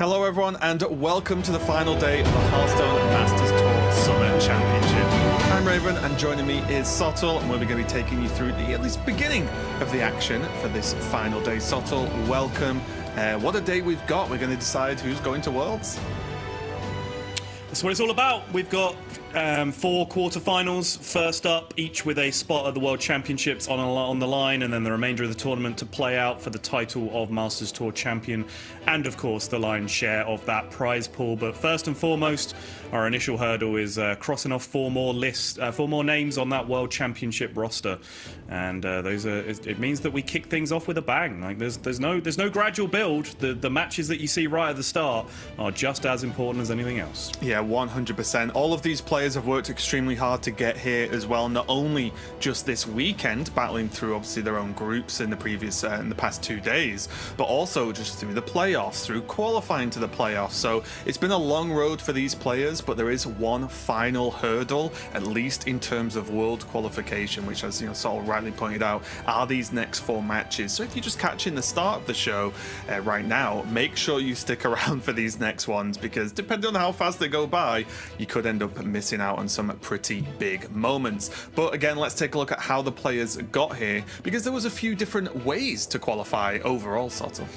Hello everyone and welcome to the final day of the Hearthstone Masters Tour Summer Championship. I'm Raven and joining me is Sottle, and we're going to be taking you through the at least beginning of the action for this final day. Sottle, welcome. What a day we've got. We're going to decide who's going to Worlds. That's what it's all about. We've got 4 quarterfinals, first up, each with a spot at the World Championships on the line, and then the remainder of the tournament to play out for the title of Masters Tour Champion, and of course the lion's share of that prize pool. But first and foremost, our initial hurdle is crossing off 4 more names on that World Championship roster, and it means that we kick things off with a bang. Like there's no gradual build. The matches that you see right at the start are just as important as anything else. Yeah, 100%. All of these players have worked extremely hard to get here as well, not only just this weekend, battling through obviously their own groups in the past 2 days, but also just through the playoffs, through qualifying to the playoffs. So it's been a long road for these players, but there is one final hurdle, at least in terms of world qualification, which, as Saul rightly pointed out, are these next 4 matches. So if you're just catching the start of the show right now, make sure you stick around for these next ones, because depending on how fast they go by, you could end up missing out on some pretty big moments. But again, let's take a look at how the players got here, because there was a few different ways to qualify overall, Sottle.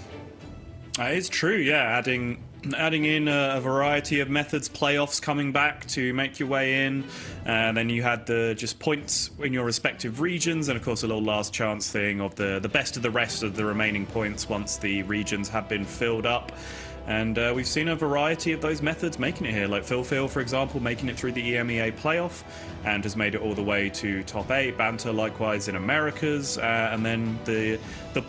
It's true, yeah. Adding in a variety of methods, playoffs coming back to make your way in, and then you had the just points in your respective regions, and of course a little last chance thing of the best of the rest of the remaining points once the regions have been filled up. And we've seen a variety of those methods making it here, like FilFeel, for example, making it through the EMEA playoff and has made it all the way to top 8. Banter, likewise, in Americas. And then the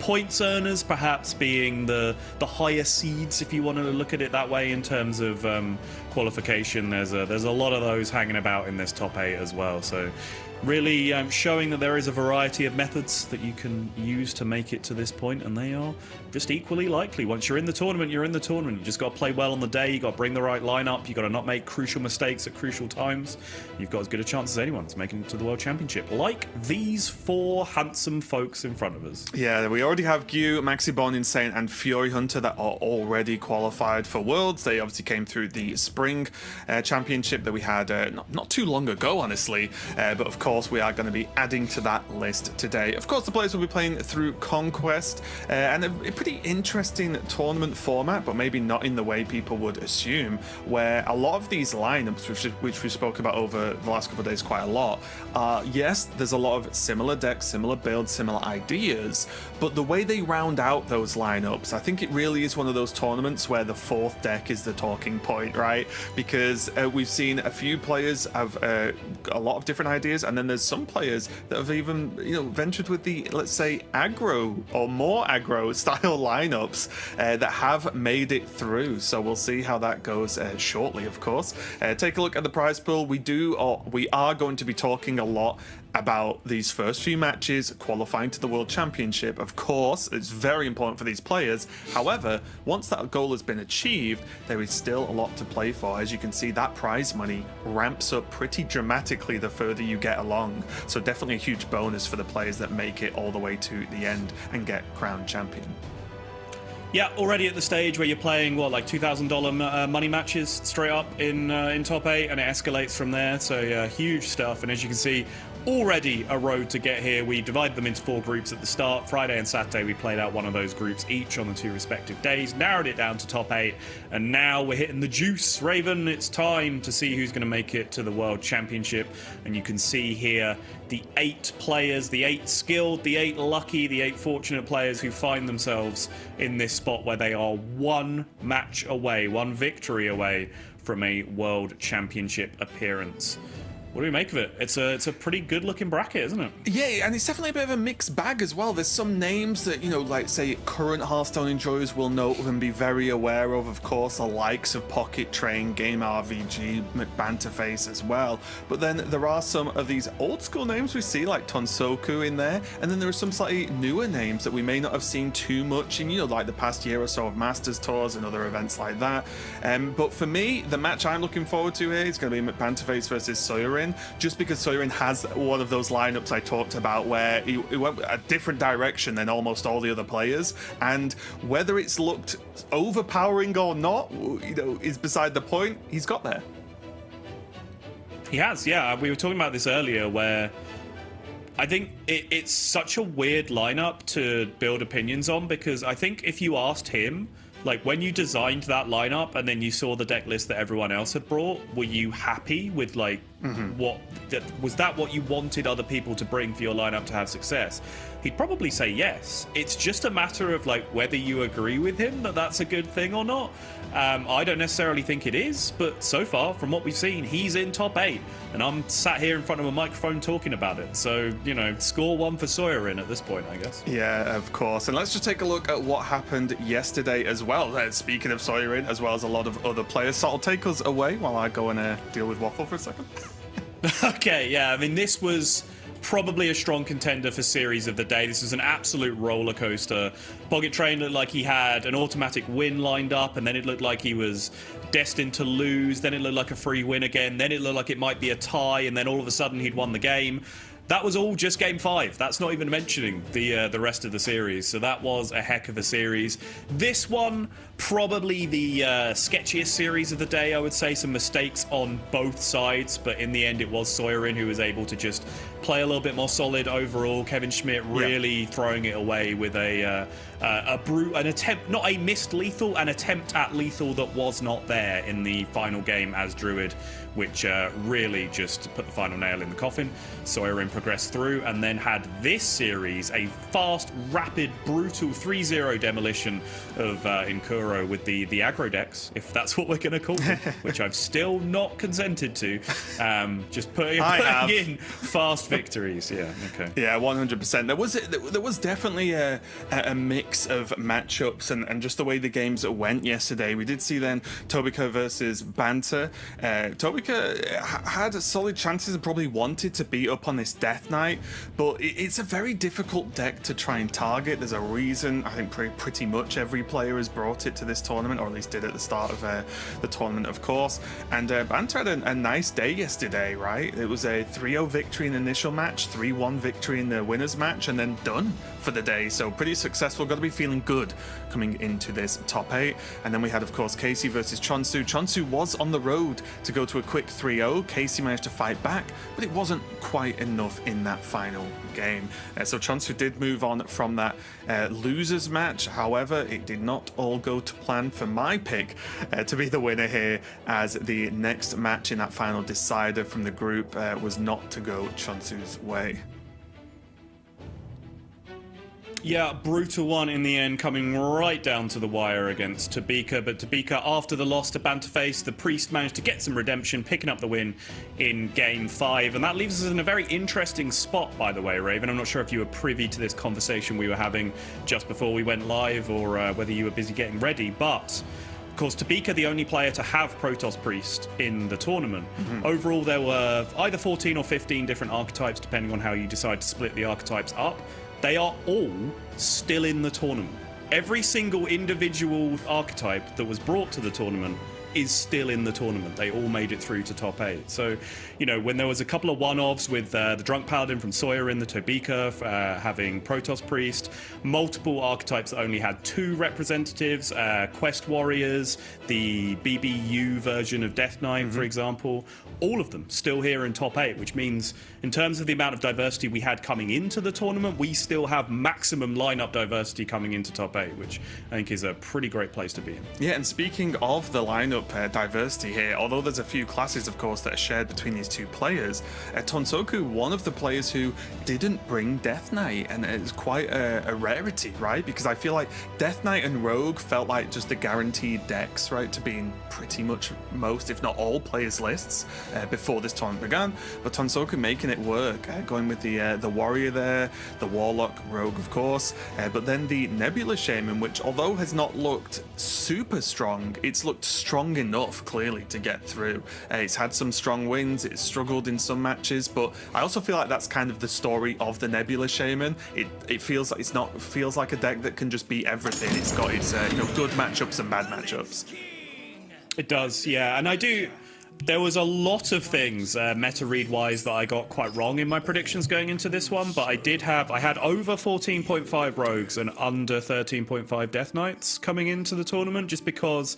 points earners perhaps being the higher seeds, if you want to look at it that way, in terms of qualification. There's a lot of those hanging about in this top 8 as well. So really showing that there is a variety of methods that you can use to make it to this point, and they are just equally likely. Once you're in the tournament, you're in the tournament. You just got to play well on the day. You got to bring the right lineup. You got to not make crucial mistakes at crucial times. You've got as good a chance as anyone to making it to the World Championship, like these 4 handsome folks in front of us. Yeah, we already have Gu, Maxibon, Insane, and Fury Hunter that are already qualified for Worlds. They obviously came through the Spring Championship that we had not too long ago, honestly, but of course we are going to be adding to that list today. Of course, the players will be playing through Conquest, and a pretty interesting tournament format, but maybe not in the way people would assume, where a lot of these lineups, which we spoke about over the last couple of days quite a lot, yes, there's a lot of similar decks, similar builds, similar ideas, but the way they round out those lineups, I think it really is one of those tournaments where the 4th deck is the talking point, right? Because we've seen a few players have a lot of different ideas, and then there's some players that have even ventured with the, let's say, aggro or more aggro style lineups that have made it through. So we'll see how that goes shortly, of course. Take a look at the prize pool. We are going to be talking a lot about these first few matches qualifying to the World Championship. Of course, it's very important for these players. However, once that goal has been achieved, there is still a lot to play for. As you can see, that prize money ramps up pretty dramatically the further you get along. So definitely a huge bonus for the players that make it all the way to the end and get crowned champion. Yeah, already at the stage where you're playing, like $2,000 money matches straight up in top 8, and it escalates from there. So yeah, huge stuff. And as you can see, already a road to get here. We divided them into 4 groups at the start. Friday and Saturday we played out one of those groups each on the 2 respective days, narrowed it down to top 8, and now we're hitting the juice. Raven, it's time to see who's going to make it to the World Championship. And you can see here the 8 players, the 8 skilled, the 8 lucky, the 8 fortunate players who find themselves in this spot where they are 1 match away, 1 victory away from a World Championship appearance. What do we make of it? It's a pretty good looking bracket, isn't it? Yeah, and it's definitely a bit of a mixed bag as well. There's some names that, like say current Hearthstone enjoyers will know and be very aware of course, the likes of PocketTrain, GamerRVG, Banterface as well. But then there are some of these old school names we see, like Tonsoku in there, and then there are some slightly newer names that we may not have seen too much in, like the past year or so of Masters Tours and other events like that. But for me, the match I'm looking forward to here is going to be Banterface versus Sawyerin. Sawyerin, just because Sawyerin has one of those lineups I talked about where he went a different direction than almost all the other players, and whether it's looked overpowering or not, is beside the point. He's got there. He has, yeah. We were talking about this earlier, where I think it's such a weird lineup to build opinions on, because I think if you asked him, like, when you designed that lineup and then you saw the deck list that everyone else had brought, were you happy with, like, was that what you wanted other people to bring for your lineup to have success? He'd probably say yes. It's just a matter of, like, whether you agree with him that that's a good thing or not. I don't necessarily think it is, but so far, from what we've seen, he's in top 8, and I'm sat here in front of a microphone talking about it. So, score 1 for Sawyerin at this point, I guess. Yeah, of course. And let's just take a look at what happened yesterday as well. Speaking of Sawyerin, as well as a lot of other players. So I'll take us away while I go and deal with Waffle for a second. Okay, yeah. I mean, this was probably a strong contender for Series of the Day. This was an absolute roller coaster. PocketTrain looked like he had an automatic win lined up, and then it looked like he was destined to lose. Then it looked like a free win again. Then it looked like it might be a tie, and then all of a sudden he'd won the game. That was all just game 5. That's not even mentioning the rest of the series. So that was a heck of a series. This one, probably the sketchiest series of the day, I would say. Some mistakes on both sides, but in the end it was Sawyerin who was able to just play a little bit more solid overall. Kevin Schmidt really throwing it away with an attempt, not a missed lethal, an attempt at lethal that was not there in the final game as Druid, which really just put the final nail in the coffin. Sawyerin progressed through and then had this series a fast, rapid, brutal 3-0 demolition of Inkuro with the aggro decks, if that's what we're going to call them, which I've still not consented to. Just putting in fast victories. Yeah, okay. Yeah, 100%. There was definitely a mix of matchups and just the way the games went yesterday. We did see then Tobyka versus Banter. Tobyka had solid chances and probably wanted to beat up on this Death Knight, but it's a very difficult deck to try and target. There's a reason I think pretty much every player has brought it to this tournament, or at least did at the start of the tournament, of course. And Banter had a nice day yesterday, right? It was a 3-0 victory in the initial match, 3-1 victory in the winners match, and then done for the day. So pretty successful. Got to be feeling good coming into this top 8. And then we had, of course, Casey versus Chonsu. Chonsu was on the road to go to a quick 3-0. Casey managed to fight back, but it wasn't quite enough in that final game. So Chonsu did move on from that losers match. However, it did not all go to plan for my pick to be the winner here, as the next match in that final decider from the group was not to go Chonsu's way. Yeah, brutal one in the end, coming right down to the wire against Tobyka. But Tobyka, after the loss to Banterface, the Priest managed to get some redemption, picking up the win in Game 5. And that leaves us in a very interesting spot, by the way, Raven. I'm not sure if you were privy to this conversation we were having just before we went live, or whether you were busy getting ready. But of course, Tobyka, the only player to have Protoss Priest in the tournament. Overall, there were either 14 or 15 different archetypes, depending on how you decide to split the archetypes up. They are all still in the tournament. Every single individual archetype that was brought to the tournament is still in the tournament. They all made it through to top 8. So, when there was a couple of one-offs with the Drunk Paladin from Sawyerin, the Tobyka having Protoss Priest, multiple archetypes that only had 2 representatives, Quest Warriors, the BBU version of Death Knight, for example, all of them still here in top 8, which means in terms of the amount of diversity we had coming into the tournament, we still have maximum lineup diversity coming into top 8, which I think is a pretty great place to be in. Yeah, and speaking of the lineup diversity here, although there's a few classes, of course, that are shared between these two players, Tonsoku, one of the players who didn't bring Death Knight, and it's quite a rarity, right? Because I feel like Death Knight and Rogue felt like just the guaranteed decks, right, to be in pretty much most, if not all, players' lists before this tournament began. But Tonsoku making it work, going with the Warrior there, the Warlock, Rogue, of course, but then the Nebula Shaman, which although has not looked super strong, it's looked strong enough, clearly, to get through. It's had some strong wins, it's struggled in some matches, but I also feel like that's kind of the story of the Nebula Shaman. It feels like feels like a deck that can just beat everything. It's got its good matchups and bad matchups. It does, yeah, and I do There was a lot of things meta read wise that I got quite wrong in my predictions going into this one, but I had over 14.5 rogues and under 13.5 death knights coming into the tournament, just because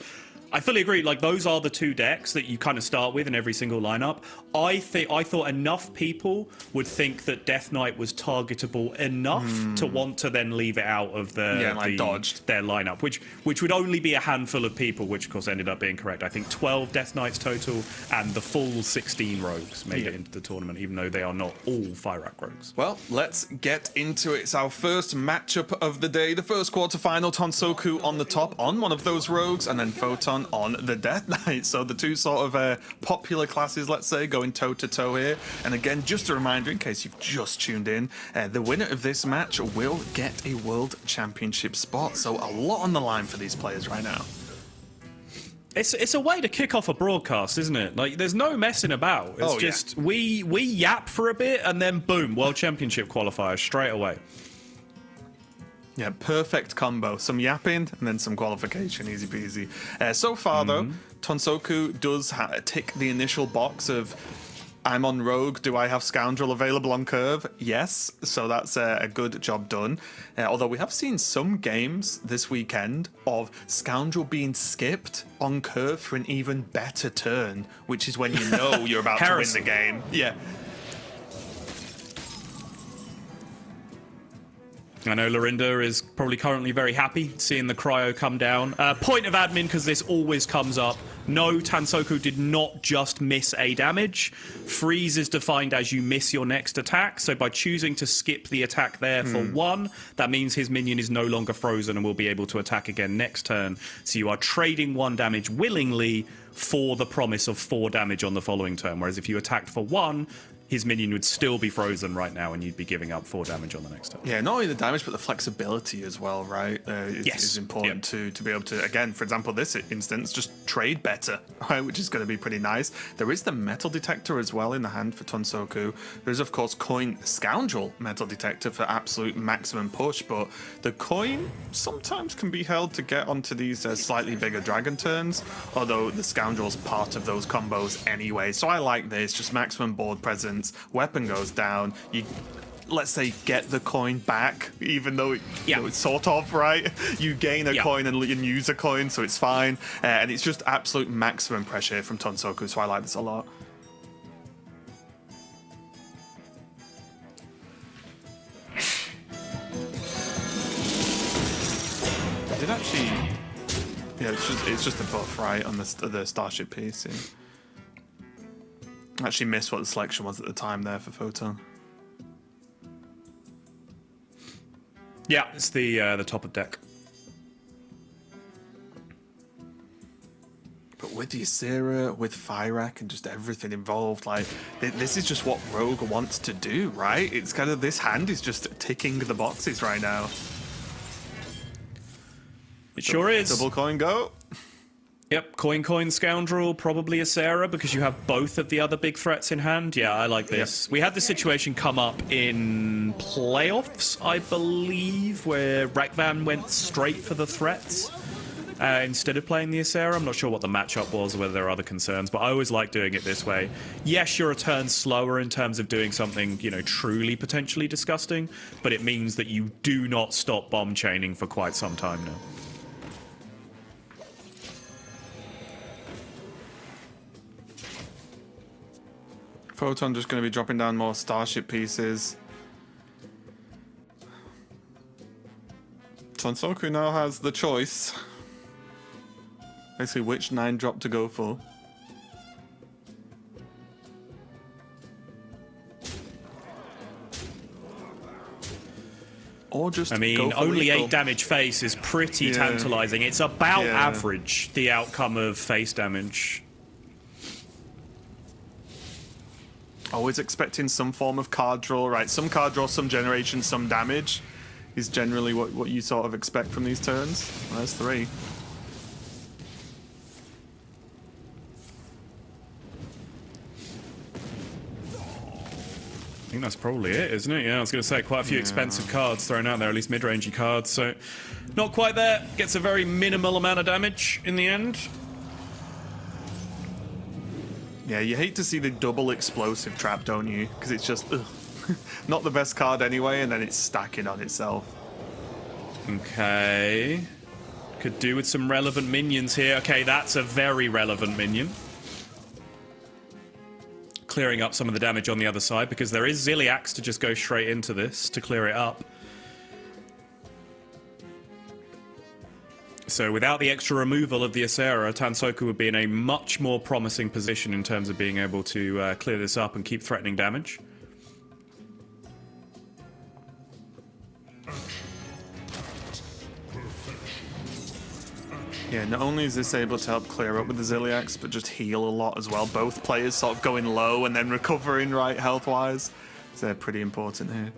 I fully agree. Like, those are the two decks that you kind of start with in every single lineup. I thought enough people would think that Death Knight was targetable enough to want to then leave it out of their lineup, which would only be a handful of people, which of course ended up being correct. I think 12 Death Knights total, and the full 16 rogues made it into the tournament, even though they are not all Fyrakk rogues. Well, let's get into it. It's our first matchup of the day. The first quarterfinal, Tonsoku on the top on one of those rogues, and then Photon on the Death Knight. So the two sort of popular classes, let's say, going toe-to-toe here. And again, just a reminder, in case you've just tuned in, the winner of this match will get a World Championship spot. So a lot on the line for these players right now. It's a way to kick off a broadcast, isn't it? Like, there's no messing about. It's just we yap for a bit, and then boom, World Championship qualifiers straight away. Yeah, perfect combo. Some yapping and then some qualification, easy peasy. So far, though, Tonsoku does tick the initial box of, I'm on Rogue, do I have Scoundrel available on Curve? Yes, so that's a good job done. Although we have seen some games this weekend of Scoundrel being skipped on Curve for an even better turn, which is when you know you're about to win the game. Yeah. I know Lorinda is probably currently very happy seeing the cryo come down. Point of admin, because this always comes up. No, Tonsoku did not just miss a damage. Freeze is defined as you miss your next attack. So by choosing to skip the attack there for 1, that means his minion is no longer frozen and will be able to attack again next turn. So you are trading 1 damage willingly for the promise of 4 damage on the following turn. Whereas if you attacked for 1, his minion would still be frozen right now, and you'd be giving up 4 damage on the next turn. Yeah, not only the damage, but the flexibility as well, right? Is important to be able to, again, for example, this instance, just trade better, right? Which is going to be pretty nice. There is the metal detector as well in the hand for Tonsoku. There's, of course, coin Scoundrel metal detector for absolute maximum push, but the coin sometimes can be held to get onto these slightly bigger dragon turns, although the Scoundrel's part of those combos anyway. So I like this, just maximum board presence. Weapon goes down, you, let's say, get the coin back, even though it's sort of, right? You gain a coin and use a coin, so it's fine. And it's just absolute maximum pressure from Tonsoku, so I like this a lot. I did actually... Yeah, it's just a buff, right, on the Starship piece. Yeah. Actually missed what the selection was at the time there for Photon. Yeah, it's the top of deck. But with the Ysera, with Fyrakk, and just everything involved, like, this is just what Rogue wants to do, right? It's kind of, this hand is just ticking the boxes right now. It sure is. Double coin go. Yep, coin, Scoundrel, probably Ysera, because you have both of the other big threats in hand. Yeah, I like this. We had the situation come up in playoffs, I believe, where Rakvan went straight for the threats instead of playing the Ysera. I'm not sure what the matchup was or whether there are other concerns, but I always like doing it this way. Yes, you're a turn slower in terms of doing something, you know, truly potentially disgusting, but it means that you do not stop bomb chaining for quite some time now. Photon just going to be dropping down more Starship pieces. Tonsoku now has the choice. Basically, which 9-drop to go for. Or just only lethal. 8 damage face is pretty tantalizing. It's about average, the outcome of face damage. Always expecting some form of card draw, right? Some card draw, some generation, some damage is generally what you sort of expect from these turns. Well, there's 3. I think that's probably it, isn't it? Yeah, I was going to say quite a few expensive cards thrown out there, at least mid-rangey cards. So not quite there. Gets a very minimal amount of damage in the end. Yeah, you hate to see the double explosive trap, don't you? Because it's just not the best card anyway, and then it's stacking on itself. Okay. Could do with some relevant minions here. Okay, that's a very relevant minion. Clearing up some of the damage on the other side, because there is Ziliax to just go straight into this to clear it up. So without the extra removal of the Acera, Tonsoku would be in a much more promising position in terms of being able to clear this up and keep threatening damage. Yeah, not only is this able to help clear up with the Ziliax, but just heal a lot as well. Both players sort of going low and then recovering right health-wise. So they're pretty important here.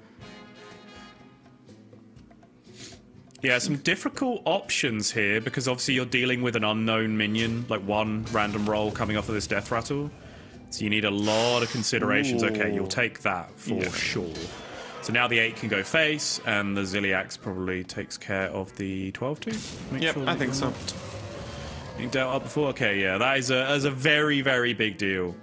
Yeah, some difficult options here, because obviously you're dealing with an unknown minion, like one random roll coming off of this death rattle. So you need a lot of considerations. Ooh. Okay, you'll take that for sure. So now the 8 can go face, and the Ziliax probably takes care of the 12-2. Yep, sure I think so. You dealt up before? Okay, yeah, that is a very, very big deal.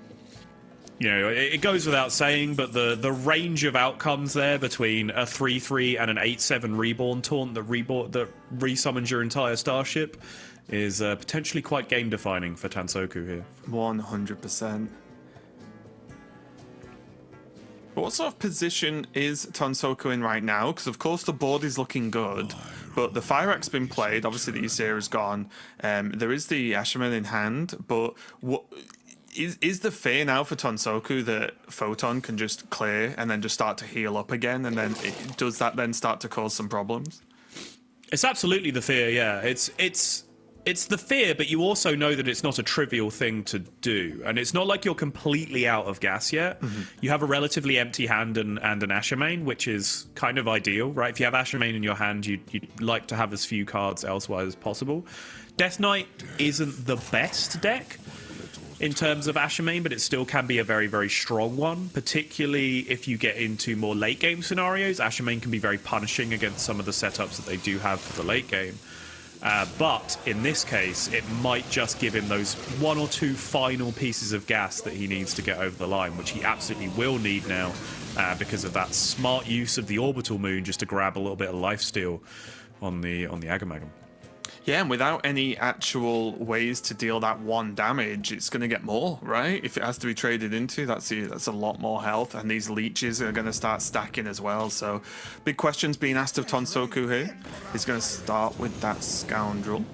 You know, it goes without saying, but the range of outcomes there between a 3-3 and an 8-7 reborn taunt that resummons your entire starship is potentially quite game-defining for Tonsoku here. 100%. But what sort of position is Tonsoku in right now? Because, of course, the board is looking good, but the Fire Axe been played. Obviously, the Acera is gone. There is the Asherman in hand, but what... Is the fear now for Tonsoku that Photon can just clear and then just start to heal up again, and then does that then start to cause some problems? It's absolutely the fear, yeah. It's the fear, but you also know that it's not a trivial thing to do, and it's not like you're completely out of gas yet. Mm-hmm. You have a relatively empty hand and an Ashermain, which is kind of ideal, right? If you have Ashermain in your hand, you'd like to have as few cards elsewhere as possible. Death Knight isn't the best deck in terms of Ashermain, but it still can be a very, very strong one, particularly if you get into more late game scenarios. Ashermain can be very punishing against some of the setups that they do have for the late game. But in this case, it might just give him those 1 or 2 final pieces of gas that he needs to get over the line, which he absolutely will need now because of that smart use of the Orbital Moon just to grab a little bit of lifesteal on the Agamagam. Yeah, and without any actual ways to deal that 1 damage, it's going to get more, right? If it has to be traded into, that's a lot more health, and these leeches are going to start stacking as well. So, big questions being asked of Tonsoku here. He's going to start with that Scoundrel.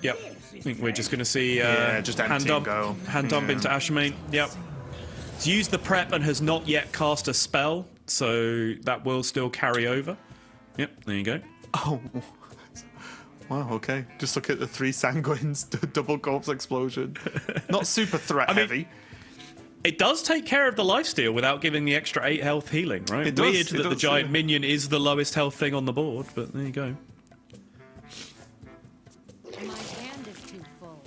Yep, I think we're just going to see just hand dump into Ashermain. Yep. He's used the prep and has not yet cast a spell, so that will still carry over. Yep, there you go. Oh. Wow, okay. Just look at the 3 Sanguines, double corpse explosion. Not super threat heavy. It does take care of the lifesteal without giving the extra 8 health healing, right? It Weird that the giant minion is the lowest health thing on the board, but there you go. My hand is too full.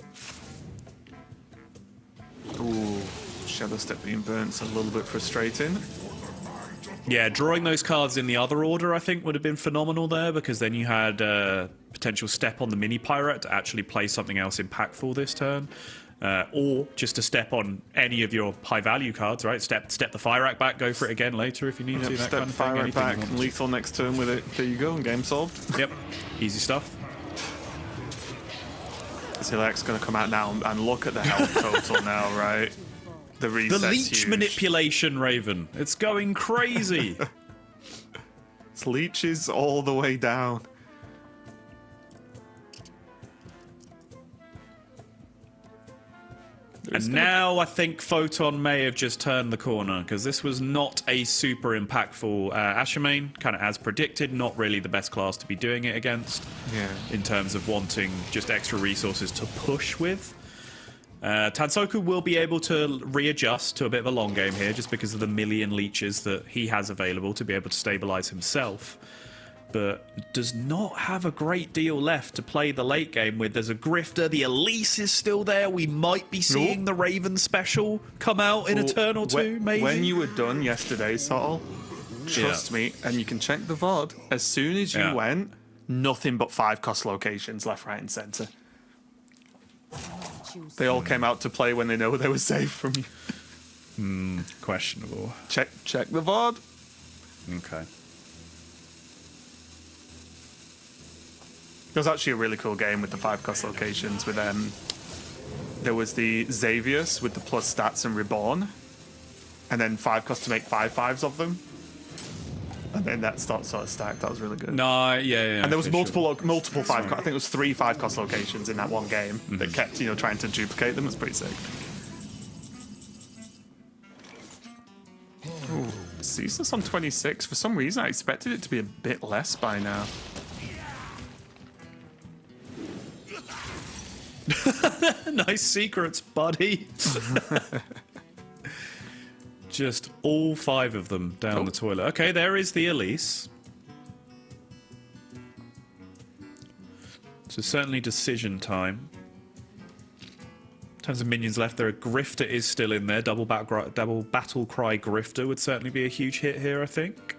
Ooh, Shadow Step being burnt's a little bit frustrating. Yeah, drawing those cards in the other order, I think, would have been phenomenal there, because then you had potential step on the mini pirate to actually play something else impactful this turn, or just to step on any of your high value cards, right? Step the Fire Axe back, go for it again later if you need to. That step kind of Fire Axe back, and lethal next turn with it. There you go, and game solved. Yep, easy stuff. Ziliax going to come out now and look at the health total now, right? The leech huge. Manipulation, Raven. It's going crazy. It's leeches all the way down. And now I think Photon may have just turned the corner, because this was not a super impactful Ashermain, kind of as predicted, not really the best class to be doing it against in terms of wanting just extra resources to push with. Tonsoku will be able to readjust to a bit of a long game here just because of the million leeches that he has available to be able to stabilize himself, but does not have a great deal left to play the late game with. There's a Grifter, the Elise is still there. We might be seeing the Raven special come out in a turn or two, maybe. When you were done yesterday, Sol, trust me, and you can check the VOD, as soon as you went, nothing but 5 cost locations left, right, and center. choose. They all came out to play when they know they were safe from you. Questionable. Check the VOD. Okay. It was actually a really cool game with the 5-cost locations. With there was the Xavius with the plus stats and Reborn, and then 5 cost to make 5/5s of them, and then that sort of stacked. That was really good. No, yeah. And there was okay, multiple 5 cost. I think it was 3 5-cost locations in that one game that kept trying to duplicate them. It was pretty sick. Ooh, Ceaseless on 26. For some reason, I expected it to be a bit less by now. Nice secrets, buddy. Just all 5 of them down the toilet. Okay, there is the Elise. So certainly decision time. In terms of minions left, there. A Grifter is still in there. Double battle cry Grifter would certainly be a huge hit here, I think.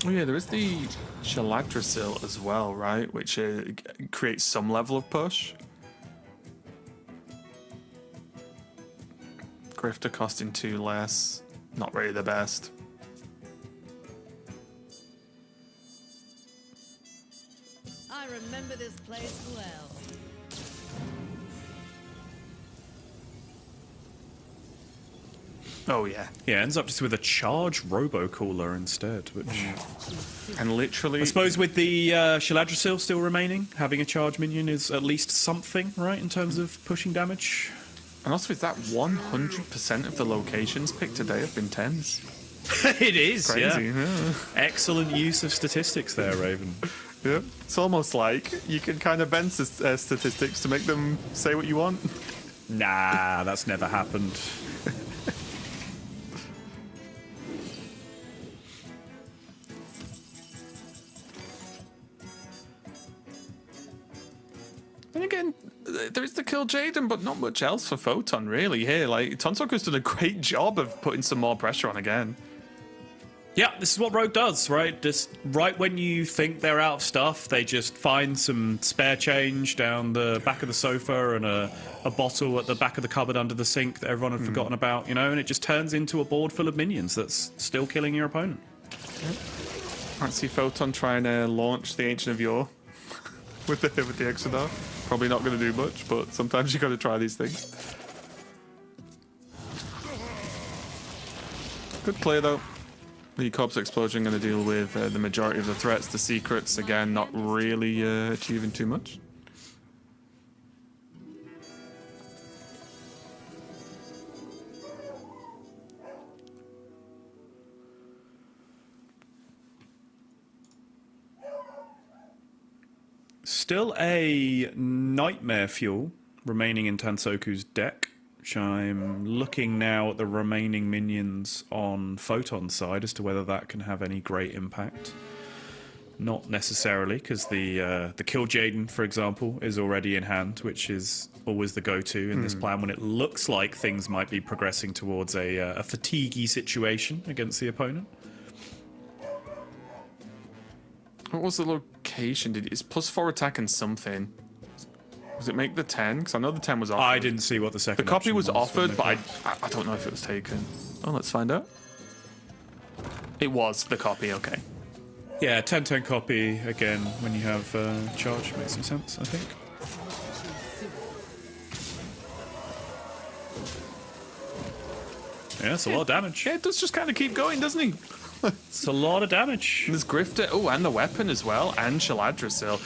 Oh yeah, there is the Shaladrasil as well, right? Which creates some level of push. Grifter costing 2 less. Not really the best. I remember this place well. Oh yeah. Yeah, ends up just with a charge Robocooler instead, which... And literally... I suppose with the Shaladrasil still remaining, having a charge minion is at least something, right, in terms of pushing damage? And also, is that 100% of the locations picked today have been 10s? It is, Crazy, yeah. Excellent use of statistics there, Raven. Yeah. It's almost like you can kind of bend statistics to make them say what you want. Nah, that's never happened. And again, there is the kill Jaden, but not much else for Photon, really, here. Like, Tonsoku's done a great job of putting some more pressure on again. Yeah, this is what Rogue does, right? Just right when you think they're out of stuff, they just find some spare change down the back of the sofa and a bottle at the back of the cupboard under the sink that everyone had forgotten about, and it just turns into a board full of minions that's still killing your opponent. Yep. I see Photon trying to launch the Ancient of Yore with the Exodar. Probably not going to do much, but sometimes you got to try these things. Good play, though. The Corpse Explosion going to deal with the majority of the threats. The secrets, again, not really achieving too much. Still a Nightmare Fuel remaining in Tonsoku's deck, which I'm looking now at the remaining minions on Photon's side as to whether that can have any great impact. Not necessarily, because the Kill Jaden, for example, is already in hand, which is always the go-to in this plan when it looks like things might be progressing towards a fatiguey situation against the opponent. What was the location? It's +4 attack and something. Does it make the 10? Because I know the 10 was offered. I didn't see what the second The copy option was offered, but when I don't know if it was taken. Oh, let's find out. It was the copy, okay. Yeah, 10/10 copy, again, when you have charge, makes some sense, I think. Yeah, it's a lot of damage. Yeah, it does just kind of keep going, doesn't he? It's a lot of damage. There's Grifter. Oh, and the weapon as well, and Shaladrasil.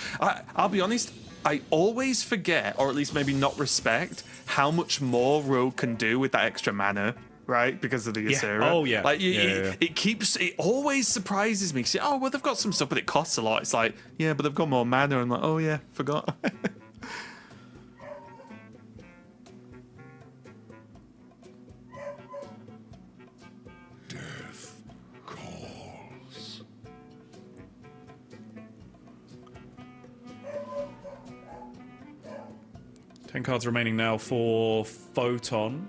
I'll be honest, I always forget, or at least maybe not respect, how much more Rogue can do with that extra mana, right? Because of the Ysera. Oh, yeah. Like, Yeah. it always surprises me. Oh, well, they've got some stuff, but it costs a lot. It's like, yeah, but they've got more mana. I'm like, oh, yeah, forgot. Death calls. 10 cards remaining now for Photon.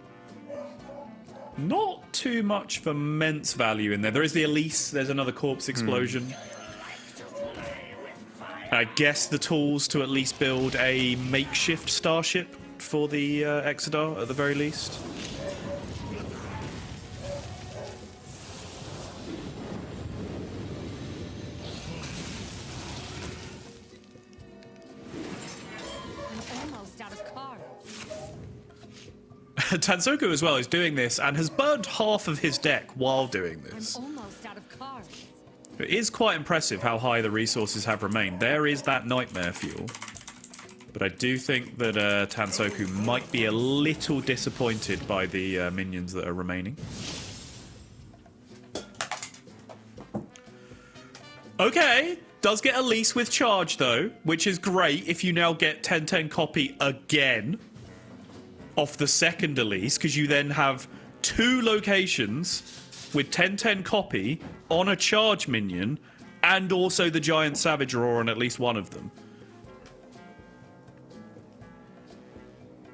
Not too much of immense value in there. There is the Elise. There's another Corpse Explosion. I guess the tools to at least build a makeshift starship for the Exodar at the very least. I'm almost out of cards. Tonsoku as well is doing this and has burned half of his deck while doing I'm this. almost out of cards. It is quite impressive how high the resources have remained. There is that nightmare fuel. But I do think that Tonsoku might be a little disappointed by the minions that are remaining. Okay, does get Elise with charge though, which is great if you now get 10/10 copy again off the second Elise, because you then have 2 locations with 10/10 copy on a charge minion and also the giant Savage Roar on at least one of them.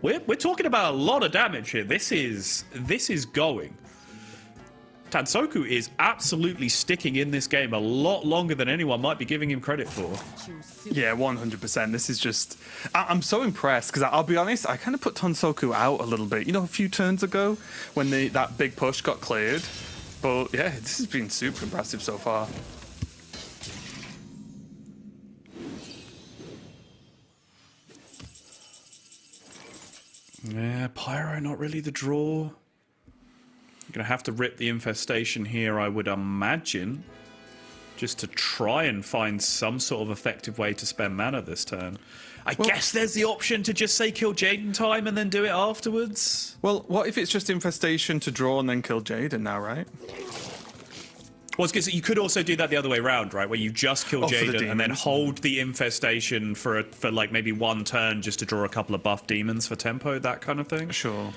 We're talking about a lot of damage here. This is going. Tonsoku is absolutely sticking in this game a lot longer than anyone might be giving him credit for. Yeah, 100%. This is just... I'm so impressed, because I'll be honest, I kind of put Tonsoku out a little bit. You know, a few turns ago, when that big push got cleared. But yeah, this has been super impressive so far. Yeah, Pyro, not really the draw. You're going to have to rip the Infestation here, I would imagine, just to try and find some sort of effective way to spend mana this turn. I guess there's the option to just say kill Jaden time and then do it afterwards. Well, what if it's just Infestation to draw and then kill Jaden now, right? Well, because you could also do that the other way around, right? Where you just kill Jaden and then hold the Infestation for like maybe one turn just to draw a couple of buff demons for tempo, that kind of thing. Sure.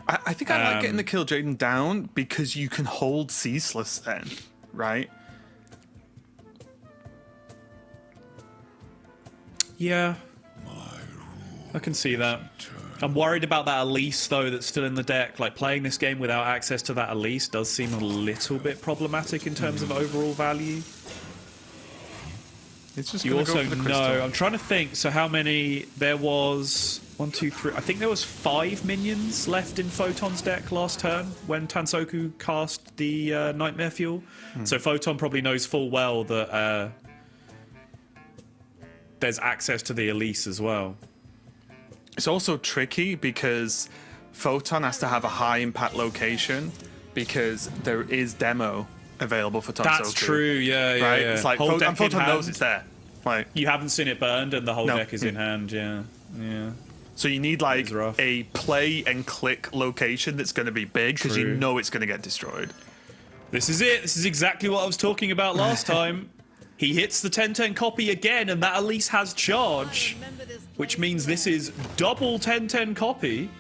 I think I like getting the kill Jaden down because you can hold Ceaseless then, right? Yeah. I can see that. I'm worried about that Elise, though, that's still in the deck. Like, playing this game without access to that Elise does seem a little bit problematic in terms of overall value. It's just You also go for the crystal. know... I'm trying to think. So how many... There was... 1, 2, 3... I think there was 5 minions left in Photon's deck last turn when Tonsoku cast the Nightmare Fuel. So Photon probably knows full well that there's access to the Elise as well. It's also tricky because Photon has to have a high impact location because there is demo available for Tonsoku. That's true, yeah. It's like Whole deck in Photon knows hand. it's there. Like, You haven't seen it burned and the whole No. deck is in hand, yeah. so you need like It's rough. a play and click location that's going to be big because you True. know it's going to get destroyed. This is it. This is exactly what I was talking about last time. He hits the 10/10 copy again, and that Elise has charge, which means this is double 10/10 copy.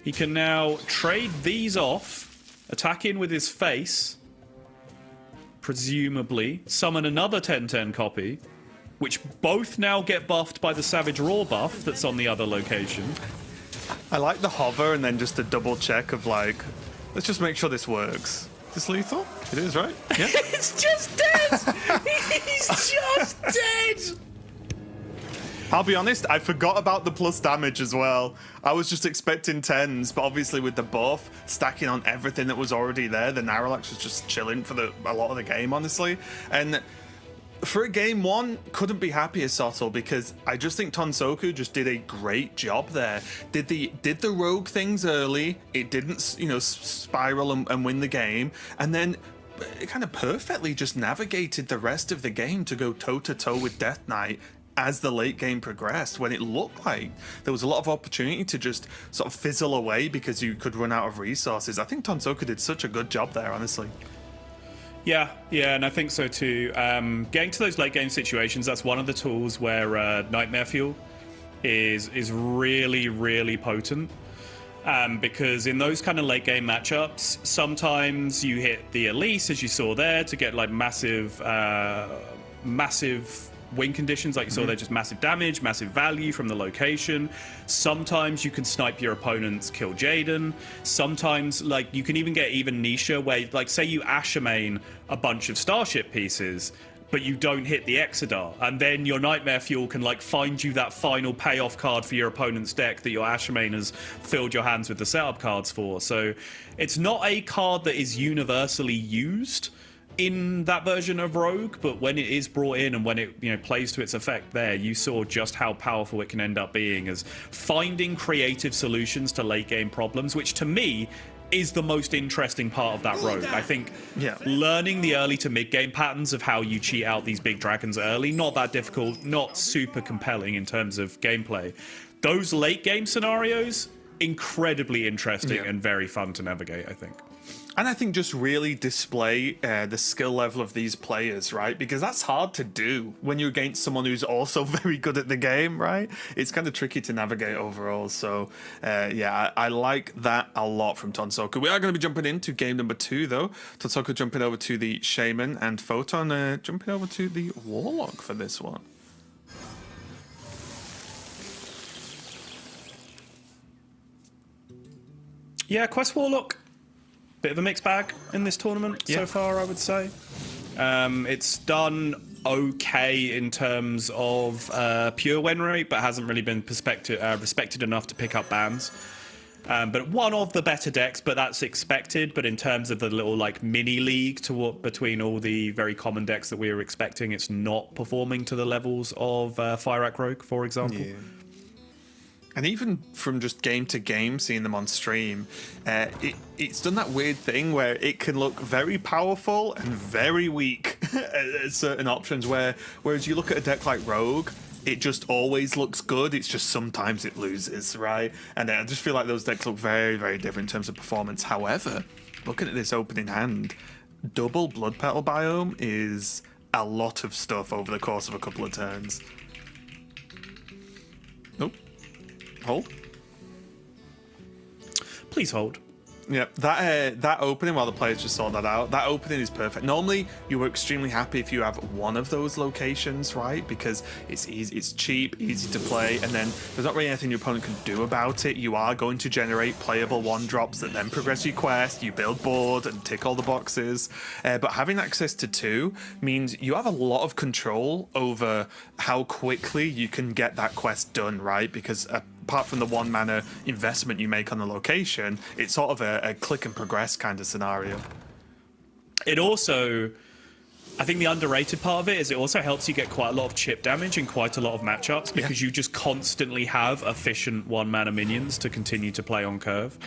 He can now trade these off, attack in with his face, presumably summon another 10/10 copy, which both now get buffed by the Savage Roar buff that's on the other location. I like the hover and then just a double check of like, let's just make sure this works. Is this lethal? It is, right? Yeah. It's just dead! He's just dead! I'll be honest, I forgot about the plus damage as well. I was just expecting 10s, but obviously with the buff stacking on everything that was already there, the Naralax was just chilling for a lot of the game, honestly. And for a game 1, couldn't be happier, Sottle, because I just think Tonsoku just did a great job there. Did the rogue things early. It didn't, spiral and win the game, and then it kind of perfectly just navigated the rest of the game to go toe-to-toe with Death Knight as the late game progressed, when it looked like there was a lot of opportunity to just sort of fizzle away because you could run out of resources. I think Tonsoku did such a good job there, honestly. Yeah, and I think so too. Getting to those late game situations, that's one of the tools where Nightmare Fuel is really, really potent. Because in those kind of late game matchups, sometimes you hit the Elise, as you saw there, to get like massive win conditions, like you saw there, just massive damage, massive value from the location. Sometimes you can snipe your opponent's kill Jaden. Sometimes, like, you can even get even nicher, where, like, say you Asher main a bunch of Starship pieces, but you don't hit the Exodar, and then your Nightmare Fuel can like find you that final payoff card for your opponent's deck that your Ashmain has filled your hands with the setup cards for. So it's not a card that is universally used in that version of Rogue, but when it is brought in and when it plays to its effect there, you saw just how powerful it can end up being as finding creative solutions to late game problems, which to me is the most interesting part of that Rogue. I think learning the early to mid game patterns of how you cheat out these big dragons early, not that difficult, not super compelling in terms of gameplay. Those late game scenarios, incredibly interesting and very fun to navigate, I think. And I think just really display the skill level of these players, right? Because that's hard to do when you're against someone who's also very good at the game, right? It's kind of tricky to navigate overall. So, I like that a lot from Tonsoku. We are going to be jumping into game number 2, though. Tonsoku jumping over to the Shaman and Photon jumping over to the Warlock for this one. Yeah, Quest Warlock. Bit of a mixed bag in this tournament so far, I would say. It's done okay in terms of pure win rate, but hasn't really been respected enough to pick up bans. But one of the better decks, but that's expected. But in terms of the little like mini league between all the very common decks that we were expecting, it's not performing to the levels of Fire Rogue, for example. Yeah. And even from just game to game, seeing them on stream, it's done that weird thing where it can look very powerful and very weak at certain options. Whereas you look at a deck like Rogue, it just always looks good. It's just sometimes it loses, right? And I just feel like those decks look very, very different in terms of performance. However, looking at this opening hand, double Blood Petal Biome is a lot of stuff over the course of a couple of turns. Nope. Hold. Please hold. Yeah, that opening, while the players just sort that out, that opening is perfect. Normally, you were extremely happy if you have one of those locations, right? Because it's easy, it's cheap, easy to play, and then there's not really anything your opponent can do about it. You are going to generate playable one-drops that then progress your quest, you build board and tick all the boxes. But having access to two means you have a lot of control over how quickly you can get that quest done, right? Because apart from the 1 mana investment you make on the location, it's sort of a click and progress kind of scenario. It also, I think the underrated part of it is it also helps you get quite a lot of chip damage in quite a lot of matchups because you just constantly have efficient 1 mana minions to continue to play on curve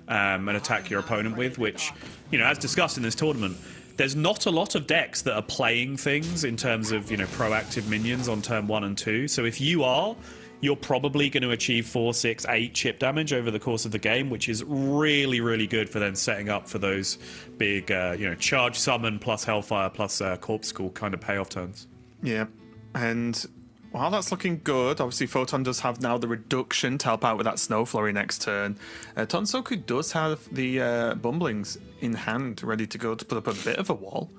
and attack your opponent with, which, as discussed in this tournament, there's not a lot of decks that are playing things in terms of, proactive minions on turn 1 and 2. So if you are, you're probably going to achieve 4, 6, 8 chip damage over the course of the game, which is really, really good for then setting up for those big, charge summon plus Hellfire plus Corpse School kind of payoff turns. Yeah, and while that's looking good, obviously Photon does have now the reduction to help out with that Snow Flurry next turn. Tonsoku does have the Bumblings in hand, ready to go to put up a bit of a wall.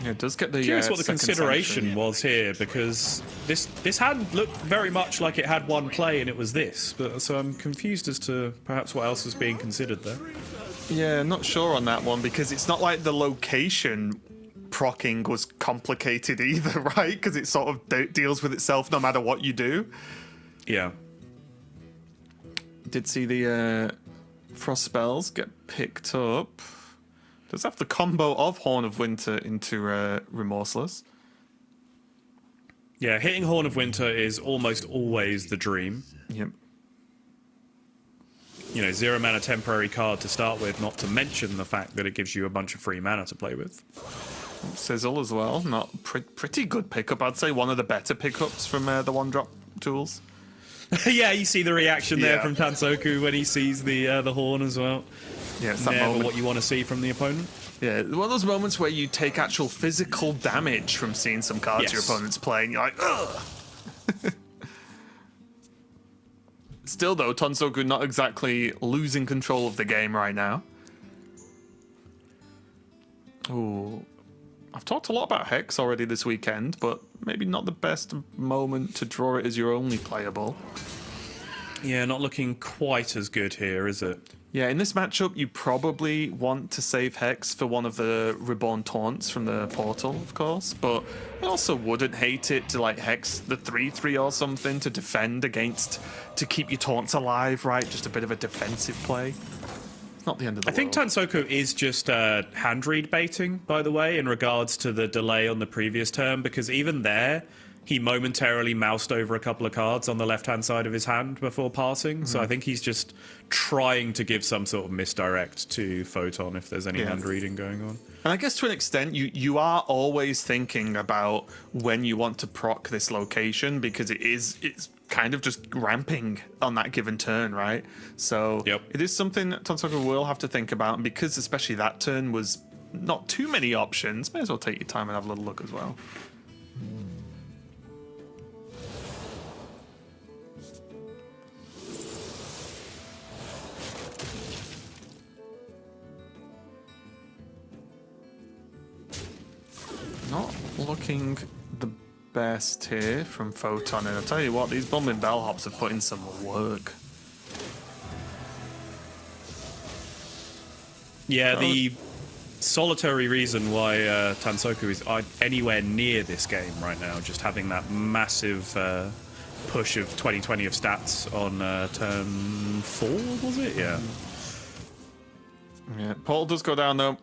Yeah, it does get the Curious what the second consideration sanction. was here, because this hand looked very much like it had one play and it was this, but so I'm confused as to perhaps what else was being considered there. Yeah, not sure on that one, because it's not like the location proccing was complicated either, right? Because it sort of deals with itself no matter what you do. Yeah. Did see the Frost Spells get picked up. Does have the combo of Horn of Winter into Remorseless. Yeah, hitting Horn of Winter is almost always the dream. Yep. 0 mana temporary card to start with, not to mention the fact that it gives you a bunch of free mana to play with. Sizzle as well. Not pretty good pickup. I'd say one of the better pickups from the 1-drop tools. Yeah, you see the reaction there from Tonsoku when he sees the horn as well. Yeah, it's that Never moment. what you want to see from the opponent. Yeah, one of those moments where you take actual physical damage from seeing some cards your opponent's playing. You're like, ugh! Still, though, Tonsoku not exactly losing control of the game right now. Ooh. I've talked a lot about Hex already this weekend, but maybe not the best moment to draw it as your only playable. Yeah, not looking quite as good here, is it? Yeah, in this matchup, you probably want to save Hex for one of the Reborn Taunts from the portal, of course, but I also wouldn't hate it to like Hex the 3/3 or something to defend against, to keep your Taunts alive, right? Just a bit of a defensive play. It's not the end of the world. I think Tonsoku is just hand read baiting, by the way, in regards to the delay on the previous turn, because even there, he momentarily moused over a couple of cards on the left-hand side of his hand before passing. So I think he's just trying to give some sort of misdirect to Photon if there's any hand reading going on. And I guess to an extent, you are always thinking about when you want to proc this location, because it's kind of just ramping on that given turn, right? So it is something that Tonsoku will have to think about, and because especially that turn was not too many options, may as well take your time and have a little look as well. Not looking the best here from Photon, and I'll tell you what, these bumbling bellhops have put in some work. Yeah, the solitary reason why Tonsoku is anywhere near this game right now, just having that massive push of 2020 of stats on turn 4, was it? Yeah. Yeah, Paul does go down though.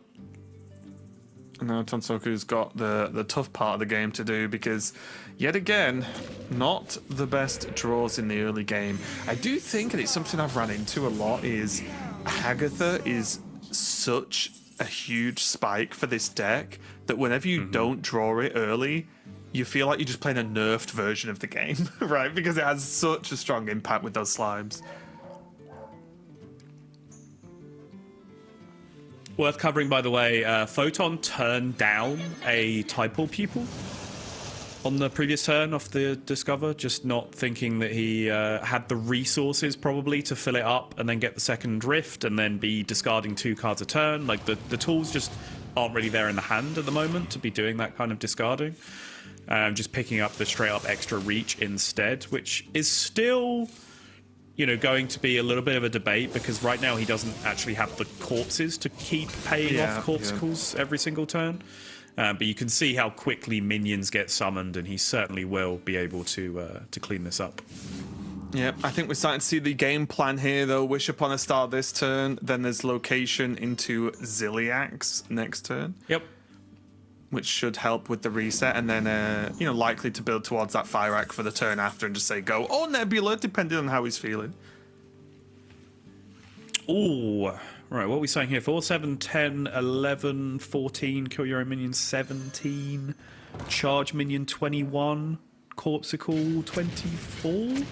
Now Tonsoku's got the tough part of the game to do, because yet again, not the best draws in the early game. I do think, and it's something I've run into a lot, is Hagatha is such a huge spike for this deck that whenever you don't draw it early, you feel like you're just playing a nerfed version of the game, right? Because it has such a strong impact with those slimes. Worth covering, by the way, Photon turned down a Typal Pupil on the previous turn off the Discover, just not thinking that he had the resources probably to fill it up and then get the second Rift and then be discarding 2 cards a turn. Like, the tools just aren't really there in the hand at the moment to be doing that kind of discarding. Just picking up the straight-up extra reach instead, which is still, you know, going to be a little bit of a debate, because right now he doesn't actually have the corpses to keep paying off corpsicles every single turn. But you can see how quickly minions get summoned, and he certainly will be able to clean this up. Yeah, I think we're starting to see the game plan here, though. Wish upon a star this turn, then there's location into Ziliax next turn. Yep. Which should help with the reset, and then, you know, likely to build towards that Fyrakk for the turn after and just say go, oh, Nebula, depending on how he's feeling. Ooh, right, what are we saying here? 4, 7, 10, 11, 14, kill your own minion 17, charge minion 21, corpsicle 24?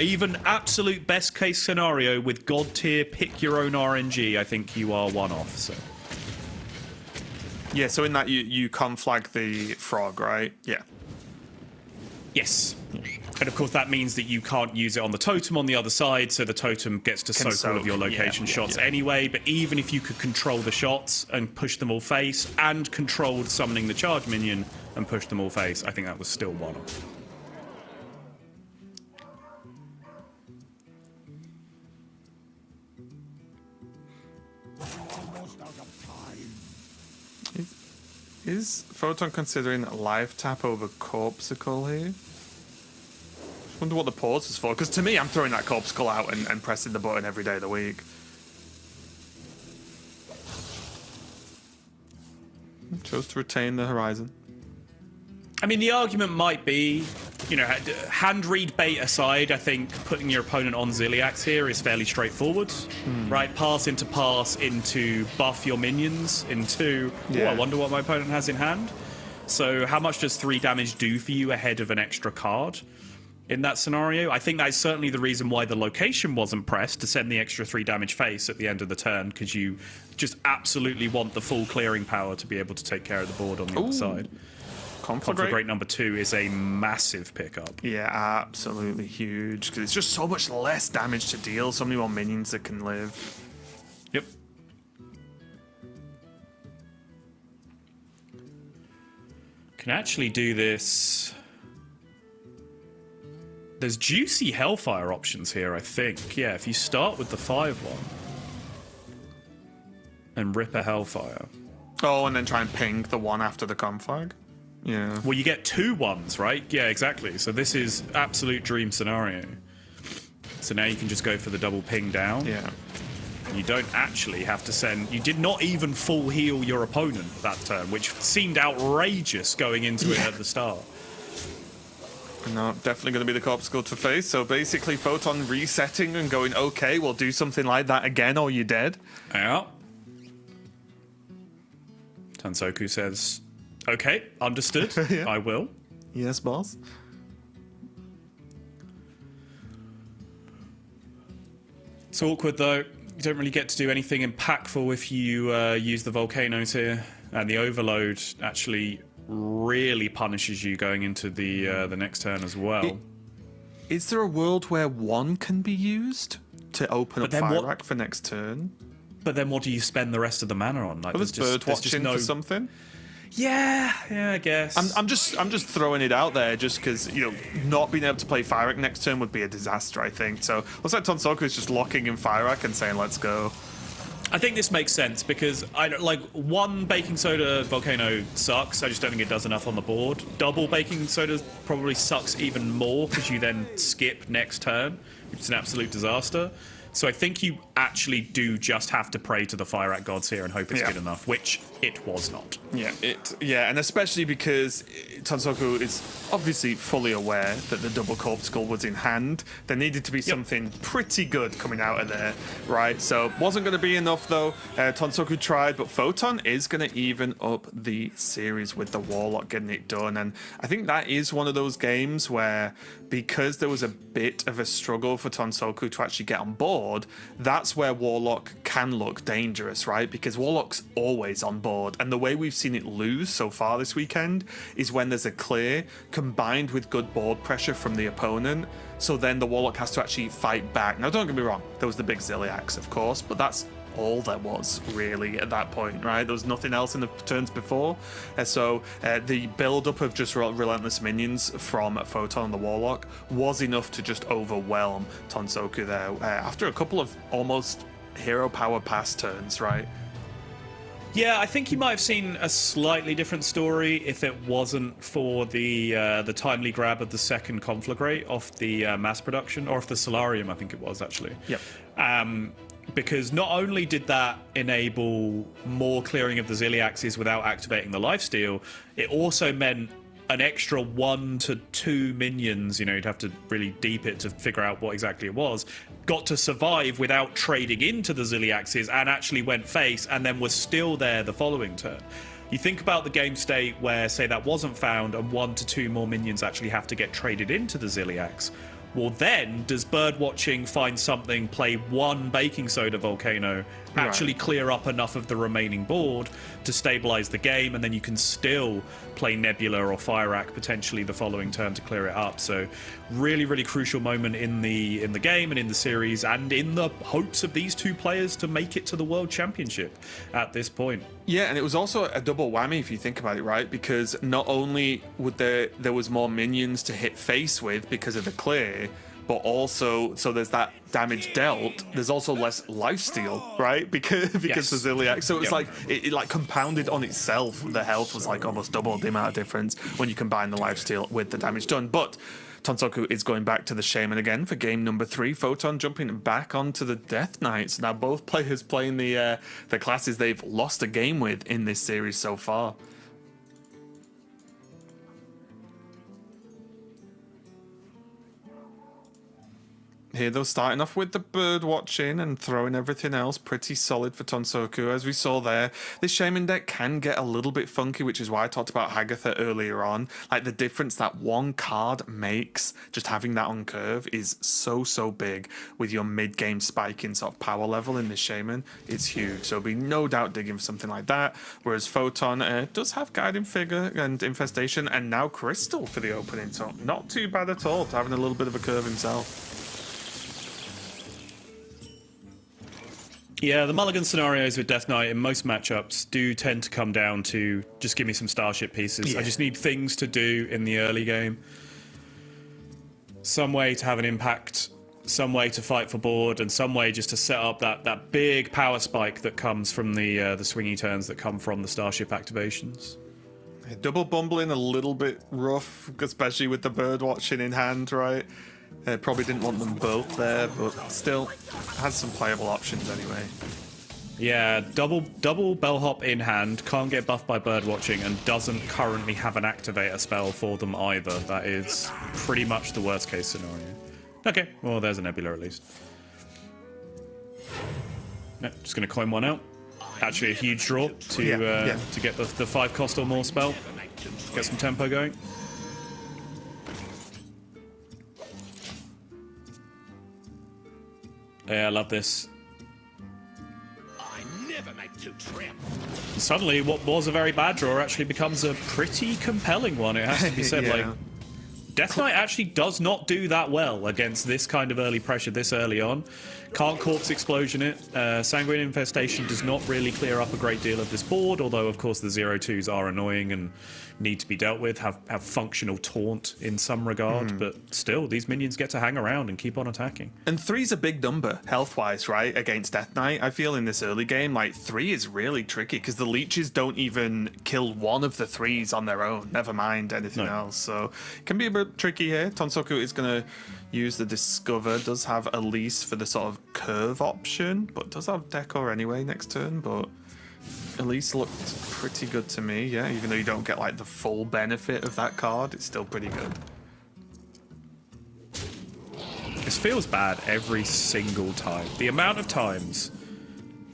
Even absolute best case scenario with God tier, pick your own RNG, I think you are one off, so. Yeah, so in that you conflag the frog, right? Yeah. Yes. And of course that means that you can't use it on the totem on the other side, so the totem gets to soak all of your location shots anyway. But even if you could control the shots and push them all face, and controlled summoning the charge minion and push them all face, I think that was still one off. Is Photon considering live tap over Corpsicle here? I wonder what the pause is for, because to me, I'm throwing that Corpsicle out and pressing the button every day of the week. Chose to retain the Horizon. I mean, the argument might be, you know, hand read bait aside, I think putting your opponent on Ziliax here is fairly straightforward, right? Pass into buff your minions into, oh, I wonder what my opponent has in hand. So how much does 3 damage do for you ahead of an extra card in that scenario? I think that's certainly the reason why the location wasn't pressed, to send the extra 3 damage face at the end of the turn, because you just absolutely want the full clearing power to be able to take care of the board on the other side. Conflagrate number 2 is a massive pickup. Yeah, absolutely huge, because it's just so much less damage to deal, so many more minions that can live. Yep. Can actually do this. There's juicy Hellfire options here, I think. Yeah, if you start with the 5-1 and rip a Hellfire. Oh, and then try and ping the one after the conflag. Yeah. Well, you get 2 1s, right? Yeah, exactly. So this is absolute dream scenario. So now you can just go for the double ping down. Yeah. You don't actually have to send... You did not even full heal your opponent that turn, which seemed outrageous going into it at the start. No, definitely going to be the corpse skull to face. So basically, Photon resetting and going, okay, we'll do something like that again or you're dead. Yeah. Tonsoku says, okay, understood. Yeah. I will. Yes, boss. It's awkward, though. You don't really get to do anything impactful if you use the volcanoes here. And the overload actually really punishes you going into the next turn as well. Is there a world where one can be used to open up then fire what- rack for next turn? But then what do you spend the rest of the mana on? Like, There's bird watching for something. Yeah, I guess. I'm just throwing it out there just because, not being able to play Fire Rack next turn would be a disaster, I think. So looks like Tonsoku is just locking in Fire Rack and saying, let's go. I think this makes sense because one baking soda volcano sucks. I just don't think it does enough on the board. Double baking soda probably sucks even more because you then skip next turn, which is an absolute disaster. So I think you actually do just have to pray to the Fire Rack gods here and hope it's good enough, which it was not. Yeah, and especially because Tonsoku is obviously fully aware that the double corpse skull was in hand. There needed to be something pretty good coming out of there, right? So wasn't going to be enough though. Tonsoku tried, but Photon is going to even up the series with the Warlock getting it done. And I think that is one of those games where, because there was a bit of a struggle for Tonsoku to actually get on board, that's where Warlock can look dangerous, right? Because Warlock's always on board, and the way we've seen it lose so far this weekend is when there's a clear combined with good board pressure from the opponent, so then the Warlock has to actually fight back. Now don't get me wrong, there was the big Zilliax, of course, but that's all there was really at that point, right? There was nothing else in the turns before. So the build-up of just relentless minions from Photon and the Warlock was enough to just overwhelm Tonsoku there after a couple of almost hero power pass turns, right? Yeah, I think you might have seen a slightly different story if it wasn't for the timely grab of the second conflagrate off the mass production, or off the Solarium, I think it was actually. Yep. Because not only did that enable more clearing of the Zilliaxes without activating the lifesteal, it also meant an extra 1 to 2 minions, you'd have to really deep it to figure out what exactly it was, got to survive without trading into the Zilliaxes and actually went face and then was still there the following turn. You think about the game state where, say, that wasn't found and 1 to 2 more minions actually have to get traded into the Zilliax. Well, then, does birdwatching find something, play one baking soda volcano, actually clear up enough of the remaining board to stabilize the game, and then you can still play Nebula or Fire Rack potentially the following turn to clear it up. So really, really crucial moment in the game and in the series, and in the hopes of these two players to make it to the World Championship at this point. Yeah, and it was also a double whammy if you think about it, right? Because not only would there was more minions to hit face with because of the clear, but also, so there's that damage dealt, there's also less lifesteal, right? Because the Zilliax. So it's like it like compounded on itself. The health was like almost double the amount of difference when you combine the lifesteal with the damage done. But Tonsoku is going back to the Shaman again for game number 3. Photon jumping back onto the Death Knights. Now both players playing the classes they've lost a game with in this series so far. Here though, starting off with the bird watching and throwing everything else pretty solid for Tonsoku. As we saw there, this Shaman deck can get a little bit funky, which is why I talked about Hagatha earlier on. Like the difference that one card makes, just having that on curve, is so big with your mid-game spiking sort of power level in this Shaman. It's huge, so be no doubt digging for something like that. Whereas Photon does have Guiding Figure and Infestation, and now Crystal for the opening, so not too bad at all, having a little bit of a curve himself. Yeah, the mulligan scenarios with Death Knight in most matchups do tend to come down to just give me some starship pieces. Yeah. I just need things to do in the early game. Some way to have an impact, some way to fight for board, and some way just to set up that big power spike that comes from the swingy turns that come from the starship activations. Double bumbling a little bit rough, especially with the bird watching in hand, right? Probably didn't want them both there, but still has some playable options anyway. Yeah, double bellhop in hand, can't get buffed by bird watching, and doesn't currently have an activator spell for them either. That is pretty much the worst case scenario. Okay, well there's a nebula at least. No, just gonna coin one out. Actually a huge draw to get the 5 cost or more spell. Get some tempo going. Yeah, I love this. And suddenly, what was a very bad draw actually becomes a pretty compelling one, it has to be said. Yeah. Like, Death Knight actually does not do that well against this kind of early pressure this early on. Can't Corpse Explosion it. Sanguine Infestation does not really clear up a great deal of this board, although of course the 0-2s are annoying and need to be dealt with, have functional taunt in some regard, but still, these minions get to hang around and keep on attacking. And 3's a big number, health-wise, right, against Death Knight. I feel in this early game, like, 3 is really tricky, because the leeches don't even kill one of the 3s on their own, never mind anything else. So, it can be a bit tricky here. Tonsoku is going to use the Discover, does have Elise for the sort of curve option, but does have Decor anyway next turn, but Elise looked pretty good to me, yeah, even though you don't get like the full benefit of that card, it's still pretty good. This feels bad every single time. The amount of times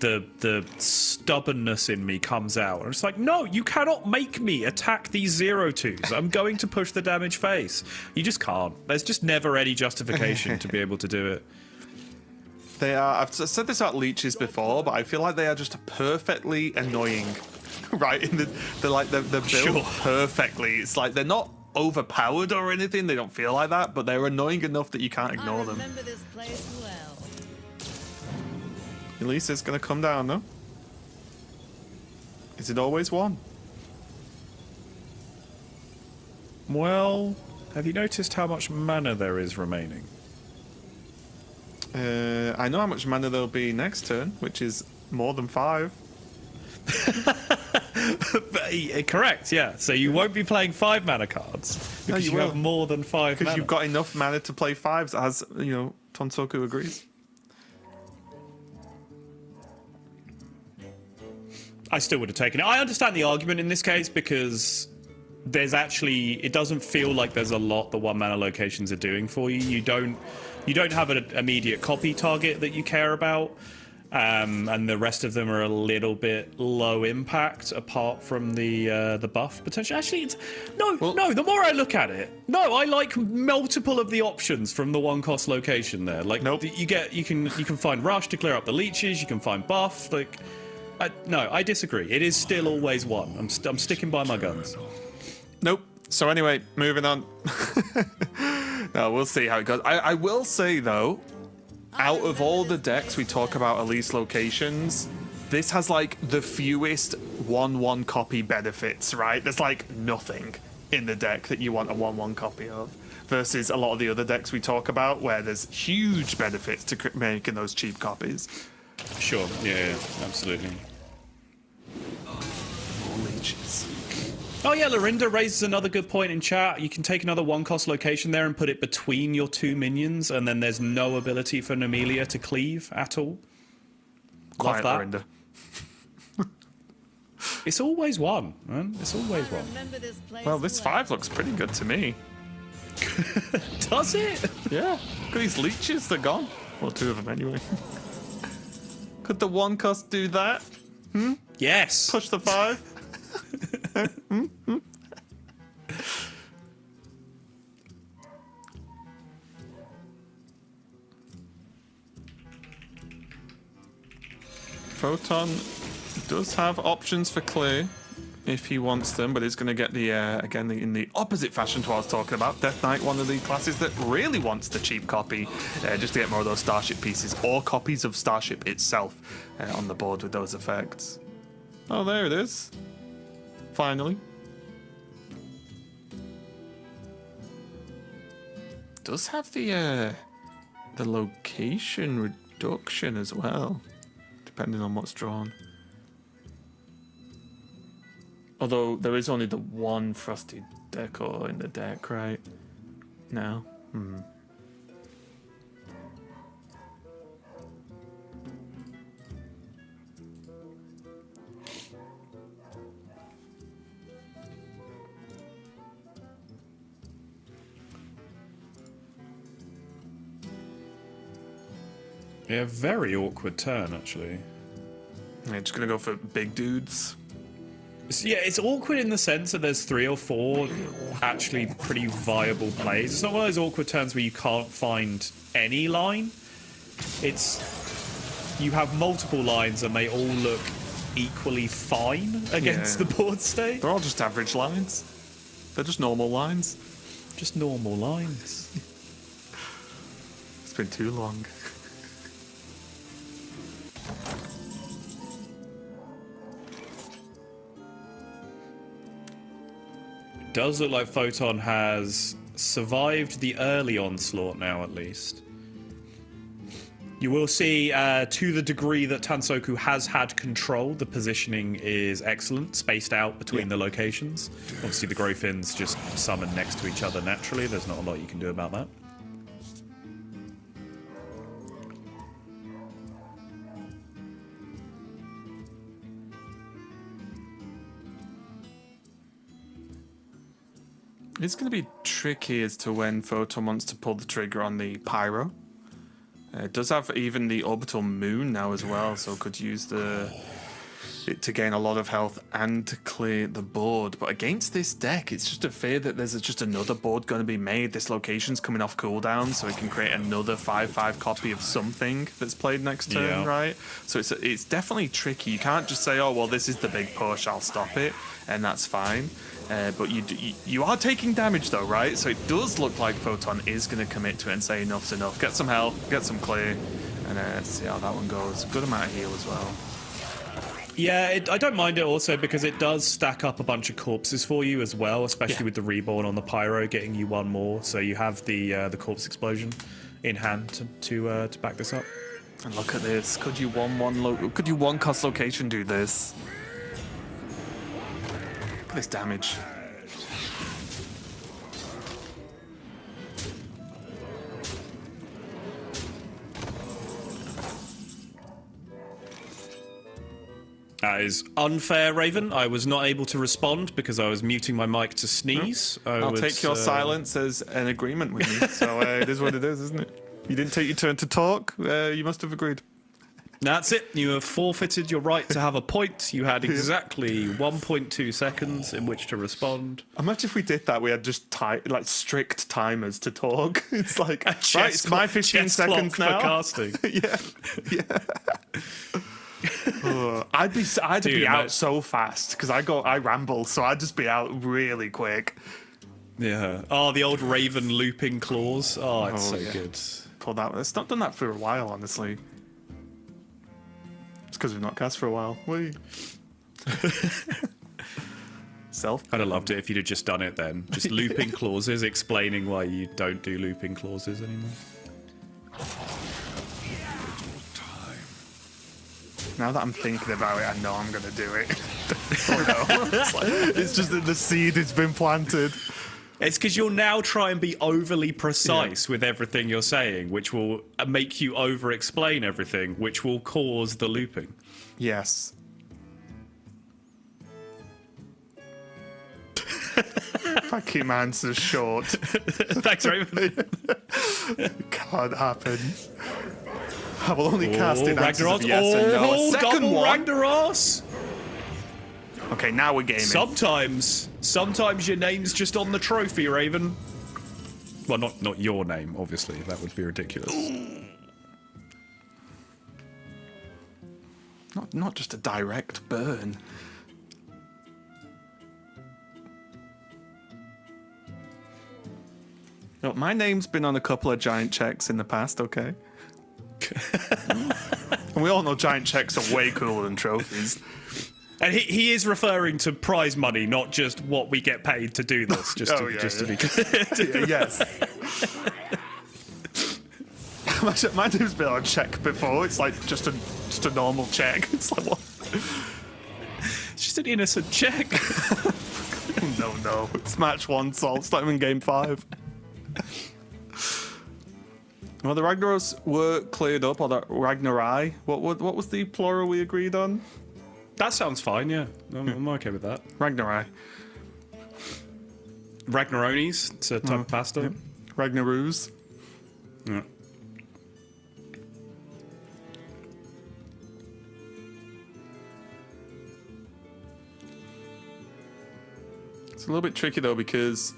the stubbornness in me comes out. And it's like, no, you cannot make me attack these 0-2s. I'm going to push the damage face. You just can't. There's just never any justification to be able to do it. They are, I've said this about leeches before, but I feel like they are just perfectly annoying, right? They're built Sure. perfectly. It's like they're not overpowered or anything. They don't feel like that, but they're annoying enough that you can't ignore I them. remember this place well. Elise is going to come down, though. Is it always one? Well, have you noticed how much mana there is remaining? I know how much mana there'll be next turn, which is more than 5. Correct, yeah. So you won't be playing 5 mana cards because you have more than 5 Because mana. you've got enough mana to play 5s, as, you know, Tonsoku agrees. I still would have taken it. I understand the argument in this case because there's actually, it doesn't feel like there's a lot the 1 mana locations are doing for you. You don't have an immediate copy target that you care about, and the rest of them are a little bit low impact apart from the buff potential. Actually, it's no. The more I look at it, I like multiple of the options from the 1 cost location there. Like, Nope. you can find rush to clear up the leeches. You can find buff. Like, I disagree. It is still always 1. I'm sticking by my guns. Nope. So anyway, moving on. No, we'll see how it goes. I will say, though, out of all the decks we talk about Elise locations, this has, like, the fewest 1/1 copy benefits, right? There's, like, nothing in the deck that you want a 1/1 copy of, versus a lot of the other decks we talk about where there's huge benefits to making those cheap copies. Sure. Yeah, absolutely. More leeches. Oh yeah, Lorinda raises another good point in chat. You can take another 1 cost location there and put it between your 2 minions, and then there's no ability for Nemelia to cleave at all. Quiet, that. Lorinda. It's always 1, man. It's always I 1. remember this place Well, this 5 looks pretty good to me. Does it? Yeah. Look at these leeches, they're gone. Well, 2 of them anyway. Could the 1 cost do that? Yes. Push the 5? Photon does have options for clear. if he wants them, but he's going to get the, again, in the opposite fashion to what I was talking about. Death Knight, one of the classes that really wants the cheap copy, just to get more of those Starship pieces, or copies of Starship itself on the board with those effects. Oh, there it is. Finally. Does have the location reduction as well, depending on what's drawn. Although there is only the one Frosty Decor in the deck right now. Yeah, very awkward turn, actually. Yeah, just gonna go for big dudes. Yeah, it's awkward in the sense that there's 3 or 4 actually pretty viable plays. It's not one of those awkward turns where you can't find any line. It's... you have multiple lines and they all look equally fine against the board state. They're all just average lines. They're just normal lines. Just normal lines. It's been too long. Does look like Photon has survived the early onslaught now, at least. You will see, to the degree that Tonsoku has had control, the positioning is excellent, spaced out between the locations. Obviously, the Growthins just summon next to each other naturally. There's not a lot you can do about that. It's going to be tricky as to when Photon wants to pull the trigger on the Pyro. It does have even the Orbital Moon now as well, so could use it to gain a lot of health and to clear the board. But against this deck, it's just a fear that there's just another board going to be made. This location's coming off cooldown, so it can create another 5/5 copy of something that's played next turn, right? So it's definitely tricky. You can't just say, oh, well, this is the big push, I'll stop it, and that's fine. But you are taking damage though, right? So it does look like Photon is going to commit to it and say enough's enough. Get some health, get some clear, and let's see how that one goes. Good amount of heal as well. Yeah, I don't mind it also because it does stack up a bunch of corpses for you as well, especially with the Reborn on the Pyro getting you one more. So you have the Corpse Explosion in hand to back this up. And look at this. Could you one cost location do this? Look at this damage. That is unfair, Raven. I was not able to respond because I was muting my mic to sneeze. I'll take your silence as an agreement with me. So it is what it is, isn't it? You didn't take your turn to talk. You must have agreed. That's it. You have forfeited your right to have a point. You had exactly 1.2 seconds in which to respond. Imagine if we did that. We had just like strict timers to talk. It's like, right, it's my 15 seconds now. For casting. yeah. I'd be out so fast because I ramble, so I'd just be out really quick. Yeah. Oh, the old Raven looping claws. Oh, it's so good. Pull that. It's not done that for a while, honestly. It's because we've not cast for a while. Whee. I'd have loved it if you'd have just done it then. Just looping clauses, explaining why you don't do looping clauses anymore. Now that I'm thinking about it, I know I'm going to do it. Oh, no. It's just that the seed has been planted. It's because you'll now try and be overly precise with everything you're saying, which will make you over-explain everything, which will cause the looping. Yes. If I keep my answers short. Thanks, Raven. Can't happen. I will only cast in answers of Ragnaros. yes and no. A second Double one. Ragnaros. Okay, now we're gaming. Sometimes your name's just on the trophy, Raven. Well, not your name, obviously. That would be ridiculous. Not just a direct burn. Look, my name's been on a couple of giant checks in the past, okay? And we all know giant checks are way cooler than trophies. And he is referring to prize money, not just what we get paid to do this. Just to be clear. Yes. My name's been on a check before. It's like just a normal check. It's like what? It's just an innocent check. No. It's match 1, Sol. It's not even game 5. Well, the Ragnaros were cleared up, or the Ragnarai. What was the plural we agreed on? That sounds fine, yeah. I'm okay with that. Ragnarai. Ragnaronis, it's a type of pasta. Yep. Ragnaroos. Yeah. It's a little bit tricky though because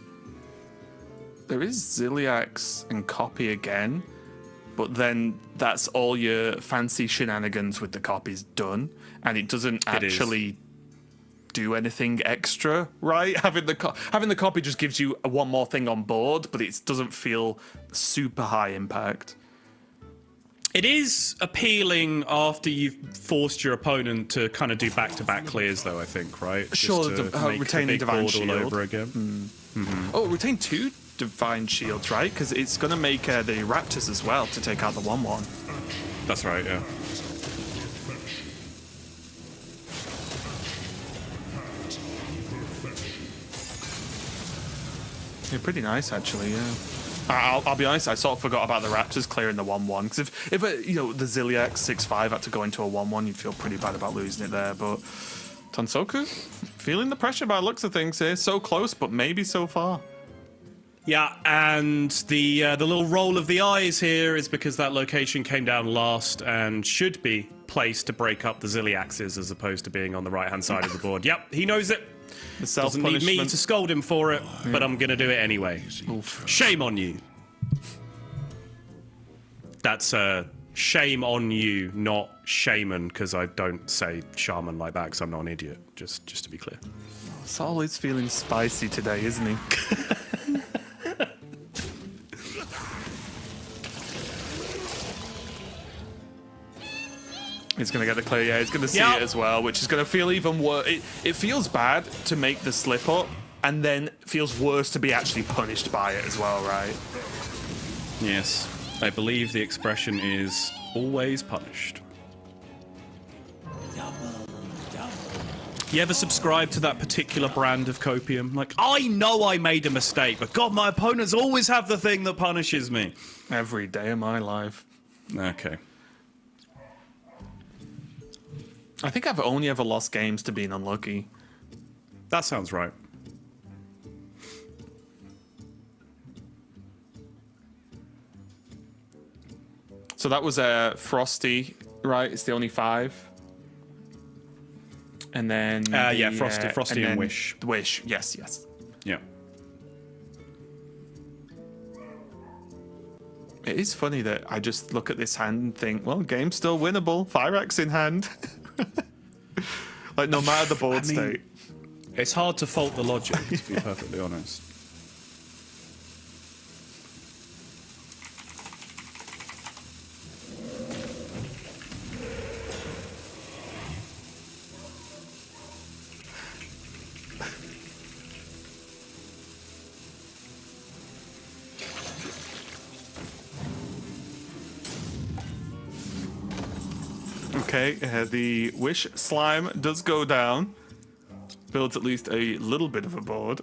there is Ziliax and Copy again, but then that's all your fancy shenanigans with the copies done, and it doesn't actually do anything extra, right? Having the copy just gives you one more thing on board, but it doesn't feel super high impact. It is appealing after you've forced your opponent to kind of do back-to-back clears, though, I think, right? Sure, Just to make retaining the big Divine board Shield all over again. Oh, retain 2 Divine Shields, right? Because it's going to make the Raptors as well to take out the 1/1. That's right, yeah. Yeah, pretty nice actually. Yeah. I'll be honest. I sort of forgot about the Raptors clearing the 1/1 because if the Ziliax 6/5 had to go into a 1/1, you'd feel pretty bad about losing it there. But Tonsoku feeling the pressure by the looks of things here. So close, but maybe so far. Yeah, and the little roll of the eyes here is because that location came down last and should be placed to break up the Ziliaxes as opposed to being on the right-hand side of the board. Yep, he knows it. The Doesn't need me to scold him for it, but I'm going to do it anyway. Oof. Shame on you. That's shame on you, not shaman, because I don't say shaman like that because I'm not an idiot, just to be clear. Sol is feeling spicy today, isn't he? He's going to get the clear, yeah, he's going to see it as well, which is going to feel even worse. It feels bad to make the slip up, and then feels worse to be actually punished by it as well, right? Yes, I believe the expression is always punished. You ever subscribe to that particular brand of copium? Like, I know I made a mistake, but God, my opponents always have the thing that punishes me. Every day of my life. Okay. I think I've only ever lost games to being unlucky. That sounds right. So that was Frosty, right? It's the only 5. And then yeah, Frosty and Wish. Wish, yes. Yeah. It is funny that I just look at this hand and think, well, game's still winnable. Fyrax in hand. Like, no matter the board state. It's hard to fault the logic, to be perfectly honest. Okay, the Wish Slime does go down. Builds at least a little bit of a board.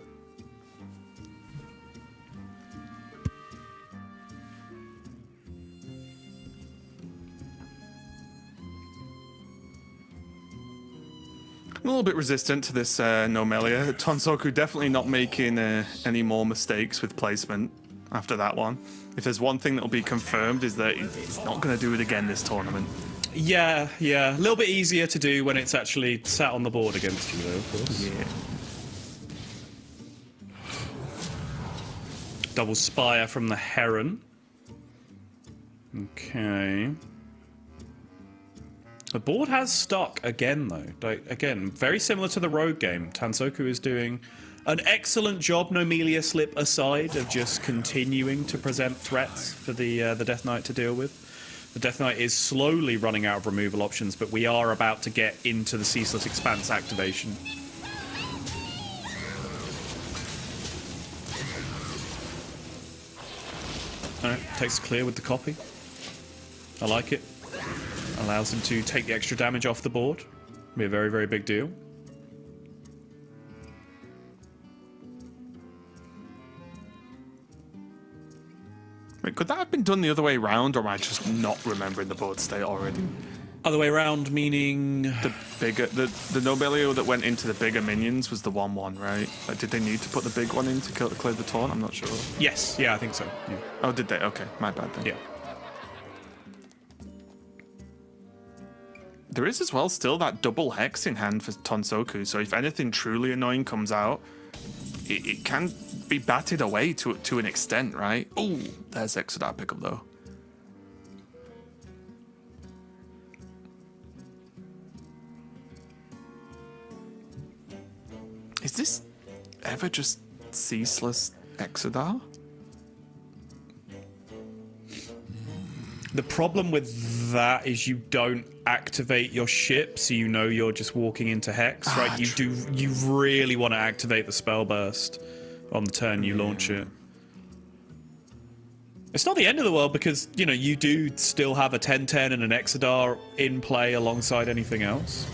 A little bit resistant to this Nomelia. Tonsoku definitely not making any more mistakes with placement after that one. If there's one thing that will be confirmed is that he's not going to do it again this tournament. Yeah. A little bit easier to do when it's actually sat on the board against you, though, of course. Yeah. Double Spire from the Heron. Okay. The board has stuck again, though. Like, again, very similar to the Rogue game. Tonsoku is doing An excellent job, Nomelia Slip aside, of just continuing to present threats for the Death Knight to deal with. The Death Knight is slowly running out of removal options, but we are about to get into the Ceaseless Expanse activation. Alright, takes a clear with the copy. I like it. Allows him to take the extra damage off the board. Be a very, very big deal. Wait, could that have been done the other way around, or am I just not remembering the board state already? Other way around, meaning The Nobelio that went into the bigger minions was the 1/1, right? Like, did they need to put the big one in to clear the taunt? I'm not sure. yes, yeah, I think so. Yeah. Oh, did they? Okay, my bad then. Yeah. There is as well still that double hex in hand for Tonsoku, so if anything truly annoying comes out, it can be batted away to an extent, right? Oh, there's Exodar pickup though. Is this ever just ceaseless Exodar? The problem with that is you don't activate your ship, so you know you're just walking into Hex, right? You really want to activate the spell burst on the turn you launch it. It's not the end of the world because, you know, you do still have a 10/10 and an Exodar in play alongside anything else.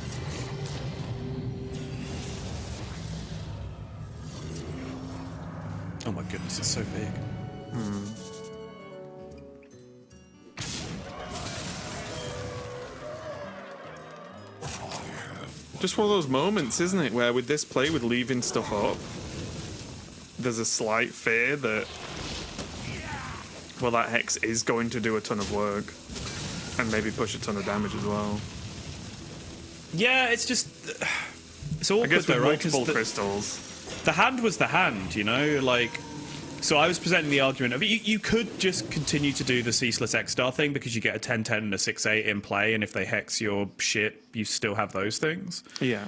Oh my goodness, it's so big. Just one of those moments, isn't it, where with this play, with leaving stuff up, there's a slight fear that, well, that Hex is going to do a ton of work and maybe push a ton of damage as well. Yeah, it's just... It's awkward I guess with though, right? 'Cause multiple crystals. the hand was the hand, you know? Like, so I was presenting the argument of you could just continue to do the Ceaseless X-Star thing because you get a 10/10 and a 6/8 in play, and if they hex your shit, you still have those things. Yeah.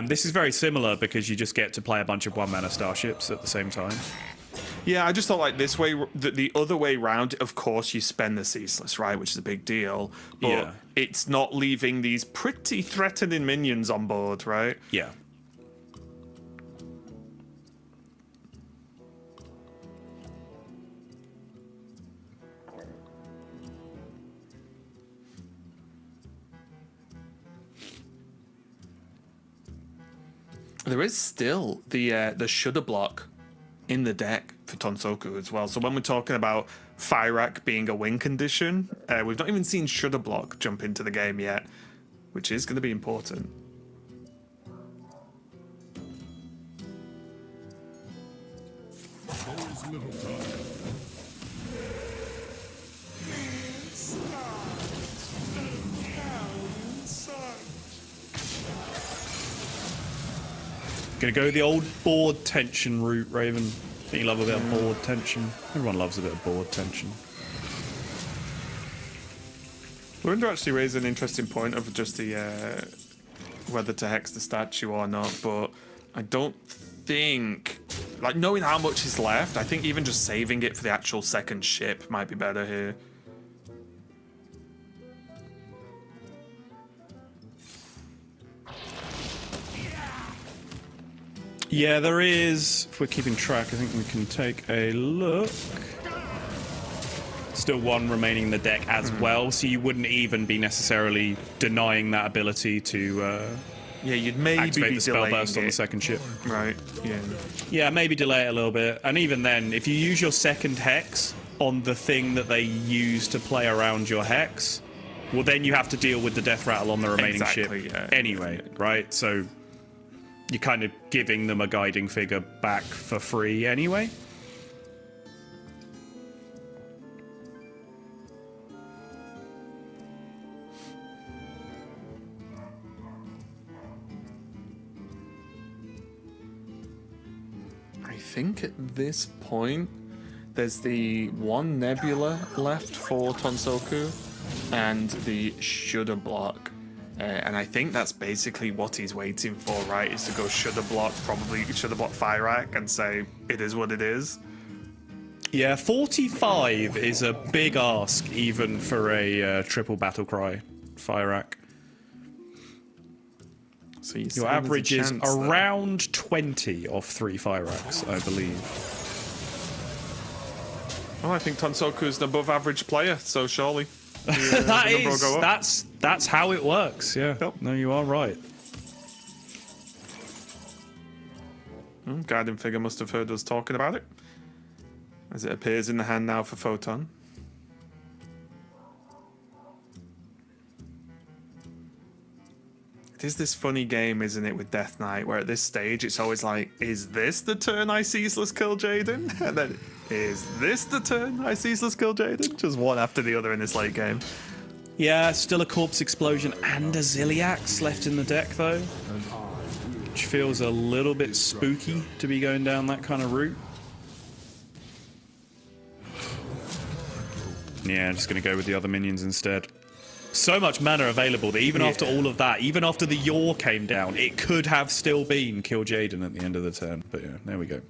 This is very similar because you just get to play a bunch of 1-mana starships at the same time. Yeah, I just thought like this way, the other way round, of course you spend the Ceaseless, right, which is a big deal, but Yeah. it's not leaving these pretty threatening minions on board, right? Yeah. There is still the shudder block in the deck for Tonsoku as well. So when we're talking about Fyrak being a win condition, we've not even seen shudder block jump into the game yet, which is going to be important. There's little time. Gonna go the old board tension route, Raven. Don't you love a bit of board tension? Everyone loves a bit of board tension. Lorinda actually raised an interesting point of just the whether to hex the statue or not, but I don't think, like, knowing how much is left, I think even just saving it for the actual second ship might be better here. Yeah, there is. If we're keeping track, I think we can take a look. Still one remaining in the deck as well, so you wouldn't even be necessarily denying that ability to Yeah, you'd maybe activate be the spell delaying burst on the it. second ship. Right, yeah. Yeah, maybe delay it a little bit. And even then, if you use your second hex on the thing that they use to play around your hex, well, then you have to deal with the death rattle on the remaining Exactly, ship yeah. anyway, right? So you're kind of giving them a guiding figure back for free anyway. I think at this point, there's the one Nebula left for Tonsoku, and the Shudder block And I think that's basically what he's waiting for, right? Is to go Shudder Block, probably Shudder Block Fire Rack, and say, it is what it is. Yeah, 45 is a big ask, even for a triple Battle Cry Fire Rack. So your average is around 20 off 3 Fire Racks, I believe. Well, I think Tonsoku is an above average player, so surely that's how it works. Yeah. Yep. No, you are right. Guardian Figure must have heard us talking about it, as it appears in the hand now for Photon. It is this funny game, isn't it, with Death Knight, where at this stage it's always like, is this the turn I ceaseless kill Jaden? And then, is this the turn I ceaseless kill Jaden? Just one after the other in this late game. Yeah, still a Corpse Explosion and a Ziliax left in the deck, though. Which feels a little bit spooky to be going down that kind of route. Yeah, I'm just going to go with the other minions instead. So much mana available that even after all of that, even after the Yaw came down, it could have still been kill Jaden at the end of the turn. But yeah, there we go.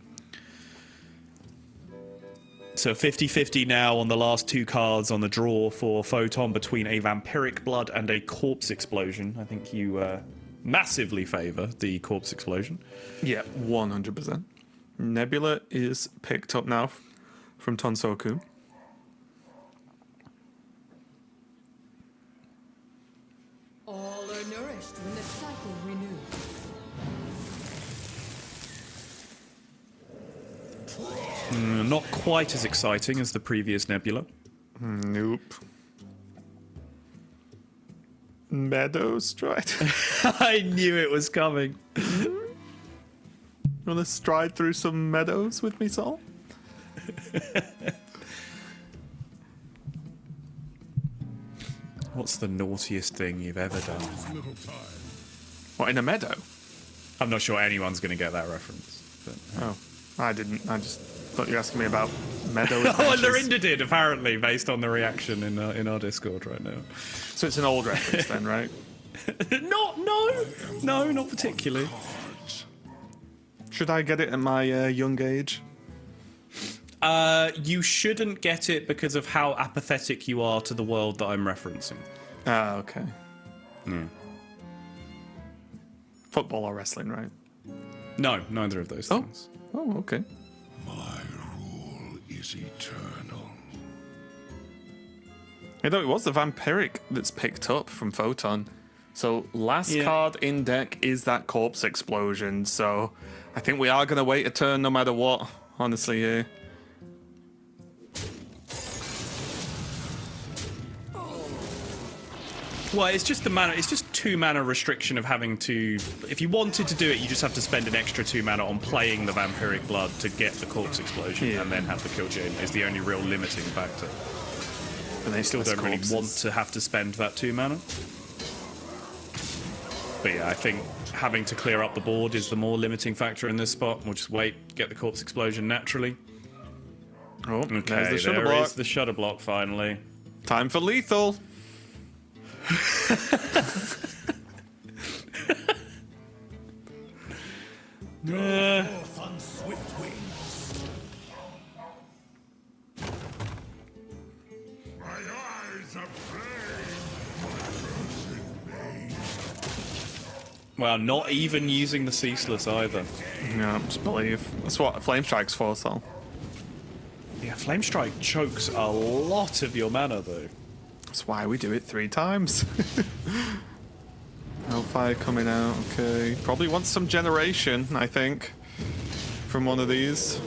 So 50-50 now on the last 2 cards on the draw for Photon between a Vampiric Blood and a Corpse Explosion. I think you massively favour the Corpse Explosion. Yeah, 100%. Nebula is picked up now from Tonsoku. All are nourished when the cycle renews. Not quite as exciting as the previous Nebula. Nope. Meadow Stride. I knew it was coming. Want to stride through some meadows with me, Saul? What's the naughtiest thing you've ever done? What, in a meadow? I'm not sure anyone's going to get that reference. But, Oh, I didn't. I just thought you were asking me about meadow oh, and adventures. Lorinda did, apparently, based on the reaction in our Discord right now. So it's an old reference then, right? No, not particularly. Should I get it at my young age? You shouldn't get it because of how apathetic you are to the world that I'm referencing. Ah, okay. Yeah. Football or wrestling, right? No, neither of those things. Oh, okay. My rule is eternal. You know, it was the Vampiric that's picked up from Photon. So last card in deck is that Corpse Explosion. So I think we are going to wait a turn no matter what, honestly, here. Well, it's just the mana. It's just 2 mana restriction of having to. If you wanted to do it, you just have to spend an extra 2 mana on playing the Vampiric Blood to get the Corpse Explosion, and then have the kill chain is the only real limiting factor. And they Still don't really want to have to spend that 2 mana. But yeah, I think having to clear up the board is the more limiting factor in this spot. We'll just wait, get the Corpse Explosion naturally. Oh, Okay, there's the Shudder there Block. is the Shudder Block finally. Time for lethal. Forth on swift wings. My eyes are flame. Well, not even using the Ceaseless either. Yeah, just believe. That's what Flame Strike's for, Saul. Yeah, Flame Strike chokes a lot of your mana though. That's why we do it 3 times. Hellfire coming out, okay. Probably wants some generation, I think, from one of these.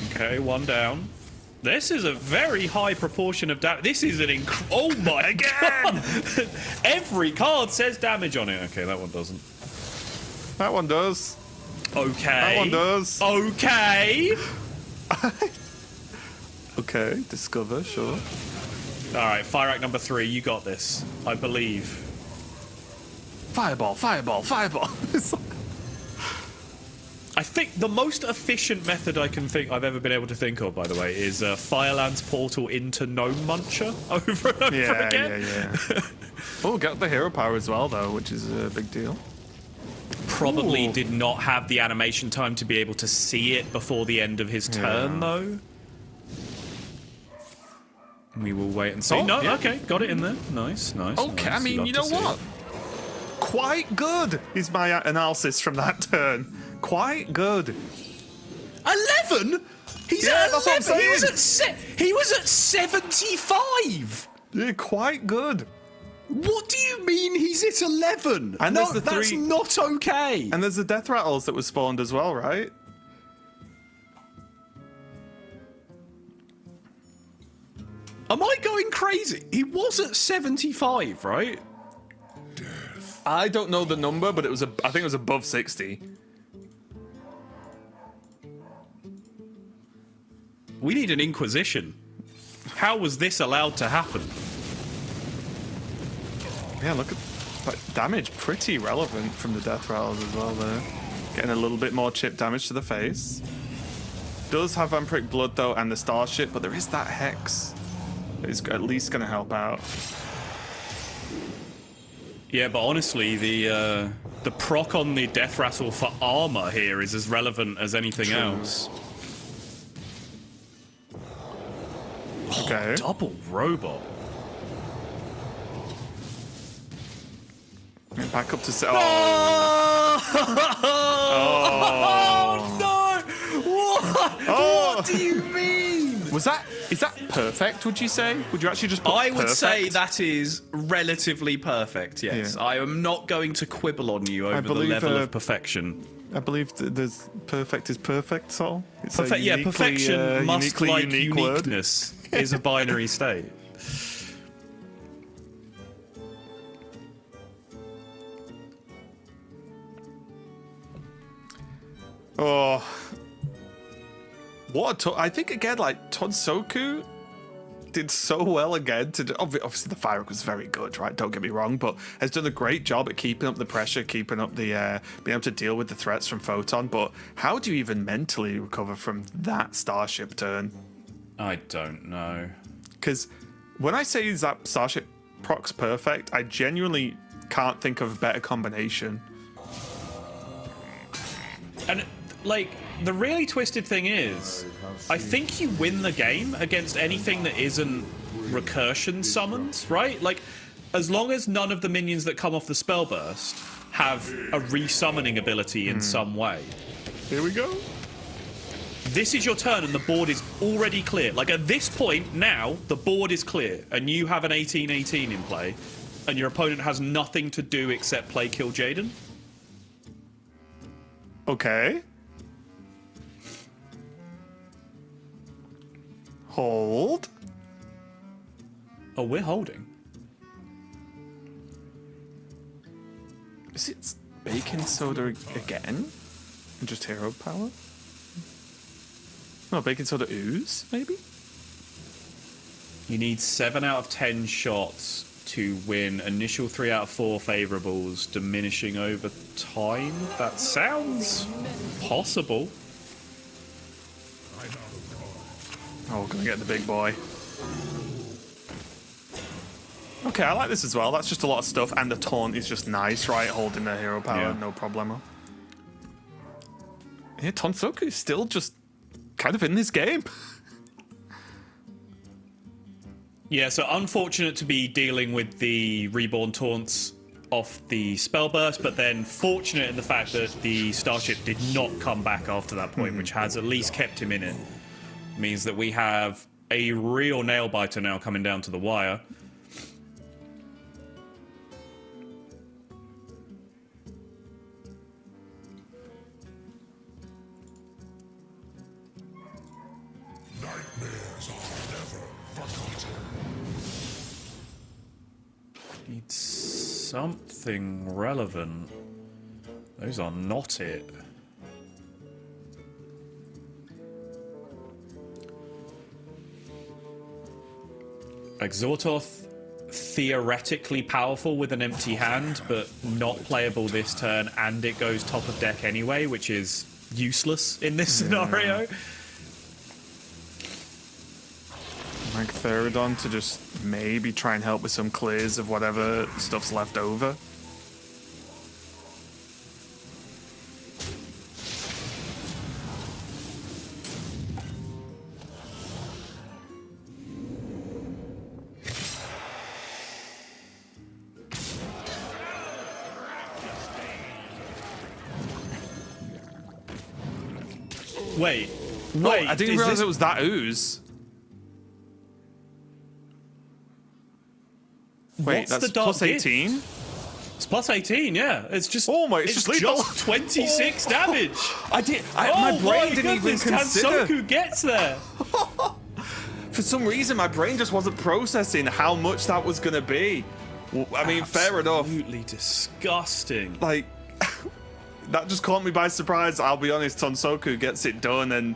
Okay, 1 down. This is a very high proportion of damage. This is an oh my god! Every card says damage on it. Okay, that one doesn't. That one does. Okay. That one does. Okay. Okay, discover, sure. Alright, Fire Act number 3, you got this. I believe. Fireball, fireball, fireball. I think the most efficient method I've ever been able to think of, by the way, is Fireland's portal into Gnome Muncher over and over again. Yeah. Oh, got the hero power as well, though, which is a big deal. Probably did not have the animation time to be able to see it before the end of his turn, though. We will wait and see. Okay, got it in there. Nice. Okay, nice. I mean, you know what? Quite good is my analysis from that turn. Quite good. 11? He's Yeah, at that's what I'm 11. saying. He was at 75. Yeah, quite good. What do you mean he's at 11? And no, there's the that's three- not okay. And there's the death rattles that was spawned as well, right? Am I going crazy? He was at 75, right? I don't know the number, but I think it was above 60. We need an inquisition. How was this allowed to happen? Yeah, look at but damage, pretty relevant from the death rattles as well there. Getting a little bit more chip damage to the face. Does have Vampiric Blood though, and the Starship, but there is that Hex. It's at least going to help out. Yeah, but honestly, the proc on the death rattle for armor here is as relevant as anything else. Okay. Double robot. Back up to Oh no! What do you mean? Is that perfect, would you say? Would you actually just put I would perfect? say that is relatively perfect, yes. Yeah. I am not going to quibble on you over the level of perfection. I believe there's perfect is perfect, Sol. It's a Yeah, uniquely, perfection must uniquely like unique word. uniqueness is a binary state. Oh. I think again, like, Tonsoku did so well again. Obviously, the firework was very good, right? Don't get me wrong, but has done a great job at keeping up the pressure, keeping up the being able to deal with the threats from Photon. But how do you even mentally recover from that Starship turn? I don't know. Because when I say that Starship proc's perfect, I genuinely can't think of a better combination. And, like, the really twisted thing is, I think you win the game against anything that isn't recursion summons, right? Like, as long as none of the minions that come off the spell burst have a resummoning ability in some way. Here we go. This is your turn and the board is already clear. Like, at this point now, the board is clear and you have an 18-18 in play and your opponent has nothing to do except play Kill Jaden. Okay. Hold. Oh, we're holding. Is it baking soda again? And just hero power? No, baking soda ooze, maybe? You need 7 out of 10 shots to win initial 3 out of 4 favourables, diminishing over time. That sounds possible. Oh, we're gonna get the big boy. Okay, I like this as well. That's just a lot of stuff, and the taunt is just nice, right? Holding the hero power, Yeah. no problemo. Yeah, Tonsoku is still just kind of in this game. Yeah, so unfortunate to be dealing with the reborn taunts off the spell burst, but then fortunate in the fact that the Starship did not come back after that point, which has at least kept him in it. Means that we have a real nail biter now coming down to the wire. Nightmares are never forgotten. Need something relevant. Those are not it. Exortoth, theoretically powerful with an empty hand, but not playable this turn, and it goes top of deck anyway, which is useless in this scenario. Like Photon to just maybe try and help with some clears of whatever stuff's left over. Wait. Oh, I didn't realize it was that ooze. Wait, What's that's the dark plus 18? It's plus 18, yeah. It's just it's just lethal. 26 damage. My brain didn't even consider. Tonsoku gets there. For some reason, my brain just wasn't processing how much that was going to be. Well, I mean, fair enough. Absolutely disgusting. Like, that just caught me by surprise. I'll be honest, Tonsoku gets it done, and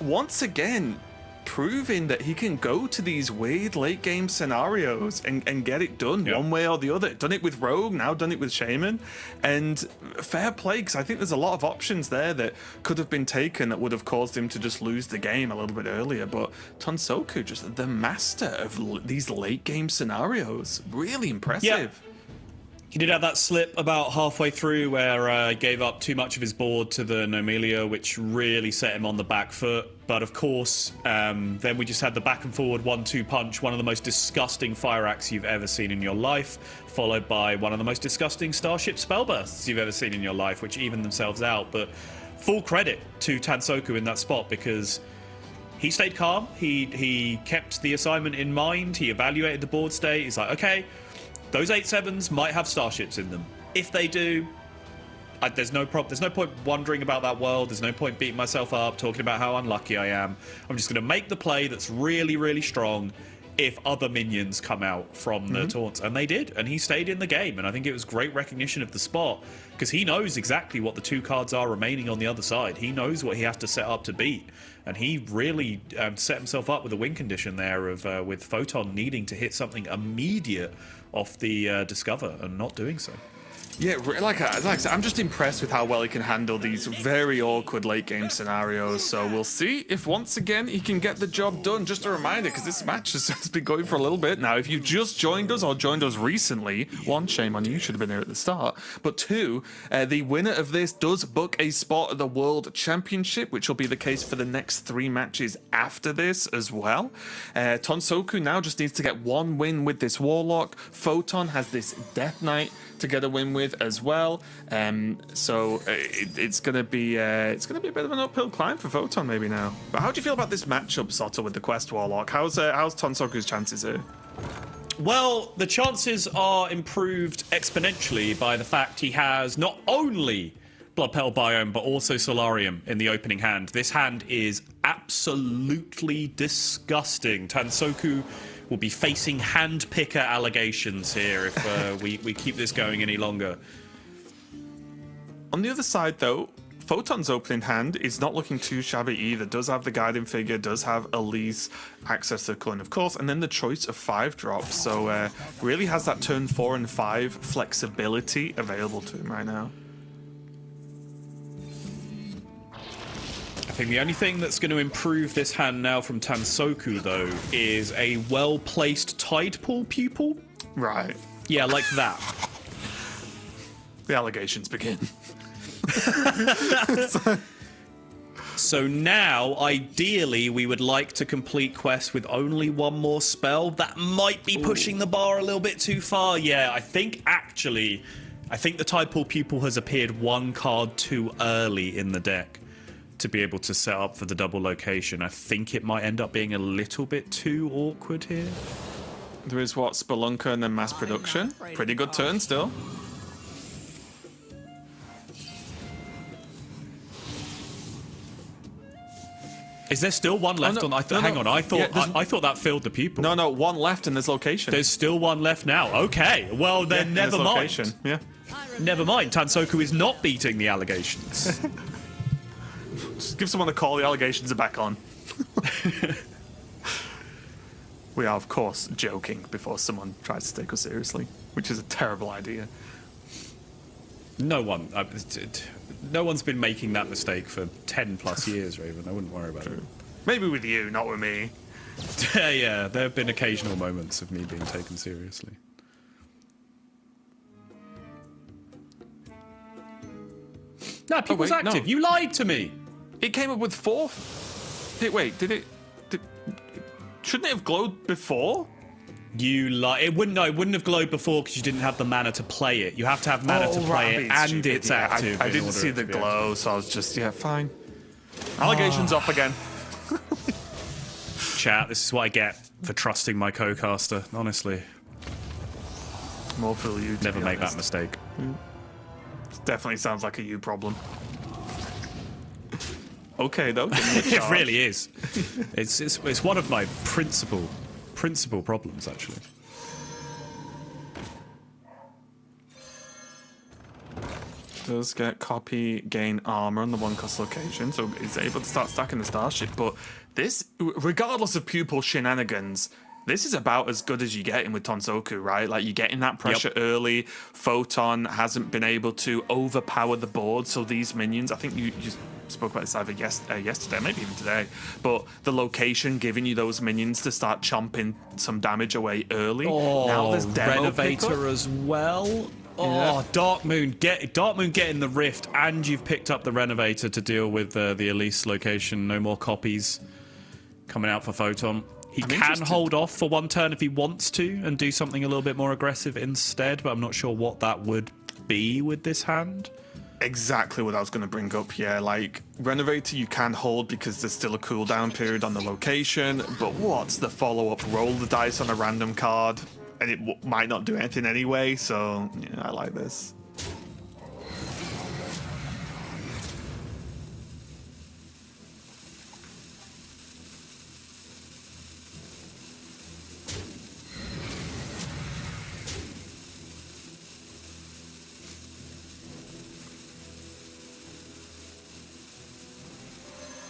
once again, proving that he can go to these weird late game scenarios and get it done one way or the other. Done it with Rogue, now done it with Shaman, and fair play, because I think there's a lot of options there that could have been taken that would have caused him to just lose the game a little bit earlier. But Tonsoku, just the master of these late game scenarios, really impressive. Yeah. He did have that slip about halfway through where he gave up too much of his board to the Nomelia, which really set him on the back foot. But of course, then we just had the back and forward 1-2 punch, one of the most disgusting fire acts you've ever seen in your life, followed by one of the most disgusting Starship spellbursts you've ever seen in your life, which evened themselves out. But full credit to Tonsoku in that spot, because he stayed calm, he kept the assignment in mind, he evaluated the board state. He's like, okay, those 8/7s might have starships in them. If they do, there's no problem. There's no point wondering about that world. There's no point beating myself up, talking about how unlucky I am. I'm just going to make the play that's really, really strong if other minions come out from the taunts. And they did, and he stayed in the game. And I think it was great recognition of the spot, because he knows exactly what the 2 cards are remaining on the other side. He knows what he has to set up to beat. And he really set himself up with a win condition there of with Photon needing to hit something immediate off the Discover and not doing so. Yeah, like I said, I'm just impressed with how well he can handle these very awkward late game scenarios. So we'll see if once again he can get the job done. Just a reminder, because this match has been going for a little bit now. If you've just joined us or joined us recently, 1, shame on you, should have been here at the start. But 2, the winner of this does book a spot at the World Championship, which will be the case for the next 3 matches after this as well. Tonsoku now just needs to get 1 win with this Warlock. Photon has this Death Knight to get a win with as well, so it's gonna be a bit of an uphill climb for Photon maybe now. But how do you feel about this matchup, Soto, with the Quest Warlock? How's Tonsoku's chances here? Well, the chances are improved exponentially by the fact he has not only Blood Petal Biome but also Solarium in the opening hand. This hand is absolutely disgusting. Tonsoku will be facing handpicker allegations here if we keep this going any longer. On the other side, though, Photon's opening hand is not looking too shabby either. Does have the guiding figure, does have Elise, access to the coin, of course, and then the choice of 5 drops. So really has that turn 4 and 5 flexibility available to him right now. I think the only thing that's going to improve this hand now from Tonsoku, though, is a well-placed Tide Pool pupil. Right. Yeah, like that. The allegations begin. So now, ideally, we would like to complete quests with only 1 more spell. That might be pushing the bar a little bit too far. Yeah, I think the Tide Pool pupil has appeared 1 card too early in the deck to be able to set up for the double location. I think it might end up being a little bit too awkward here. There is what, Spelunker and then mass production. Pretty good turn still. Is there still 1 left on? Hang on, I thought that filled the pupil. No, 1 left in this location. There's still 1 left now. Okay, well then never mind. Location. Yeah. Never mind. Tonsoku is not beating the allegations. Just give someone a call, the allegations are back on. We are, of course, joking before someone tries to take us seriously, which is a terrible idea. No one. No one's been making that mistake for 10+ years, Raven. I wouldn't worry about it. Maybe with you, not with me. Yeah, there have been occasional moments of me being taken seriously. No, people's wait, no. active. You lied to me. It came up with 4th. Did it? Shouldn't it have glowed before? You lie. It wouldn't have glowed before because you didn't have the mana to play it. You have to have mana to play it, and stupid. it's Yeah, active. I didn't see the glow, so I was just fine. Allegations off again. Chat. This is what I get for trusting my co-caster. Honestly, More for you. never make that mistake. Definitely sounds like a you problem. Okay, though. It really is. It's one of my principal problems, actually. Does get copy, gain armor on the 1-cost location, so he's able to start stacking the starship. But this, regardless of pupil shenanigans, this is about as good as you get in with Tonsoku, right? Like, you're getting that pressure early. Photon hasn't been able to overpower the board, so these minions, I think you spoke about this either yesterday, maybe even today, but the location giving you those minions to start chomping some damage away early. Oh, now there's demo Renovator pickup. as well. Oh, Yeah. Dark Moon getting the Rift, and you've picked up the Renovator to deal with the Elise location. No more copies coming out for Photon. He I'm can interested. hold off for one turn if he wants to and do something a little bit more aggressive instead, but I'm not sure what that would be with this hand. Exactly what I was going to bring up, yeah. Like, Renovator you can hold because there's still a cooldown period on the location, but what's the follow-up? Roll the dice on a random card, and it might not do anything anyway, so yeah, I like this.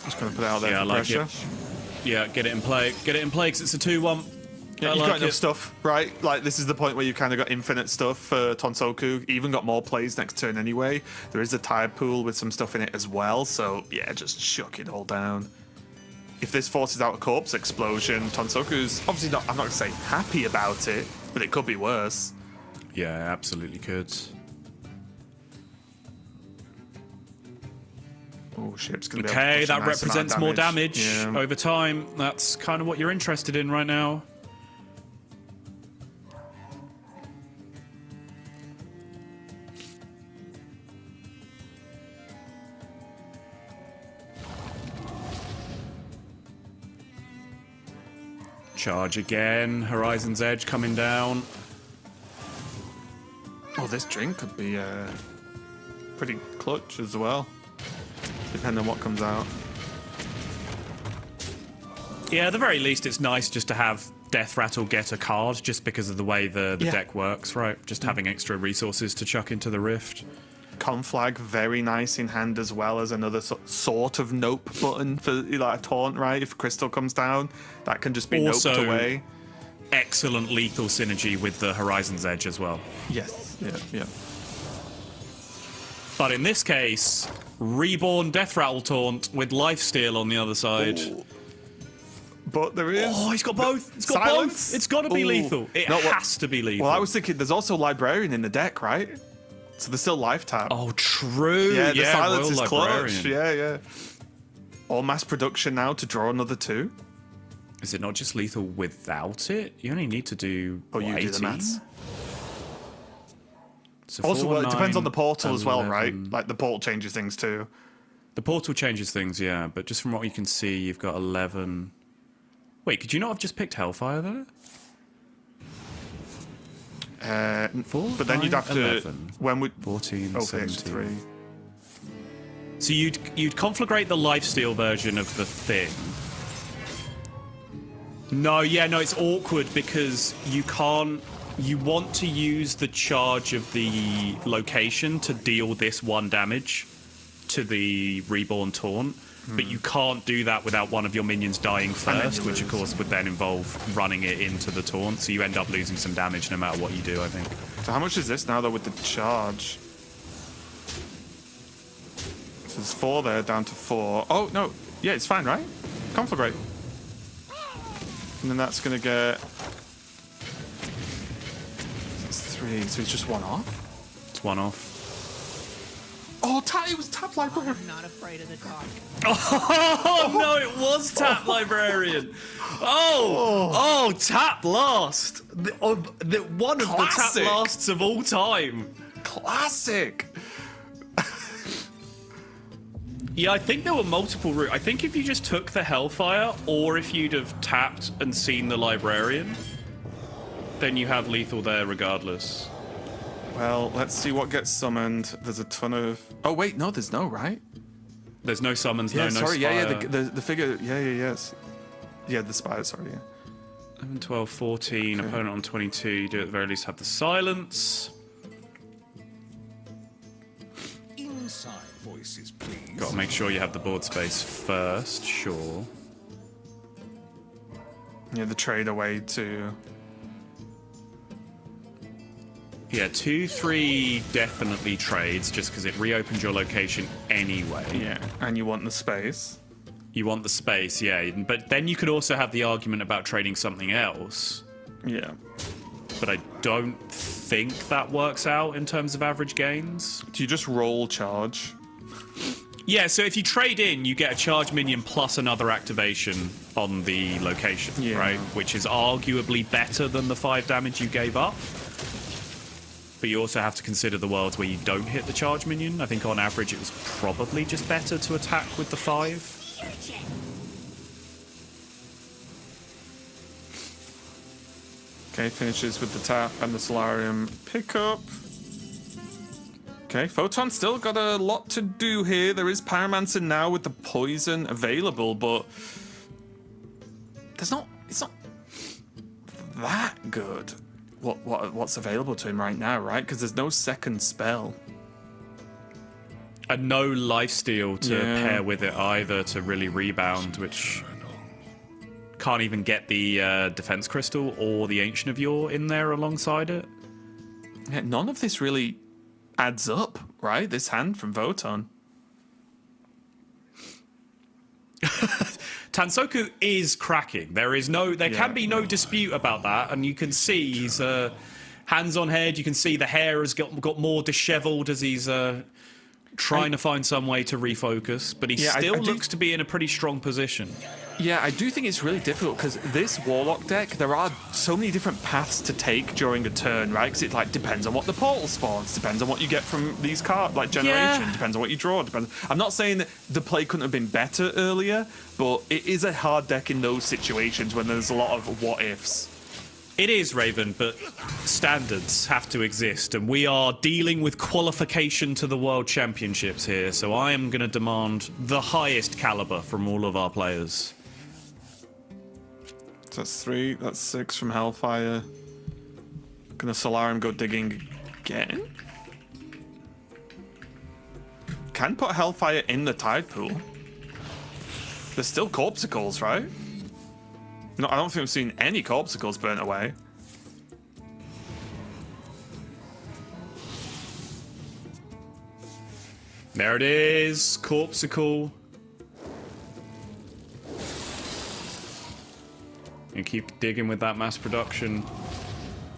Just going to put it out there Yeah, for I like pressure. it. Yeah, get it in play. Get it in play because it's a 2-1. Yeah, I you've like got enough it. stuff, right? Like, this is the point where you've kind of got infinite stuff for Tonsoku. Even got more plays next turn anyway. There is a tide pool with some stuff in it as well, so yeah, just chuck it all down. If this forces out a corpse explosion, Tonsoku's obviously not, I'm not going to say happy about it, but it could be worse. Yeah, absolutely could. Oh, ship's going to be able to Okay, push a that nice amount represents of more damage Yeah. over time. That's kind of what you're interested in right now. Charge again. Horizon's Edge coming down. Oh, this drink could be pretty clutch as well, depending on what comes out. Yeah, at the very least, it's nice just to have Death Rattle get a card, just because of the way the deck works, right? Just having extra resources to chuck into the Rift. Conflag, very nice in hand, as well as another sort of nope button for like a taunt, right? If Crystal comes down, that can just be Also, noped away. Excellent lethal synergy with the Horizon's Edge as well. Yes, yeah. But in this case, Reborn Death Rattle Taunt with Lifesteal on the other side. Ooh. But there is. Oh, he's got both. It's got Silence? both. It's got to be Ooh. lethal. It No, what- has to be lethal. Well, I was thinking there's also Librarian in the deck, right? So there's still life tap. Oh, true. yeah, the silence Royal is Librarian. clutch. Yeah. All mass production now to draw another 2. Is it not just lethal without it? You only need to do. Oh, you what, do the 18? maths. So Also, 4, it depends on 9, the portal as well, 11. right? Like the portal changes things too. The portal changes things, yeah. But just from what you can see, you've got 11. Wait, could you not have just picked Hellfire there? But then you'd 9, have to 11, when we 14, oh, 17. 3. So you'd conflagrate the lifesteal version of the thing. No, it's awkward because you can't. You want to use the charge of the location to deal this 1 damage to the Reborn Taunt, but you can't do that without one of your minions dying then first, you which of lose. course would then involve running it into the Taunt, so you end up losing some damage no matter what you do, I think. So how much is this now though with the charge? there's 4 there, down to 4. Oh, no. Yeah, it's fine, right? Conflagrate. And then that's going to get... That's 3, so it's just 1 off? It's 1 off. Oh, it was Tap Librarian. I'm not afraid of the dark. Oh, no, it was Tap Librarian. Oh, Tap Last. One of the Tap Classic. Lasts of all time. Classic. Yeah, I think there were multiple routes. I think if you just took the Hellfire, or if you'd have tapped and seen the Librarian, then you have lethal there regardless. Well, let's see what gets summoned. There's a ton of... Oh, wait, no, there's no, right? There's no summons, Yeah, no sorry, Spire. the figure... yes. Yeah, the Spire, sorry, yeah. 11, 12, 14, Okay. opponent on 22. You do at the very least have the silence. Inside voices, please. Got to make sure you have the board space first, sure. Yeah, the trade away to... Yeah, 2, 3 definitely trades, just because it reopens your location anyway. Yeah, and you want the space. You want the space, yeah. But then you could also have the argument about trading something else. Yeah. But I don't think that works out in terms of average gains. Do you just roll charge? Yeah, so if you trade in, you get a charge minion plus another activation on the location, Yeah. right? Which is arguably better than the 5 damage you gave up. But you also have to consider the worlds where you don't hit the charge minion. I think on average it was probably just better to attack with the 5. Okay, finishes with the tap and the Solarium pickup. Okay, Photon still got a lot to do here. There is Pyromancer now with the poison available, but it's not that good. What's available to him right now, right? Because there's no second spell. And no lifesteal to Yeah. pair with it either to really rebound, which can't even get the defense crystal or the Ancient of Yore in there alongside it. Yeah, none of this really adds up, right? This hand from Photon. Tonsoku is cracking. There can be no dispute about that, and you can see he's hands on head. You can see the hair has got more dishevelled as he's trying to find some way to refocus, but he still looks to be in a pretty strong position. Yeah, I do think it's really difficult because this Warlock deck, there are so many different paths to take during a turn, right? Because it depends on what the portal spawns, depends on what you get from these cards, like generation, depends on what you draw. I'm not saying that the play couldn't have been better earlier, but it is a hard deck in those situations when there's a lot of what ifs. It is, Raven, but standards have to exist, and we are dealing with qualification to the World Championships here, so I am going to demand the highest caliber from all of our players. So that's 3, that's 6 from Hellfire. Gonna Solarium go digging again? Can put Hellfire in the tide pool. There's still Corpsicles, right? No, I don't think we've seen any Corpsicles burnt away. There it is, Corpsicle. And keep digging with that mass production.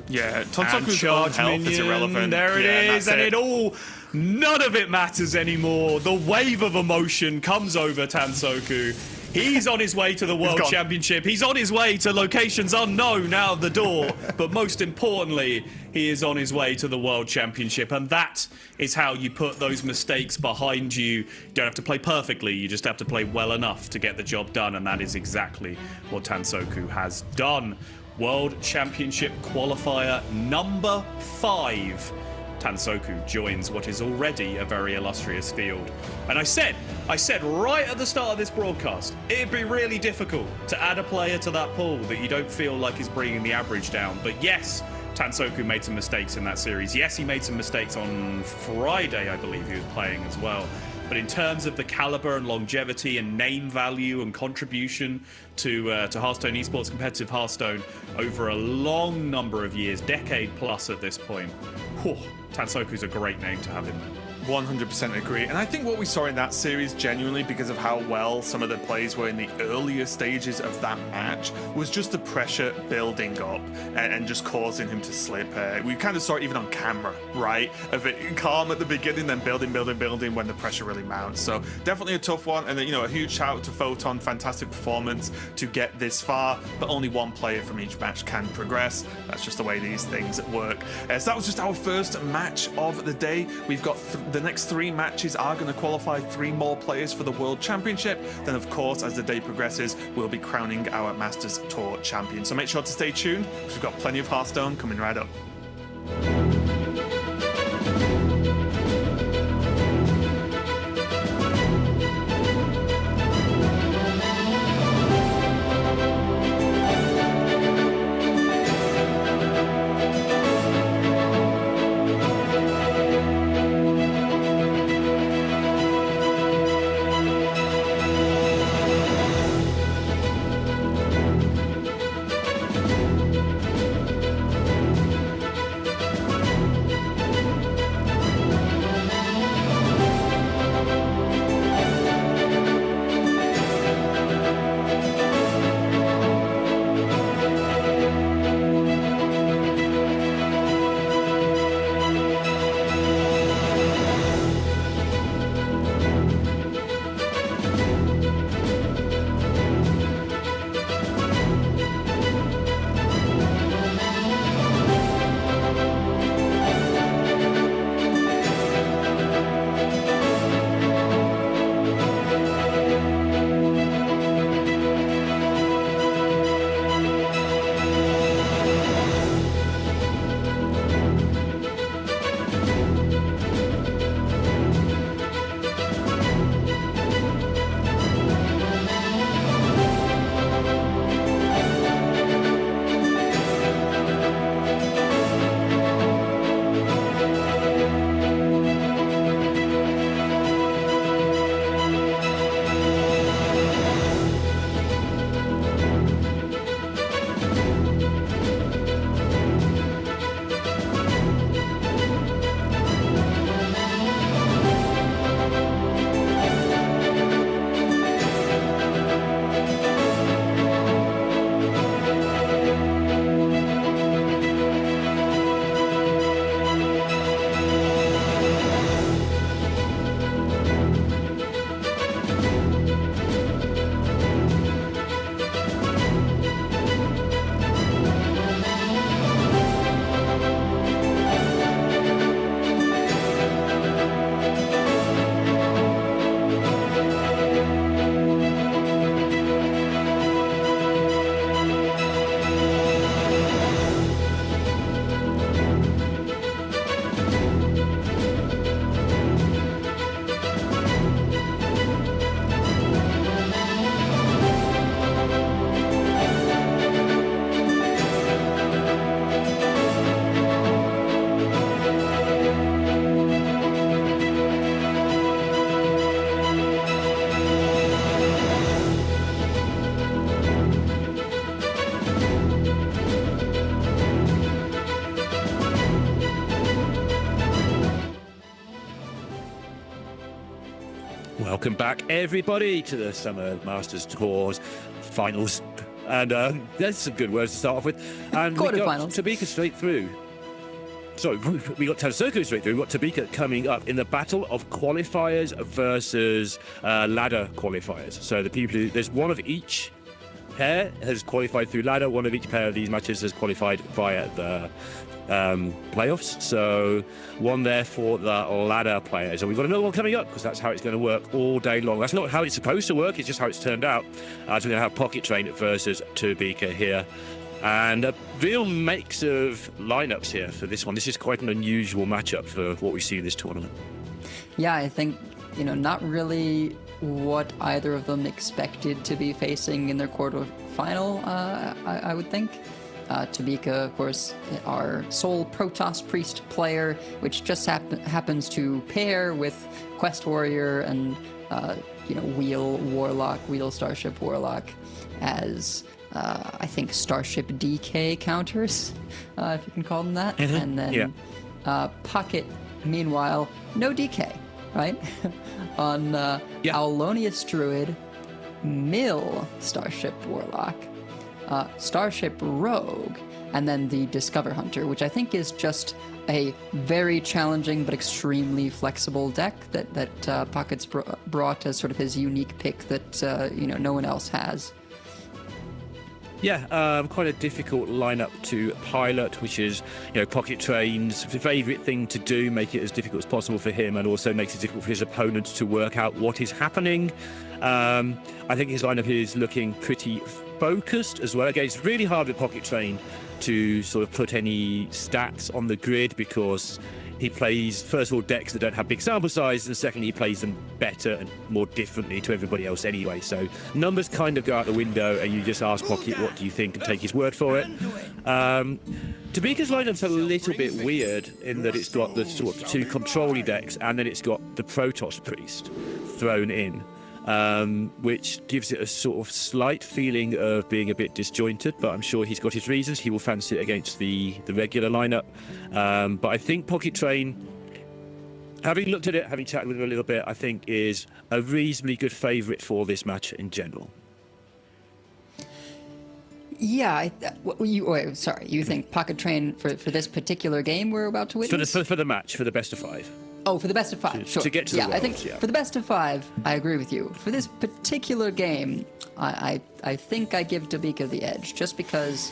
Yeah, And Tonsoku's charge health is minion. irrelevant. There it Yeah, is, that's and it all... None of it matters anymore. The wave of emotion comes over Tonsoku. He's on his way to the World gone. Championship. He's on his way to locations unknown out the door. But most importantly, he is on his way to the World Championship. And that is how you put those mistakes behind you. You don't have to play perfectly. You just have to play well enough to get the job done. And that is exactly what Tonsoku has done. World Championship qualifier number 5. Tonsoku joins what is already a very illustrious field. And I said right at the start of this broadcast, it'd be really difficult to add a player to that pool that you don't feel like is bringing the average down. But yes, Tonsoku made some mistakes in that series. Yes, he made some mistakes on Friday, I believe he was playing as well. But in terms of the caliber and longevity and name value and contribution to Hearthstone esports, competitive Hearthstone, over a long number of years, decade plus at this point, Tonsoku's a great name to have in there. 100% agree. And I think what we saw in that series, genuinely, because of how well some of the plays were in the earlier stages of that match, was just the pressure building up and just causing him to slip. We kind of saw it even on camera, right? Of it calm at the beginning, then building when the pressure really mounts. So definitely a tough one. And then, you know, a huge shout out to Photon. Fantastic performance to get this far, but only one player from each match can progress. That's just the way these things work. So that was just our first match of the day. We've got the next 3 matches are going to qualify 3 more players for the World Championship. Then, of course, as the day progresses, we'll be crowning our Masters Tour champion. So make sure to stay tuned, because we've got plenty of Hearthstone coming right up. Welcome back, everybody, to the Summer Masters Tours finals. And there's some good words to start off with. And we got Tobyka straight through. Sorry, we got Tonsoku straight through. We've got Tobyka coming up in the battle of qualifiers versus ladder qualifiers. So the people who, there's one of each pair has qualified through ladder. One of each pair of these matches has qualified via the playoffs. So one there for the ladder players. And we've got another one coming up because that's how it's going to work all day long. That's not how it's supposed to work. It's just how it's turned out. So we're going to have PocketTrain versus Tobyka here. And a real mix of lineups here for this one. This is quite an unusual matchup for what we see in this tournament. Yeah, I think, not really what either of them expected to be facing in their quarterfinal, I would think. Tobyka, of course, our sole Protoss Priest player, which just happens to pair with Quest Warrior and, Wheel Warlock, Wheel Starship Warlock as... I think Starship DK counters, if you can call them that. Mm-hmm. And then Pocket Meanwhile, no DK, right? On Aulonius Druid, Mill Starship Warlock, Starship Rogue, and then the Discover Hunter, which I think is just a very challenging but extremely flexible deck that Pocket's brought as sort of his unique pick that no one else has. Yeah, quite a difficult lineup to pilot, which is, PocketTrain's favourite thing to do, make it as difficult as possible for him, and also makes it difficult for his opponents to work out what is happening. I think his lineup is looking pretty focused as well. Again, it's really hard with PocketTrain to sort of put any stats on the grid because he plays, first of all, decks that don't have big sample size, and secondly, he plays them better and more differently to everybody else anyway. So numbers kind of go out the window, and you just ask Pocket, what do you think, and take his word for it. Tobyka's lineup's a little bit weird in that it's got the sort of two control-y decks, and then it's got the Protoss Priest thrown in. Which gives it a sort of slight feeling of being a bit disjointed, but I'm sure he's got his reasons. He will fancy it against the regular lineup. But I think PocketTrain, having looked at it, having chatted with him a little bit, I think is a reasonably good favourite for this match in general. Yeah, you think PocketTrain for this particular game we're about to witness? For the match, for the best of 5. Oh, for the best of 5, sure. To get to the worlds, I think for the best of 5, I agree with you. For this particular game, I think I give Tobyka the edge, just because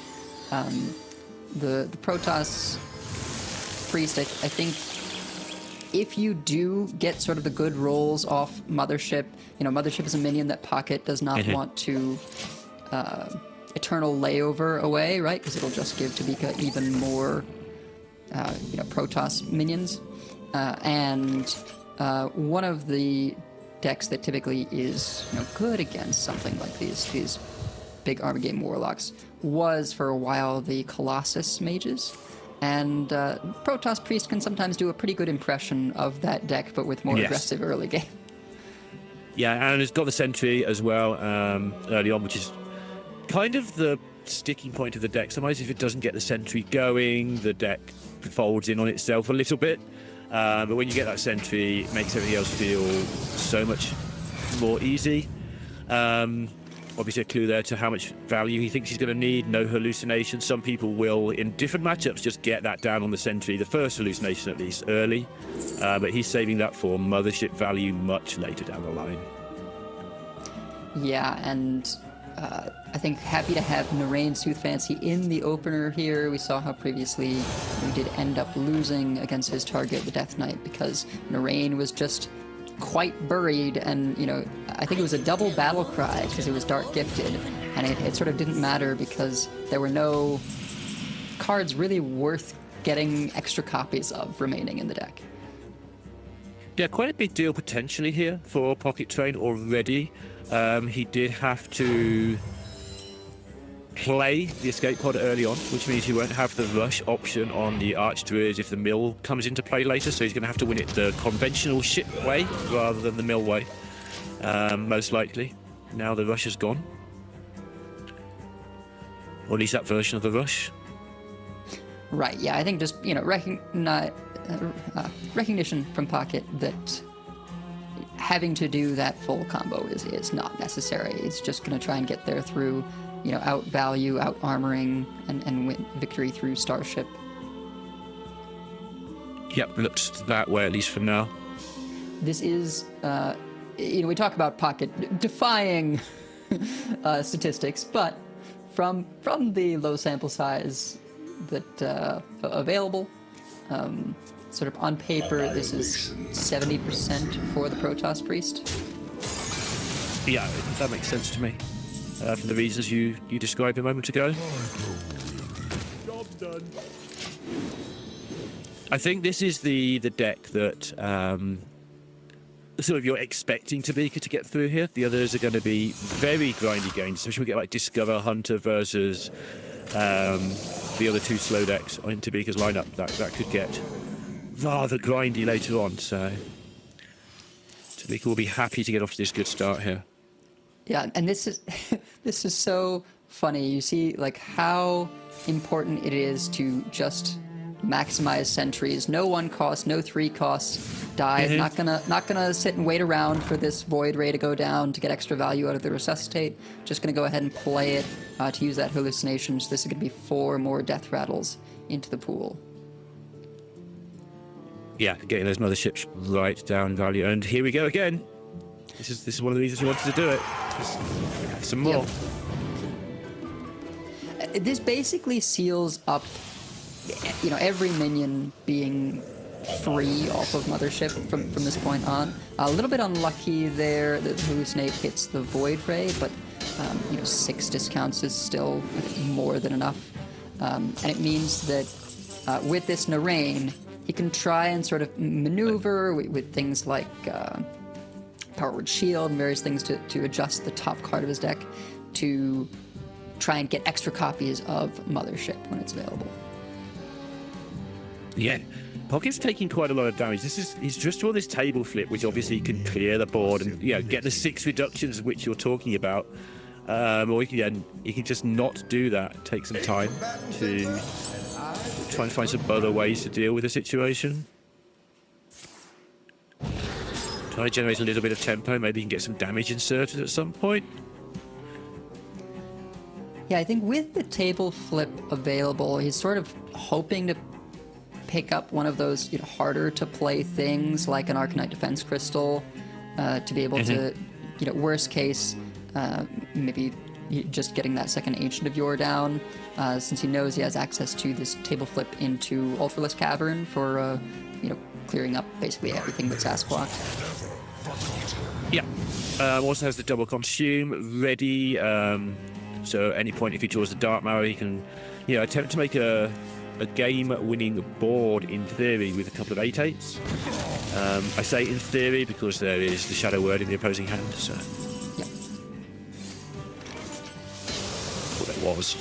the Protoss Priest, I think if you do get sort of the good rolls off Mothership, Mothership is a minion that Pocket does not want to Eternal Layover away, right? Because it'll just give Tobyka even more, Protoss minions. And one of the decks that typically is good against something like these big army game warlocks was for a while the Colossus mages, and Protoss Priest can sometimes do a pretty good impression of that deck, but with more aggressive early game. Yeah, and it's got the Sentry as well early on, which is kind of the sticking point of the deck. Sometimes if it doesn't get the Sentry going, the deck folds in on itself a little bit. But when you get that Sentry, it makes everything else feel so much more easy. Obviously a clue there to how much value he thinks he's going to need. No hallucination. Some people will, in different matchups, just get that down on the Sentry, the first hallucination at least, early. But he's saving that for Mothership value much later down the line. Yeah, and I think happy to have Narain Soothfancy in the opener here. We saw how previously we did end up losing against his target, the Death Knight, because Narain was just quite buried, and I think it was a double battle cry because it was Dark Gifted, and it sort of didn't matter because there were no cards really worth getting extra copies of remaining in the deck. Yeah, quite a big deal potentially here for PocketTrain already. He did have to play the escape pod early on, which means he won't have the rush option on the Archdruid if the mill comes into play later, so he's going to have to win it the conventional ship way rather than the mill way, most likely. Now the rush is gone. Or at least that version of the rush. Right, yeah, I think just, recognition from Pocket that having to do that full combo is not necessary. It's just going to try and get there through, out value, out armoring, and win victory through Starship. Yep, looks that way, at least for now. This is, we talk about Pocket defying statistics, but from the low sample size that available, sort of on paper, this is 70% for the Protoss Priest. Yeah, that makes sense to me. For the reasons you described a moment ago. Job's done. I think this is the deck that sort of you're expecting Tobyka to get through here. The others are going to be very grindy games, especially when we get like Discover Hunter versus the other two slow decks in Tobyka's lineup. That could get rather grindy later on, so Tobyka will be happy to get off to this good start here. Yeah, and this is this is so funny. You see, like, how important it is to just maximize sentries. No 1 cost, no 3 costs. Dive. Not gonna sit and wait around for this Void Ray to go down to get extra value out of the Resuscitate. Just gonna go ahead and play it to use that hallucination. So this is gonna be 4 more Death Rattles into the pool. Yeah, getting those motherships right down value. And here we go again. This is one of the reasons we wanted to do it. Just have some more. Yep. This basically seals up, every minion being free off of Mothership from this point on. A little bit unlucky there that Hallucinate hits the Void Ray, but 6 discounts is still more than enough. And it means that with this Narain, he can try and sort of maneuver with things like Powerward Shield and various things to adjust the top card of his deck to try and get extra copies of Mothership when it's available. Yeah. Pocket's taking quite a lot of damage. He's just on this table flip, which obviously can clear the board and get the 6 reductions which you're talking about. Or he can just not do that. Take some time to try and find some other ways to deal with the situation. Try to generate a little bit of tempo. Maybe he can get some damage inserted at some point. Yeah, I think with the table flip available, he's sort of hoping to pick up one of those harder to play things like an Arcanite Defense Crystal to be able to, worst case, maybe just getting that second Ancient of Yore down, since he knows he has access to this table flip into Ultralisk Cavern for, clearing up basically everything but Sasquatch. Yeah. Also has the double consume ready. So at any point, if he draws the Dark Marrow, he can, attempt to make a game-winning board in theory with a couple of 8/8s. I say in theory because there is the Shadow Word in the opposing hand. So. Yeah. What it was.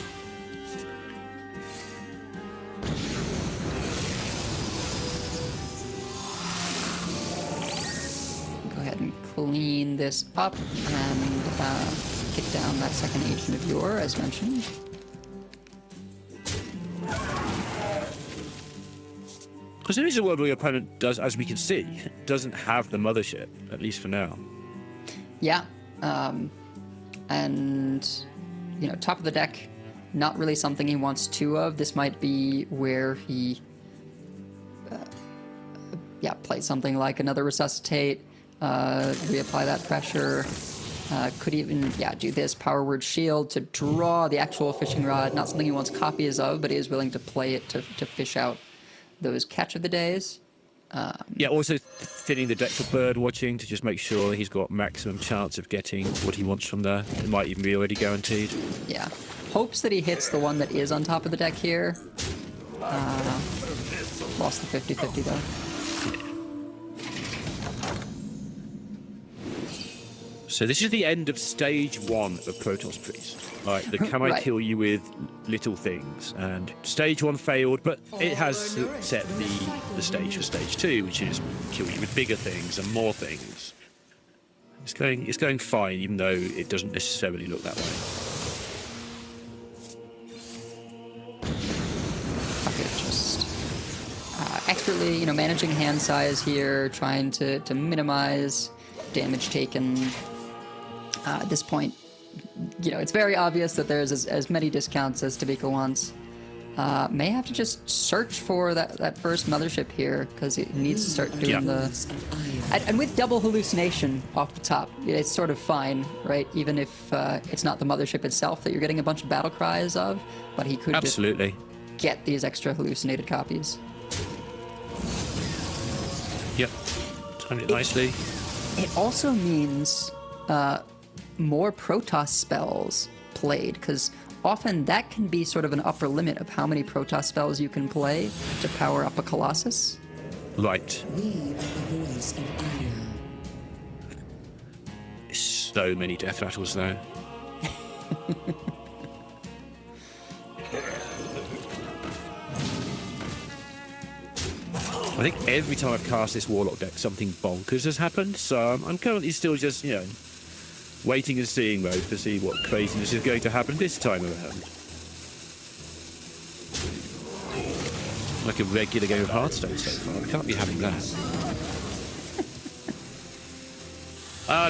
Go ahead and clean this up and kick down that second Ancient of Yore, as mentioned. Because there is a world where your opponent does, as we can see, doesn't have the Mothership, at least for now. Yeah. And, top of the deck, not really something he wants 2 of. This might be where he, plays something like another Resuscitate, reapply that pressure. Could even, do this Power Word Shield to draw the actual Fishing Rod. Not something he wants copies of, but he is willing to play it to fish out those Catch of the Days. Also thinning the deck for bird watching to just make sure he's got maximum chance of getting what he wants from there. It might even be already guaranteed. Yeah. Hopes that he hits the one that is on top of the deck here. Lost the 50-50 though. So this is the end of stage 1 of Protoss Priest. Right, the can I kill you with little things? And stage 1 failed, but it has set the stage for stage 2, which is kill you with bigger things and more things. It's going fine, even though it doesn't necessarily look that way. Okay, just expertly, managing hand size here, trying to minimize damage taken. At this point, it's very obvious that there's as many discounts as Tobyka wants. May have to just search for that first Mothership here, because it needs to start doing the... And with double hallucination off the top, it's sort of fine, right? Even if it's not the Mothership itself that you're getting a bunch of battle cries of, but he could just get these extra hallucinated copies. Yep, timed it nicely. It also means more Protoss spells played, because often that can be sort of an upper limit of how many Protoss spells you can play to power up a Colossus. Right. So many death rattles, though. I think every time I've cast this Warlock deck, something bonkers has happened, so I'm currently still just, waiting and seeing mode to see what craziness is going to happen this time around. like a regular game of Hearthstone so far. We can't be having that.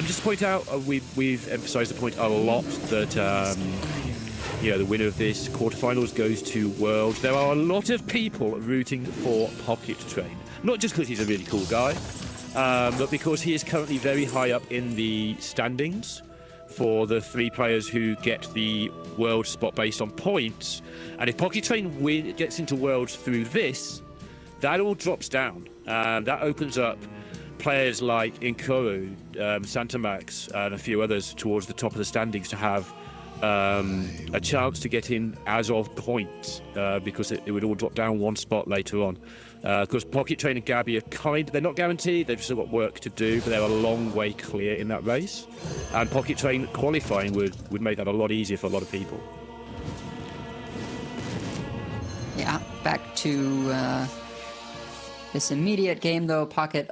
Just to point out, we've emphasised the point a lot that the winner of this quarterfinals goes to Worlds. There are a lot of people rooting for PocketTrain, not just because he's a really cool guy, but because he is currently very high up in the standings for the 3 players who get the world spot based on points. And if PocketTrain gets into Worlds through this, that all drops down. That opens up players like Inkoro, Santamax, and a few others towards the top of the standings to have a chance to get in as of points, because it would all drop down 1 spot later on. Because PocketTrain and Gabby are they're not guaranteed, they've still got work to do, but they're a long way clear in that race. And PocketTrain qualifying would make that a lot easier for a lot of people. Yeah, back to this immediate game, though. Pocket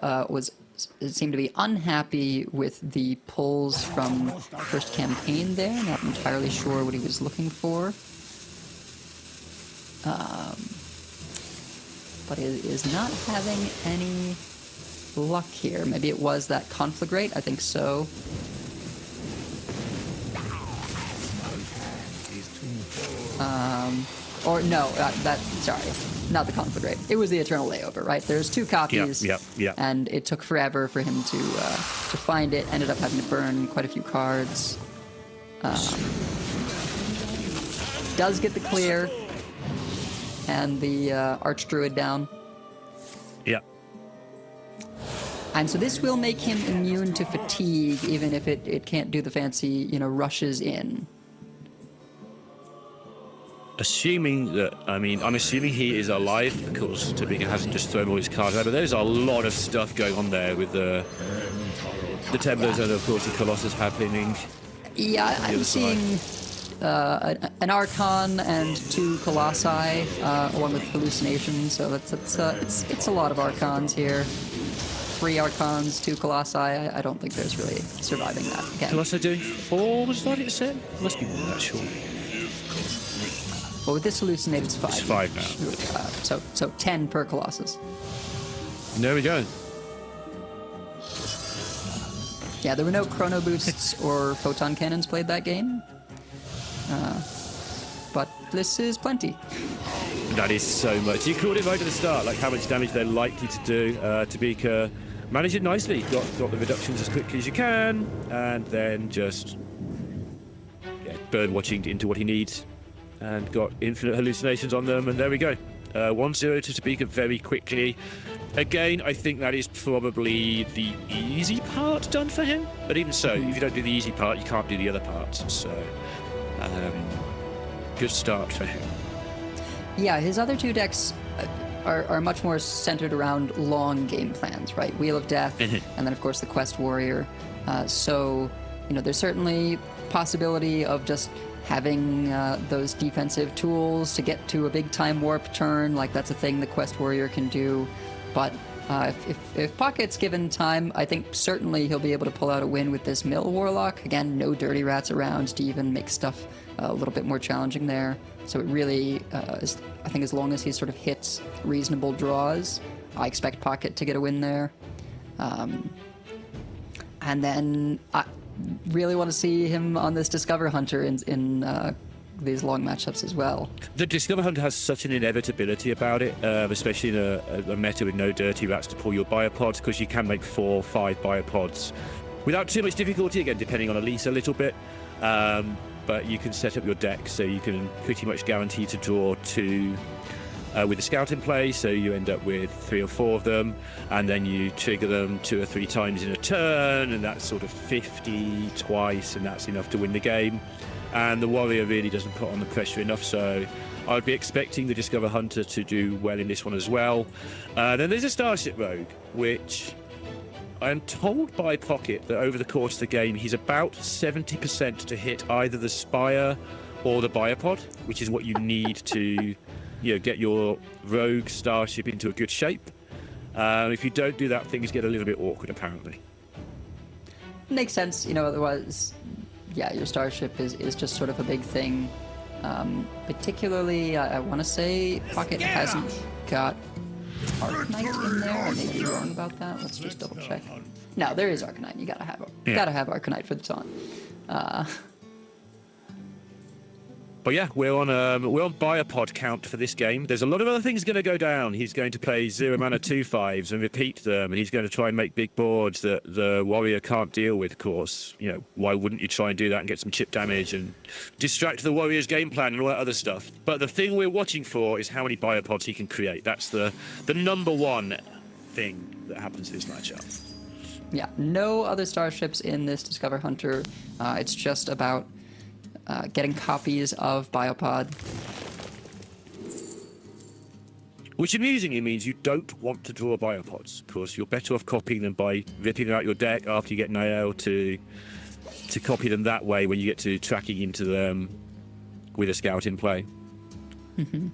seemed to be unhappy with the pulls from first campaign there. Not entirely sure what he was looking for. But it is not having any luck here. Maybe it was that conflagrate. I think so. Or no, sorry, not the conflagrate. It was the Eternal Layover, right? There's 2 copies. Yep. And it took forever for him to find it. Ended up having to burn quite a few cards. Does get the clear. And the Archdruid down. Yeah. And so this will make him immune to fatigue, even if it can't do the fancy, rushes in. I'm assuming he is alive because Tobyka hasn't just thrown all his cards out, but there's a lot of stuff going on there with the Temblers and, of course, the Colossus happening. Yeah, I'm seeing an Archon and 2 Colossi, along with hallucinations, so it's a lot of Archons here. 3 Archons, 2 Colossi. I don't think there's really surviving that again. Colossi doing 4 was starting to set? Must be more than that, surely. Well, with this hallucinate, it's 5. It's 5 now. So 10 per Colossus. There we go. Yeah, there were no chrono boosts or photon cannons played that game. But this is plenty. That is so much. You called it right at the start, like how much damage they're likely to do. Tobyka managed it nicely. Got the reductions as quickly as you can, and then just bird watching into what he needs. And got infinite hallucinations on them, and there we go. 1-0 to Tobyka very quickly. Again, I think that is probably the easy part done for him. But even so, if you don't do the easy part, you can't do the other parts. So, good start for him. Yeah, his other 2 decks are much more centered around long game plans, right? Wheel of Death, and then, of course, the Quest Warrior. So, there's certainly possibility of just having those defensive tools to get to a big time warp turn, like that's a thing the Quest Warrior can do. But if Pocket's given time, I think certainly he'll be able to pull out a win with this Mill Warlock. Again, no dirty rats around to even make stuff a little bit more challenging there. So it really is, I think as long as he sort of hits reasonable draws, I expect Pocket to get a win there. And then I really want to see him on this Discover Hunter in these long matchups as well. The Discover Hunter has such an inevitability about it, especially in a meta with no dirty rats to pull your biopods, because you can make 4 or 5 biopods without too much difficulty, again, depending on Elise a little bit. But you can set up your deck so you can pretty much guarantee to draw 2 with the scout in play, so you end up with 3 or 4 of them, and then you trigger them 2 or 3 times in a turn, and that's sort of 50 twice, and that's enough to win the game. And the Warrior really doesn't put on the pressure enough, so I'd be expecting the Discover Hunter to do well in this one as well. Then there's a Starship Rogue, which I am told by Pocket that over the course of the game, he's about 70% to hit either the Spire or the Biopod, which is what you need to get your Rogue Starship into a good shape. If you don't do that, things get a little bit awkward, apparently. Makes sense, otherwise, yeah, your Starship is just sort of a big thing. Particularly, I want to say Pocket hasn't got Arcanite in there. I may be wrong about that. Let's just double check. No, there is Arcanite. You gotta have it. Gotta have Arcanite for the taunt. But yeah, we're on biopod count for this game. There's a lot of other things going to go down. He's going to play 0 mana 2/5s and repeat them, and he's going to try and make big boards that the warrior can't deal with. Of course, you know, why wouldn't you try and do that and get some chip damage and distract the warrior's game plan and all that other stuff? But the thing we're watching for is how many biopods he can create. That's the number one thing that happens in this matchup. Yeah, no other starships in this Discover Hunter. It's just about getting copies of Biopod. Which amusingly means you don't want to draw biopods. Of course, you're better off copying them by ripping them out your deck after you get an AL to copy them that way when you get to tracking into them with a scout in play. Mm-hmm.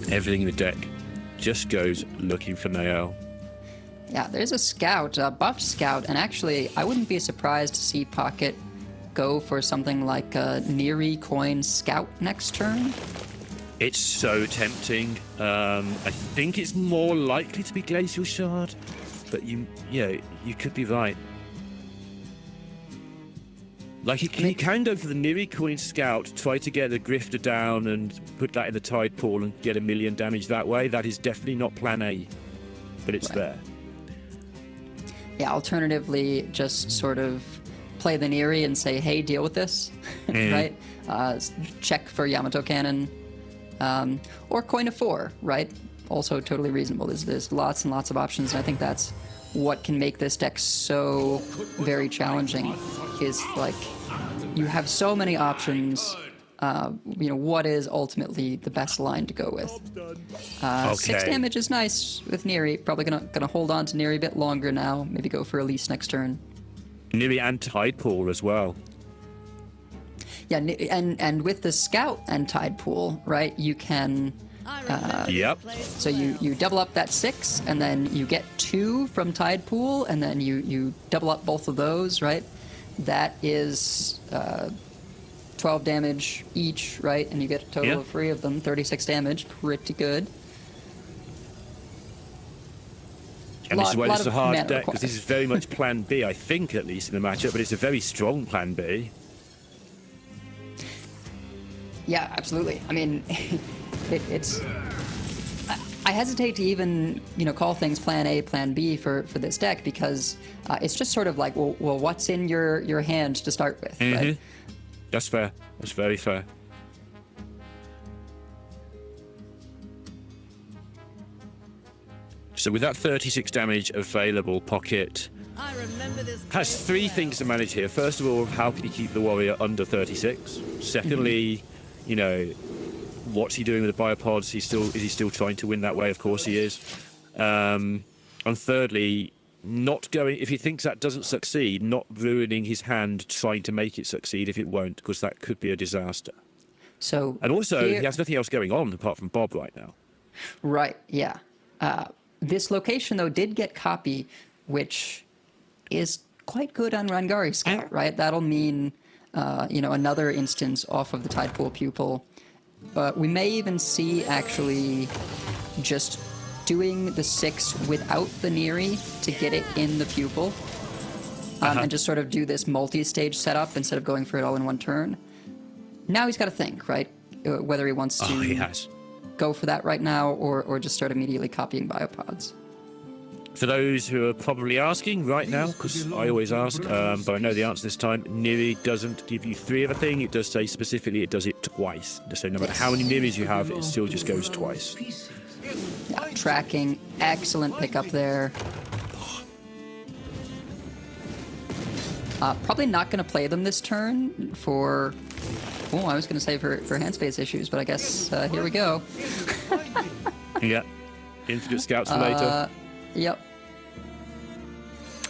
Everything in the deck just goes looking for Nael. Yeah, there's a scout, a buffed scout, and actually, I wouldn't be surprised to see Pocket go for something like a Neri coin scout next turn. It's so tempting. I think it's more likely to be Glacial Shard, but you could be right. Like, you can go for the Neri coin scout, try to get a Grifter down and put that in the tide pool and get 1 million damage that way. That is definitely not plan A, but it's there. Yeah, alternatively, just sort of play the Neri and say, hey, deal with this, right? Check for Yamato Cannon, or Coin of 4, right? Also totally reasonable. There's lots and lots of options, and I think that's what can make this deck so very challenging, is like you have so many options. What is ultimately the best line to go with? 6 damage is nice with Neri. Probably gonna hold on to Neri a bit longer now. Maybe go for Elise next turn. Neri and Tide Pool as well. Yeah, and with the Scout and Tide Pool, right? You can. Yep. So you double up that 6, and then you get 2 from Tide Pool, and then you double up both of those, right? That is 12 damage each, right? And you get a total of 3 of them, 36 damage. Pretty good. And this is why it's a hard deck, because this is very much Plan B, I think, at least in the matchup, but it's a very strong Plan B. Yeah, absolutely. I mean, it's. I hesitate to even call things Plan A, Plan B for this deck, because it's just sort of like, well, what's in your hand to start with, right? That's fair. That's very fair. So with that 36 damage available, Pocket has 3 things to manage here. First of all, how can he keep the warrior under 36? Secondly, what's he doing with the biopods? Is he still trying to win that way? Of course he is. And thirdly, if he thinks that doesn't succeed, not ruining his hand trying to make it succeed if it won't, because that could be a disaster. And also, he has nothing else going on apart from Bob right now. Right, yeah. This location, though, did get copy, which is quite good on Rangari Scout, right? That'll mean, another instance off of the Tide Pool Pupil. But we may even see, actually, just doing the 6 without the Neri to get it in the Pupil. And just sort of do this multi-stage setup instead of going for it all in one turn. Now he's got to think, right? Whether he wants to go for that right now or just start immediately copying biopods. For those who are probably asking right now, because I always ask, but I know the answer this time, Neri doesn't give you 3 of a thing. It does say specifically it does it twice. So no matter how many Neris you have, it still just goes twice. Yeah, tracking, excellent pickup there. Probably not going to play them this turn for... Oh, I was going to say for hand space issues, but I guess here we go. Yeah. Infinite scouts for later. Yep.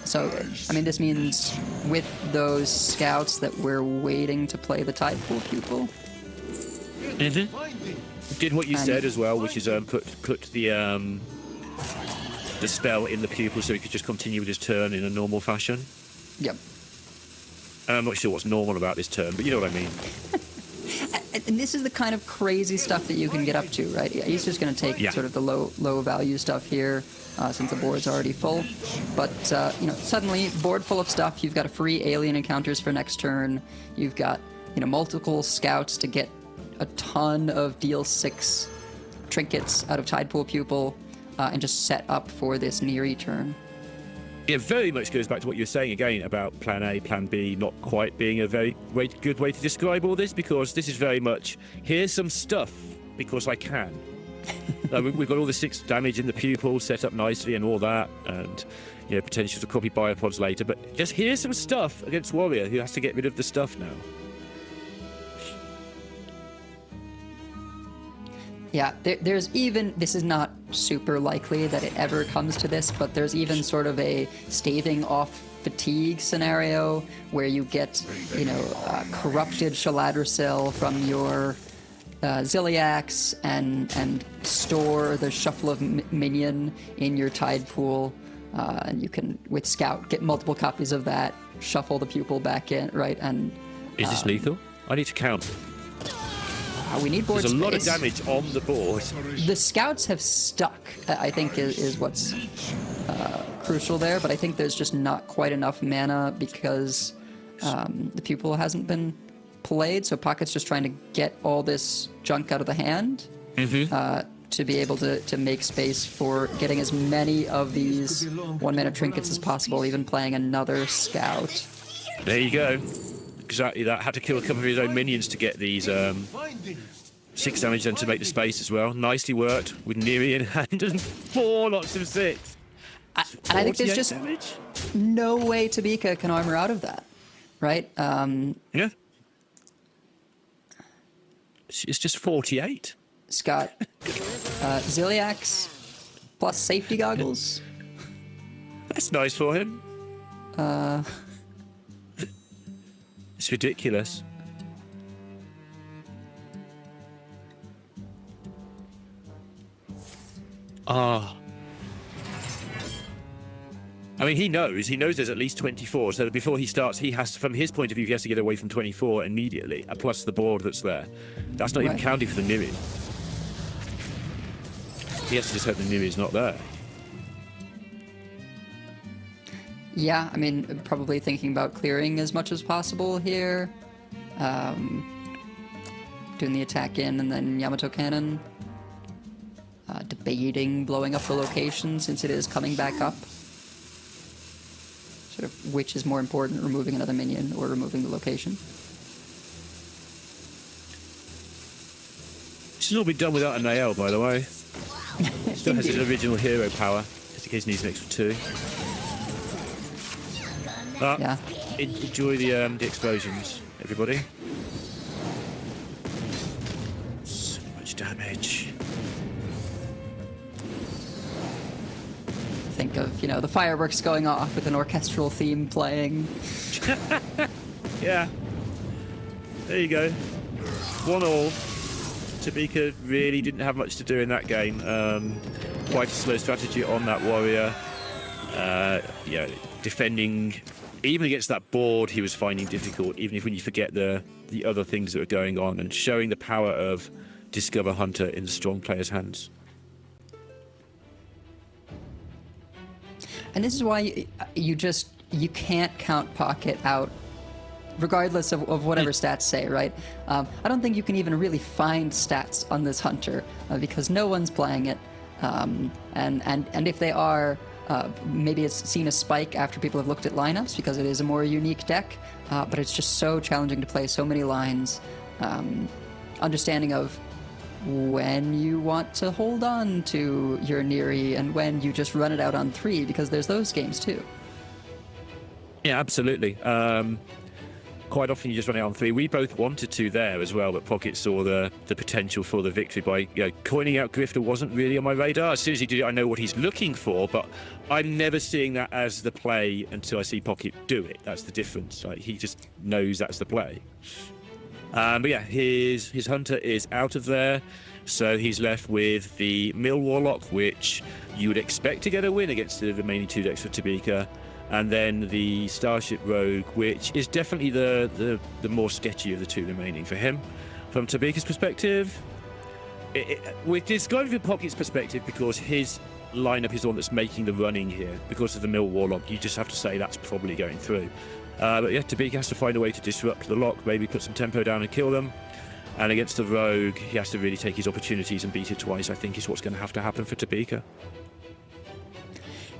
So, I mean, this means with those scouts that we're waiting to play the Tide Pool Pupil. Did what you And- said as well, which is put the spell in the pupil so he could just continue with his turn in a normal fashion. Yep. I'm not sure what's normal about this turn, but you know what I mean. And this is the kind of crazy stuff that you can get up to, right? He's just going to take Yeah. sort of the low value stuff here, since the board's already full. But suddenly, board full of stuff. You've got a free alien encounters for next turn. You've got multiple scouts to get a ton of deal 6 trinkets out of Tidepool Pupil, and just set up for this Neri turn. It very much goes back to what you were saying again about Plan A, Plan B not quite being a very good way to describe all this, because this is very much, here's some stuff because I can. We've got all the 6 damage in the pupil set up nicely and all that, and potential to copy biopods later, but just here's some stuff against Warrior who has to get rid of the stuff now. Yeah, there's even, this is not super likely that it ever comes to this, but there's even sort of a staving off fatigue scenario where you get, corrupted Shaladrasil from your Ziliax and store the Shuffle of Minion in your Tide Pool. And you can, with Scout, get multiple copies of that, shuffle the pupil back in, right? And Is this lethal? I need to count. we need board There's a lot of space. damage on the board. The scouts have stuck, I think, is what's crucial there, but I think there's just not quite enough mana because the pupil hasn't been played, so Pocket's just trying to get all this junk out of the hand to be able to make space for getting as many of these 1-mana trinkets as possible, even playing another scout. There you go. Exactly that. Had to kill a couple of his own minions to get these 6 damage then to make the space as well. Nicely worked with Neri in hand and 4 lots of 6. And I think there's 48 just damage? no way Tobyka can armor out of that, right? Yeah. It's just 48. Scott, Ziliax plus safety goggles. That's nice for him. It's ridiculous. I mean, he knows there's at least 24, so that before he starts, he has, from his point of view, he has to get away from 24 immediately, plus the board that's there. That's not even Right. counting for the Niri. He has to just hope the Niri is not there. Yeah, I mean, probably thinking about clearing as much as possible here. Doing the attack in and then Yamato Cannon. Debating blowing up the location since it is coming back up. Sort of which is more important, removing another minion or removing the location. This has all been done without a nail, by the way. Still has his original hero power, just in case he needs an extra 2. Yeah. Enjoy the explosions, everybody. So much damage. Think of, the fireworks going off with an orchestral theme playing. Yeah. There you go. 1-1. Tobyka really didn't have much to do in that game. Quite a slow strategy on that warrior. Defending, even against that board, he was finding difficult, even if when you forget the other things that were going on, and showing the power of Discover Hunter in the strong player's hands. And this is why you can't count Pocket out, regardless of whatever stats say, right? I don't think you can even really find stats on this Hunter because no one's playing it, and if they are, maybe it's seen a spike after people have looked at lineups because it is a more unique deck, but it's just so challenging to play so many lines. Understanding of when you want to hold on to your Neri and when you just run it out on 3, because there's those games too. Yeah, absolutely. Quite often you just run it on 3. We both wanted to there as well, but Pocket saw the potential for the victory by coining out Grifter wasn't really on my radar. As soon as he did it, I know what he's looking for, but I'm never seeing that as the play until I see Pocket do it. That's the difference. Like, he just knows that's the play. But yeah, his hunter is out of there, so he's left with the Mill Warlock, which you would expect to get a win against the remaining 2 decks for Tobyka, and then the Starship Rogue, which is definitely the more sketchy of the 2 remaining for him. From Tobyka's perspective, we're describing from Pocket's perspective because his lineup is the one that's making the running here. Because of the Mill Warlock, you just have to say that's probably going through. But yeah, Tobyka has to find a way to disrupt the lock, maybe put some tempo down and kill them. And against the Rogue, he has to really take his opportunities and beat it twice, I think, is what's going to happen for Tobyka.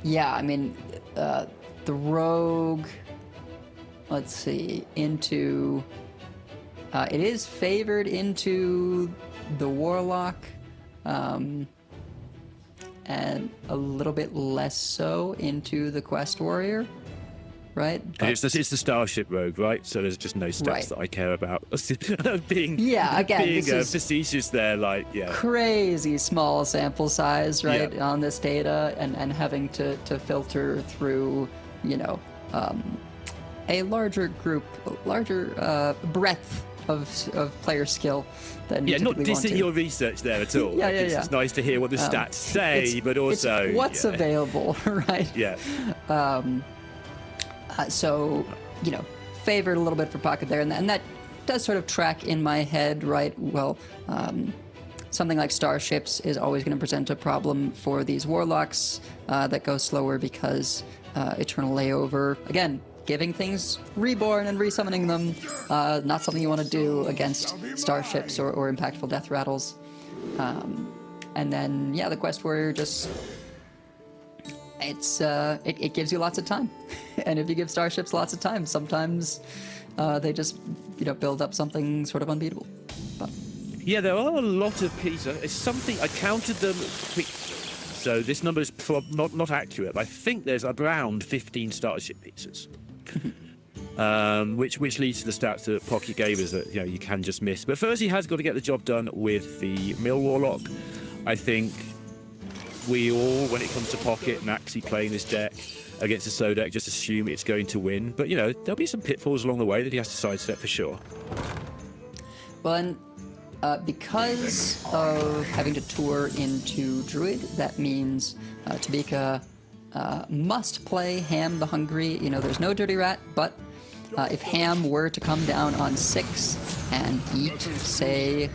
Yeah, I mean, the Rogue, let's see, into... it is favored into the Warlock, and a little bit less so into the Quest Warrior. Right? It's the Starship Rogue, right? So there's just no stats that I care about. being facetious there, like, yeah. Crazy small sample size, right, on this data, and having to filter through, you know, a larger group, larger breadth of player skill than you not dissing your research there at all. It's nice to hear what the stats say, but also... It's what's available, right? Yeah. So, you know, favored a little bit for Pocket there, and that does sort of track in my head, right? Well, something like Starships is always going to present a problem for these Warlocks that go slower because Eternal Layover, again, giving things reborn and resummoning them, not something you want to do against Starships or impactful Death Rattles. And then, yeah, the Quest Warrior just... it gives you lots of time, and if you give Starships lots of time, sometimes they just build up something sort of unbeatable. But yeah, there are a lot of pieces. It's something I counted them, so this number is not accurate. But I think there's around 15 Starship pieces, which leads to the stats that Pocket gave us that you can just miss. But first, he has got to get the job done with the Mill Warlock. I think we all, when it comes to Pocket and actually playing this deck against a slow deck, just assume it's going to win. But, there'll be some pitfalls along the way that he has to sidestep for sure. Well, and because of having to tour into Druid, that means Tobyka must play Ham the Hungry. There's no Dirty Rat, but if Ham were to come down on 6 and eat, say,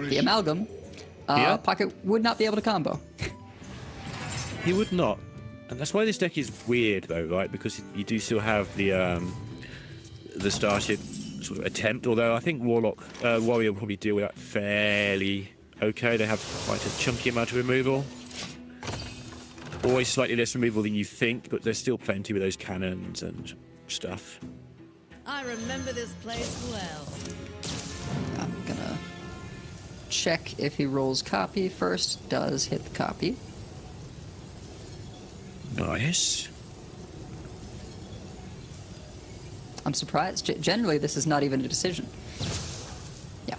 the Amalgam, Pocket would not be able to combo. He would not. And that's why this deck is weird, though, right? Because you do still have the Starship sort of attempt, although I think Warrior will probably deal with that fairly okay. They have quite a chunky amount of removal. Always slightly less removal than you think, but there's still plenty with those cannons and stuff. I remember this place well. I'm gonna check if he rolls copy first. Does hit the copy. Nice. I'm surprised. Generally, this is not even a decision. Yeah.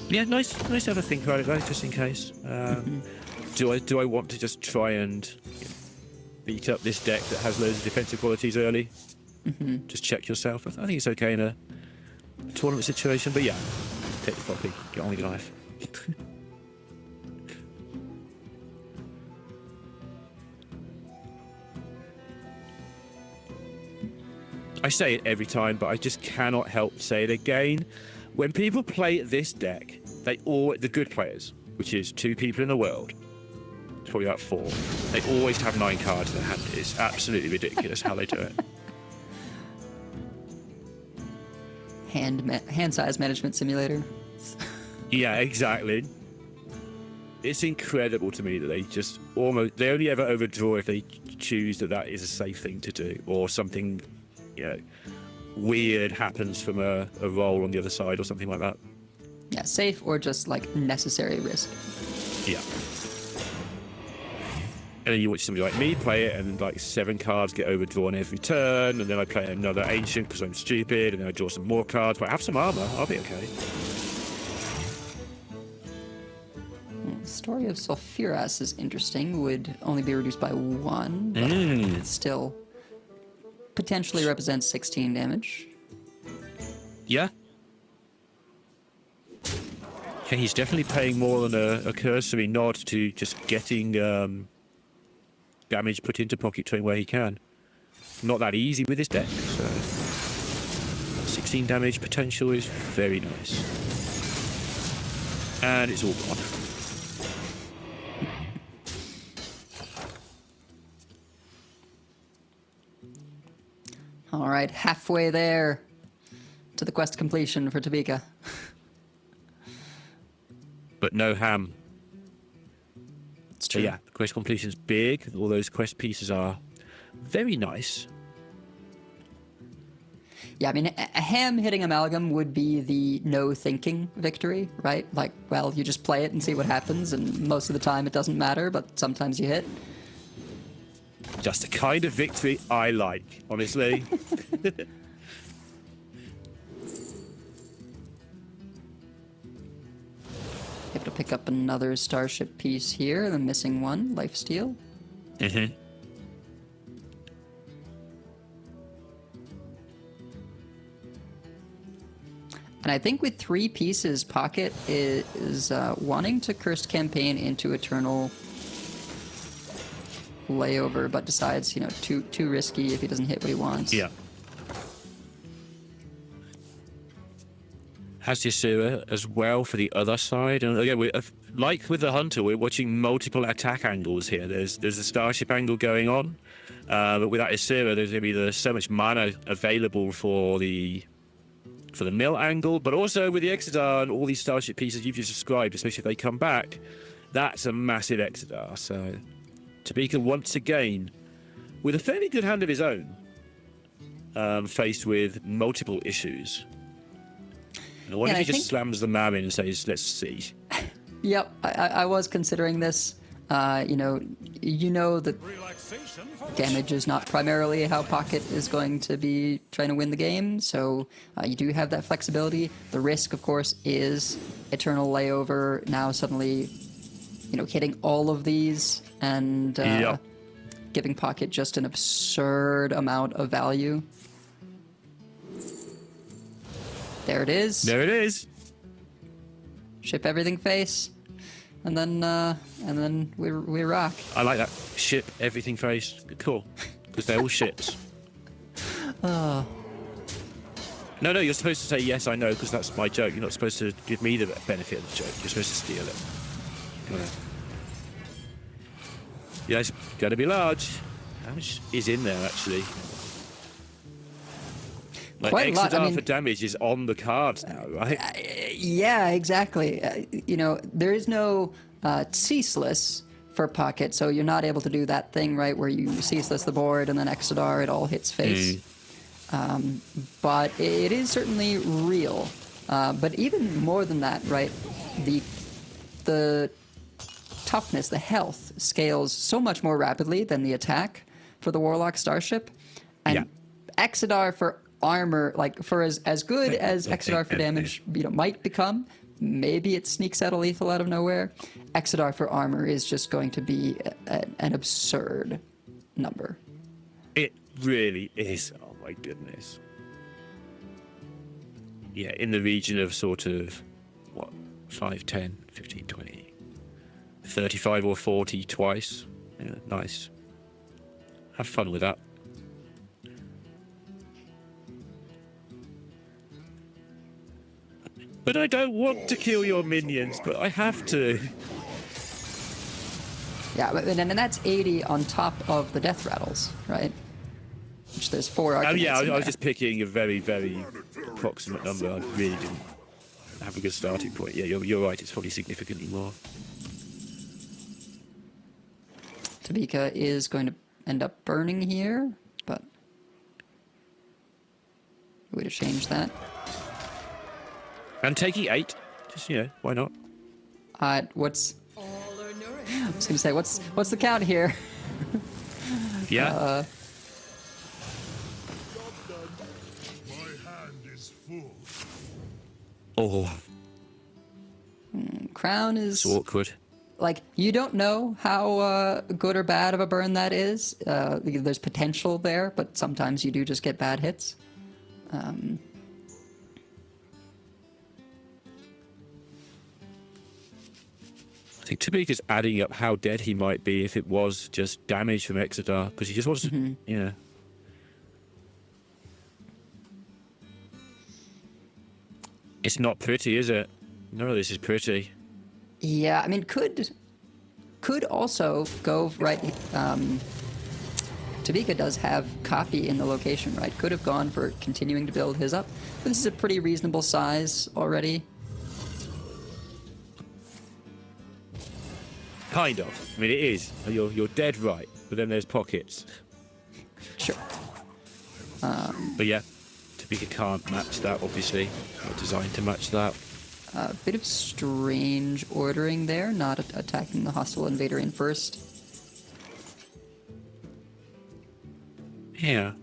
Yeah, nice to have a think about it, though, just in case. Do I want to just try and beat up this deck that has loads of defensive qualities early? Just check yourself. I think it's okay in a tournament situation, but yeah, take the poppy, get on with your life. I say it every time, but I just cannot help say it again. When people play this deck, the good players, which is 2 people in the world, probably about 4, they always have 9 cards in their hand. It's absolutely ridiculous how they do it. Hand size management simulator. Yeah, exactly. It's incredible to me that they only ever overdraw if they choose that is a safe thing to do, or something weird happens from a roll on the other side or something like that. Yeah, safe or just like necessary risk. Yeah. And then you watch somebody like me play it, and like 7 cards get overdrawn every turn, and then I play another Ancient because I'm stupid, and then I draw some more cards, but I have some armor, I'll be okay. Story of Sulfuras is interesting, would only be reduced by 1, but it still potentially represents 16 damage. Yeah. Yeah, he's definitely paying more than a cursory nod to just getting damage put into PocketTrain where he can. Not that easy with his deck, so 16 damage potential is very nice. And it's all gone. All right, halfway there to the quest completion for Tobyka. But no ham. It's true. So yeah, the quest completion's big. All those quest pieces are very nice. Yeah, I mean, a ham hitting Amalgam would be the no-thinking victory, right? Like, well, you just play it and see what happens, and most of the time it doesn't matter, but sometimes you hit. Just the kind of victory I like, honestly. Able to pick up another starship piece here, the missing one, lifesteal. Mm-hmm. And I think with 3 pieces, Pocket is wanting to Cursed Campaign into Eternal Layover, but decides, you know, too risky if he doesn't hit what he wants. Yeah. Has Ysera as well for the other side, and again, like with the Hunter, we're watching multiple attack angles here. There's a Starship angle going on, but without Ysera, there's going to be so much mana available for the mill angle, but also with the Exodar and all these Starship pieces you've just described, especially if they come back, that's a massive Exodar. So Tobyka once again, with a fairly good hand of his own, faced with multiple issues. And what if he just slams the man in and says, let's see? Yep, I was considering this. You know that damage is not primarily how Pocket is going to be trying to win the game, so you do have that flexibility. The risk, of course, is Eternal Layover now suddenly, you know, hitting all of these and giving Pocket just an absurd amount of value. There it is. There it is. Ship everything face. And then we rock. I like that. Ship everything face. Cool. Because they're all ships. No, you're supposed to say yes, I know, because that's my joke. You're not supposed to give me the benefit of the joke. You're supposed to steal it. Yeah, it's going to be large. How much is in there, actually? Like, Quite a lot. I mean, for damage is on the cards now, right? Yeah, exactly. You know, there is no ceaseless for Pocket, so you're not able to do that thing, right, where you ceaseless the board and then Exodar, it all hits face. But it is certainly real. But even more than that, right, the toughness, the health scales so much more rapidly than the attack for the Warlock Starship. And Exodar for armor, like for as good as Exodar for damage, you know, might become, maybe it sneaks out a lethal out of nowhere. Exodar for armor is just going to be an absurd number. It really is. Oh my goodness. Yeah, in the region of sort of, what, 5, 10, 15, 20, 35 or 40 twice. Yeah, nice. Have fun with that. But I don't want to kill your minions, but I have to. Yeah, and that's 80 on top of the death rattles, right? Which there's 4 arguments. Yeah, I was just picking a very, very approximate number. I really didn't have a good starting point. Yeah, you're right. It's probably significantly more. Tobyka is going to end up burning here, but way to change that. And taking 8, just, you know, why not? What's? I was gonna say, what's the count here? Yeah. My hand is full. Oh, Crown is it's awkward. like, you don't know how good or bad of a burn that is. There's potential there, but sometimes you do just get bad hits. think Tobyka's adding up how dead he might be if it was just damage from Exodar, because he just wants to, yeah. It's not pretty, is it? None of this is pretty. Yeah, I mean, could also go right. Tobyka does have copy in the location, right? Could have gone for continuing to build his up. But this is a pretty reasonable size already. Kind of. I mean, it is. You're dead right. But then there's pockets. Sure. But yeah, Tobyka can't match that, obviously. Not designed to match that. A bit of strange ordering there, not attacking the hostile invader in first. Yeah.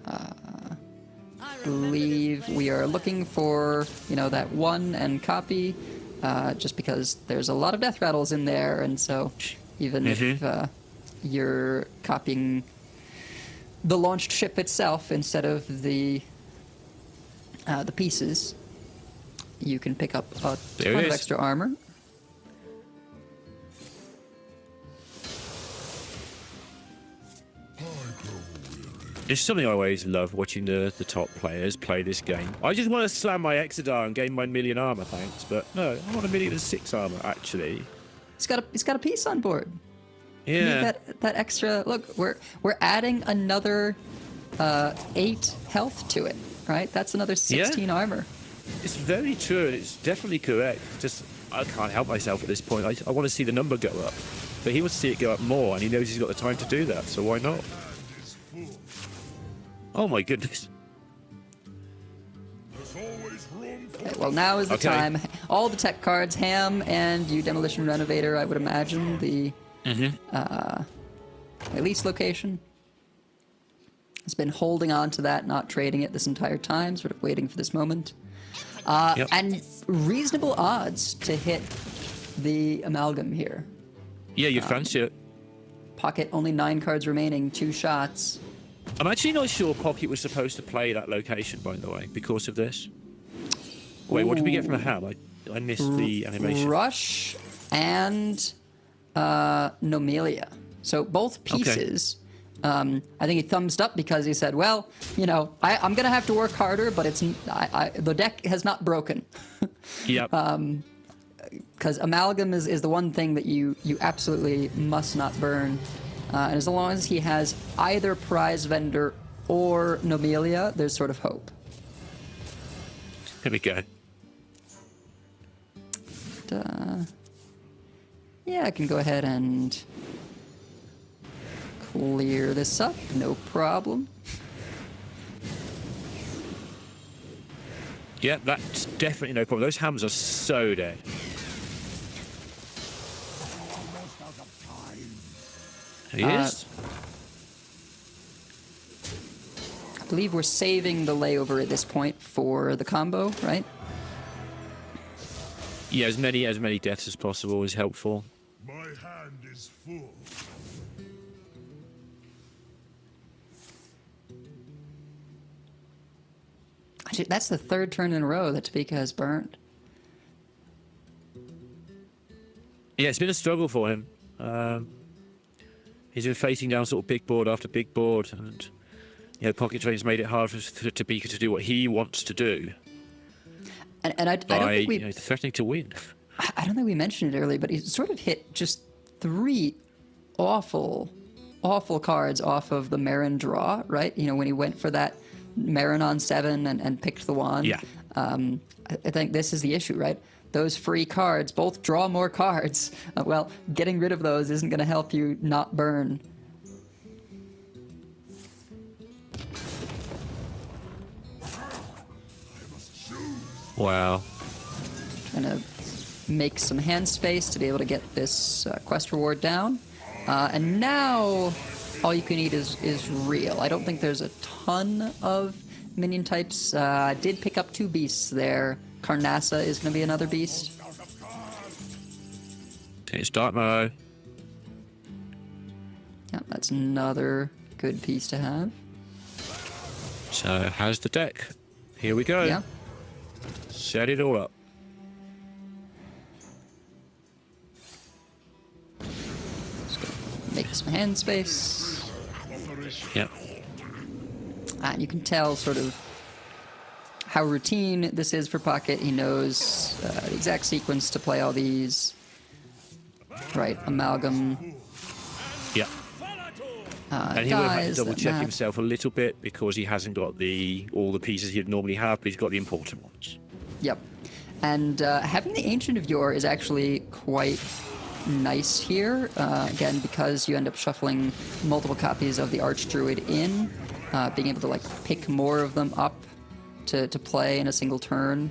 I believe we are looking for, that 1 and copy, just because there's a lot of death rattles in there, and so even if you're copying the launched ship itself instead of the pieces, you can pick up a ton of extra armor. It's something I always love, watching the top players play this game. I just want to slam my Exodar and gain my 1 million armor, thanks. But no, I want 1,000,006 armor, actually. It's got a piece on board. Yeah. You need that extra. Look, we're adding another 8 health to it, right? That's another 16 armor. It's very true, and it's definitely correct. Just, I can't help myself at this point. I want to see the number go up. But he wants to see it go up more, and he knows he's got the time to do that, so why not? Oh my goodness. Okay, well, now is the time. All the tech cards, Ham and you Demolition Renovator, I would imagine, the release location. Has been holding on to that, not trading it this entire time, sort of waiting for this moment. And reasonable odds to hit the Amalgam here. Yeah, you fancy it. Pocket, only 9 cards remaining, 2 shots. I'm actually not sure Pocket was supposed to play that location, by the way, because of this. Wait, what did we get from a Ham? I missed the animation. Rush and Nomelia. So both pieces. I think he thumbs up because he said, well, I'm going to have to work harder, but the deck has not broken. Yep. Because Amalgam is the one thing that you absolutely must not burn. And as long as he has either Prize Vendor or Nomelia, there's sort of hope. Here we go. Yeah, I can go ahead and clear this up, no problem. Yeah, that's definitely no problem. Those Hams are so dead. He is. I believe we're saving the layover at this point for the combo, right? Yeah, as many deaths as possible is helpful. My hand is full. Actually, that's the 3rd turn in a row that Tobyka has burned. Yeah, it's been a struggle for him. He's been facing down sort of big board after big board, and PocketTrain's made it hard for Tobyka to do what he wants to do. And I don't think we threatening to win. I don't think we mentioned it earlier, but he sort of hit just 3 awful cards off of the Marin draw, right? When he went for that Marin on 7 and picked the wand. Yeah. I think this is the issue, right? Those free cards both draw more cards. Well, getting rid of those isn't going to help you not burn. Wow. Trying to make some hand space to be able to get this quest reward down. And now all you can eat is real. I don't think there's a ton of minion types. I did pick up 2 beasts there. Carnassa is going to be another beast. It's Dark Mode. Yeah, that's another good piece to have. So, how's the deck? Here we go. Yeah. Set it all up. some hand space. Yeah. And you can tell sort of how routine this is for Pocket. He knows the exact sequence to play all these. Right, Amalgam. Yeah. And he will have to Guys, double that check map. himself a little bit because he hasn't got all the pieces he'd normally have, but he's got the important ones. Yep. And having the Ancient of Yore is actually quite nice here. Again, because you end up shuffling multiple copies of the Archdruid in, being able to like pick more of them up to play in a single turn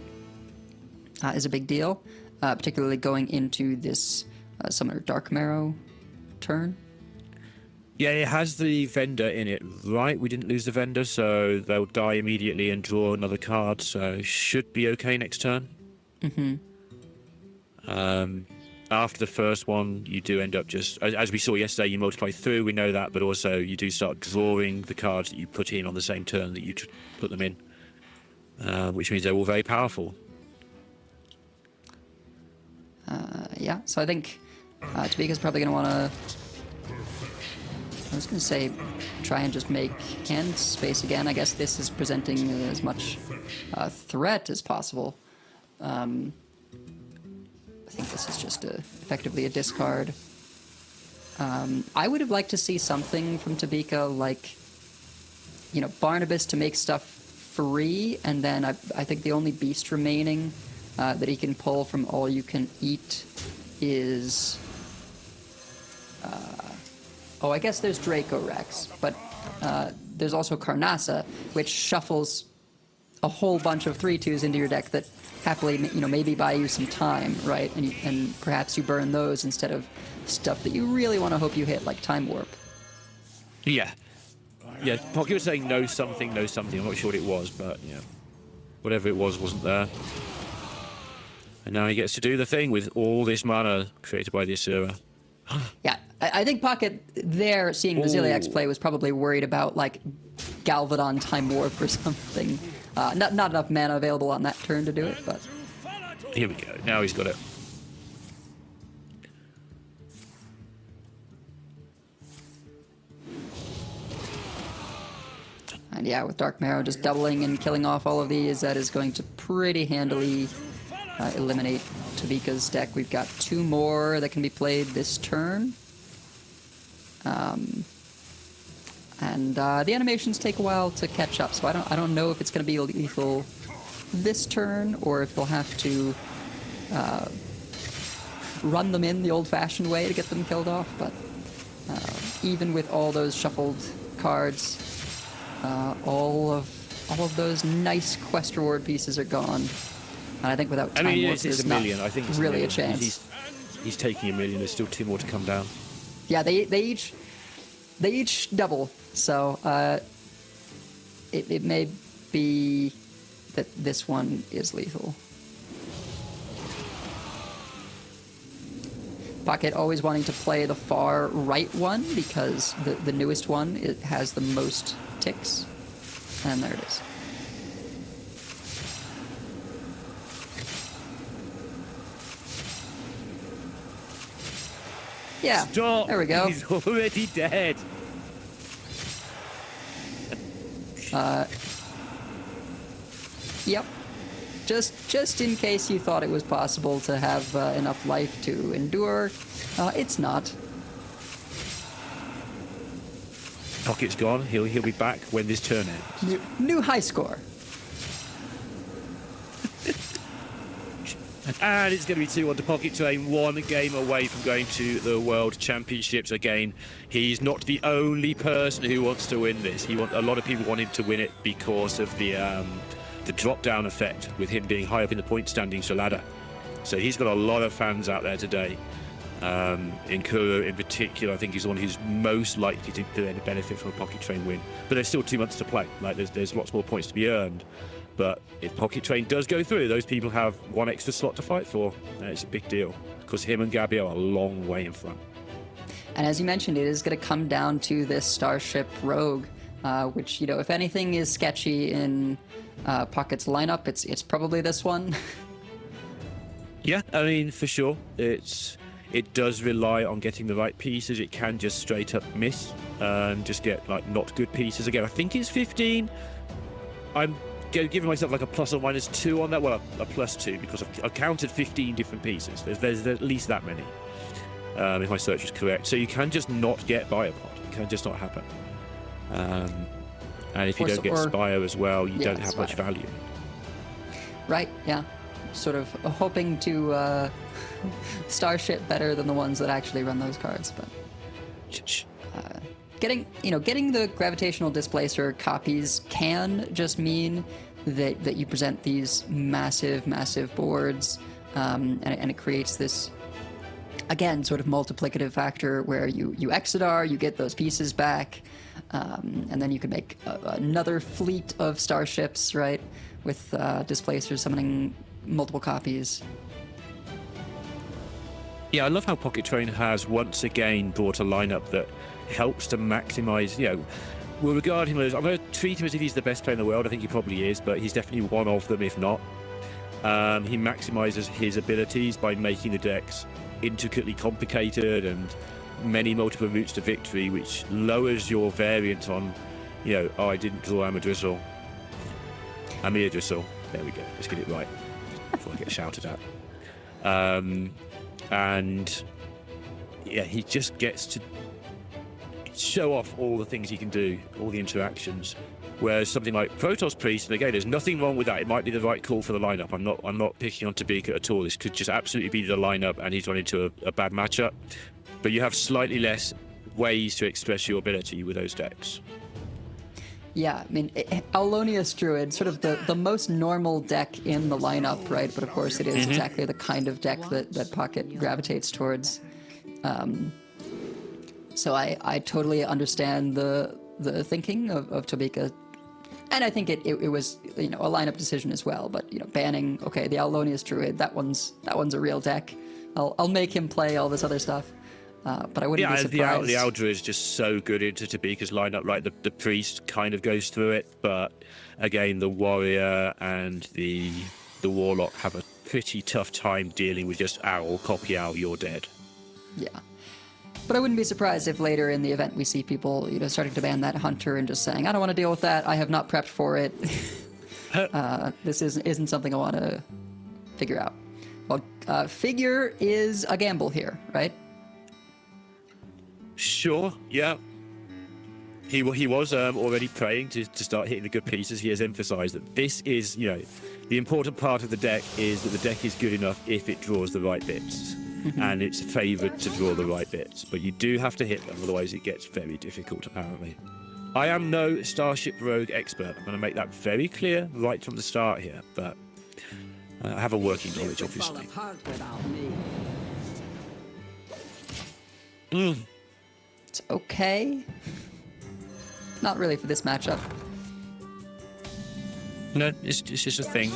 is a big deal, particularly going into this Summoner Dark Marrow turn. Yeah, it has the vendor in it, right? We didn't lose the vendor, so they'll die immediately and draw another card, so should be okay next turn. Mm-hmm. After the first one, you do end up just, as we saw yesterday, you multiply through, we know that, but also you do start drawing the cards that you put in on the same turn that you put them in, which means they're all very powerful. Yeah, so I think Tobyka's probably going to want to, I was going to say, try and just make hand space again. I guess this is presenting as much threat as possible. I think this is just effectively a discard. I would have liked to see something from Tobyka, like, Barnabas to make stuff free, and then I think the only beast remaining that he can pull from All You Can Eat is... I guess there's Draco Rex, but there's also Karnasa, which shuffles a whole bunch of 3/2s into your deck that happily, maybe buy you some time, right? And perhaps you burn those instead of stuff that you really want to hope you hit, like Time Warp. Yeah. Yeah, Pocket was saying no something. I'm not sure what it was, but whatever it was wasn't there. And now he gets to do the thing with all this mana created by the Asura. Yeah, I think Pocket there, seeing Basiliax play, was probably worried about, like, Galvadon Time Warp or something. Not enough mana available on that turn to do it, but... Here we go. Now he's got it. And yeah, with Dark Marrow just doubling and killing off all of these, that is going to pretty handily eliminate Tobyka's deck. We've got 2 more that can be played this turn. And the animations take a while to catch up, so I don't know if it's going to be lethal this turn, or if they'll have to run them in the old-fashioned way to get them killed off. But even with all those shuffled cards, all of those nice quest reward pieces are gone. And I think without Time Warp, it's there's a million. I think it's really a He's taking a million. There's still 2 more to come down. Yeah, they each double. So it may be that this one is lethal. Pocket always wanting to play the far right one because the newest one, it has the most ticks. And there it is. Yeah, Stop! there we go. He's already dead. Yep. Just in case you thought it was possible to have enough life to endure, it's not. Pocket's gone. He'll be back when this turn ends. New high score. And it's going to be 2-1 to PocketTrain, 1 game away from going to the World Championships again. He's not the only person who wants to win this. A lot of people wanted to win it because of the drop-down effect with him being high up in the point standings for ladder. So he's got a lot of fans out there today. In Kuro in particular, I think he's the one who's most likely to benefit from a PocketTrain win. But there's still 2 months to play. Like there's lots more points to be earned. But if PocketTrain does go through, those people have 1 extra slot to fight for. It's a big deal because him and Gabby are a long way in front. And as you mentioned, it is going to come down to this Starship Rogue, which, if anything is sketchy in Pocket's lineup, it's probably this one. Yeah, I mean, for sure. it does rely on getting the right pieces. It can just straight up miss and just get like not good pieces. Again, I think it's 15. I'm giving myself like a plus or minus 2 on that. Well, a plus 2 because I've counted 15 different pieces. There's at least that many, if my search is correct. So you can just not get Biopod. It can just not happen. And if you don't get Spire as well, you don't have much value. Right, yeah. Sort of hoping to Starship better than the ones that actually run those cards, but getting the gravitational displacer copies can just mean that you present these massive boards, and it creates this, again, sort of multiplicative factor where you Exodar, you get those pieces back, and then you can make another fleet of starships, right, with displacers summoning multiple copies. Yeah, I love how PocketTrain has once again brought a lineup that helps to maximize, we'll regard him as, I'm going to treat him as if he's the best player in the world. I think he probably is, but he's definitely one of them, if not. He maximizes his abilities by making the decks intricately complicated and many multiple routes to victory, which lowers your variance on, I didn't draw Amadrizzle. Amadrizzle. There we go. Let's get it right before I get shouted at. And yeah, he just gets to show off all the things he can do, all the interactions. Whereas something like Protoss Priest, and again, there's nothing wrong with that. It might be the right call for the lineup. I'm not picking on Tobyka at all. This could just absolutely be the lineup, and he's run into a bad matchup. But you have slightly less ways to express your ability with those decks. Yeah, I mean, Aulonius Druid, sort of the most normal deck in the lineup, right? But of course, it is exactly the kind of deck that Pocket gravitates towards. So I totally understand the thinking of Tobyka, and I think it was a lineup decision as well. But banning the Aulonius Druid, that one's a real deck. I'll make him play all this other stuff. But I wouldn't be surprised. The Aldra is just so good into Tobyka's lineup. Right, the priest kind of goes through it, but again, the warrior and the warlock have a pretty tough time dealing with just owl, copy owl, you're dead. Yeah, but I wouldn't be surprised if later in the event we see people starting to ban that hunter and just saying, I don't want to deal with that. I have not prepped for it. This isn't something I want to figure out. Well, figure is a gamble here, right? Sure, yeah. He was already praying to start hitting the good pieces. He has emphasized that this is, the important part of the deck is that the deck is good enough if it draws the right bits. And it's favored to draw the right bits. But you do have to hit them, otherwise it gets very difficult, apparently. I am no Starship Rogue expert. I'm going to make that very clear right from the start here. But I have a working knowledge, obviously. It's okay. Not really for this matchup. No, it's just a thing.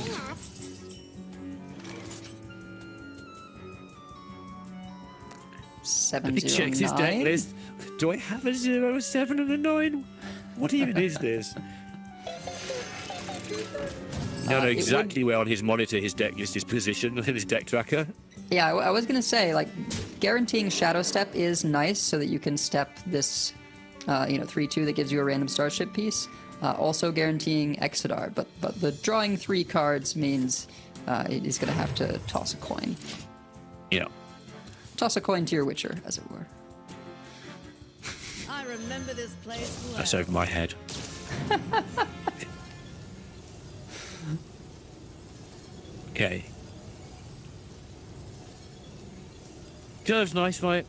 Let me check this deck list. Do I have a 0, a 7, and a 9? What even is this? You know exactly where on his monitor his deck list is positioned in his deck tracker. Yeah, I was going to say, guaranteeing Shadow Step is nice so that you can step this, 3-2 that gives you a random starship piece. Also guaranteeing Exodar, but the drawing 3 cards means he's going to have to toss a coin. Yeah. Toss a coin to your Witcher, as it were. I remember this place well. That's over my head. Okay. Curve's nice, right?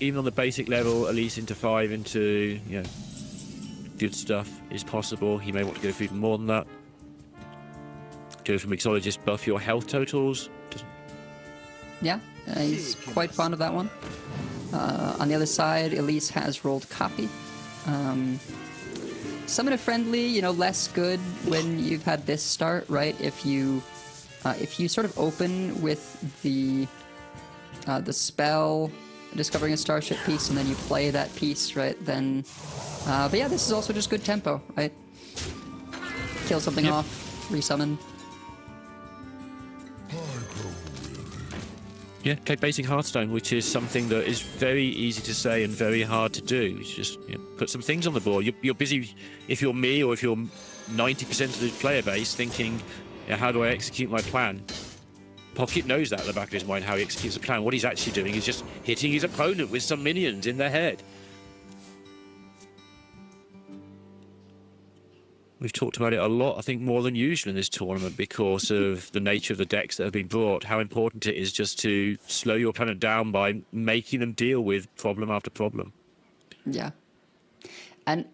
Even on the basic level, at least into 5, into, good stuff is possible. He may want to go for even more than that. Go for Mixologist, buff your health totals. Yeah, he's quite fond of that one. On the other side, Elise has rolled copy. Summon a friendly, less good when you've had this start, right? If you sort of open with the spell, discovering a starship piece, and then you play that piece, right? Then, but yeah, this is also just good tempo, right? Kill something off, resummon. Yeah, keep basing Hearthstone, which is something that is very easy to say and very hard to do. It's just put some things on the board. You're busy, if you're me or if you're 90% of the player base, thinking, how do I execute my plan? Pocket knows that at the back of his mind, how he executes the plan. What he's actually doing is just hitting his opponent with some minions in their head. We've talked about it a lot, I think more than usual in this tournament because of the nature of the decks that have been brought, how important it is just to slow your opponent down by making them deal with problem after problem. Yeah. And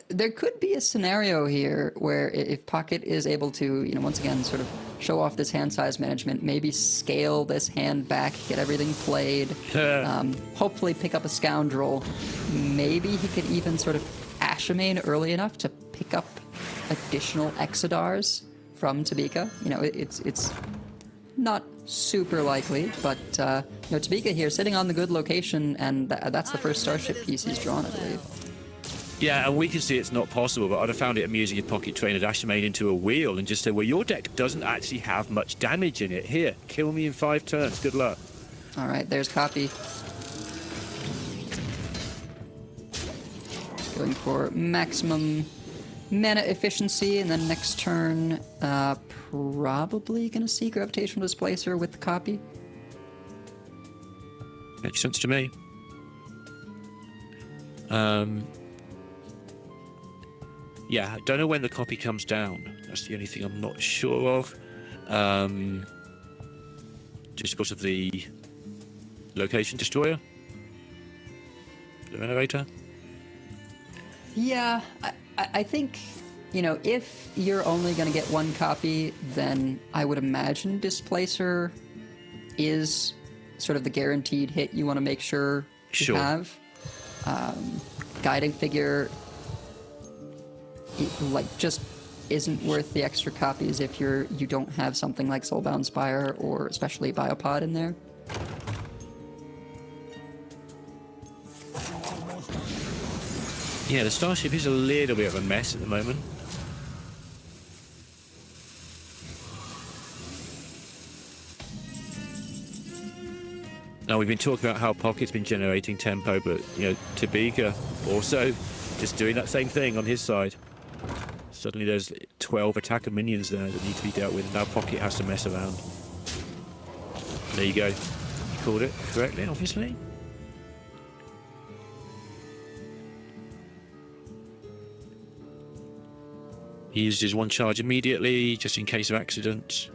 there could be a scenario here where if Pocket is able to, once again, sort of show off this hand size management, maybe scale this hand back, get everything played, hopefully pick up a Scoundrel. Maybe he could even sort of Ashamain early enough to pick up additional Exodars from Tobyka. It's not super likely, but Tobyka here sitting on the good location, and that's the first Starship piece he's drawn, I believe. Yeah, and we can see it's not possible, but I'd have found it amusing if PocketTrain had Ashamain into a wheel and just said, well, your deck doesn't actually have much damage in it. Here, kill me in 5 turns. Good luck. All right, there's Copy. Going for maximum mana efficiency, and then next turn, probably going to see Gravitational Displacer with the Copy. Makes sense to me. Yeah, I don't know when the Copy comes down. That's the only thing I'm not sure of. Just because of the Location Destroyer? The Renovator? Yeah, I think, if you're only going to get 1 copy, then I would imagine Displacer is sort of the guaranteed hit you want to make sure you have. Guiding Figure, just isn't worth the extra copies if you don't have something like Soulbound Spire or especially Biopod in there. Yeah, the Starship is a little bit of a mess at the moment. Now, we've been talking about how Pocket's been generating tempo, but, Tobyka also just doing that same thing on his side. Suddenly there's 12 attacker minions there that need to be dealt with. Now Pocket has to mess around. There you go. You called it correctly, obviously. He used his 1 charge immediately, just in case of accidents.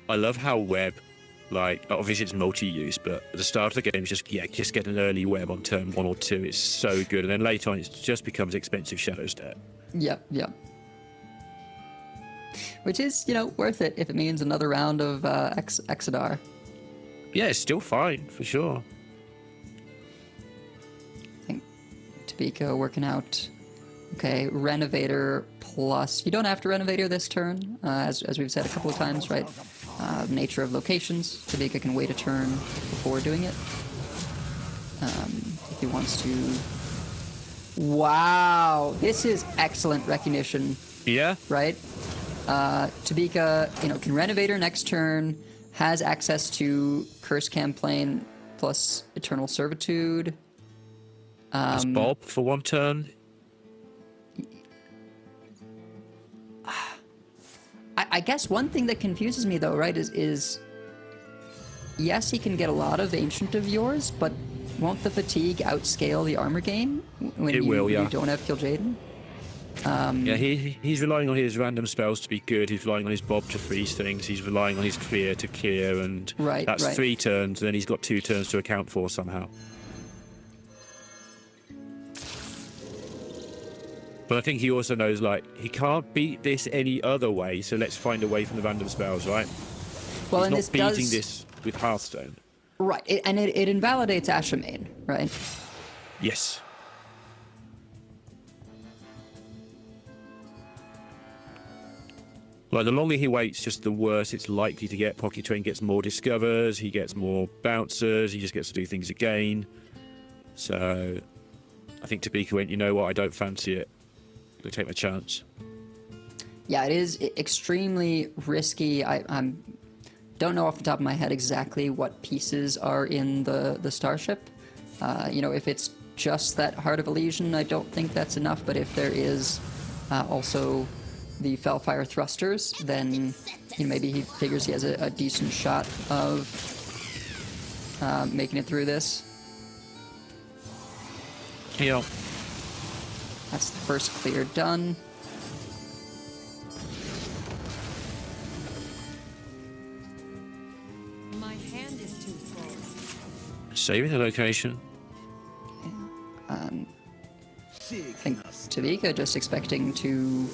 I love how web, obviously it's multi-use, but at the start of the game, just get an early web on turn 1 or 2. It's so good, and then later on, it just becomes expensive Shadow Step. Yep. Which is, worth it if it means another round of Exodar. Yeah, it's still fine, for sure. I think Tobyka working out. Okay, Renovator plus... You don't have to Renovator this turn, as we've said a couple of times, right? Nature of locations. Tobyka can wait a turn before doing it. If he wants to... Wow! This is excellent recognition. Yeah? Right? Tobyka, can Renovator next turn, has access to Curse Campaign plus Eternal Servitude. Has Bob for 1 turn. I guess one thing that confuses me, though, right, is yes, he can get a lot of Ancient of yours, but won't the Fatigue outscale the armor gain when you don't have Kill Jaden? Yeah, he's relying on his random spells to be good. He's relying on his Bob to freeze things. He's relying on his Clear to clear, and that's 3 turns. And then he's got 2 turns to account for somehow. But I think he also knows, he can't beat this any other way, so let's find a way from the random spells, right? Well, he's and not beating this with Hearthstone. Right, it invalidates Ashamain, right? Yes. Like, the longer he waits, just the worse it's likely to get. PocketTrain gets more discovers, he gets more bouncers, he just gets to do things again. So, I think Tobyka went, you know what, I don't fancy it. I'm going to take my chance. Yeah, it is extremely risky. I don't know off the top of my head exactly what pieces are in the starship. You know, if it's just that Heart of Elysian, I don't think that's enough, but if there is also the Fellfire thrusters, then you know, maybe he figures he has a decent shot of making it through this. Yeah. That's the first clear done. My hand is too full. Saving the location. I think Tobyka just expecting to, you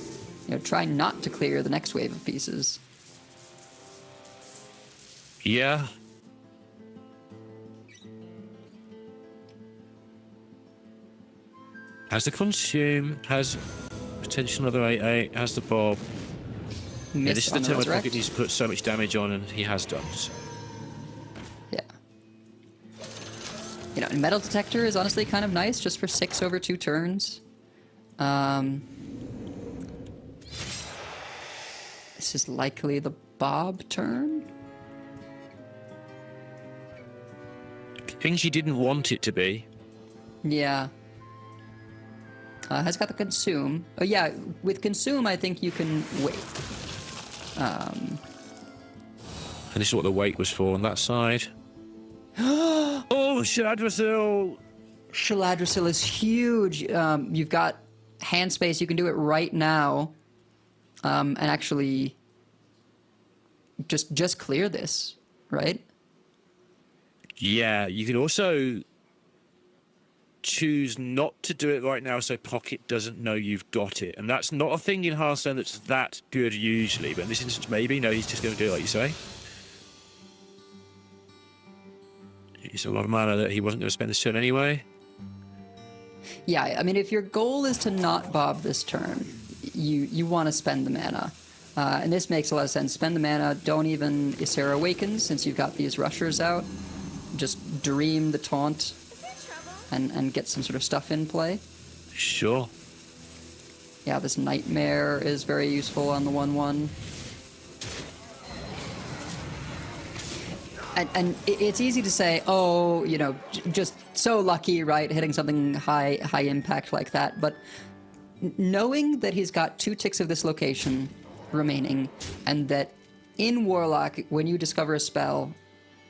know, try not to clear the next wave of pieces. Yeah. Has the consume, has potential another 8/8, has the bob. Yeah, this is the on turn where resurrect. Pocket needs to put so much damage on, and he has done. Yeah. You know, and Metal Detector is honestly kind of nice, just for 6 over 2 turns. This is likely the Bob turn. Things you didn't want it to be. Yeah. Has got the Consume. Oh yeah, with Consume I think you can wait. And this is what the wait was for on that side. Oh, Shadrasil! Shaladrisil is huge. You've got hand space. You can do it right now, and actually just clear this, right? Yeah, you can also choose not to do it right now so Pocket doesn't know you've got it. And that's not a thing in Hearthstone that's that good usually, but in this instance maybe. No, he's just going to do it like you say. It's a lot of mana that he wasn't going to spend this turn anyway. Yeah, I mean, if your goal is to not bob this turn, you want to spend the mana. And this makes a lot of sense. Spend the mana, don't even Ysera Awakens since you've got these rushers out. Just Dream the Taunt and get some sort of stuff in play. Sure. Yeah, this Nightmare is very useful on the 1/1. And it's easy to say, oh, you know, just so lucky, right, hitting something high impact like that. But knowing that he's got 2 ticks of this location remaining, and that in Warlock, when you discover a spell,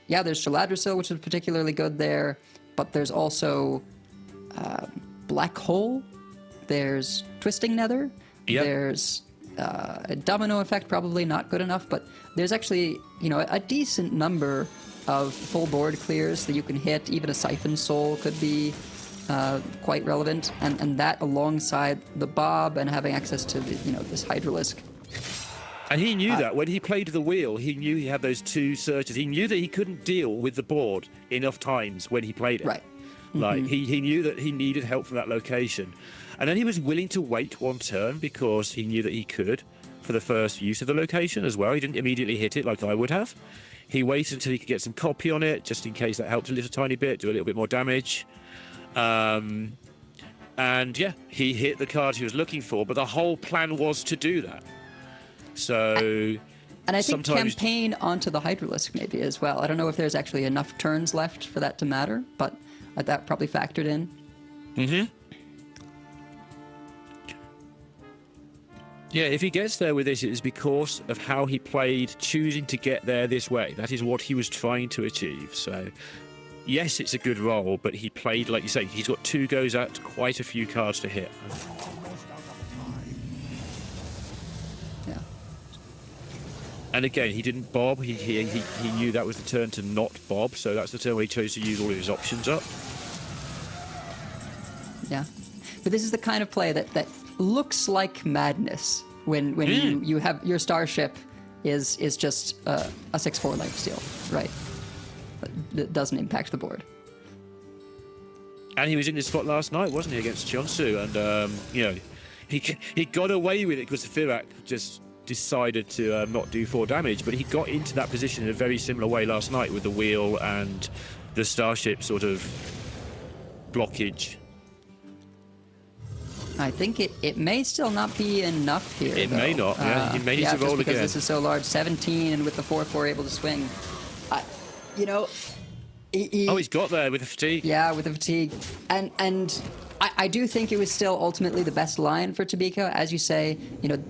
yeah, there's Shaladrisil, which is particularly good there, but there's also Black Hole, there's Twisting Nether, Yep. there's a Domino Effect, probably not good enough, but there's actually, you know, a decent number of full board clears that you can hit. Even a Siphon Soul could be quite relevant, and that alongside the Bob and having access to the, you know, this Hydralisk. And he knew that when he played the wheel, he knew he had those 2 searches. He knew that he couldn't deal with the board enough times when he played it. Right. Like, he knew that he needed help from that location. And then he was willing to wait 1 turn because he knew that he could for the first use of the location as well. He didn't immediately hit it like I would have. He waited until he could get some copy on it, just in case that helped a little tiny bit, do a little bit more damage. And yeah, he hit the card he was looking for, but the whole plan was to do that. So... And I think sometimes... campaign onto the Hydralisk maybe as well. I don't know if there's actually enough turns left for that to matter, but that probably factored in. Mm-hmm. Yeah, if he gets there with this, it is because of how he played, choosing to get there this way. That is what he was trying to achieve. So, yes, it's a good roll, but he played, like you say, he's got 2 goes at quite a few cards to hit. Yeah. And again, he didn't bob. He knew that was the turn to not bob, so that's the turn where he chose to use all of his options up. Yeah. But this is the kind of play that looks like madness when you have your starship is just a 6/4 lifesteal, right? That doesn't impact the board. And he was in this spot last night, wasn't he, against Tonsoku? And you know, he got away with it because the Firak just decided to not do 4 damage, but he got into that position in a very similar way last night with the wheel and the Starship sort of blockage. I think it may still not be enough here. It though. may not, yeah. He may need to roll just because again. this is so large. 17 and with the 4-4 able to swing. You know, he's got there with the fatigue. Yeah, with the fatigue. And I do think it was still ultimately the best line for Tobyka. As you say, you know,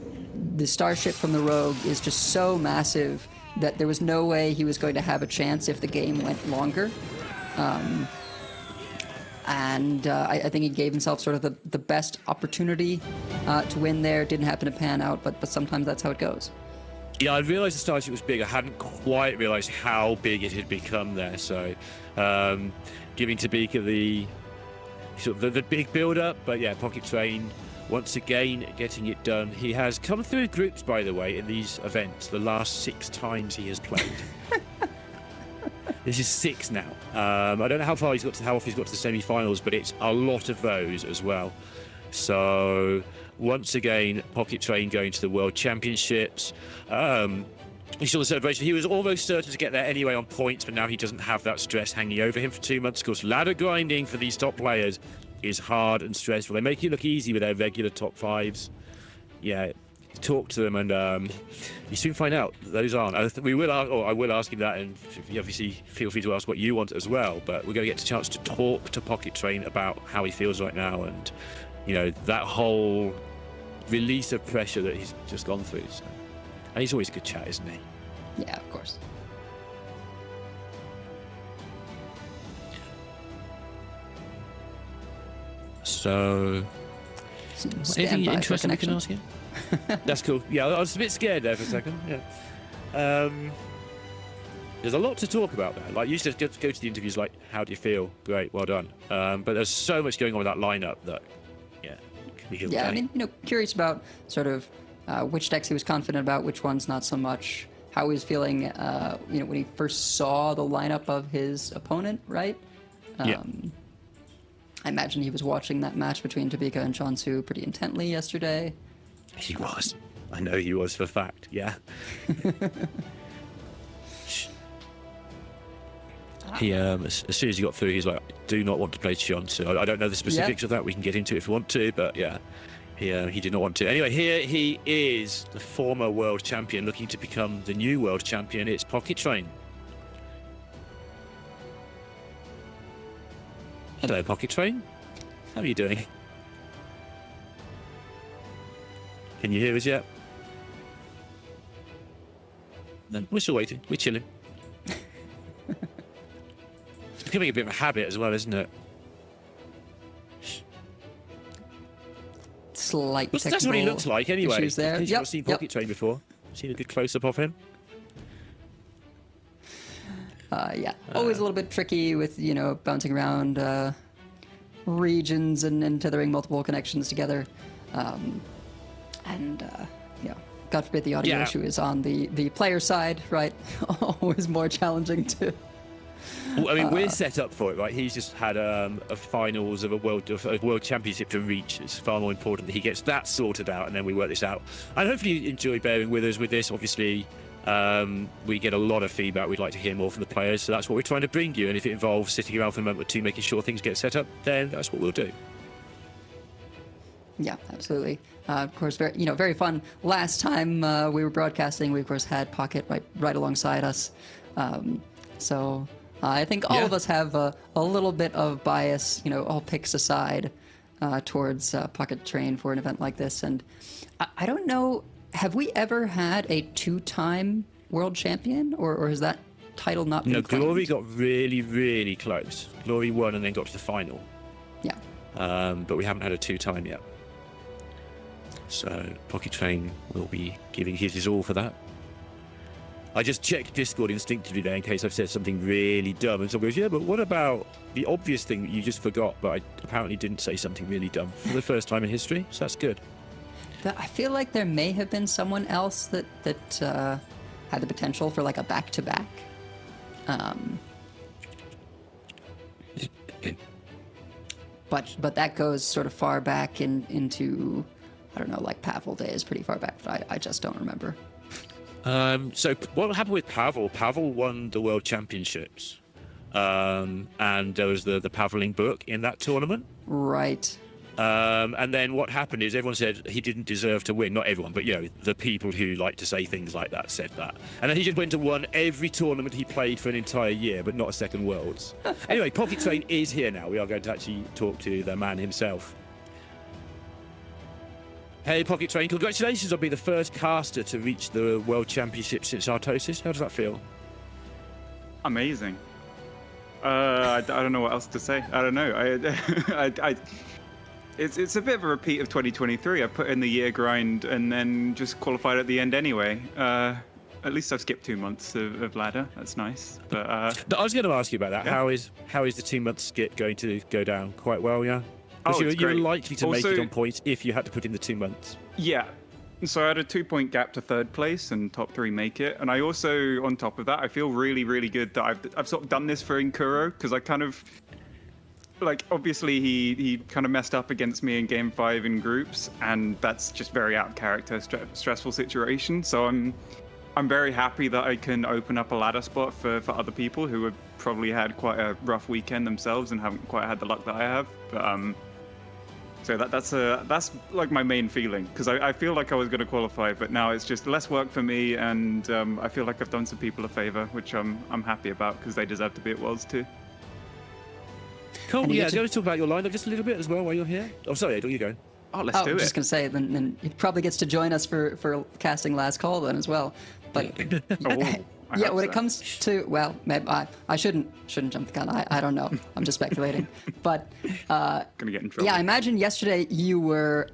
the Starship from the Rogue is just so massive that there was no way he was going to have a chance if the game went longer. I think he gave himself sort of the best opportunity to win there. It didn't happen to pan out, but sometimes that's how it goes. Yeah, I realised the Starship was big. I hadn't quite realised how big it had become there. So, giving Tobyka the sort of the big build-up, but yeah, PocketTrain once again getting it done. He has come through groups, by the way, in these events. The last 6 times he has played. This is 6 now. I don't know how often he's got to the semi-finals, but it's a lot of those as well. So once again, PocketTrain going to the World Championships. You saw the celebration. He was almost certain to get there anyway on points, but now he doesn't have that stress hanging over him for 2 months. Of course, ladder grinding for these top players is hard and stressful. They make you look easy with their regular top 5s. Yeah, talk to them, and you soon find out those aren't. I will ask him that, and you obviously feel free to ask what you want as well. But we're going to get a chance to talk to PocketTrain about how he feels right now, and you know, that whole release of pressure that he's just gone through. So. And he's always a good chat, isn't he? Yeah, of course. So, anything interesting I can ask you? That's cool. Yeah, I was a bit scared there for a second. Yeah. There's a lot to talk about there. Like, you just go to the interviews like, how do you feel? Great, well done. But there's so much going on with that lineup that, yeah, can be Yeah, I mean, you know, curious about sort of which decks he was confident about, which ones not so much. How he was feeling, you know, when he first saw the lineup of his opponent, right? Yeah. I imagine he was watching that match between Tobyka and Tonsoku pretty intently yesterday. He was. I know he was for a fact, yeah. He, as soon as he got through, he's like, do not want to play Xion. So I don't know the specifics of that. We can get into it if we want to, but yeah. He did not want to. Anyway, here he is, the former world champion, looking to become the new world champion. It's PocketTrain. Hello, PocketTrain. How are you doing? Can you hear us yet? No, we're still waiting. We're chilling. It's becoming a bit of a habit as well, isn't it? Slight technical That's what he looks like anyway. issues there. In case you've not seen PocketTrain before. Seen a good close-up of him? Yeah, always a little bit tricky with, you know, bouncing around regions and tethering multiple connections together. You know, God forbid the audio issue is on the player side, right? Always more challenging to... Well, I mean, we're set up for it, right? He's just had a finals of a world championship to reach. It's far more important that he gets that sorted out, and then we work this out. And hopefully you enjoy bearing with us with this. Obviously, we get a lot of feedback. We'd like to hear more from the players, so that's what we're trying to bring you. And if it involves sitting around for a moment or two, making sure things get set up, then that's what we'll do. Yeah, absolutely. Of course, very fun. Last time we were broadcasting, we of course had Pocket right alongside us. So I think all of us have a little bit of bias, you know, all picks aside, towards PocketTrain for an event like this. And I don't know, have we ever had a 2-time world champion, or has that title not been claimed? Glory got really, really close. Glory won and then got to the final. Yeah. But we haven't had a 2-time yet. So PocketTrain will be giving his all for that. I just checked Discord instinctively there in case I've said something really dumb, and someone goes, yeah, but what about the obvious thing that you just forgot? But I apparently didn't say something really dumb for the first time in history, so that's good. I feel like there may have been someone else that had the potential for like a back-to-back. But that goes sort of far back into I don't know, like Pavel Day is pretty far back, but I just don't remember. So what happened with Pavel? Pavel won the World Championships, and there was the Paveling book in that tournament. Right. And then what happened is everyone said he didn't deserve to win. Not everyone, but the people who like to say things like that said that. And then he just went and won every tournament he played for an entire year, but not a second Worlds. Anyway, PocketTrain is here now. We are going to actually talk to the man himself. Hey, PocketTrain, congratulations on being the first caster to reach the World Championship since Artosis. How does that feel? Amazing. I don't know what else to say. I don't know. It's a bit of a repeat of 2023. I put in the year grind and then just qualified at the end anyway. At least I've skipped 2 months of ladder. That's nice. But I was going to ask you about that. Yeah. How is the 2 month skip going to go down? Quite well, yeah? Oh, Because you're great. likely to make Also- it on points if you had to put in the 2 months. Yeah. So I had a 2-point gap to third place and top 3 make it. And I also, on top of that, I feel really, really good that I've sort of done this for Inkuro because I kind of, like, obviously he kind of messed up against me in game 5 in groups, and that's just very out of character, stressful situation. So I'm very happy that I can open up a ladder spot for other people who have probably had quite a rough weekend themselves and haven't quite had the luck that I have. But so that's like my main feeling, because I feel like I was going to qualify, but now it's just less work for me, and I feel like I've done some people a favor, which I'm happy about because they deserve to be at Worlds too. Cool. And you Yeah, get do you want to talk about your lineup just a little bit as well while you're here? Oh, sorry, Ed, you go. Oh, let's do I was it. just going to say, then he probably gets to join us for casting Last Call then as well. But I yeah, hope when so. it comes to, well, maybe I shouldn't jump the gun. I don't know. I'm just speculating. But Gonna get in trouble. yeah, I imagine yesterday you were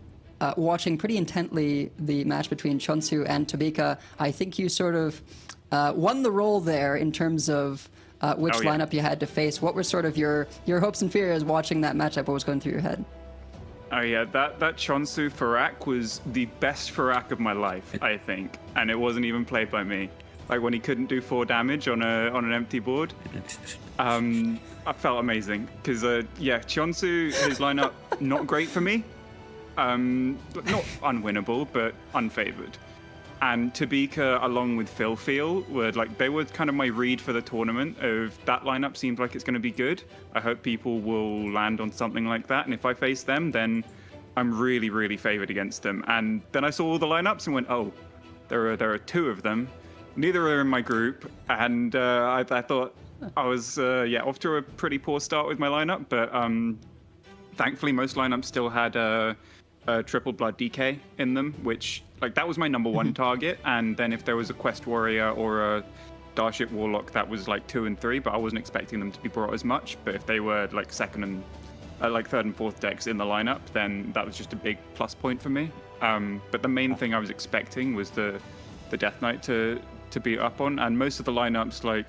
watching pretty intently the match between Chonsu and Tobyka. I think you sort of won the role there in terms of which Oh, yeah. lineup you had to face. What were sort of your hopes and fears watching that matchup? What was going through your head? Oh yeah, that Chonsu Farak was the best Farak of my life, I think, and it wasn't even played by me. Like when he couldn't do 4 damage on an empty board, I felt amazing because yeah, Chonsu, his lineup not great for me, not unwinnable but unfavored. And Tobyka along with FilFeel were they were kind of my read for the tournament. Of that lineup seems like it's going to be good. I hope people will land on something like that, and if I face them, then I'm really, really favored against them. And then I saw all the lineups and went, oh, there are 2 of them. Neither are in my group, and I thought I was off to a pretty poor start with my lineup. But thankfully, most lineups still had a triple blood DK in them, which that was my number 1 target. And then if there was a quest warrior or a starship warlock, that was 2 and 3. But I wasn't expecting them to be brought as much. But if they were second and third and fourth decks in the lineup, then that was just a big plus point for me. But the main thing I was expecting was the Death Knight to be up on, and most of the lineups,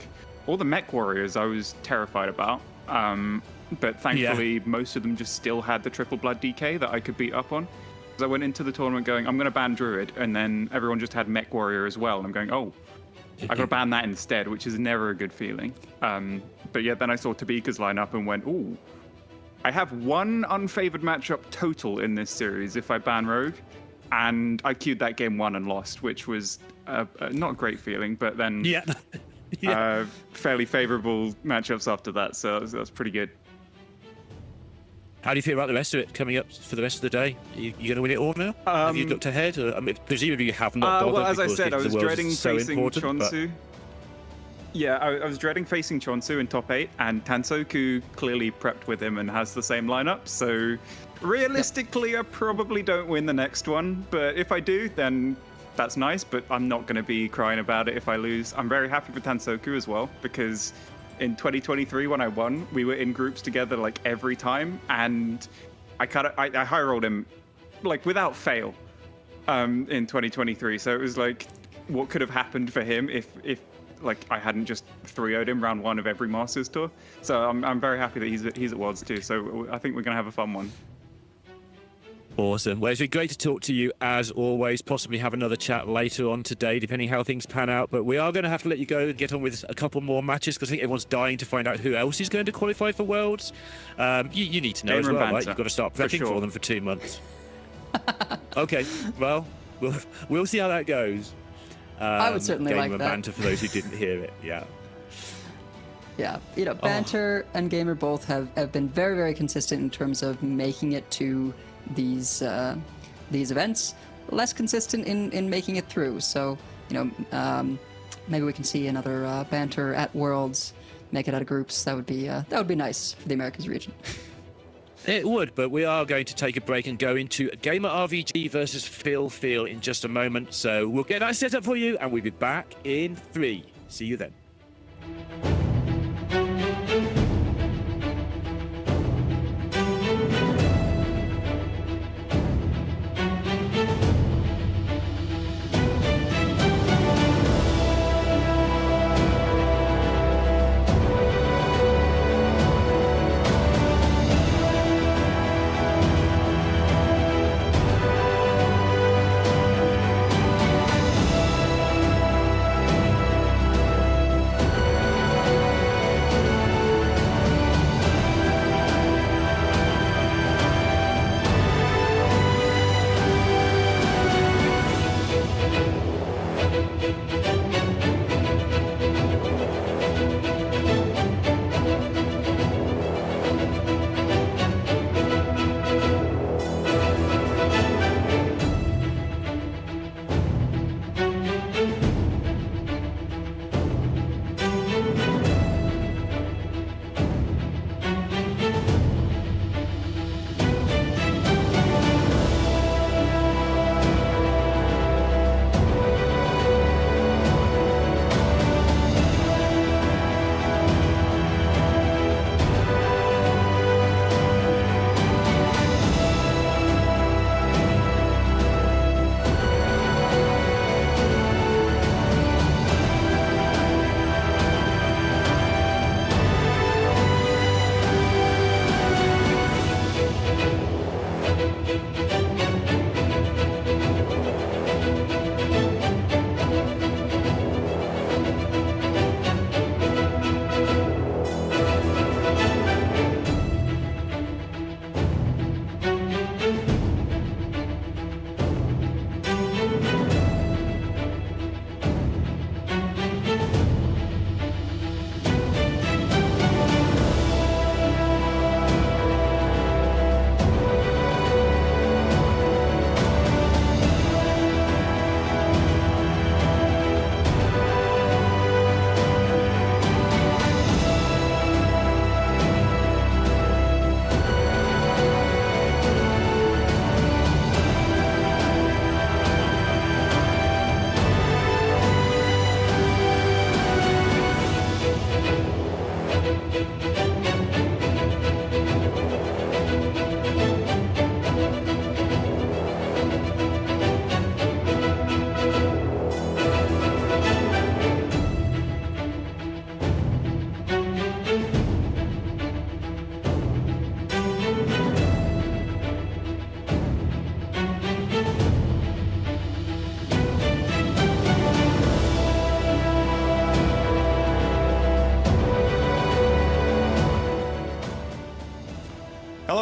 all the mech warriors, I was terrified about. But thankfully, most of them just still had the triple blood DK that I could beat up on. Because I went into the tournament going, I'm going to ban Druid, and then everyone just had mech warrior as well, and I'm going, oh, I got to ban that instead, which is never a good feeling. But yeah, then I saw Tobyka's lineup and went, ooh, I have 1 unfavored matchup total in this series if I ban Rogue. And I queued that game 1 and lost, which was not a great feeling, but then fairly favorable matchups after that, so that's pretty good. How do you feel about the rest of it coming up for the rest of the day? You going to win it all now? Have you looked ahead? I mean, presumably you have not bothered. Well, as I because said, I the was Worlds dreading is so facing important, but- Chonsu. Yeah, I was dreading facing Chonsu in top 8, and Tonsoku clearly prepped with him and has the same lineup, so realistically, I probably don't win the next one, but if I do, then that's nice, but I'm not going to be crying about it if I lose. I'm very happy for Tonsoku as well, because in 2023 when I won, we were in groups together every time, and I high rolled him without fail in 2023, so it was what could have happened for him if I hadn't just 3-0'd him round 1 of every Masters tour. So I'm very happy that he's at Worlds too. So I think we're going to have a fun one. Awesome. Well, it's been great to talk to you as always. Possibly have another chat later on today, depending how things pan out. But we are going to have to let you go and get on with a couple more matches because I think everyone's dying to find out who else is going to qualify for Worlds. You need to know Gamer as and well, right? banter, You've got to start for prepping sure. for them for 2 months. Okay, well, we'll see how that goes. I would certainly like that. Banter for those who didn't hear it, yeah. Yeah, Banter and Gamer both have been very, very consistent in terms of making it to these events. Less consistent in making it through. So, maybe we can see another Banter at Worlds make it out of groups. That would be nice for the Americas region. It would, but we are going to take a break and go into GamerRVG versus FilFeel in just a moment. So we'll get that set up for you, and we'll be back in 3. See you then.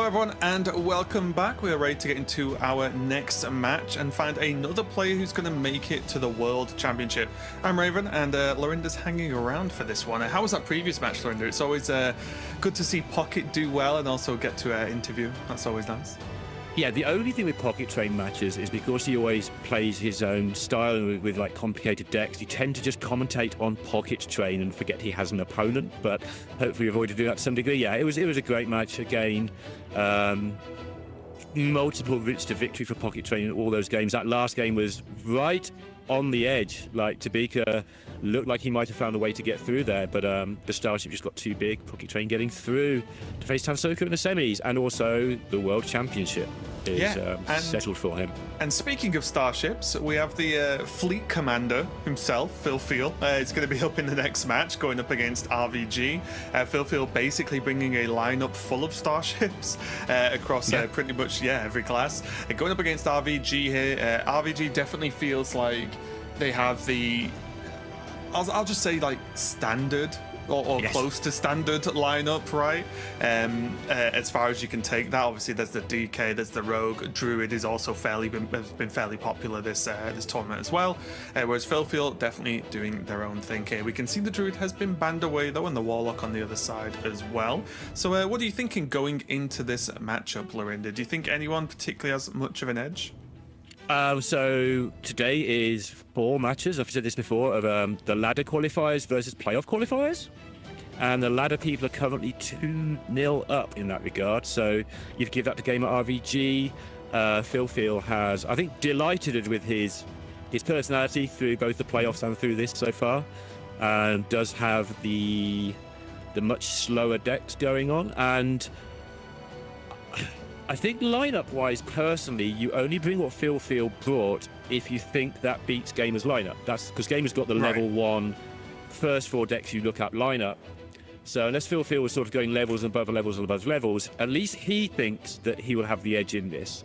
everyone, and welcome back. We are ready to get into our next match and find another player who's going to make it to the World Championship. I'm Raven, and Lorinda's hanging around for this one. How was that previous match, Lorinda? It's always good to see Pocket do well and also get to interview. That's always nice. Yeah, the only thing with PocketTrain matches is because he always plays his own style with like complicated decks, you tend to just commentate on PocketTrain and forget he has an opponent, but hopefully avoid doing that to some degree. Yeah, it was a great match again. Multiple routes to victory for PocketTrain in all those games. That last game was right on the edge. Like, Tobyka looked like he might have found a way to get through there, but the Starship just got too big. PocketTrain getting through to face Tonsoku in the semis, and also the World Championship is settled for him. And speaking of Starships, we have the Fleet Commander himself, FilFeel. He's going to be up in the next match, going up against RVG. FilFeel basically bringing a lineup full of Starships across pretty much every class. Going up against RVG here, RVG definitely feels like they have the, I'll just say, like, standard or Yes. close to standard lineup, right? As far as you can take that. Obviously, there's the DK, there's the Rogue. Druid is also has been fairly popular this tournament as well. Whereas FilFeel definitely doing their own thing here. We can see the Druid has been banned away though, and the Warlock on the other side as well. So what are you thinking going into this matchup, Lorinda? Do you think anyone particularly has much of an edge? So today is 4 matches, I've said this before, of the ladder qualifiers versus playoff qualifiers. And the ladder people are currently 2-0 up in that regard. So you'd give that to GamerRVG. FilFeel has, I think, delighted with his personality through both the playoffs and through this so far. And does have the much slower decks going on. And I think lineup-wise, personally, you only bring what FilFeel brought if you think that beats Gamer's lineup. That's because Gamer's got the level 1 first 4 decks you look at lineup. So unless FilFeel was sort of going levels above levels and above levels, at least he thinks that he will have the edge in this.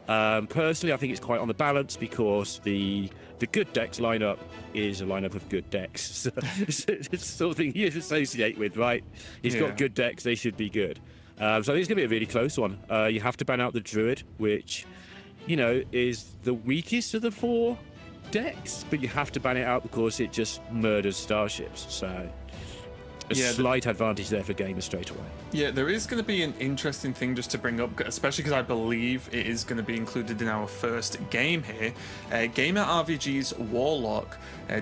Personally, I think it's quite on the balance because the good decks lineup is a lineup of good decks. So it's something you associate with, right? He's got good decks, they should be good. So I think it's going to be a really close one. You have to ban out the Druid, which, you know, is the weakest of the 4 decks, but you have to ban it out because it just murders starships. So a slight advantage there for Gamer straight away. Yeah, there is going to be an interesting thing just to bring up, especially because I believe it is going to be included in our first game here. GamerRVG's Warlock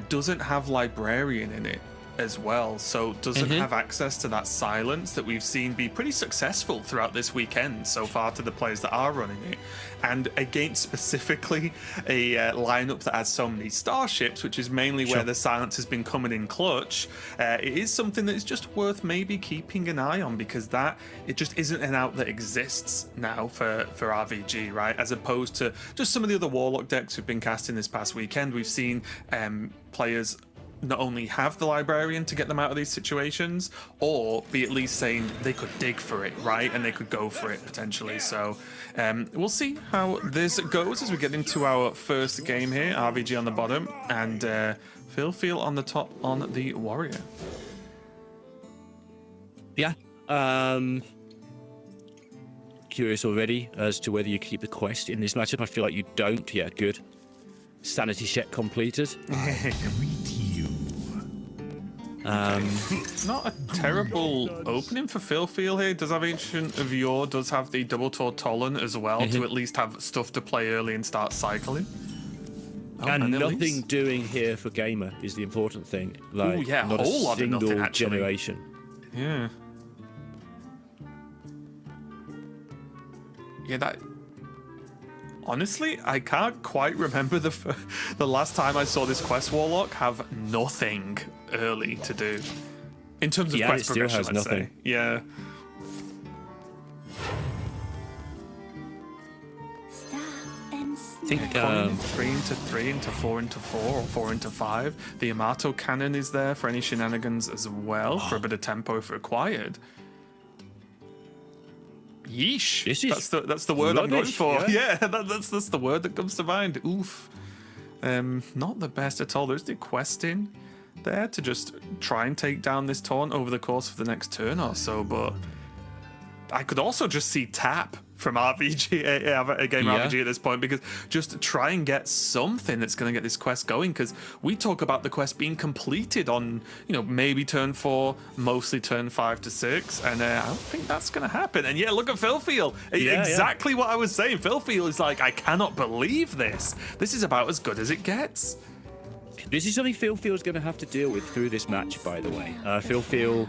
doesn't have Librarian in it as well, so doesn't have access to that silence that we've seen be pretty successful throughout this weekend so far to the players that are running it. And against specifically a lineup that has so many starships, which is mainly where the silence has been coming in clutch, it is something that is just worth maybe keeping an eye on, because it just isn't an out that exists now for RVG, right? As opposed to just some of the other Warlock decks who've been casting this past weekend. We've seen players not only have the Librarian to get them out of these situations, or be at least saying they could dig for it, right? And they could go for it potentially. So we'll see how this goes as we get into our first game here. RVG on the bottom and FilFeel on the top on the Warrior. Yeah. Curious already as to whether you keep the quest in this matchup. I feel like you don't. Yeah, good. Sanity check completed. Not a terrible opening for FilFeel here. Does have Ancient of Yore, does have the double Tortollan as well to at least have stuff to play early and start cycling. And nothing doing here for Gamer is the important thing. Like, not a whole lot of nothing, actually. Generation. Yeah, that... Honestly, I can't quite remember the last time I saw this quest Warlock have nothing early to do. In terms of quest progression, has nothing. Say. Yeah. I think 3 into 3 into 4 into 4 or 4 into 5. The Yamato cannon is there for any shenanigans as well, for a bit of tempo if required. Yeesh. That's the word I'm going for. Yeah, that's the word that comes to mind. Oof. Not the best at all. There's the questing there to just try and take down this taunt over the course of the next turn or so, but I could also just see tap from RVG, a game RVG at this point, because just try and get something that's going to get this quest going, because we talk about the quest being completed on, maybe turn 4, mostly turn 5 to 6, and I don't think that's going to happen. And yeah, look at FilFeel. Exactly what I was saying. FilFeel is like, I cannot believe this. This is about as good as it gets. This is something FilFeel is going to have to deal with through this match, by the way. FilFeel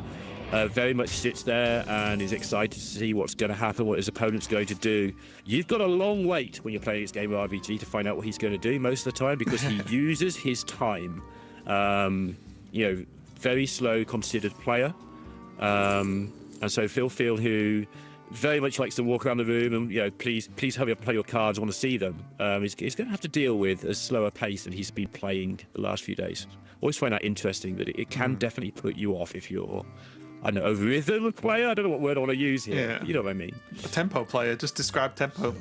very much sits there and is excited to see what's going to happen, what his opponent's going to do. You've got a long wait when you're playing this GamerRVG to find out what he's going to do most of the time, because he uses his time. Very slow, considered player. And so FilFeel, who very much likes to walk around the room and, please hurry up and play your cards, I want to see them, he's going to have to deal with a slower pace than he's been playing the last few days. Always find that interesting, that it can definitely put you off if you're, I don't know, a rhythm player? I don't know what word I want to use here. Yeah. You know what I mean. A tempo player. Just describe tempo.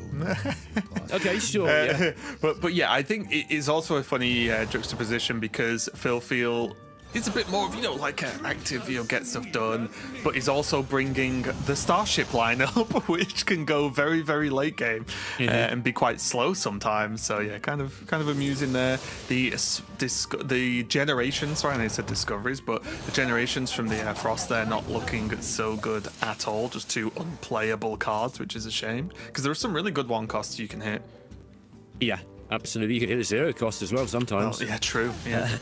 Okay, sure. Yeah. But yeah, I think it is also a funny juxtaposition, because FilFeel He's a bit more of, like active, get stuff done, but he's also bringing the Starship lineup, which can go very, very late game and be quite slow sometimes. So yeah, kind of amusing there. The generations, sorry, I know I said discoveries, but the generations from the Frost there not looking so good at all. Just 2 unplayable cards, which is a shame because there are some really good 1 costs you can hit. Yeah, absolutely. You can hit a 0 cost as well sometimes. Oh, yeah, true. Yeah.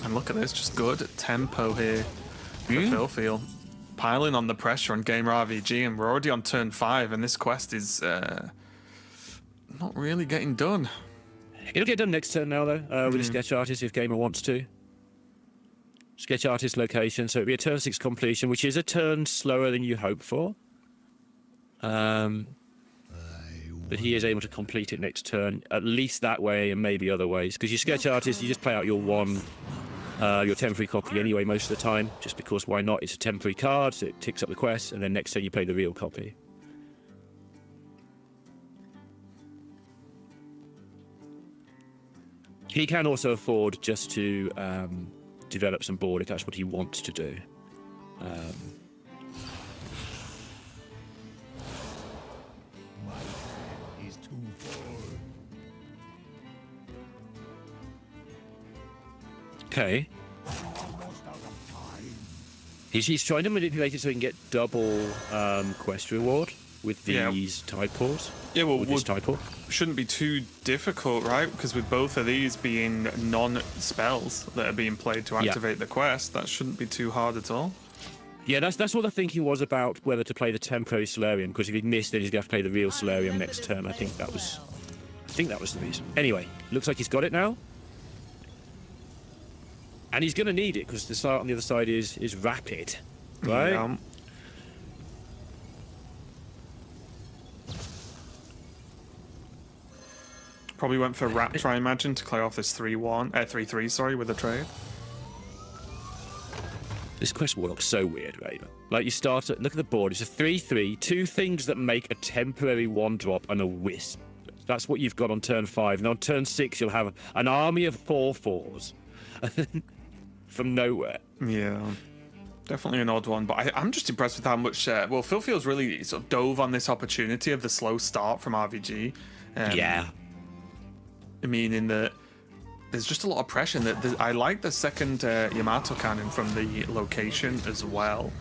And look at this, just good tempo here for FilFeel. Piling on the pressure on GamerRVG, and we're already on turn 5, and this quest is not really getting done. It'll get done next turn now, though, with a sketch artist if Gamer wants to. Sketch artist location, so it'll be a turn 6 completion, which is a turn slower than you hope for. But he is able to complete it next turn, at least that way and maybe other ways. Because your sketch artist, you just play out your temporary copy anyway most of the time, just because why not? It's a temporary card, so it ticks up the quest, and then next turn you play the real copy. He can also afford just to develop some board if that's what he wants to do. Okay. He's trying to manipulate it so he can get double quest reward with these Tide Paws. Yeah, well, with this Tide Paw. Shouldn't be too difficult, right? Because with both of these being non-spells that are being played to activate the quest, that shouldn't be too hard at all. Yeah, that's what the thinking was about whether to play the temporary Sawyerin, because if he missed, then he's going to have to play the real Sawyerin next turn. I think that was the reason. Anyway, looks like he's got it now. And he's going to need it, because the start on the other side is rapid, right? Yeah. Probably went for Raptor, I imagine, to clear off this 3-3, sorry, with the trade. This quest works so weird, right? Like, you start at, look at the board, it's a 3-3, 2 things that make a temporary 1-drop and a wisp. That's what you've got on turn 5. And on turn 6, you'll have an army of 4/4s. From nowhere. Yeah, definitely an odd one, but I'm just impressed with how much FilFeel's really sort of dove on this opportunity of the slow start from RVG. Yeah, I mean, in that there's just a lot of pressure. I like the second Yamato cannon from the location as well,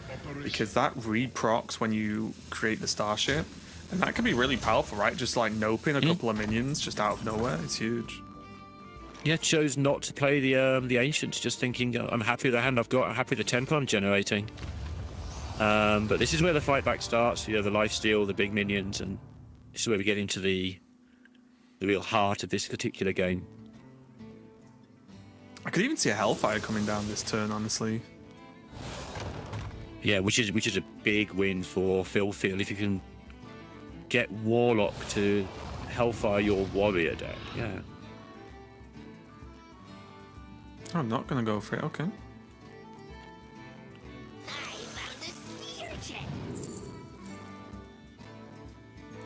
because that reprocs when you create the starship, and that can be really powerful, right? Just like noping a couple of minions just out of nowhere. It's huge. Yeah, chose not to play the Ancients, just thinking, I'm happy with the hand I've got, I'm happy with the tempo I'm generating. But this is where the fight back starts, the lifesteal, the big minions, and this is where we get into the real heart of this particular game. I could even see a Hellfire coming down this turn, honestly. Yeah, which is a big win for FilFeel if you can get Warlock to Hellfire your warrior deck. Yeah. I'm not going to go for it, okay.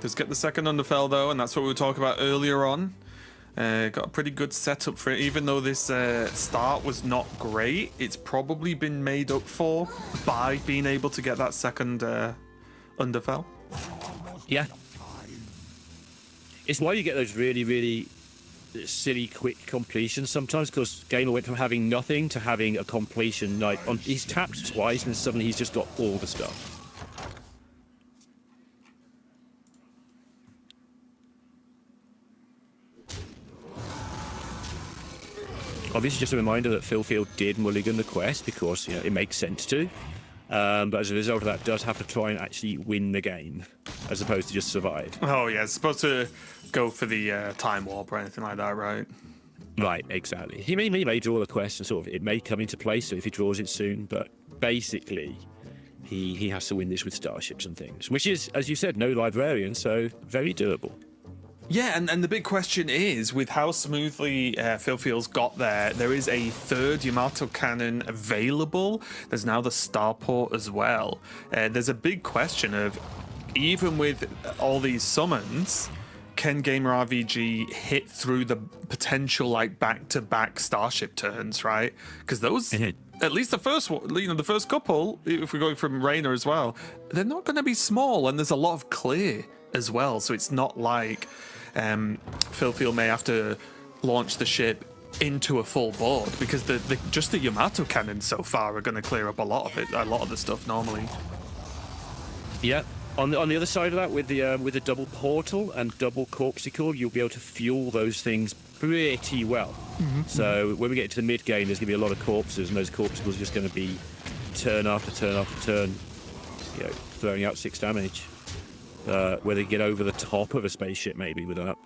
Does get the second Underfell though, and that's what we were talking about earlier on. Got a pretty good setup for it, even though this start was not great. It's probably been made up for by being able to get that second Underfell. Yeah. It's why you get those really, really silly quick completions sometimes, because Gamer went from having nothing to having a completion. Like he's tapped twice and suddenly he's just got all the stuff. Obviously, just a reminder that FilFeel did mulligan the quest because it makes sense to. But as a result of that, does have to try and actually win the game, as opposed to just survive. Oh yeah, it's supposed to go for the time warp or anything like that, right? Right, exactly. He may draw the quest and sort of it may come into play, so if he draws it soon, but basically he has to win this with starships and things, which is, as you said, no librarian, so very doable. Yeah, and the big question is, with how smoothly FilFeel's got there is a third Yamato cannon available. There's now the starport as well. There's a big question of, even with all these summons, can GamerRVG hit through the potential like back-to-back Starship turns, right? Because those, at least the first one, the first couple, if we're going from Reina as well, they're not going to be small, and there's a lot of clear as well. So it's not like FilFeel may have to launch the ship into a full board, because just the Yamato cannons so far are going to clear up a lot of the stuff normally. Yeah. On the other side of that, with the double portal and double corpsicle, you'll be able to fuel those things pretty well. So when we get to the mid game, there's going to be a lot of corpses, and those corpsicles are just going to be turn after turn after turn, throwing out 6 damage. Whether you get over the top of a spaceship maybe with that.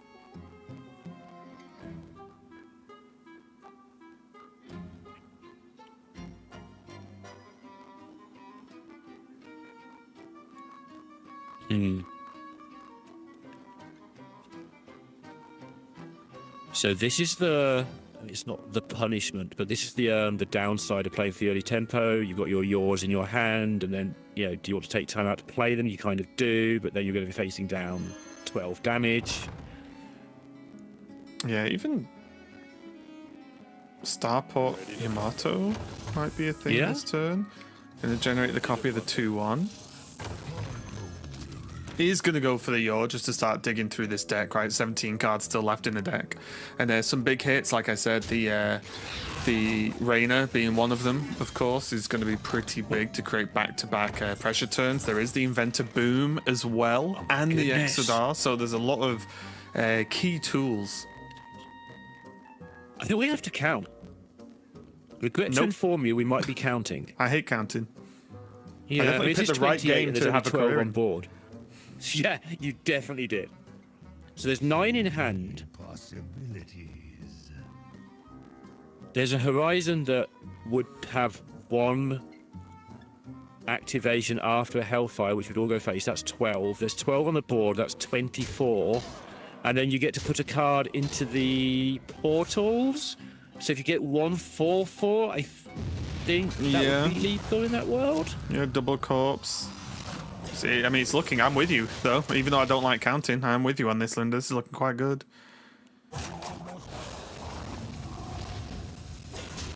So this is it's not the punishment, but this is the downside of playing for the early tempo. You've got your yaws in your hand, and then, do you want to take time out to play them? You kind of do, but then you're going to be facing down 12 damage. Yeah, even Starport Yamato might be a thing this turn. Going to generate the copy of the 2-1. He's going to go for the yaw just to start digging through this deck, right? 17 cards still left in the deck. And there's some big hits, like I said, the Reina being one of them, of course, is going to be pretty big to create back-to-back pressure turns. There is the Inventor Boom as well, and the Exodar, so there's a lot of key tools. I think we have to count. Regret to inform you, we might be counting. I hate counting. Yeah, I definitely picked the right game to have a 12 career on board. Yeah, you definitely did. So there's 9 in hand. There's a Horizon that would have 1 activation after a Hellfire, which would all go face. That's 12. There's 12 on the board. That's 24. And then you get to put a card into the portals. So if you get 1 4/4, I think that would be lethal in that world. Yeah, double corpse. See, I mean, it's looking. I'm with you, though. Even though I don't like counting, I'm with you on this, Linda. This is looking quite good.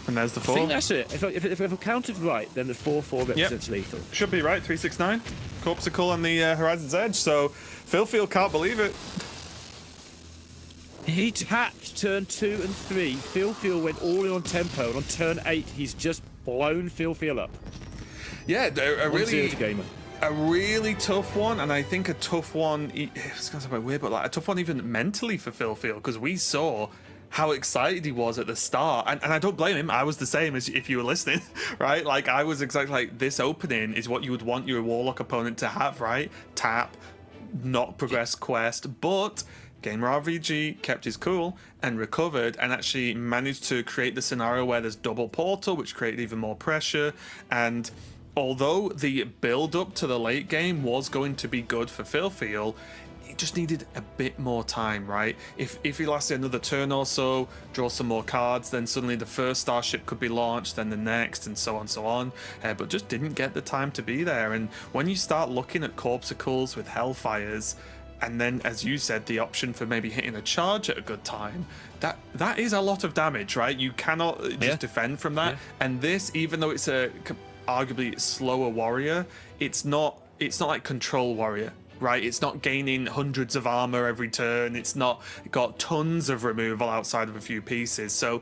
And there's the 4. I think that's it. If I've counted right, then the 4/4 represents lethal. Should be right. 369. Corpsicle on the Horizon's Edge. So FilFeel can't believe it. He tapped turn 2 and 3. FilFeel went all in on tempo, and on turn 8, he's just blown FilFeel up. Yeah, a really tough one, and I think a tough one. It's going to sound weird, but like a tough one even mentally for FilFeel, because we saw how excited he was at the start, and I don't blame him. I was the same as if you were listening, right? Like I was exactly like, this opening is what you would want your Warlock opponent to have, right? Tap, not progress quest, but GamerRVG kept his cool and recovered and actually managed to create the scenario where there's double portal, which created even more pressure. And although the build-up to the late game was going to be good for FilFeel, it just needed a bit more time, right? If he lasted another turn or so, draw some more cards, then suddenly the first Starship could be launched, then the next, and so on, but just didn't get the time to be there. And when you start looking at Corpsicles with Hellfires, and then, as you said, the option for maybe hitting a charge at a good time, that is a lot of damage, right? You cannot just defend from that. And this, even though it's a arguably slower warrior, it's not like Control Warrior, right? It's not gaining hundreds of armor every turn. It's not got tons of removal outside of a few pieces. So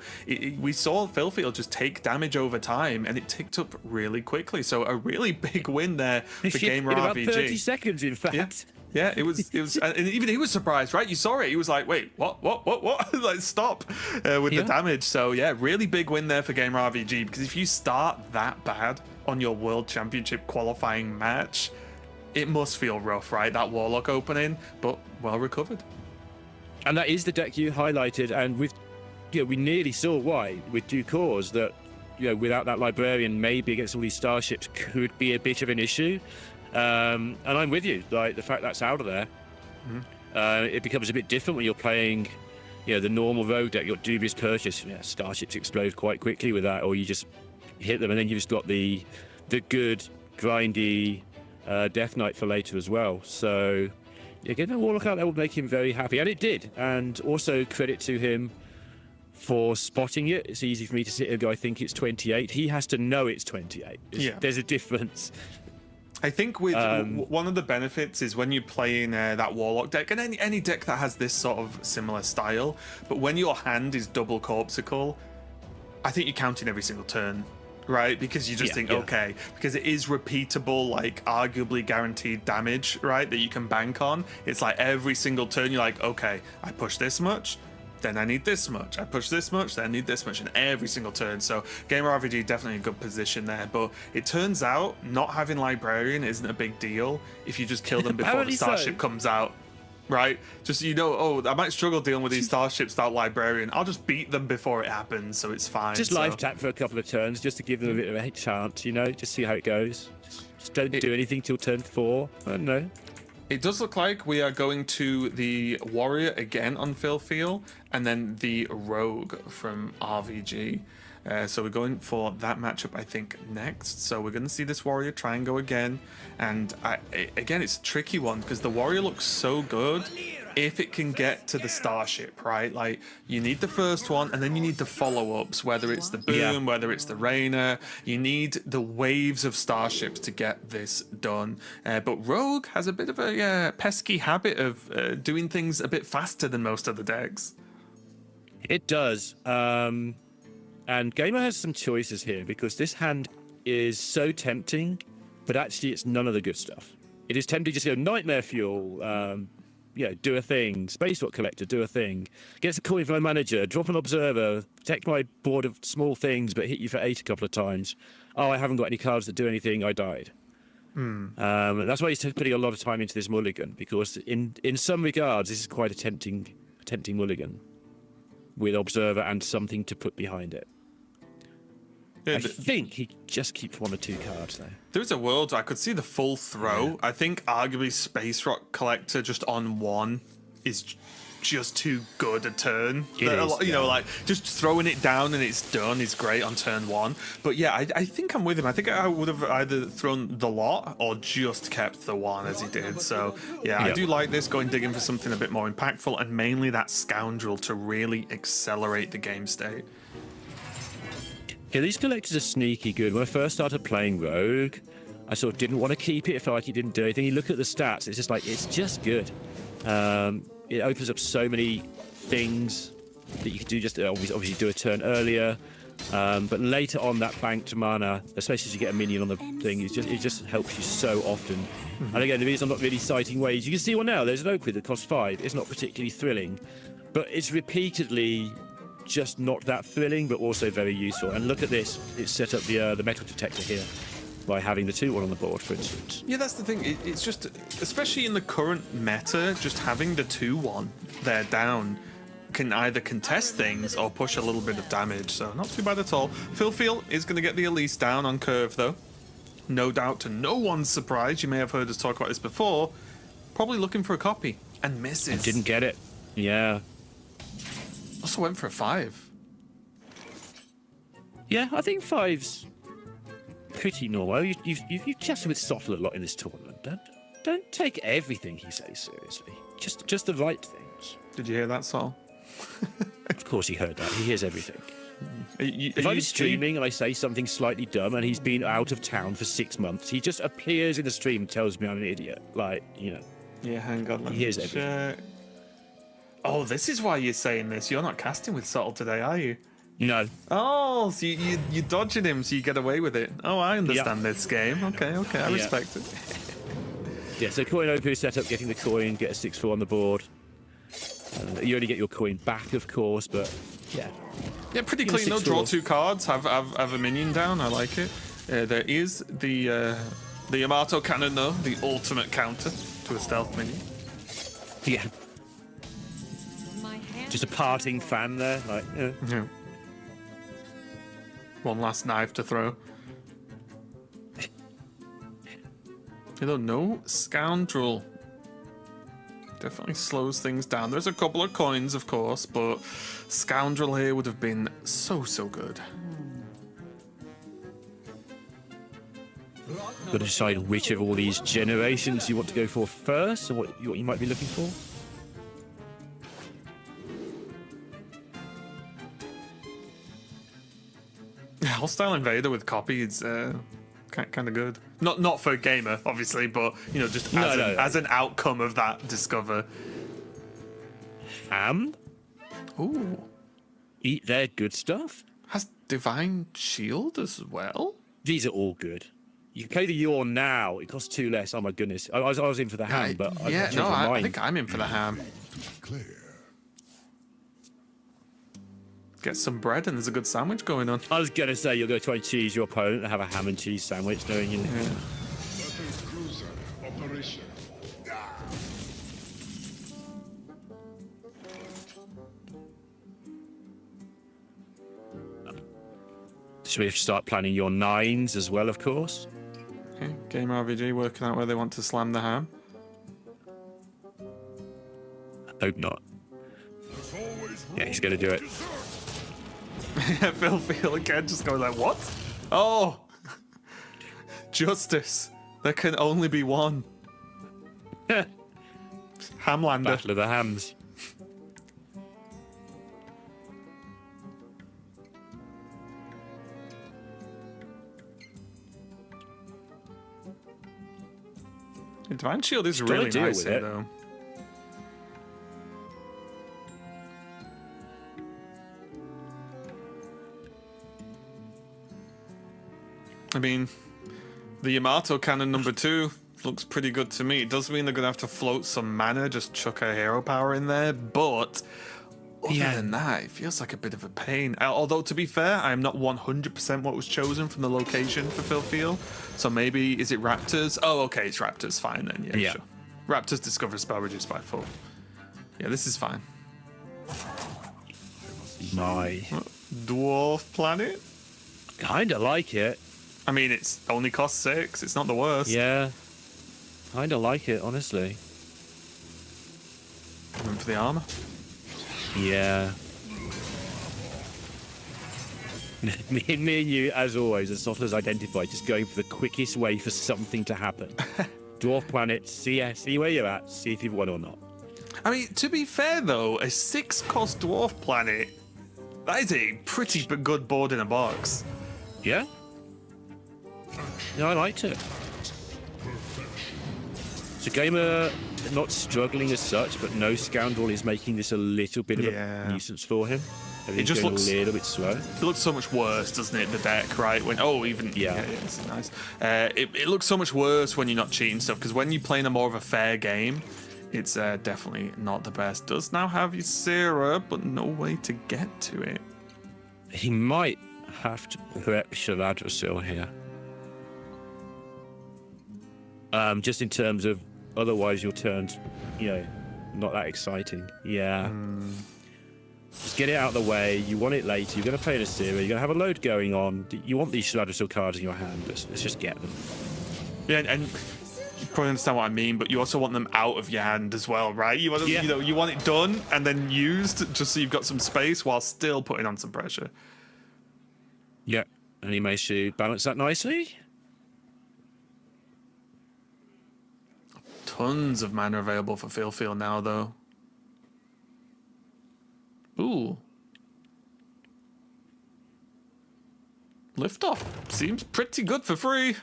we saw FilFeel just take damage over time, and it ticked up really quickly. So a really big win there for GamerRVG. In about 30 seconds, in fact. Yeah, it was, and even he was surprised, right? You saw it. He was like, "Wait, what? Like, stop with the damage." So yeah, really big win there for GamerRVG, because if you start that bad on your World Championship qualifying match, it must feel rough, right? That Warlock opening, but well recovered. And that is the deck you highlighted, and we nearly saw why with due cause that without that Librarian, maybe against all these Starships could be a bit of an issue. And I'm with you. Like the fact that's out of there, it becomes a bit different when you're playing, the normal rogue deck. Your Dubious Purchase, Starships explode quite quickly with that, or you just hit them, and then you've just got the good grindy Death Knight for later as well. So getting a Warlock out there would make him very happy, and it did. And also credit to him for spotting it. It's easy for me to sit here and go, I think it's 28. He has to know it's 28. There's a difference. I think with one of the benefits is when you're playing that Warlock deck, and any deck that has this sort of similar style, but when your hand is double Corpsicle, I think you're counting every single turn, right? Because you just think, okay, because it is repeatable, like arguably guaranteed damage, right? That you can bank on. It's like every single turn you're like, okay, I push this much, then I need this much. I push this much, then I need this much in every single turn. So GamerRVG definitely a good position there. But it turns out not having Librarian isn't a big deal if you just kill them before the Starship comes out. Right? Just, I might struggle dealing with these Starships without Librarian. I'll just beat them before it happens, so it's fine. Just life tap for a couple of turns just to give them a bit of a chance, just see how it goes. Just don't do anything till turn 4. I don't know. It does look like we are going to the Warrior again on FilFeel, and then the Rogue from RVG. So we're going for that matchup, I think, next. So we're going to see this Warrior try and go again. And again, it's a tricky one because the Warrior looks so good if it can get to the Starship, right? Like, you need the first one, and then you need the follow-ups, whether it's the Boom, whether it's the Rainer. You need the waves of Starships to get this done. But Rogue has a bit of a pesky habit of doing things a bit faster than most of the decks. It does. And Gamer has some choices here because this hand is so tempting, but actually it's none of the good stuff. It is tempting to just go Nightmare Fuel, do a thing. Space Rock Collector, do a thing. Gets a coin from my manager, drop an Observer, protect my board of small things, but hit you for 8 a couple of times. Oh, I haven't got any cards that do anything, I died. That's why he's putting a lot of time into this mulligan, because in some regards, this is quite a tempting mulligan with Observer and something to put behind it. I think he just keeps 1 or 2 cards though. There's a world where I could see the full throw. Yeah. I think arguably Space Rock Collector just on 1 is just too good a turn. Like just throwing it down and it's done is great on turn 1. But yeah, I think I'm with him. I think I would have either thrown the lot or just kept the 1 as he did. So yeah, I do like this, going digging for something a bit more impactful, and mainly that Scoundrel to really accelerate the game state. Yeah, these collectors are sneaky good. When I first started playing Rogue, I sort of didn't want to keep it. It felt like he didn't do anything. You look at the stats, it's just like, it's just good. It opens up so many things that you can do, just obviously do a turn earlier. But later on, that banked mana, especially as you get a minion on the thing, it just helps you so often. And again, the reason I'm not really citing ways, you can see one now, there's an Oakwood that costs 5. It's not particularly thrilling, but it's repeatedly just not that thrilling, but also very useful. And look at this, it's set up the metal detector here by having the 2-1 on the board, for instance. Yeah, that's the thing. It's just, especially in the current meta, just having the 2-1 there down can either contest things or push a little bit of damage, so not too bad at all. FilFeel is going to get the Elise down on curve, though. No doubt, to no one's surprise, you may have heard us talk about this before, probably looking for a copy, and misses. And didn't get it. Yeah. Also went for a 5. Yeah, I think 5's pretty normal. You've chatted with Soffel a lot in this tournament. Don't take everything he says seriously. Just the right things. Did you hear that, Saul? Of course he heard that. He hears everything. If I'm streaming and I say something slightly dumb and he's been out of town for 6 months, he just appears in the stream and tells me I'm an idiot. Yeah, hang on. He hears everything. Oh, this is why you're saying this. You're not casting with Subtle today, are you? No. Oh, so you're dodging him so you get away with it. Oh, I understand this game. Okay, I respect it. Yeah, so coin Opu set up, getting the coin, get a 6-4 on the board. You only get your coin back, of course, but yeah. Yeah, pretty clean though. Draw 2 cards, have a minion down. I like it. There is the Yamato cannon though, the ultimate counter to a stealth minion. Yeah. Just a parting fan there, Yeah. One last knife to throw. No Scoundrel. Definitely slows things down. There's a couple of coins, of course, but Scoundrel here would have been so good. Got to decide which of all these generations you want to go for first, or what you might be looking for. Hostile Invader with copy is kind of good. Not for a gamer, obviously, but you know, just as an outcome of that discover. Ham? Ooh, Eat their good stuff? has Divine Shield as well. These are all good. You can play the Yawn now. It costs 2 less. Oh my goodness. I was in for the ham, but I changed my I mind. think I'm in for the ham. Clear. Get some bread and there's a good sandwich going on. I was going to say you're going to try and cheese your opponent and have a ham and cheese sandwich, knowing you. Weapons cruiser operation. So we have to start planning your 9s as well, of course. Okay, GamerRVG working out where they want to slam the ham. Hope not. Yeah, he's going to do it. FilFeel again, just going like, what? Oh! Justice. There can only be one. Hamlander. Battle of the Hams. Divine Shield is Gotta really deal nice with here, it. though. I mean, the Yamato cannon number 2 looks pretty good to me. It does mean they're going to have to float some mana, just chuck a hero power in there, but other than that, it feels like a bit of a pain. Although, to be fair, I'm not 100% what was chosen from the location for FilFeel. So maybe, is it Raptors? Oh, okay, it's Raptors. Fine then, yeah, sure. Raptors discover spell reduced by 4. Yeah, this is fine. My. Dwarf planet? Kinda like it. I mean, it's only cost 6. It's not the worst. Yeah. Kinda like it, honestly. Going for the armor. Yeah. me and you, as always, as soft as identified, just going for the quickest way for something to happen. Dwarf planet, see where you're at, see if you've won or not. I mean, to be fair though, a 6-cost dwarf planet, that is a pretty good board in a box. Yeah? Yeah, I liked it. So Gamer not struggling as such, but no Scoundrel is making this a little bit of a nuisance for him. Everything's just going looks a little bit slow. It looks so much worse, doesn't it? The deck, right? When it's nice. It looks so much worse when you're not cheating stuff, because when you're playing a more of a fair game, it's definitely not the best. Does now have Ysera, but no way to get to it. He might have to prep Shaladrasil here. Just in terms of, otherwise your turn's, not that exciting. Yeah. Just get it out of the way. You want it later. You're going to play an Ysera. You're going to have a load going on. You want these Shaladrasil cards in your hand. Let's just get them. Yeah, and you probably understand what I mean, but you also want them out of your hand as well, right? You want them, you want it done and then used just so you've got some space while still putting on some pressure. Yeah, and he managed to balance that nicely. Tons of mana available for FilFeel now, though. Ooh. Liftoff seems pretty good for free.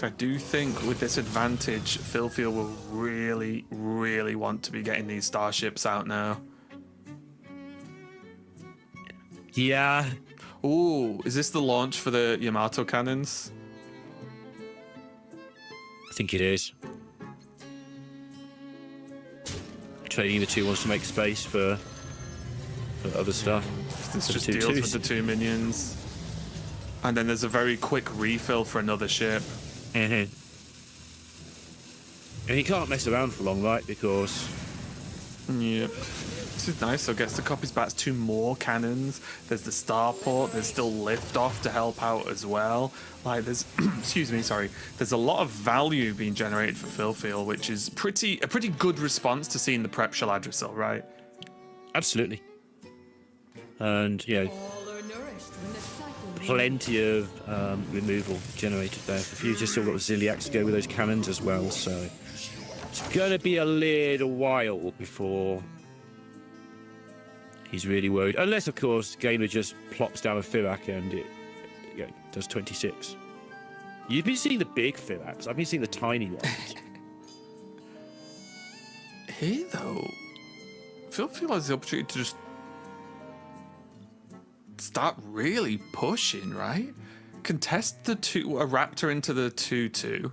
I do think with this advantage, FilFeel will really, really want to be getting these starships out now. Yeah. Ooh, is this the launch for the Yamato cannons? I think it is. Trading the 2 wants to make space for other stuff. This just deals with the 2 minions. And then there's a very quick refill for another ship. And he can't mess around for long, right? Because... Yep. This is nice. So gets the copies back 2 more cannons. There's the starport. There's still liftoff to help out as well. Like there's, excuse me, sorry. There's a lot of value being generated for FilFeel, which is a pretty good response to seeing the prep Shaladrasil, right? Absolutely. And, you know, All are nourished when the cycle plenty of removal generated there for Future. Still got Ziliax to go with those cannons as well, so it's going to be a little while before he's really worried. Unless, of course, Gamer just plops down a Firak and it does 26. You've been seeing the big Firaks. I've been seeing the tiny ones. Here, though, FilFeel has the opportunity to just start really pushing, right? Contest a Raptor into the 2-2.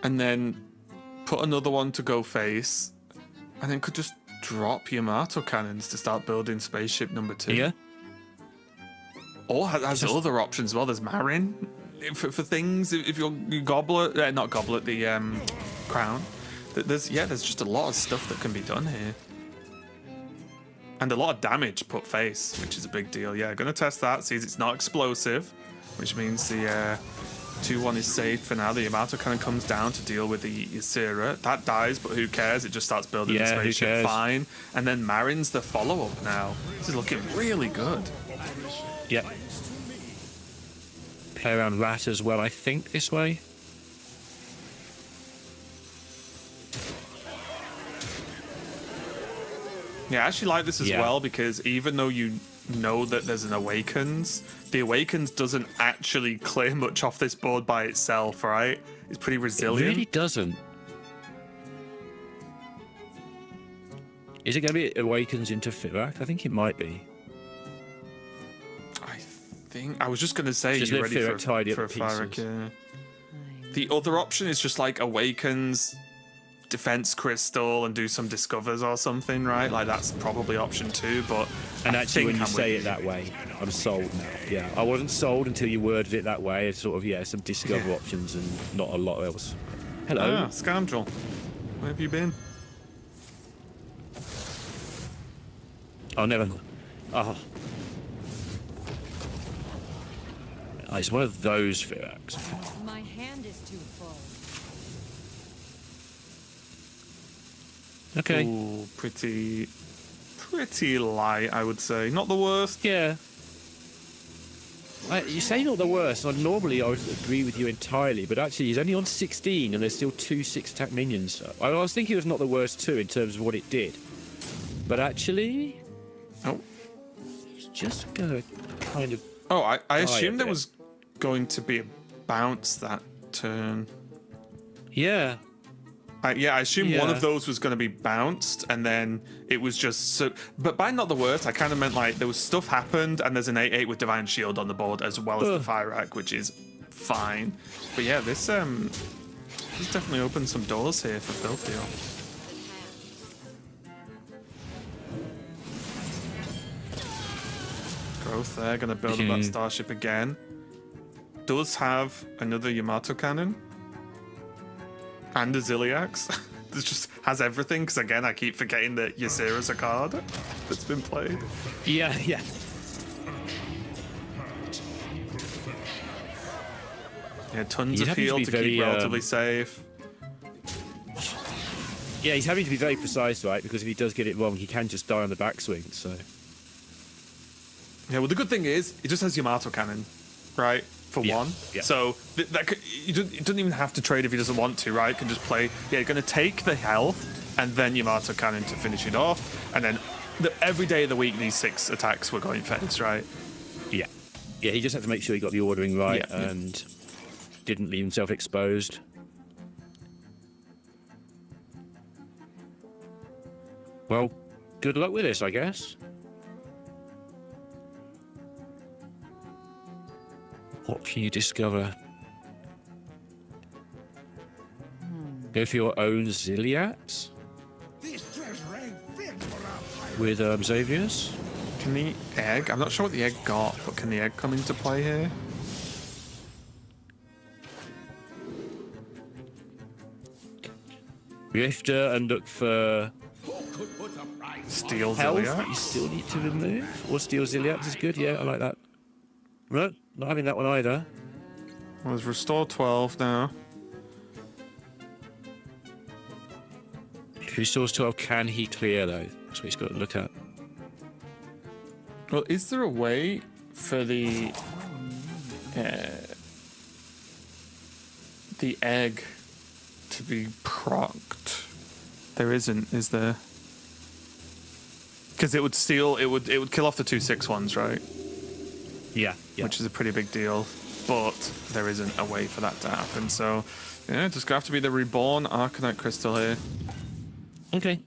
And then put another one to go face. And then could just drop Yamato cannons to start building spaceship number 2. Yeah. Or has other options as well. There's Marin for things. If you're Goblet, not Goblet, the Crown. There's just a lot of stuff that can be done here. And a lot of damage put face, which is a big deal. Yeah, gonna test that. Sees it's not explosive, which means the 2-1 is safe for now. The Yamato kind of comes down to deal with the Ysera. That dies, but who cares? It just starts building the spaceship fine. And then Marin's the follow-up now. This is looking really good. Yep. Play around Rat as well, I think, this way. Yeah, I actually like this as well, because even though you know that there's an Awakens, the Awakens doesn't actually clear much off this board by itself, right? It's pretty resilient. It really doesn't. Is it going to be Awakens into Firak? I think it might be. I was just going to say, you ready for a Firak? Yeah. The other option is just like Awakens, Defense Crystal, and do some Discovers or something, right? Like that's probably option 2, but and actually when you say it that way, I'm sold now. Yeah, I wasn't sold until you worded it that way. It's sort of, some Discover options and not a lot else. Hello. Scoundrel. Where have you been? I'll never... Oh. It's one of those Firaks. My hand is too full. Okay. Ooh, pretty light, I would say. Not the worst. Yeah. You say not the worst. Normally I would agree with you entirely, but actually he's only on 16 and there's still 2 6-attack minions. I was thinking it was not the worst too in terms of what it did. But actually... Oh. It's just going to kind of... Oh, I assumed there was going to be a bounce that turn. Yeah. I assumed one of those was going to be bounced, and then it was just so. But by not the worst, I kind of meant like there was stuff happened, and there's an 8/8 with Divine Shield on the board as well as the Fire Rack, which is fine. But yeah, this definitely opened some doors here for FilFeel. Growth there, going to build up that starship again. Does have another Yamato cannon. And a Ziliax. This just has everything, because again, I keep forgetting that Ysera's a card that's been played. Yeah. Yeah, tons of heal to keep relatively safe. Yeah, he's having to be very precise, right? Because if he does get it wrong, he can just die on the backswing, so... Yeah, well, the good thing is, it just has Yamato cannon, right? For one. Yeah. So he doesn't even have to trade if he doesn't want to, right? Can just play. Yeah, going to take the health and then Yamato cannon to finish it off. And then every day of the week, these 6 attacks were going face, right? Yeah. Yeah, he just had to make sure he got the ordering right and didn't leave himself exposed. Well, good luck with this, I guess. What can you discover? Go for your own Ziliax? With Xavier's? Can the egg... I'm not sure what the egg got, but can the egg come into play here? Rifter and look for... Steel health Ziliax? You still need to remove? Or Steel Ziliax is good, yeah, I like that. No, not having that one either. Well, there's Restore 12 now. Crystal's 12. Can he clear though? That's what he's got to look at. Well, is there a way for the egg to be procced? There isn't, is there? Because it would steal, it would kill off the 2/6 ones, right? Yeah. Which is a pretty big deal. But there isn't a way for that to happen. So, yeah, just gonna have to be the reborn Arcanite Crystal here. Okay.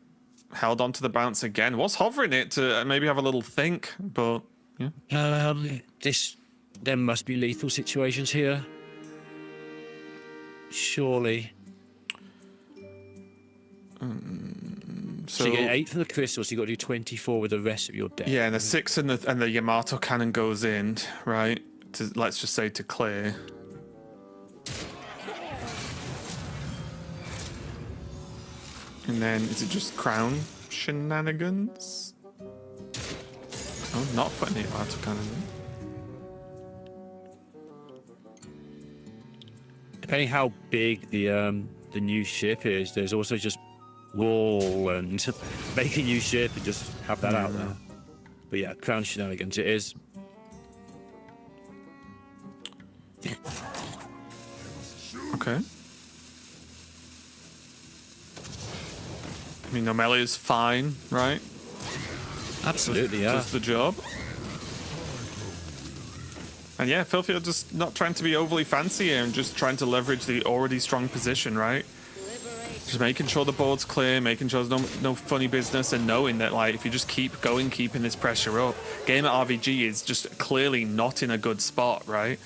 Held onto the bounce again. Was hovering it to maybe have a little think, but yeah. There must be lethal situations here. Surely. So you get 8 from the crystal, so you got to do 24 with the rest of your deck. Yeah, and the 6 and the Yamato cannon goes in, right? Let's just say to clear. And then is it just crown shenanigans? Oh, not putting the Yamato cannon in. Depending how big the new ship is, there's also just wall and make a new ship and just have that out there. But yeah, crown shenanigans it is. Okay. I mean, Nomeli is fine, right? Absolutely, yeah. Does the job. And yeah, FilFeel just not trying to be overly fancy here and just trying to leverage the already strong position, right? Just making sure the board's clear, making sure there's no funny business, and knowing that, like, if you just keep going, keeping this pressure up, GamerRVG is just clearly not in a good spot, right?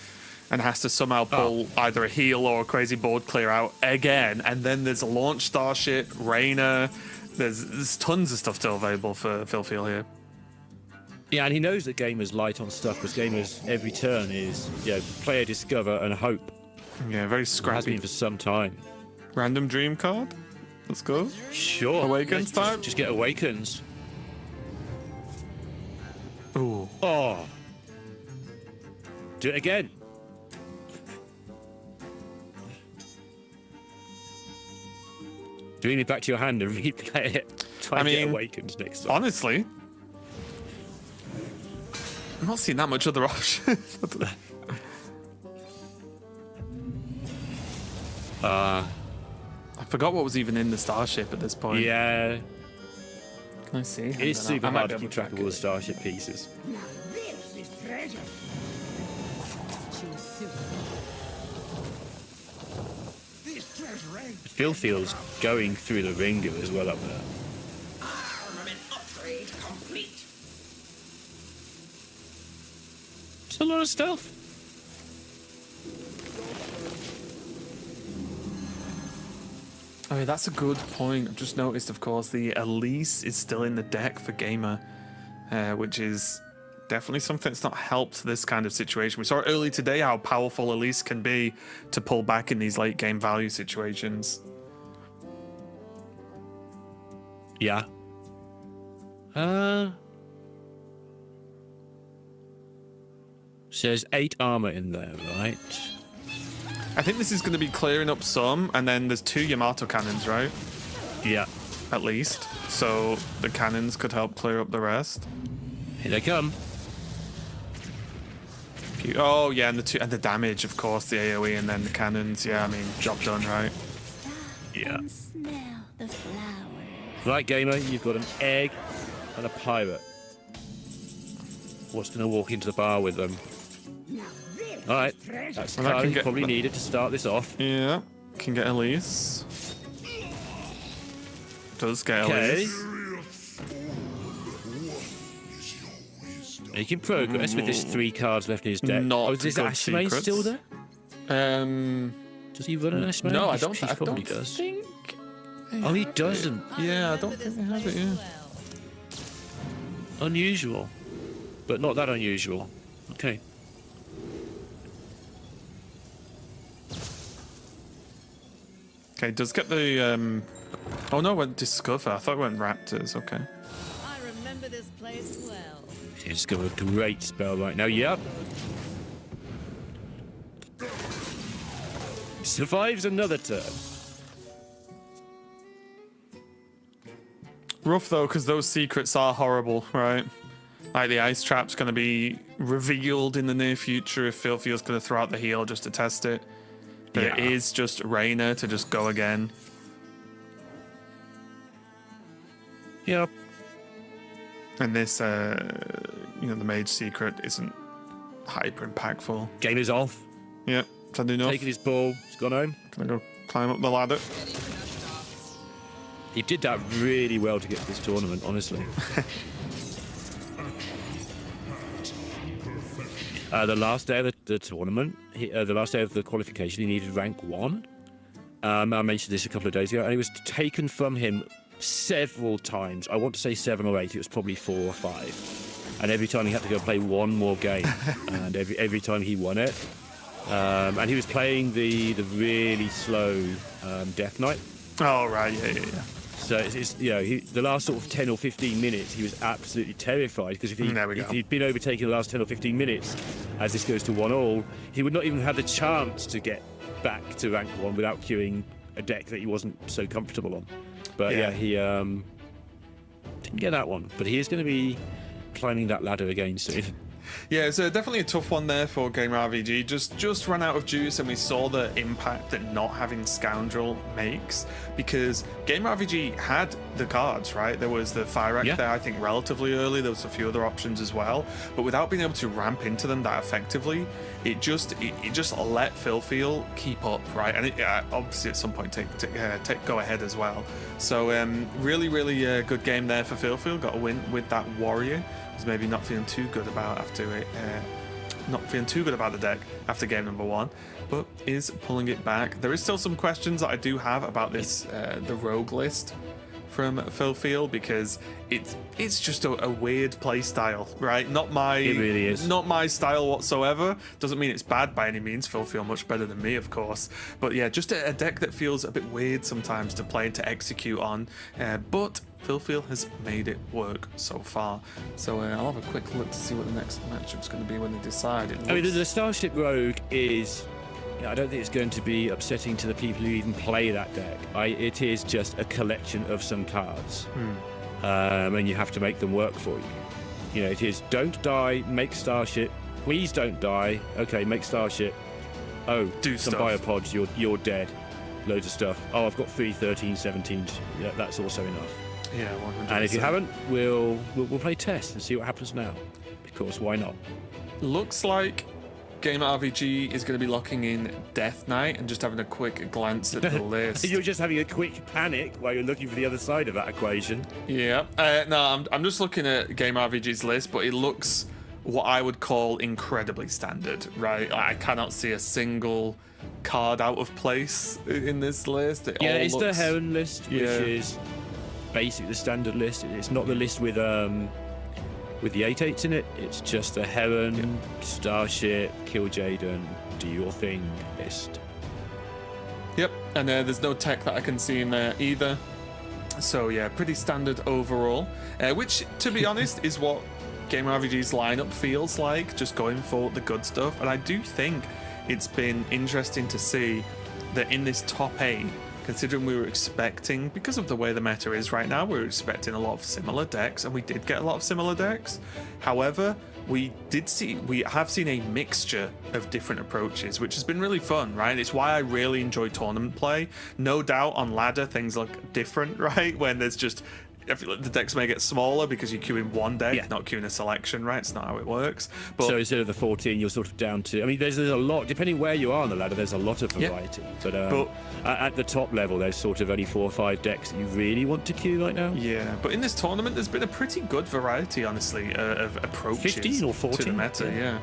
And has to somehow pull either a heal or a crazy board clear out again. And then there's a launch starship, Rainer. There's tons of stuff still available for FilFeel here. Yeah, and he knows that gamers light on stuff because gamers every turn is, player discover and hope. Yeah, very It has scrappy. been for some time. Random dream card. Let's go. Sure. Awakens time. Just get awakens. Ooh. Oh. Do it again. Bring it back to your hand and replay it. Try and get awakens next time. Honestly, I'm not seeing that much other option. I forgot what was even in the starship at this point. Yeah. Can I see? It's super hard to keep track of all the starship pieces. FilFeel's going through the ringer as well up there. Armament upgrade complete. It's a lot of stuff. Oh, yeah, that's a good point. I've just noticed, of course, the Elise is still in the deck for Gamer, which is definitely something that's not helped this kind of situation. We saw early today how powerful Elise can be to pull back in these late game value situations. Yeah. So there's 8 armor in there, right? I think this is going to be clearing up some, and then there's 2 Yamato cannons, right? Yeah. At least. So the cannons could help clear up the rest. Here they come. Oh yeah, and the damage, of course, the AoE, and then the cannons. Yeah, I mean, job done, right? Yeah. Smell the flowers. Right, gamer, you've got an egg and a pirate. What's going to walk into the bar with them? All right, that's the card you probably needed to start this off. Yeah, can get Elise. Does get Elise. Making progress with his 3 cards left in his deck. Not is good Ashmay secrets. still there? Does he run an Ashmay? No, I He don't probably does. think. Oh, he doesn't. Yeah, I don't think they have it. Yeah. Unusual, but not that unusual. Okay. Okay, does get the. Oh no, it went Discover. I thought it went Raptors. Okay. I remember this place well. He's got a great spell right now. Yep. Survives another turn. Rough though, because those secrets are horrible, right? Like the ice trap's going to be revealed in the near future if FilFeel's going to throw out the heal just to test it. But it is just Reyna to just go again. Yep. And this, the mage secret isn't hyper impactful. Game is off. Yep, had enough. Taking his ball. He's gone home. Gonna go climb up the ladder. He did that really well to get to this tournament, honestly. The last day of the tournament, the last day of the qualification, he needed rank 1. I mentioned this a couple of days ago, and it was taken from him several times. I want to say 7 or 8. It was probably 4 or 5. And every time he had to go play one more game, and every time he won it. And he was playing the really slow Death Knight. Oh, right, yeah. So it's the last sort of 10 or 15 minutes, he was absolutely terrified because if he'd been overtaken the last 10 or 15 minutes, as this goes to 1-all, he would not even have the chance to get back to rank 1 without queuing a deck that he wasn't so comfortable on. But he didn't get that one. But he is going to be climbing that ladder again soon. Yeah, it's definitely a tough one there for GamerRVG. Just ran out of juice, and we saw the impact that not having Scoundrel makes, because GamerRVG had the cards, right? There was the Fire Act there, I think, relatively early. There was a few other options as well, but without being able to ramp into them that effectively, it just let FilFeel keep up, right? And it obviously at some point take go ahead as well. So really good game there for FilFeel. Got a win with that Warrior. Was maybe not feeling too good about the deck after game number 1, but is pulling it back. There is still some questions that I do have about this the rogue list from FilFeel, because it's just a weird play style, right? It really is not my style whatsoever. Doesn't mean it's bad by any means. FilFeel much better than me, of course, but yeah, just a deck that feels a bit weird sometimes to play and to execute on, but FilFeel has made it work so far. So I'll have a quick look to see what the next matchup's going to be when they decide. I mean, the Starship Rogue is... I don't think it's going to be upsetting to the people who even play that deck. It is just a collection of some cards. And you have to make them work for you. It is don't die, make Starship. Please don't die. Okay, make Starship. Oh, do some stuff. Biopods, you're dead. Loads of stuff. Oh, I've got 3 13s, 17s. Yeah, that's also enough. Yeah, 100%. And if you haven't, we'll play test and see what happens now. Because why not? Looks like GamerRVG is going to be locking in Death Knight and just having a quick glance at the list. You're just having a quick panic while you're looking for the other side of that equation. Yeah. No, I'm just looking at GamerRVG's list, but it looks what I would call incredibly standard, right? I cannot see a single card out of place in this list. It's the Heron list, which is basically the standard list. It's not the list with the 8/8s in it. It's just a Heron, Starship, Kill Jaden, do your thing list. Yep, and there's no tech that I can see in there either. So yeah, pretty standard overall, which, to be honest, is what GamerRVG's lineup feels like, just going for the good stuff. And I do think it's been interesting to see that in this top 8, considering we were expecting, because of the way the meta is right now, we were expecting a lot of similar decks, and we did get a lot of similar decks. However, we have seen a mixture of different approaches, which has been really fun, right? It's why I really enjoy tournament play. No doubt on ladder things look different, right? When there's just... I feel like the decks may get smaller because you're queuing one deck, not queuing a selection, right? It's not how it works. But so instead of the 14, you're sort of down to... I mean, there's a lot, depending where you are on the ladder, there's a lot of variety. But at the top level, there's sort of only 4 or 5 decks that you really want to queue right now. Yeah, but in this tournament, there's been a pretty good variety, honestly, of approaches 15 or 14, to the meta,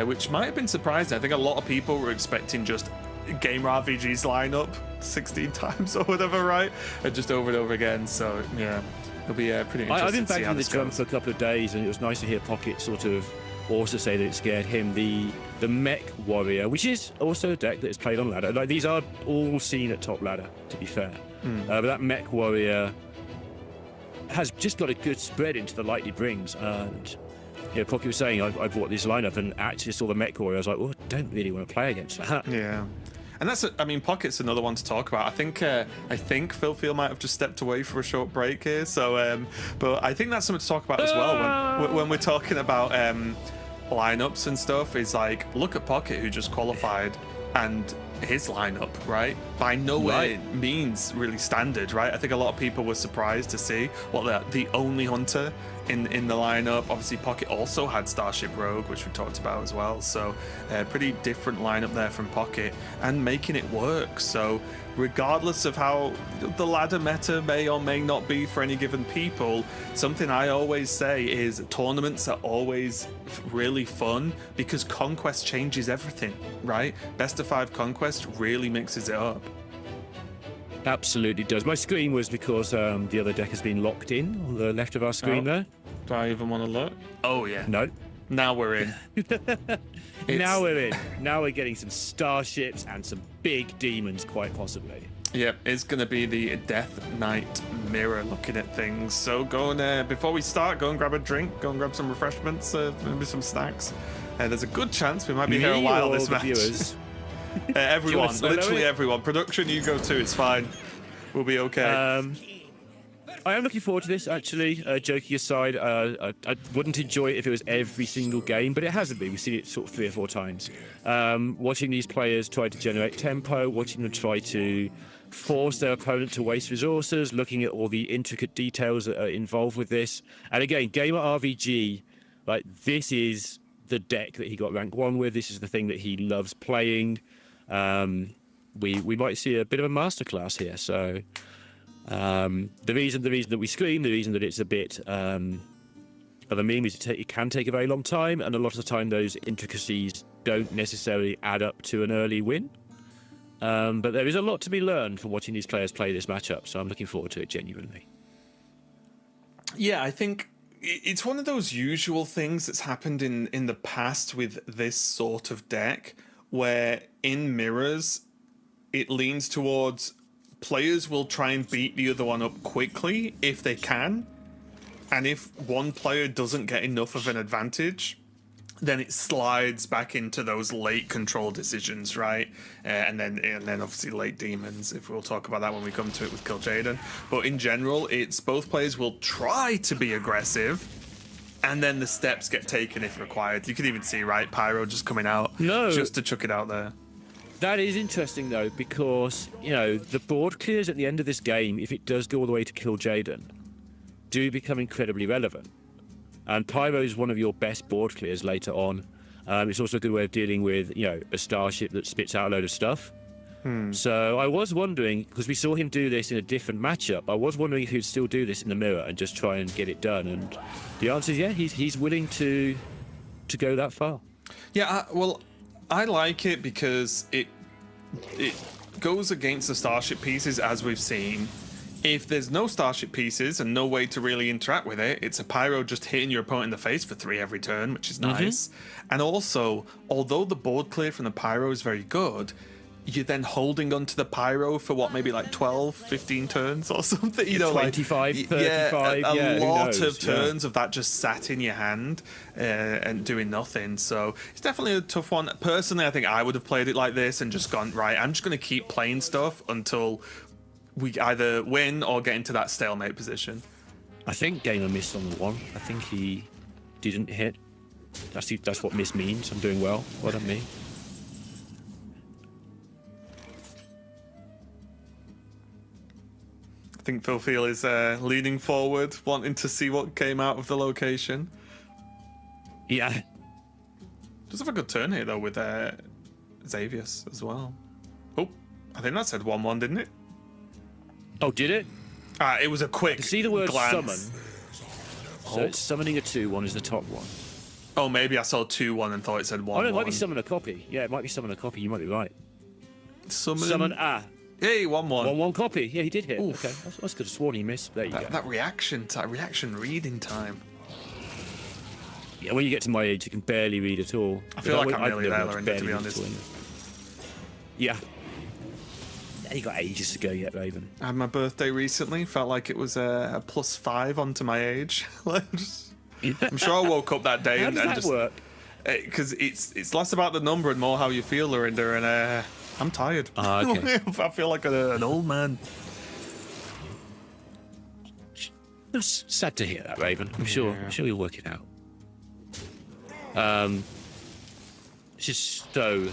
which might have been surprising. I think a lot of people were expecting just GamerRVG's lineup 16 times or whatever, right? And just over and over again. So, yeah. It'll be pretty interesting. I've been back in the drum for a couple of days, and it was nice to hear Pocket sort of also say that it scared him. The Mech Warrior, which is also a deck that is played on ladder. Like, these are all seen at top ladder, to be fair. But that Mech Warrior has just got a good spread into the light he brings. And Pocket was saying, I bought this lineup and actually saw the Mech Warrior. I was like, well, I don't really want to play against that. Yeah. And that's, I mean, Pocket's another one to talk about. I think FilFeel might have just stepped away for a short break here. So, but I think that's something to talk about as well when we're talking about lineups and stuff. Is like, look at Pocket, who just qualified, and his lineup, right? By no way means really standard, right? I think a lot of people were surprised to see the only hunter in the lineup. Obviously, Pocket also had Starship Rogue, which we talked about as well. So, pretty different lineup there from Pocket, and making it work. So, regardless of how the ladder meta may or may not be for any given people, something I always say is tournaments are always really fun because Conquest changes everything, right? Best of 5 Conquest really mixes it up. Absolutely does. My screen was because the other deck has been locked in on the left of our screen there. Do I even want to look? Oh, yeah. No. Now we're in. Now we're in. Now we're getting some starships and some big demons, quite possibly. Yep, it's going to be the Death Knight mirror looking at things. So go and, before we start, go and grab a drink, go and grab some refreshments, maybe some snacks. There's a good chance we might be here a while this match. Viewers? Everyone, literally everyone. Production, you go too, it's fine. We'll be okay. I am looking forward to this, actually. Joking aside, I wouldn't enjoy it if it was every single game, but it hasn't been. We've seen it sort of 3 or 4 times. Watching these players try to generate tempo, watching them try to force their opponent to waste resources, looking at all the intricate details that are involved with this. And again, GamerRVG, like, this is the deck that he got rank 1 with. This is the thing that he loves playing. We might see a bit of a masterclass here. So the reason that we scream, the reason that it's a bit of a meme is it can take a very long time, and a lot of the time those intricacies don't necessarily add up to an early win. But there is a lot to be learned from watching these players play this matchup, so I'm looking forward to it genuinely. Yeah, I think it's one of those usual things that's happened in the past with this sort of deck, where in mirrors, it leans towards players will try and beat the other one up quickly if they can. And if one player doesn't get enough of an advantage, then it slides back into those late control decisions, right? And then obviously late demons, if we'll talk about that when we come to it with Kill Jaden. But in general, it's both players will try to be aggressive, and then the steps get taken if required. You can even see, right, Pyro just coming out just to chuck it out there. That is interesting, though, because, you know, the board clears at the end of this game, if it does go all the way to Kill Jaden, do become incredibly relevant. And Pyro is one of your best board clears later on. It's also a good way of dealing with, you know, a starship that spits out a load of stuff. So I was wondering, because we saw him do this in a different matchup, I was wondering if he'd still do this in the mirror and just try and get it done. And the answer is yeah, he's willing to go that far. Yeah, well, I like it because it goes against the starship pieces, as we've seen. If there's no starship pieces and no way to really interact with it, it's a Pyro just hitting your opponent in the face for 3 every turn, which is nice. And also, although the board clear from the Pyro is very good, you're then holding onto the Pyro for what, maybe like 12, 15 turns or something, you know, 25, like 35, a lot of turns of that just sat in your hand and doing nothing. So it's definitely a tough one. Personally, I think I would have played it like this and just gone, right, I'm just going to keep playing stuff until we either win or get into that stalemate position. I think Gamer missed on the one. I think he didn't hit. That's what miss means. I'm doing well. Well done me. I think FilFeel is leaning forward, wanting to see what came out of the location. Yeah. Does have a good turn here, though, with Xavius as well. Oh, I think that said 1-1, didn't it? Oh, did it? It was a quick I see the word glance. summon. So it's summoning a 2-1 is the top one. Oh, maybe I saw 2-1 and thought it said 1-1. Oh, no, it might be summon a copy. Yeah, it might be summon a copy. You might be right. Summon A. Hey, 1-1. 1-1 copy. Yeah, he did hit. Oof. Okay, I could have sworn he missed. There you go. That reaction reading time. Yeah, when you get to my age, you can barely read at all. I feel like I'm nearly there, Lorinda, to be honest. Yeah. You got ages to go yet, Raven. I had my birthday recently. Felt like it was a +5 onto my age. I'm sure I woke up that day How and does that just work? Because it's less about the number and more how you feel, Lorinda. And I'm tired. Okay. I feel like an old man. It's sad to hear that, Raven. I'm sure you'll work it out. It's just so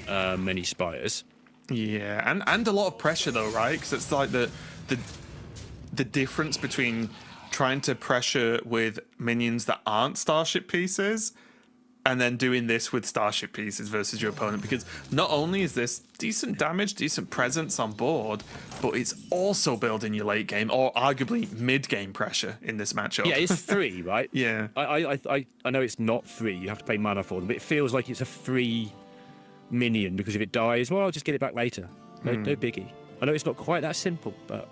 many spires. Yeah, and a lot of pressure though, right? Because it's like the difference between trying to pressure with minions that aren't starship pieces and then doing this with starship pieces versus your opponent, because not only is this decent damage, decent presence on board, but it's also building your late game or arguably mid game pressure in this matchup. Yeah, it's 3, right? Yeah. I know it's not 3. You have to pay mana for them, but it feels like it's a free minion because if it dies, well, I'll just get it back later. No biggie. I know it's not quite that simple, but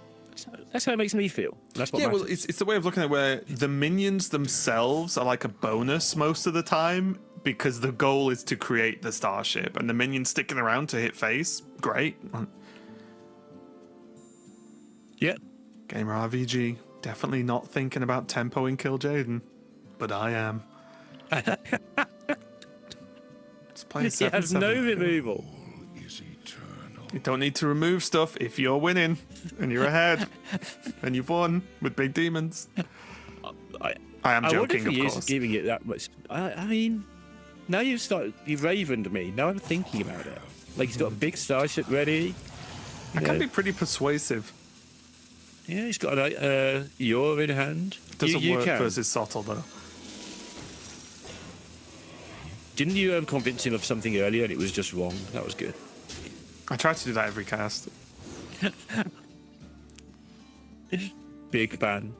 that's how it makes me feel. That's what matters. Well, it's the way of looking at it where the minions themselves are like a bonus most of the time because the goal is to create the starship, and the minions sticking around to hit face, great. Yeah. GamerRVG, definitely not thinking about tempoing Kill Jaden, but I am. Let's play He has no removal. Is eternal. You don't need to remove stuff if you're winning and you're ahead and you've won with big demons. I am I wonder joking, if of he course. is giving it that much. I mean, now you've ravened me. Now I'm thinking about it. Like he's got a big starship ready. I can be pretty persuasive. Yeah, he's got an Yor in hand. Doesn't you work can. versus Sottle though. Didn't you convince him of something earlier and it was just wrong? That was good. I try to do that every cast. Big fan.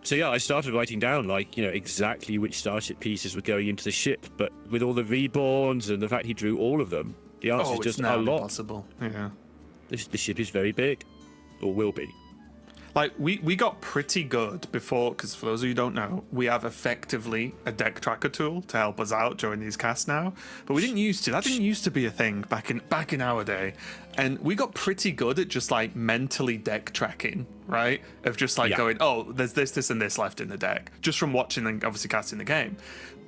So yeah, I started writing down exactly which starship pieces were going into the ship, but with all the reborns and the fact he drew all of them, the answer is it's just now a lot. impossible. Yeah. The ship is very big, or will be. Like, we got pretty good before, because for those of you who don't know, we have effectively a deck tracker tool to help us out during these casts now. But we didn't used to. That didn't used to be a thing back in our day. And we got pretty good at just, like, mentally deck tracking, right? Of just, like, going, oh, there's this, and this left in the deck. Just from watching and obviously casting the game.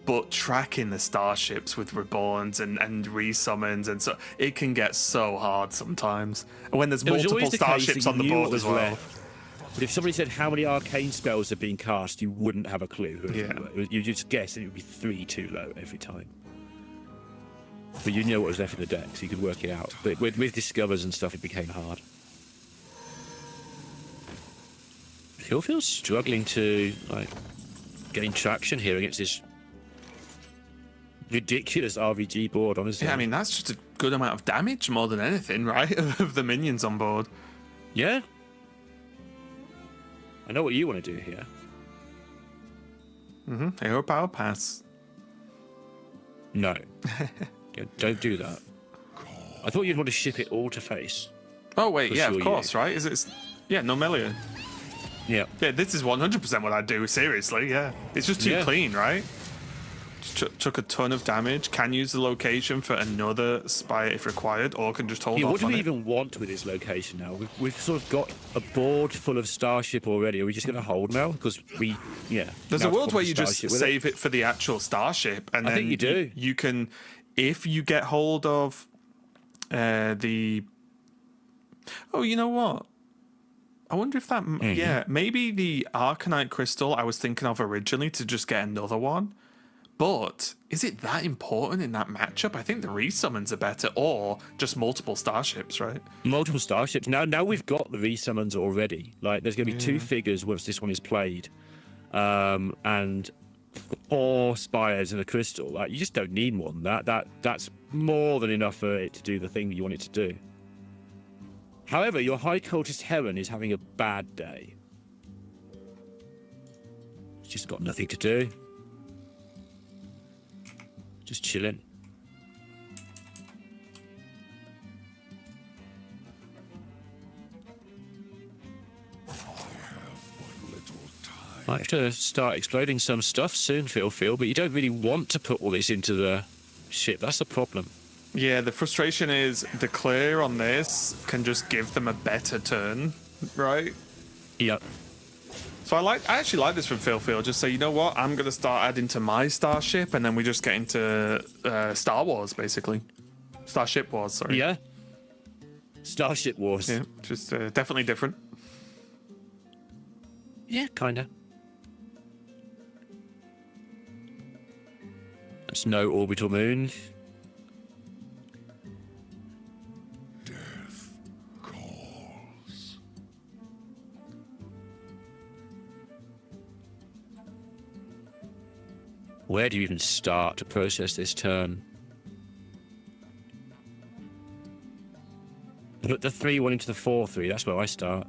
But tracking the starships with reborns and resummons, and so it can get so hard sometimes. And when there's multiple starships on the board as well. Left. But if somebody said how many arcane spells have been cast, you wouldn't have a clue. You just guess, and it would be 3 too low every time. But you know what was left in the deck, so you could work it out. But with discovers and stuff, it became hard. FilFeel's struggling to gain traction here against this ridiculous RVG board, honestly. Yeah, I mean, that's just a good amount of damage more than anything, right? Of the minions on board. Yeah. I know what you want to do here. Hero Power Pass. No. Don't do that. I thought you'd want to ship it all to face. Oh, wait, yeah, of course, right? Yeah, no million. Yeah. Yeah, this is 100% what I'd do, seriously, yeah. It's just too clean, right? Took a ton of damage, can use the location for another spire if required, or can just hold off what do on we it. even want with this location now? We've sort of got a board full of starship already. Are we just going to hold now? Because There's a world where you just save it for the actual starship, and then I think you do. You can, if you get hold of the... Oh, you know what? I wonder if that... Yeah, maybe the Arcanite Crystal I was thinking of originally to just get another one. But is it that important in that matchup? I think the resummons are better, or just multiple starships, right? Multiple starships. Now we've got the resummons already. Like, there's going to be 2 figures once this one is played. And 4 spires and a crystal. Like, you just don't need more than that. That's more than enough for it to do the thing that you want it to do. However, your High Cultist Heron is having a bad day. It's just got nothing to do. Just chilling. Might have to start exploding some stuff soon, FilFeel, but you don't really want to put all this into the ship. That's the problem. Yeah, the frustration is the clear on this can just give them a better turn, right? Yep. So I actually like this from FilFeel. Just say, you know what, I'm gonna start adding to my starship, and then we just get into Star Wars, basically. Starship Wars, sorry. Yeah. Starship Wars. Yeah, just definitely different. Yeah, kinda. That's no orbital moon. Death calls. Where do you even start to process this turn? Put the 3-1 into the 4-3. That's where I start.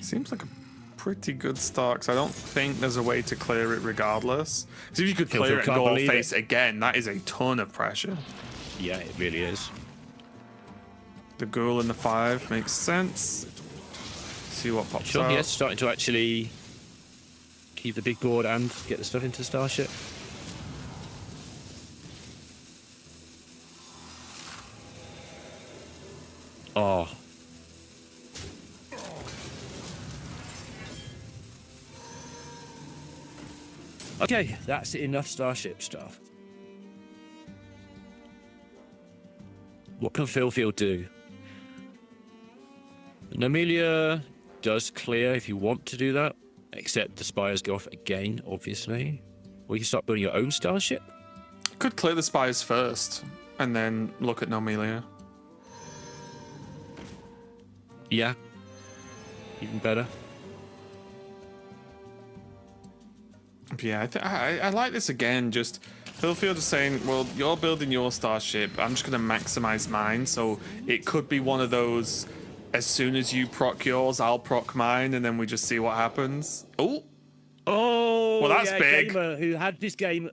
Seems like a pretty good start, because I don't think there's a way to clear it regardless. So if you could clear it and go all face again, that is a ton of pressure. Yeah, it really is. The ghoul and the 5 makes sense. See what pops Sure, out. yes, starting to actually keep the big board and get the stuff into Starship. Oh. Okay, that's enough Starship stuff. What can FilFeel do? Nomelia does clear if you want to do that, except the spires go off again, obviously. Or you can start building your own Starship. Could clear the spires first, and then look at Nomelia. Yeah. Even better. But yeah, I like this again. Just FilFeel just saying, well, you're building your starship. I'm just going to maximize mine. So it could be one of those, as soon as you proc yours, I'll proc mine, and then we just see what happens. Oh. Oh, well, that's yeah, big. Gamer who had this game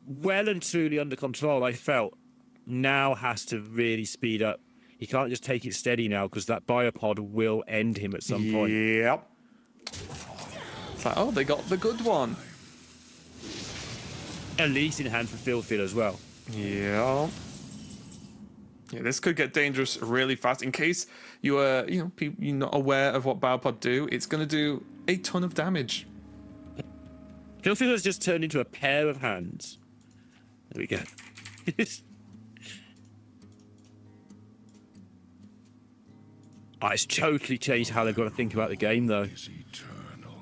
well and truly under control, I felt, now has to really speed up. He can't just take it steady now, because that biopod will end him at some point. Yep. It's like, oh, they got the good one. At least in hand for FilFeel as well. Yeah. Yeah, this could get dangerous really fast. In case you are, you're not aware of what biopod do, it's going to do a ton of damage. FilFeel has just turned into a pair of hands. There we go. It's totally changed how they've got to think about the game, though. Is eternal.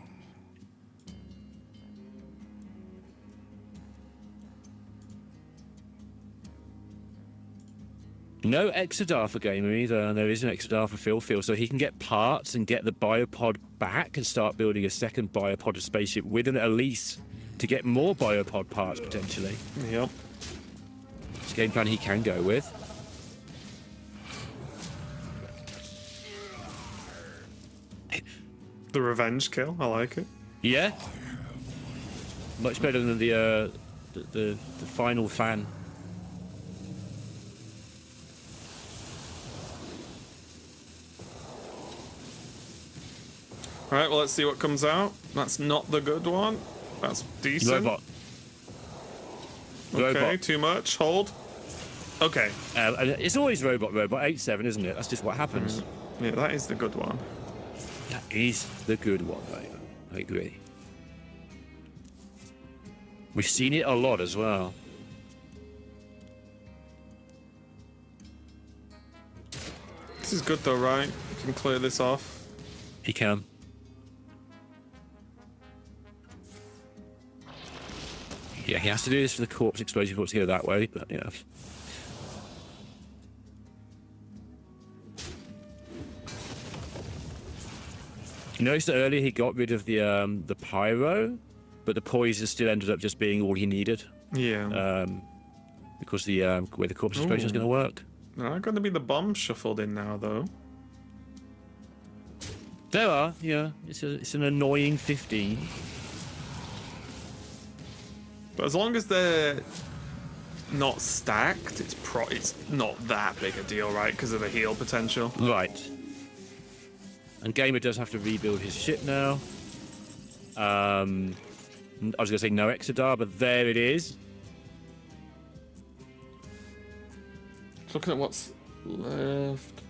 No Exodar for Gamer either, and there is an Exodar for FilFeel, so he can get parts and get the biopod back and start building a second biopod of spaceship with an Elise to get more biopod parts, potentially. Yep. It's a game plan he can go with. The revenge kill, I like it. Yeah. Much better than the final fan. All right, well, let's see what comes out. That's not the good one. That's decent. Robot. Okay, Robot. too much. Hold. Okay. And it's always robot 8-7, isn't it? That's just what happens. Yeah, that is the good one. That is the good one, mate. I agree. We've seen it a lot as well. This is good though, right? You can clear this off. He can. Yeah, he has to do this for the corpse explosion for it to go that way, but yeah. You notice that earlier he got rid of the pyro, but the poison still ended up just being all he needed. Yeah. Because the where the corpse explosion is going to work. Not going to be the bomb shuffled in now, though. There are, yeah. It's an annoying 15. But as long as they're not stacked, it's not that big a deal, right? Because of the heal potential. Right. And Gamer does have to rebuild his ship now. I was going to say no Exodar, but there it is. Looking at what's left.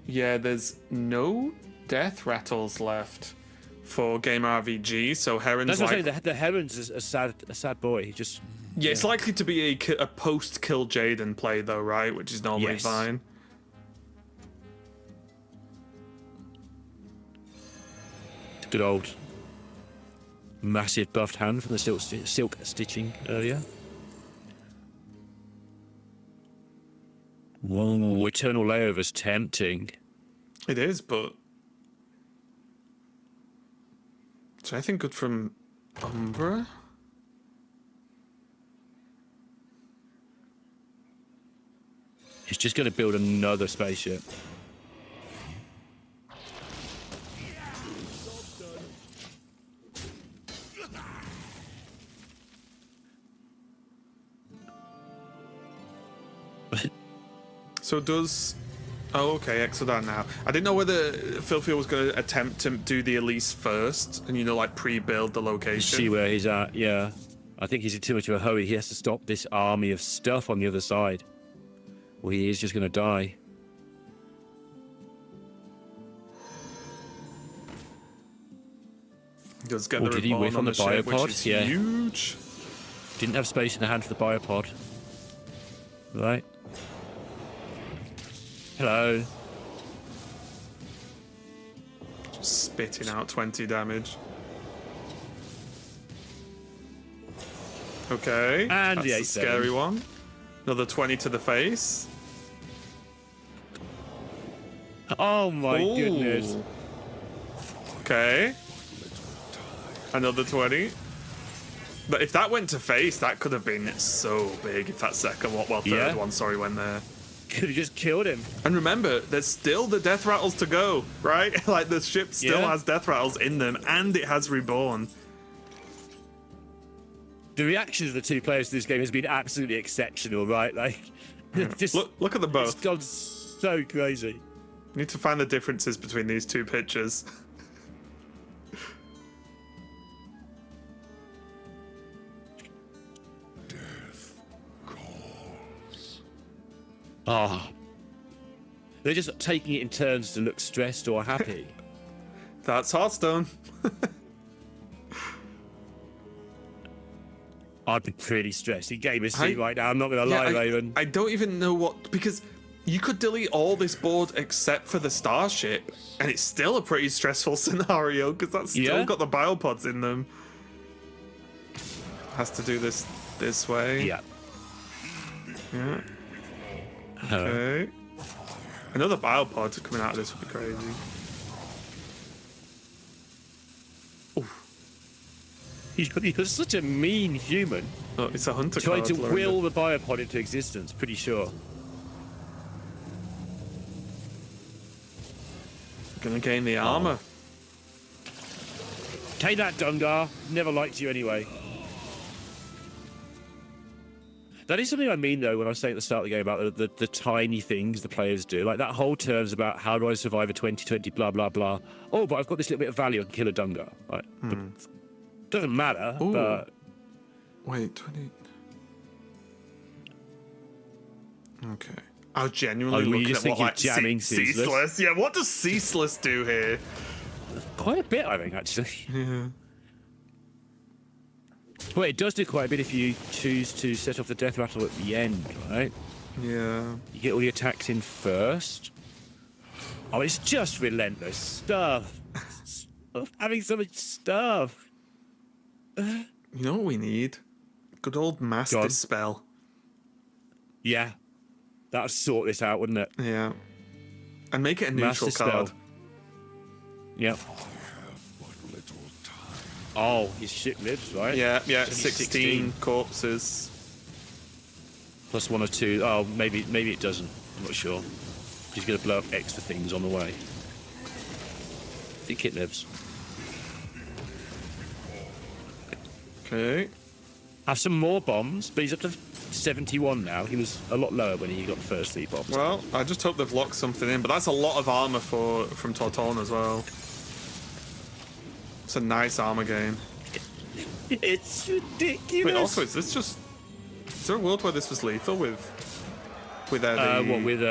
Yeah, there's no death rattles left for GamerRVG. So Heron's That's what like... I'm saying. The Heron's is a sad boy. He just... Yeah, it's likely to be a post-kill Jaden play, though, right? Which is normally Yes. fine. Good old massive buffed hand from the silk stitching earlier. Whoa, Eternal Layover's tempting. It is, but... Is anything good from Umbra? He's just going to build another spaceship. So does... Oh, okay, Exodar now. I didn't know whether FilFeel was going to attempt to do the Elise first and, you know, like pre-build the location. See where he's at, yeah. I think he's in too much of a hurry. He has to stop this army of stuff on the other side. Or he is just going to die. He does get Or the did he whiff Reborn on the ship, biopod? which is Yeah. huge. Didn't have space in the hand for the biopod. Right. Hello. Spitting out 20 damage. Okay. And that's the a 8-7. scary one. Another 20 to the face. Oh my Ooh. goodness. Okay. Another 20. But if that went to face, that could have been so big if that second one, well, third Yeah. one, sorry, went there. Could have just killed him. And remember, there's still the death rattles to go, right? Like, the ship still Yeah. has death rattles in them, and it has Reborn. The reaction of the two players to this game has been absolutely exceptional, right? Like, just Look at them it's both. gone so crazy. Need to find the differences between these two pictures. Death calls. Ah. They're just taking it in turns to look stressed or happy. That's Hearthstone. I'd be pretty stressed in Gamer's Seat right now. I'm not going to Yeah, lie, Raven. I don't even know what, because you could delete all this board except for the starship, and it's still a pretty stressful scenario because that's still Yeah. got the biopods in them. Has to do this way. Yeah. Yeah. Okay. Another biopod coming out of this would be crazy. You're such a mean human. Oh, it's a hunter Trying card. to Lorinda. will the biopod into existence, pretty sure. Gonna gain the armor. Take that, Dungar. Never liked you anyway. That is something I mean, though, when I was saying at the start of the game about the tiny things the players do. Like that whole terms about how do I survive a 2020, blah, blah, blah. Oh, but I've got this little bit of value, I can kill a Dungar. Right? But doesn't matter, Ooh. but... Wait, 20. Okay. I was genuinely Oh, were you looking just at what, thinking like, jamming Ceaseless? Yeah, what does Ceaseless do here? Quite a bit, I think, actually. Yeah. Well, it does do quite a bit if you choose to set off the death rattle at the end, right? Yeah. You get all the attacks in first. Oh, it's just relentless stuff. Having so much stuff. You know what we need? Good old Master Go on. Spell. Yeah. That would sort this out, wouldn't it? Yeah. And make it a neutral Master card. Spell. Yep. But little time. Oh, his ship lives, right? Yeah, yeah, It's only 16 corpses. Plus 1 or 2. Oh, maybe it doesn't. I'm not sure. He's going to blow up extra things on the way. I think it lives. Okay. Have some more bombs, but he's up to 71 now. He was a lot lower when he got the first 3 bombs. Well, I just hope they've locked something in, but that's a lot of armor from Torton as well. It's a nice armor game. It's ridiculous. Wait, also, is there a world where this was lethal with what with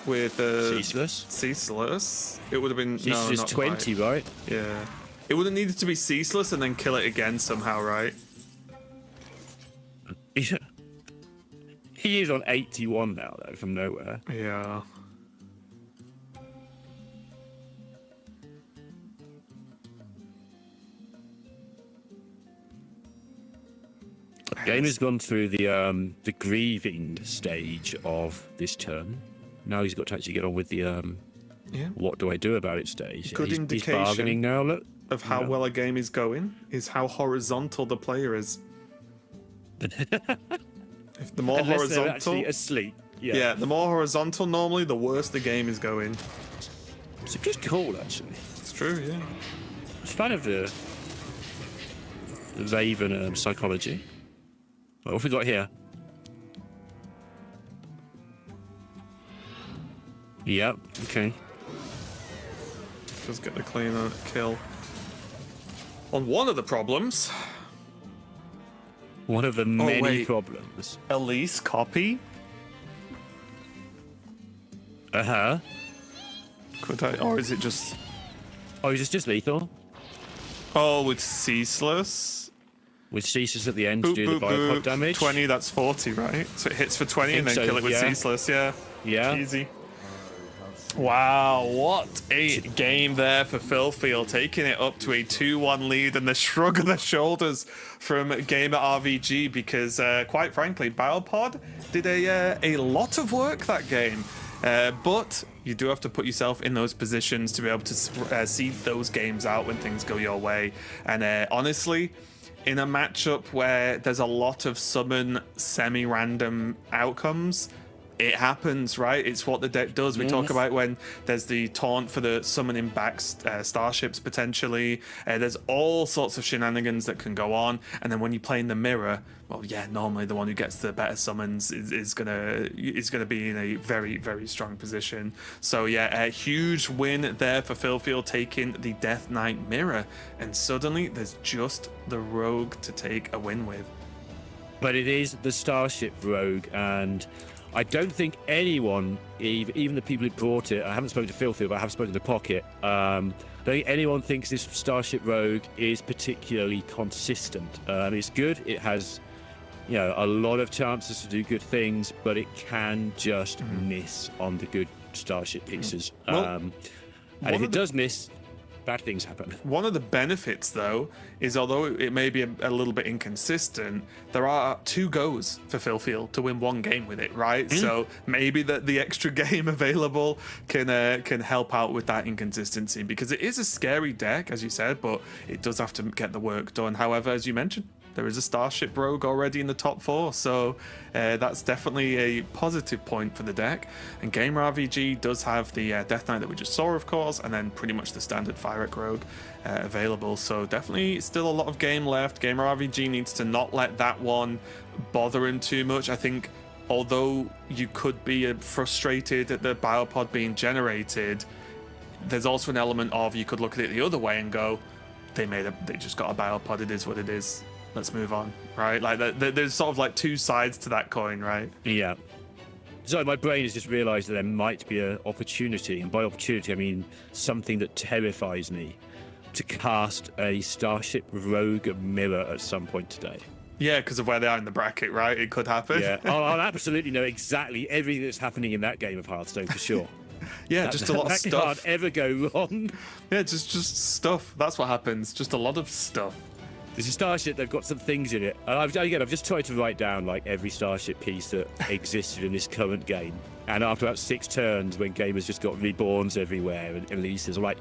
with the Ceaseless. Ceaseless. It would have been Ceaseless no, is not 20, quite. right? Yeah. It would have needed to be ceaseless and then kill it again somehow, right? He is on 81 now, though, from nowhere. Yeah. Game has gone through the grieving stage of this turn. Now he's got to actually get on with the Yeah. what do I do about it stage. Good He's indication bargaining now. Look. Of how Yeah. well a game is going is how horizontal the player is. If the more Unless they're horizontal, actually asleep. yeah, the more horizontal normally, the worse the game is going. It's a good call, actually. It's true, yeah. It's kind of the Raven psychology. What have we got here? Yep, okay. Just get the clean kill. On one of the problems, One of the many wait. problems. Elise copy. Uh-huh. Could I, or is it just? Oh, is this just lethal? Oh, with ceaseless. With ceases at the end Boop, to do boop, the biopod boop. damage? 20, that's 40, right? So it hits for 20 and then think so, kill it with yeah. ceaseless, yeah. Yeah. Easy. Wow, what a game there for FilFeel, taking it up to a 2-1 lead, and the shrug of the shoulders from GamerRVG because, quite frankly, Biopod did a lot of work that game. But you do have to put yourself in those positions to be able to see those games out when things go your way. And honestly, in a matchup where there's a lot of summon semi-random outcomes, it happens, right? It's what the deck does. We talk about when there's the taunt for the summoning back starships potentially. There's all sorts of shenanigans that can go on. And then when you play in the mirror, well, yeah, normally the one who gets the better summons is gonna be in a very, very strong position. So yeah, a huge win there for FilFeel, taking the Death Knight mirror. And suddenly there's just the rogue to take a win with. But it is the Starship Rogue, and I don't think anyone, even the people who brought it, I haven't spoken to FilFeel, but I have spoken to Pocket, I don't think anyone thinks this Starship Rogue is particularly consistent. It's good, it has, you know, a lot of chances to do good things, but it can just miss on the good Starship pieces. Well, and if it does miss, bad things happen. One of the benefits, though, is although it may be a little bit inconsistent, there are 2 goes for FilFeel to win 1 game with it, right? So maybe that the extra game available can help out with that inconsistency, because it is a scary deck, as you said, but it does have to get the work done. However, as you mentioned, there is a Starship Rogue already in the top 4, so that's definitely a positive point for the deck. And GamerRVG does have the Death Knight that we just saw, of course, and then pretty much the standard Fyrek Rogue available. So definitely still a lot of game left. GamerRVG needs to not let that one bother him too much. I think although you could be frustrated at the Biopod being generated, there's also an element of you could look at it the other way and go, they just got a Biopod, it is what it is. Let's move on, right? Like there's sort of like 2 sides to that coin, right? Yeah. So my brain has just realised that there might be an opportunity, and by opportunity I mean something that terrifies me, to cast a Starship Rogue mirror at some point today. Yeah, because of where they are in the bracket, right? It could happen. Yeah, I'll absolutely know exactly everything that's happening in that game of Hearthstone for sure. Yeah, just a lot of that can't stuff. ever go wrong. Yeah, just stuff. That's what happens. Just a lot of stuff. There's a Starship, they've got some things in it. And I've just tried to write down like every Starship piece that existed in this current game. And after about 6 turns, when gamers just got reborns everywhere and releases, I'm like,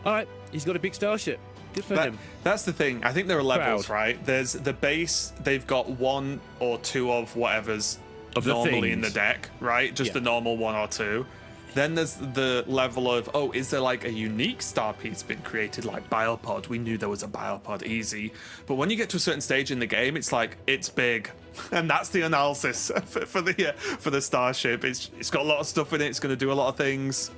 all right, he's got a big Starship. Good for him. That's the thing. I think there are levels, Proud. right? There's the base, they've got 1 or 2 of whatever's Of the normally in the things. deck, right? Just Yeah. the normal 1 or 2. Then there's the level of, oh, is there like a unique star piece been created, like Biopod? We knew there was a Biopod, easy. But when you get to a certain stage in the game, it's like, it's big. And that's the analysis for the Starship. It's got a lot of stuff in it. It's going to do a lot of things.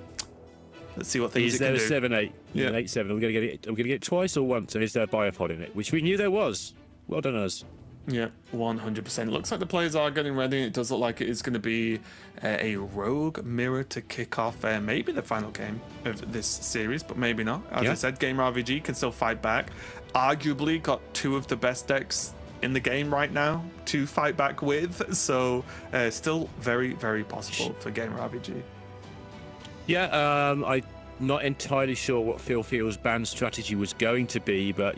Let's see what things Is it can there a do. 7/8? Yeah. An 8/7. I'm gonna get it twice or once, and is there a Biopod in it? Which we knew there was. Well done, us. Yeah, 100%. Looks like the players are getting ready. It does look like it is going to be a rogue mirror to kick off maybe the final game of this series, but maybe not. As I said, GamerRVG can still fight back. Arguably got two of the best decks in the game right now to fight back with, so still very, very possible for GamerRVG. Yeah, I'm not entirely sure what FilFeel's ban strategy was going to be, but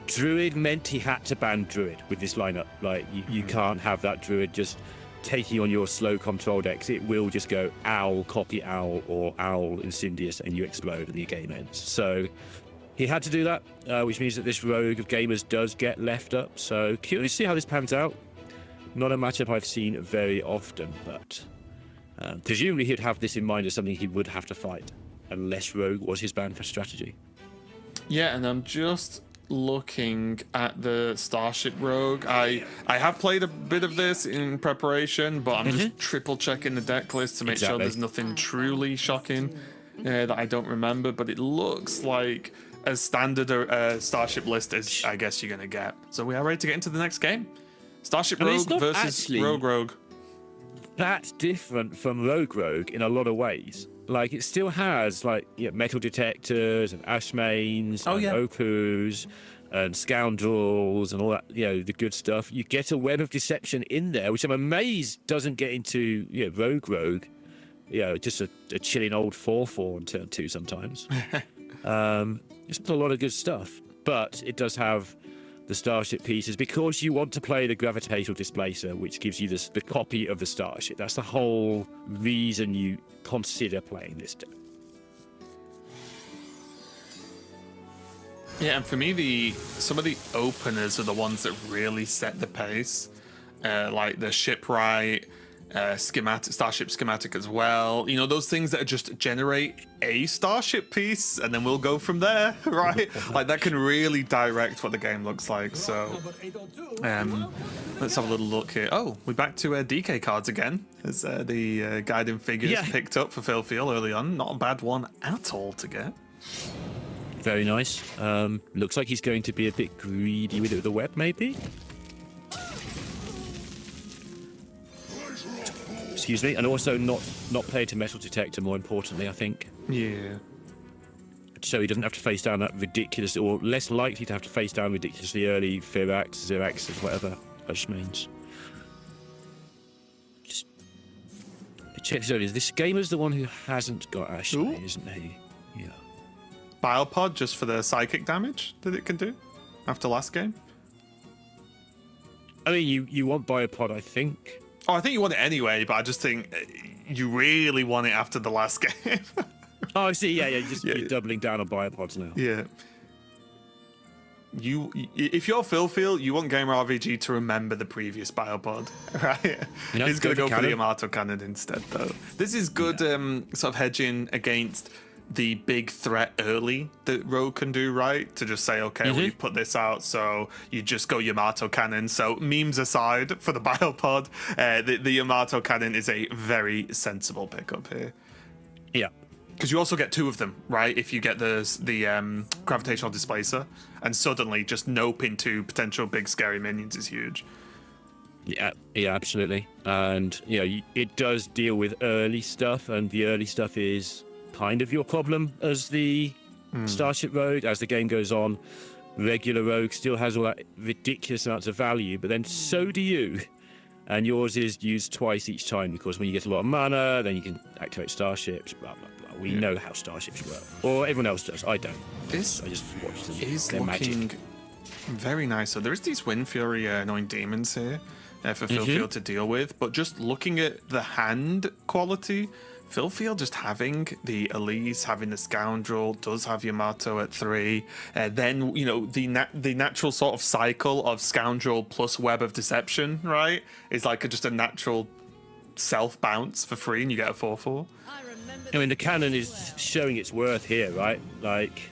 Druid meant he had to ban Druid with this lineup. Like, you can't have that Druid just taking on your slow control decks. It will just go Owl, copy Owl, or Owl, Incendious, and you explode and the game ends. So he had to do that, which means that this rogue of gamers does get left up. So curious to see how this pans out. Not a matchup I've seen very often, but presumably he'd have this in mind as something he would have to fight, unless rogue was his ban for strategy. Yeah, and I'm just looking at the Starship Rogue. I have played a bit of this in preparation, but I'm just triple checking the deck list to make sure there's nothing truly shocking that I don't remember, but it looks like as standard a Starship list as I guess you're gonna get. So we are ready to get into the next game. Starship Rogue versus Rogue. That's different from Rogue in a lot of ways. Like, it still has metal detectors and Ashmanes and Opus and Scoundrels and all that, the good stuff. You get a web of deception in there, which I'm amazed doesn't get into Rogue. Just a chilling old 4/4 on turn 2 sometimes. It's a lot of good stuff, but it does have the Starship pieces because you want to play the Gravitational Displacer, which gives you the copy of the Starship. That's the whole reason you consider playing this deck. Yeah, and for me, some of the openers are the ones that really set the pace, like the Shipwright, Starship Schematic as well. Those things that just generate a Starship piece, and then we'll go from there, right? Like, that can really direct what the game looks like. So, let's have a little look here. Oh, we're back to DK cards again, as the guiding figures picked up for FilFeel early on. Not a bad one at all to get. Very nice. Looks like he's going to be a bit greedy with the web, maybe. Excuse me, and also not play to metal detector, more importantly, I think. Yeah. So he doesn't have to face down that ridiculous, or less likely to have to face down ridiculously early Firax, Xeraxes, whatever Ashmanes. Just check this earlier. This gamer's the one who hasn't got Ashmane, isn't he? Yeah. Biopod just for the psychic damage that it can do after last game. I mean, you want Biopod, I think. Oh, I think you want it anyway, but I just think you really want it after the last game. Oh, I see. Yeah. You're doubling down on Biopods now. Yeah. If you're FilFeel, you want GamerRVG to remember the previous Biopod, right? He's going to go for the Yamato Cannon instead, though. This is good sort of hedging against the big threat early that Rogue can do, right? To just say, okay, we've put this out, so you just go Yamato Cannon. So memes aside for the Biopod, the Yamato Cannon is a very sensible pickup here. Yeah. Because you also get two of them, right? If you get the Gravitational Displacer, and suddenly just nope into potential big scary minions is huge. Yeah, absolutely. And, it does deal with early stuff, and the early stuff is kind of your problem as the Starship Rogue. As the game goes on, regular Rogue still has all that ridiculous amounts of value, but then so do you. And yours is used twice each time, because when you get a lot of mana, then you can activate Starships, blah, blah, blah. We know how Starships work. Or everyone else does. I don't. I just watch them. Is They're looking magic. Very nice. So there's these Wind Fury annoying demons here for FilFeel to deal with, but just looking at the hand quality, FilFeel just having the Elise, having the Scoundrel, does have Yamato at 3. Then, the natural sort of cycle of Scoundrel plus Web of Deception, right? Is like just a natural self-bounce for free, and you get a 4/4. I mean, the cannon is showing its worth here, right? Like,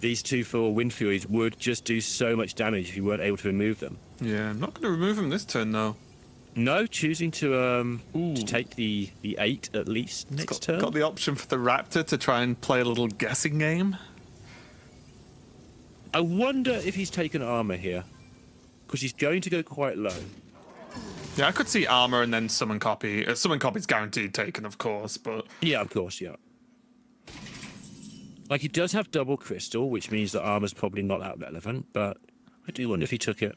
these 2/4 Wind Furies would just do so much damage if you weren't able to remove them. Yeah, I'm not going to remove them this turn, though. No, choosing to take the 8 at least next turn. Got the option for the Raptor to try and play a little guessing game. I wonder if he's taken armor here. because he's going to go quite low. Yeah, I could see armor and then summon copy. Summon copy's guaranteed taken, of course, but Yeah, of course, yeah. Like, he does have double crystal, which means that armor's probably not that relevant, but I do wonder if he took it.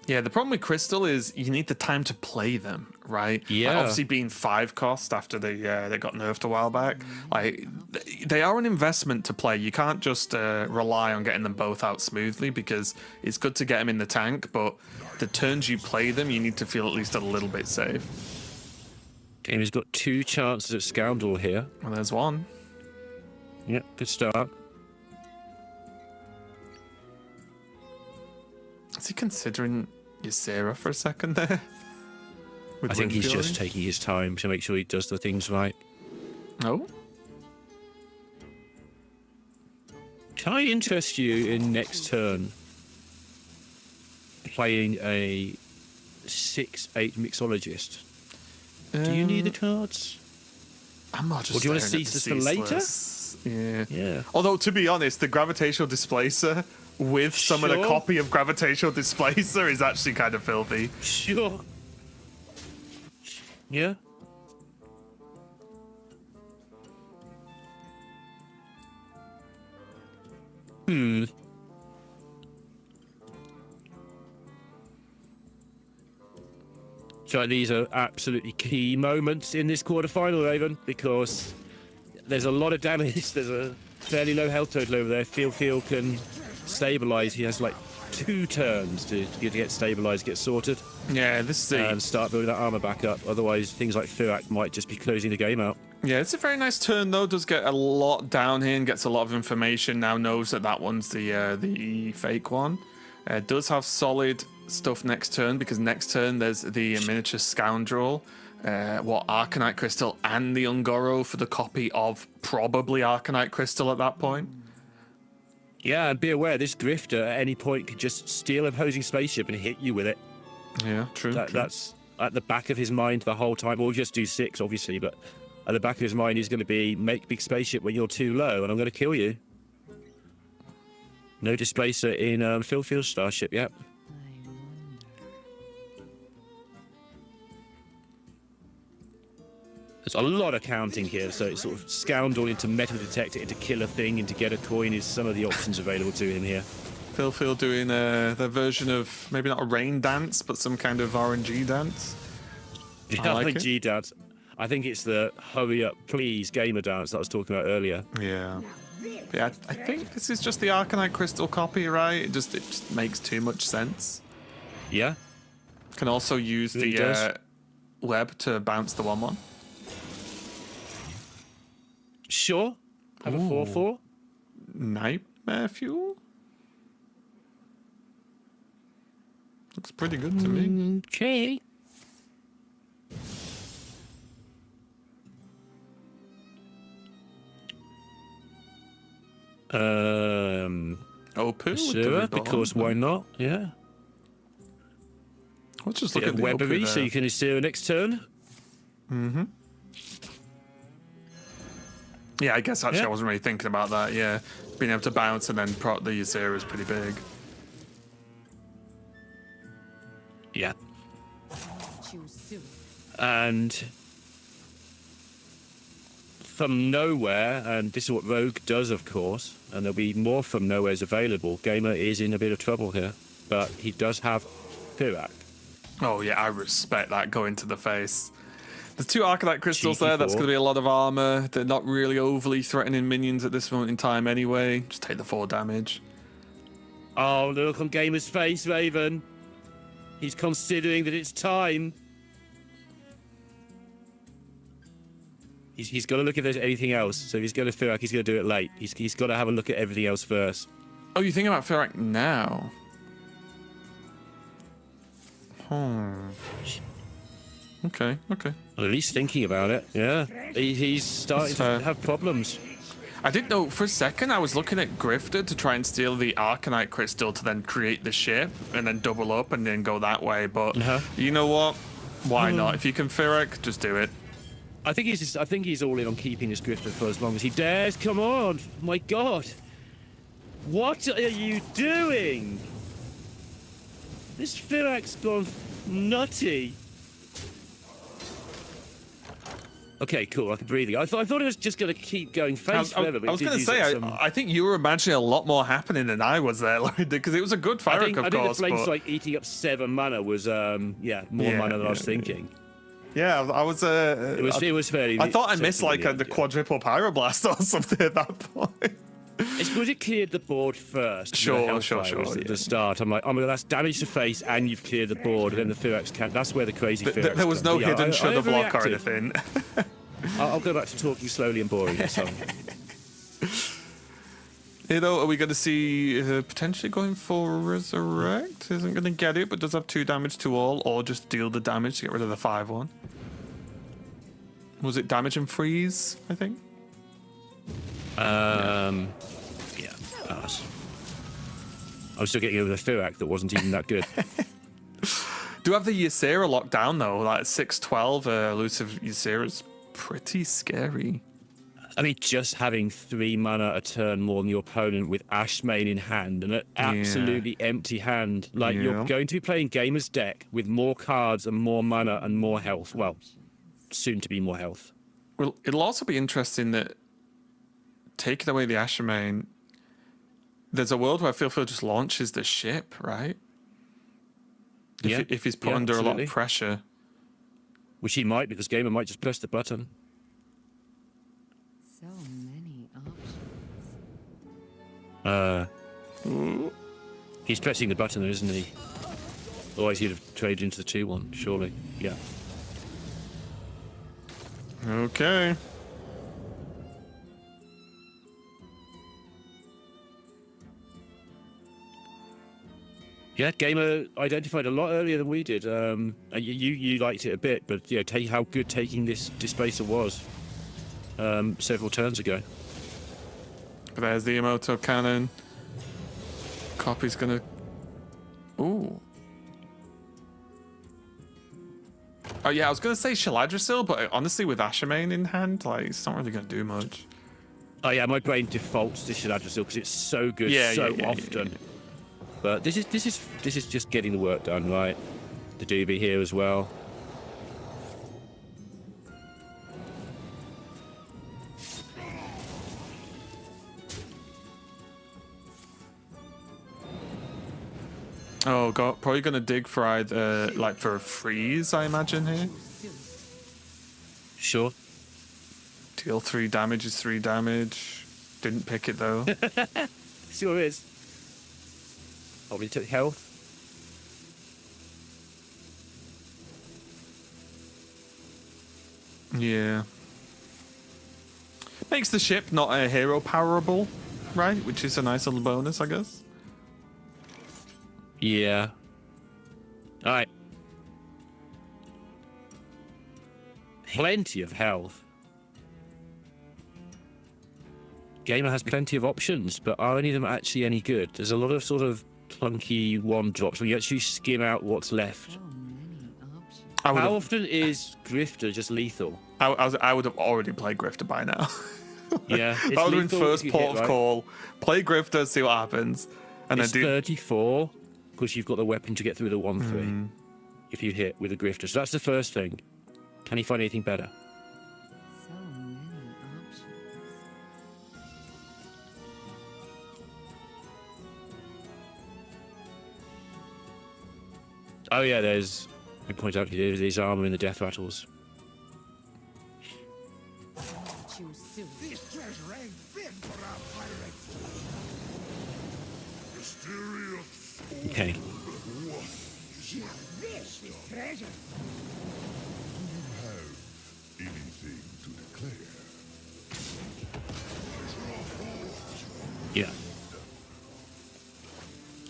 yeah, the problem with crystal is you need the time to play them, right? Yeah. Like, obviously, being 5 cost after they got nerfed a while back, like they are an investment to play. You can't just rely on getting them both out smoothly because it's good to get them in the tank, but the turns you play them, you need to feel at least a little bit safe. Gamer's got 2 chances at Scoundrel here. Well, there's one. Yep, good start. Is he considering Ysera for a second there? With I think he's Wind just Fury? taking his time to make sure he does the things right. Oh, Can I interest you in next turn playing a 6/8 mixologist? Do you need the cards? I'm not just. Or do you want to staring at cease the this for later? ceaseless. Yeah. Yeah. Although to be honest, the gravitational displacer with summon a Sure. copy of gravitational displacer is actually kind of filthy. Sure. Yeah. So these are absolutely key moments in this quarterfinal, Raven, because there's a lot of damage. There's a fairly low health total over there. FilFeel can stabilize. He has like 2 turns to get stabilized, get sorted, Yeah, this is and start building that armor back up. Otherwise, things like Firak might just be closing the game out. yeah, it's a very nice turn though. Does get a lot down here and gets a lot of information. Now knows that that one's the fake one. Does have solid stuff next turn because next turn there's the miniature scoundrel, Arcanite Crystal and the Ungoro for the copy of probably Arcanite Crystal at that point. Yeah, and be aware, this Grifter at any point could just steal an opposing spaceship and hit you with it. Yeah, true. That's at the back of his mind the whole time. Or just do 6, obviously, but at the back of his mind he's going to be, make big spaceship when you're too low, and I'm going to kill you. No displacer in FilFeel Starship, yep. There's a lot of counting here, so it's sort of scoundrel into metal detector, into kill a thing, into get a coin is some of the options available to him here. FilFeel doing their version of maybe not a rain dance, but some kind of RNG dance. I like it. RNG dance. I think it's the hurry up, please gamer dance that I was talking about earlier. Yeah. Yeah, I think this is just the Arcanite Crystal copy, right? It just makes too much sense. Yeah? Can also use Really the does. web to bounce the 1/1. Sure. Have a 4/4. Nightmare Fuel? Looks pretty good to me. Okay. Open with the Sure, Riddle. because why not? Yeah. Let's just Bit look of at the Open Weaponry so there. you can Asura next turn. Yeah, I guess actually Yeah. I wasn't really thinking about that. Yeah, being able to bounce and then prot the Ysera is pretty big. Yeah. Choose soon. And from nowhere, and this is what Rogue does, of course, and there'll be more from nowheres available. Gamer is in a bit of trouble here, but he does have Firak. Oh yeah, I respect that going to the face. The 2 Arcanite Crystals Cheeky there, that's 4. going to be a lot of armor. They're not really overly threatening minions at this moment in time anyway. Just take the 4 damage. Oh, look on Gamer's face, Raven. He's considering that it's time. He's got to look if there's anything else. So if he's going to Firak, he's going to do it late. He's got to have a look at everything else first. Oh, you think about Firak now? Okay. Or at least thinking about it. Yeah. He's starting That's to have problems. I did know for a second I was looking at Grifter to try and steal the Arcanite Crystal to then create the ship and then double up and then go that way. But Uh-huh. you know what? Why not? If you can Firak, just do it. I think he's all in on keeping his grifter for as long as he dares. Come on, my God! What are you doing? This Phirak's gone nutty. Okay, cool. I can breathe. I thought it was just going to keep going face forever. I was going to say, I think you were imagining a lot more happening than I was there, because it was a good Fyrakk, of course. I think the flames like eating up 7 mana was more mana than I was thinking. Yeah, I was. It was fairly. I thought I missed like the quadruple pyroblast or something at that point. It's because it cleared the board first. Sure. At the start, I'm like, oh my God, that's damage to face, and you've cleared the board, and then the Phirak's can't. That's where the crazy Phirak's There was no hidden shoulder block or overreacted. anything. I'll go back to talking slowly and boring. So. Are we going to see potentially going for Resurrect? Isn't going to get it, but does have 2 damage to all, or just deal the damage to get rid of the 5/1. Was it damage and freeze, I think? Yeah, pass. I was still getting over the Phirakk that wasn't even that good. Do have the Ysera locked down, though. Like 6/12 elusive Ysera is pretty scary. I mean, just having 3 mana a turn more than your opponent with Ashmane in hand and an absolutely empty hand. Like, you're going to be playing Gamer's deck with more cards and more mana and more health. Well, soon to be more health. Well, it'll also be interesting that taking away the Ashmane, there's a world where FilFeel just launches the ship, right? If he's put under a lot of pressure. Which he might, because Gamer might just press the button. So many options. He's pressing the button, isn't he? Otherwise he'd have traded into the 2/1, surely. Yeah. Okay. Yeah, Gamer identified a lot earlier than we did. You liked it a bit, but how good taking this Displacer was several turns ago. But there's the Emoto cannon. Copy's gonna. Ooh. Oh yeah, I was gonna say Shaladrisil, but honestly, with Ashmane in hand, like it's not really gonna do much. Oh yeah, my brain defaults to Shaladrisil because it's so good often. Yeah. But this is just getting the work done, right? The doobie here as well. Oh god, probably gonna dig for either for a freeze, I imagine here. Sure. Deal 3 damage is 3 damage. Didn't pick it though. Sure is. Probably took health. Yeah. Makes the ship not a hero powerable, right? Which is a nice little bonus, I guess. Yeah. Alright. Plenty of health. Gamer has plenty of options, but are any of them actually any good? There's a lot of sort of clunky 1-drops when you actually skim out what's left. So many options. How often is Grifter just lethal? I would have already played Grifter by now. Yeah, I would have been first port of call, play Grifter, see what happens, and it's then do 34 because you've got the weapon to get through the 1/3 if you hit with a Grifter. So that's the first thing. Can you find anything better? So many options. Oh yeah, there's. I point out here there's armor in the death rattles. Choose soon. This treasure ain't fit for our pirates. Mysterious. Okay. This is treasure. Do you have anything to declare? Yeah.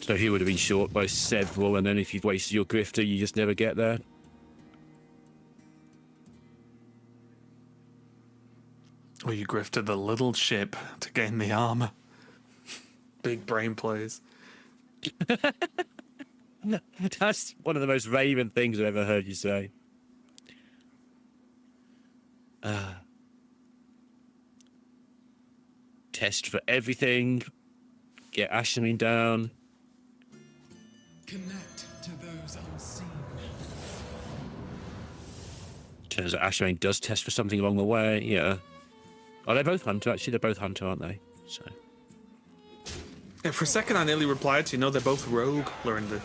So he would have been short by several, and then if you've wasted your Grifter, you just never get there. Or you grifted the little ship to gain the armor. Big brain plays. That's one of the most Raven things I've ever heard you say. Test for everything. Get Asherin down. Connect to those unseen. Turns out Asherin does test for something along the way. Yeah. Oh, they're both Hunter. Actually, they're both Hunter, aren't they? So. Yeah, for a second, I nearly replied to you. No, they're both Rogue, Lorinda.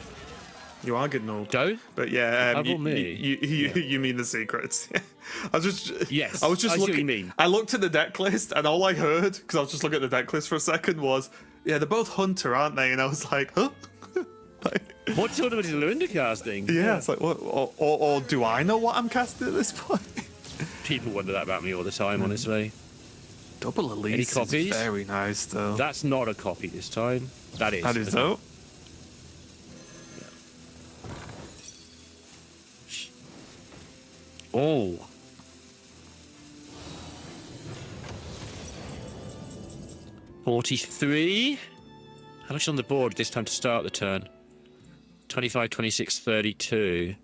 You are getting old. Don't? But yeah, You mean the secrets. I was just Yes, I was just I see what looking. you mean. I looked at the deck list, and all I heard, because I was just looking at the deck list for a second, was, yeah, they're both Hunter, aren't they? And I was like, huh? Like, What tournament is Lorinda casting? yeah, it's like, what? Or do I know what I'm casting at this point? People wonder that about me all the time, honestly. Double Elise Any is copies? very nice, though. That's not a copy this time. That is. That is though. Oh. $43. How much on the board this time to start the turn? 25, 26, 32.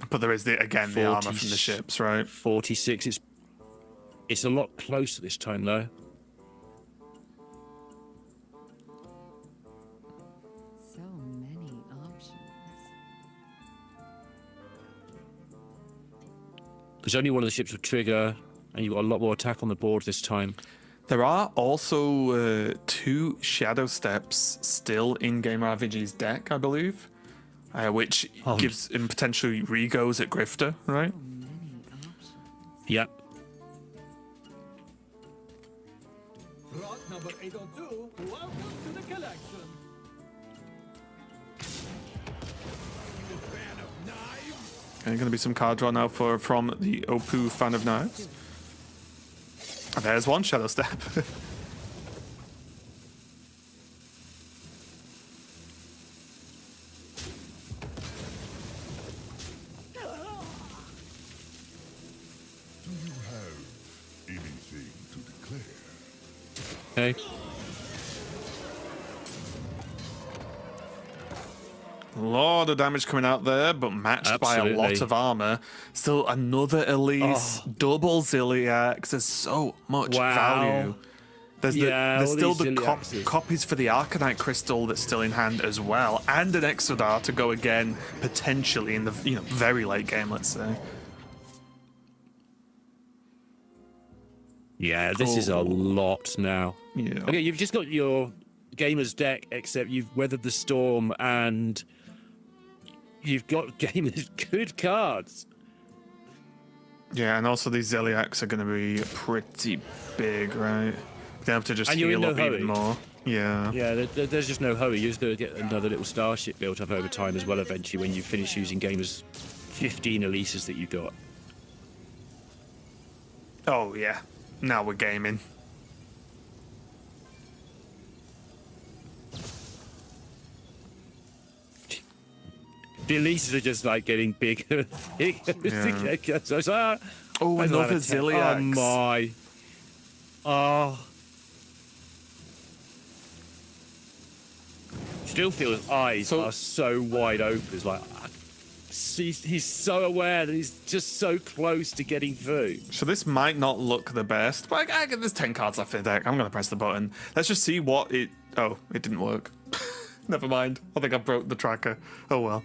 But there is the armor from the ships, right? 46. It's a lot closer this time, though. So many options. There's only one of the ships with trigger, and you've got a lot more attack on the board this time. There are also 2 Shadow Steps still in GamerRVG's deck, I believe, which gives him potentially regos at Grifter, right? Yep. Rock number 802, welcome to the collection. You a fan of knives? And going to be some card draw now from the Opu fan of knives. And there's one Shadow Step. Do you have anything to declare? Okay. A lot of damage coming out there, but matched by a lot of armor. Still another Elise, double Ziliax. There's so much value. There's still the copies for the Arcanite Crystal that's still in hand as well, and an Exodar to go again potentially in the very late game, let's say. Yeah, this is a lot now. Yeah. Okay, you've just got your Gamer's deck, except you've weathered the storm and you've got Gamer's good cards. Yeah, and also these Ziliacs are going to be pretty big, right? They have to just heal up even more. Yeah. Yeah, there's just no hurry. You're just going to get another little starship built up over time as well eventually when you finish using Gamer's 15 Elises that you got. Oh, yeah. Now we're gaming. The Elises are just like getting bigger. Yeah. So it's, oh, another Ziliax. Oh, my. Oh. FilFeel's eyes are so wide open. It's like, he's so aware that he's just so close to getting through. So this might not look the best, but there's 10 cards left in the deck. I'm going to press the button. Let's just see what it... Oh, it didn't work. Never mind. I think I broke the tracker. Oh, well.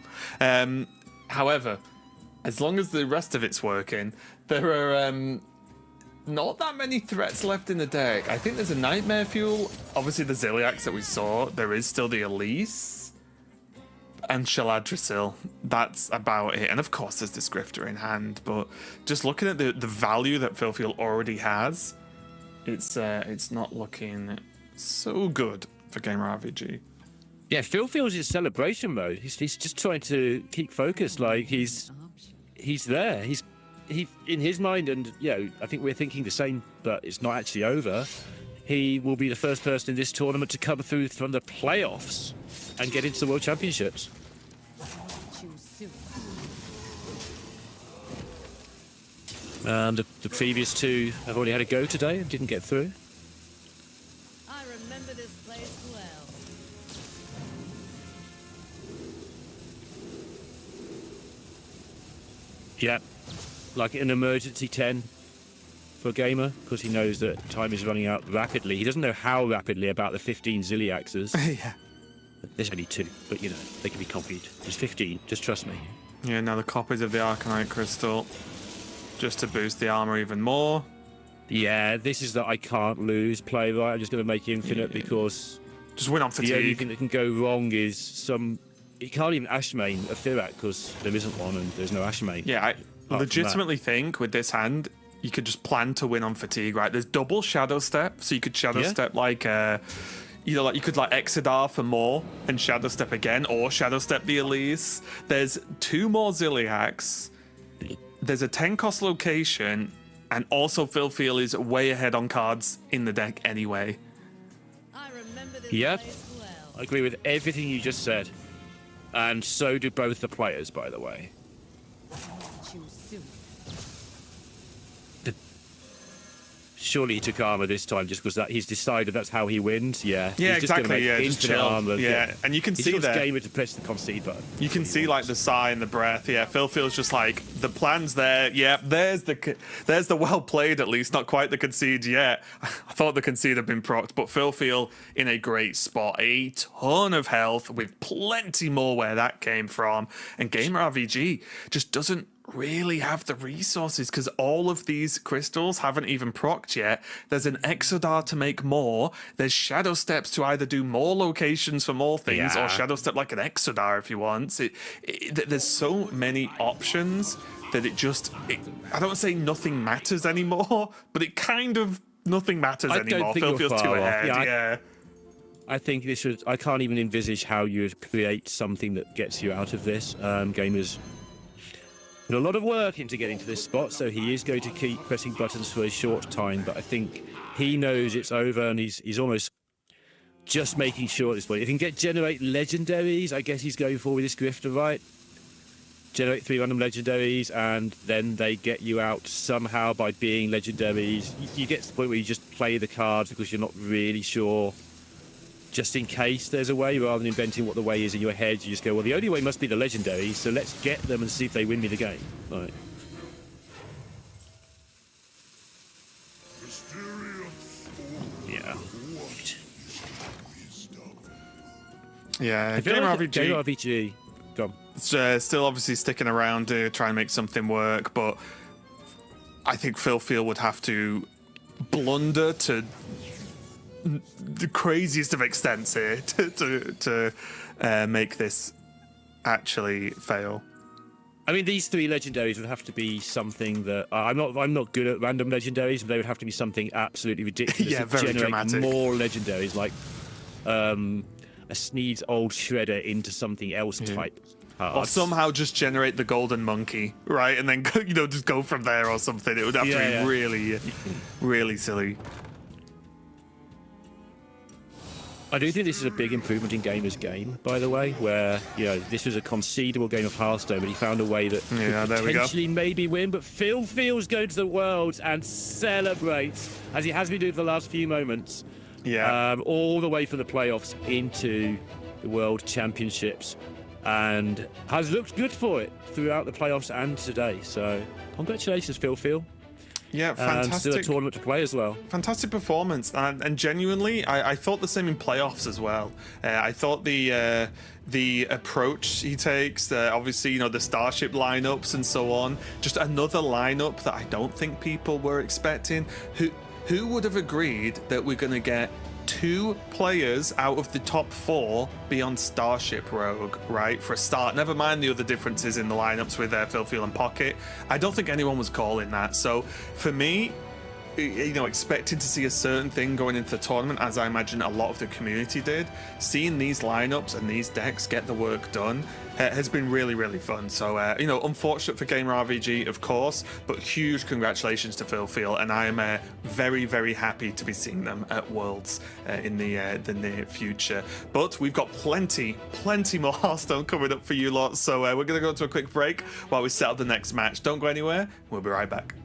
However, as long as the rest of it's working, there are not that many threats left in the deck. I think there's a Nightmare Fuel. Obviously, the Ziliax that we saw. There is still the Elise and Shaladrisil. That's about it. And of course, there's this Grifter in hand. But just looking at the value that FilFeel already has, it's not looking so good for GamerRVG. Yeah, FilFeel's in celebration mode. He's just trying to keep focused. Like he's there. He in his mind, and I think we're thinking the same, but it's not actually over. He will be the first person in this tournament to come through from the playoffs and get into the World Championships. And the previous two have already had a go today and didn't get through. I remember this place well. Yeah, like an emergency 10. for a gamer because he knows that time is running out rapidly. He doesn't know how rapidly about the 15 Zilliaxes. Yeah. There's only 2, but you know, they can be copied. There's 15, just trust me. Yeah, now the copies of the Arcanite Crystal, just to boost the armor even more. Yeah, this is the I can't lose play, right? I'm just going to make infinite because just win on fatigue. The only thing that can go wrong is you can't even Ashmain a Firak because there isn't one and there's no Ashmain. Yeah, I legitimately think with this hand, you could just plan to win on fatigue, right? There's double Shadow Step, so you could Shadow Step like, you could like Exodar for more and Shadow Step again, or Shadow Step the Elise. There's 2 more Zilliax. There's a 10 cost location, and also FilFeel is way ahead on cards in the deck anyway. I remember this Yep, place well. I agree with everything you just said. And so do both the players, by the way. Choose soon. Surely he took armor this time just because he's decided that's how he wins. Yeah, Yeah, he's just gonna exactly. make Yeah, just infinite chill. armor. Yeah, and you can he's see got there. gamer to press the concede button. You can see like the sigh and the breath. Yeah, FilFeel's just like the plan's there. Yeah, there's the well played at least, not quite the concede yet. I thought the concede had been procced, but FilFeel in a great spot, a ton of health with plenty more where that came from, and GamerRVG just doesn't really have the resources because all of these crystals haven't even procced yet. There's an Exodar to make more. There's Shadow Steps to either do more locations for more things or Shadow Step like an Exodar if you want. There's so many options that I don't want to say nothing matters anymore, but it kind of nothing matters anymore. FilFeel's too ahead. Yeah. I think I can't even envisage how you would create something that gets you out of this. Gamers put a lot of work into getting to this spot, so he is going to keep pressing buttons for a short time, but I think he knows it's over and he's almost just making sure at this point. If he can generate legendaries, I guess he's going for with this Grifter, right? Generate 3 random legendaries and then they get you out somehow by being legendaries. You get to the point where you just play the cards because you're not really sure, just in case there's a way, rather than inventing what the way is in your head. You just go, well, the only way must be the legendaries, so let's get them and see if they win me the game. Right. Yeah. Yeah, GamerRVG. Go on. Still obviously sticking around to try and make something work, but I think FilFeel would have to blunder to the craziest of extents here to make this actually fail. I mean, these 3 legendaries would have to be something that I'm not good at random legendaries, but they would have to be something absolutely ridiculous. Yeah, very generate dramatic. More legendaries, like a Sneed's old shredder into something else type. Or somehow just generate the golden monkey, right, and then just go from there or something. It would have to be really, really silly. I do think this is a big improvement in Gamer's game, by the way, where, this was a concedable game of Hearthstone, but he found a way that could potentially maybe win, but FilFeel's going to the Worlds and celebrates, as he has been doing for the last few moments, all the way from the playoffs into the World Championships, and has looked good for it throughout the playoffs and today. So, congratulations, FilFeel. Yeah, fantastic. And still a tournament to play as well. Fantastic performance, and genuinely, I thought the same in playoffs as well. I thought the approach he takes, obviously, the Starship lineups and so on, just another lineup that I don't think people were expecting. Who would have agreed that we're going to get 2 players out of the top 4 beyond Starship Rogue, right? For a start, never mind the other differences in the lineups with FilFeel and Pocket. I don't think anyone was calling that. So for me, expecting to see a certain thing going into the tournament, as I imagine a lot of the community did, seeing these lineups and these decks get the work done has been really, really fun. So, unfortunate for GamerRVG, of course, but huge congratulations to FilFeel, and I am very, very happy to be seeing them at Worlds in the near future. But we've got plenty more Hearthstone coming up for you lot, so we're going to go to a quick break while we set up the next match. Don't go anywhere, we'll be right back.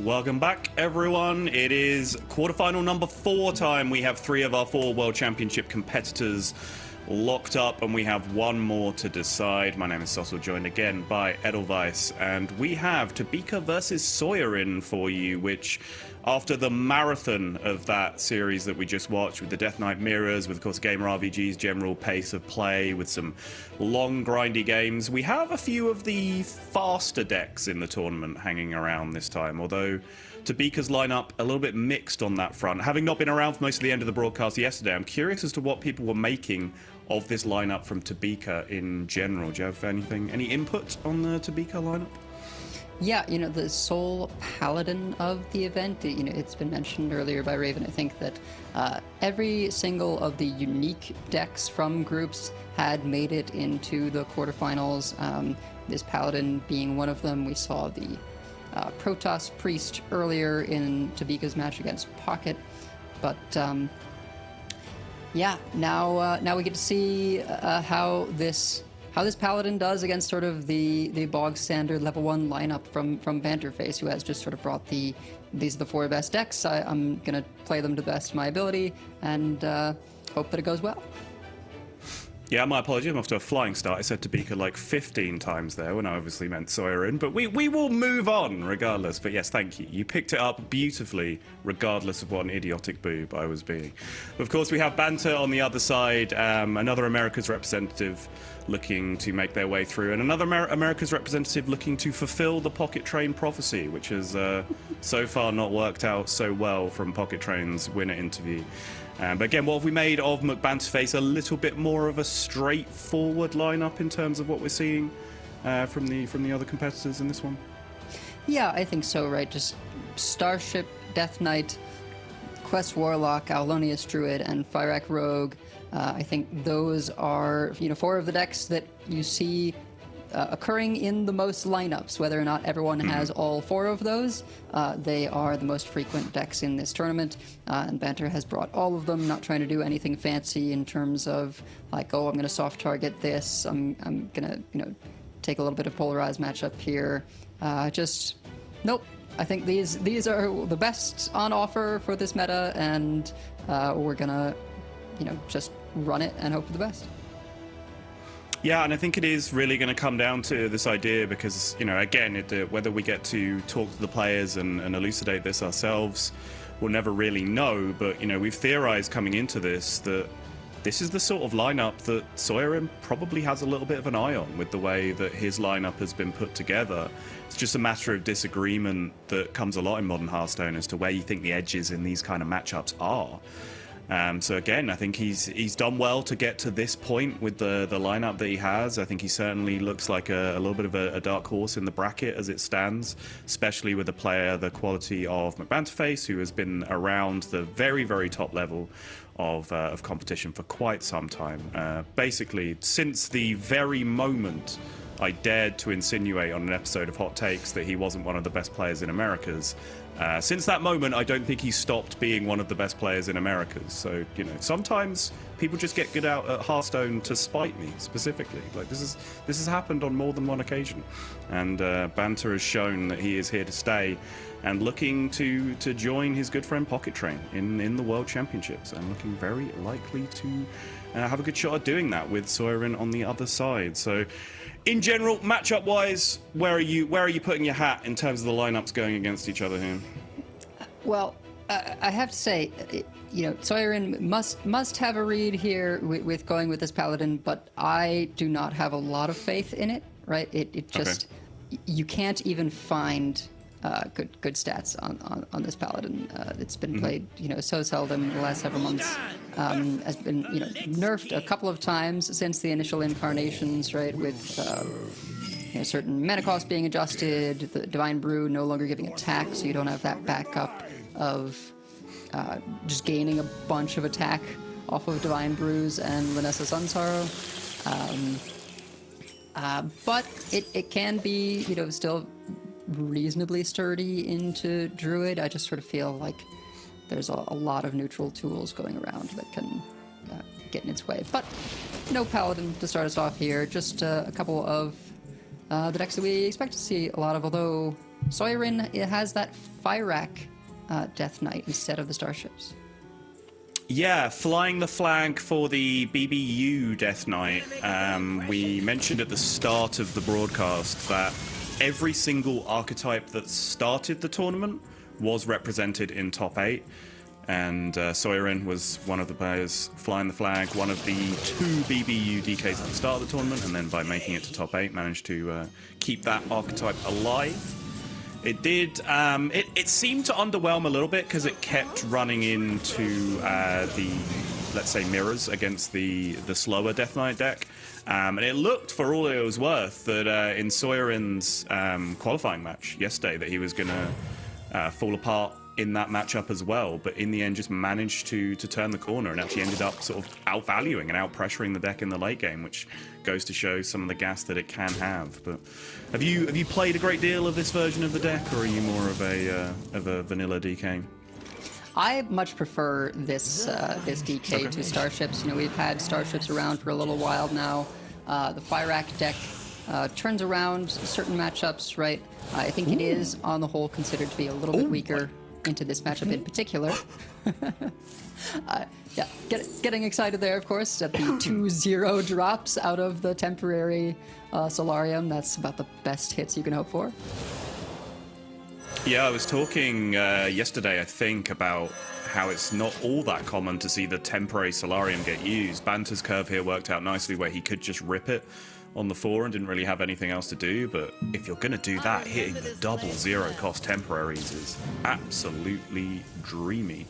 Welcome back, everyone. It is quarterfinal number 4 time. We have 3 of our 4 World Championship competitors locked up, and we have one more to decide. My name is Sossel, joined again by Edelweiss, and we have Tobyka versus Sawyerin for you, which, after the marathon of that series that we just watched with the Death Knight mirrors, with, of course, GamerRVG's general pace of play, with some long, grindy games, we have a few of the faster decks in the tournament hanging around this time, although Tobyka's lineup a little bit mixed on that front. Having not been around for most of the end of the broadcast yesterday, I'm curious as to what people were making of this lineup from Tobyka in general. Do you have any input on the Tobyka lineup? Yeah, the sole paladin of the event, it's been mentioned earlier by Raven, I think, that every single of the unique decks from groups had made it into the quarterfinals. This paladin being one of them. We saw the Protoss Priest earlier in Tobyka's match against Pocket, but yeah, now we get to see how this paladin does against sort of the bog standard level 1 lineup from Banterface, who has just sort of brought these are the 4 best decks. I'm gonna play them to the best of my ability and hope that it goes well. Yeah, my apologies. I'm off to a flying start. I said Tobyka like 15 times there when I obviously meant Sawyerin, but we will move on regardless. But yes, thank you. You picked it up beautifully, regardless of what an idiotic boob I was being. Of course, we have Banter on the other side, another America's representative looking to make their way through, and another America's representative looking to fulfill the PocketTrain prophecy, which has so far not worked out so well from PocketTrain's winner interview. But again, what have we made of McBanterface? A little bit more of a straightforward lineup in terms of what we're seeing from the other competitors in this one? Yeah, I think so, right? Just Starship, Death Knight, Quest Warlock, Aulonius Druid, and Fyrak Rogue. I think those are 4 of the decks that you see occurring in the most lineups. Whether or not everyone has all 4 of those, they are the most frequent decks in this tournament, and Banter has brought all of them, not trying to do anything fancy in terms of like, oh, I'm going to soft target this, I'm going to take a little bit of polarized matchup here. Just nope. I think these are the best on offer for this meta, and we're gonna just run it and hope for the best. Yeah, and I think it is really going to come down to this idea because, again, whether we get to talk to the players and elucidate this ourselves, we'll never really know. But, we've theorized coming into this that this is the sort of lineup that Sawyerin probably has a little bit of an eye on with the way that his lineup has been put together. It's just a matter of disagreement that comes a lot in modern Hearthstone as to where you think the edges in these kind of matchups are. So again, I think he's done well to get to this point with the lineup that he has. I think he certainly looks like a little bit of a dark horse in the bracket as it stands, especially with a player the quality of McBanterface, who has been around the very, very top level of competition for quite some time. Basically, since the very moment I dared to insinuate on an episode of Hot Takes that he wasn't one of the best players in Americas. Since that moment, I don't think he stopped being one of the best players in Americas. So, you know, sometimes people just get good out at Hearthstone to spite me, specifically. Like, this has happened on more than one occasion. And Banter has shown that he is here to stay and looking to join his good friend PocketTrain in the World Championships, and looking very likely to have a good shot at doing that with Sawyerin on the other side. So, in general, matchup-wise, where are you putting your hat in terms of the lineups going against each other here? Well, I have to say, you know, Sawyerin must have a read here with going with this Paladin, but I do not have a lot of faith in it. Right? It just you can't even find good stats on this Paladin. It's been played, you know, so seldom in the last several months. Has been, you know, nerfed a couple of times since the initial incarnations, right? With you know, certain mana costs being adjusted, the Divine Brew no longer giving attack, so you don't have that backup of just gaining a bunch of attack off of Divine Brews and Linessa Sunsorrow. But it can be, you know, still reasonably sturdy into Druid. I just sort of feel like there's a lot of neutral tools going around that can get in its way. But no Paladin to start us off here. Just a couple of the decks that we expect to see a lot of, although Sawyerin has that Fyrakk Death Knight instead of the Starships. Yeah, flying the flag for the BBU Death Knight. We mentioned at the start of the broadcast that every single archetype that started the tournament was represented in top 8, and Sawyerin was one of the players flying the flag, one of the 2 BBU DKs at the start of the tournament, and then by making it to top 8 managed to keep that archetype alive. It did. It seemed to underwhelm a little bit because it kept running into the, let's say, mirrors against the slower Death Knight deck. And it looked, for all it was worth, that in Sawyerin's qualifying match yesterday, that he was going to fall apart in that matchup as well. But in the end, just managed to turn the corner and actually ended up sort of outvaluing and out-pressuring the deck in the late game, which goes to show some of the gas that it can have. But have you played a great deal of this version of the deck, or are you more of a vanilla DK? I much prefer this DK to Starships. You know, we've had Starships around for a little while now. The Fyrakk deck turns around certain matchups, right? I think it is, on the whole, considered to be a little bit weaker into this matchup in particular. Yeah, getting excited there, of course, at the 2-0 drops out of the temporary Solarium. That's about the best hits you can hope for. Yeah, I was talking yesterday, I think, about how it's not all that common to see the temporary Solarium get used. Banter's curve here worked out nicely where he could just rip it on the 4 and didn't really have anything else to do, but if you're going to do that, hitting the double 0-cost temporaries is absolutely dreamy.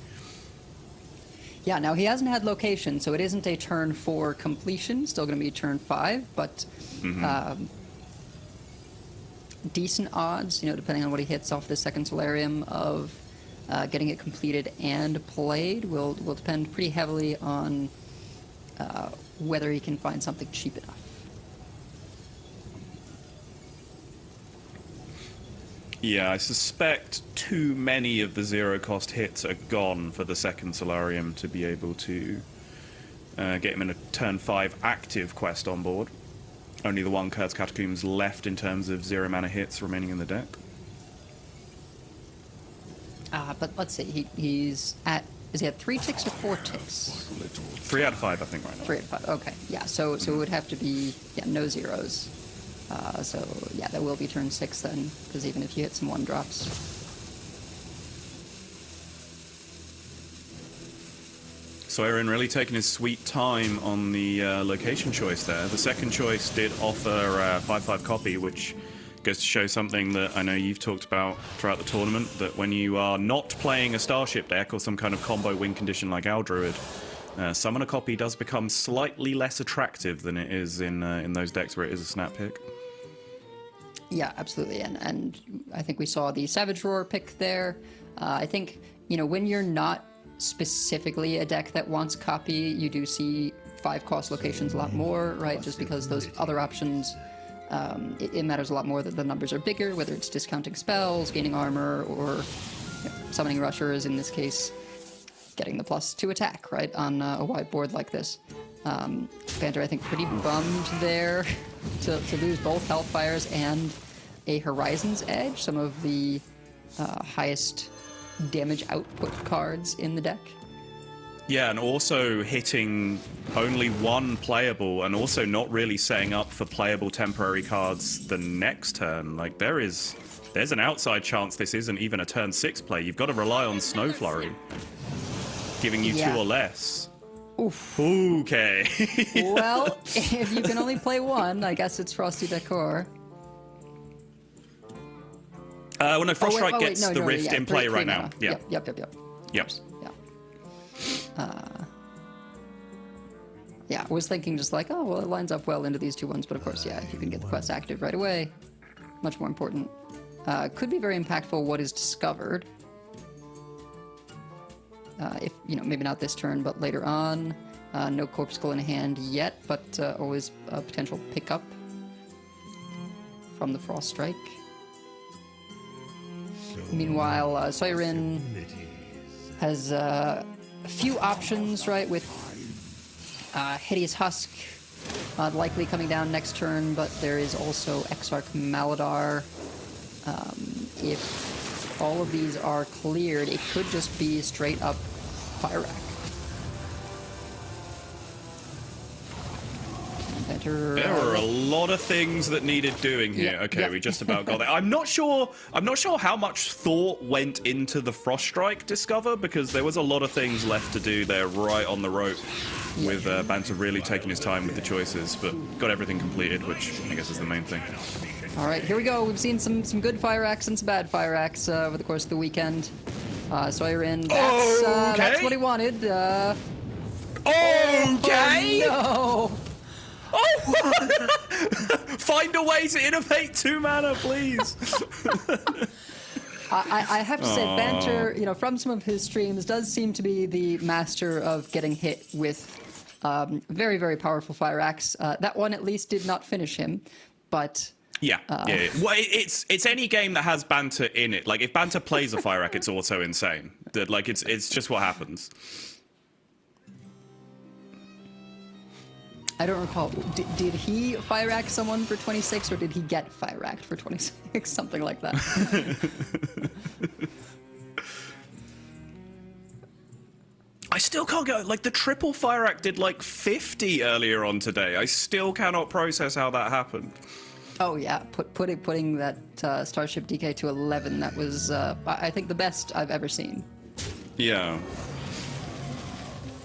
Yeah, now he hasn't had location, so it isn't a turn 4 completion, still going to be turn 5, but decent odds, you know, depending on what he hits off the second Solarium, of getting it completed and played will depend pretty heavily on whether he can find something cheap enough. Yeah, I suspect too many of the 0-cost hits are gone for the second Solarium to be able to get him in a turn 5 active quest on board. Only the one Curse Catacombs left in terms of 0-mana hits remaining in the deck. But let's see, he's at, is he at 3 ticks or 4 ticks? 3 out of 5, I think, right now. 3 out of 5, okay. Yeah, so it would have to be, no zeros. So, yeah, that will be turn 6 then, because even if you hit some 1-drops. Sawyerin really taking his sweet time on the location choice there. The second choice did offer a 5/5 copy, which goes to show something that I know you've talked about throughout the tournament, that when you are not playing a Starship deck or some kind of combo win condition like Owl Druid, Summoner Copy does become slightly less attractive than it is in those decks where it is a snap pick. Yeah, absolutely, and I think we saw the Savage Roar pick there. I think, you know, when you're not specifically a deck that wants copy, you do see 5-cost locations a lot more, right? Just because those other options it matters a lot more that the numbers are bigger, whether it's discounting spells, gaining armor, or summoning rushers, in this case, getting the +2 attack, right, on a wide board like this. Banter, I think, pretty bummed there to lose both Hellfires and a Horizon's Edge, some of the highest damage output cards in the deck. Yeah, and also hitting only one playable, and also not really setting up for playable temporary cards the next turn. Like, there's an outside chance this isn't even a turn 6 play. You've got to rely on Snow Flurry, giving you 2 or less. Oof. Okay. Well, if you can only play one, I guess it's Frosty Decor. Well, no, Froststrike gets the Rift in play right now. Mana. Yeah. Yep. Yep. Yeah, I was thinking just like, oh, well, it lines up well into these 2 ones, but of course, yeah, if you can get the quest active right away, much more important. Could be very impactful what is discovered. If, maybe not this turn, but later on. No Corpse Skull in hand yet, but always a potential pickup from the Frost Strike. Meanwhile, Sawyerin has a few options, right, with Hideous Husk likely coming down next turn, but there is also Exarch Maladar. If all of these are cleared, it could just be straight up Fire Rack. There were a lot of things that needed doing here. Okay, we just about got there. I'm not sure how much thought went into the Frost Strike discover, because there was a lot of things left to do there right on the rope, with Banter really taking his time with the choices, but got everything completed, which I guess is the main thing. All right, here we go. We've seen some good Fire Racks and some bad Fire Racks over the course of the weekend. Sawyerin, that's what he wanted. Okay! Oh, no! Oh! Find a way to innovate 2 mana, please. I have to say, Banter, from some of his streams, does seem to be the master of getting hit with very, very powerful Fire Racks. That one at least did not finish him, but... Yeah. Well, it's any game that has Banter in it. Like, if Banter plays a Fire Rack, it's also insane. Like, it's just what happens. I don't recall. Did he Fire Rack someone for 26, or did he get Fire Racked for 26? Something like that. I still can't go. Like, the triple Fire Rack did like 50 earlier on today. I still cannot process how that happened. Oh yeah, putting that Starship DK to 11. That was, I think, the best I've ever seen. Yeah.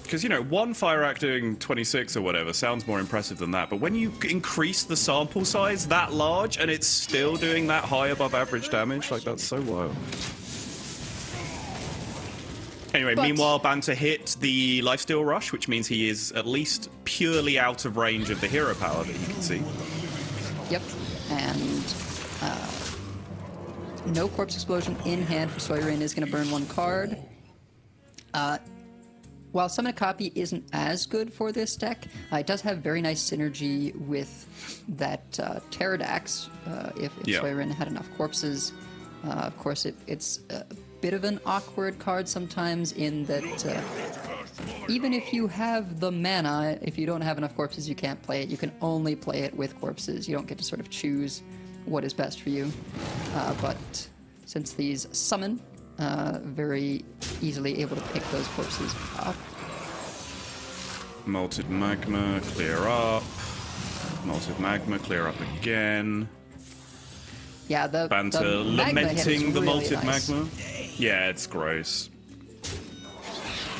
Because, one Fire Rack doing 26 or whatever sounds more impressive than that, but when you increase the sample size that large and it's still doing that high above average damage, like, that's so wild. Anyway, meanwhile, Banter hit the Lifesteal Rush, which means he is at least purely out of range of the hero power that he can see. Yep, and no Corpse Explosion in hand for Sawyerin is going to burn 1 card. While Summon a Copy isn't as good for this deck, it does have very nice synergy with that Pterodax, if Sawyerin had enough corpses. Of course, it's a bit of an awkward card sometimes in that even if you have the mana, if you don't have enough corpses, you can't play it. You can only play it with corpses. You don't get to sort of choose what is best for you. But since these summon, very easily able to pick those corpses up. Malted Magma, clear up. Malted Magma, clear up again. Yeah, the Banter the lamenting the really Malted nice. Magma. Yeah, it's gross.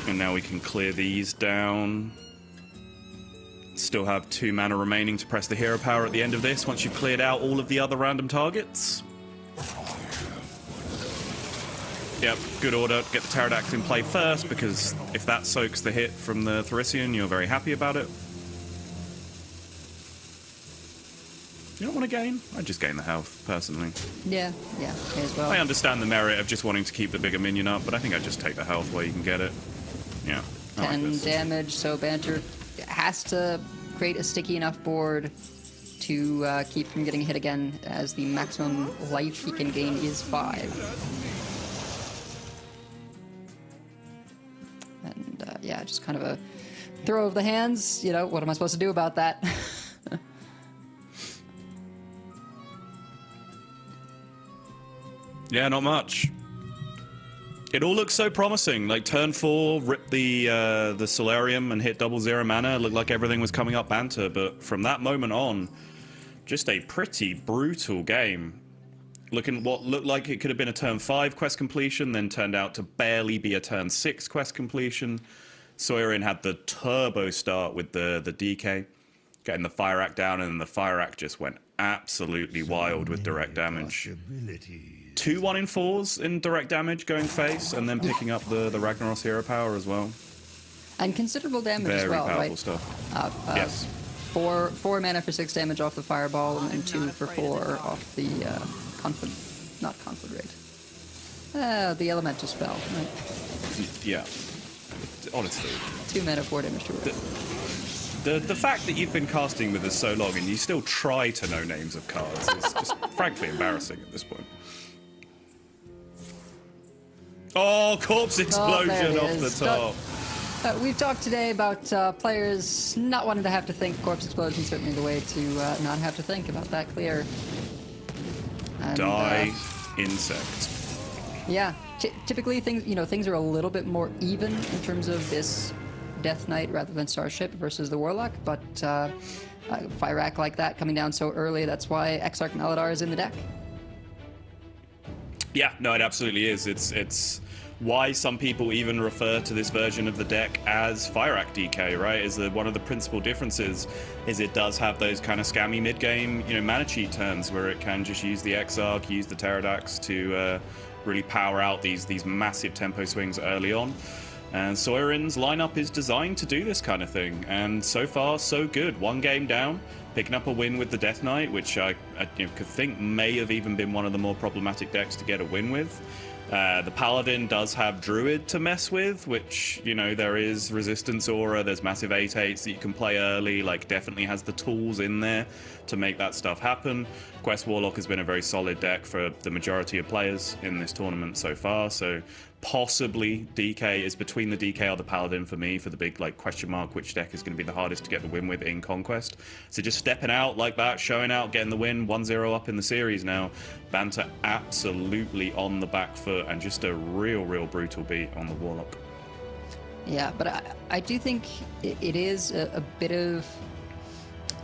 And now we can clear these down. Still have 2 mana remaining to press the hero power at the end of this once you've cleared out all of the other random targets. Yep, good order. Get the Pterodax in play first, because if that soaks the hit from the Therissian, you're very happy about it. You don't want to gain? I just gain the health, personally. Yeah, me as well. I understand the merit of just wanting to keep the bigger minion up, but I think I just take the health where you can get it. Yeah. 10 damage, so Banter has to create a sticky enough board to keep from getting hit again, as the maximum life he can gain is 5. And yeah, just kind of a throw of the hands. You know, what am I supposed to do about that? Yeah, not much. It all looks so promising. Like turn 4, rip the Sawyerin and hit 0 mana. It looked like everything was coming up banter, but from that moment on, just a pretty brutal game. Looking what looked like it could have been a turn 5 quest completion, then turned out to barely be a turn 6 quest completion. Sawyerin had the turbo start with the DK, getting the Fire Act down, and then the Fire Act just went absolutely wild with direct damage. 2 1-in-4s in direct damage going face, and then picking up the Ragnaros hero power as well. And considerable damage as well, very powerful right? Stuff. Yes. 4 mana for 6 damage off the fireball, and 2 for 4 off the conflagrate. The elemental spell, right? Yeah. Honestly. 2 mana, 4 damage to it. The fact that you've been casting with us so long and you still try to know names of cards is just frankly embarrassing at this point. Oh, corpse explosion off the top. We've talked today about players not wanting to have to think. Corpse explosion is certainly the way to not have to think about that clear. And, Die, insect. Yeah, typically things are a little bit more even in terms of this Death Knight rather than Starship versus the Warlock, but Fire Act like that coming down so early, that's why Exarch Maladar is in the deck. Yeah, no, it absolutely is. It's why some people even refer to this version of the deck as Fire Act DK, right? Is that one of the principal differences is it does have those kind of scammy mid-game, mana cheat turns where it can just use the Exarch, use the Pterodax to really power out these massive tempo swings early on. And Sawyerin's lineup is designed to do this kind of thing, and so far so good. 1 game down, picking up a win with the Death Knight, which I could think may have even been one of the more problematic decks to get a win with. The Paladin does have Druid to mess with, which, there is Resistance Aura, there's massive 8/8s that you can play early, definitely has the tools in there to make that stuff happen. Quest Warlock has been a very solid deck for the majority of players in this tournament so far, so possibly DK is between the DK or the Paladin for me for the big question mark which deck is going to be the hardest to get the win with in Conquest. So just stepping out like that, showing out, getting the win, 1-0 up in the series now. Banter absolutely on the back foot, and just a real brutal beat on the Warlock. Yeah, but I do think it is a bit of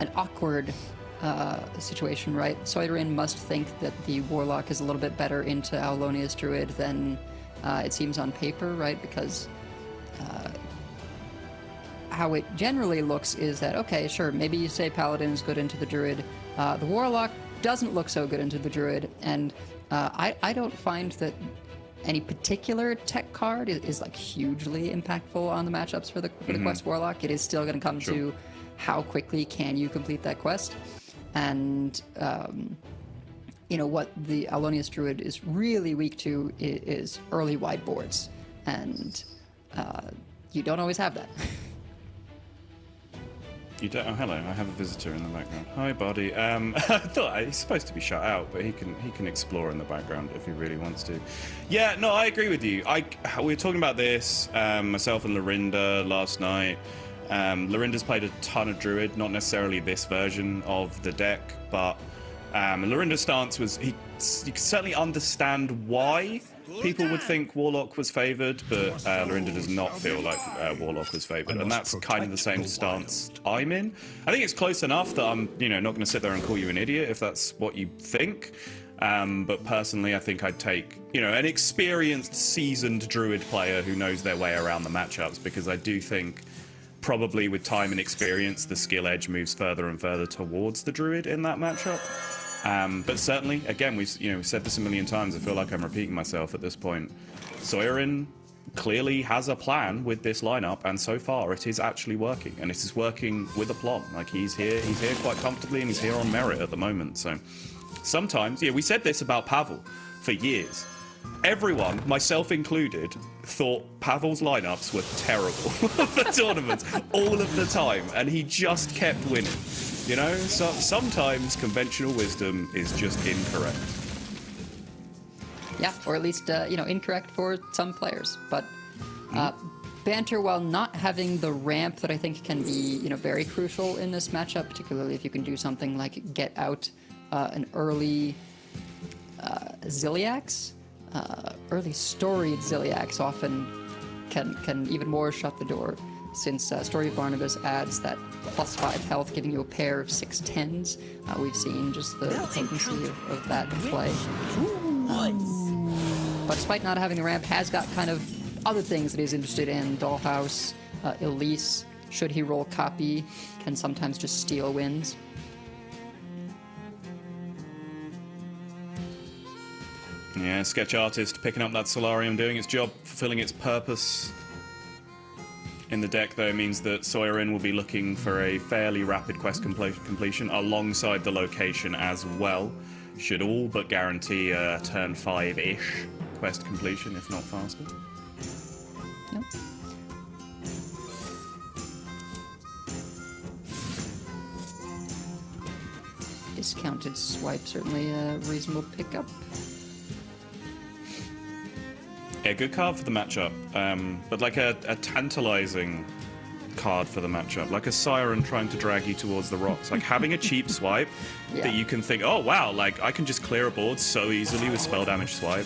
an awkward situation, right? Sawyerin must think that the Warlock is a little bit better into Aulonia's Druid than it seems on paper, right? Because how it generally looks is that, okay, sure, maybe you say Paladin is good into the Druid. The Warlock doesn't look so good into the Druid, and I don't find that any particular tech card is hugely impactful on the matchups for the Quest Warlock. It is still going to come to how quickly can you complete that quest, and what the Aulonia's Druid is really weak to is early wide boards, and you don't always have that. You don't? Oh, hello. I have a visitor in the background. Hi, buddy. I thought he's supposed to be shut out, but he can explore in the background if he really wants to. Yeah, no, I agree with you. We were talking about this, myself and Lorinda last night. Lorinda's played a ton of Druid, not necessarily this version of the deck, but Lorinda's stance was you can certainly understand why people would think Warlock was favored, but Lorinda does not feel like Warlock was favored, and that's kind of the same stance I'm in. I think it's close enough that I'm, not going to sit there and call you an idiot if that's what you think. But personally, I think I'd take, an experienced, seasoned Druid player who knows their way around the matchups, because I do think probably with time and experience, the skill edge moves further and further towards the Druid in that matchup. But certainly, again, we've said this a million times. I feel like I'm repeating myself at this point. Sawyerin clearly has a plan with this lineup, and so far it is actually working, and it is working with aplomb. He's here quite comfortably, and he's here on merit at the moment. So sometimes, we said this about Pavel for years. Everyone, myself included, thought Pavel's lineups were terrible for tournaments all of the time, and he just kept winning. You know, so sometimes conventional wisdom is just incorrect. Yeah, or at least, incorrect for some players. But Banter, while not having the ramp that I think can be, very crucial in this matchup, particularly if you can do something like get out an early Ziliax, early storied Ziliax often can even more shut the door, since Story of Barnabas adds that +5 health, giving you a pair of 6/10s. We've seen just the potency of that play. But despite not having the ramp, has got kind of other things that he's interested in. Dollhouse, Elise, should he roll copy, can sometimes just steal wins. Yeah, Sketch Artist picking up that Solarium, doing its job, fulfilling its purpose. In the deck, though, means that Sawyerin will be looking for a fairly rapid quest completion alongside the location as well. Should all but guarantee a turn 5-ish quest completion, if not faster. Yep. Discounted swipe, certainly a reasonable pickup. Yeah, good card for the matchup, but like a tantalizing card for the matchup, like a Siren trying to drag you towards the rocks, like having a cheap swipe that you can think, oh wow, like I can just clear a board so easily with spell damage swipe.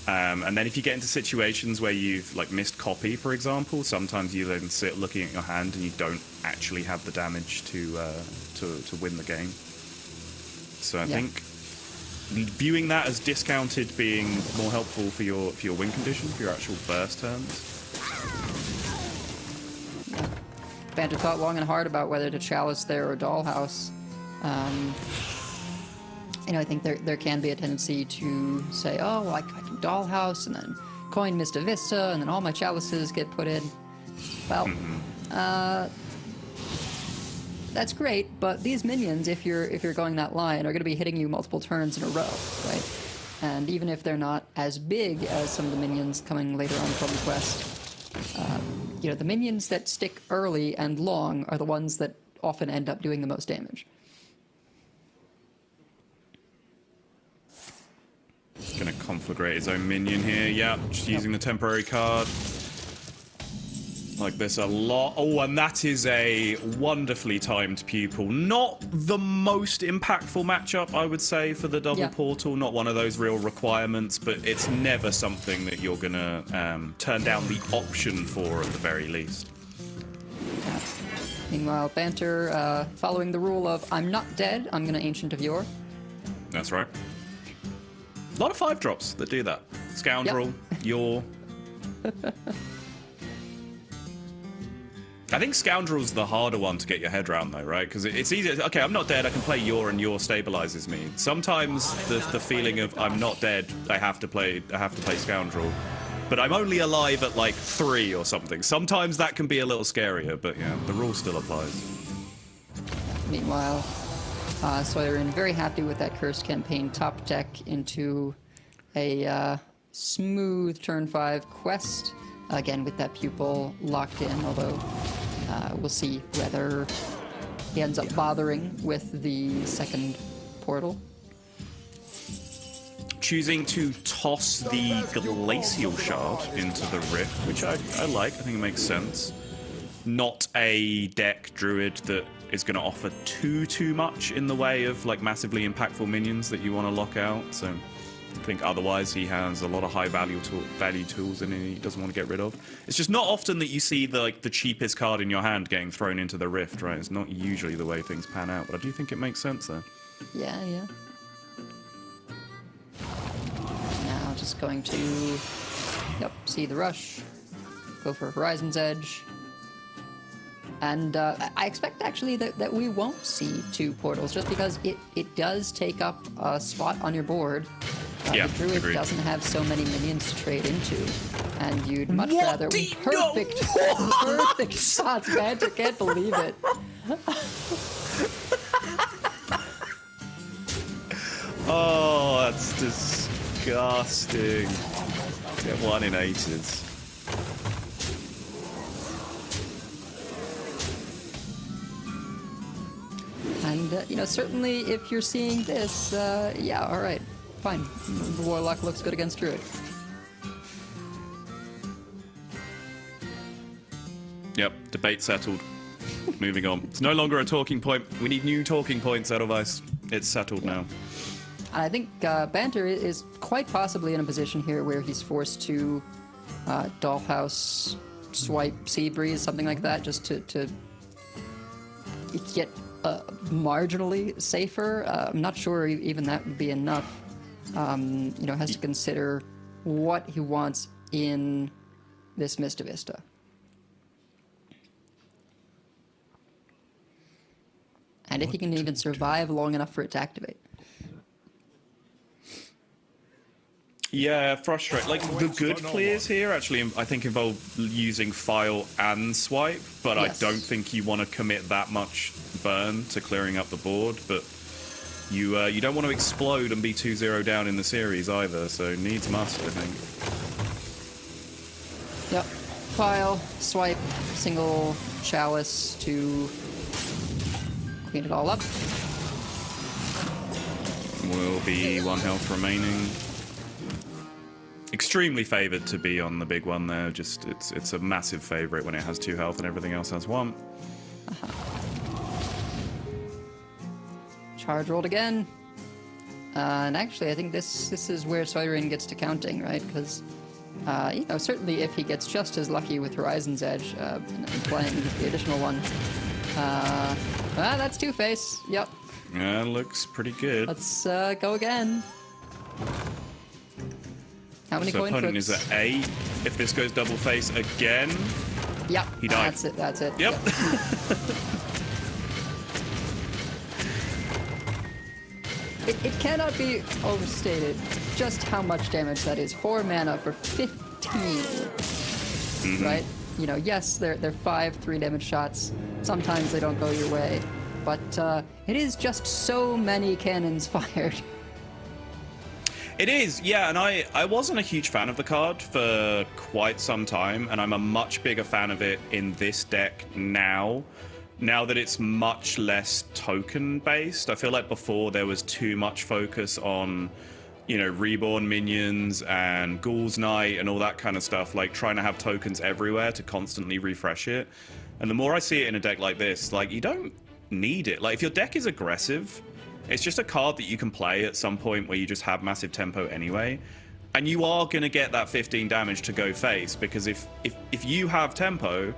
And then if you get into situations where you've like missed copy, for example, sometimes you then sit looking at your hand and you don't actually have the damage to win the game. So I think viewing that as discounted being more helpful for your win condition, for your actual burst turns. Banter thought long and hard about whether to Chalice there or Dollhouse. I think there can be a tendency to say, oh, well, I can Dollhouse, and then coin Mista Vista, and then all my Chalices get put in. Well, that's great, but these minions, if you're going that line, are going to be hitting you multiple turns in a row, right? And even if they're not as big as some of the minions coming later on from the quest, the minions that stick early and long are the ones that often end up doing the most damage. Gonna conflagrate his own minion here. Yeah, just using the temporary card. Like this a lot. Oh, and that is a wonderfully timed pupil. Not the most impactful matchup, I would say, for the double portal. Not one of those real requirements, but it's never something that you're gonna turn down the option for at the very least. Yeah. Meanwhile, Banter, following the rule of I'm not dead, I'm gonna Ancient of Yore. That's right. A lot of 5-drops that do that. Scoundrel, Yore. I think Scoundrel's the harder one to get your head around, though, right? Because it's easy. Okay, I'm not dead. I can play Yore, and Yore stabilizes me. Sometimes the feeling of I'm not dead. I have to play Scoundrel, but I'm only alive at like 3 or something. Sometimes that can be a little scarier, but yeah, the rule still applies. Meanwhile, Sawyerin very happy with that Cursed Campaign top deck into a smooth turn 5 quest. Again, with that pupil locked in, although we'll see whether he ends up bothering with the second portal. Choosing to toss the Glacial Shard into the Rift, which I like. I think it makes sense. Not a deck Druid that is going to offer too much in the way of like massively impactful minions that you want to lock out. So I think otherwise he has a lot of high value tools in it he doesn't want to get rid of. It's just not often that you see the cheapest card in your hand getting thrown into the Rift, right? It's not usually the way things pan out, but I do think it makes sense there. Yeah. Now just going to see the rush, go for Horizon's Edge. And I expect actually that we won't see 2 portals, just because it does take up a spot on your board. The Druid doesn't have so many minions to trade into, and you'd much rather perfect shots. Banter can't believe it. Oh, that's disgusting. Get 1 in 8s. And, certainly if you're seeing this, yeah, all right, fine. The Warlock looks good against Druid. Yep, debate settled. Moving on. It's no longer a talking point. We need new talking points, Edelweiss. It's settled now. And I think Banter is quite possibly in a position here where he's forced to Dollhouse, swipe, Sea Breeze, something like that, just to get marginally safer. I'm not sure even that would be enough. Has to consider what he wants in this Mista Vista. And if he can even survive long enough for it to activate. Yeah, frustrating. Like, the good clears here actually, I think, involve using file and swipe, but yes. I don't think you want to commit that much burn to clearing up the board, but you don't want to explode and be 2-0 down in the series either, so needs must, I think. Yep. File, swipe, single chalice to clean it all up. Will be 1 health remaining. Extremely favoured to be on the big one there. Just it's a massive favourite when it has 2 health and everything else has 1. Charge rolled again. And actually, I think this is where Sawyerin gets to counting, right? Because, certainly if he gets just as lucky with Horizon's Edge and playing the additional one. That's Two-Face. Yep. Yeah, looks pretty good. Let's go again. How many coin opponent flips? Is at 8. If this goes double face again, yep. He died. That's it. Yep. It cannot be overstated just how much damage that is. 4 mana for 15. Right? Yes, they're 5 3-damage shots. Sometimes they don't go your way. But it is just so many cannons fired. It is, yeah, and I wasn't a huge fan of the card for quite some time, and I'm a much bigger fan of it in this deck now that it's much less token-based. I feel like before there was too much focus on, Reborn minions and Ghoul's Knight and all that kind of stuff, like trying to have tokens everywhere to constantly refresh it. And the more I see it in a deck like this, like, you don't need it. Like, if your deck is aggressive, it's just a card that you can play at some point where you just have massive tempo anyway. And you are going to get that 15 damage to go face, because if you have tempo,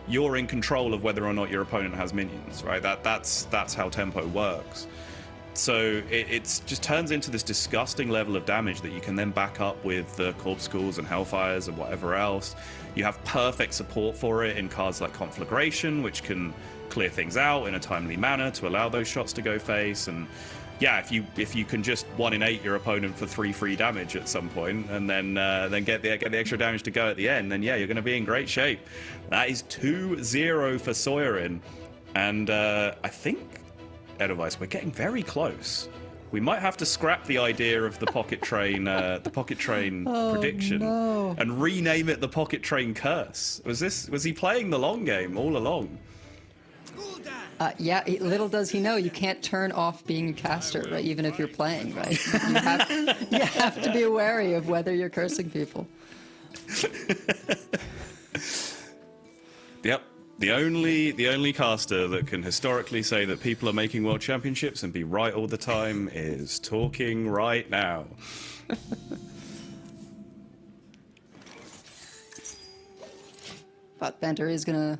you're in control of whether or not your opponent has minions, right? That's how tempo works. So it just turns into this disgusting level of damage that you can then back up with the Corpuscles and Hellfires and whatever else. You have perfect support for it in cards like Conflagration, which can clear things out in a timely manner to allow those shots to go face. And yeah, if you can just 1 in 8 your opponent for 3 free damage at some point, and then get the extra damage to go at the end, then yeah, you're going to be in great shape. That is 2-0 for Sawyerin, and I think, Edelweiss, we're getting very close. We might have to scrap the idea of the PocketTrain prediction and rename it the PocketTrain Curse. Was he playing the long game all along? Yeah, little does he know, you can't turn off being a caster, right? Even if you're playing, right? You have to be wary of whether you're cursing people. Yep. The only caster that can historically say that people are making world championships and be right all the time is talking right now. But Banter is gonna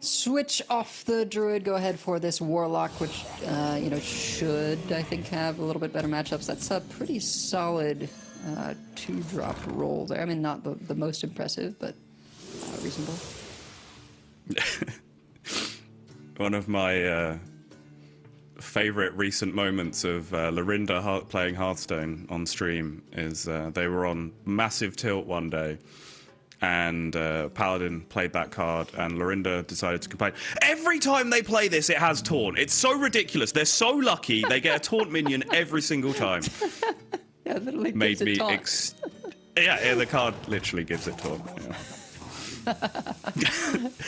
switch off the Druid, go ahead for this Warlock, which, should, I think, have a little bit better matchups. That's a pretty solid 2-drop roll there. I mean, not the most impressive, but reasonable. One of my favorite recent moments of Lorinda playing Hearthstone on stream is they were on massive tilt one day, and Paladin played that card, and Lorinda decided to complain. Every time they play this, it has taunt. It's so ridiculous. They're so lucky. They get a taunt minion every single time. Yeah, literally made gives it me taunt. yeah, the card literally gives it taunt.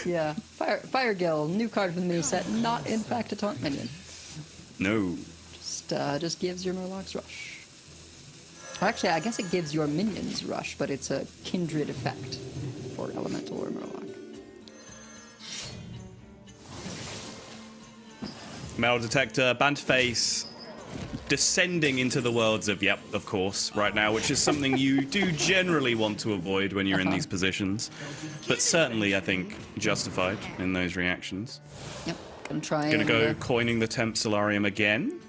Yeah. Fire Gill, new card from the new set, not in fact a taunt minion. No. Just gives your Murlocs rush. Or actually, I guess it gives your minions rush, but it's a kindred effect for Elemental or Murloc. Metal detector, Banterface descending into the worlds of, yep, of course, right now, which is something you do generally want to avoid when you're in these positions. But certainly, I think, justified in those reactions. Yep, gonna try Gonna go coining the Temp Solarium again.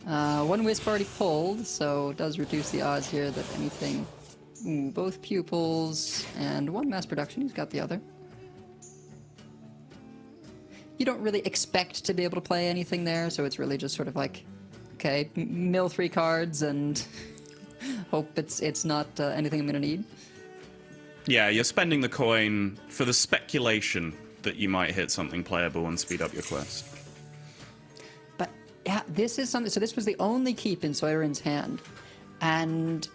One Wisp already pulled, so it does reduce the odds here that anything... Ooh, both Pupils and one Mass Production, he's got the other. You don't really expect to be able to play anything there, so it's really just sort of like, okay, mill 3 cards and hope it's not anything I'm gonna need. Yeah, you're spending the coin for the speculation that you might hit something playable and speed up your quest. But yeah, this is something. So this was the only keep in Sawyerin's hand, and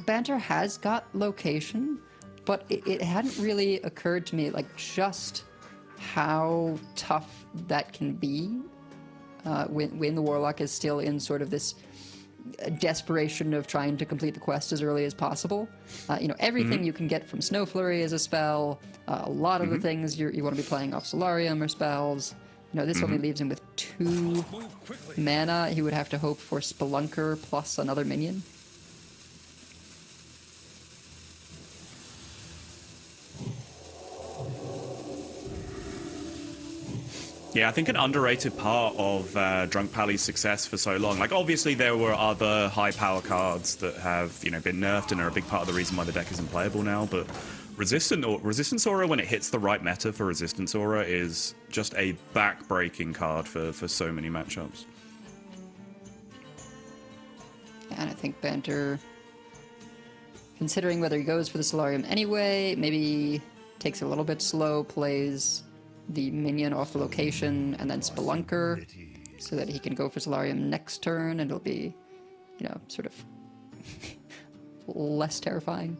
Banter has got location, but it hadn't really occurred to me like just how tough that can be when the Warlock is still in sort of this desperation of trying to complete the quest as early as possible. You know, everything you can get from Snow Flurry as a spell, a lot of the things you want to be playing off Solarium or spells. You know, this only leaves him with 2 mana. He would have to hope for Spelunker plus another minion. Yeah, I think an underrated part of Drunk Pally's success for so long, like obviously there were other high power cards that have, you know, been nerfed and are a big part of the reason why the deck isn't playable now, but Resistance Aura, when it hits the right meta for Resistance Aura, is just a back-breaking card for so many matchups. Yeah, and I think Banter, considering whether he goes for the Solarium anyway, maybe takes a little bit slow, plays the minion off the location, and then Spelunker, so that he can go for Solarium next turn, and it'll be, you know, sort of less terrifying.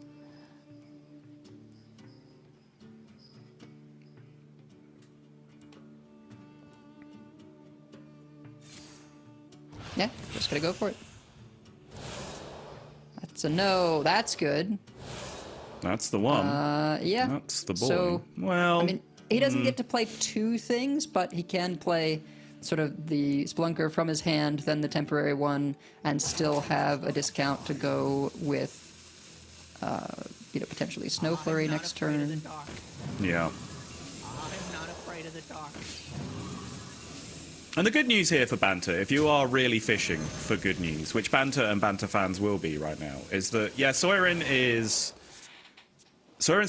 Yeah, just gonna go for it. That's a no. That's good. That's the one. Yeah. That's the boy. So, well, I mean, he doesn't get to play 2 things, but he can play sort of the Spelunker from his hand, then the temporary one, and still have a discount to go with, you know, potentially Snow Flurry next turn. Yeah. I'm not afraid of the dark. And the good news here for Banter, if you are really fishing for good news, which Banter and Banter fans will be right now, is that, yeah, Sawyerin's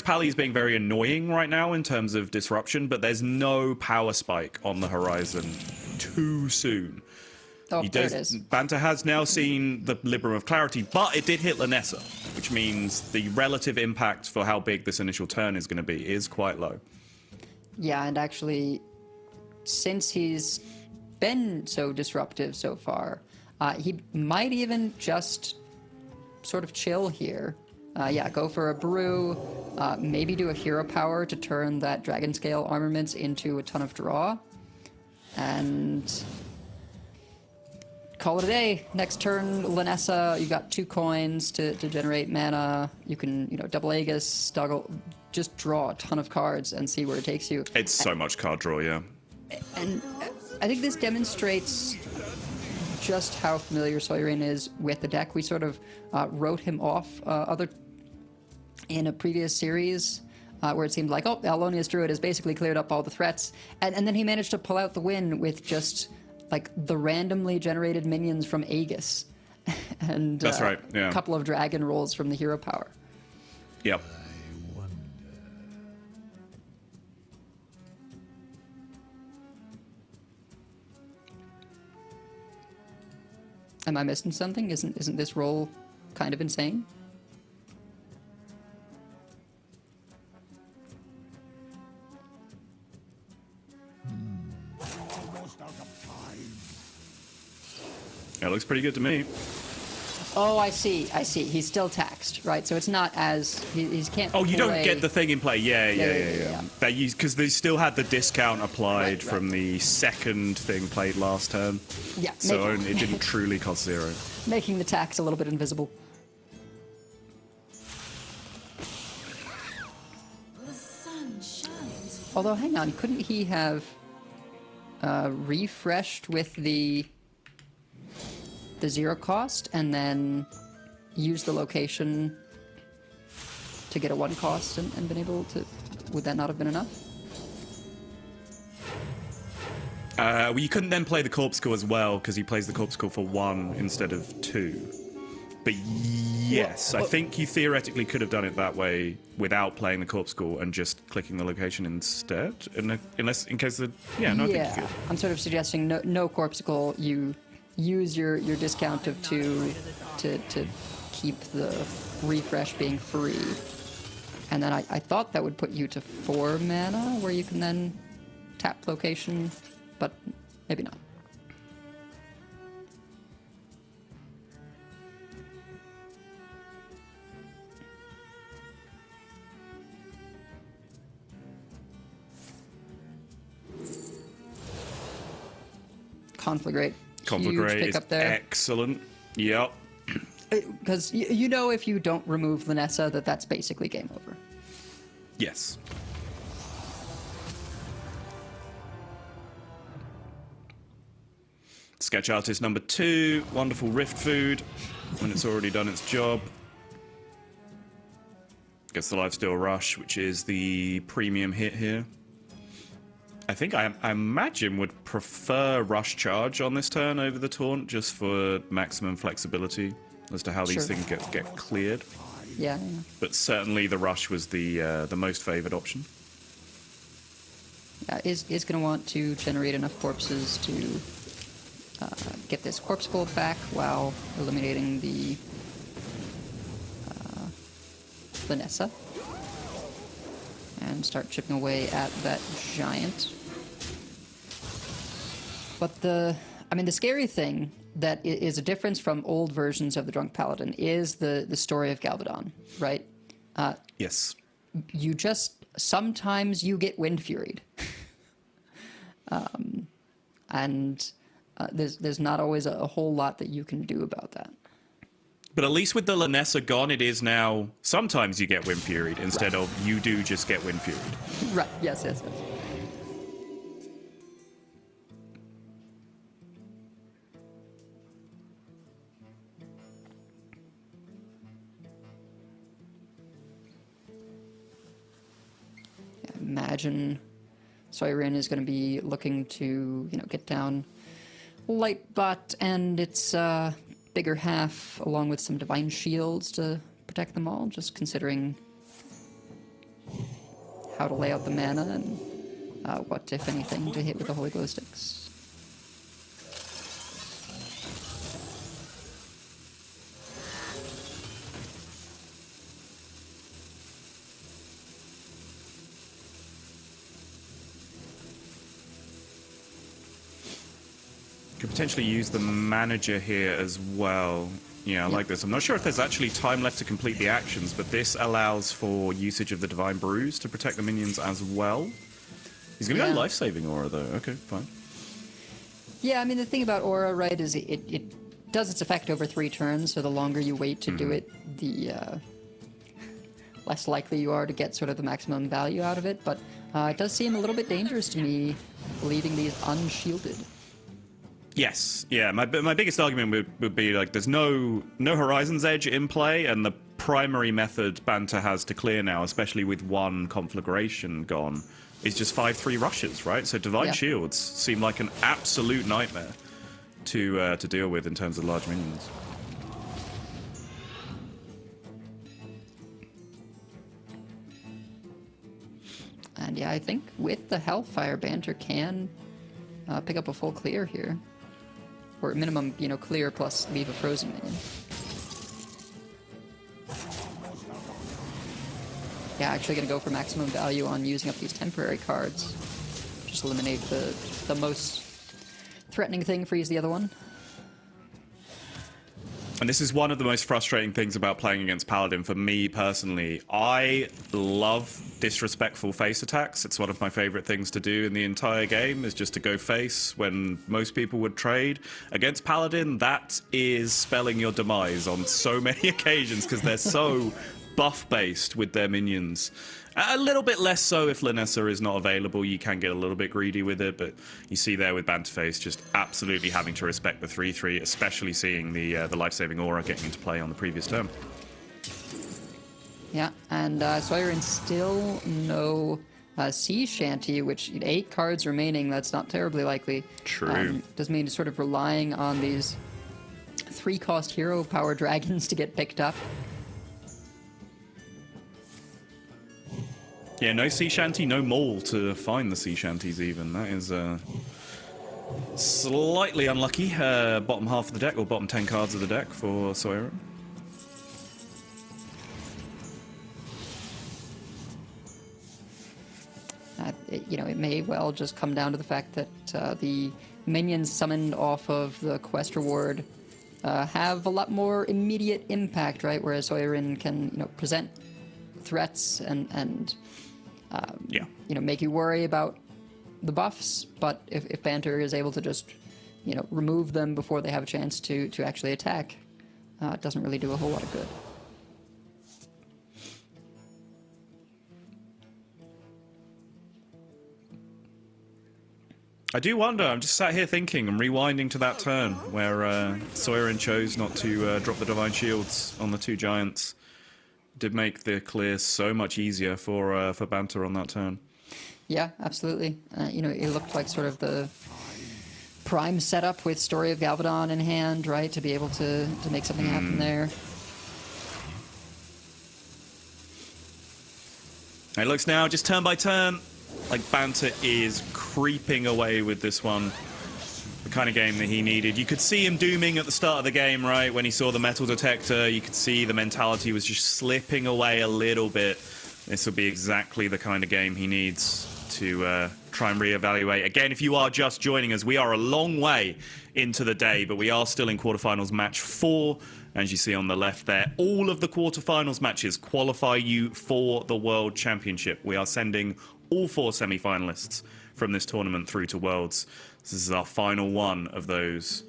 Pally is being very annoying right now in terms of disruption, but there's no power spike on the horizon too soon. Oh, there it is. Banter has now seen the Libram of Clarity, but it did hit Lanessa, which means the relative impact for how big this initial turn is going to be is quite low. Yeah, and actually, since he's been so disruptive so far, he might even just sort of chill here. Yeah, go for a brew, maybe do a hero power to turn that Dragon Scale armaments into a ton of draw, and call it a day. Next turn, Lanessa, you got 2 coins to generate mana. You can, you know, double Aegis, just draw a ton of cards and see where it takes you. It's so much card draw, yeah. And I think this demonstrates just how familiar Sawyerin is with the deck. We sort of wrote him off in a previous series where it seemed like, oh, Alonia's Druid has basically cleared up all the threats. And then he managed to pull out the win with just like the randomly generated minions from Aegis and That's right, yeah. a couple of dragon rolls from the hero power. Yep. Am I missing something? Isn't this roll kind of insane? Almost out of time. It looks pretty good to me. Oh, I see. He's still taxed, right? So it's not as he can't. Oh, you don't play- get the thing in play. Yeah. They use because they still had the discount applied from the second thing played last turn. Yeah. So it didn't truly cost 0. Making the tax a little bit invisible. The sun shines. Although, hang on, couldn't he have refreshed with the 0 cost and then used the location to get a 1 cost and been able to? Would that not have been enough? Well, you couldn't then play the Corpuscle as well because he plays the Corpuscle for 1 instead of 2. But yes, I think you theoretically could have done it that way without playing the Corpuscle and just clicking the location instead, unless in case the I think you could. I'm sort of suggesting no Corpuscle. You use your discount of 2 to keep the refresh being free, and then I thought that would put you to 4 mana where you can then tap location, but maybe not. Conflagrate. Conflagrate pick is up there. excellent. Yep. Because you know if you don't remove Lanessa that's basically game over. Yes. Sketch Artist number 2, wonderful Rift Food, when it's already done its job. Gets the Lifesteal Rush, which is the premium hit here. I think I imagine would prefer Rush Charge on this turn over the Taunt, just for maximum flexibility as to how these things get cleared. Yeah. But certainly the Rush was the most favoured option. Yeah, is going to want to generate enough corpses to get this corpse gold back while eliminating the Lanessa. And start chipping away at that giant. But the scary thing that is a difference from old versions of the Drunk Paladin is the story of Galvadon, right? Yes. You just, sometimes you get Wind Furied. And there's not always a whole lot that you can do about that. But at least with the Lanessa gone, it is now sometimes you get Wind Furied instead of you do just get Wind Furied. Right, yes. Imagine Sawyerin is going to be looking to, get down Lightbot and its bigger half, along with some Divine Shields to protect them all, just considering how to lay out the mana and what, if anything, to hit with the Holy Glow Sticks. Could potentially use the manager here as well. Yeah, I like this. I'm not sure if there's actually time left to complete the actions, but this allows for usage of the Divine Brews to protect the minions as well. He's going to go life-saving aura, though. Okay, fine. Yeah, the thing about aura, right, is it does its effect over 3 turns, so the longer you wait to do it, the less likely you are to get sort of the maximum value out of it, but it does seem a little bit dangerous to me leaving these unshielded. Yes, yeah. My biggest argument would be like there's no Horizon's Edge in play, and the primary method Banter has to clear now, especially with 1 conflagration gone, is just 5/3 rushes, right? So Divine Shields seem like an absolute nightmare to deal with in terms of large minions. And yeah, I think with the Hellfire, Banter can pick up a full clear here. Or at minimum, clear plus leave a frozen minion. Yeah, actually gonna go for maximum value on using up these temporary cards. Just eliminate the most threatening thing, freeze the other one. And this is one of the most frustrating things about playing against Paladin for me personally. I love disrespectful face attacks. It's one of my favorite things to do in the entire game, is just to go face when most people would trade. Against Paladin, that is spelling your demise on so many occasions because they're so buff-based with their minions. A little bit less so if Linessa is not available. You can get a little bit greedy with it, but you see there with Banterface just absolutely having to respect the 3-3, especially seeing the life-saving aura getting into play on the previous turn. Yeah, and Sawyerin still no Sea Shanty, which 8 cards remaining, that's not terribly likely. True. Does mean sort of relying on these 3-cost hero power dragons to get picked up. Yeah, no Sea Shanty, no Maul to find the Sea Shanties even. That is slightly unlucky. Bottom half of the deck, or bottom 10 cards of the deck for Sawyerin. It may well just come down to the fact that the minions summoned off of the quest reward have a lot more immediate impact, right? Whereas Sawyerin can, present threats and make you worry about the buffs. But if Banter is able to just, remove them before they have a chance to actually attack, it doesn't really do a whole lot of good. I do wonder, I'm just sat here thinking and rewinding to that turn where Sawyerin chose not to drop the Divine Shields on the 2 giants. Did make the clear so much easier for Banter on that turn. Yeah, absolutely. It looked like sort of the prime setup with Story of Galvadon in hand, right, to be able to make something happen there. It looks now just turn by turn like Banter is creeping away with this one. The kind of game that he needed. You could see him dooming at the start of the game, right? When he saw the metal detector, you could see the mentality was just slipping away a little bit. This will be exactly the kind of game he needs to try and reevaluate. Again, if you are just joining us, we are a long way into the day, but we are still in quarterfinals match 4. As you see on the left there, all of the quarterfinals matches qualify you for the World Championship. We are sending all 4 semi-finalists from this tournament through to Worlds. This is our final one of those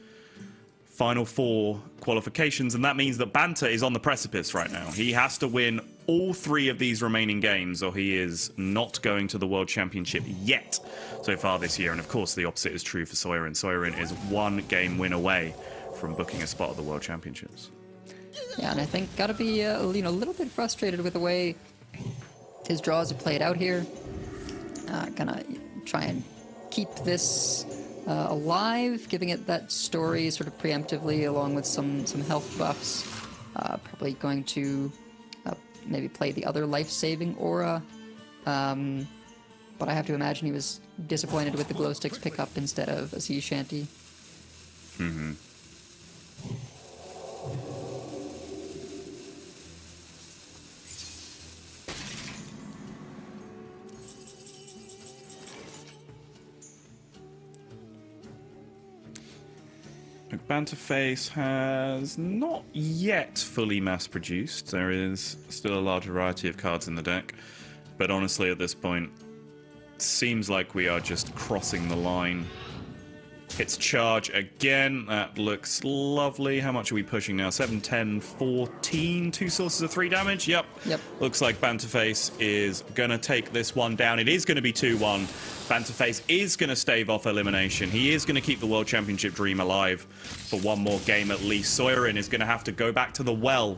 final 4 qualifications, and that means that Banter is on the precipice right now. He has to win all 3 of these remaining games, or he is not going to the World Championship yet so far this year. And of course, the opposite is true for Sawyerin. Sawyerin is 1 game win away from booking a spot at the World Championships. Yeah, and I think gotta be a little bit frustrated with the way his draws have played out here. Gonna try and keep this alive, giving it that story sort of preemptively, along with some health buffs. Probably going to maybe play the other life-saving aura. But I have to imagine he was disappointed with the glow sticks pickup instead of a sea shanty. Mm-hmm. Banterface has not yet fully mass-produced. There is still a large variety of cards in the deck, but honestly at this point, it seems like we are just crossing the line. Hits charge again. That looks lovely. How much are we pushing now? 7, 10, 14. 2 sources of 3 damage. Yep. Looks like Banterface is going to take this one down. It is going to be 2-1. Banterface is going to stave off elimination. He is going to keep the World Championship dream alive for one more game at least. Sawyerin is going to have to go back to the well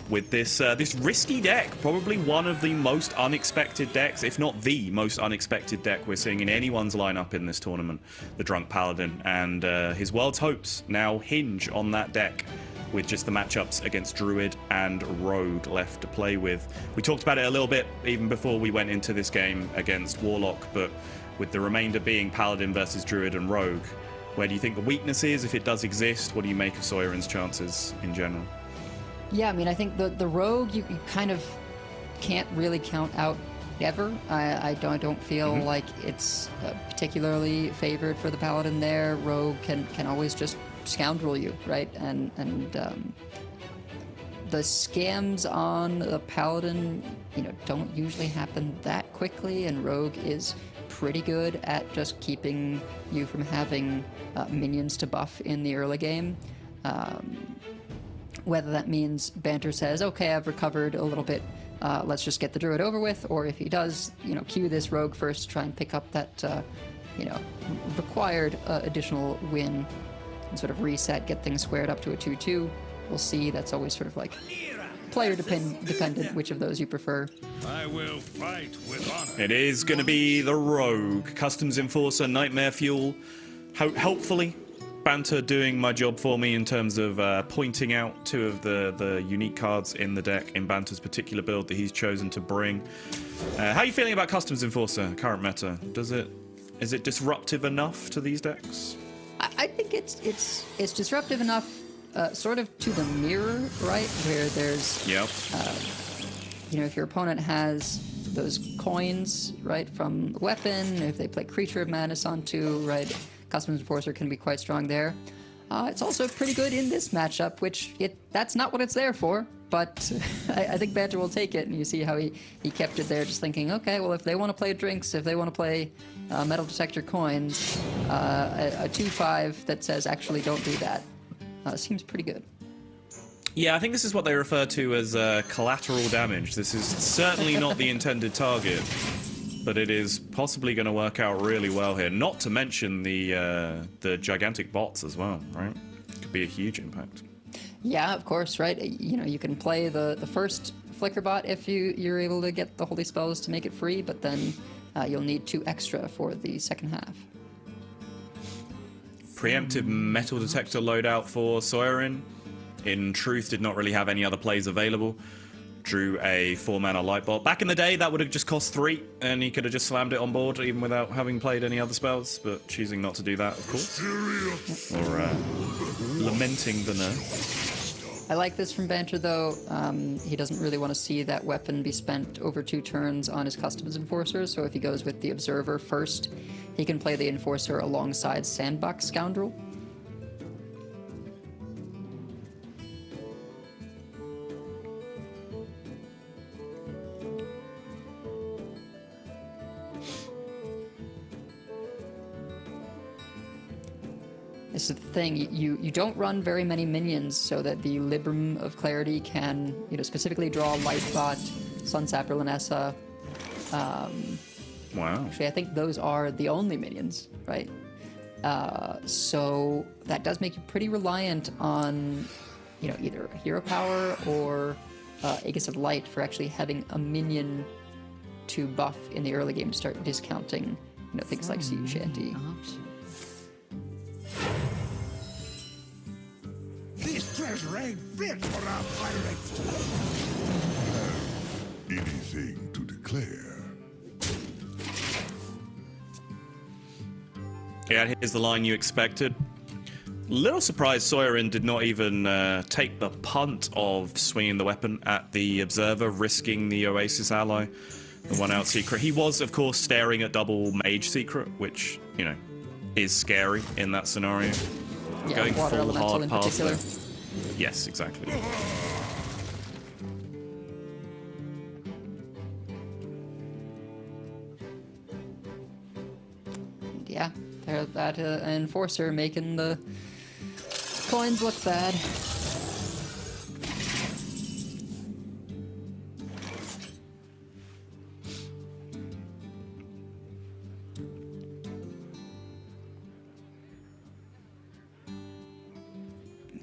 with this this risky deck. Probably one of the most unexpected decks, if not the most unexpected deck we're seeing in anyone's lineup in this tournament, the Drunk Paladin. And his world's hopes now hinge on that deck, with just the matchups against Druid and Rogue left to play with. We talked about it a little bit even before we went into this game against Warlock, but with the remainder being Paladin versus Druid and Rogue, where do you think the weakness is, if it does exist? What do you make of Sawyerin's chances in general? Yeah, I mean, I think the Rogue, you kind of can't really count out ever. I don't feel like it's particularly favored for the Paladin there. Rogue can always just scoundrel you, right? And the scams on the paladin, don't usually happen that quickly, and rogue is pretty good at just keeping you from having minions to buff in the early game. Whether that means Banter says, okay, I've recovered a little bit, let's just get the druid over with, or if he does, queue this rogue first, try and pick up that, required additional win and sort of reset, get things squared up to a 2-2. We'll see. That's always sort of like player dependent, which of those you prefer. I will fight with honor. It is going to be the rogue. Customs Enforcer, Nightmare Fuel. Helpfully, Banter doing my job for me in terms of pointing out two of the unique cards in the deck in Banter's particular build that he's chosen to bring. How are you feeling about Customs Enforcer, current meta? Is it disruptive enough to these decks? I think it's disruptive enough, sort of to the mirror, right? Where there's, yep. If your opponent has those coins, right, from the weapon, if they play Creature of Madness onto, right, Customs Enforcer can be quite strong there. It's also pretty good in this matchup, which that's not what it's there for, but I think Banter will take it, and you see how he kept it there, just thinking, okay, well, if they want to play drinks, if they want to play metal detector coins, a 2/5 that says actually don't do that seems pretty good. Yeah, I think this is what they refer to as collateral damage. This is certainly not the intended target, but it is possibly going to work out really well here. Not to mention the gigantic bots as well, right? Could be a huge impact. Yeah, of course, right? You can play the first Flicker bot if you're able to get the holy spells to make it free, but then you'll need 2 extra for the second half. Preemptive metal detector loadout for Sawyerin. In truth, did not really have any other plays available. Drew a 4-mana Lightbolt. Back in the day, that would have just cost 3, and he could have just slammed it on board even without having played any other spells, but choosing not to do that, of course. Or lamenting the nerf. I like this from Banter, though. He doesn't really want to see that weapon be spent over 2 turns on his Customs Enforcer, so if he goes with the Observer first, he can play the Enforcer alongside Sandbox Scoundrel. This is the thing, you don't run very many minions so that the Libram of Clarity can, specifically draw Lightbot, Sunsapper, Lanessa. Wow. Actually, I think those are the only minions, right? So that does make you pretty reliant on, either Hero Power or Aegis of Light for actually having a minion to buff in the early game to start discounting, things like Sea Shanty. This treasure ain't fit for our pirates. Anything to declare? Yeah, here's the line you expected. Little surprised Sawyerin did not even take the punt of swinging the weapon at the Observer, risking the Oasis ally, the 1-out secret. He was, of course, staring at double Mage secret, which, is scary in that scenario. Yeah, Going Water full Elemental hard in pass particular. there. Yes, exactly. Yeah, that Enforcer making the coins look bad.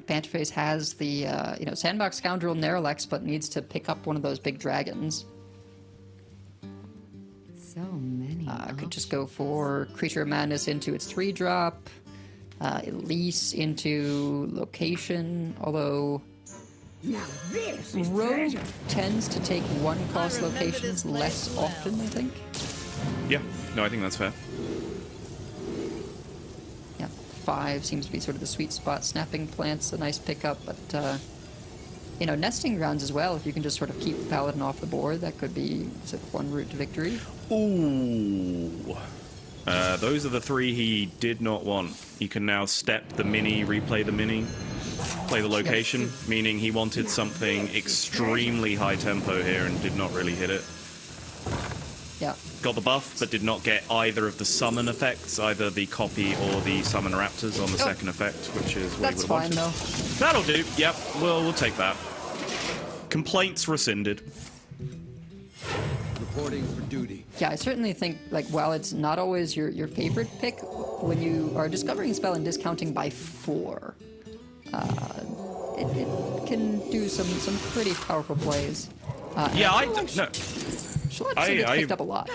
Banterface has the, Sandbox Scoundrel Neralex, but needs to pick up one of those big dragons. So many. Could just go for Creature of Madness into its 3-drop, Elise into Location, although Now this is Rogue treasure. tends to take 1-cost locations less often, I think. Yeah, no, I think that's fair. Yeah, 5 seems to be sort of the sweet spot. Snapping Plant's a nice pickup, but, Nesting Grounds as well, if you can just sort of keep the Paladin off the board, that could be sort of one route to victory. Ooh. Those are the 3 he did not want. You can now step the mini, replay the mini, play the location, meaning he wanted something extremely high tempo here and did not really hit it. Yeah. Got the buff, but did not get either of the summon effects, either the copy or the summon raptors on the second effect, which is what That's he would have fine, wanted. though. That'll do. Yep, we'll take that. Complaints rescinded. Reporting for duty. Yeah, I certainly think, like, while it's not always your favorite pick, when you are discovering a spell and discounting by 4, it can do some pretty powerful plays. Yeah, I picked up a lot.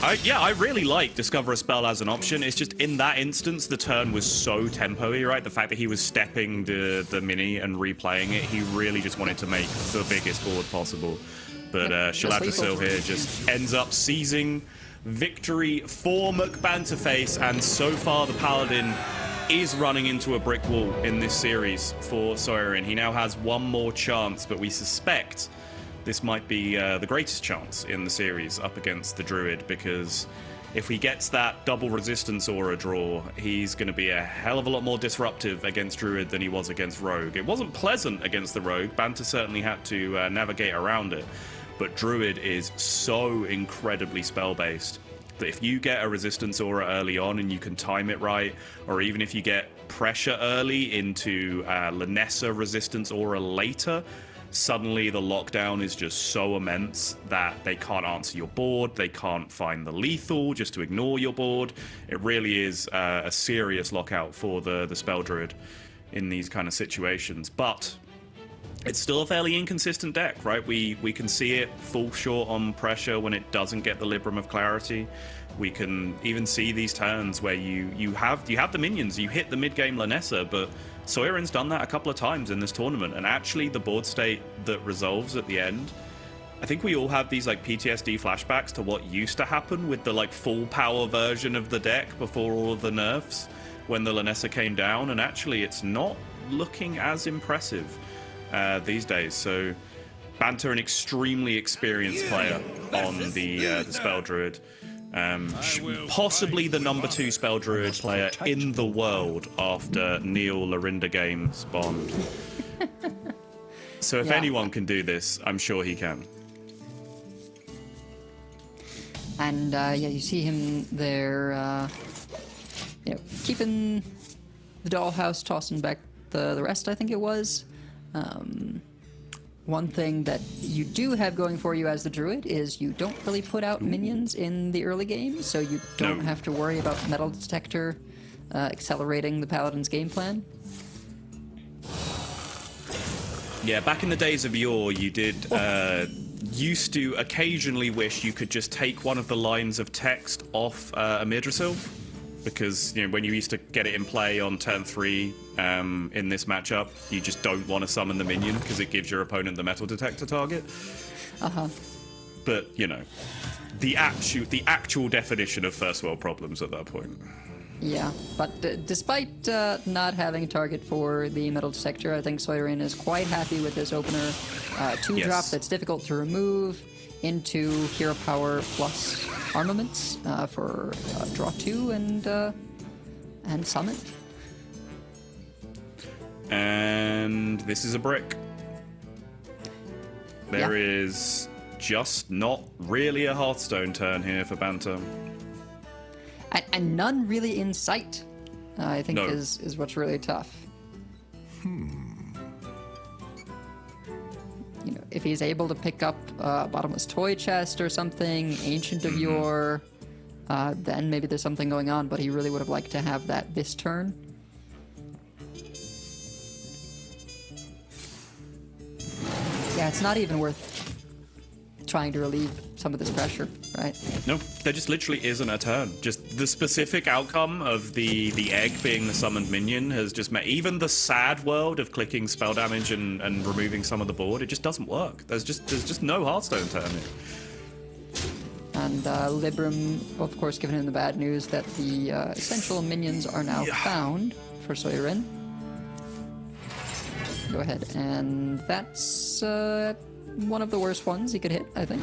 I really like Discover a Spell as an option. It's just in that instance, the turn was so tempo-y, right? The fact that he was stepping the mini and replaying it, he really just wanted to make the biggest board possible. But Shaladrasil here just ends up seizing victory for McBanterface, and so far the Paladin is running into a brick wall in this series for Sawyerin. He now has one more chance, but we suspect this might be the greatest chance in the series up against the Druid, because if he gets that double resistance aura draw, he's going to be a hell of a lot more disruptive against Druid than he was against Rogue. It wasn't pleasant against the Rogue. Banter certainly had to navigate around it, but Druid is so incredibly spell-based that if you get a resistance aura early on and you can time it right, or even if you get pressure early into Lanessa resistance aura later, suddenly the lockdown is just so immense that they can't answer your board, they can't find the lethal just to ignore your board. It really is a serious lockout for the Spell Druid in these kind of situations. But it's still a fairly inconsistent deck, right? We can see it fall short on pressure when it doesn't get the Libram of Clarity. We can even see these turns where you have the minions, you hit the mid-game Lanessa, but Sawyerin's done that a couple of times in this tournament, and actually the board state that resolves at the end, I think we all have these like PTSD flashbacks to what used to happen with the like full power version of the deck before all of the nerfs when the Lanessa came down, and actually it's not looking as impressive these days. So Banter, an extremely experienced player on the Spell Druid. Possibly the number 2 Spell Druid player in the world after Neil Lorinda Games Bond. So if anyone can do this, I'm sure he can. And you see him there, keeping the dollhouse, tossing back the rest, I think it was. One thing that you do have going for you as the Druid is you don't really put out minions in the early game, so you don't have to worry about Metal Detector accelerating the Paladin's game plan. Yeah, back in the days of yore, you did used to occasionally wish you could just take one of the lines of text off a Midrasil, because when you used to get it in play on turn 3 in this matchup, you just don't want to summon the minion because it gives your opponent the Metal Detector target. But the actual definition of first world problems at that point. Yeah, but despite not having a target for the Metal Detector, I think Sawyerin is quite happy with this opener. 2-drop that's difficult to remove into Hero Power plus Armaments for draw 2 and Summon. And this is a brick. There is just not really a Hearthstone turn here for Banter. And none really in sight, I think is what's really tough. If he's able to pick up Bottomless Toy Chest or something, Ancient of Yore, then maybe there's something going on, but he really would have liked to have that this turn. Yeah, it's not even worth trying to relieve some of this pressure, right? No, there just literally isn't a turn. Just the specific outcome of the egg being the summoned minion has just made even the sad world of clicking spell damage and removing some of the board, it just doesn't work. There's just no Hearthstone turn here. And Libram, of course, giving him the bad news that the essential minions are now found for Sawyerin. Go ahead, and that's one of the worst ones he could hit, I think.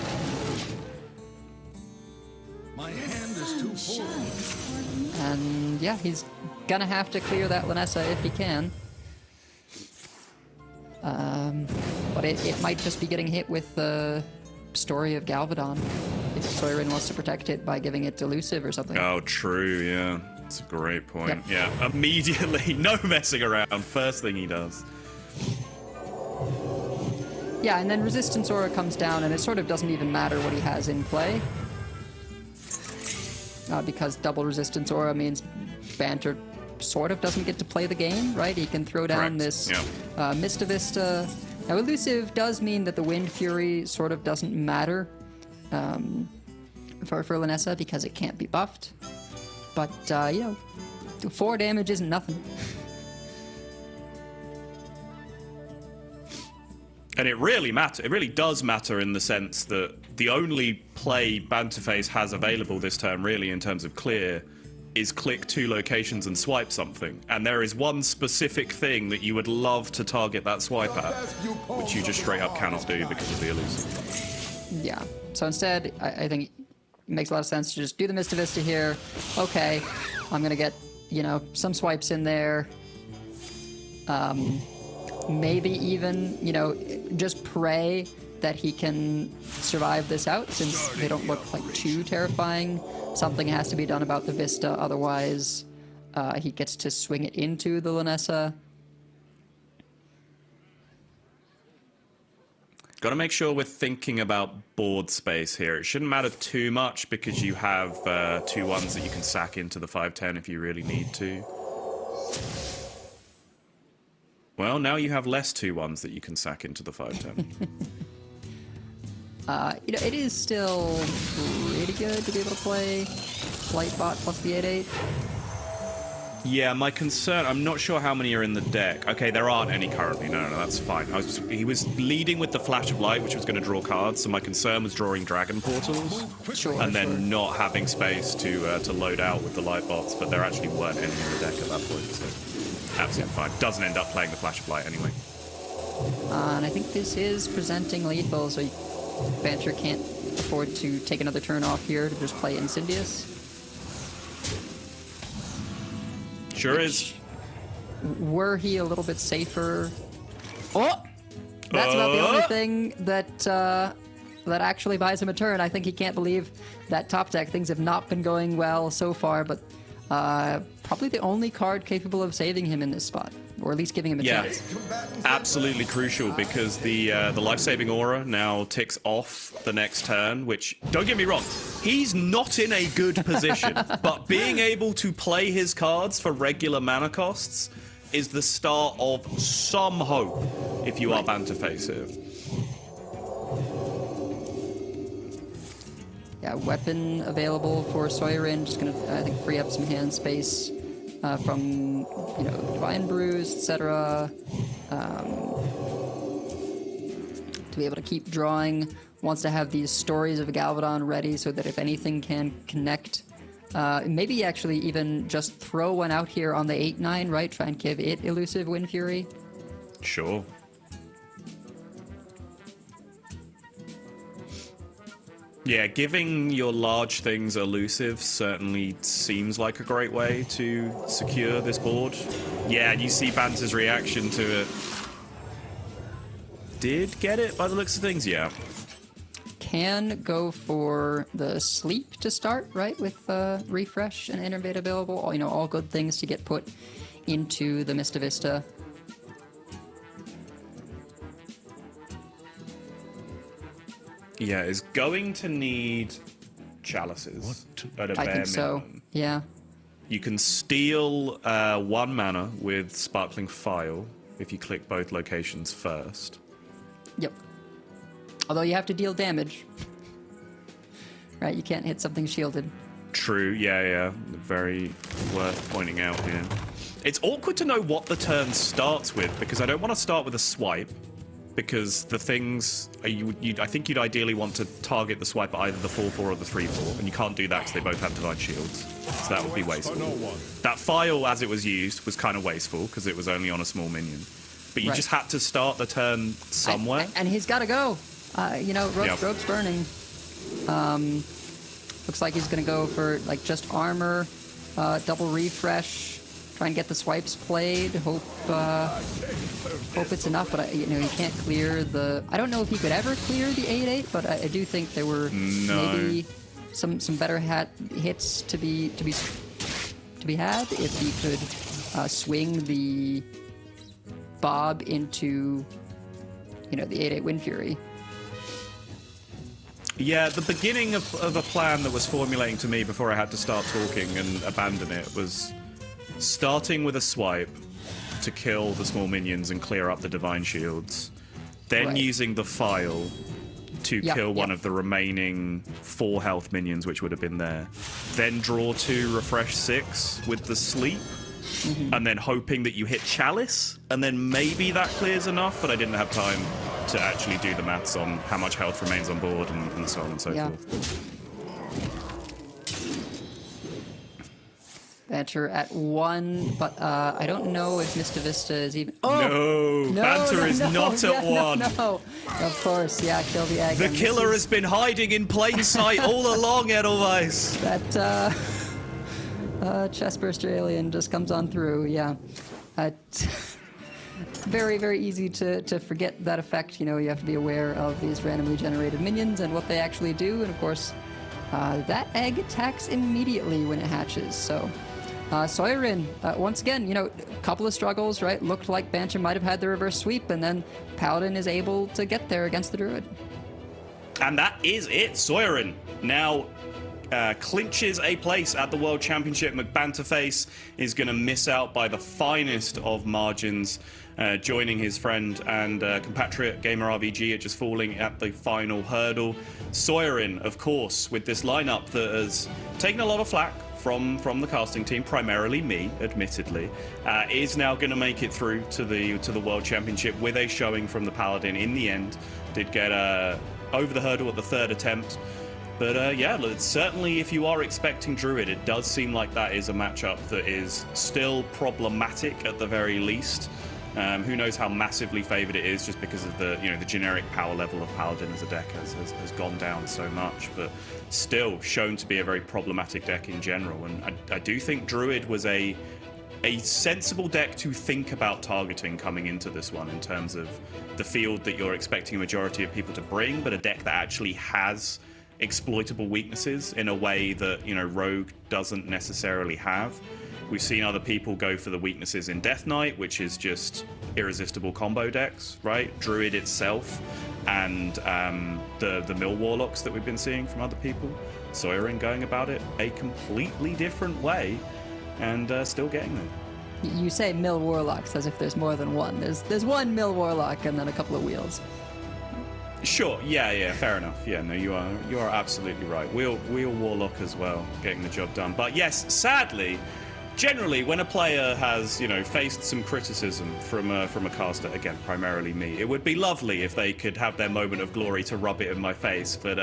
My hand is too And yeah, he's gonna have to clear that Lanessa if he can. But it might just be getting hit with the Story of Galvadon if Sawyerin wants to protect it by giving it Elusive or something. Oh, true, yeah. That's a great point. Yep. Yeah, immediately, no messing around. First thing he does. Yeah, and then Resistance Aura comes down, and it sort of doesn't even matter what he has in play. Because double Resistance Aura means Banter sort of doesn't get to play the game, right? He can throw down this Mista Vista. Now, Elusive does mean that the Wind Fury sort of doesn't matter for Lanessa because it can't be buffed. But, 4 damage isn't nothing. And it really matters. It really does matter in the sense that the only play Banterface has available this turn, really, in terms of clear, is click 2 locations and swipe something. And there is one specific thing that you would love to target that swipe at, which you just straight up cannot do because of the Elusive. Yeah. So instead, I think it makes a lot of sense to just do the Mista Vista here. Okay, I'm gonna get, some swipes in there. Maybe even, just pray that he can survive this out, since they don't look like too terrifying. Something has to be done about the Vista, otherwise he gets to swing it into the Lanessa. Got to make sure we're thinking about board space here. It shouldn't matter too much because you have 2/1s that you can sack into the 5/10 if you really need to. Well, now you have less 2/1s that you can sack into the 5/10. It is still pretty good to be able to play Lightbot plus the 8/8. Yeah, my concern, I'm not sure how many are in the deck. Okay, there aren't any currently. No, that's fine. He was leading with the Flash of Light, which was going to draw cards, so my concern was drawing Dragon Portals. And then not having space to load out with the Lightbots, but there actually weren't any in the deck at that point, so absolutely fine. Doesn't end up playing the Flash of Light anyway. And I think this is presenting lethal, so Banter can't afford to take another turn off here to just play Incendious. Sure is. Were he a little bit safer? Oh! That's about the only thing that that actually buys him a turn. I think he can't believe that top deck things have not been going well so far, but probably the only card capable of saving him in this spot, or at least giving him a chance. Absolutely crucial, because the life-saving aura now ticks off the next turn, which, don't get me wrong, he's not in a good position, but being able to play his cards for regular mana costs is the start of some hope if you are Banterface here. Yeah, weapon available for Sawyerin, just gonna, I think, free up some hand space from, Divine Brews, etc. To be able to keep drawing. Wants to have these Stories of Galvadon ready so that if anything can connect, maybe actually even just throw one out here on the 8/9, right? Try and give it Elusive Wind Fury. Sure. Yeah, giving your large things elusive certainly seems like a great way to secure this board. Yeah, and you see Banter's reaction to it. Did get it by the looks of things, yeah. Can go for the Sleep to start, right? With Refresh and Innervate available. All good things to get put into the Mista Vista. Yeah, is going to need chalices at a bare I think so. minimum. Yeah. You can steal 1 mana with Sparkling File if you click both locations first. Yep. Although you have to deal damage. Right, you can't hit something shielded. True, yeah. Very worth pointing out here. It's awkward to know what the turn starts with, because I don't want to start with a swipe, because the things, I think you'd ideally want to target the swipe at either the 4/4 or the 3/4, and you can't do that because they both have Divine Shields, so that would be wasteful. That File, as it was used, was kind of wasteful, because it was only on a small minion. But you just had to start the turn somewhere. And he's got to go. Rope's burning. Looks like he's going to go for like just armor, double refresh, try and get the swipes played. Hope it's enough, but you know, he can't clear the. I don't know if he could ever clear the 8/8, but I do think there were maybe some better hits to be had if he could swing the Bob into, you know, the 8/8 Wind Fury. Yeah, the beginning of a plan that was formulating to me before I had to start talking and abandon it was starting with a swipe to kill the small minions and clear up the Divine Shields, then using the file to kill one of the remaining 4 health minions, which would have been there, then draw 2, refresh 6 with the sleep, and then hoping that you hit Chalice, and then maybe that clears enough, but I didn't have time to actually do the maths on how much health remains on board and so on and so forth. Banter at 1, but I don't know if Mr. Vista is even. No, Banter is not at 1. No, of course, kill the egg. The killer has been hiding in plain sight all along, Edelweiss. That chestburster alien just comes on through. Very, very easy to forget that effect. You know, you have to be aware of these randomly generated minions and what they actually do, and of course, that egg attacks immediately when it hatches. So. Sawyerin, once again, you know, a couple of struggles, right? Looked like Banshee might have had the reverse sweep, and then Paladin is able to get there against the Druid. And that is it. Sawyerin now clinches a place at the World Championship. McBanterface is going to miss out by the finest of margins, joining his friend and compatriot GamerRVG at just falling at the final hurdle. Sawyerin, of course, with this lineup that has taken a lot of flack from the casting team, primarily me, admittedly, is now going to make it through to the World Championship with a showing from the Paladin. In the end, did get over the hurdle at the 3rd attempt. But certainly if you are expecting Druid, it does seem like that is a matchup that is still problematic at the very least. Who knows how massively favored it is, just because of the generic power level of Paladin as a deck has gone down so much, but still shown to be a very problematic deck in general. And I do think Druid was a sensible deck to think about targeting coming into this one, in terms of the field that you're expecting a majority of people to bring, but a deck that actually has exploitable weaknesses in a way that, you know, Rogue doesn't necessarily have. We've seen other people go for the weaknesses in Death Knight, which is just irresistible combo decks, right? Druid itself and the Mill Warlocks that we've been seeing from other people. Sawyerin going about it a completely different way and still getting there. You say Mill Warlocks as if there's more than one. There's one Mill Warlock and then a couple of wheels. Sure, yeah, fair enough. Yeah, no, you are absolutely right. Wheel Warlock as well, getting the job done. But yes, sadly, generally, when a player has, faced some criticism from a caster, again, primarily me, it would be lovely if they could have their moment of glory to rub it in my face. But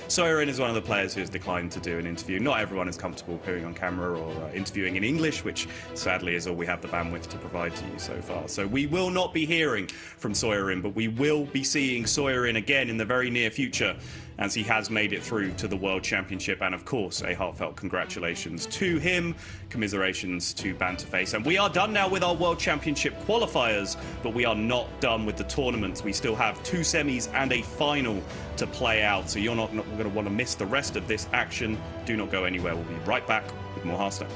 Sawyerin is one of the players who has declined to do an interview. Not everyone is comfortable appearing on camera or interviewing in English, which sadly is all we have the bandwidth to provide to you so far. So we will not be hearing from Sawyerin, but we will be seeing Sawyerin again in the very near future, as he has made it through to the World Championship. And of course, a heartfelt congratulations to him, commiserations to Banterface. And we are done now with our World Championship qualifiers, but we are not done with the tournaments. We still have 2 semis and a final to play out, so you're not going to want to miss the rest of this action. Do not go anywhere. We'll be right back with more Hearthstone.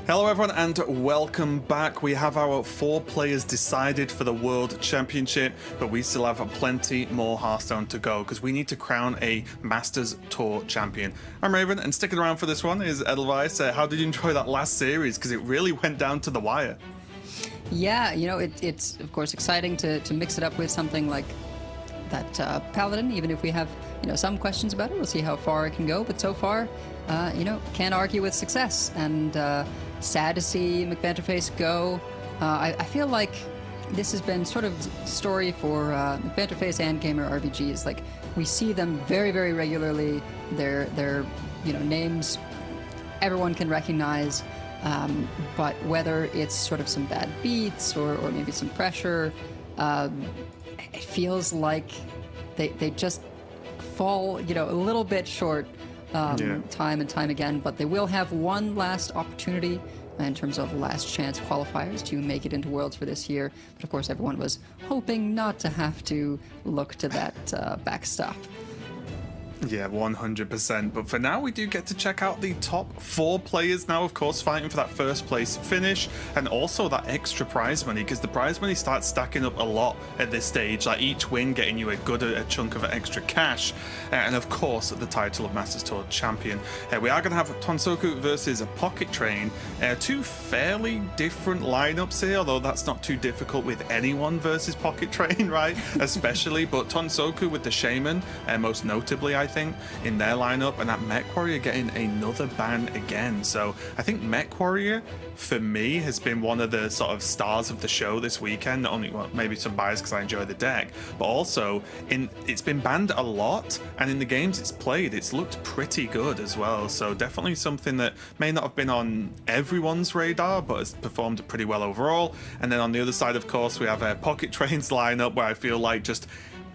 Hello everyone and welcome back. We have our 4 players decided for the World Championship, but we still have plenty more Hearthstone to go because we need to crown a Masters Tour champion. I'm Raven, and sticking around for this one is Edelweiss. How did you enjoy that last series? Because it really went down to the wire. Yeah, you know, it's of course exciting to mix it up with something like that Paladin, even if we have, you know, some questions about it. We'll see how far it can go, but so far, you know, can't argue with success. And sad to see McBanterface go. I feel like this has been sort of story for McBanterface and GamerRVGs. Like, we see them very, very regularly. Their you know, names everyone can recognize, but whether it's sort of some bad beats or maybe some pressure, it feels like they just fall, you know, a little bit short time and time again. But they will have one last opportunity in terms of last chance qualifiers to make it into Worlds for this year. But of course, everyone was hoping not to have to look to that backstop. Yeah, 100%. But for now, we do get to check out the top 4 players now, of course, fighting for that first place finish and also that extra prize money, because the prize money starts stacking up a lot at this stage, like each win getting you a chunk of extra cash, and of course the title of Masters Tour champion. We are going to have Tonsoku versus PocketTrain, 2 fairly different lineups here, although that's not too difficult with anyone versus PocketTrain, right? Especially, but Tonsoku with the Shaman, most notably, I think, in their lineup, and that Mech Warrior getting another ban again. So I think Mech Warrior for me has been one of the sort of stars of the show this weekend. Not only, well, maybe some bias because I enjoy the deck, but also it's been banned a lot, and in the games it's played, it's looked pretty good as well. So definitely something that may not have been on everyone's radar, but has performed pretty well overall. And then on the other side, of course, we have PocketTrain's lineup, where I feel like just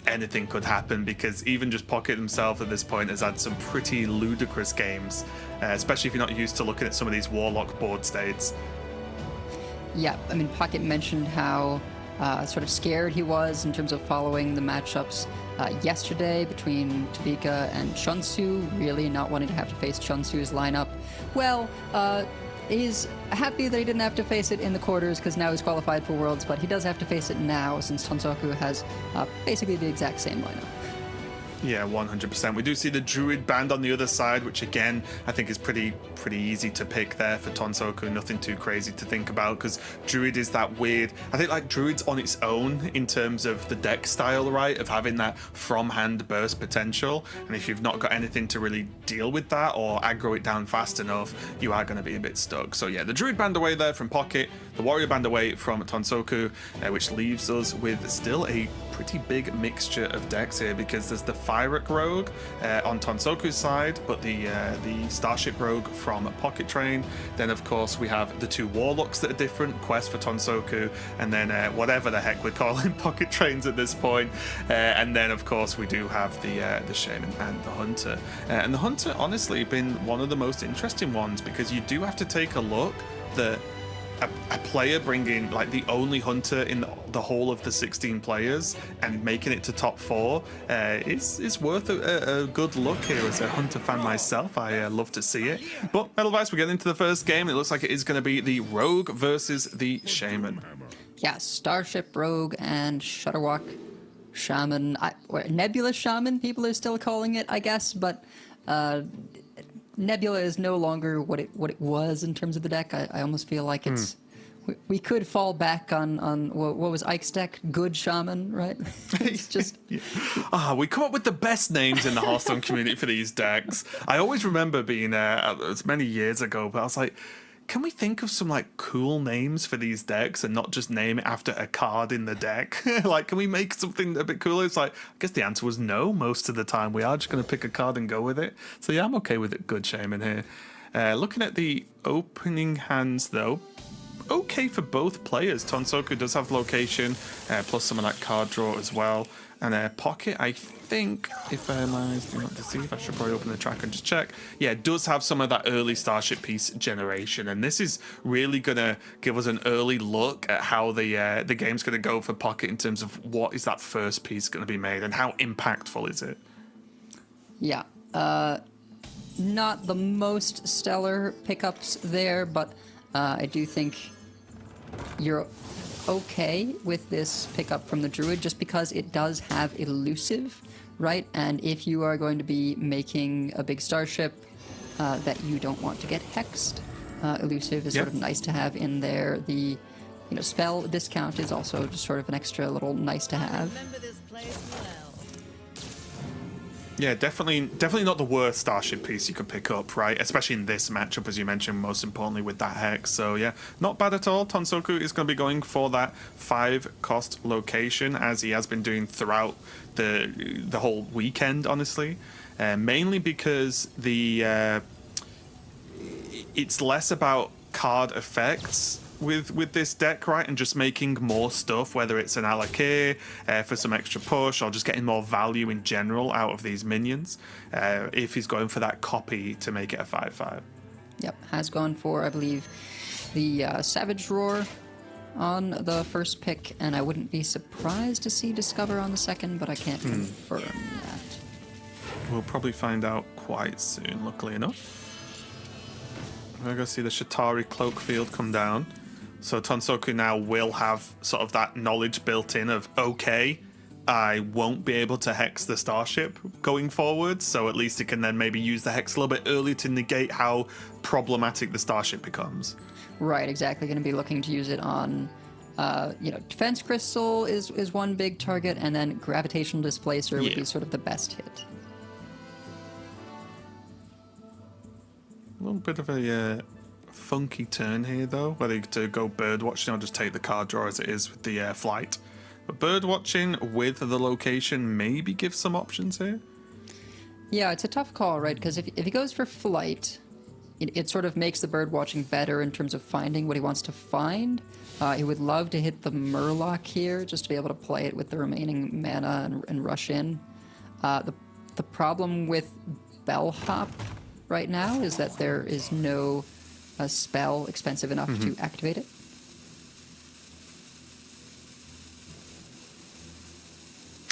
anything could happen, because even just Pocket himself at this point has had some pretty ludicrous games, especially if you're not used to looking at some of these Warlock board states. Yeah, I mean, Pocket mentioned how sort of scared he was in terms of following the matchups yesterday between Tobyka and Chunsu, really not wanting to have to face Chunsu's lineup. Well, he's happy that he didn't have to face it in the quarters because now he's qualified for Worlds, but he does have to face it now since Tonsoku has basically the exact same lineup. Yeah, 100%. We do see the Druid band on the other side, which again, I think is pretty easy to pick there for Tonsoku. Nothing too crazy to think about, because Druid is that weird, I think, like, Druid's on its own in terms of the deck style, right, of having that from hand burst potential, and if you've not got anything to really deal with that or aggro it down fast enough, you are going to be a bit stuck. So yeah, the Druid band away there from Pocket, the Warrior band away from Tonsoku, which leaves us with still a pretty big mixture of decks here, because there's the Fyric Rogue on Tonsoku's side, but the Starship Rogue from PocketTrain. Then of course we have the 2 Warlocks that are different, Quest for Tonsoku, and then whatever the heck we're calling PocketTrains at this point. And then of course we do have the Shaman and the Hunter. And the Hunter honestly been one of the most interesting ones, because you do have to take a look that a player bringing like the only Hunter in the whole of the 16 players and making it to top 4 is worth a good look here. As a Hunter fan myself, I love to see it. But otherwise, we're getting into the first game. It looks like it is going to be the Rogue versus the Shaman. Yeah, Starship Rogue and Shutterwalk Shaman, or Nebula Shaman, people are still calling it, I guess, but Nebula is no longer what it was in terms of the deck. I almost feel like it's we could fall back on what was Ike's deck, Good Shaman, right? It's just we come up with the best names in the Hearthstone community for these decks. I always remember being as many years ago, but I was like, can we think of some like cool names for these decks and not just name it after a card in the deck? Like, can we make something a bit cooler? It's like, I guess the answer was no most of the time. We are just going to pick a card and go with it. So yeah, I'm okay with it. Good Shaman here. Looking at the opening hands though, okay for both players. Tonsoku does have location, plus some of that card draw as well. And Pocket, I think, if my eyes do not deceive, I should probably open the track and just check. Yeah, it does have some of that early Starship piece generation, and this is really going to give us an early look at how the game's going to go for Pocket in terms of what is that first piece going to be made and how impactful is it. Yeah, not the most stellar pickups there, but I do think you're okay with this pickup from the Druid just because it does have elusive, right? And if you are going to be making a big starship that you don't want to get hexed, elusive is sort of nice to have in there. The spell discount is also just sort of an extra little nice to have. Remember this place well. Yeah, definitely not the worst starship piece you could pick up, right? Especially in this matchup, as you mentioned, most importantly with that hex. So yeah, not bad at all. Tonsoku is going to be going for that 5-cost location, as he has been doing throughout the whole weekend, honestly. Mainly because it's less about card effects with this deck, right, and just making more stuff, whether it's an Alakir for some extra push or just getting more value in general out of these minions, if he's going for that copy to make it a 5/5. Yep, has gone for, I believe, the Savage Roar on the first pick, and I wouldn't be surprised to see Discover on the second, but I can't confirm that. We'll probably find out quite soon, luckily enough. We're going to go see the Shatari Cloak Field come down. So Tonsoku now will have sort of that knowledge built in of, okay, I won't be able to hex the starship going forward, so at least it can then maybe use the hex a little bit early to negate how problematic the starship becomes. Right, exactly. Going to be looking to use it on, Defense Crystal is one big target, and then Gravitational Displacer would be sort of the best hit. A little bit of a funky turn here, though, whether to go bird watching or just take the card draw as it is with the flight. But bird watching with the location maybe gives some options here. Yeah, it's a tough call, right? Because if he goes for flight, it sort of makes the bird watching better in terms of finding what he wants to find. He would love to hit the Murloc here just to be able to play it with the remaining mana and rush in. The problem with Bellhop right now is that there is no spell expensive enough to activate it.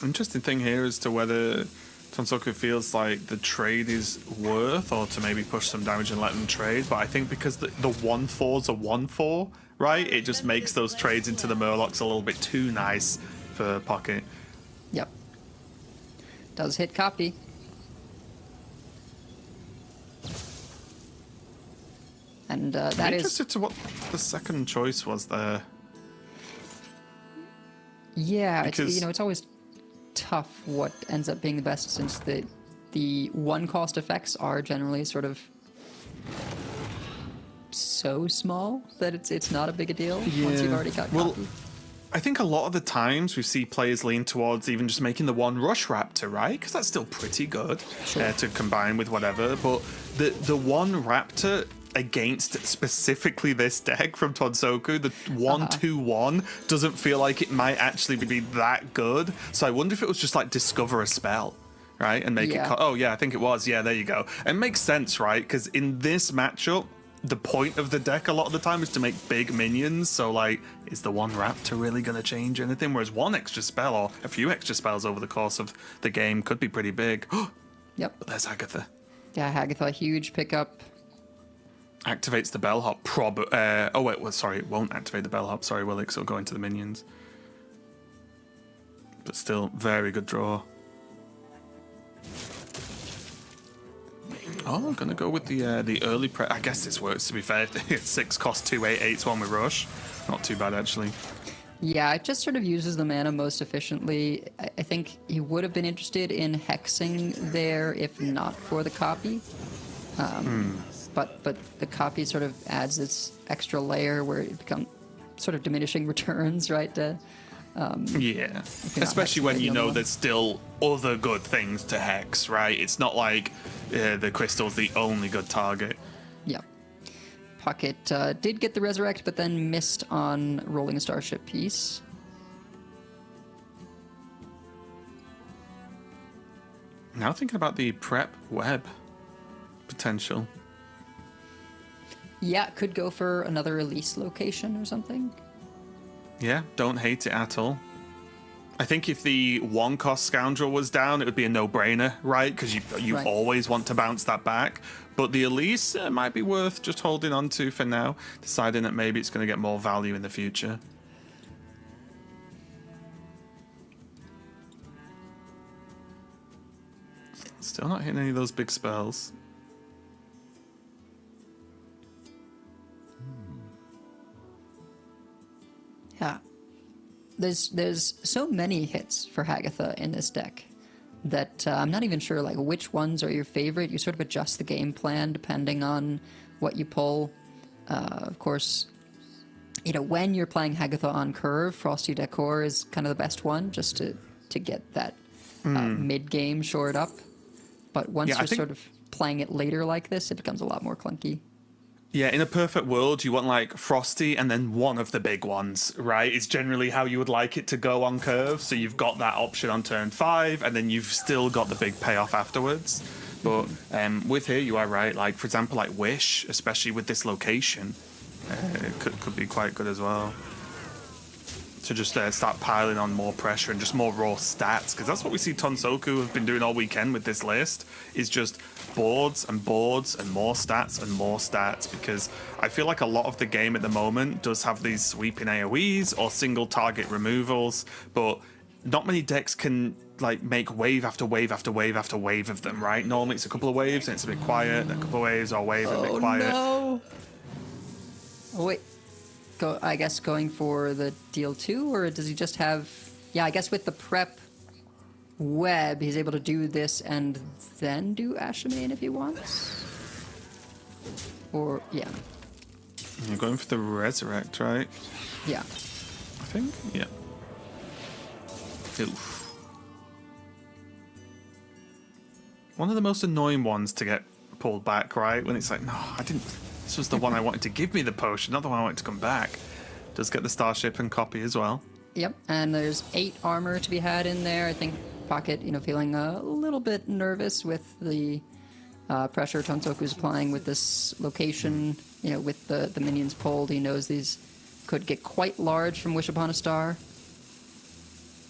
Interesting thing here as to whether Tonsoku feels like the trade is worth or to maybe push some damage and let them trade. But I think because the 1/4's a 1/4, right? It just makes those trades into the Murlocs a little bit too nice for Pocket. Yep. Does hit copy. And that I'm is interested to what the second choice was there. Yeah, Because it's always tough what ends up being the best, since the one cost effects are generally sort of so small that it's not a big a deal once you've already got copy. I think a lot of the times we see players lean towards even just making the one Rush Raptor, right? Because that's still pretty good to combine with whatever. But the one Raptor against specifically this deck from Tonsoku, the 1/2/1 doesn't feel like it might actually be that good. So I wonder if it was just like discover a spell, right? And make it... Oh, yeah, I think it was. Yeah, there you go. It makes sense, right? Because in this matchup, the point of the deck a lot of the time is to make big minions. So, like, is the one Raptor really going to change anything? Whereas one extra spell or a few extra spells over the course of the game could be pretty big. Yep. But there's Agatha. Yeah, Agatha, huge pickup. Activates the bellhop. It won't activate the bellhop. Sorry, will it? 'Cause it'll go into the minions. But still, very good draw. Oh, I'm gonna go with the early pre. I guess this works. To be fair, it's 6 cost 2/8/8 one with rush. Not too bad actually. Yeah, it just sort of uses the mana most efficiently. I think he would have been interested in hexing there if not for the copy. But the copy sort of adds this extra layer where it becomes sort of diminishing returns, right? Yeah, especially when you know there's still other good things to hex, right? It's not like the crystal's the only good target. Yeah. Pocket did get the resurrect, but then missed on rolling a starship piece. Now thinking about the prep web potential. Yeah, could go for another release location or something. Yeah, don't hate it at all. I think if the one-cost Scoundrel was down, it would be a no-brainer, right? Because you Right. always want to bounce that back. But the Elise might be worth just holding on to for now, deciding that maybe it's going to get more value in the future. Still not hitting any of those big spells. Yeah. There's so many hits for Hagatha in this deck that I'm not even sure like which ones are your favorite. You sort of adjust the game plan depending on what you pull. Of course, you know, when you're playing Hagatha on curve, Frosty Decor is kind of the best one just to get that mid-game shored up. But once Yeah, I you're think- sort of playing it later like this, it becomes a lot more clunky. Yeah, in a perfect world, you want like Frosty and then one of the big ones, right? It's generally how you would like it to go on curve. So you've got that option on turn 5, and then you've still got the big payoff afterwards. But with here, you are right. Like, for example, like Wish, especially with this location, it could be quite good as well. To just start piling on more pressure and just more raw stats, because that's what we see Tonsoku have been doing all weekend with this list, is just boards and boards and more stats and more stats, because I feel like a lot of the game at the moment does have these sweeping AoEs or single target removals, but not many decks can like make wave after wave after wave after wave of them, right? Normally it's a couple of waves and it's a bit quiet, then a couple of waves or a wave and a bit quiet. No! Oh, wait. I guess going for the deal 2, or does he just have... Yeah, I guess with the prep web, he's able to do this and then do Ashimane if he wants? Or, yeah. You're going for the Resurrect, right? Yeah. I think, yeah. Oof. One of the most annoying ones to get pulled back, right? When it's like, no, I didn't... This was the one I wanted to give me the potion, not the one I wanted to come back. Does get the Starship and copy as well. Yep, and there's 8 armor to be had in there. I think Pocket, you know, feeling a little bit nervous with the pressure Tonsoku's applying with this location. You know, with the minions pulled, he knows these could get quite large from Wish Upon a Star.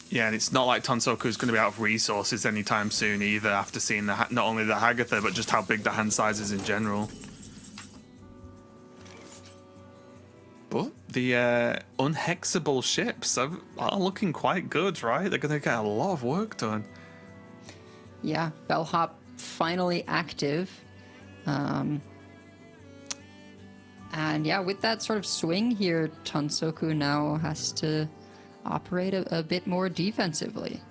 Yeah, and it's not like Tonsoku's going to be out of resources anytime soon either, after seeing not only the Hagatha, but just how big the hand size is in general. But the unhexable ships are looking quite good, right? They're going to get a lot of work done. Yeah, Bellhop finally active. And yeah, with that sort of swing here, Tonsoku now has to operate a bit more defensively.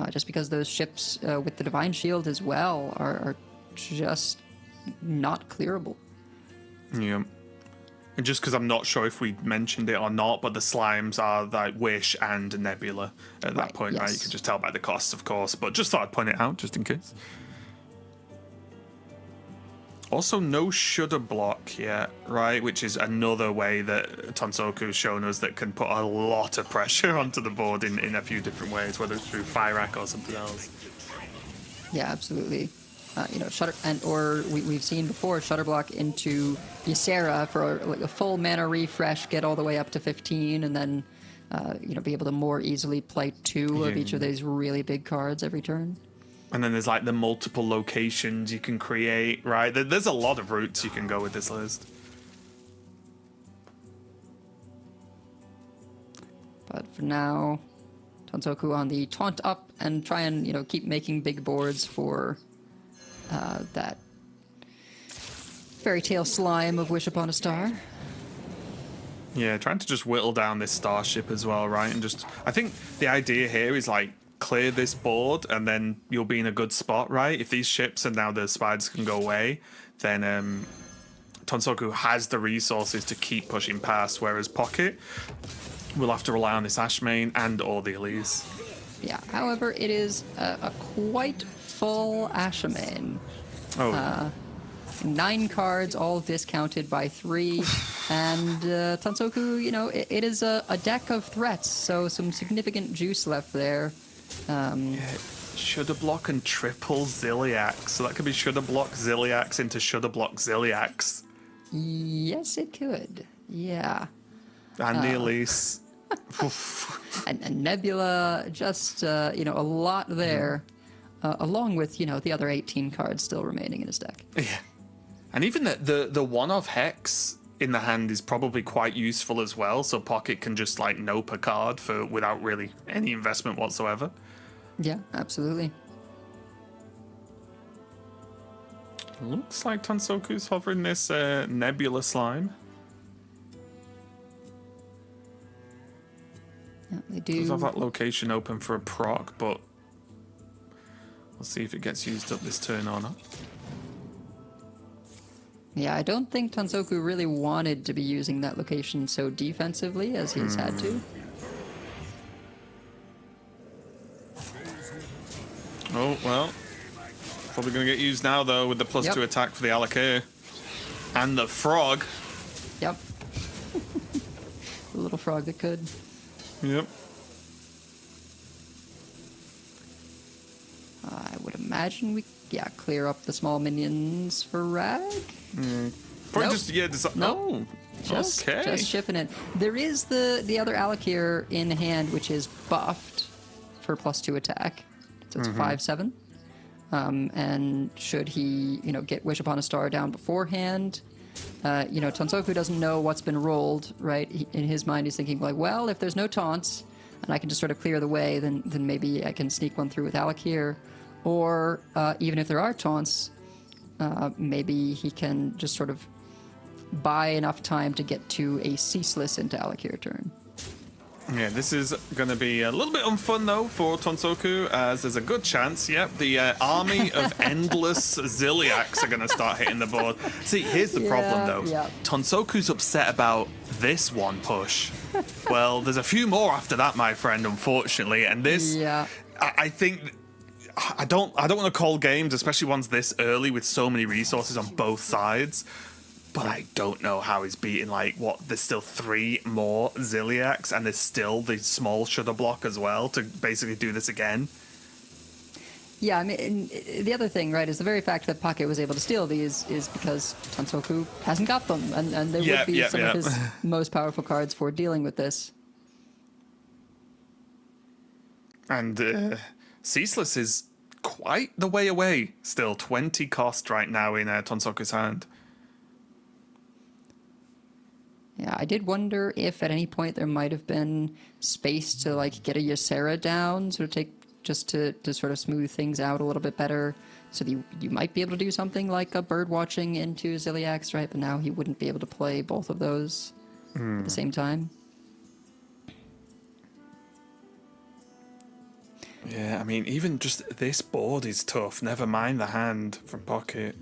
Just because those ships with the Divine Shield as well are just not clearable. Yeah. And just because I'm not sure if we mentioned it or not, but the slimes are like Wish and Nebula at that point, right? You can just tell by the costs, of course, but just thought I'd point it out just in case. Also, no shudder block yet, right? Which is another way that Tonsoku's shown us that can put a lot of pressure onto the board in a few different ways, whether it's through Fyrak or something else. Yeah, absolutely. You know, we've seen before Shudder Block into Ysera for like a full mana refresh, get all the way up to 15, and then you know, be able to more easily play 2 of each of these really big cards every turn. And then there's like the multiple locations you can create, right? There's a lot of routes you can go with this list. But for now, Tonsoku on the taunt up and try and, you know, keep making big boards for that fairy tale slime of Wish Upon a Star. Yeah, trying to just whittle down this starship as well, right? And just, I think the idea here is like clear this board and then you'll be in a good spot, right? If these ships and now the spiders can go away, then Tonsoku has the resources to keep pushing past, whereas Pocket will have to rely on this Ashmane and or the Elise. Yeah, however, it is a quite full Ashimane. Oh. 9 cards, all discounted by 3. And Tonsoku, you know, it is a deck of threats, so some significant juice left there. Yeah, Shudder Block and triple Ziliax. So that could be Shudder Block Ziliax into Shudder Block Ziliax. Yes, it could. Yeah. And the Elise. and Nebula, just you know, a lot there, along with, you know, the other 18 cards still remaining in his deck. Yeah. And even the one-off Hex in the hand is probably quite useful as well, so Pocket can just like nope a card without really any investment whatsoever. Yeah, absolutely. Looks like Tonsoku's hovering this Nebula slime. Yeah, they do. Does have that location open for a proc, but we'll see if it gets used up this turn or not. Yeah, I don't think Tonsoku really wanted to be using that location so defensively as he's had to. Oh, well. Probably going to get used now, though, with the +2 attack for the Alakir. And the frog. Yep. The little frog that could. Yep. I would imagine we, clear up the small minions for Rag. Probably Nope. just, Nope. Oh, Just okay. shipping it. There is the other Alakir in hand, which is buffed for +2 attack. So it's 5/7. And should he, you know, get Wish Upon a Star down beforehand, you know, Tonsoku doesn't know what's been rolled, right? In his mind, he's thinking like, well, if there's no taunts and I can just sort of clear the way, then maybe I can sneak one through with Alakir. Or even if there are taunts, maybe he can just sort of buy enough time to get to a ceaseless into Alakir turn. Yeah, this is going to be a little bit unfun, though, for Tonsoku, as there's a good chance, the army of endless Ziliacs are going to start hitting the board. See, here's the problem, though. Yeah. Tonsoku's upset about this one push. Well, there's a few more after that, my friend, unfortunately, and this, I think... I don't want to call games, especially ones this early with so many resources on both sides. But I don't know how he's beating, like, there's still 3 more Ziliacs, and there's still the small Shudder Block as well to basically do this again. Yeah, I mean, the other thing, right, is the very fact that Pocket was able to steal these is because Tonsoku hasn't got them, and they would be some of his most powerful cards for dealing with this. And Ceaseless is quite the way away still. 20 cost right now in Tonsoku's hand. Yeah, I did wonder if at any point there might have been space to like get a Ysera down, sort of just to sort of smooth things out a little bit better, so that you might be able to do something like a bird watching into Ziliacs, right? But now he wouldn't be able to play both of those at the same time. Yeah, I mean, even just this board is tough. Never mind the hand from Pocket.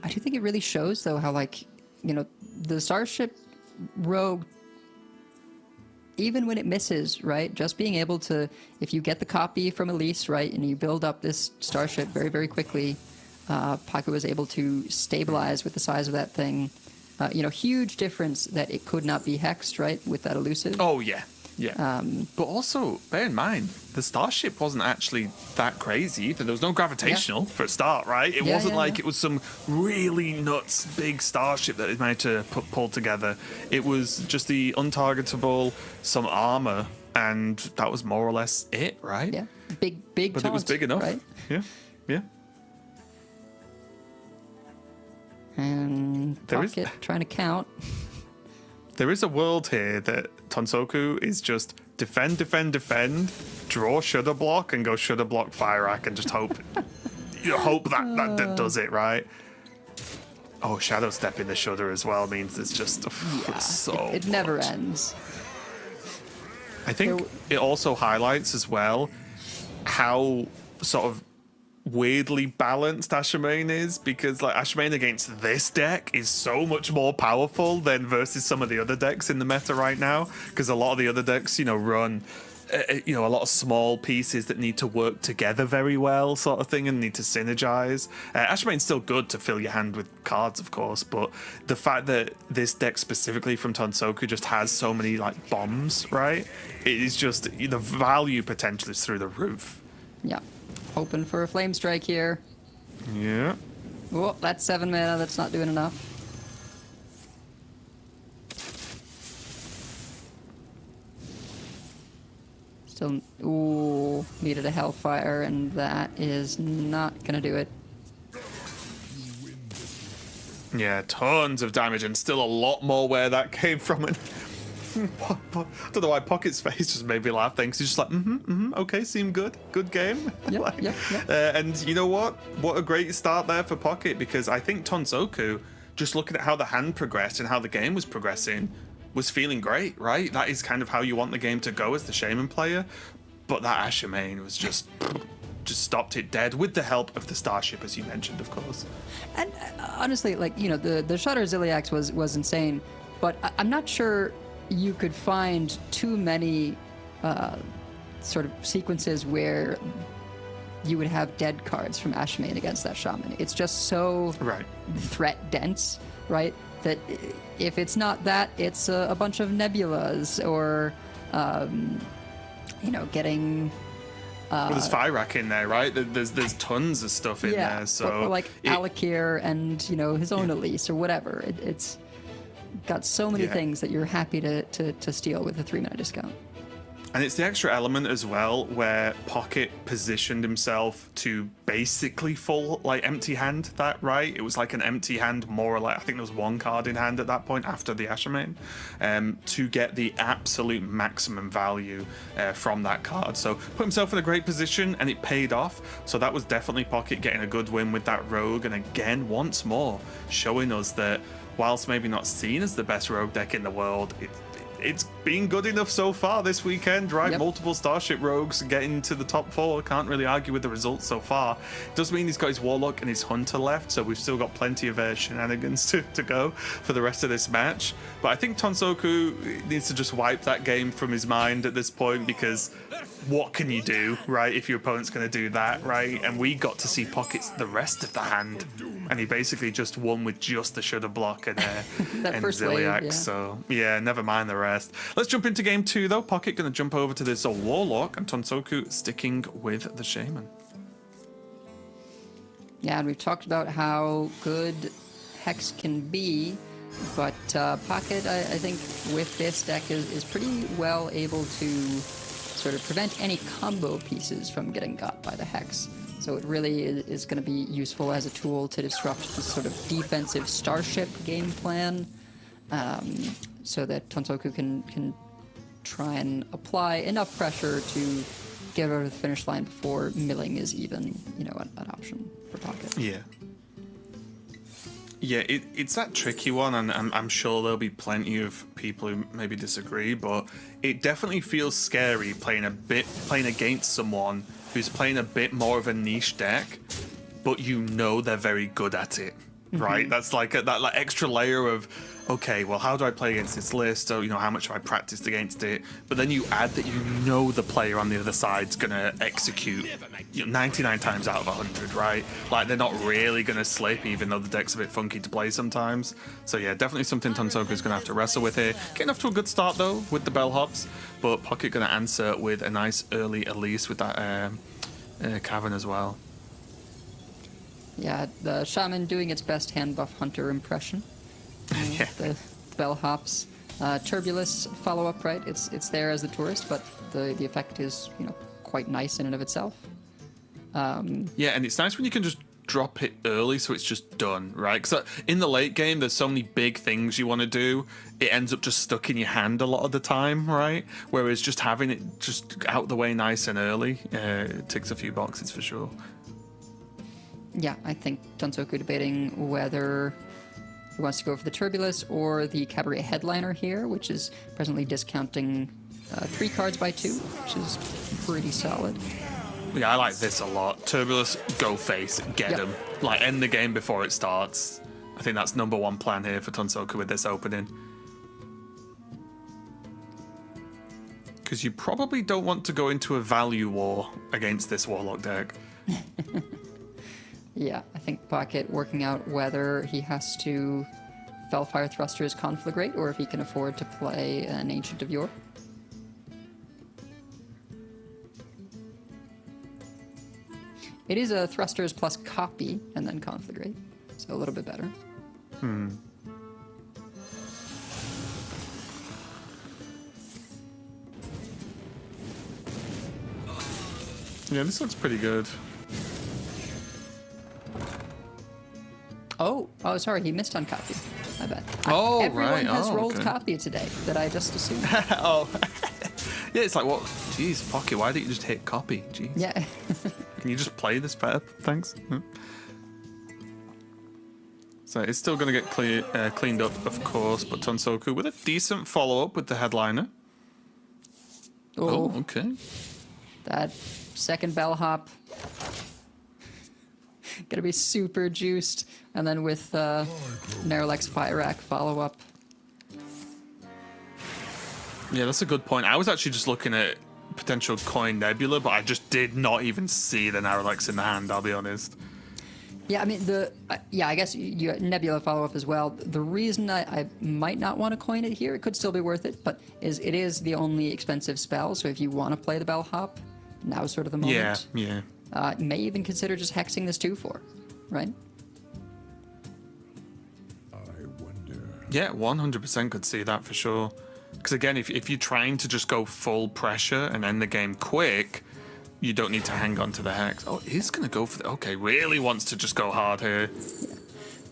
I do think it really shows, though, how, like, you know, the Starship Rogue, even when it misses, right, just being able to, if you get the copy from Elise, right, and you build up this Starship very, very quickly, Pocket was able to stabilize with the size of that thing. You know, huge difference that it could not be hexed, right, with that elusive. Oh, yeah. Yeah. But also, bear in mind, the Starship wasn't actually that crazy either. There was no gravitational for a start, right? It wasn't like it was some really nuts big Starship that it managed to pull together. It was just the untargetable, some armor, and that was more or less it, right? Yeah. Big But taunt, it was big enough. right? Yeah. And Pocket trying to count. There is a world here that Tonsoku is just defend, draw Shudder Block, and go Shudder Block Fire Rack, and just hope that does it, right? Oh, Shadow Step in the Shudder as well means it's just It never ends. I think it also highlights as well how sort of weirdly balanced Ashamain is, because like Ashamain against this deck is so much more powerful than versus some of the other decks in the meta right now, because a lot of the other decks, you know, run a lot of small pieces that need to work together very well, sort of thing, and need to synergize. Ashamain's still good to fill your hand with cards, of course, but the fact that this deck specifically from Tonsoku just has so many like bombs, right? It is just, the value potential is through the roof. Yeah. Hoping for a Flame Strike here. Yeah. Oh, that's 7 mana. That's not doing enough. Still, ooh, needed a Hellfire, and that is not gonna do it. Yeah, tons of damage, and still a lot more where that came from. And I don't know why Pocket's face just made me laugh then, because he's just like, okay, seemed good. Good game. Yep, yep. And you know what? What a great start there for Pocket, because I think Tonsoku, just looking at how the hand progressed and how the game was progressing, was feeling great, right? That is kind of how you want the game to go as the Shaman player. But that Ashamain was just stopped it dead with the help of the Starship, as you mentioned, of course. And honestly, like, you know, the Shudder Ziliax was insane, but I'm not sure you could find too many sort of sequences where you would have dead cards from Ashamain against that Shaman. It's just so threat dense, right? That if it's not that, it's a bunch of Nebulas or, you know, getting... well, there's Fyrak in there, right? There's tons of stuff in there. So or like Alakir and, you know, his own Elise or whatever. It's got so many things that you're happy to steal with a 3-mana discount. And it's the extra element as well, where Pocket positioned himself to basically full, like, empty hand that, right? It was like an empty hand, more like, I think there was one card in hand at that point after the Ashamain, to get the absolute maximum value from that card. So put himself in a great position, and it paid off. So that was definitely Pocket getting a good win with that Rogue, and again, once more, showing us that whilst maybe not seen as the best Rogue deck in the world, it's been good enough so far this weekend, right? Yep. Multiple Starship Rogues getting to the top 4. Can't really argue with the results so far. Does mean he's got his Warlock and his Hunter left, so we've still got plenty of shenanigans to go for the rest of this match. But I think Tonsoku needs to just wipe that game from his mind at this point, because what can you do, right, if your opponent's going to do that, right? And we got to see Pockets the rest of the hand, and he basically just won with just the Shudder block and Ziliax. Wave, So yeah, never mind the rest. Let's jump into game 2 though. Pocket going to jump over to this Warlock, and Tonsoku sticking with the Shaman. Yeah, and we've talked about how good Hex can be, but Pocket, I think, with this deck is pretty well able to sort of prevent any combo pieces from getting got by the Hex. So it really is going to be useful as a tool to disrupt the sort of defensive Starship game plan, so that Tonsoku can try and apply enough pressure to get over the finish line before milling is even, you know, an option for Pocket. Yeah. Yeah, it's that tricky one, and I'm sure there'll be plenty of people who maybe disagree, but it definitely feels scary playing against someone who's playing a bit more of a niche deck, but you know they're very good at it, right? That's like that like extra layer of, okay, well, how do I play against this list? So, you know, how much have I practiced against it? But then you add that you know the player on the other side's going to execute 99 times out of 100, right? Like, they're not really going to slip, even though the deck's a bit funky to play sometimes. So, yeah, definitely something Tonsoku's going to have to wrestle with here. Getting off to a good start, though, with the bellhops, but Pocket going to answer with a nice early Elise with that Cavern as well. Yeah, the Shaman doing its best hand buff Hunter impression. Yeah. The bellhops. Turbulus follow-up, right? It's there as the tourist, but the effect is, you know, quite nice in and of itself. Yeah, and it's nice when you can just drop it early so it's just done, right? Because in the late game, there's so many big things you want to do. It ends up just stuck in your hand a lot of the time, right? Whereas just having it just out the way nice and early ticks a few boxes for sure. Yeah, I think Tonsoku debating whether he wants to go for the Turbulus or the Cabaret Headliner here, which is presently discounting 3 cards by 2, which is pretty solid. Yeah, I like this a lot. Turbulus, go face, get him. Like, end the game before it starts. I think that's #1 plan here for Tonsoku with this opening. Because you probably don't want to go into a value war against this Warlock deck. Yeah, I think Pocket working out whether he has to Felfire Thruster his Conflagrate or if he can afford to play an Ancient of Yore. It is a Thrusters plus copy and then Conflagrate, so a little bit better. Yeah, this looks pretty good. Oh, sorry, he missed on copy. I bet. Oh, Everyone right. has rolled okay. copy today. That I just assumed. Oh. Yeah, it's like, what? Jeez, Pocket, why didn't you just hit copy? Jeez. Yeah. Can you just play this better? Thanks. So it's still going to get cleaned up, of course, but Tonsoku with a decent follow-up with the headliner. Oh, okay. That second bellhop. Gonna be super juiced. And then with Nerlex Pyrac follow-up. Yeah, that's a good point. I was actually just looking at potential coin Nebula, but I just did not even see the Narlex in the hand, I'll be honest. Yeah, I mean, I guess you Nebula follow-up as well. The reason I might not want to coin it here, it could still be worth it, but it is the only expensive spell, so if you want to play the bellhop, now's sort of the moment. Yeah. May even consider just hexing this 2/4, right? I wonder. Yeah, 100% could see that for sure. Because again, if you're trying to just go full pressure and end the game quick, you don't need to hang on to the hex. Oh, he's going to go for the... Okay, really wants to just go hard here.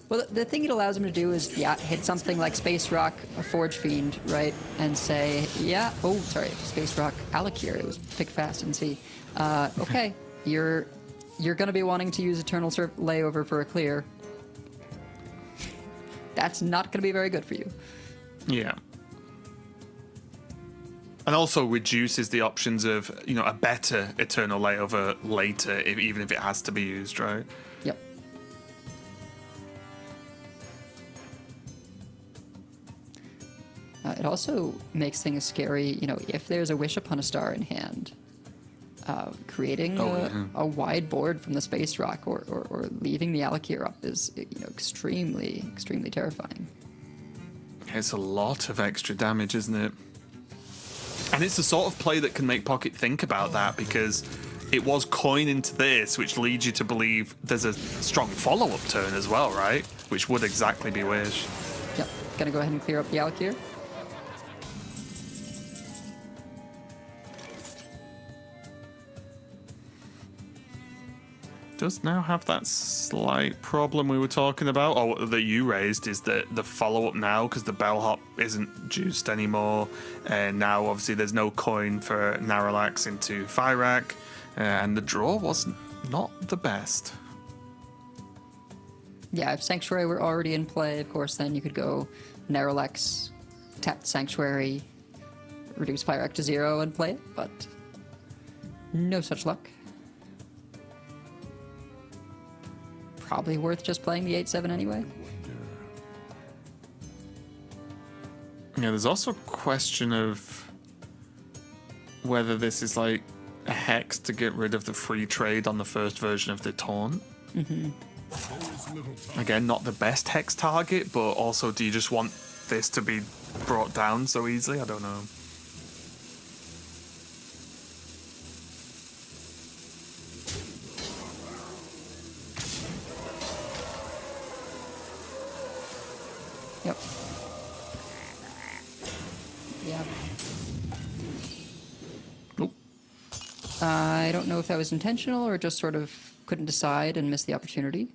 Well, the thing it allows him to do is, hit something like Space Rock, a Forge Fiend, right? And say, Space Rock, Alakir. It was pick fast and see. Okay, you're going to be wanting to use Eternal Layover for a clear. That's not going to be very good for you. Yeah. And also reduces the options of, a better Eternal Layover later, even if it has to be used, right? Yep. It also makes things scary, if there's a Wish Upon a Star in hand. Creating a wide board from the Space Rock or leaving the Alakir up is, extremely, extremely terrifying. It's a lot of extra damage, isn't it? And it's the sort of play that can make Pocket think about that, because it was coin into this, which leads you to believe there's a strong follow-up turn as well, right? Which would exactly be Wish. Yep. Gonna go ahead and clear up the Alakir. Does now have that slight problem we were talking about, or that you raised, is that the follow-up now, because the bellhop isn't juiced anymore, and now obviously there's no coin for Naralax into Fyrak, and the draw was not the best. Yeah, if Sanctuary were already in play, of course, then you could go Naralax, tap Sanctuary, reduce Fyrak to 0 and play it, but no such luck. Probably worth just playing the 8/7 anyway. Yeah, there's also a question of whether this is like a hex to get rid of the free trade on the first version of the taunt. Again, not the best hex target, but also do you just want this to be brought down so easily? I don't know. Yep. Yeah. Nope. I don't know if that was intentional or just sort of couldn't decide and missed the opportunity.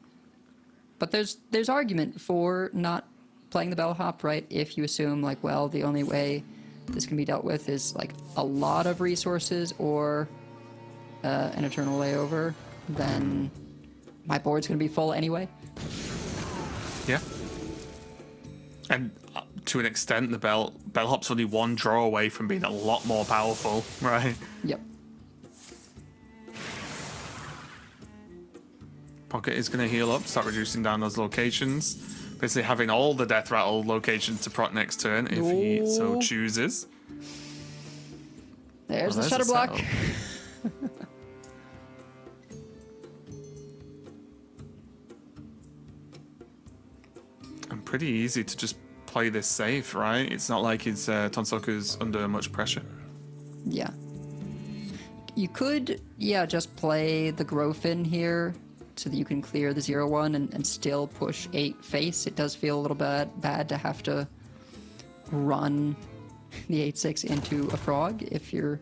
But there's argument for not playing the bellhop, right? If you assume, like, well, the only way this can be dealt with is, like, a lot of resources or an Eternal Layover, then my board's going to be full anyway. Yeah. And to an extent, the bellhop's only one draw away from being a lot more powerful, right? Yep. Pocket is going to heal up, start reducing down those locations. Basically having all the Death Rattle locations to proc next turn if he so chooses. There's the Shutter Block. And pretty easy to just play this safe, right? It's not like his Tonsoku's under much pressure. Yeah. You could, just play the Growfin here so that you can clear the 0/1 and still push 8 face. It does feel a little bad to have to run the 8/6 into a frog if you're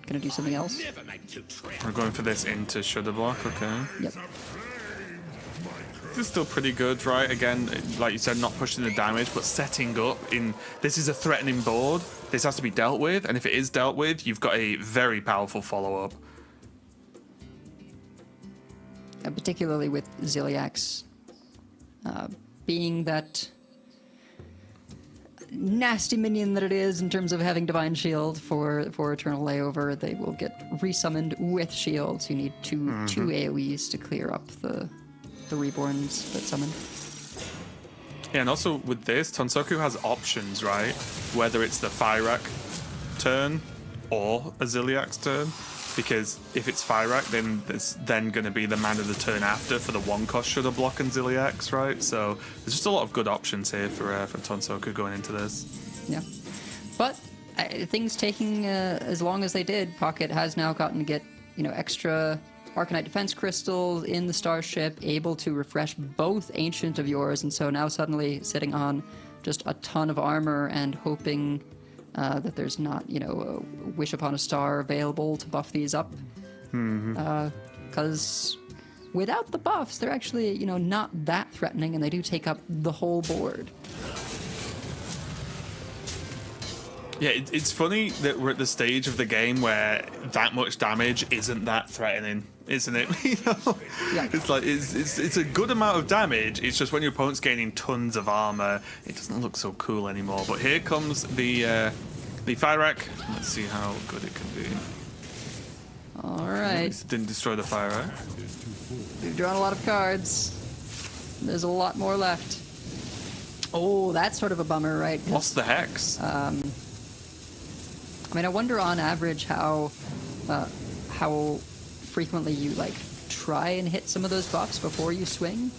gonna do something else. We're going for this into shoulder block, okay. Yep. This is still pretty good, right? Again, like you said, not pushing the damage, but setting up in... This is a threatening board. This has to be dealt with, and if it is dealt with, you've got a very powerful follow-up. Particularly with Ziliax being that nasty minion that it is in terms of having Divine Shield for Eternal Layover, they will get resummoned with shields. You need two AoEs to clear up the Reborns that summon. Yeah, and also with this, Tonsoku has options, right? Whether it's the Fyrak turn or a Ziliax turn. Because if it's Fyrak, then there's then going to be the man of the turn after for the one-cost Shudder Block and Ziliax, right? So there's just a lot of good options here for Tonsoku going into this. Yeah. But things taking as long as they did, Pocket has now gotten to get, extra Arcanite Defense Crystals in the Starship, able to refresh both Ancient of yours, and so now suddenly sitting on just a ton of armor and hoping that there's not, a Wish Upon a Star available to buff these up. Because without the buffs, they're actually, not that threatening, and they do take up the whole board. Yeah, it's funny that we're at the stage of the game where that much damage isn't that threatening, isn't it? Yeah. It's like it's a good amount of damage. It's just when your opponent's gaining tons of armor, it doesn't look so cool anymore. But here comes the Fyrak. Let's see how good it can be. All right. Didn't destroy the Fyrak. We've drawn a lot of cards. There's a lot more left. Oh, that's sort of a bummer, right? Lost the Hex. I wonder on average how frequently you try and hit some of those buffs before you swing.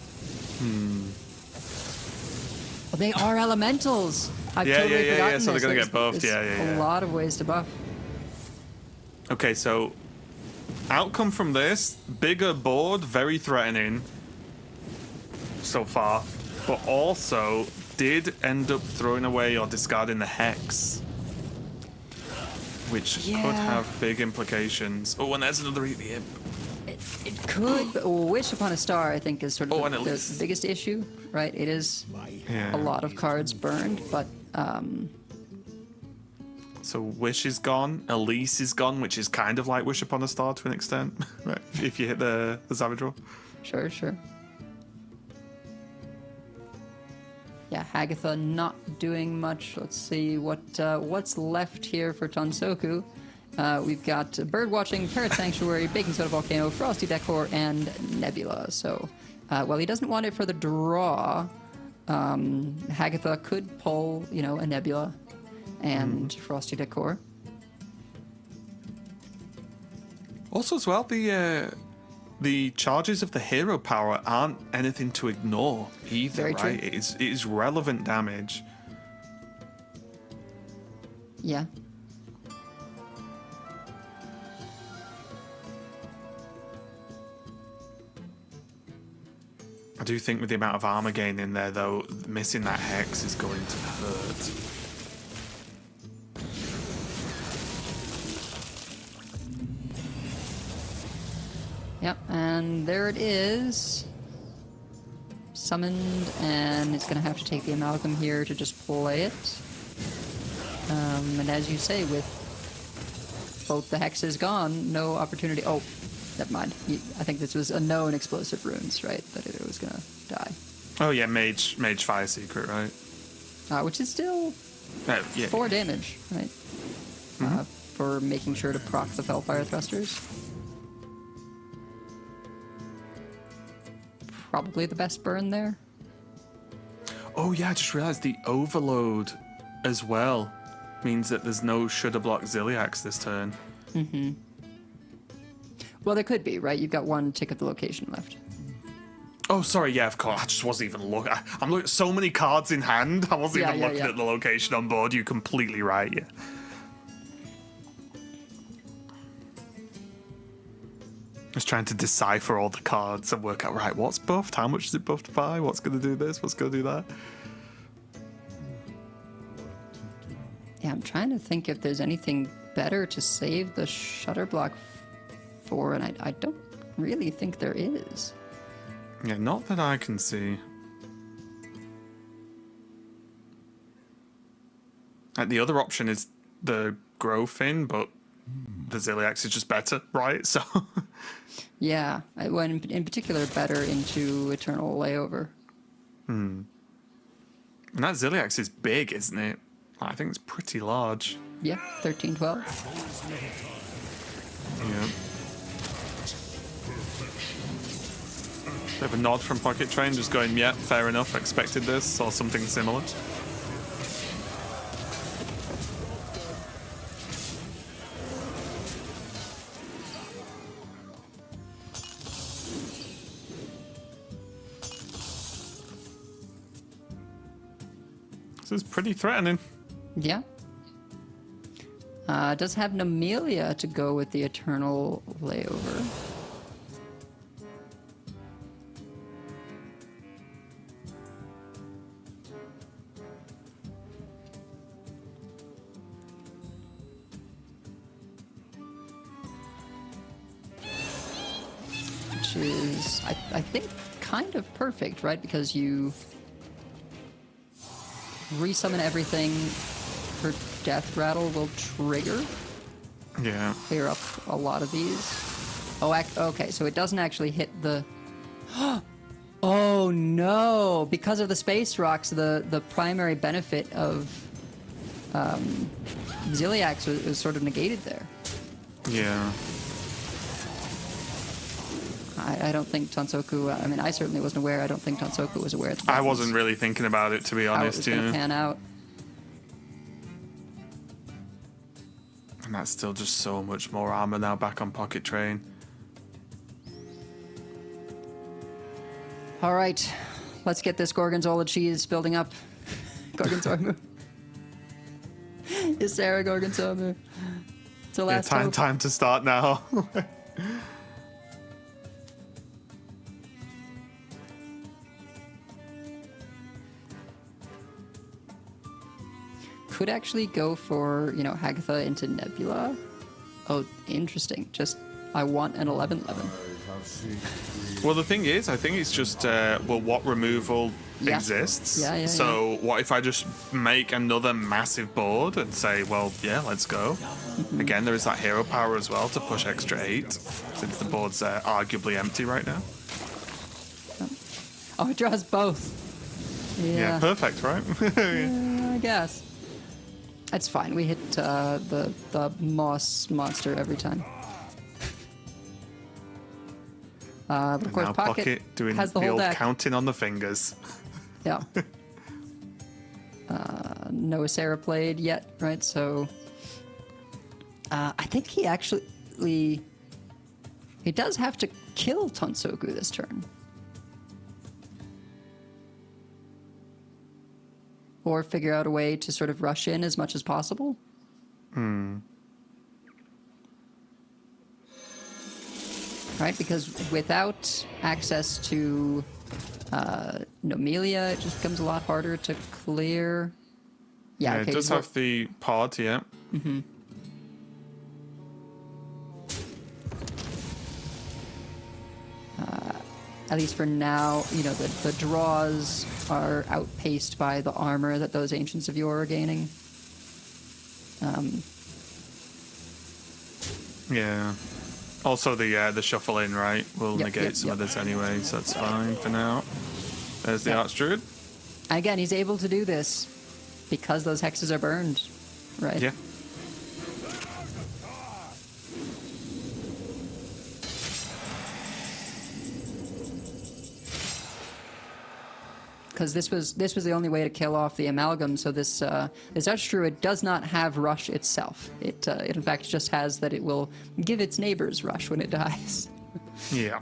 Well, they are elementals. I've totally forgotten So they're gonna this. get buffed. There's a lot of ways to buff. Okay, so outcome from this: bigger board, very threatening so far, but also did end up throwing away or discarding the Hex, which could have big implications. Oh, and there's another EV. It could, but Wish Upon a Star, I think, is sort of the biggest issue, right? It is a lot of cards burned, but... So Wish is gone, Elise is gone, which is kind of like Wish Upon a Star to an extent, right? If you hit the Savage Roll. Sure. Yeah, Hagatha not doing much. Let's see what's left here for Tonsoku. We've got Birdwatching, Parrot Sanctuary, Baking Soda Volcano, Frosty Decor, and Nebula. So, while he doesn't want it for the draw, Hagatha could pull, a Nebula and Frosty Decor. Also, as well, the charges of the hero power aren't anything to ignore either, Very right? true. It is relevant damage. Yeah. I do think with the amount of armor gain in there, though, missing that Hex is going to hurt. Yep, and there it is. Summoned, and it's going to have to take the Amalgam here to just play it. And as you say, with both the Hexes gone, no opportunity... Oh, never mind. I think this was a known explosive runes, right? That it was going to die. Oh yeah, Mage Fire Secret, right? Which is still 4 damage, right? For making sure to proc the Felfire Thrusters. Probably the best burn there. Oh yeah, I just realized the Overload as well means that there's no Shudder Block Ziliax this turn. Well, there could be, right? You've got one tick of the location left. Oh, sorry, yeah, of course. I just wasn't even looking. I'm looking at so many cards in hand. I wasn't even looking at the location on board. You're completely right, yeah. Just trying to decipher all the cards and work out, right, what's buffed? How much is it buffed by? What's going to do this? What's going to do that? Yeah, I'm trying to think if there's anything better to save the shutter block for, and I don't really think there is. Yeah, not that I can see. The other option is the grow fin, but the Ziliax is just better, right? So. Yeah, I went in particular better into Eternal Layover. And that Ziliax is big, isn't it? I think it's pretty large. Yeah, 13, 12. Yeah. Bit of a nod from PocketTrain, just going, yeah, fair enough, expected this, or something similar. This is pretty threatening. Yeah. Does have Nemelia to go with the Eternal Layover. Which is, I think, kind of perfect, right? Because you resummon everything, her death rattle will trigger. Yeah. Clear up a lot of these. Oh, okay, so it doesn't actually hit the... Oh no! Because of the space rocks, the primary benefit of Ziliax was sort of negated there. Yeah. I don't think Tonsoku... I mean, I certainly wasn't aware. I don't think Tonsoku was aware. I wasn't really thinking about it, to be how it honest. was going to pan out. And that's still just so much more armor now back on PocketTrain. All right, let's get this Gorgonzola cheese building up. Gorgonzola. Is Sarah Gorgonzola? It's the last hope. Time to start now. Could actually go for, you know, Hagatha into Nebula. Oh, interesting. Just, I want an 11/11. Well, the thing is, I think it's just, well, what removal exists? Yeah. So what if I just make another massive board and say, well, yeah, let's go. Again, there is that hero power as well to push extra 8, since the board's arguably empty right now. Oh, it draws both. Yeah, perfect, right? I guess. It's fine. We hit the moss monster every time. But of course, now Pocket doing has the the whole old deck. counting on the fingers. Yeah. No Sarah played yet, right? So I think he actually he does have to kill Tonsoku this turn. Or figure out a way to sort of rush in as much as possible. Right, because without access to Nemelia, it just becomes a lot harder to clear. Yeah, okay, it does have the pod, yeah. Mm-hmm. At least for now, you know, the draws are outpaced by the armor that those Ancients of Yore are gaining. Yeah. Also, the shuffle in, right, will negate some of this anyway, so that's fine for now. There's the Archdruid. Again, he's able to do this because those hexes are burned, right? Yeah. Because this was the only way to kill off the amalgam. So this Archdruid does not have rush itself. It in fact just has that it will give its neighbors rush when it dies. Yeah.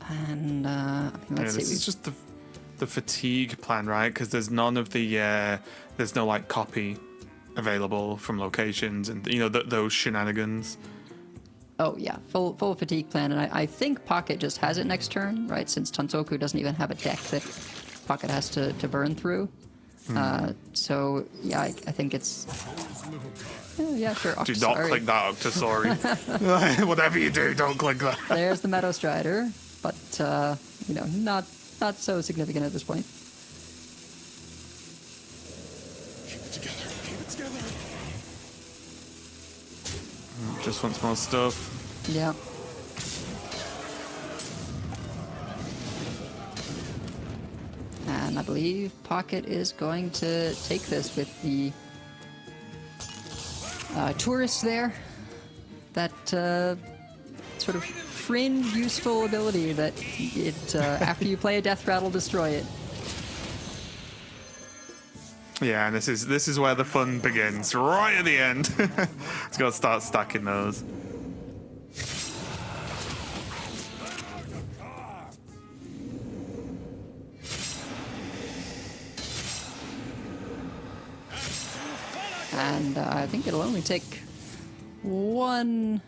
And let's see. This is just the fatigue plan, right? Because there's none of the there's no like copy available from locations and you know those shenanigans. Oh yeah, full fatigue plan, and I think Pocket just has it next turn, right? Since Tonsoku doesn't even have a deck that Pocket has to burn through. So yeah, I think it's. Yeah, sure. Do not click that, Octosauri. Whatever you do, don't click that. There's the Meadow Strider, but you know, not so significant at this point. Keep it together. Keep it together. Just wants more stuff. Yeah. And I believe Pocket is going to take this with the tourist there. That sort of fringe useful ability that it after you play a death rattle, destroy it. Yeah, and this is where the fun begins, right at the end. It's got to start stacking those. And I think it'll only take one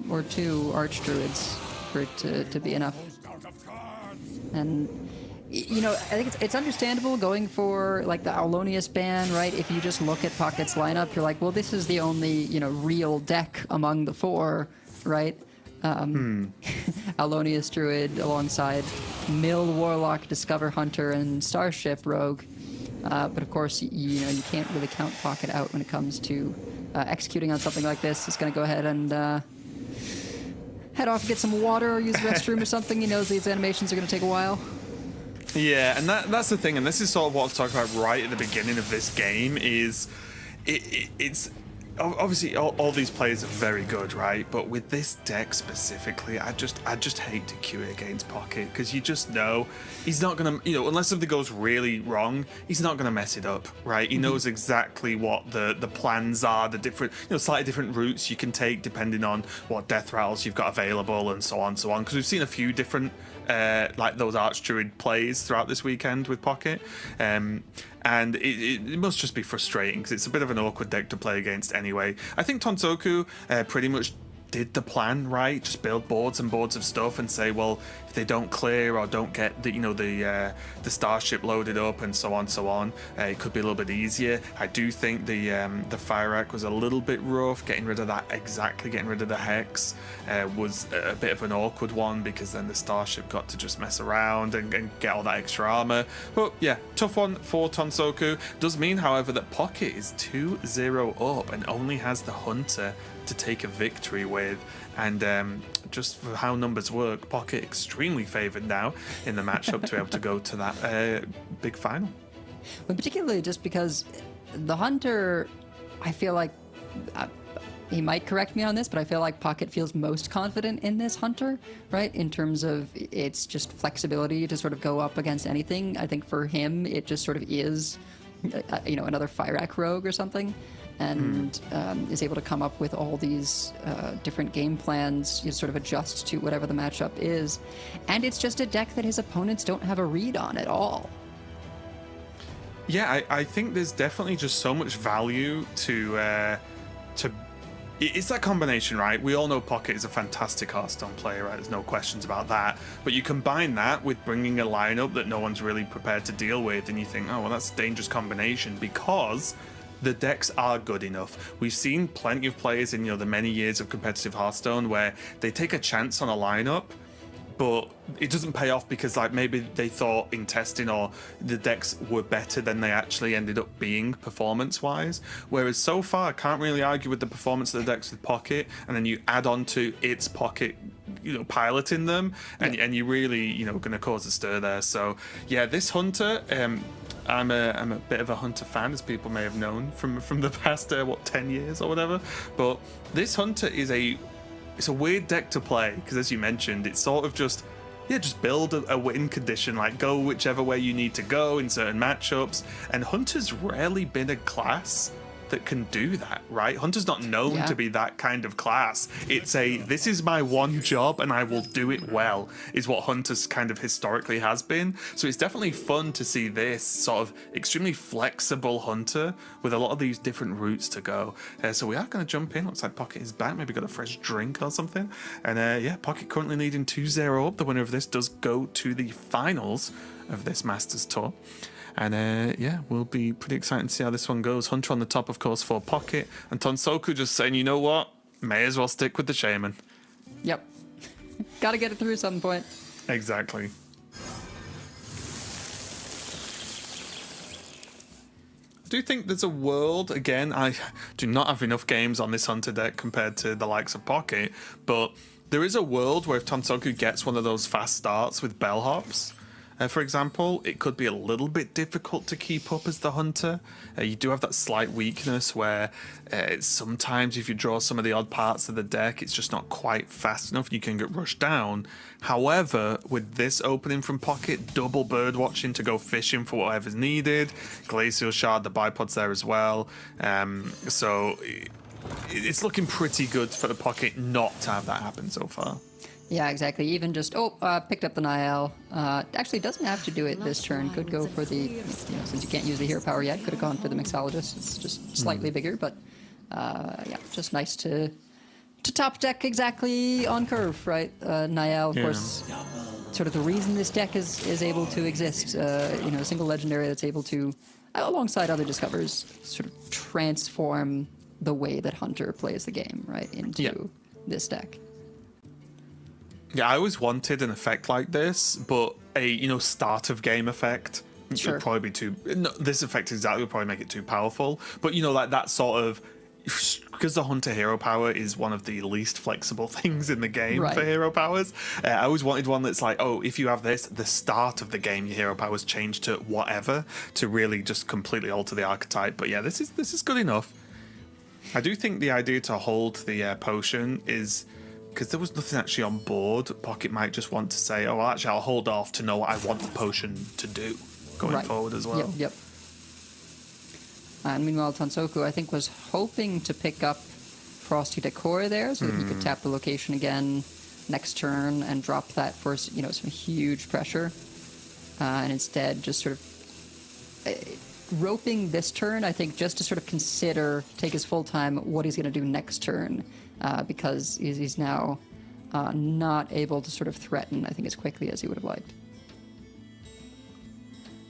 or two Archdruids for it to be enough. And, you know, I think it's understandable going for, like, the Aulonius ban, right? If you just look at Pocket's lineup, you're like, well, this is the only, you know, real deck among the four, right? Aulonius Druid alongside Mill Warlock, Discover Hunter, and Starship Rogue. But of course, you know, you can't really count Pocket out when it comes to executing on something like this. He's going to go ahead and head off and get some water or use the restroom or something. He knows these animations are going to take a while. Yeah, and that's the thing, and this is sort of what I was talking about right at the beginning of this game, is it's obviously all these players are very good, right? But with this deck specifically, I just hate to queue it against Pocket, because you just know he's not gonna, you know, unless something goes really wrong, he's not gonna mess it up, right? He knows exactly what the plans are, the different, you know, slightly different routes you can take depending on what death rattles you've got available, and so on. Because we've seen a few different like those Archdruid plays throughout this weekend with Pocket. And it must just be frustrating, because it's a bit of an awkward deck to play against anyway. I think Tonsoku pretty much did the plan right, just build boards and boards of stuff and say, well, if they don't clear or don't get the, you know, the starship loaded up and so on, it could be a little bit easier. I do think the Fire Rack was a little bit rough. Getting rid of the Hex was a bit of an awkward one, because then the starship got to just mess around and get all that extra armor. But yeah, tough one for Tonsoku. Does mean, however, that Pocket is 2-0 up and only has the Hunter to take a victory with, and just for how numbers work, Pocket extremely favored now in the matchup to be able to go to that big final. But particularly just because the Hunter, I feel like he might correct me on this, but I feel like Pocket feels most confident in this Hunter, right? In terms of its just flexibility to sort of go up against anything. I think for him, it just sort of is, you know, another Fire Rack Rogue or something. And is able to come up with all these different game plans, you sort of adjust to whatever the matchup is. And it's just a deck that his opponents don't have a read on at all. Yeah, I think there's definitely just so much value to it's that combination, right? We all know Pocket is a fantastic Hearthstone player, right? There's no questions about that. But you combine that with bringing a lineup that no one's really prepared to deal with, and you think, oh, well, that's a dangerous combination, because the decks are good enough. We've seen plenty of players in, you know, the many years of competitive Hearthstone where they take a chance on a lineup, but it doesn't pay off because, like, maybe they thought in testing or the decks were better than they actually ended up being performance-wise. Whereas so far, I can't really argue with the performance of the decks with Pocket, and then you add on to its Pocket, you know, piloting them, and you really, you know, going to cause a stir there. So yeah, this Hunter, I'm a bit of a Hunter fan, as people may have known from the past 10 years or whatever. But this Hunter is it's a weird deck to play, because as you mentioned, it's sort of just build a win condition, like go whichever way you need to go in certain matchups. And Hunter's rarely been a class that can do that, right? Hunter's not known Yeah. to be that kind of class. It's this is my one job and I will do it well, is what Hunter's kind of historically has been. So it's definitely fun to see this sort of extremely flexible Hunter with a lot of these different routes to go. So we are going to jump in. Looks like Pocket is back. Maybe got a fresh drink or something. And yeah, Pocket currently leading 2-0 up. The winner of this does go to the finals of this Masters Tour. And yeah, we'll be pretty excited to see how this one goes. Hunter on the top, of course, for Pocket. And Tonsoku just saying, you know what? May as well stick with the Shaman. Yep. Gotta get it through at some point. Exactly. I do think there's a world, again, I do not have enough games on this Hunter deck compared to the likes of Pocket, but there is a world where if Tonsoku gets one of those fast starts with bellhops, for example, it could be a little bit difficult to keep up as the Hunter. You do have that slight weakness where sometimes if you draw some of the odd parts of the deck, it's just not quite fast enough and you can get rushed down. However, with this opening from Pocket, double bird watching to go fishing for whatever's needed, Glacial Shard, the bipods there as well. So it's looking pretty good for the Pocket not to have that happen so far. Yeah, exactly. Even just, picked up the Niall. Actually, doesn't have to do it this turn. Could go for the, since you can't use the hero power yet, could have gone for the Mixologist. It's just slightly bigger, but yeah, just nice to top deck exactly on curve, right? Niall, of course, sort of the reason this deck is able to exist. A single legendary that's able to, alongside other discovers, sort of transform the way that Hunter plays the game, right, into this deck. Yeah, I always wanted an effect like this, but a start of game effect would probably be too. No, this effect exactly would probably make it too powerful. But like that sort of, because the Hunter hero power is one of the least flexible things in the game for hero powers. I always wanted one that's like, if you have this, the start of the game, your hero powers change to whatever to really just completely alter the archetype. But yeah, this is good enough. I do think the idea to hold the potion is, because there was nothing actually on board, Pocket might just want to say, actually, I'll hold off to know what I want the potion to do going forward as well. Yep. And meanwhile, Tonsoku, I think, was hoping to pick up Frosty Decor there so that he could tap the location again next turn and drop that for, some huge pressure. And instead just sort of roping this turn, I think, just to sort of take his full time what he's going to do next turn. Because he's now not able to sort of threaten, I think, as quickly as he would have liked.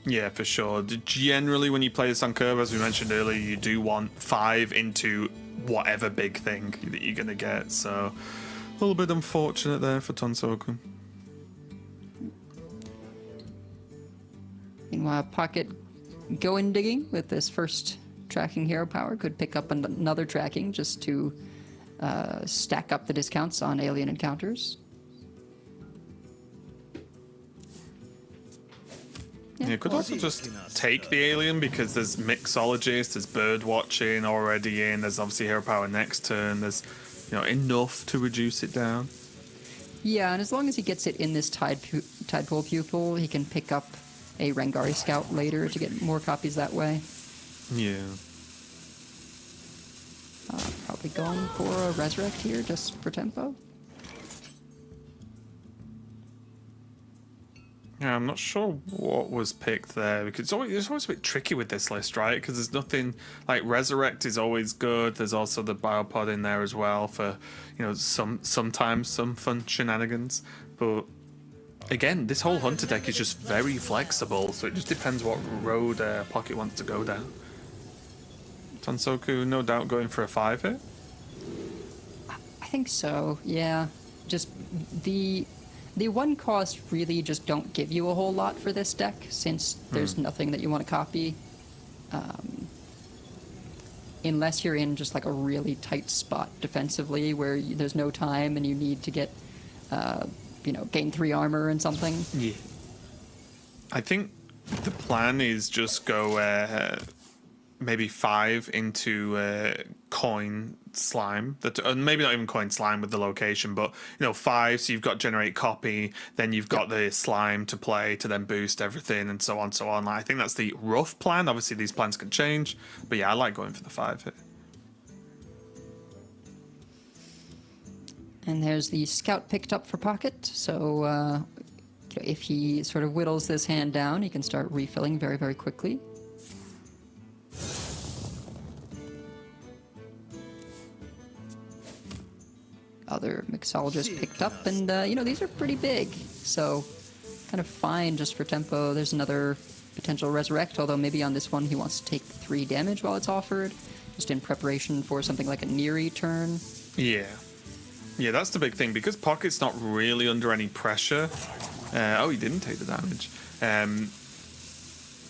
Yeah, for sure. Generally, when you play this on curve, as we mentioned earlier, you do want 5 into whatever big thing that you're going to get. So, a little bit unfortunate there for Tonsoku. Meanwhile, Pocket going digging with this first tracking hero power. Could pick up another tracking just to stack up the discounts on alien encounters. Yeah, could also just take the alien because there's Mixologist, there's Bird Watching already in, there's obviously hero power next turn, there's enough to reduce it down. Yeah, and as long as he gets it in this Tidepool Pupil, he can pick up a Rangari Scout later to get more copies that way. Yeah. Probably going for a Resurrect here just for tempo. Yeah, I'm not sure what was picked there because it's always a bit tricky with this list, right? Because there's nothing like Resurrect is always good. There's also the Biopod in there as well for sometimes some fun shenanigans. But again, this whole Hunter deck is just very flexible, so it just depends what road Pocket wants to go down. Tonsoku, no doubt, going for a 5 here. I think so. Yeah, just the one cost really just don't give you a whole lot for this deck since there's nothing that you want to copy, unless you're in just like a really tight spot defensively where there's no time and you need to get, gain 3 armor and something. Yeah. I think the plan is just go maybe 5 into coin slime, maybe not even coin slime with the location, but 5. So you've got generate copy, then you've got the slime to play to then boost everything, and so on, so on. Like, I think that's the rough plan. Obviously, these plans can change, but yeah, I like going for the 5 here. And there's the scout picked up for Pocket. So if he sort of whittles this hand down, he can start refilling very, very quickly. Other mixologists picked up, and these are pretty big, so kind of fine just for tempo. There's another potential resurrect, although maybe on this one he wants to take 3 damage while it's offered, just in preparation for something like a Neri turn. Yeah, that's the big thing, because Pocket's not really under any pressure. Oh, he didn't take the damage.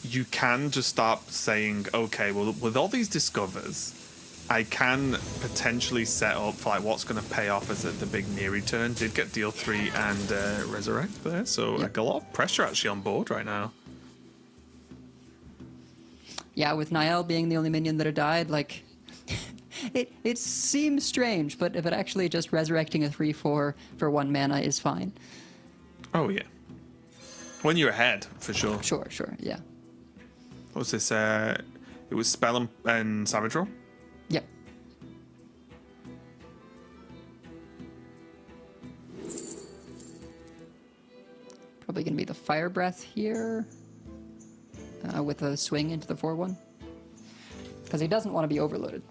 You can just start saying, okay, well, with all these discovers, I can potentially set up for like what's going to pay off as the big Neri turn. Did get deal 3 and resurrect there, so like a lot of pressure actually on board right now. Yeah, with Niall being the only minion that had died, like it seems strange, but if it actually just resurrecting a 3/4 for 1 mana is fine. Oh yeah, when you're ahead for sure. Sure, yeah. What was this? It was Spell and Savage Roll. Yep. Probably going to be the Fire Breath here with a swing into the 4/1. Because he doesn't want to be overloaded.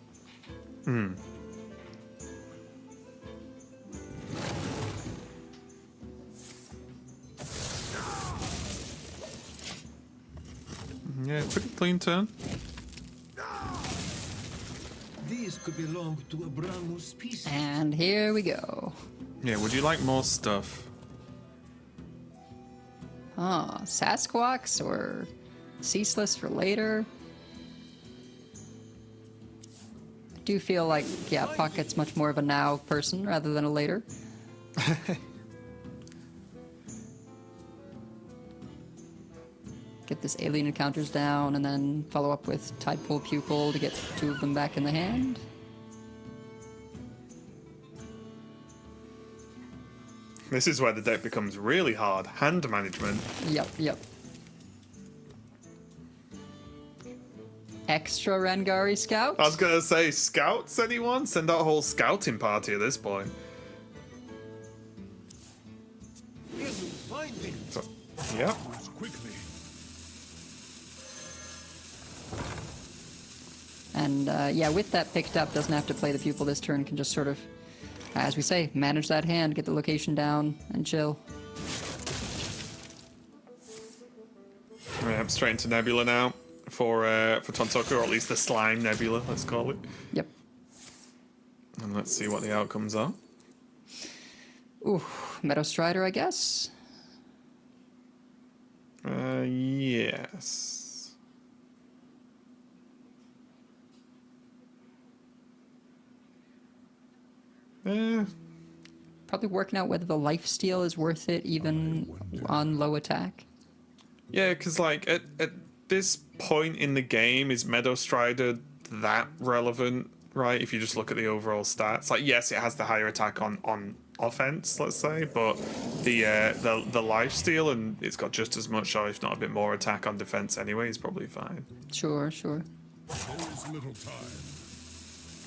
Yeah, pretty clean turn. These could belong to a brand new species. And here we go. Yeah, would you like more stuff? Sasquatch or Ceaseless for later. I do feel like, Pocket's much more of a now person rather than a later. Get this alien encounters down and then follow up with Tidepool Pupil to get 2 of them back in the hand. This is where the deck becomes really hard. Hand management. Yep. Extra Rangari Scout? I was going to say, scouts, anyone? Send out a whole scouting party at this point. So, yeah. Quickly. And with that picked up, doesn't have to play the Pupil this turn, can just sort of, as we say, manage that hand, get the location down, and chill. Yeah, straight into Nebula now for Tonsoku, or at least the Slime Nebula, let's call it. Yep. And let's see what the outcomes are. Ooh, Meadow Strider, I guess? Yes. Probably working out whether the lifesteal is worth it, even on low attack. Yeah, because like at this point in the game, is Meadow Strider that relevant, right? If you just look at the overall stats, like yes, it has the higher attack on offense, let's say, but the lifesteal, and it's got just as much, or if not a bit more, attack on defense anyway, is probably fine. Sure. There's little time.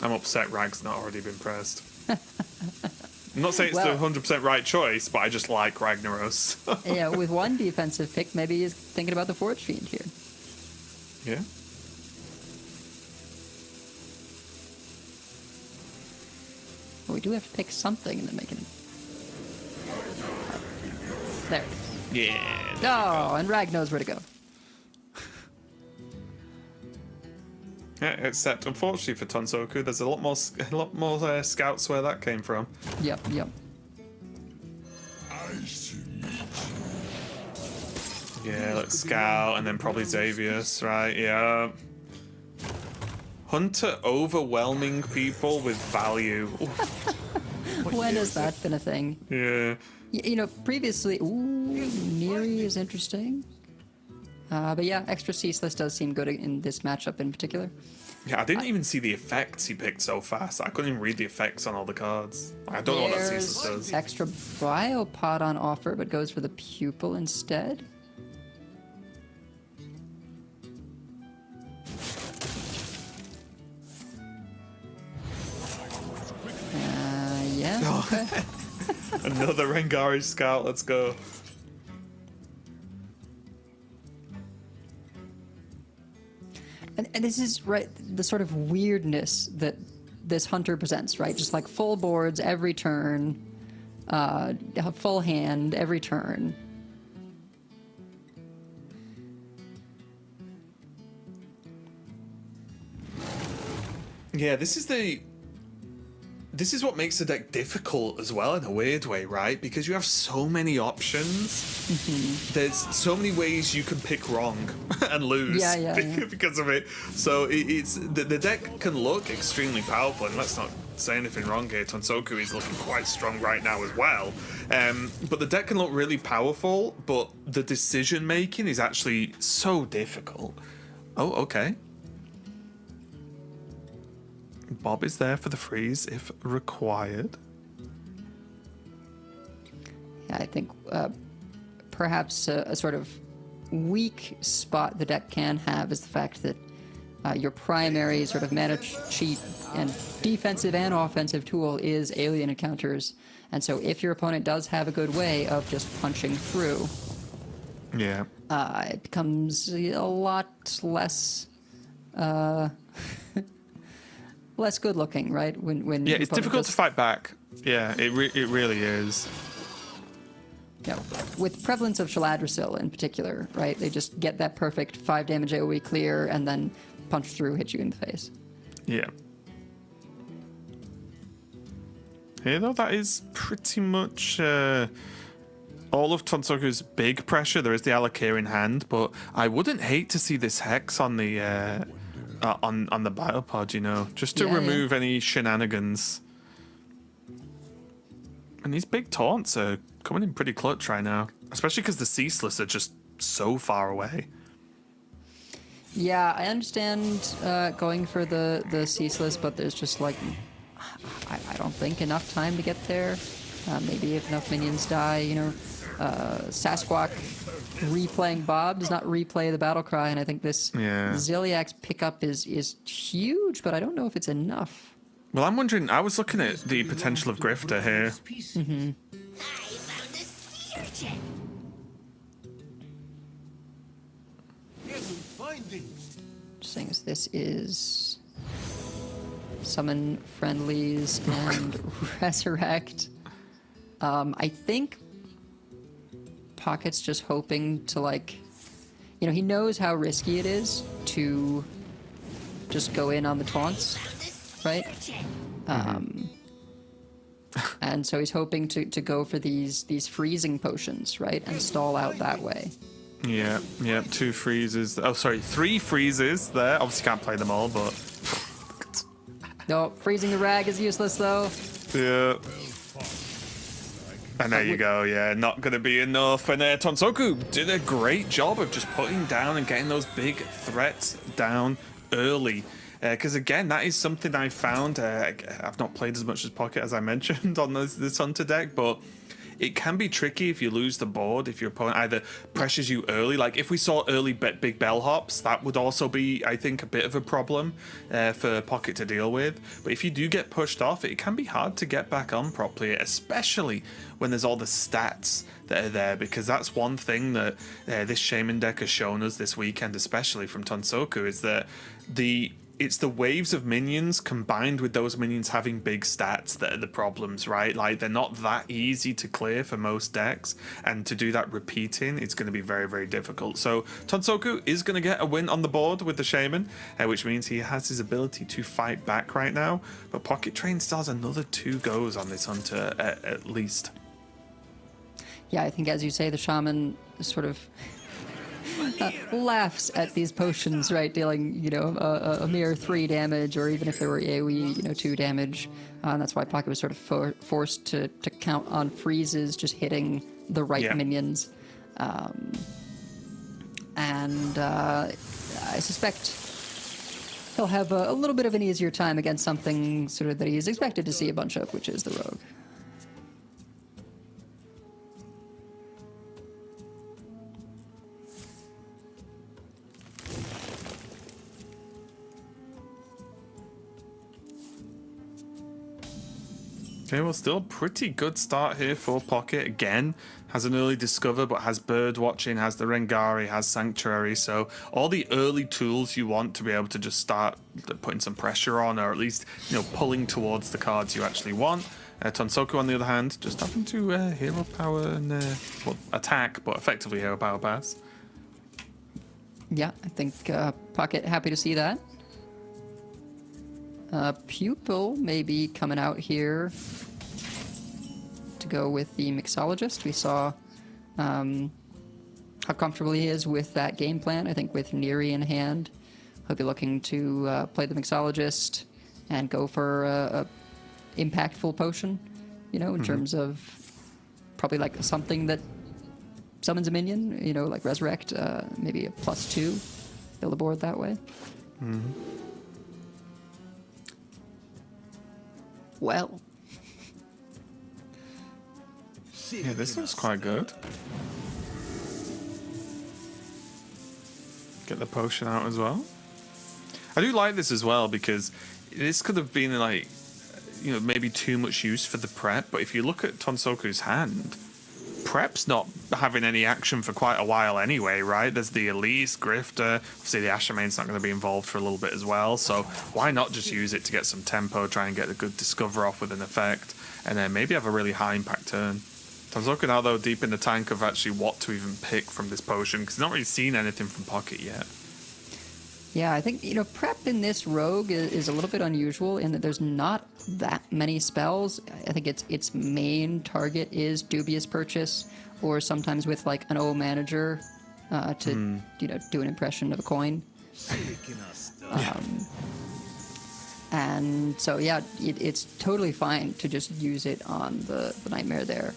I'm upset Rag's not already been pressed. I'm not saying it's the 100% right choice, but I just like Ragnaros. Yeah, with 1 defensive pick, maybe he's thinking about the Forge Fiend here. Yeah. But we do have to pick something and then make it. There it is. Yeah. Oh, and Rag knows where to go. Yeah, except unfortunately for Tonsoku, there's a lot more scouts where that came from. Yep. Yeah, let's scout and then probably Xavius, right? Yeah. Hunter overwhelming people with value. When has that been a thing? Yeah. Previously, Neri is interesting. But yeah, extra Ceaseless does seem good in this matchup in particular. Yeah, I didn't even see the effects he picked so fast. I couldn't even read the effects on all the cards. I don't know what that Ceaseless does. Extra Biopod on offer, but goes for the Pupil instead. Yeah. Okay. Another Rengari Scout, let's go. And this is, right, the sort of weirdness that this Hunter presents, right? Just like full boards every turn, full hand every turn. Yeah, this is what makes the deck difficult as well in a weird way, right? Because you have so many options. There's so many ways you can pick wrong and lose because of it. So it's the deck can look extremely powerful, and let's not say anything wrong here. Tonsoku is looking quite strong right now as well. But the deck can look really powerful, but the decision making is actually so difficult. Oh, okay. Bob is there for the freeze if required. Yeah, I think perhaps a sort of weak spot the deck can have is the fact that your primary sort of mana cheat and defensive and offensive tool is alien encounters. And so if your opponent does have a good way of just punching through, yeah, it becomes a lot less less good looking, right? When yeah, it's difficult to fight back. Yeah, it really is. Yeah, with prevalence of Shaladrisil in particular, right? They just get that perfect 5 damage AoE clear and then punch through, hit you in the face. Yeah. Here though, that is pretty much all of Tonsoku's big pressure. There is the Alakir in hand, but I wouldn't hate to see this Hex on the on the Biopod, you know, just to remove any shenanigans. And these big taunts are coming in pretty clutch right now, especially because the Ceaseless are just so far away. Yeah, I understand going for the Ceaseless, but there's just like, I don't think enough time to get there. Maybe if enough minions die, you know. Sasquatch replaying Bob does not replay the battle cry, and I think this Ziliak's pickup is huge, but I don't know if it's enough. Well, I'm wondering, I was looking at the potential of Grifter here. I found a sea urchin. Just saying, this is summon friendlies and resurrect. I think Pocket's just hoping to, like, you know, he knows how risky it is to just go in on the taunts, right? And so he's hoping to go for these freezing potions, right, and stall out that way. Yeah, 2 freezes. Oh, sorry, 3 freezes there. Obviously can't play them all, but... No, freezing the rag is useless, though. Yeah. And there you go, yeah, not going to be enough. And Tonsoku did a great job of just putting down and getting those big threats down early. Because, again, that is something I found. I've not played as much as Pocket as I mentioned on this Hunter deck, but it can be tricky if you lose the board, if your opponent either pressures you early. Like, if we saw early big bellhops, that would also be, I think, a bit of a problem for Pocket to deal with. But if you do get pushed off, it can be hard to get back on properly, especially when there's all the stats that are there, because that's one thing that this Shaman deck has shown us this weekend, especially from Tonsoku, is that it's the waves of minions combined with those minions having big stats that are the problems, right? Like, they're not that easy to clear for most decks, and to do that repeating, it's going to be very, very difficult. So Tonsoku is going to get a win on the board with the Shaman, which means he has his ability to fight back right now. But PocketTrain still has another 2 goes on this Hunter at least. Yeah, I think, as you say, the Shaman sort of laughs at these potions, right? Dealing, you know, a mere 3 damage, or even if they were AoE, you know, 2 damage. And that's why Pocket was sort of forced to count on freezes, just hitting the right minions. And I suspect he'll have a little bit of an easier time against something sort of that he's expected to see a bunch of, which is the Rogue. Okay, well, still a pretty good start here for Pocket. Again, has an early Discover, but has Bird Watching, has the Rengari, has Sanctuary. So all the early tools you want to be able to just start putting some pressure on, or at least, you know, pulling towards the cards you actually want. Tonsoku, on the other hand, just having to hero power and well, attack, but effectively hero power pass. Yeah, I think Pocket happy to see that. Pupil may be coming out here to go with the Mixologist. We saw how comfortable he is with that game plan. I think with Neri in hand, he'll be looking to play the Mixologist and go for a impactful potion, you know, in terms of probably like something that summons a minion, you know, like Resurrect, maybe a +2, build a board that way. Well. Yeah, this looks quite good. Get the potion out as well. I do like this as well because this could have been like, you know, maybe too much use for the prep, but if you look at Tonsoku's hand, prep's not having any action for quite a while anyway, right? There's the Elise, Grifter, obviously the Ashamane's not going to be involved for a little bit as well, so why not just use it to get some tempo, try and get a good Discover off with an effect, and then maybe have a really high impact turn. Tonsoku now, though, deep in the tank of actually what to even pick from this potion, because he's not really seen anything from Pocket yet. Yeah, I think, you know, prep in this rogue is a little bit unusual in that there's not that many spells. I think its main target is Dubious Purchase, or sometimes with like an O manager to you know, do an impression of a coin. And so yeah, it's totally fine to just use it on the Nightmare there,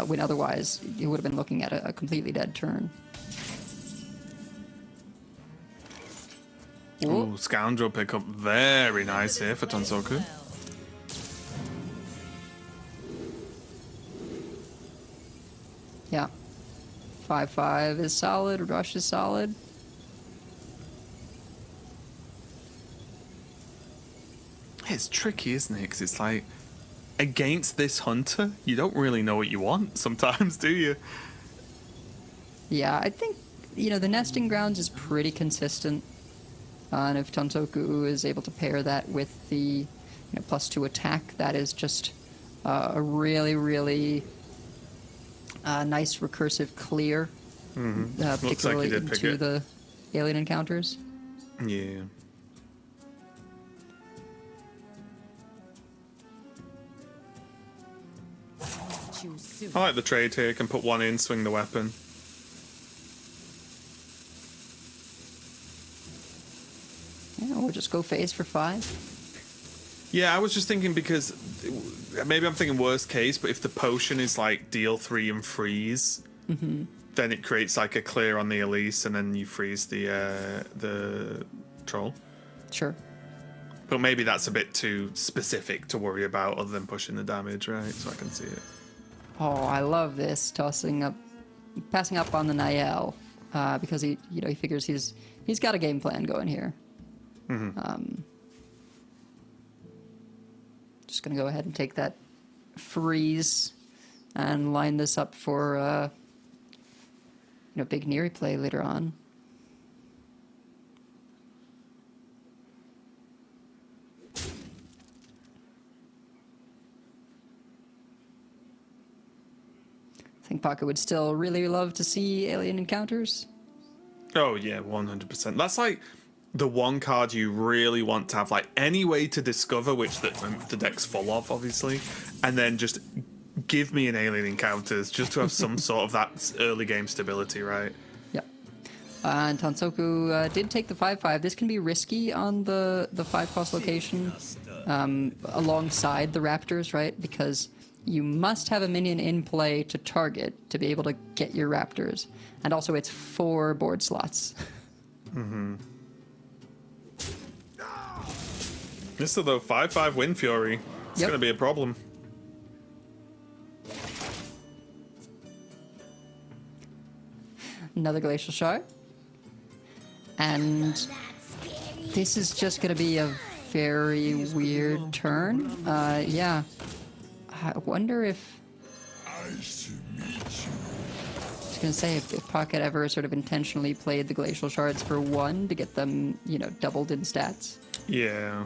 when otherwise you would have been looking at a completely dead turn. Ooh, Scoundrel pickup very nice here for Tonsoku. Yeah. 5/5 is solid, Rush is solid. It's tricky, isn't it? Because it's like, against this Hunter, you don't really know what you want sometimes, do you? Yeah, I think, you know, the Nesting Grounds is pretty consistent. And if Tonsoku is able to pair that with the, you know, +2 attack, that is just a really, really nice recursive clear, particularly like into the alien encounters. Yeah. I like the trade here. Can put one in, swing the weapon. Yeah, or just go phase for 5. Yeah, I was just thinking because maybe I'm thinking worst case, but if the potion is like deal 3 and freeze, then it creates like a clear on the Elise, and then you freeze the troll. Sure. But maybe that's a bit too specific to worry about, other than pushing the damage, right? So I can see it. Oh, I love this passing up on the Niall, because he figures he's got a game plan going here. Just gonna go ahead and take that freeze and line this up for big Neri play later on. I think Pocket would still really love to see alien encounters. Oh yeah, 100%. That's like the one card you really want to have, like, any way to discover, which the deck's full of, obviously, and then just give me an alien encounters just to have some sort of that early game stability, right? Yeah. And Tonsoku did take the 5/5. This can be risky on the 5-cost location alongside the Raptors, right? Because you must have a minion in play to target to be able to get your Raptors. And also it's 4 board slots. This is though 5-5 Wind Fury. It's Yep. going to be a problem. Another Glacial Shard. And this is just going to be a very weird turn. Yeah. I wonder if... I was going to say, if Pocket ever sort of intentionally played the Glacial Shards for 1 to get them, you know, doubled in stats. Yeah.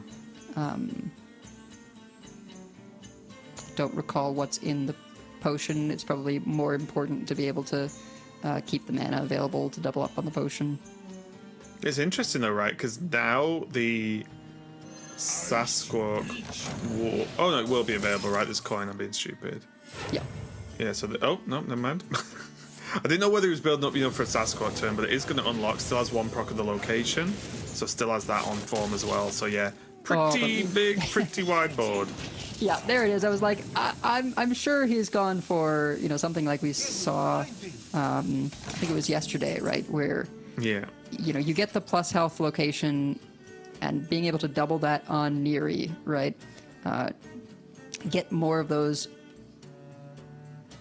Don't recall what's in the potion. It's probably more important to be able to keep the mana available to double up on the potion. It's interesting though, right? Because now the Sasquatch war... Oh no, it will be available, right? This coin, I'm being stupid. Yeah. Yeah, so the... Oh, no, never mind. I didn't know whether he was building up, you know, for a Sasquatch turn, but it is going to unlock. Still has 1 proc of the location, so still has that on form as well. So yeah, pretty big, pretty wide board. Yeah, there it is. I was like, I'm sure he's gone for, you know, something like we saw, I think it was yesterday, right? Where, Yeah. you know, you get the plus health location and being able to double that on Neri, right? Get more of those.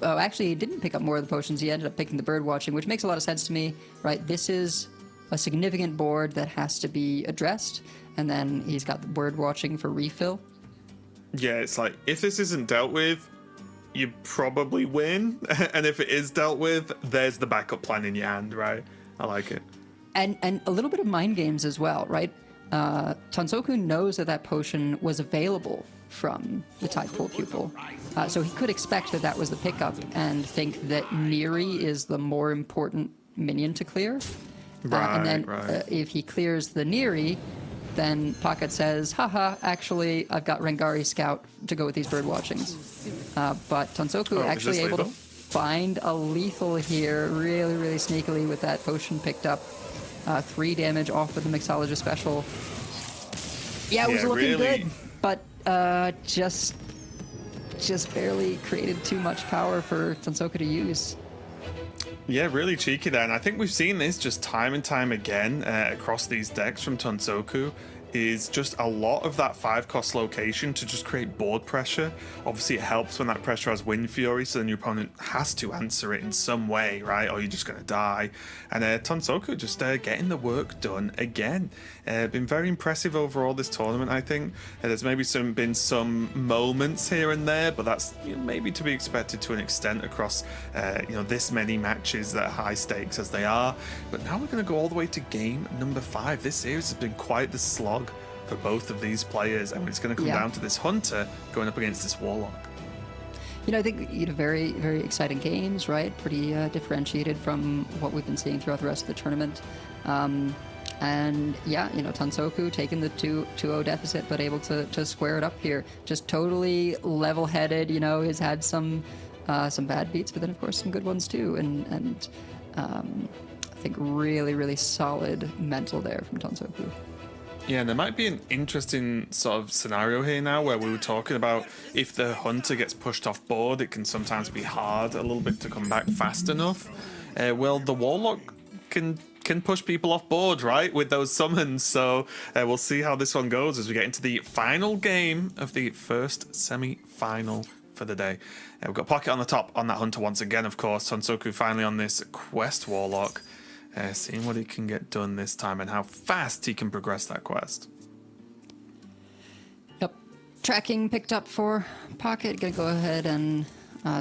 Oh, actually, he didn't pick up more of the potions. He ended up picking the bird watching, which makes a lot of sense to me, right? This is a significant board that has to be addressed. And then he's got the bird watching for refill. Yeah, it's like, if this isn't dealt with, you probably win. And if it is dealt with, there's the backup plan in your hand, right? I like it. And a little bit of mind games as well, right? Tonsoku knows that potion was available from the Tidepool Pupil. So he could expect that was the pickup and think that Neri is the more important minion to clear. And then if he clears the Neri, then Pocket says, haha, actually, I've got Rengari Scout to go with these bird watchings. But Tonsoku actually able to find a lethal here really, really sneakily with that potion picked up. 3 damage off of the Mixologist special. Yeah, it was looking good, but just barely created too much power for Tonsoku to use. Yeah, really cheeky there. And I think we've seen this just time and time again across these decks from Tonsoku, is just a lot of that 5-cost location to just create board pressure. Obviously, it helps when that pressure has Wind Fury, so then your opponent has to answer it in some way, right? Or you're just going to die. And Tonsoku just getting the work done again. Been very impressive overall this tournament, I think. There's maybe been some moments here and there, but that's, you know, maybe to be expected to an extent across you know, this many matches that are high stakes as they are. But now we're going to go all the way to game number 5. This series has been quite the slog for both of these players, and it's going to come down to this Hunter going up against this Warlock. You know, I think, you know, very, very exciting games, right? Pretty differentiated from what we've been seeing throughout the rest of the tournament. And yeah, you know, Tonsoku taking the 2-0 deficit, but able to square it up here. Just totally level-headed. You know, he's had some bad beats, but then of course some good ones too. And I think really, really solid mental there from Tonsoku. Yeah, and there might be an interesting sort of scenario here now where we were talking about if the Hunter gets pushed off board, it can sometimes be hard a little bit to come back fast enough. Well, the Warlock can push people off board, right, with those summons. So we'll see how this one goes as we get into the final game of the first semi-final for the day. We've got Pocket on the top on that Hunter once again, of course. Tonsoku finally on this Quest Warlock. Seeing what he can get done this time and how fast he can progress that quest. Yep. Tracking picked up for Pocket. Gonna go ahead and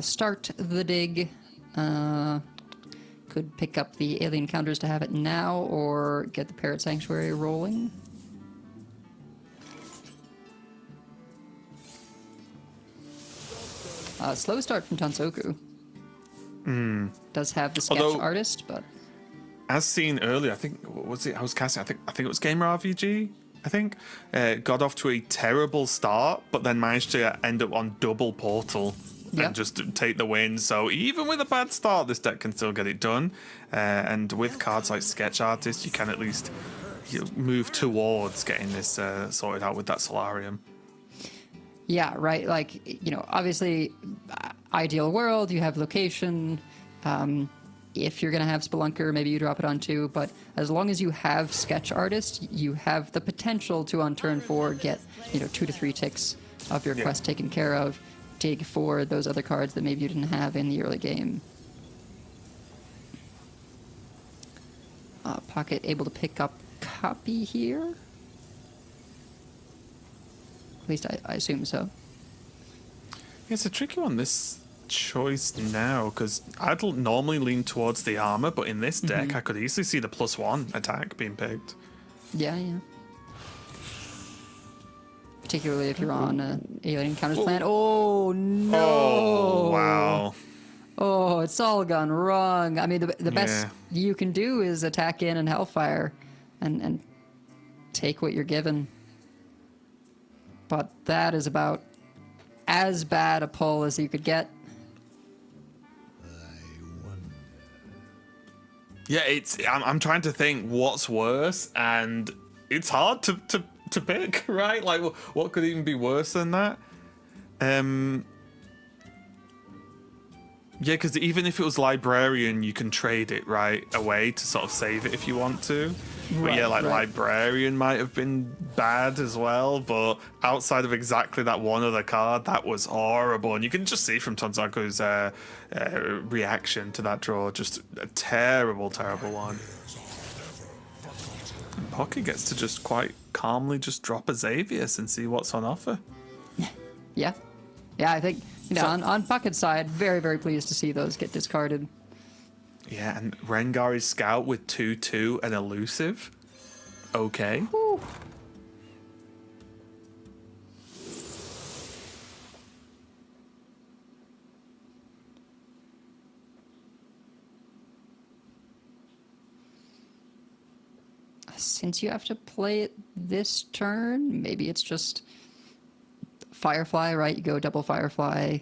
start the dig. Could pick up the alien counters to have it now or get the Parrot Sanctuary rolling. Slow start from Tonsoku. Does have the sketch artist, but... As seen earlier, I think, what was it? I was casting, I think it was GamerRVG, I think. Got off to a terrible start, but then managed to end up on double Portal and just take the win. So even with a bad start, this deck can still get it done. And with cards like Sketch Artist, you can at least move towards getting this sorted out with that Solarium. Yeah, right. Like, you know, obviously, ideal world, you have location. if you're going to have Spelunker, maybe you drop it on 2, but as long as you have Sketch Artist, you have the potential to, on turn 4, get, 2 to 3 ticks of your quest taken care of, dig for those other cards that maybe you didn't have in the early game. Pocket able to pick up Copy here? At least I assume so. Yeah, it's a tricky one, this choice now, because I'd normally lean towards the armor, but in this deck, I could easily see the +1 attack being picked. Yeah. Particularly if you're on Alien Encounters plan. Oh, no! Oh, wow. Oh, it's all gone wrong. I mean, the best you can do is attack in and Hellfire and take what you're given. But that is about as bad a pull as you could get. Yeah, I'm trying to think what's worse, and it's hard to pick, right? Like, what could even be worse than that? Yeah, because even if it was Librarian, you can trade it right away to sort of save it if you want to. But yeah, Librarian might have been bad as well, but outside of exactly that one other card, that was horrible. And you can just see from Tonsoku's reaction to that draw, just a terrible, terrible one. And Pocket gets to just quite calmly just drop a Xavius and see what's on offer. Yeah, I think... on Pocket's side, very, very pleased to see those get discarded. Yeah, and Rengari's Scout with 2/2 and Elusive. Okay. Woo. Since you have to play it this turn, maybe it's just... Firefly, right? You go double Firefly,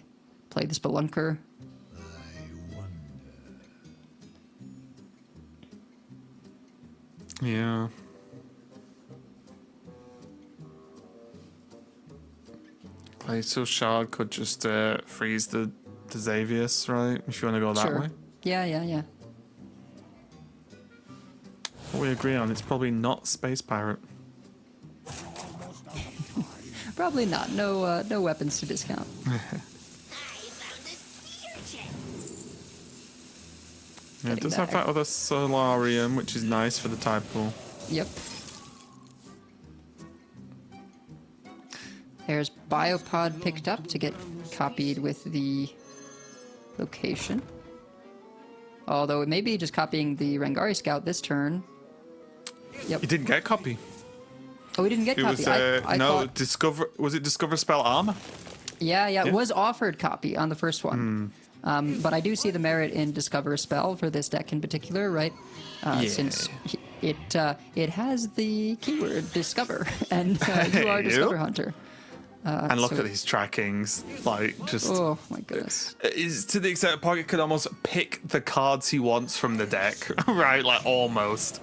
play the Spelunker. Yeah. Glacial Shard could just freeze the Xavius, right? If you want to go that way. Yeah. What we agree on, it's probably not Space Pirate. Probably not. No weapons to discount. Yeah, it does have that other Solarium, which is nice for the tide pool. Yep. There's Biopod picked up to get copied with the location. Although it may be just copying the Rengari Scout this turn. Yep. It didn't get copy. Oh, we didn't get copy. I thought... Was it Discover Spell Armor? Yeah. It was offered copy on the first one. But I do see the merit in Discover a Spell for this deck in particular, right? Since it has the keyword Discover, and you are a Discover Hunter. And look at these trackings, like just. Oh my goodness! Is to the extent Pocket could almost pick the cards he wants from the deck, right? Like almost.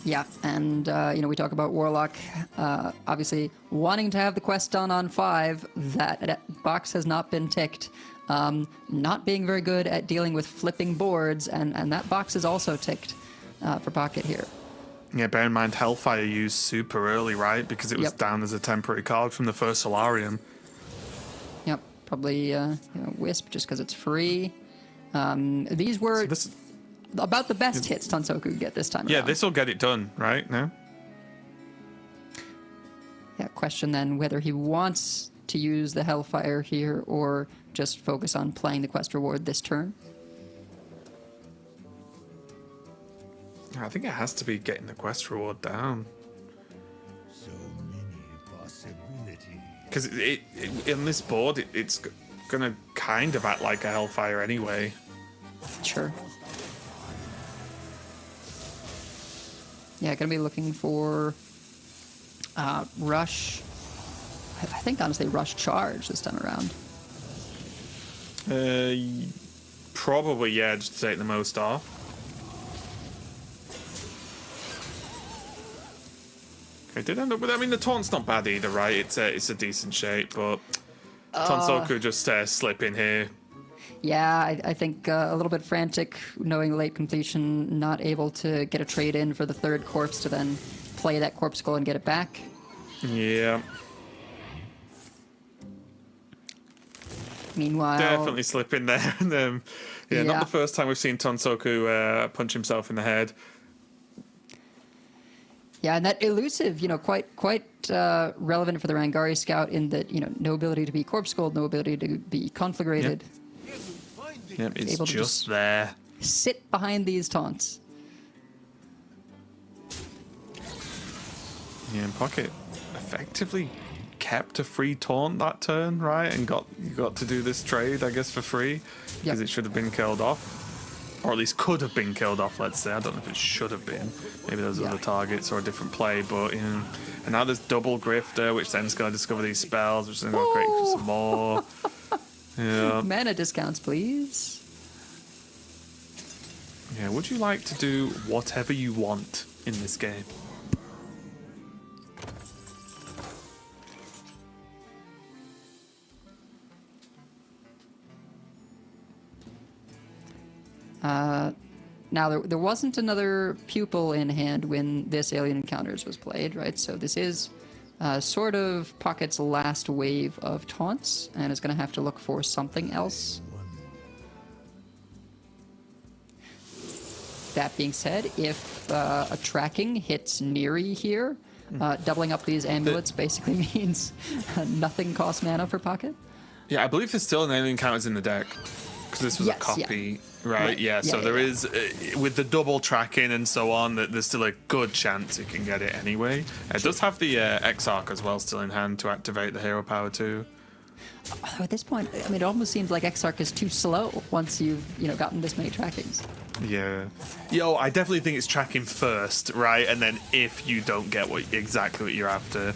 Yeah, and we talk about Warlock, obviously wanting to have the quest done on 5. That box has not been ticked. Not being very good at dealing with flipping boards, and that box is also ticked for Pocket here. Yeah, bear in mind Hellfire used super early, right? Because it was down as a temporary card from the first Solarium. Yep, probably Wisp just because it's free. These were... about the best hits Tonsoku get this time around. Yeah, this will get it done, right? No? Yeah, question then whether he wants to use the Hellfire here or just focus on playing the quest reward this turn. I think it has to be getting the quest reward down. So many possibilities. Because in this board, it's going to kind of act like a Hellfire anyway. Sure. Yeah, gonna be looking for Rush. I think honestly Rush Charge this time around. Probably, yeah, just to take the most off. Okay, did end up with. I mean, the taunt's not bad either, right? It's a decent shape, but Tonsoku just slip in here. Yeah, I think a little bit frantic, knowing late completion, not able to get a trade in for the third corpse to then play that corpse skull and get it back. Yeah. Meanwhile, Definitely slipping there. And, not the first time we've seen Tonsoku punch himself in the head. Yeah, and that elusive, quite relevant for the Rangari Scout in that, no ability to be corpse gold, no ability to be conflagrated. Yep, it's able to just there. Sit behind these taunts. Yeah, and Pocket effectively kept a free taunt that turn, right? And got to do this trade, I guess, for free. Because it should have been killed off. Or at least could have been killed off, let's say. I don't know if it should have been. Maybe there's other targets or a different play, but and now there's double Grifter, which then's going to discover these spells, which is going to create some more. Yeah. Mana discounts, please. Yeah, would you like to do whatever you want in this game? Now, there wasn't another pupil in hand when this Alien Encounters was played, right? So this is sort of Pocket's last wave of taunts, and is going to have to look for something else. That being said, if a tracking hits Neri here, doubling up these amulets basically means nothing costs mana for Pocket. Yeah, I believe there's still an Alien Encounters in the deck. Because this was a copy, right? Yeah, so there is, with the double tracking and so on, that there's still a good chance it can get it anyway. It does have the Exarch as well still in hand to activate the hero power too. Although at this point, I mean, it almost seems like Exarch is too slow once you've, gotten this many trackings. Yeah. Yo, I definitely think it's tracking first, right? And then if you don't get exactly what you're after,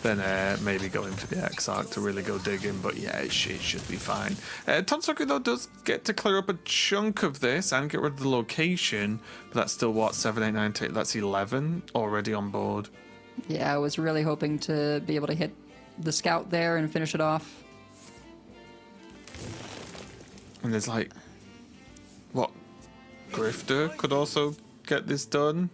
then maybe go in for the Exarch to really go digging. But yeah, it should be fine. Tonsoku, though, does get to clear up a chunk of this and get rid of the location. But that's still, what, 7, 8, 9, 10? That's 11 already on board. Yeah, I was really hoping to be able to hit the scout there and finish it off. And there's like, what, Grifter could also get this done,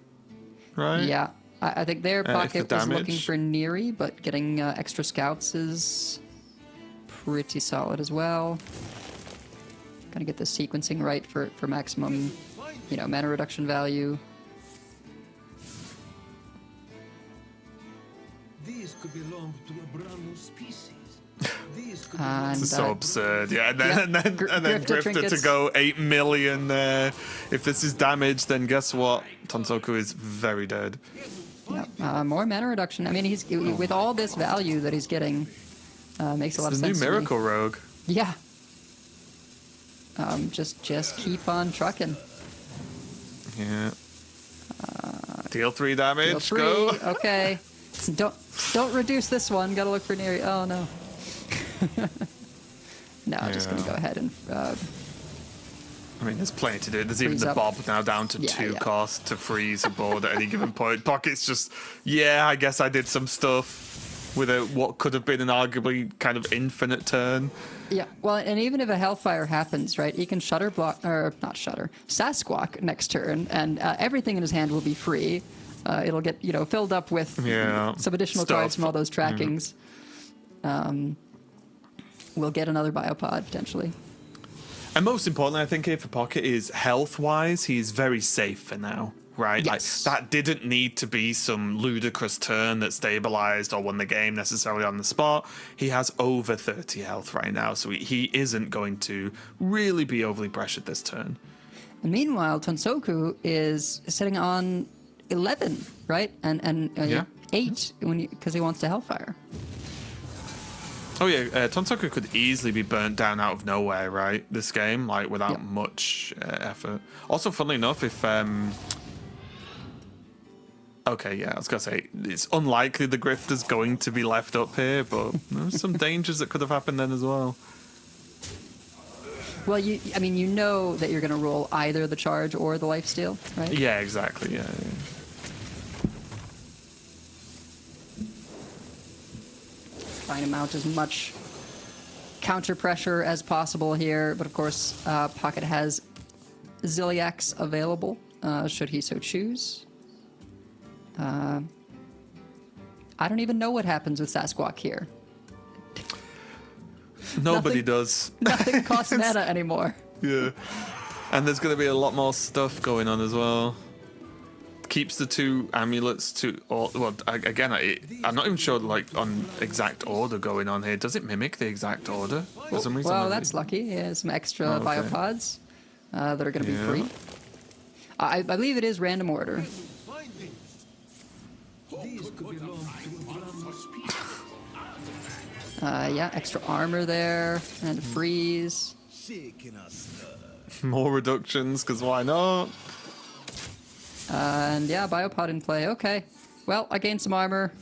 right? Yeah. I think their Pocket was looking for Neri, but getting extra scouts is pretty solid as well. Gotta get the sequencing right for maximum, mana reduction value. These could belong to a brand new species. These could And, It's so absurd, yeah. And then Grifter to go 8 million there. If this is damage, then guess what? Tonsoku is very dead. Yep. More mana reduction. I mean, he's with all this value that he's getting, makes a lot of sense. The new Miracle Rogue. Yeah. Just keep on trucking. Yeah. Deal 3 damage. Deal 3. Go. Okay. Don't reduce this one. Gotta look for Neri. Oh no. No, just gonna go ahead and. I mean, there's plenty to do. There's even the Bob now down to 2 cost to freeze a board at any given point. Pocket's just, I guess I did some stuff with what could have been an arguably kind of infinite turn. Yeah, well, and even if a Hellfire happens, right, he can Shutter block, or not Shutter, Sasquatch next turn, and everything in his hand will be free. It'll get, filled up with some additional cards from all those trackings. We'll get another Biopod, potentially. And most importantly, I think here for Pocket is health-wise, he's very safe for now, right? Yes. Like, that didn't need to be some ludicrous turn that stabilized or won the game necessarily on the spot. He has over 30 health right now, so he isn't going to really be overly pressured this turn. And meanwhile, Tonsoku is sitting on 11, right? And 8 because he wants to Hellfire. Oh yeah, Tonsoku could easily be burnt down out of nowhere, right? This game, like without much effort. Also, funnily enough, if okay, yeah, I was gonna say it's unlikely the Grifter's going to be left up here, but there's some dangers that could have happened then as well. Well, you know that you're gonna roll either the charge or the lifesteal, right? Yeah, exactly. Yeah. Trying to mount as much counter pressure as possible here, but of course, Pocket has Zilliax available, should he so choose. I don't even know what happens with Sasquatch here. Nobody does. Nothing costs mana anymore. Yeah. And there's going to be a lot more stuff going on as well. Keeps the 2 amulets to... well, again, I'm not even sure like on exact order going on here. Does it mimic the exact order? For some reason, Well, that's lucky. Yeah, some extra biopods that are going to be free. I believe it is random order. Yeah, extra armor there, and freeze. More reductions, because why not? And yeah, biopod in play. Okay. Well, I gained some armor.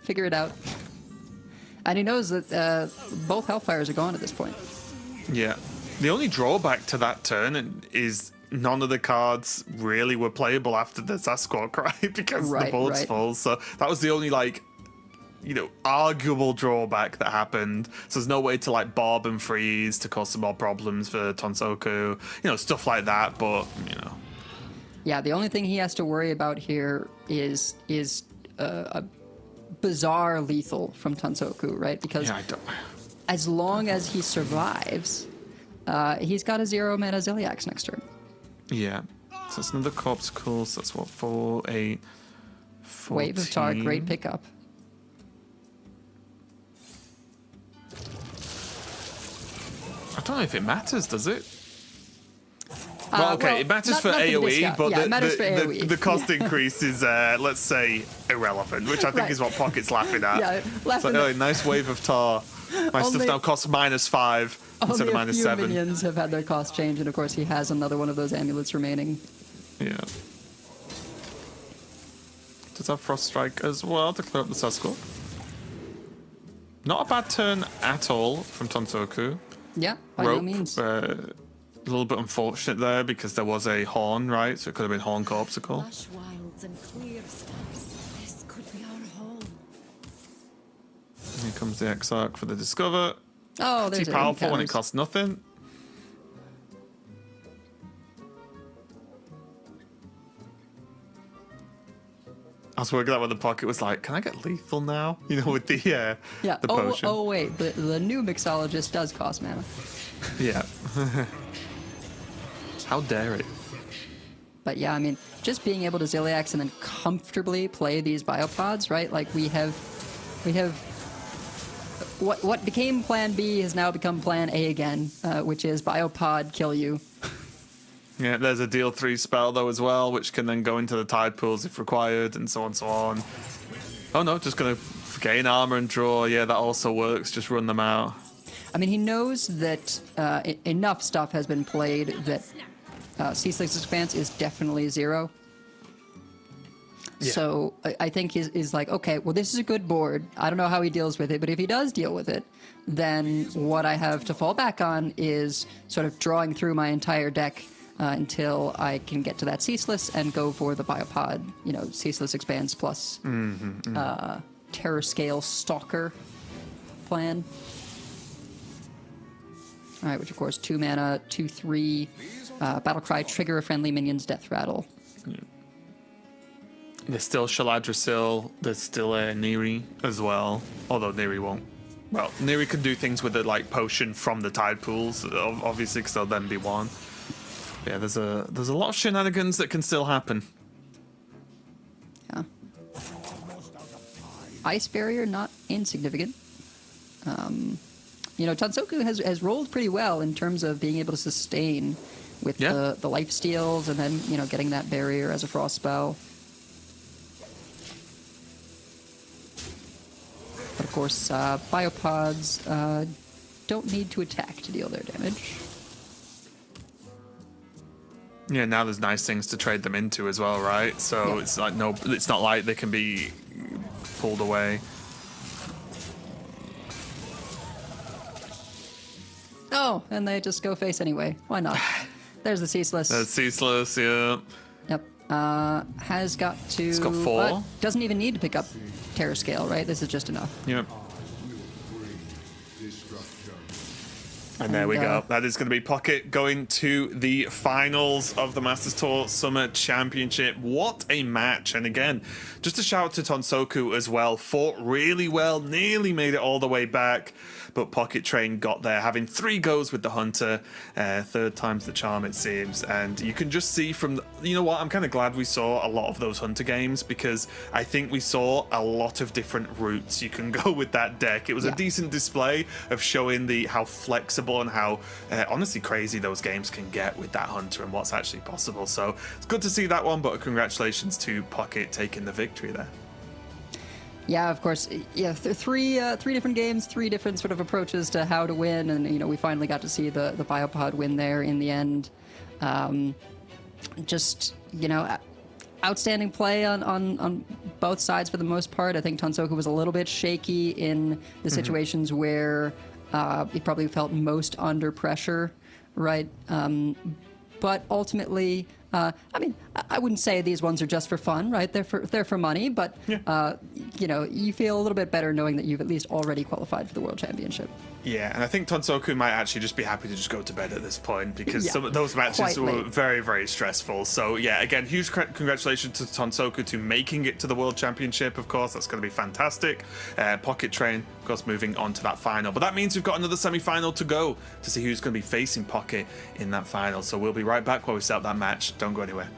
Figure it out. And he knows that both Hellfires are gone at this point. Yeah. The only drawback to that turn is none of the cards really were playable after the Sasquatch, right? Because the board's full. So that was the only, like, you know, arguable drawback that happened. So there's no way to, like, bob and freeze to cause some more problems for Tonsoku. You know, stuff like that, but, you know. Yeah, the only thing he has to worry about here is a bizarre lethal from Tonsoku, right? Because as long as he survives, he's got a 0 mana Zilliax next turn. Yeah. So it's another corpse cool. So that's what, 4, 8, 14. Wave of Tar, great pickup. I don't know if it matters, does it? Well, okay, well, it matters for not AoE, but yeah, it matters for AoE. the cost increase is, let's say, irrelevant, which I think is what Pocket's laughing at. Yeah, laughing so, nice wave of tar. My stuff now costs -5 instead of only a few -7. minions have had their cost change, and of course he has another one of those amulets remaining. Yeah. Does have Frost Strike as well to clear up the Sasquatch. Not a bad turn at all from Tonsoku. Yeah, by no means. A little bit unfortunate there because there was a horn, right? So it could have been horn corpsicle. Lush wilds and clear skies. This could be our home. Here comes the Exarch for the Discover. Oh, there's Pretty powerful when it costs nothing. I was working out when the Pocket was like, can I get lethal now? You know, with the the potion. Oh wait, the new mixologist does cost mana. Yeah. How dare it? But yeah, I mean, just being able to Zilliax and then comfortably play these biopods, right? Like we have what became Plan B has now become Plan A again, which is biopod kill you. Yeah, there's a deal 3 spell though as well, which can then go into the tide pools if required, and so on and so on. Oh no, just gonna gain armor and draw. Yeah, that also works. Just run them out. I mean, he knows that enough stuff has been played that Ceaseless Expanse is definitely 0. Yeah. So I think he's like, okay, well, this is a good board. I don't know how he deals with it, but if he does deal with it, then what I have to fall back on is sort of drawing through my entire deck until I can get to that Ceaseless and go for the biopod, you know, Ceaseless Expanse plus Terror Scale Stalker plan. All right, which of course 2 mana, 2/3, Battlecry, trigger a friendly minion's death rattle. Yeah. There's still Shaladrasil, there's still Neri as well, although Neri won't. Well, Neri can do things with the like potion from the tide pools, obviously, because they'll then be one. Yeah, there's a lot of shenanigans that can still happen. Yeah. Ice Barrier, not insignificant. You know, Tonsoku has rolled pretty well in terms of being able to sustain with the life steals and then, you know, getting that barrier as a frost spell. But of course, biopods don't need to attack to deal their damage. Yeah, now there's nice things to trade them into as well, right? So it's like it's not like they can be pulled away. Oh, and they just go face anyway. Why not? There's the Ceaseless. That's Ceaseless, yeah. Yep. Has got to... It's got 4. Doesn't even need to pick up Terror Scale, right? This is just enough. Yep. And there we go. That is going to be Pocket going to the finals of the Masters Tour Summer Championship. What a match. And again, just a shout out to Tonsoku as well. Fought really well, nearly made it all the way back. But PocketTrain got there, having 3 goes with the Hunter. Third time's the charm, it seems. And you can just see from... you know what? I'm kind of glad we saw a lot of those Hunter games, because I think we saw a lot of different routes you can go with that deck. It was a decent display of showing how flexible and how honestly crazy those games can get with that Hunter and what's actually possible. So it's good to see that one, but congratulations to Pocket taking the victory there. Yeah, of course. Yeah, three different games, 3 different sort of approaches to how to win, and we finally got to see the Biopod win there in the end. Just outstanding play on both sides for the most part. I think Tonsoku was a little bit shaky in the situations where he probably felt most under pressure, right? But ultimately, I mean, I wouldn't say these ones are just for fun, right? They're for money, but you feel a little bit better knowing that you've at least already qualified for the World Championship. Yeah, and I think Tonsoku might actually just be happy to just go to bed at this point, because some of those matches were very, very stressful. So yeah, again, huge congratulations to Tonsoku to making it to the World Championship. Of course, that's going to be fantastic. PocketTrain, of course, moving on to that final. But that means we've got another semi-final to go to see who's going to be facing Pocket in that final. So we'll be right back while we set up that match. Don't go anywhere.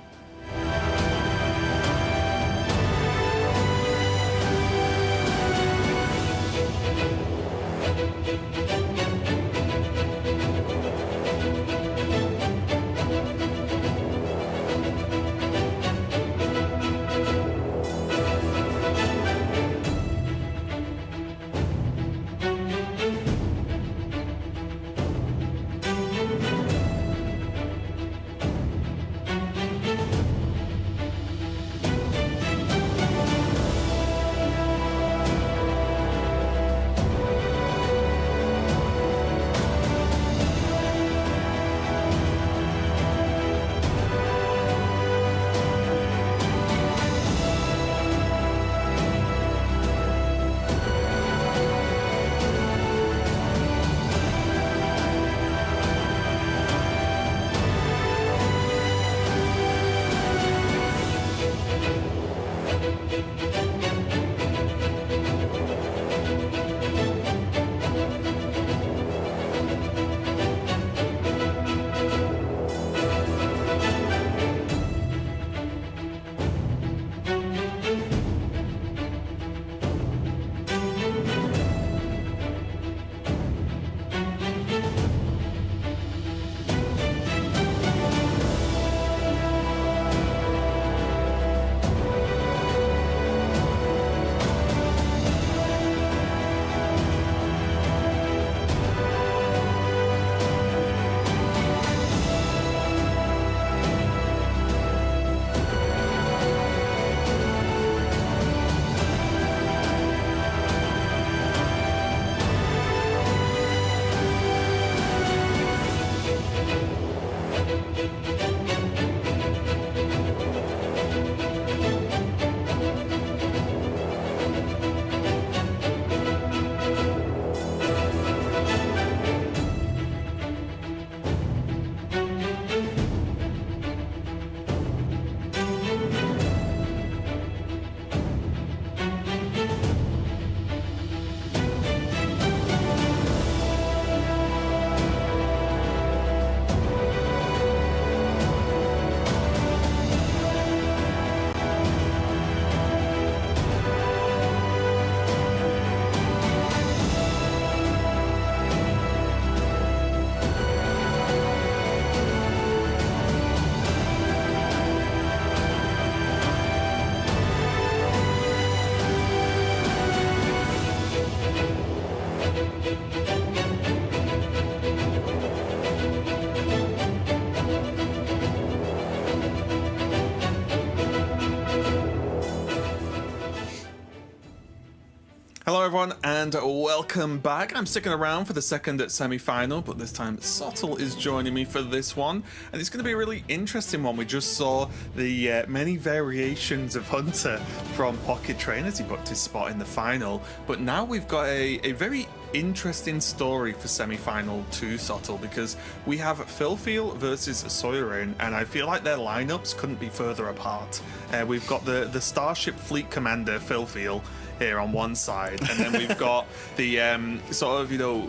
Hello everyone and welcome back. I'm sticking around for the second semi-final, but this time Sottle is joining me for this one, and it's going to be a really interesting one. We just saw the many variations of Hunter from PocketTrain as he booked his spot in the final, but now we've got a very interesting story for semi-final 2, Sottle, because we have FilFeel versus Sawyerin, and I feel like their lineups couldn't be further apart. We've got the Starship Fleet Commander FilFeel here on one side, and then we've got the sort of, you know,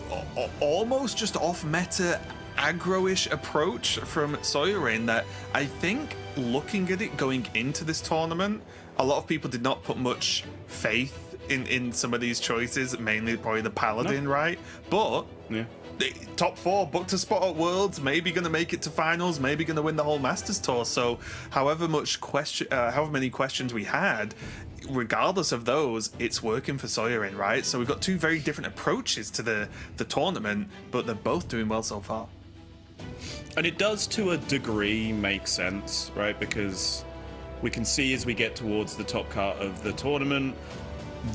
almost just off-meta aggro-ish approach from Sawyerin that I think, looking at it going into this tournament, a lot of people did not put much faith in some of these choices, mainly probably the Paladin, right? But yeah, the top 4 booked a spot at Worlds, maybe going to make it to finals, maybe going to win the whole Masters Tour. So however many questions we had, regardless of those, it's working for Sawyerin, right? So we've got 2 very different approaches to the tournament, but they're both doing well so far. and it does to a degree make sense, right? Because we can see as we get towards the top cut of the tournament,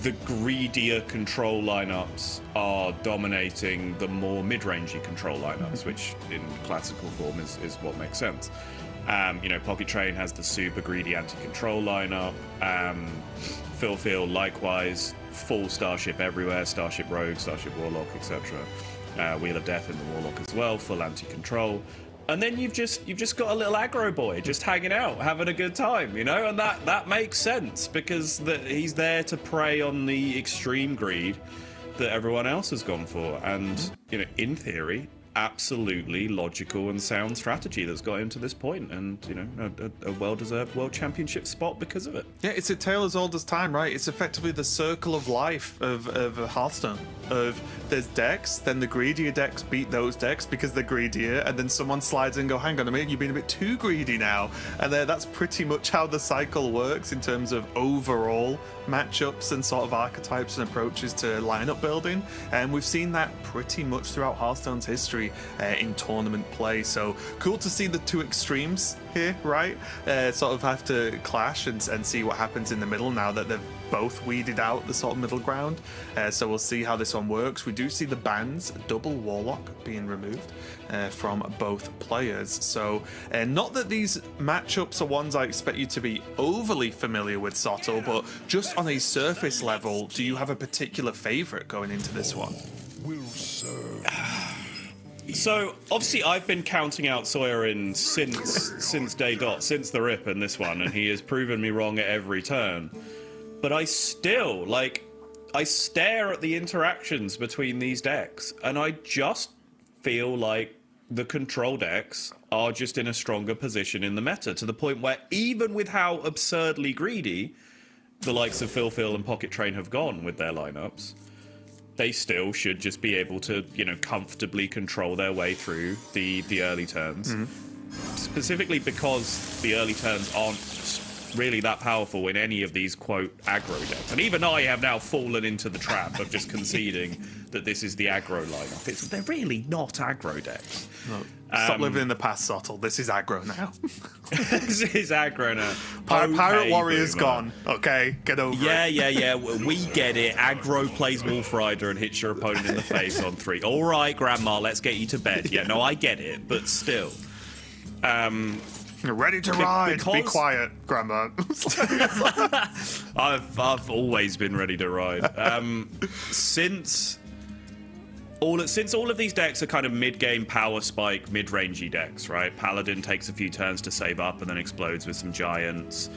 the greedier control lineups are dominating the more mid-rangey control lineups, which in classical form is what makes sense. You know, PocketTrain has the super greedy anti-control lineup. FilFeel likewise, full Starship everywhere, Starship Rogue, Starship Warlock, etc. Wheel of Death in the Warlock as well, full anti-control. And then you've just got a little aggro boy just hanging out, having a good time, you know, and that makes sense because he's there to prey on the extreme greed that everyone else has gone for. And, you know, in theory, absolutely logical and sound strategy that's got him to this point, and, you know, a well-deserved world championship spot because of it. Yeah, it's a tale as old as time, right? It's effectively the circle of life of Hearthstone. Of there's decks, then the greedier decks beat those decks because they're greedier, and then someone slides in and go, hang on a minute, you've been a bit too greedy now. And that's pretty much how the cycle works in terms of overall matchups and sort of archetypes and approaches to lineup building. And we've seen that pretty much throughout Hearthstone's history in tournament play. So cool to see the 2 extremes here, right? Sort of have to clash and see what happens in the middle now that they've both weeded out the sort of middle ground. So we'll see how this one works. We do see the bans, double Warlock being removed from both players. So not that these matchups are ones I expect you to be overly familiar with, Sottle, but just on a surface level, do you have a particular favorite going into this one? Will serve. So obviously I've been counting out Sawyerin since day dot, since the rip in this one, and he has proven me wrong at every turn. But I still, I stare at the interactions between these decks, and I just feel like the control decks are just in a stronger position in the meta, to the point where even with how absurdly greedy the likes of FilFeel and PocketTrain have gone with their lineups, they still should just be able to, you know, comfortably control their way through the early turns. Specifically because the early turns aren't really that powerful in any of these, quote, aggro decks. And even I have now fallen into the trap of just conceding that this is the aggro lineup. They're really not aggro decks. No. Stop living in the past, Sottle. This is aggro now. This is aggro now. Pirate Warrior's gone. Okay, get over it. Yeah. We get it. Aggro plays Wolf Rider and hits your opponent in the face on 3. All right, Grandma, let's get you to bed. Yeah, no, I get it, but still. You're ready to ride. Be quiet, Grandma. I've always been ready to ride. Since all of these decks are kind of mid-game power spike, mid-rangey decks, right? Paladin takes a few turns to save up and then explodes with some giants.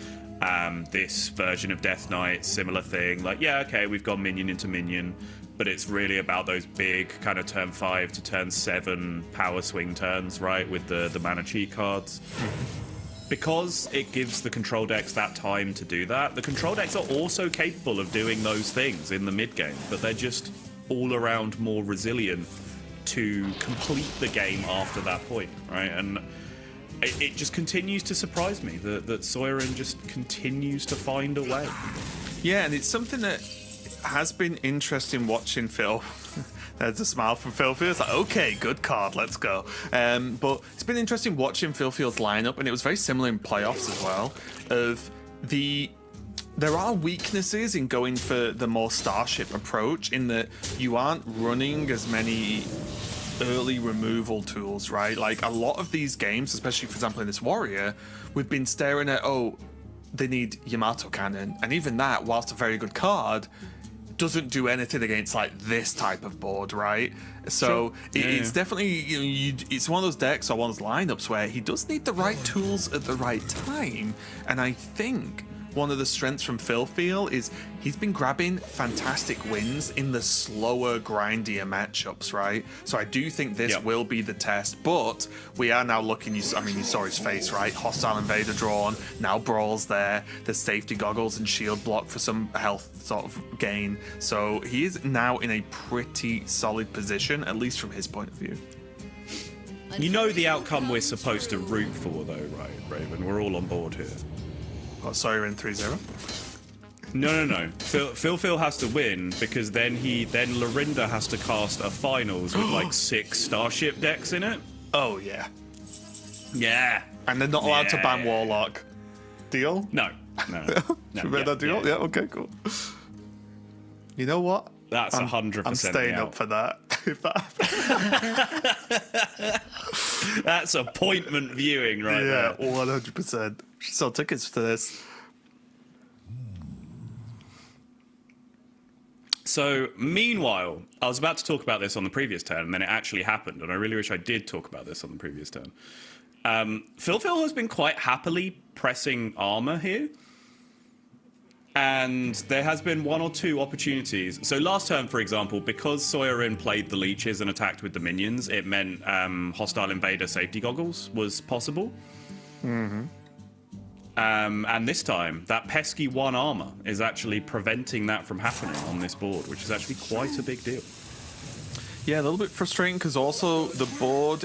This version of Death Knight, similar thing. Like, yeah, okay, we've gone minion into minion, but it's really about those big kind of turn 5 to turn 7 power swing turns, right? With the mana chi cards. Because it gives the control decks that time to do that, the control decks are also capable of doing those things in the mid-game, but they're just all around more resilient to complete the game after that point, right? And it just continues to surprise me that Sawyerin just continues to find a way. Yeah, and it's something that has been interesting watching Phil. There's a smile from FilFeel. It's like, okay, good card, let's go. But it's been interesting watching FilFeel's lineup, and it was very similar in playoffs as well, of the there are weaknesses in going for the more Starship approach in that you aren't running as many early removal tools, right? Like a lot of these games, especially for example in this Warrior, we've been staring at, oh, they need Yamato Cannon, and even that, whilst a very good card, doesn't do anything against like this type of board, right? So it's definitely, you know, it's one of those decks or one of those lineups where he does need the right tools at the right time, and I think one of the strengths from FilFeel is he's been grabbing fantastic wins in the slower, grindier matchups, right? So I do think this will be the test, but we are now looking, I mean, you saw his face, right? Hostile Invader drawn, now Brawl's there, there's safety goggles and shield block for some health sort of gain. So he is now in a pretty solid position, at least from his point of view. You know the outcome we're supposed to root for, though, right, Raven? We're all on board here. Oh, Sawyerin 3-0. No. FilFeel has to win because then Lorinda has to cast a finals with like 6 Starship decks in it. Oh yeah. Yeah. And they're not allowed to ban Warlock. Deal? No. Remember that deal? Yeah. Okay, cool. You know what? That's 100%. I'm staying up for that. If that happens. That's appointment viewing right there. Yeah, 100%. Should sell tickets for this. So, meanwhile, I was about to talk about this on the previous turn, and then it actually happened, and I really wish I did talk about this on the previous turn. FilFeel has been quite happily pressing armor here. And there has been 1 or 2 opportunities. So last turn, for example, because Sawyerin played the leeches and attacked with the minions, it meant Hostile Invader safety goggles was possible. Mm-hmm. And this time, that pesky 1 armor is actually preventing that from happening on this board, which is actually quite a big deal. Yeah, a little bit frustrating because also the board,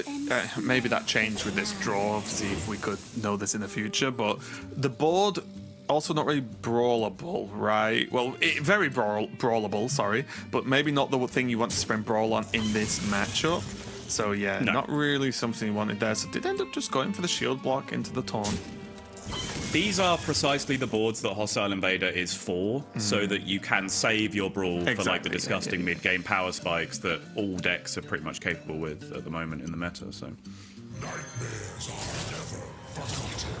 maybe that changed with this draw, see if we could know this in the future, but the board also not really brawlable, right? Well, very brawlable, sorry, but maybe not the thing you want to spend brawl on in this matchup. So yeah, not really something you wanted there. So did end up just going for the shield block into the taunt. These are precisely the boards that Hostile Invader is for, so that you can save your brawl for like the disgusting mid-game power spikes that all decks are pretty much capable with at the moment in the meta. So. Nightmares are never forgotten.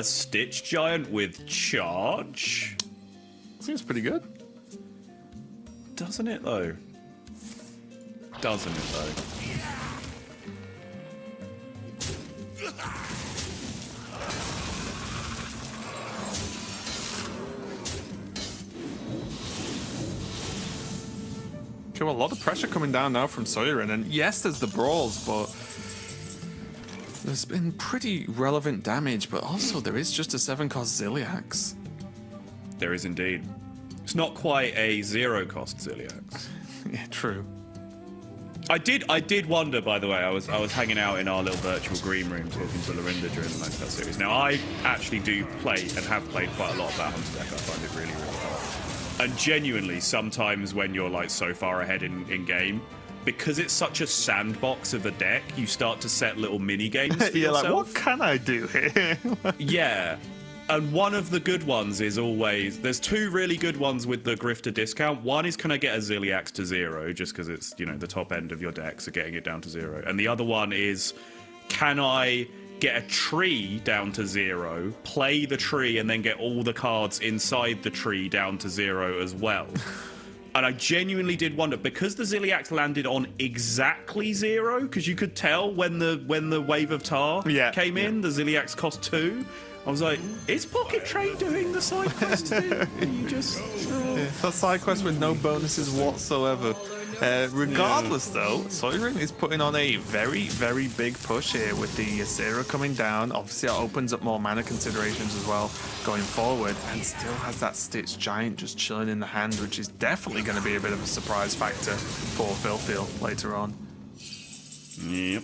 Stitch Giant with charge? Seems pretty good. Doesn't it, though? Doesn't it, though? Okay, well, a lot of pressure coming down now from Sawyerin, and yes, there's the brawls, but there's been pretty relevant damage, but also there is just a 7-cost Ziliax. There is indeed. It's not quite a 0-cost Ziliax. Yeah, true. I did wonder, by the way, I was hanging out in our little virtual green room talking to Lorinda during the Nightfall series. Now, I actually do play and have played quite a lot of that Hunter deck. I find it really, really hard. And genuinely, sometimes when you're like so far ahead in game, because it's such a sandbox of a deck, you start to set little mini games for yourself. Like, what can I do here? Yeah. And one of the good ones is always, there's 2 really good ones with the Grifter discount. One is, can I get a Ziliax to 0, just because it's, you know, the top end of your deck, so getting it down to 0. And the other one is, can I get a tree down to 0, play the tree, and then get all the cards inside the tree down to 0 as well. And I genuinely did wonder, because the Ziliax landed on exactly 0, because you could tell when the Wave of Tar came in, the Ziliax cost 2. I was like, is PocketTrain doing the side quest thing? You just... that side quest with no bonuses whatsoever. Regardless, though, Sawyerin is putting on a very, very big push here with the Asera coming down. Obviously, it opens up more mana considerations as well going forward, and still has that Stitch Giant just chilling in the hand, which is definitely going to be a bit of a surprise factor for FilFeel later on. Yep.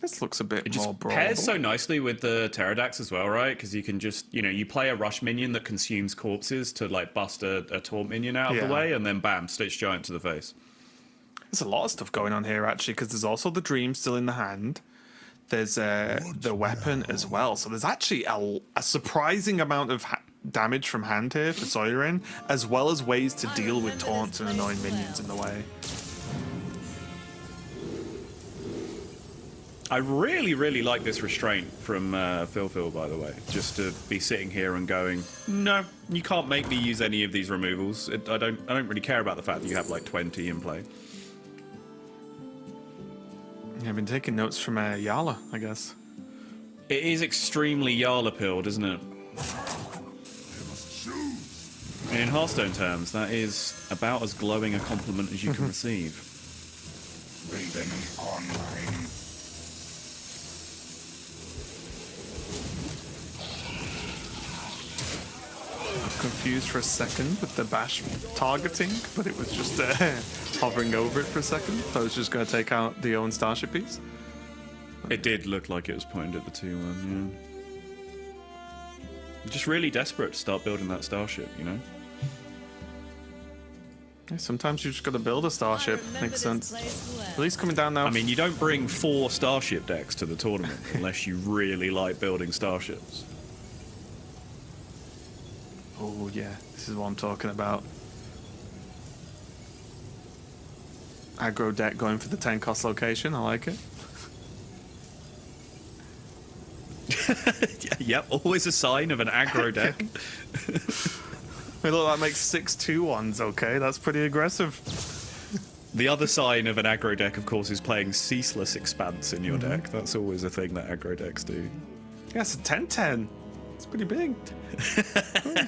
This looks a bit it just more brawlable. Pairs so nicely with the Pterodax as well, right? Because you can just, you know, you play a rush minion that consumes corpses to like bust a taunt minion out of the way, and then bam, Stitch Giant to the face. There's a lot of stuff going on here, actually, because there's also the dream still in the hand. There's the weapon as well. So there's actually a surprising amount of damage from hand here for Sawyerin, as well as ways to deal with taunts and annoying minions in the way. I really, really like this restraint from FilFeel, by the way. Just to be sitting here and going, no, you can't make me use any of these removals. I don't really care about the fact that you have like 20 in play. Yeah, I've been taking notes from Yala, I guess. It is extremely Yarla-pilled, isn't it? In Hearthstone terms, that is about as glowing a compliment as you can receive. Raven online. Confused for a second with the bash targeting, but it was just hovering over it for a second. So I was just going to take out the Owen Starship piece. It did look like it was pointed at the 2-1, yeah. Just really desperate to start building that Starship, you know? Yeah, sometimes you just got to build a Starship. Makes sense. At least coming down now. I mean, you don't bring 4 Starship decks to the tournament unless you really like building Starships. Oh yeah, this is what I'm talking about. Aggro deck going for the 10 cost location, I like it. Yep, always a sign of an aggro deck. Hey, look, that makes 6 2-1s, okay? That's pretty aggressive. The other sign of an aggro deck, of course, is playing Ceaseless Expanse in your deck. That's always a thing that aggro decks do. Yeah, it's a 10-10. It's pretty big.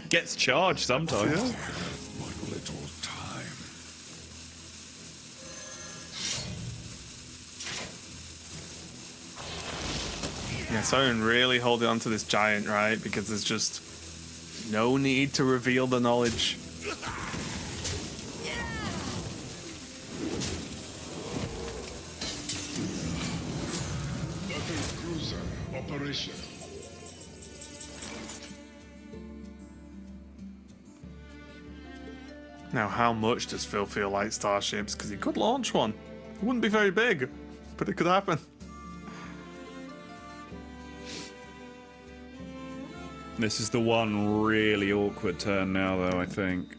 Gets charged sometimes. Yeah. What little time. Yeah, Sawyerin really holding on to this giant, right? Because there's just no need to reveal the knowledge. Battle cruiser operation. Now, how much does FilFeel like Starships? Because he could launch one. It wouldn't be very big, but it could happen. This is the one really awkward turn now, though, I think.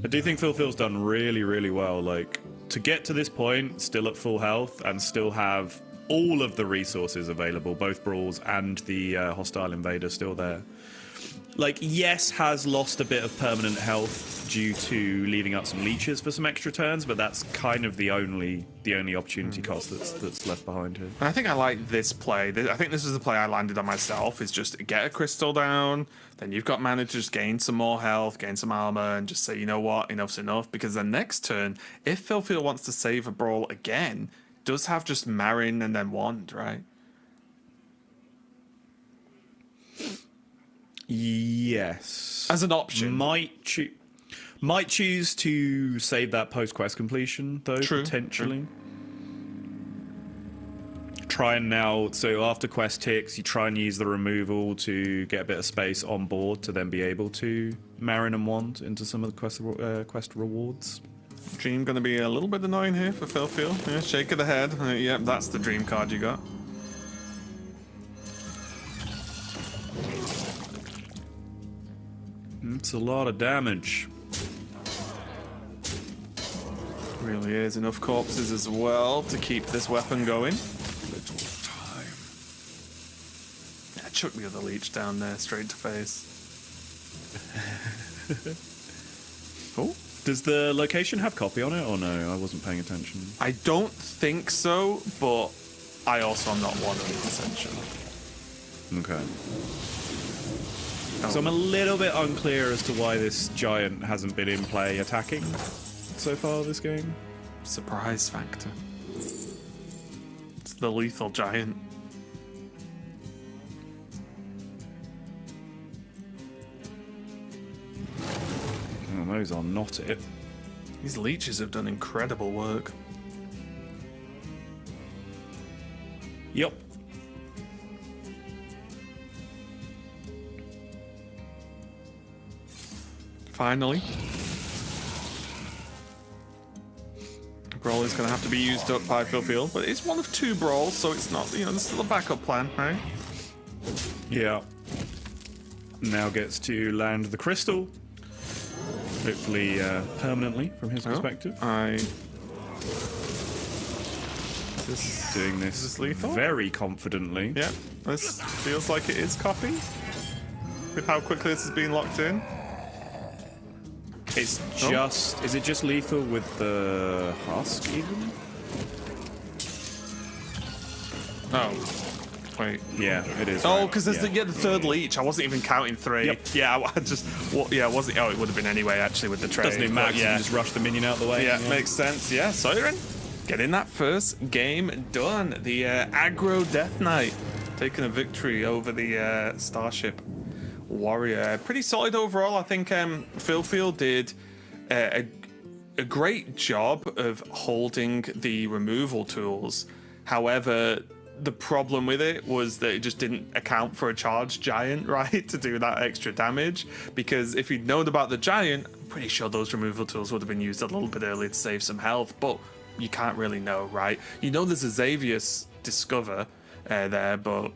I do think FilFeel's done really, really well. Like, to get to this point, still at full health, and still have all of the resources available, both Brawls and the Hostile Invader still there. Like, yes, has lost a bit of permanent health due to leaving out some leeches for some extra turns, but that's kind of the only opportunity cost that's left behind here. I think I like this play. I think this is the play I landed on myself, is just get a crystal down, then you've got mana to just gain some more health, gain some armor, and just say, you know what, enough's enough. Because the next turn, if FilFeel wants to save a Brawl again, does have just Marin and then Wand, right? Yes. As an option. Might choose to save that post-quest completion, though, potentially. Try and now, so after quest ticks, you try and use the removal to get a bit of space on board to then be able to Marin and Wand into some of the quest rewards. Dream going to be a little bit annoying here for FilFeel. Yeah, shake of the head. Yep, that's the dream card you got. It's a lot of damage. Really is. Enough corpses as well to keep this weapon going. Little time. Yeah, chuck the other leech down there, straight to face. Oh. Does the location have copy on it, or no? I wasn't paying attention. I don't think so, but I also am not 100% sure. Okay. So I'm a little bit unclear as to why this giant hasn't been in play attacking so far this game. Surprise factor. It's the lethal giant. Oh, those are not it. These leeches have done incredible work. Yep. Finally. Brawl is going to have to be used up by FilFeel, but it's one of 2 brawls, so it's not, there's still a backup plan, right? Yeah. Now gets to land the crystal. Hopefully permanently from his perspective. Doing this lethal? very confidently. Yeah, this feels like it is copy with how quickly this has been locked in. It's just... Is it just lethal with the husk even? Oh. Wait. Yeah, it is. Oh, right. because there's the 3rd leech. I wasn't even counting 3. Yep. Yeah, I just... I wasn't... Oh, it would have been anyway, actually, with the trade. Doesn't even matter, yeah. you just rush the minion out the way. Yeah, makes sense. Yeah, Sawyerin getting that first game done. The aggro Death Knight taking a victory over the Starship Warrior. Pretty solid overall. I think FilFeel did a great job of holding the removal tools. However, the problem with it was that it just didn't account for a charged giant, right, to do that extra damage. Because if you'd known about the giant, I'm pretty sure those removal tools would have been used a little bit earlier to save some health, but you can't really know, right? You know there's a Xavius Discover there, but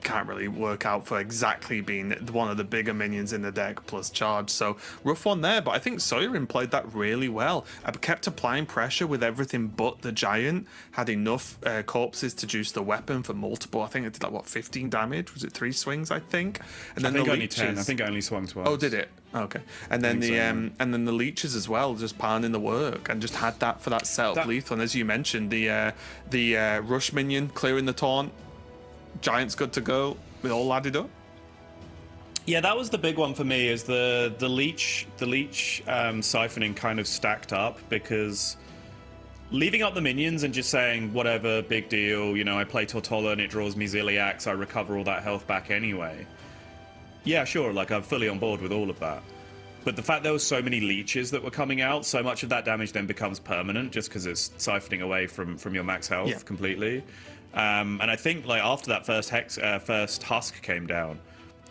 can't really work out for exactly being one of the bigger minions in the deck plus charge. So rough one there, but I think Sawyerin played that really well. I kept applying pressure with everything but the giant. Had enough corpses to juice the weapon for multiple. I think it did like 15 damage. Was it 3 swings? I think. And then I think the only leeches, 10. I think I only swung twice. Oh, did it? Okay. And then and then the leeches as well, just pounding the work and just had that for that setup lethal. And as you mentioned, the rush minion clearing the taunt. Giant's good to go. It all added up. Yeah, that was the big one for me. Is the leech siphoning kind of stacked up, because leaving up the minions and just saying whatever, big deal. I play Tortola and it draws me Ziliax. I recover all that health back anyway. Yeah, sure. Like, I'm fully on board with all of that. But the fact there was so many leeches that were coming out, so much of that damage then becomes permanent just because it's siphoning away from your max health completely. And I think like after that first husk came down,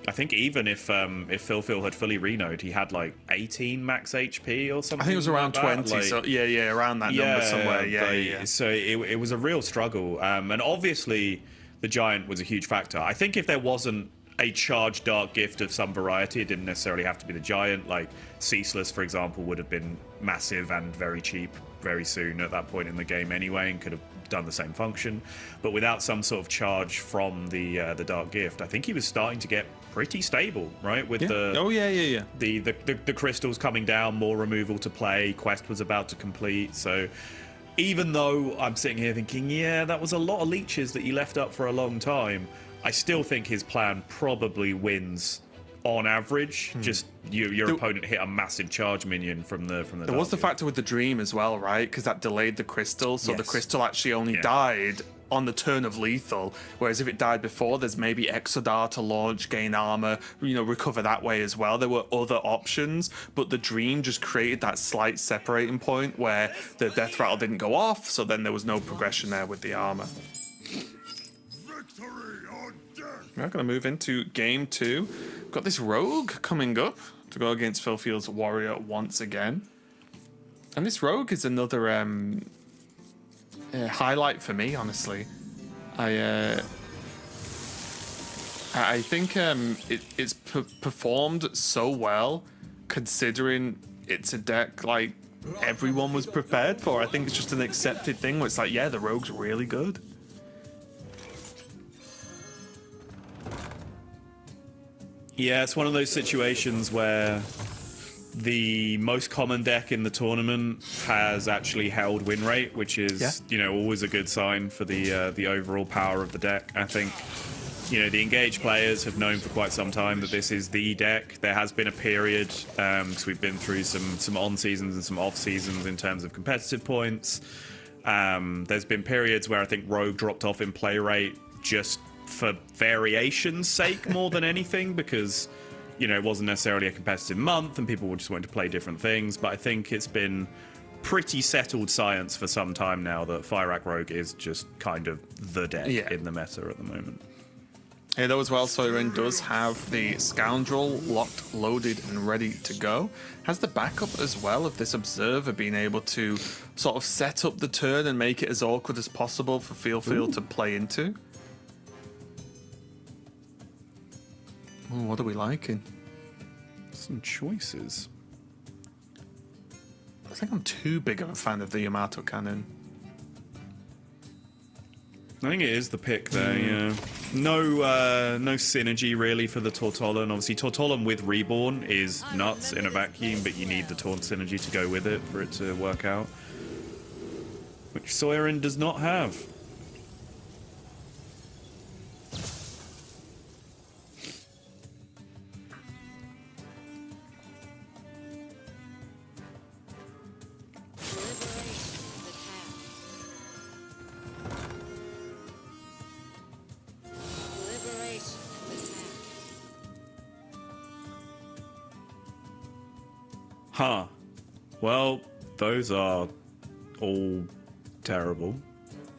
I think even if FilFeel had fully renoed, he had like 18 max HP or something. I think it was around like 20. Like, so yeah, around that number somewhere. Yeah. So it was a real struggle. And obviously the giant was a huge factor. I think if there wasn't a charged dark gift of some variety, it didn't necessarily have to be the giant. Like Ceaseless, for example, would have been massive and very cheap very soon at that point in the game anyway, and could have done the same function. But without some sort of charge from the dark gift, I think he was starting to get pretty stable, right? With the crystals coming down, more removal to play, quest was about to complete. So even though I'm sitting here thinking, yeah, that was a lot of leeches that you left up for a long time, I still think his plan probably wins on average. Just your opponent hit a massive charge minion from the There was the factor with the dream as well, right? Because that delayed the crystal, so the crystal actually only died on the turn of lethal, whereas if it died before, there's maybe Exodar to launch, gain armor, recover that way as well. There were other options, but the dream just created that slight separating point where the death rattle didn't go off, so then there was no progression there with the armor. We're going to move into game 2. Got this rogue coming up to go against FilFeel's warrior once again. And this rogue is another highlight for me, honestly. I think it's performed so well, considering it's a deck like everyone was prepared for. I think it's just an accepted thing where it's like, yeah, the rogue's really good. Yeah, it's one of those situations where the most common deck in the tournament has actually held win rate, which is always a good sign for the overall power of the deck. I think the engaged players have known for quite some time that this is the deck. There has been a period, because we've been through some on seasons and some off seasons in terms of competitive points. There's been periods where I think Rogue dropped off in play rate just for variation's sake more than anything, because it wasn't necessarily a competitive month and people were just wanting to play different things. But I think it's been pretty settled science for some time now that Fire Rogue is just kind of the deck in the meta at the moment. Hey, though, as well, Sawyerin does have the Scoundrel locked, loaded, and ready to go. Has the backup as well of this Observer being able to sort of set up the turn and make it as awkward as possible for FilFeel to play into. Ooh, what are we liking? Some choices. I think I'm too big of a fan of the Yamato cannon. I think it is the pick there, yeah. No synergy really for the Tortolan. Obviously, Tortolan with Reborn is nuts in a vacuum, but you need the Taunt synergy to go with it for it to work out. Which Sawyerin does not have. Huh. Well, those are all terrible.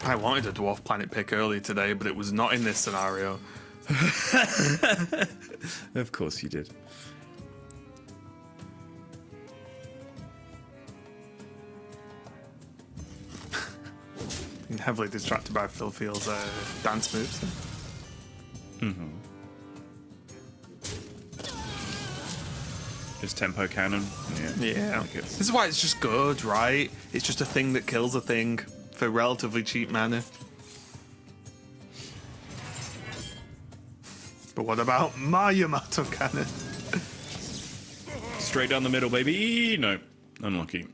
I wanted a Dwarf Planet pick earlier today, but it was not in this scenario. Of course you did. Been heavily distracted by FilFeel's dance moves. Mm-hmm. Just tempo cannon. Yeah. This is why it's just good, right? It's just a thing that kills a thing for relatively cheap mana. But what about my Yamato cannon? Straight down the middle, baby. No, unlucky.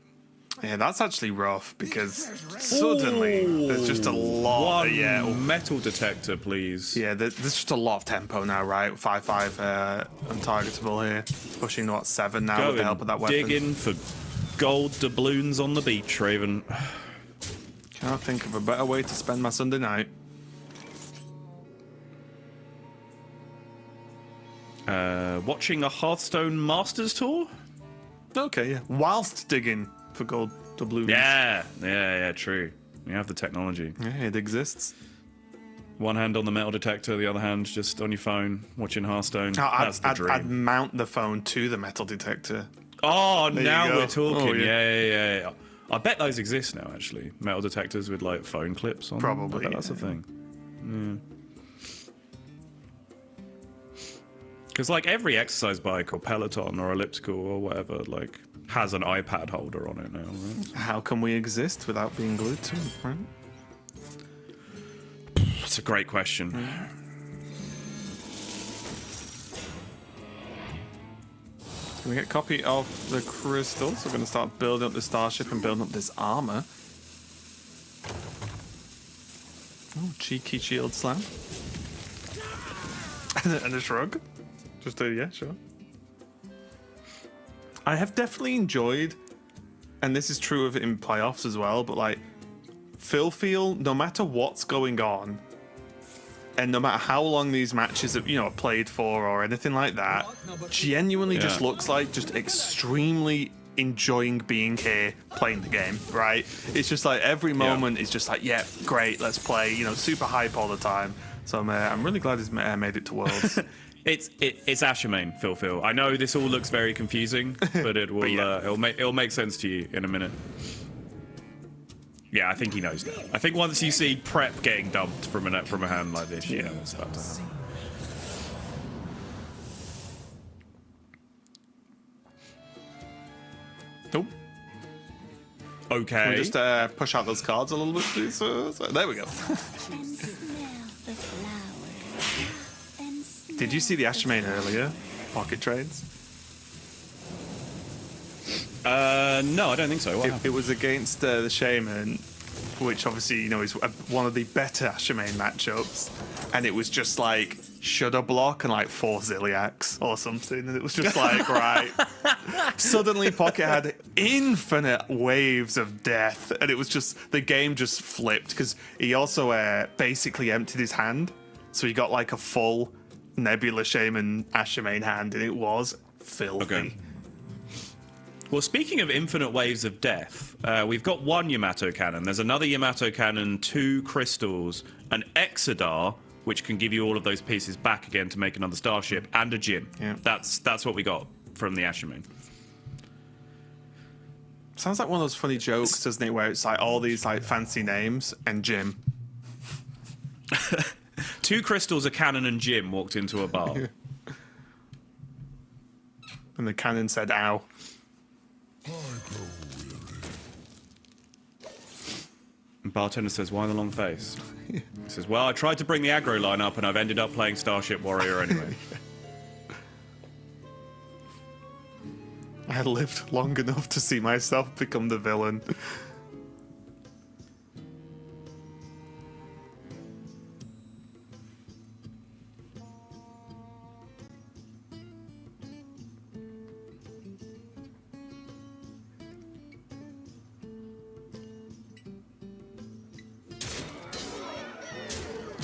Yeah, that's actually rough because suddenly there's just a lot. One metal detector, please. Yeah, there's just a lot of tempo now, right? 5/5 untargetable here. Pushing what 7 now with the help of that weapon. Digging for gold doubloons on the beach, Raven. Can't think of a better way to spend my Sunday night. Watching a Hearthstone Masters tour? Okay, yeah. Whilst digging for gold doubloons. Yeah, true. You have the technology. Yeah, it exists. One hand on the metal detector, the other hand just on your phone, watching Hearthstone. That's the dream. I'd mount the phone to the metal detector. Oh, There now you go. we're talking. Oh, yeah. Yeah. I bet those exist now, actually. Metal detectors with, like, phone clips on them. Probably, I bet that's a yeah. thing. Because, like, every exercise bike or Peloton or elliptical or whatever, like, has an iPad holder on it now, right? How can we exist without being glued to it, right? That's a great question. Can we get a copy of the crystals? We're going to start building up the starship and building up this armor. Oh, cheeky shield slam. And a shrug. Just a, yeah, sure. I have definitely enjoyed, and this is true of it in playoffs as well, but like, FilFeel, no matter what's going on, and no matter how long these matches have, are played for or anything like that, genuinely just looks like just extremely enjoying being here playing the game, right? It's just like every moment is just like, yeah, great, let's play, super hype all the time. So I'm really glad he's made it to Worlds. It's Ashamain, FilFeel. I know this all looks very confusing, but it will it'll make sense to you in a minute. Yeah, I think he knows now. I think once you see Prep getting dumped from a hand like this, you know what's about to happen. Nope. Okay. Can we just push out those cards a little bit, please? So there we go. Did you see the Ashamain earlier? Pocket trades? No, I don't think so. It was against the Shaman, which obviously, is one of the better Ashamain matchups. And it was just like Shudder Block and like 4 Ziliacs or something. And it was just like, right. Suddenly Pocket had infinite waves of death. And it was just, the game just flipped because he also basically emptied his hand. So he got like a full Nebula Shaman Ashamain hand, and it was filthy. Okay. Well, speaking of infinite waves of death, we've got one Yamato cannon. There's another Yamato cannon, 2 crystals, an Exodar, which can give you all of those pieces back again to make another starship and a gym. Yeah. That's what we got from the Ashimin. Sounds like one of those funny jokes, doesn't it? Where it's like all these like fancy names and Jim. 2 crystals, a cannon, and Jim walked into a bar. And the cannon said, "Ow." And bartender says, "Why the long face?" He says, "Well, I tried to bring the aggro line up, and I've ended up playing Starship Warrior anyway." I lived long enough to see myself become the villain.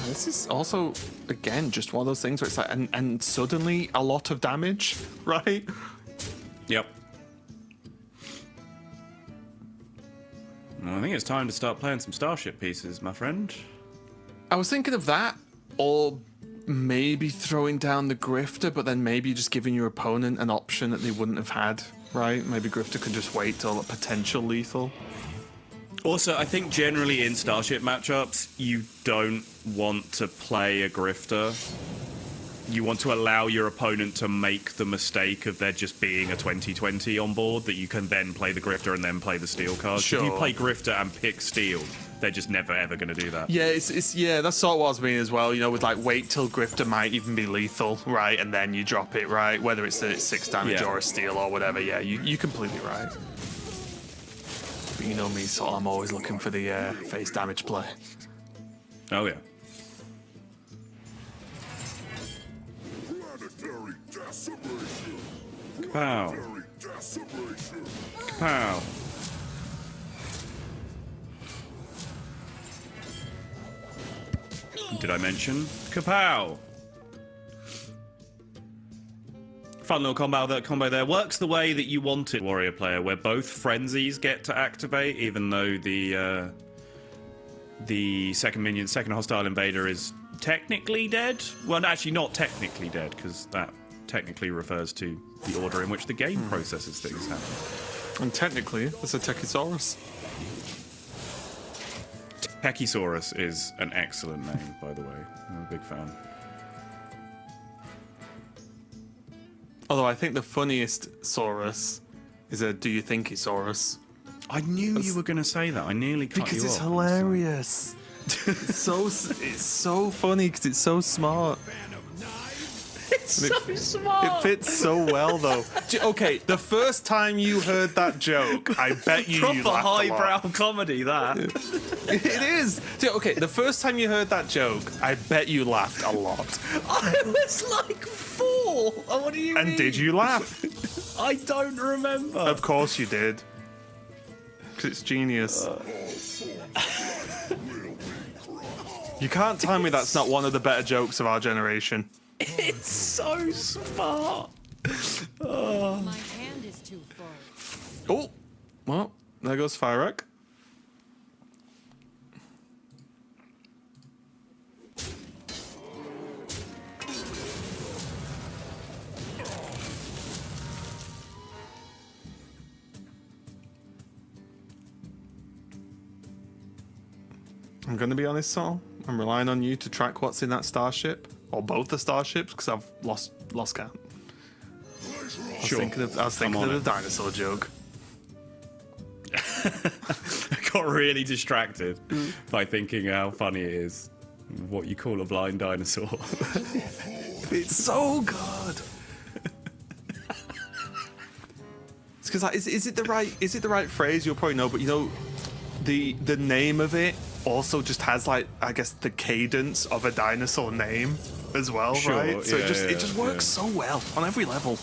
This is also, again, just one of those things where it's like, and suddenly a lot of damage, right? Yep. Well, I think it's time to start playing some Starship pieces, my friend. I was thinking of that, or maybe throwing down the Grifter, but then maybe just giving your opponent an option that they wouldn't have had, right? Maybe Grifter could just wait till a potential lethal. Also, I think generally in Starship matchups, you don't want to play a Grifter. You want to allow your opponent to make the mistake of there just being a 2020 on board, that you can then play the Grifter and then play the Steel cards. Sure. If you play Grifter and pick Steel, they're just never ever going to do that. Yeah, yeah, that's sort of what I was meaning as well, you know, with like wait till Grifter might even be lethal, right? And then you drop it, right? Whether it's that it's 6 damage or a Steel or whatever, yeah, you're completely right. But you know me, so I'm always looking for the face damage play. Oh, yeah. Planetary decimation. Kapow. Planetary decimation. Kapow. Did I mention? Kapow! Fun little combo there. Works the way that you want it, Warrior player, where both frenzies get to activate, even though the second hostile invader is technically dead. Well, actually not technically dead, because that technically refers to the order in which the game processes things happen. And technically, it's a Techisaurus. Techisaurus is an excellent name, by the way. I'm a big fan. Although I think the funniest Saurus is a "Do you think Saurus?" I knew you were going to say that. I nearly cut you off. Because it's hilarious. It's so funny because it's so smart. It's so smart. It fits so well, though. Okay, the first time you heard that joke, I bet you Proper laughed a lot. highbrow comedy, that. It is. Okay, the first time you heard that joke, I bet you laughed a lot. I was like 4. What do you mean? And did you laugh? I don't remember. Of course you did. Because it's genius. You can't tell me that's not one of the better jokes of our generation. It's so smart. My hand is too full. Oh, well, there goes Firek. I'm going to be honest, Saul. I'm relying on you to track what's in that starship, or both the starships, because I've lost count. I was thinking of the dinosaur joke. I got really distracted by thinking how funny it is. What you call a blind dinosaur. It's so good. It's because like, is it the right phrase? You'll probably know, but you know, the name of it also just has like, I guess, the cadence of a dinosaur name as well, Sure, right? So yeah, it just works so well on every level.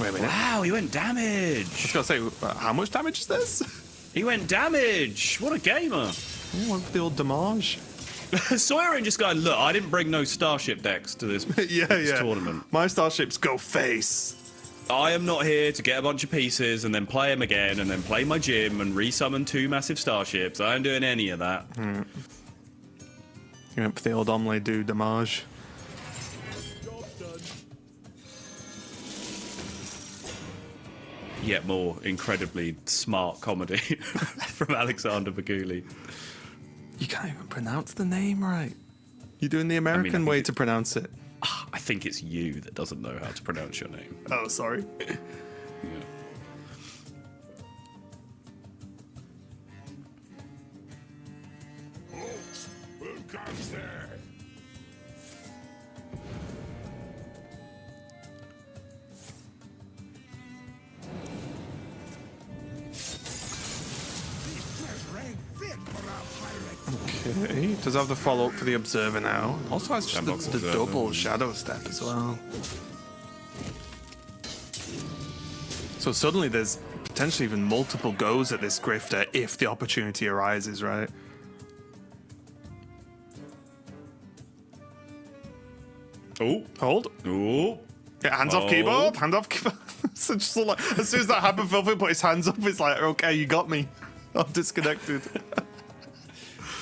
Wait a minute. Wow, he went damage. I was gonna say, how much damage is this? He went damage. What a gamer. I went for the old damage. Sawyerin just going, look, I didn't bring no starship decks to this, this tournament. My starships go face. I am not here to get a bunch of pieces and then play them again and then play my gym and resummon 2 massive starships. I ain't doing any of that. You went for the old omelette du damage. Yet more incredibly smart comedy from Alexander Baguli. You can't even pronounce the name right. You're doing the American way to pronounce it. I think it's you that doesn't know how to pronounce your name. Oh, sorry. Yeah. Who comes there? Okay, does have the follow-up for the Observer now. Also has just the double Shadow Step as well. So suddenly there's potentially even multiple goes at this Grifter if the opportunity arises, right? Oh. Hold. Oh. Yeah, hands off keyboard. Hand off keyboard. So just like, as soon as that happened, FilFeel put his hands up. It's like, okay, you got me. I'm disconnected.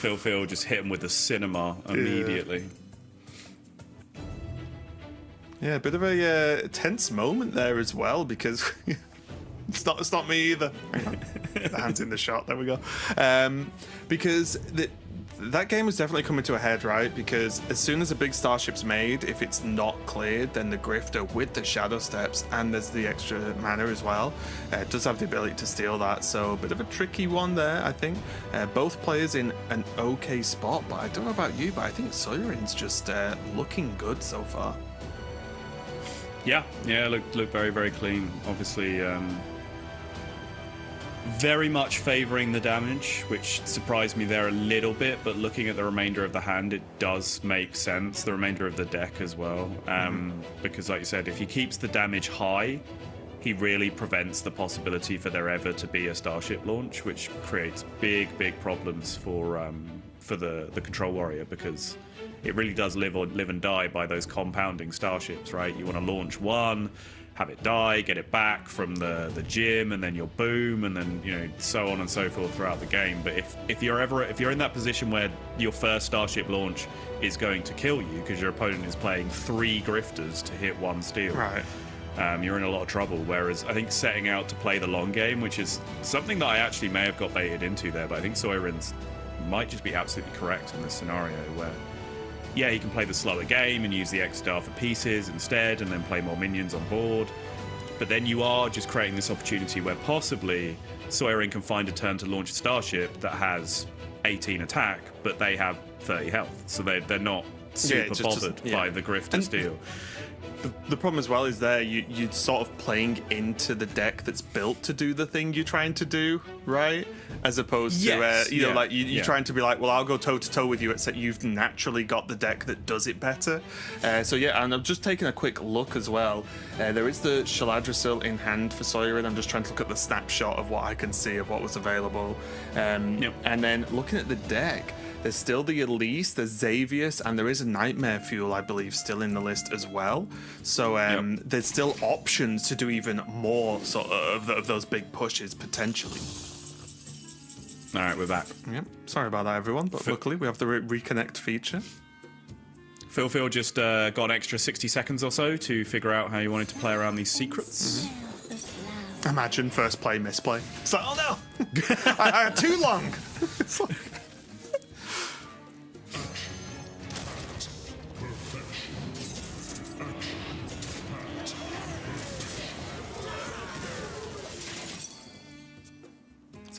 FilFeel just hit him with the cinema immediately. Yeah, a bit of a tense moment there as well because it's not me either. The hand's in the shot. There we go. Because that game was definitely coming to a head, right? Because as soon as a big starship's made, if it's not cleared, then the Grifter with the Shadow Steps and there's the extra mana as well, does have the ability to steal that. So a bit of a tricky one there, I think. Both players in an okay spot, but I don't know about you, but I think Sawyerin's just looking good so far. Yeah, look very, very clean. Obviously, very much favouring the damage, which surprised me there a little bit, but looking at the remainder of the hand, it does make sense. The remainder of the deck as well, because like you said, if he keeps the damage high, he really prevents the possibility for there ever to be a starship launch, which creates big problems for the Control Warrior, because it really does live and die by those compounding starships, right? You want to launch one, have it die, get it back from the gym, and then you'll boom, and then so on and so forth throughout the game. But if you're in that position where your first starship launch is going to kill you because your opponent is playing 3 Grifters to hit 1 steal, right? You're in a lot of trouble. Whereas I think setting out to play the long game, which is something that I actually may have got baited into there, but I think Sawyerin's might just be absolutely correct in this scenario where, yeah, he can play the slower game and use the X-Star for pieces instead and then play more minions on board. But then you are just creating this opportunity where possibly Sawyerin can find a turn to launch a starship that has 18 attack, but they have 30 health. So they're not super bothered by the Grifter steal. The problem as well is there you're sort of playing into the deck that's built to do the thing you're trying to do, right? As opposed to you're trying to be like, well, I'll go toe to toe with you, except you've naturally got the deck that does it better. So yeah, and I'm just taking a quick look as well. There is the Shaladrasil in hand for Sawyerin. I'm just trying to look at the snapshot of what I can see of what was available, and then looking at the deck. There's still the Elise, there's Xavius, and there is a Nightmare Fuel, I believe, still in the list as well. So there's still options to do even more sort of those big pushes, potentially. All right, we're back. Yep. Sorry about that, everyone, but luckily we have the reconnect feature. FilFeel just got an extra 60 seconds or so to figure out how you wanted to play around these secrets. Imagine first play, misplay. It's like, oh no! I had too long! It's like...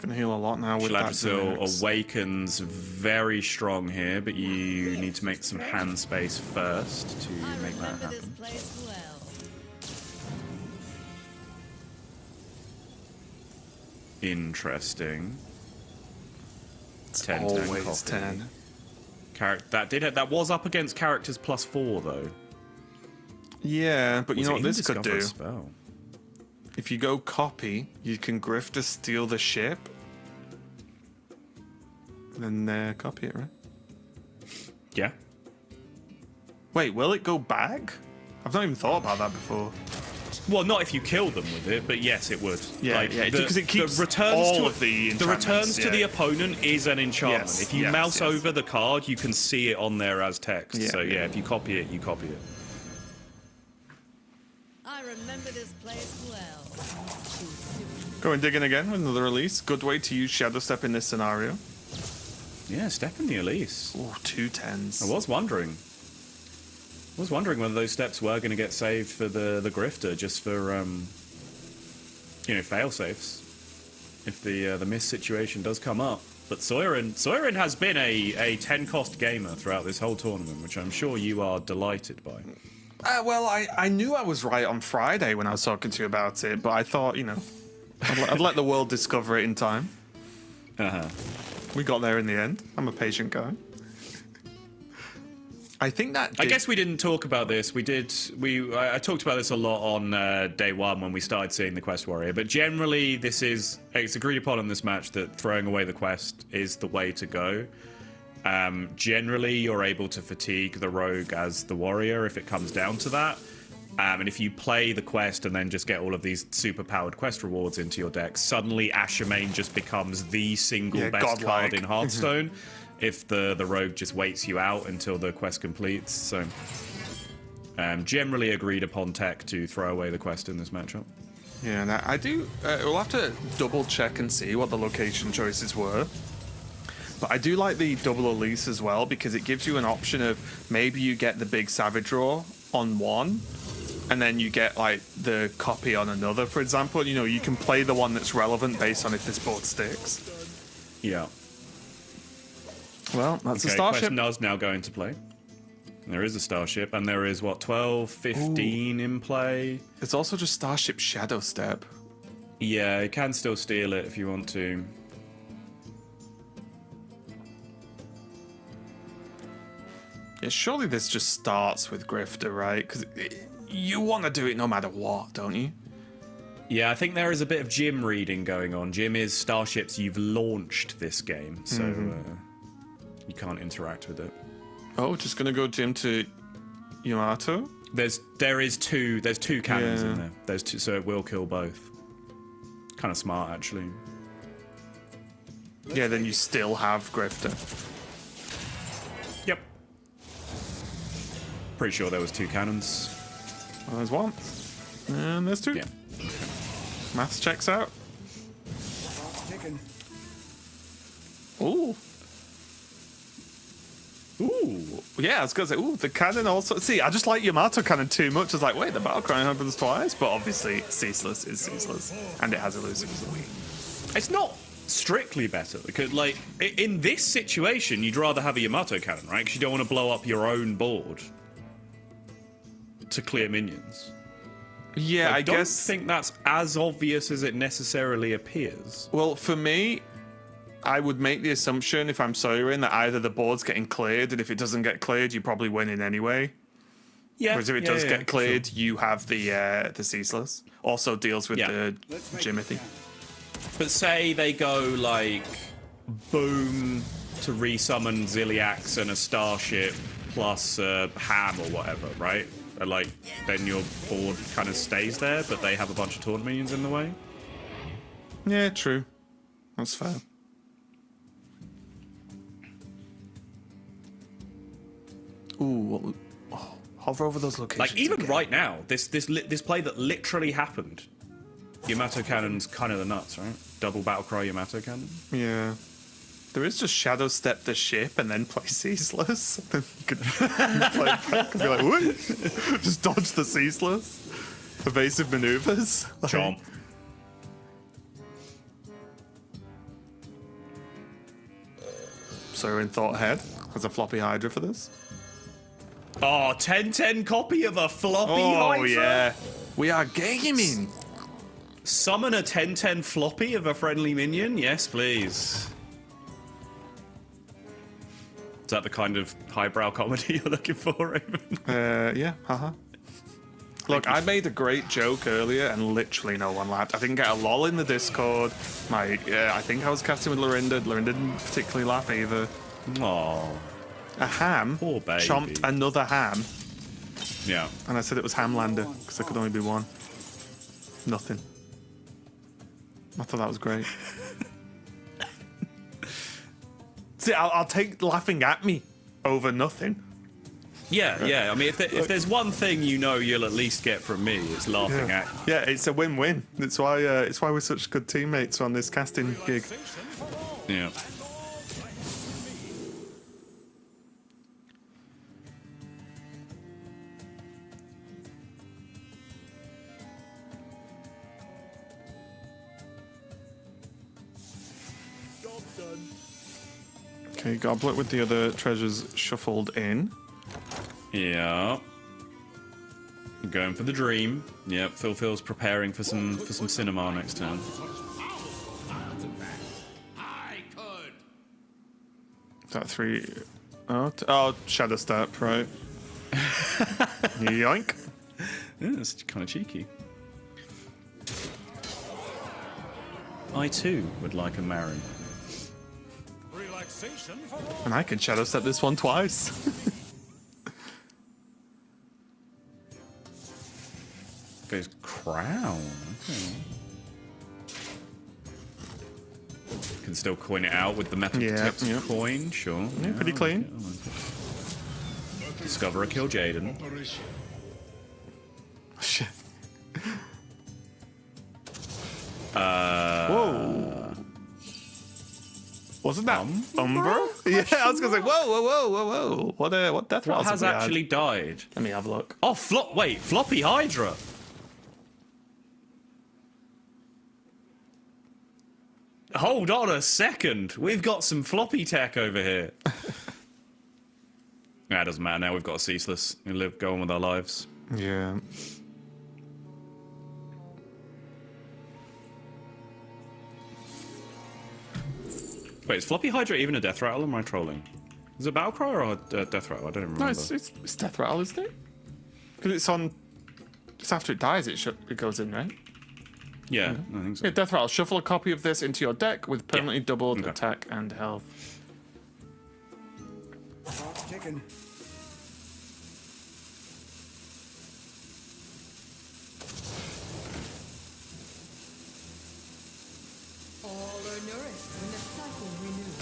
Going to heal a lot now with Shaladrasil awakens very strong here, but you need to make some hand space first to make that happen. Interesting. It's 10, always 10. That was up against characters +4 though. Yeah, but you know what this could do? Spell? If you go copy, you can Grifter steal the ship. Then copy it, right? Yeah. Wait, will it go back? I've not even thought about that before. Well, not if you kill them with it, but yes, it would. Yeah, because it keeps all of the the returns to the opponent is an enchantment. Yes, if you mouse over the card, you can see it on there as text. So yeah, if you copy it, you copy it. I remember this place well. Going digging again with another release. Good way to use Shadow Step in this scenario. Yeah, Step in the Elise. Oh, 2 10s. I was wondering whether those steps were going to get saved for the Grifter, just for fail safes if the miss situation does come up. But Sawyerin has been a 10-cost gamer throughout this whole tournament, which I'm sure you are delighted by. Well, I knew I was right on Friday when I was talking to you about it, but I thought, I'd let the world discover it in time. We got there in the end. I'm a patient guy. I think that. I guess we didn't talk about this. I talked about this a lot on day one when we started seeing the Quest Warrior. But generally, it's agreed upon in this match that throwing away the quest is the way to go. Generally, you're able to fatigue the rogue as the warrior if it comes down to that. And if you play the quest and then just get all of these super-powered quest rewards into your deck, suddenly Ashamain just becomes the single best card in Hearthstone. If the rogue just waits you out until the quest completes. So generally agreed upon tech to throw away the quest in this matchup. Yeah, and I do. We'll have to double check and see what the location choices were. But I do like the double Elise as well, because it gives you an option of maybe you get the big Savage Roar on one, and then you get like the copy on another, for example. You can play the one that's relevant based on if this board sticks. Yeah. Well, that's a starship. Quest does now go into play. There is a starship, and there is, 12, 15 in play. It's also just Starship Shadow Step. Yeah, you can still steal it if you want to. Yeah, surely this just starts with Grifter, right? Because you want to do it no matter what, don't you? Yeah, I think there is a bit of Jim reading going on. Jim is starships you've launched this game, so you can't interact with it. Oh, just gonna go Jim to Yamato? There's two cannons in there. There's two, so it will kill both. Kind of smart, actually. Yeah, then you still have Grifter. Yep. Pretty sure there was 2 cannons. Well, there's 1. And there's 2. Yeah. Maths checks out. Ooh. Ooh. Yeah, I was going to say, ooh, the cannon also. See, I just like Yamato cannon too much. I was like, wait, the battle cry happens twice? But obviously, Ceaseless is Ceaseless. And it has elusive as a weak. It's not strictly better, because, in this situation, you'd rather have a Yamato cannon, right? Because you don't want to blow up your own board to clear minions. Yeah, I don't guess. think that's as obvious as it necessarily appears. Well, for me, I would make the assumption, if I'm Sawyerin, that either the board's getting cleared, and if it doesn't get cleared, you're probably winning anyway. Yeah. Whereas if it does get cleared, you have the Ceaseless. Also deals with the Jimothy. But say they go boom to resummon Ziliax and a starship plus a ham or whatever, right? And, then your board kind of stays there, but they have a bunch of taunt minions in the way. Yeah, true. That's fair. Ooh, hover over those locations. Even again. right now, this play that literally happened, Yamato Cannon's kind of the nuts, right? Double Battlecry Yamato Cannon. Yeah. There is just Shadow Step the ship and then play Ceaseless. Then you could play it back and be like, what? Just dodge the Ceaseless. Evasive maneuvers. Chomp. Sawyerin thought ahead. Has a floppy Hydra for this. Oh, 10-10 copy of a floppy Hydra? Oh, yeah. We are gaming. Summon a 10-10 floppy of a friendly minion? Yes, please. Is that the kind of highbrow comedy you're looking for, Raven? Yeah, haha. Look, I made a great joke earlier and literally no one laughed. I didn't get a lol in the Discord. I think I was casting with Lorinda. Lorinda didn't particularly laugh either. Aww. A ham Poor baby. chomped another ham. Yeah. And I said it was Hamlander because there could only be one. Nothing. I thought that was great. See, I'll take laughing at me over nothing. Yeah. I mean, if there's one thing you know you'll at least get from me, it's laughing at you. Yeah, it's a win-win. It's why we're such good teammates on this casting gig. Yeah. Okay, Goblet with the other treasures shuffled in. Yeah. Going for the dream. Yep, FilFeel's preparing for some cinema next turn. Is that 3? Oh, Shadow Step, right. Yoink. Yeah, that's kind of cheeky. I too would like a Marin. And I can Shadow Step this one twice. Goes crown. Okay. Can still coin it out with the metal detector coin, sure. Yeah, pretty clean. Discover a kill Jaden. Shit. Whoa. Wasn't that Umbra? Yeah, I was gonna say, whoa. What death What rattles has have we actually had? died? Let me have a look. Oh, Floppy Hydra. Hold on a second. We've got some floppy tech over here. Nah, it doesn't matter now. We've got a ceaseless. We go on with our lives. Yeah. Wait, is Floppy Hydra even a death rattle, or am I trolling? Is it Battlecry or a death rattle? I don't even remember. No, it's death rattle, isn't it? Because it's on. Just after it dies, it goes in, right? Yeah, I think so. Yeah, death rattle. Shuffle a copy of this into your deck with permanently doubled attack and health. Chicken. All are nourished when the cycle renews.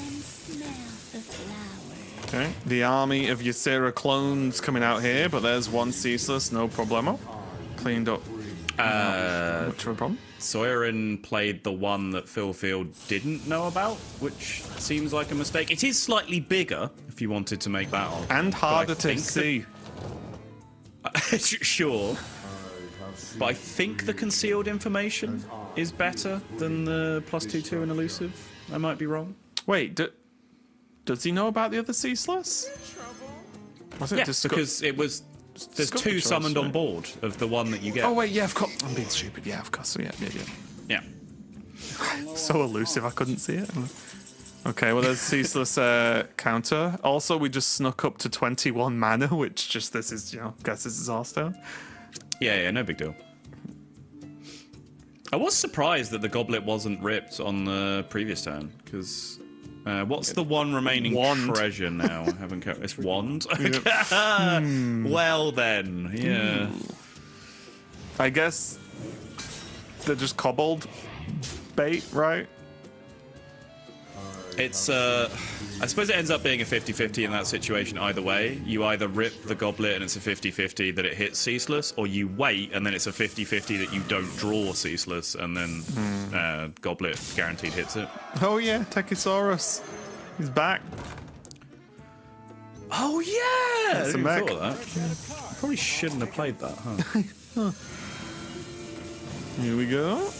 And smell the flowers. Okay, the army of Ysera clones coming out here, but there's one ceaseless, no problemo. Cleaned up. Much of a problem. Sawyerin played the one that FilFeel didn't know about, which seems like a mistake. It is slightly bigger, if you wanted to make that on. And harder to see. Sure. But I think the concealed information is better than the +2/2 and elusive. I might be wrong. Wait, does he know about the other ceaseless? Was it Because it was... There's two summoned on board of the one that you get. Oh, wait, yeah, of course. I'm being stupid. Yeah, of course. So, yeah. So elusive, I couldn't see it. Okay, well, there's ceaseless counter. Also, we just snuck up to 21 mana, which just this is, guess this is our stone. Yeah, no big deal. I was surprised that the goblet wasn't ripped on the previous turn, because what's the one remaining treasure now? I haven't it's wand. Well then, yeah. I guess they're just cobbled bait, right? It's I suppose it ends up being a 50-50 in that situation either way. You either rip the goblet and it's a 50-50 that it hits ceaseless, or you wait and then it's a 50-50 that you don't draw ceaseless and then goblet guaranteed hits it. Oh yeah, Techisaurus. He's back. Oh yeah! That's I a didn't mech. thought of that. I probably shouldn't have played that, huh? Here we go.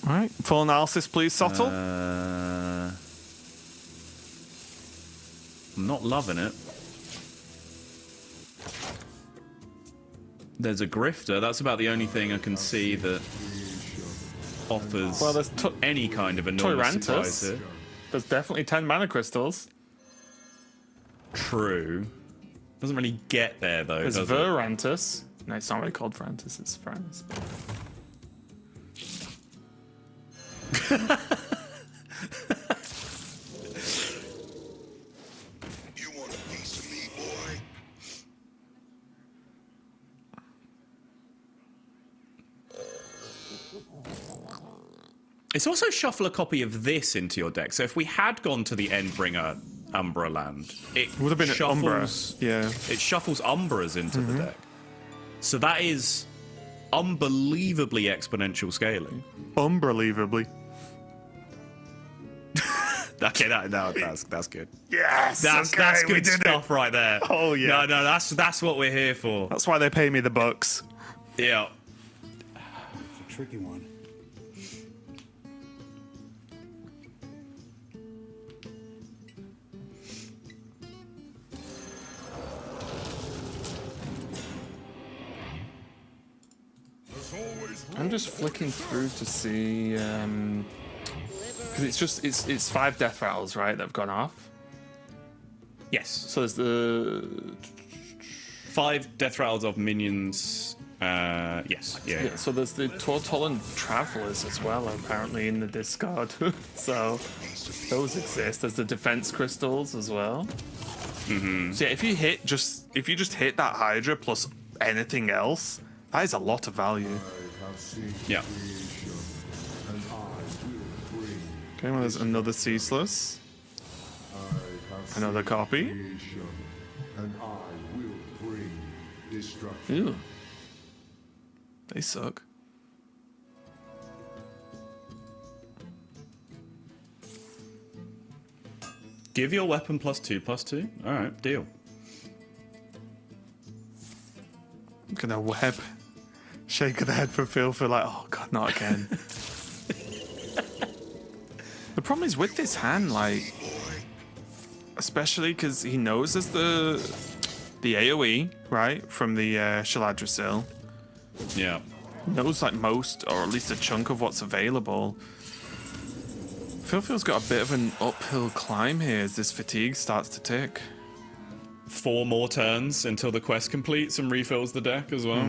All right, full analysis, please, Sottle. I'm not loving it. There's a grifter. That's about the only thing I can see that offers there's any kind of enormous surprise here. There's definitely 10 mana crystals. True. Doesn't really get there though. There's does Verantus. No, it's not really called Verantus. It's Franus. You want a piece of me, boy? It's also shuffle a copy of this into your deck. So if we had gone to the Endbringer Umbra land, it would have been Umbra. Yeah. It shuffles Umbras into the deck. So that is unbelievably exponential scaling. Unbelievably. Okay, that's good. Yes, that's good stuff right there. Oh yeah. No, that's what we're here for. That's why they pay me the bucks. Yeah. It's a tricky one. I'm just flicking through to see, because it's 5 death rattles, right, that have gone off. Yes. So there's the 5 death rattles of minions. Yes. Yeah. So there's the Tortolan Travelers as well, apparently in the discard. So those exist. There's the defense crystals as well. Mm-hmm. So yeah, if you just hit that Hydra plus anything else, that is a lot of value. Yeah. Okay, well, there's another Ceaseless. Another copy. And I will bring destruction. Ew. They suck. Give your weapon +2/+2. All right, deal. Gonna web. Shake of the head for Phil for like, oh god, not again. The problem is with this hand, like, especially because he knows there's the AoE, right, from the Shaladrisil. Yeah. Knows like most, or at least a chunk of what's available. FilFeel's got a bit of an uphill climb here as this fatigue starts to tick. 4 more turns until the quest completes and refills the deck as well.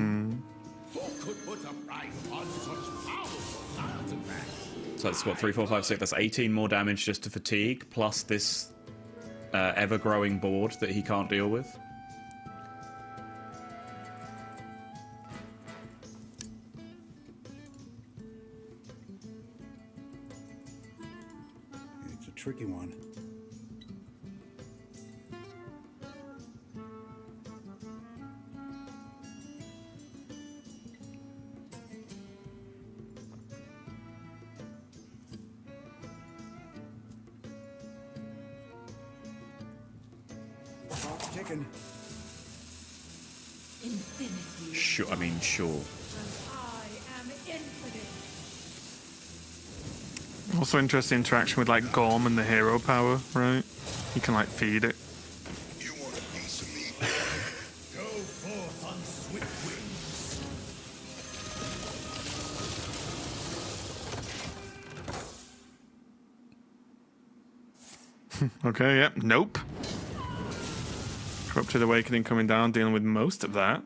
So that's what, 3, 4, 5, 6. That's 18 more damage just to fatigue, plus this ever-growing board that he can't deal with. It's a tricky one. Chicken. Infinity. Sure, I mean, sure. I am infinite. Also interesting interaction with like Gorm and the hero power, right? You can like feed it. You want a piece of me? Go forth on swift wings. Okay, yep, nope. Corrupted Awakening coming down, dealing with most of that.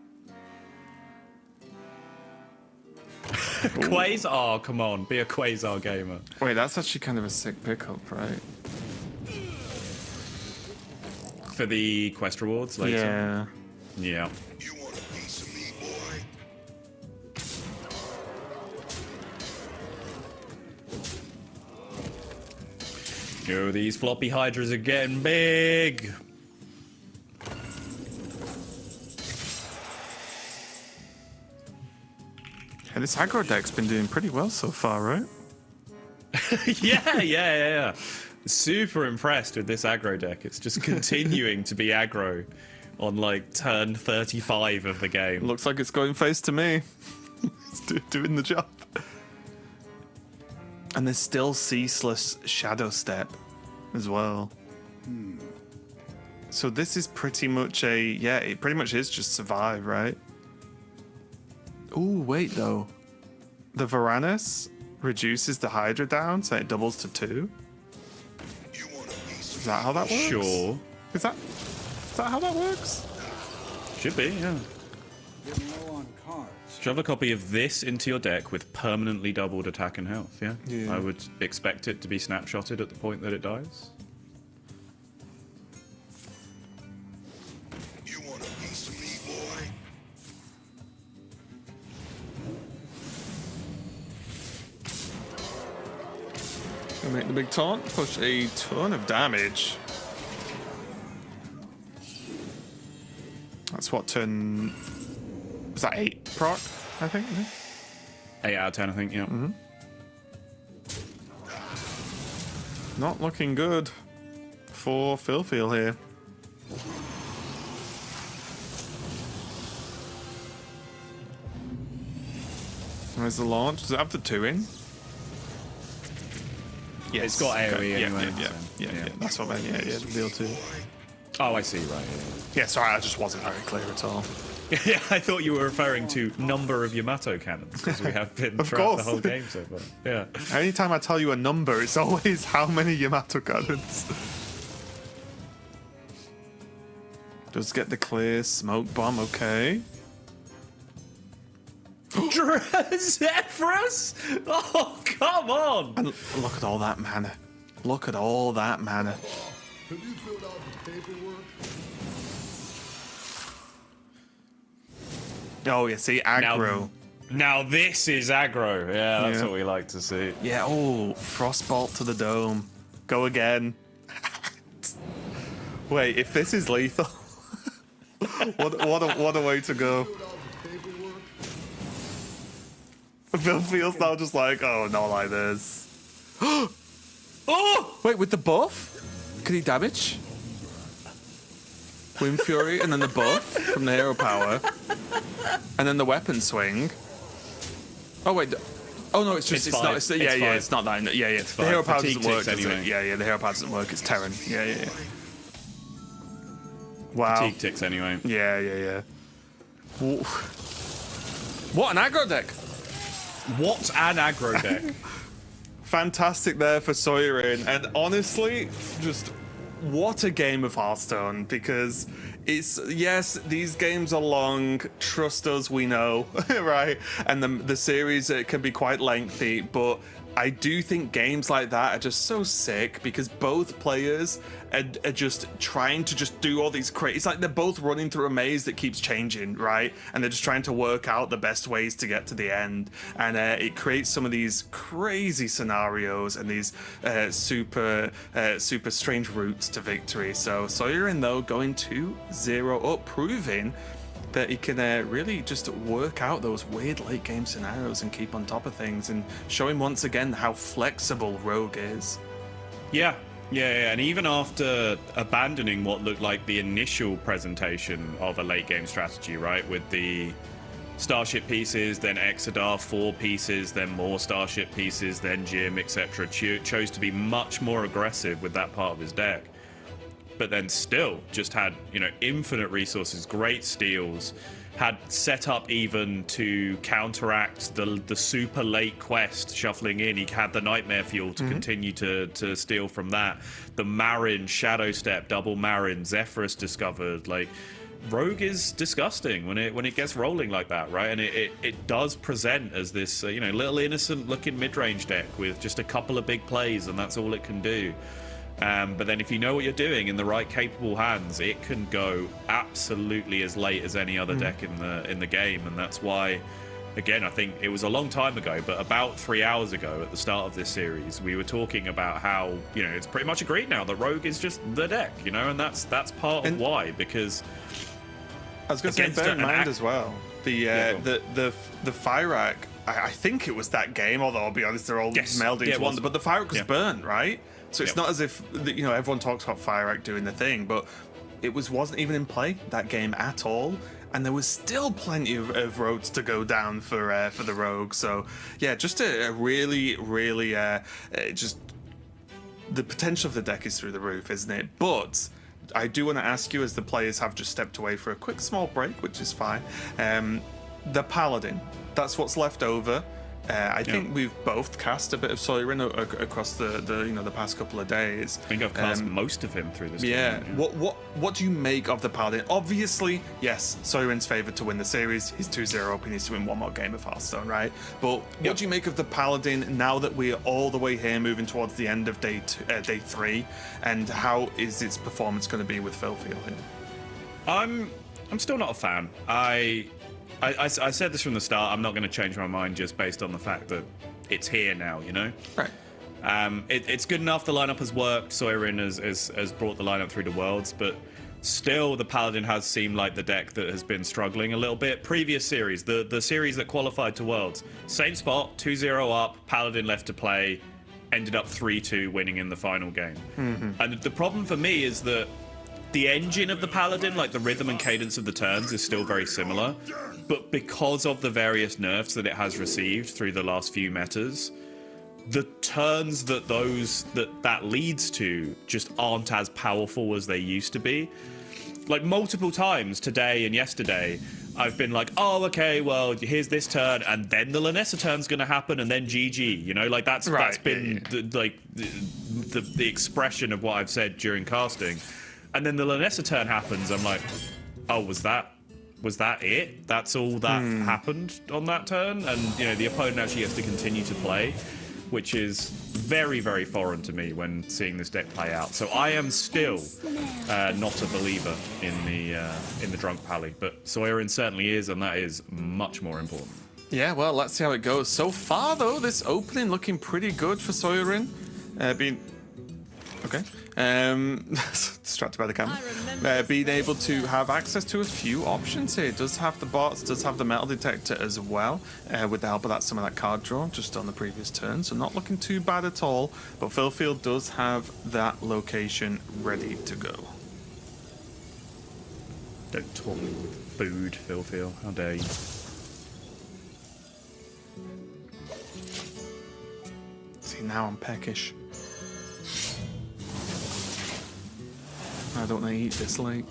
Quasar, come on, be a Quasar gamer. Wait, that's actually kind of a sick pickup, right? For the quest rewards later? Yeah. Yeah. You want a piece of me, boy? Yo, these floppy hydras are getting big. Yeah, this aggro deck's been doing pretty well so far, right? Yeah. Super impressed with this aggro deck. It's just continuing to be aggro on like turn 35 of the game. Looks like it's going face to me. It's doing the job. And there's still Ceaseless Shadow Step as well. So this is pretty much it pretty much is just survive, right? Ooh, wait though. The Varanus reduces the Hydra down, so it doubles to 2. Is that how that works? Sure. Is that how that works? Should be, yeah. Getting low on cards. Shove a copy of this into your deck with permanently doubled attack and health, yeah? I would expect it to be snapshotted at the point that it dies. You want a piece of me, boy? We make the big taunt, push a ton of damage. That's what turn... Was that 8 proc, I think? 8 out of 10, I think, yeah. Not looking good for FilFeel here. Where's the launch? Does it have the 2 in? Yes. It's got AoE okay. anyway. Yeah. That's what I meant. Yeah, the deal 2. Oh, I see, right. Yeah, sorry, I just wasn't very clear at all. Yeah, I thought you were referring to number of Yamato cannons, because we have been throughout the whole game so far. Yeah. Anytime I tell you a number, it's always how many Yamato cannons. Does get the clear smoke bomb, okay. Zephyrus? Oh, come on! And look at all that mana. Look at all that mana. Have you filled out the paperwork? Oh, yeah, see, aggro. Now this is aggro. Yeah, that's what we like to see. Yeah, oh, Frostbolt to the dome. Go again. Wait, if this is lethal, what a way to go. FilFeel's now just like, oh, not like this. Oh! Wait, with the buff? Can he damage? Wind Fury, and then the buff from the hero power. And then the weapon swing. Oh, wait. Oh, no, it's just, it's not, it's not that. Yeah. The hero power doesn't work, does it? Yeah, the hero power doesn't work. It's Terran. Yeah. Wow. Fatigue ticks anyway. Yeah. What an aggro deck. What an aggro deck. Fantastic there for Sawyerin, and honestly, just what a game of Hearthstone, because it's, yes, these games are long, trust us, we know, right? And the series can be quite lengthy, but I do think games like that are just so sick because both players are just trying to just do all these crazy... It's like they're both running through a maze that keeps changing, right? And they're just trying to work out the best ways to get to the end. And it creates some of these crazy scenarios and these super strange routes to victory. So Sawyerin, though, going 2-0 up, proving that he can really just work out those weird late game scenarios and keep on top of things, and showing once again how flexible Rogue is. Yeah, and even after abandoning what looked like the initial presentation of a late game strategy, right, with the Starship pieces, then Exodar 4 pieces, then more Starship pieces, then Jim, etc., chose to be much more aggressive with that part of his deck. But then still just had, infinite resources, great steals, had set up even to counteract the super late quest shuffling in. He had the Nightmare Fuel to continue to steal from that. The Marin, Shadow Step, double Marin, Zephyrus discovered. Like, Rogue is disgusting when it gets rolling like that, right? And it does present as this, little innocent looking mid-range deck with just a couple of big plays, and that's all it can do. But then if you know what you're doing in the right capable hands, it can go absolutely as late as any other deck in the game. And that's why, again, I think it was a long time ago, but about 3 hours ago at the start of this series, we were talking about how, it's pretty much agreed now that Rogue is just the deck, and that's part of why, because I was going to say, bear in mind as well, the Fyrak, I think it was that game, although I'll be honest, they're all melding into one, but the Fyrak was burnt, right? So it's not as if, everyone talks about Fyrak doing the thing, but it wasn't even in play that game at all, and there was still plenty of roads to go down for the Rogue. So yeah, just a really just the potential of the deck is through the roof, isn't it? But I do want to ask you, as the players have just stepped away for a quick small break, which is fine, the Paladin, that's what's left over. I think we've both cast a bit of Sawyerin across the past couple of days. I think I've cast most of him through this game. Yeah. What do you make of the Paladin? Obviously, yes, Sawyerin's favoured to win the series. He's 2-0 up. He needs to win one more game of Hearthstone, right? But what do you make of the Paladin now that we're all the way here, moving towards the end of day 3? And how is its performance going to be with FilFeel here? I'm still not a fan. I said this from the start. I'm not going to change my mind just based on the fact that it's here now, Right. It's good enough. The lineup has worked. Sawyerin has brought the lineup through the Worlds, but still the Paladin has seemed like the deck that has been struggling a little bit. Previous series, the series that qualified to Worlds, same spot, 2-0 up, Paladin left to play, ended up 3-2 winning in the final game. And the problem for me is that the engine of the Paladin, like the rhythm and cadence of the turns, is still very similar, but because of the various nerfs that it has received through the last few metas, the turns that leads to just aren't as powerful as they used to be. Like multiple times today and yesterday, I've been like, oh, okay, well, here's this turn, and then the Lanessa turn's going to happen, and then GG. You know, like that's been the expression of what I've said during casting. And then the Lanessa turn happens. I'm like, oh, was that it? That's all that happened on that turn? And you know, the opponent actually has to continue to play, which is very, very foreign to me when seeing this deck play out. So I am still not a believer in the Drunk Pally, but Sawyerin certainly is, and that is much more important. Yeah, well, let's see how it goes. So far, though, this opening looking pretty good for Sawyerin. Distracted by the camera. Being able to have access to a few options here. Does have the bots, does have the metal detector as well, with the help of some of that card draw just on the previous turn. So not looking too bad at all. But FilFeel does have that location ready to go. Don't taunt me with food, FilFeel. How dare you? See, now I'm peckish. I don't want to eat this late.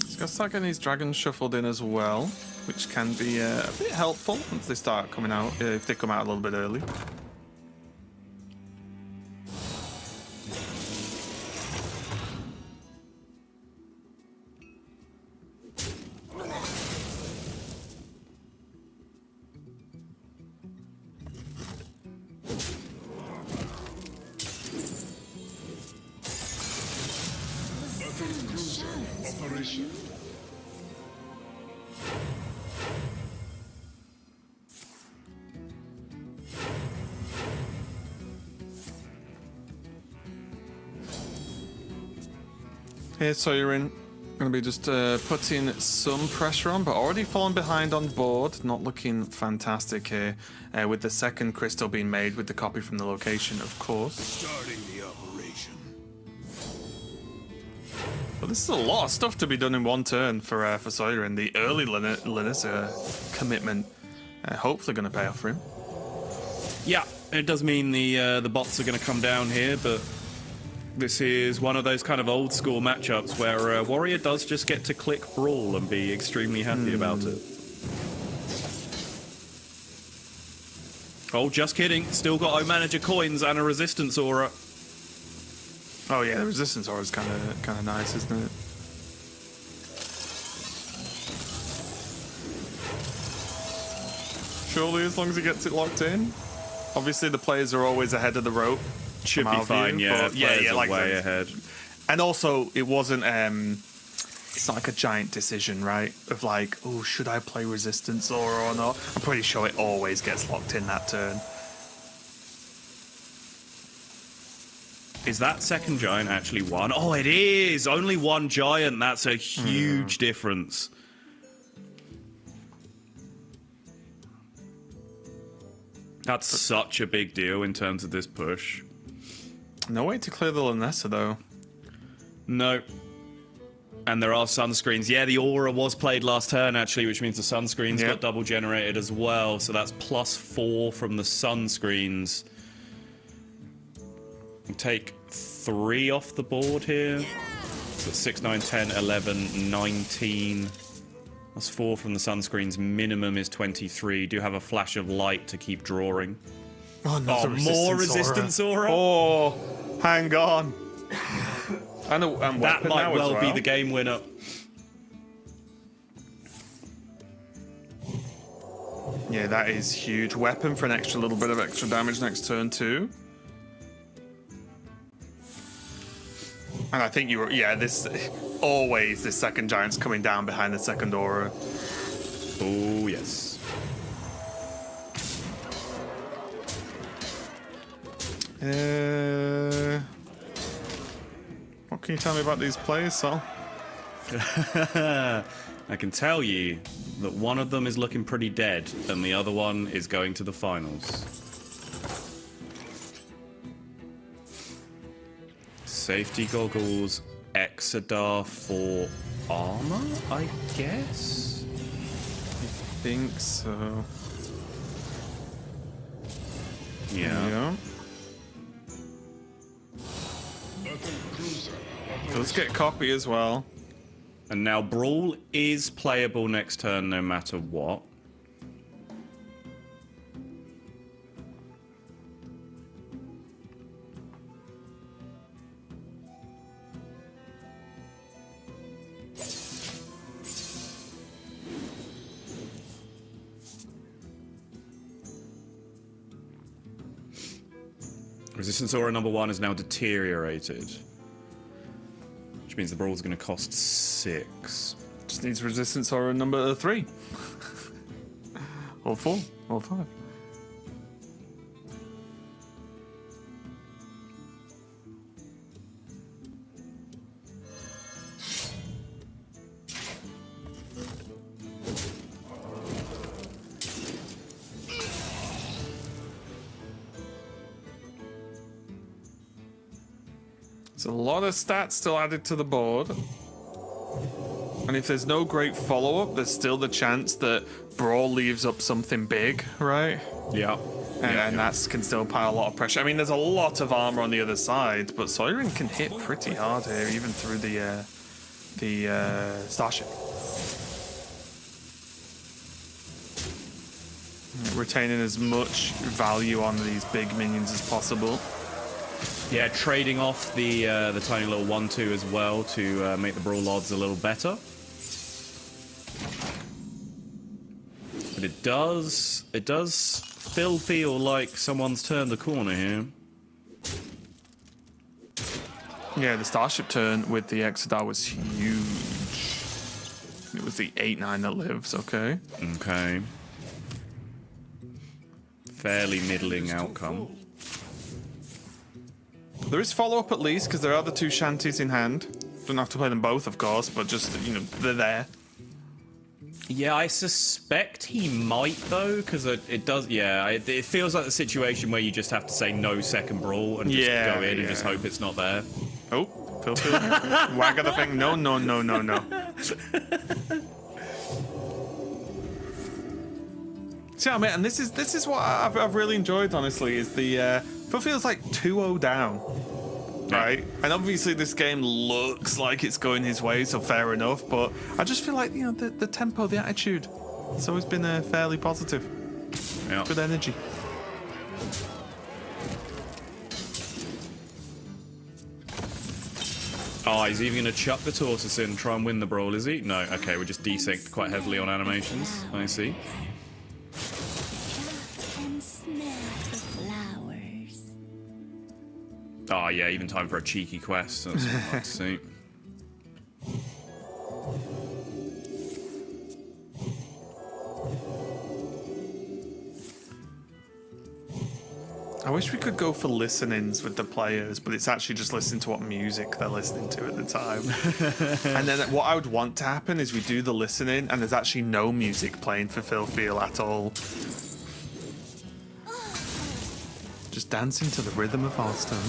He's got to start getting these dragons shuffled in as well, which can be a bit helpful once they start coming out, if they come out a little bit early. Here, Sawyerin going to be just putting some pressure on, but already falling behind on board. Not looking fantastic here, with the second crystal being made with the copy from the location, of course. Starting the operation. But this is a lot of stuff to be done in one turn for Sawyerin. The early Lanessa commitment, hopefully going to pay off for him. Yeah, it does mean the bots are going to come down here, but this is one of those kind of old school matchups where Warrior does just get to click Brawl and be extremely happy about it. Oh, just kidding. Still got O Manager coins and a Resistance Aura. Oh yeah, the Resistance Aura is kind of nice, isn't it? Surely, as long as he gets it locked in. Obviously, the players are always ahead of the rope. Should be fine, yeah. Yeah, like way ahead. And also, it wasn't. It's not like a giant decision, right? Of like, oh, should I play Resistance Aura or not? I'm pretty sure it always gets locked in that turn. Is that second giant actually one? Oh, it is! Only one giant. That's a huge difference. That's such a big deal in terms of this push. No way to clear the Lanessa, though. No. And there are sunscreens. Yeah, the Aura was played last turn, actually, which means the sunscreens got double generated as well. So that's +4 from the sunscreens. Take 3 off the board here. So that's 6, 9, 10, 11, 19. That's 4 from the sunscreens. Minimum is 23. Do have a flash of light to keep drawing. Oh, no, more Resistance Aura. Oh, hang on. And that might well be the game winner. Yeah, that is huge. Weapon for an extra little bit of extra damage next turn too. And I think you were, yeah, this second giant's coming down behind the second aura. Oh, yes. What can you tell me about these players, Sal? I can tell you that one of them is looking pretty dead, and the other one is going to the finals. Safety goggles, Exodar for armor, I guess? I think so. Yeah. Let's get copy as well. And now Brawl is playable next turn no matter what. Resistance Aura number 1 is now deteriorated. Which means the Brawl's going to cost 6. Just needs resistance aura number 3. Or 4. Or 5. There's a lot of stats still added to the board. And if there's no great follow-up, there's still the chance that Brawl leaves up something big, right? Yeah. And that can still pile a lot of pressure. I mean, there's a lot of armor on the other side, but Sawyerin can hit pretty hard here, even through the Starship. Retaining as much value on these big minions as possible. Yeah, trading off the tiny little 1/2 as well to make the Brawl odds a little better. But it does still feel like someone's turned the corner here. Yeah, the Starship turn with the Exodar was huge. It was the 8/9 that lives, okay. Okay. Fairly middling outcome. There is follow-up at least, because there are the 2 shanties in hand. Don't have to play them both, of course, but just, you know, they're there. Yeah, I suspect he might, though, because it does, yeah, it feels like the situation where you just have to say no second Brawl and just go in and just hope it's not there. Oh, FilFeel. Wag of the thing. No, no, no, no, no. See, I mean, and this is what I've really enjoyed, honestly, is the FilFeel's like 2-0 down, right? And obviously this game looks like it's going his way, so fair enough. But I just feel like, you know, the tempo, the attitude, it's always been fairly positive. Yeah. Good energy. Oh, he's even going to chuck the Tortoise in and try and win the Brawl, is he? No, okay, we're just desynced quite heavily on animations. I see. And smell the flowers. Oh, yeah, even time for a cheeky quest. That's what I'd see. I wish we could go for listenings with the players, but it's actually just listening to what music they're listening to at the time. And then what I would want to happen is we do the listening and there's actually no music playing for FilFeel at all. Just dancing to the rhythm of Hearthstone.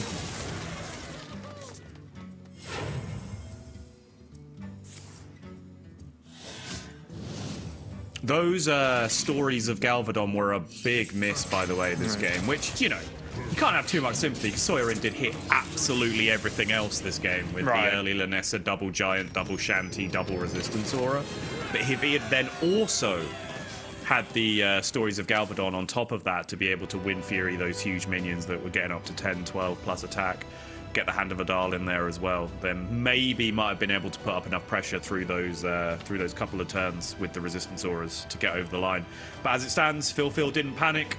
Those stories of Galvadon were a big miss, by the way, this game, which, you know, you can't have too much sympathy, because Sawyerin did hit absolutely everything else this game with the early Lanessa, double Giant, double Shanty, double Resistance Aura. But he had then also had the stories of Galvadon on top of that to be able to win Fury, those huge minions that were getting up to 10, 12 plus attack. Get the Hand of Adal in there as well, then maybe might have been able to put up enough pressure through those couple of turns with the Resistance Auras to get over the line. But as it stands, FilFeel didn't panic.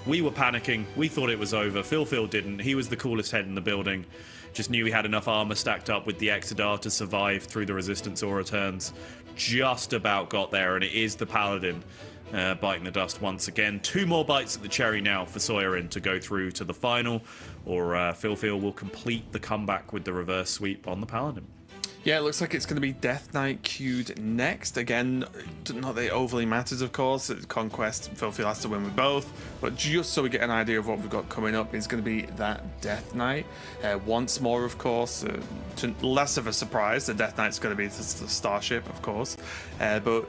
We were panicking. We thought it was over. FilFeel didn't. He was the coolest head in the building. Just knew he had enough armor stacked up with the Exodar to survive through the Resistance Aura turns. Just about got there, and it is the Paladin biting the dust once again. 2 more bites at the cherry now for Sawyerin to go through to the final, or FilFeel will complete the comeback with the reverse sweep on the Paladin. Yeah, it looks like it's going to be Death Knight queued next. Again, not that it overly matters, of course. It's Conquest, FilFeel has to win with both. But just so we get an idea of what we've got coming up, it's going to be that Death Knight. Once more, of course, to less of a surprise, the Death Knight's going to be the Starship, of course. But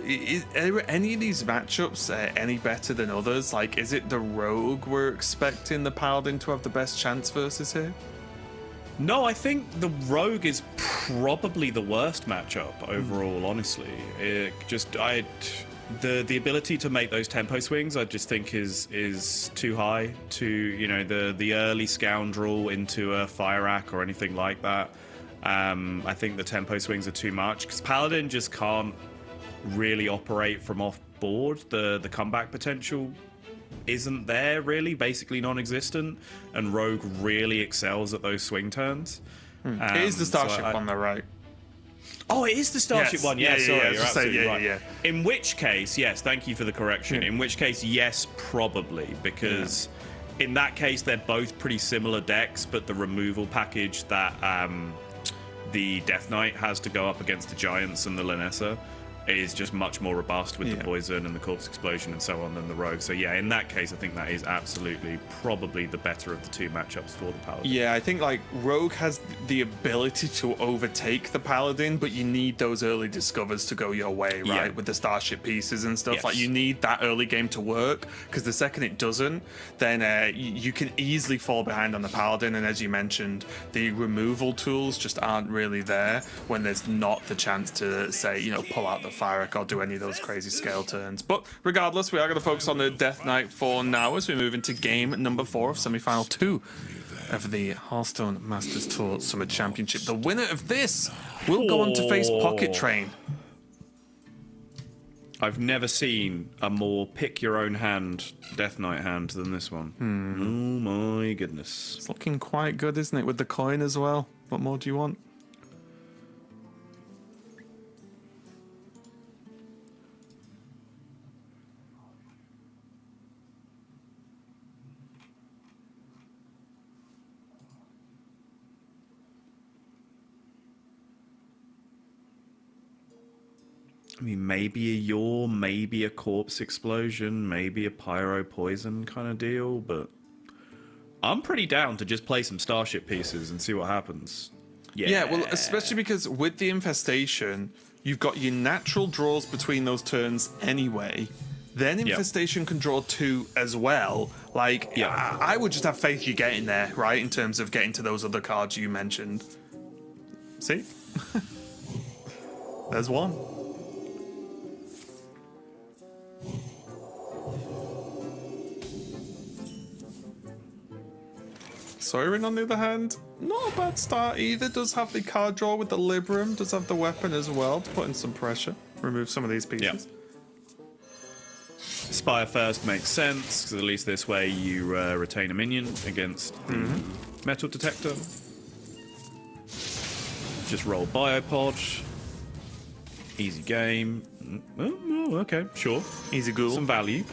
are any of these matchups any better than others? Like, is it the Rogue we're expecting the Paladin to have the best chance versus here? No, I think the Rogue is probably the worst matchup overall, honestly. The ability to make those tempo swings, I just think is too high to, you know, the early Scoundrel into a Fire Rack or anything like that. I think the tempo swings are too much because Paladin just can't really operate from off board. The comeback potential isn't there really, basically non-existent, and Rogue really excels at those swing turns. It is the Starship one though, right? Oh, it is the Starship one. Yeah, sorry, you're absolutely right. Yeah. In which case, yes, thank you for the correction. In which case, yes, probably, because in that case they're both pretty similar decks, but the removal package that the Death Knight has to go up against the Giants and the Lanessa is just much more robust with the Poison and the Corpse Explosion and so on than the Rogue. So yeah, in that case, I think that is absolutely probably the better of the 2 matchups for the Paladin. Yeah, I think like Rogue has the ability to overtake the Paladin, but you need those early discovers to go your way, right? With the Starship pieces and stuff. Like you need that early game to work, because the second it doesn't, then you can easily fall behind on the Paladin. And as you mentioned, the removal tools just aren't really there when there's not the chance to say, you know, pull out the Fire Rack or do any of those crazy scale turns. But regardless, we are going to focus on the Death Knight for now as we move into game number 4 of semi-final 2 of the Hearthstone Masters Tour Summer Championship. The winner of this will go on to face PocketTrain. I've never seen a more pick your own hand Death Knight hand than this one. Oh my goodness. It's looking quite good, isn't it, with the coin as well? What more do you want? I mean, maybe a Yaw, maybe a Corpse Explosion, maybe a Pyro Poison kind of deal, but I'm pretty down to just play some Starship pieces and see what happens. Yeah, well, especially because with the Infestation, you've got your natural draws between those turns anyway. Then Infestation can draw 2 as well. Like, I would just have faith you get in there, right, in terms of getting to those other cards you mentioned. See? There's one. Sawyerin, on the other hand, not a bad start either. Does have the card draw with the Libram, does have the weapon as well to put in some pressure. Remove some of these pieces. Spire first makes sense, because at least this way you retain a minion against the metal detector. Just roll Biopod. Easy game. Oh, okay, sure. Easy ghoul. Some value.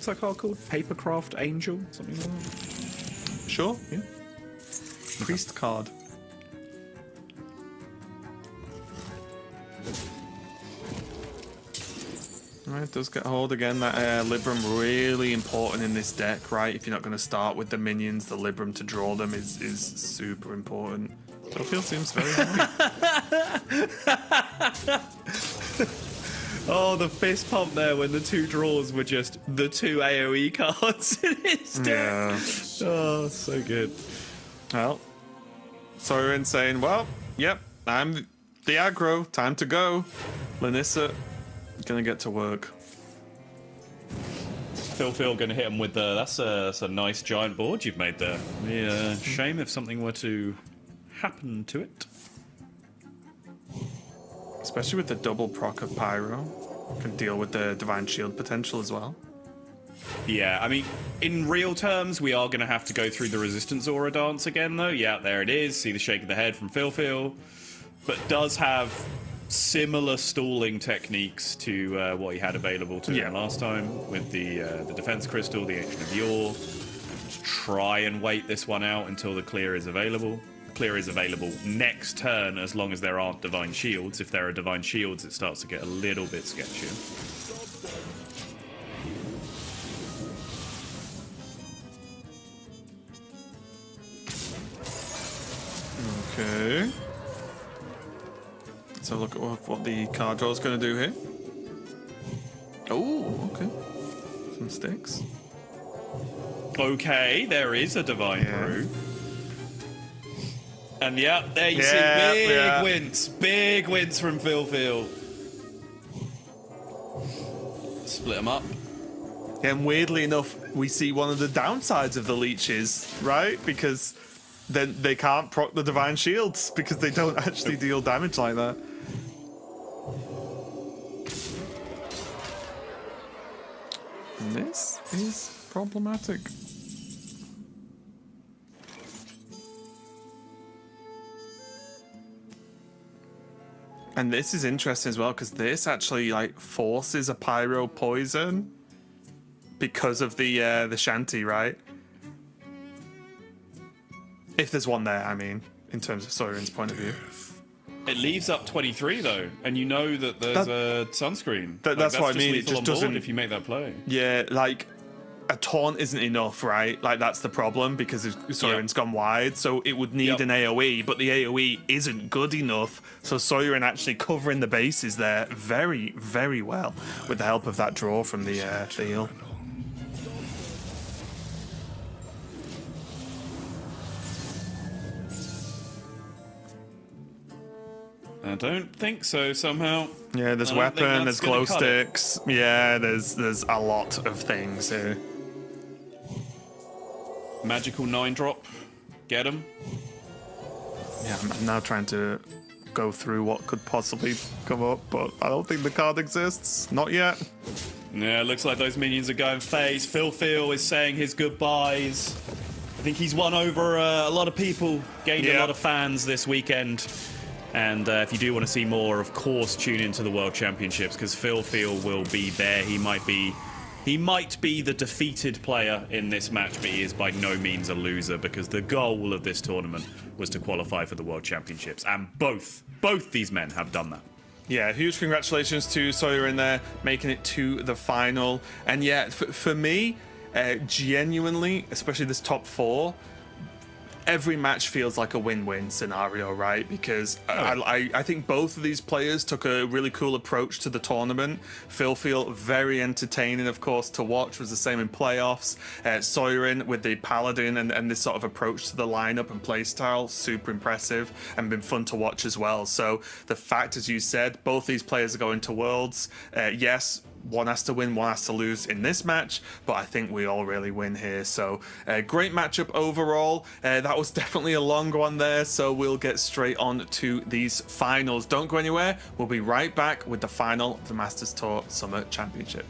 What's that card called? Papercraft Angel? Something like that? Sure, yeah. Priest card. Right, it does get hold again. That Libram really important in this deck, right? If you're not going to start with the minions, the Libram to draw them is super important. Tophiel seems very happy. Oh, the fist pump there when the 2 draws were just the 2 AoE cards in his deck. Yeah. Oh, so good. Well, Sawyerin saying, well, yep, I'm the aggro. Time to go. Lanessa, gonna get to work. FilFeel gonna hit him with the. That's a nice giant board you've made there. Yeah, shame if something were to happen to it. Especially with the double proc of Pyro. Can deal with the Divine Shield potential as well. Yeah, I mean, in real terms, we are going to have to go through the Resistance Aura dance again, though. Yeah, there it is. See the shake of the head from FilFeel. But does have similar stalling techniques to what he had available to him last time with the Defense Crystal, the Ancient of Yore. Just try and wait this one out until the clear is available. Clear is available next turn as long as there aren't Divine Shields. If there are Divine Shields, it starts to get a little bit sketchier. Okay. Let's have a look at what the card draw is going to do here. Oh, okay. Some sticks. Okay, there is a Divine Brew. And yeah, there you see big wins from FilFeel. Split them up. Yeah, and weirdly enough, we see one of the downsides of the leeches, right? Because then they can't proc the Divine Shields because they don't actually deal damage like that. And this is problematic. And this is interesting as well because this actually like forces a Pyro poison because of the Shanty, right? If there's one there, I mean, in terms of Sawyerin's point of view. It leaves up 23 though, and you know that there's a sunscreen. That's what I mean. It just doesn't. If you make that play. Yeah, like a taunt isn't enough, right? Like that's the problem because Sawyerin's gone wide, so it would need an AOE, but the AOE isn't good enough. So Sawyerin actually covering the bases there very, very well with the help of that draw from the heal. I don't think so, somehow. Yeah, there's weapon, there's glow sticks. Yeah, there's a lot of things here. Magical 9-drop. Get him. Yeah, I'm now trying to go through what could possibly come up, but I don't think the card exists. Not yet. Yeah, it looks like those minions are going face. FilFeel is saying his goodbyes. I think he's won over a lot of people, gained a lot of fans this weekend. And if you do want to see more, of course, tune into the World Championships because FilFeel will be there. He might be the defeated player in this match, but he is by no means a loser because the goal of this tournament was to qualify for the World Championships, and both these men have done that. Yeah, huge congratulations to Sawyerin there, making it to the final. And yeah, for me, genuinely, especially this top four, every match feels like a win-win scenario, right? Because I think both of these players took a really cool approach to the tournament. FilFeel, very entertaining, of course, to watch, was the same in playoffs. Sawyerin with the Paladin and this sort of approach to the lineup and playstyle, super impressive and been fun to watch as well. So the fact, as you said, both these players are going to Worlds. Yes, one has to win, one has to lose in this match, but I think we all really win here. So great matchup overall. That was definitely a long one there, so we'll get straight on to these finals. Don't go anywhere. We'll be right back with the final of the Masters Tour Summer Championship.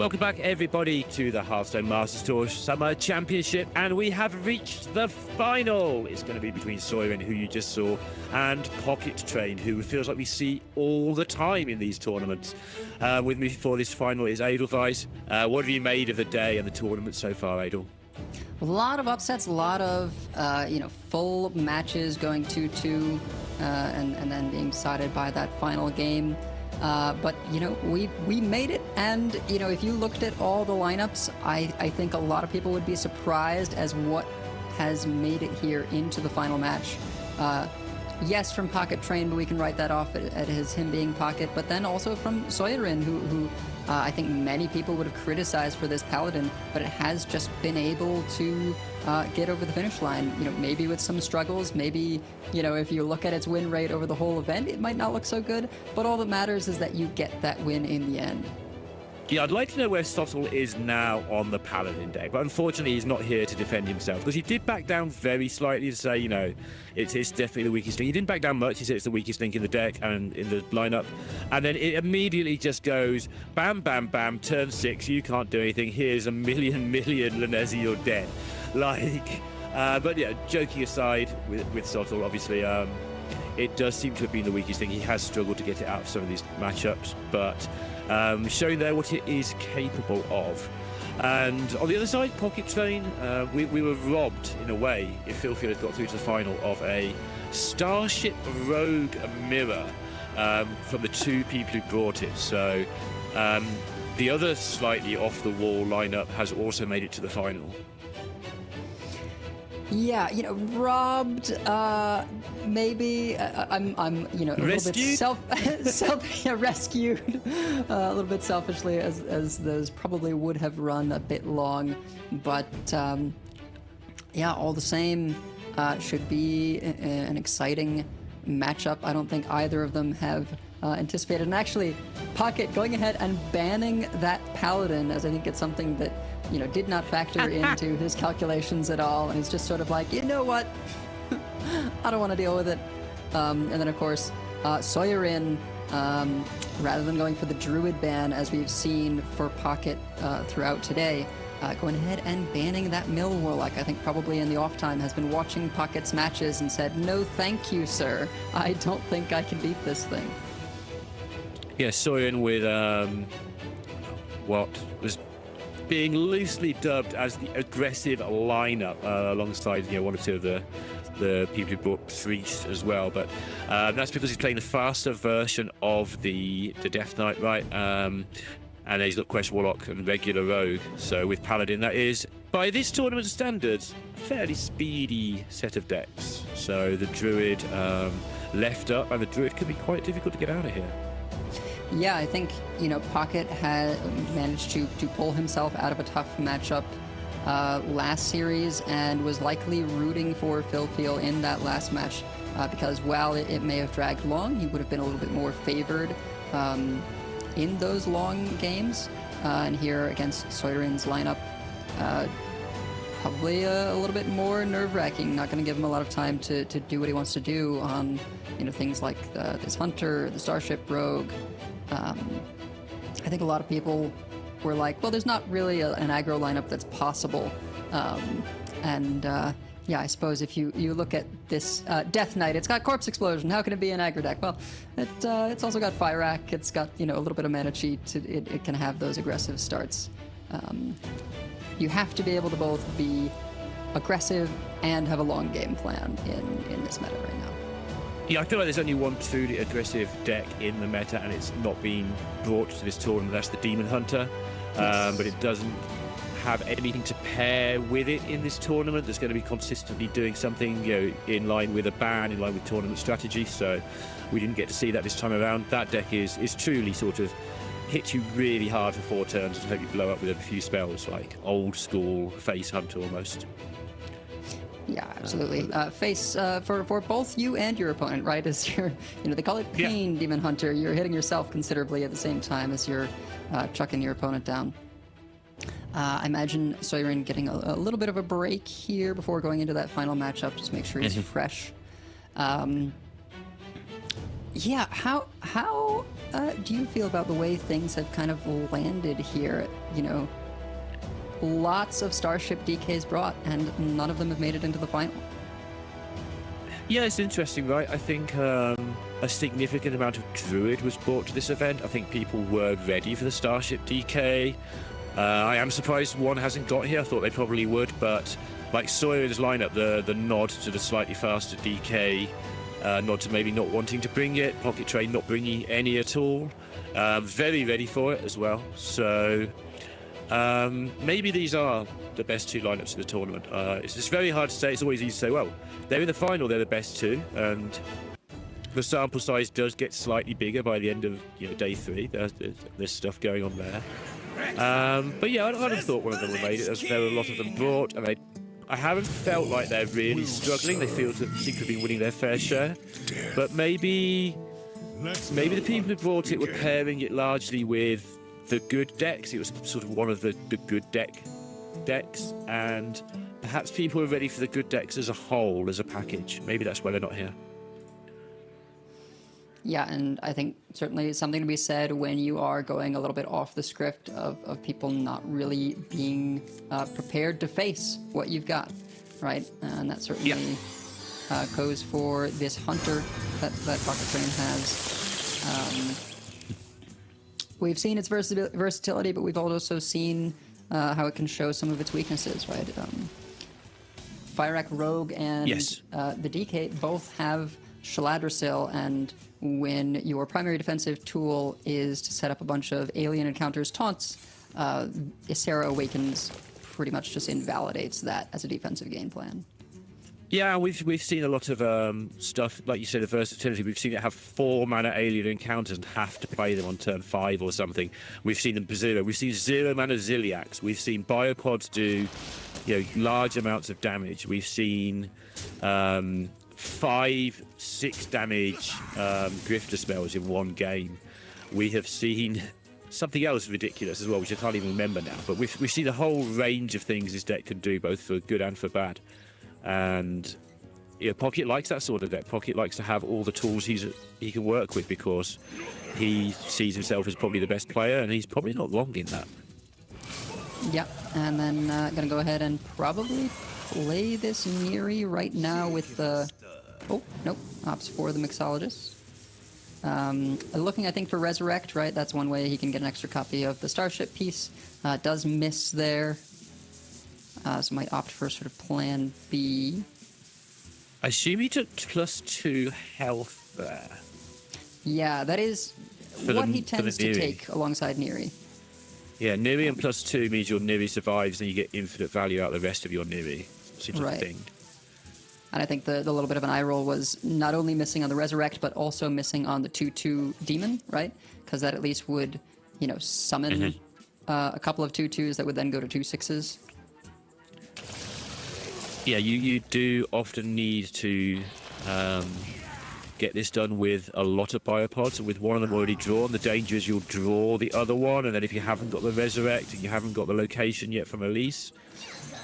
Welcome back, everybody, to the Hearthstone Masters Tour Summer Championship, and we have reached the final. It's going to be between Sawyerin, who you just saw, and PocketTrain, who it feels like we see all the time in these tournaments. With me for this final is Edelweiss. What have you made of the day and the tournament so far, Edel? A lot of upsets, a lot of full matches going 2-2, and then being decided by that final game. But we made it, and if you looked at all the lineups, I think a lot of people would be surprised as what has made it here into the final match. Yes, from PocketTrain, but we can write that off as him being Pocket, but then also from Sawyerin, who I think many people would have criticized for this Paladin, but it has just been able to get over the finish line. Maybe with some struggles, maybe, if you look at its win rate over the whole event, it might not look so good, but all that matters is that you get that win in the end. Yeah, I'd like to know where Sottle is now on the Paladin deck, but unfortunately he's not here to defend himself, because he did back down very slightly to say, it's definitely the weakest link. He didn't back down much. He said it's the weakest link in the deck and in the lineup, and then it immediately just goes bam, bam, bam, turn 6, you can't do anything, here's a million Lanezi, you're dead. But yeah, joking aside with Sottle, obviously, it does seem to have been the weakest thing. He has struggled to get it out of some of these matchups, but showing there what it is capable of. And on the other side, PocketTrain, we were robbed, in a way, if FilFeel had got through to the final, of a Starship Rogue mirror from the two people who brought it. So the other slightly off-the-wall lineup has also made it to the final. Yeah, robbed. Maybe I'm a little bit rescued, a little bit selfishly, as those probably would have run a bit long, but yeah, all the same, should be an exciting matchup. I don't think either of them have anticipated, and actually, Pocket going ahead and banning that Paladin, as I think it's something that did not factor into his calculations at all, and he's just sort of like, you know what, I don't want to deal with it. And then of course, Sawyerin, rather than going for the Druid ban as we've seen for Pocket throughout today, going ahead and banning that Mill Warlock. I think probably in the off time has been watching Pocket's matches and said, no thank you, sir, I don't think I can beat this thing. Yeah, Sawyerin with what was being loosely dubbed as the aggressive lineup, alongside one or two of the people who brought Priest as well, but that's because he's playing the faster version of the Death Knight, right? And he's got Quest Warlock and regular Rogue. So with Paladin, that is, by this tournament standards, a fairly speedy set of decks. So the Druid left up, and the Druid could be quite difficult to get out of here. Yeah, I think, Pocket had managed to pull himself out of a tough matchup last series, and was likely rooting for FilFeel in that last match, because while it may have dragged long, he would have been a little bit more favored in those long games. And here against Sawyerin's lineup, probably a little bit more nerve-wracking. Not going to give him a lot of time to do what he wants to do on things like this Hunter, the Starship Rogue. I think a lot of people were like, well, there's not really an aggro lineup that's possible. Yeah, I suppose if you look at this Death Knight, it's got Corpse Explosion. How can it be an aggro deck? Well, it's also got Fire Rack. It's got a little bit of mana cheat. It can have those aggressive starts. You have to be able to both be aggressive and have a long game plan in this meta right now. Yeah, I feel like there's only one truly aggressive deck in the meta, and it's not been brought to this tournament. That's the Demon Hunter. Yes. But it doesn't have anything to pair with it in this tournament that's going to be consistently doing something in line with a ban, in line with tournament strategy. So we didn't get to see that this time around. That deck is truly sort of hits you really hard for 4 turns and hope you blow up with a few spells, like old school Face Hunter almost. Yeah, absolutely. Face for both you and your opponent, right? As you're, they call it Pain Demon Hunter. You're hitting yourself considerably at the same time as you're chucking your opponent down. I imagine Sawyerin getting a little bit of a break here before going into that final matchup. Just make sure he's fresh. Yeah, how do you feel about the way things have kind of landed here? You know, lots of Starship DKs brought, and none of them have made it into the final. Yeah, it's interesting, right? I think a significant amount of Druid was brought to this event. I think people were ready for the Starship DK. I am surprised one hasn't got here. I thought they probably would, but like Sawyerin's lineup, the nod to the slightly faster DK, nod to maybe not wanting to bring it, PocketTrain not bringing any at all. Very ready for it as well. So maybe these are the best two lineups of the tournament. It's just very hard to say. It's always easy to say, well, they're in the final, they're the best two, and the sample size does get slightly bigger by the end of day 3. There's stuff going on there. But yeah, I'd have thought one of them would have made it, as there were a lot of them brought, and I haven't felt like they're really struggling. They seem to have been winning their fair share. But maybe the people who brought it were pairing it largely with the good decks. It was sort of one of the good decks, and perhaps people are ready for the good decks as a whole, as a package. Maybe that's why they're not here. Yeah, and I think certainly something to be said when you are going a little bit off the script of people not really being prepared to face what you've got, right? And that certainly goes for this Hunter that PocketTrain has. We've seen its versatility, but we've also seen how it can show some of its weaknesses, right? Fireack Rogue and the DK both have Shaladrasil, and when your primary defensive tool is to set up a bunch of alien encounters taunts, Ysera Awakens pretty much just invalidates that as a defensive game plan. Yeah, we've seen a lot of stuff, like you said, the versatility. We've seen it have 4 mana alien encounters and have to play them on turn 5 or something. We've seen them 0. We've seen 0 mana Ziliacs. We've seen Biopods do, large amounts of damage. We've seen 5-6 damage Grifter spells in one game. We have seen something else ridiculous as well, which I can't even remember now. But we've seen a whole range of things this deck can do, both for good and for bad. And Pocket likes that sort of deck. Pocket likes to have all the tools he can work with, because he sees himself as probably the best player, and he's probably not wrong in that. Yep, and then gonna go ahead and probably play this Neri right now with the... Oh, nope, opts for the Mixologist. Looking, I think, for Resurrect, right? That's one way he can get an extra copy of the Starship piece. Does miss there. So might opt for sort of plan B. I assume he took +2 health there. Yeah, that is what he tends to take alongside Neri. Yeah, Neri and +2 means your Neri survives and you get infinite value out of the rest of your Neri. Seems like a thing. And I think the little bit of an eye roll was not only missing on the Resurrect, but also missing on the 2/2 Demon, right? Because that at least would, summon a couple of 2/2s that would then go to 2 6s. Yeah, you do often need to get this done with a lot of Biopods, and with one of them already drawn, the danger is you'll draw the other one, and then if you haven't got the Resurrect and you haven't got the location yet from Elise,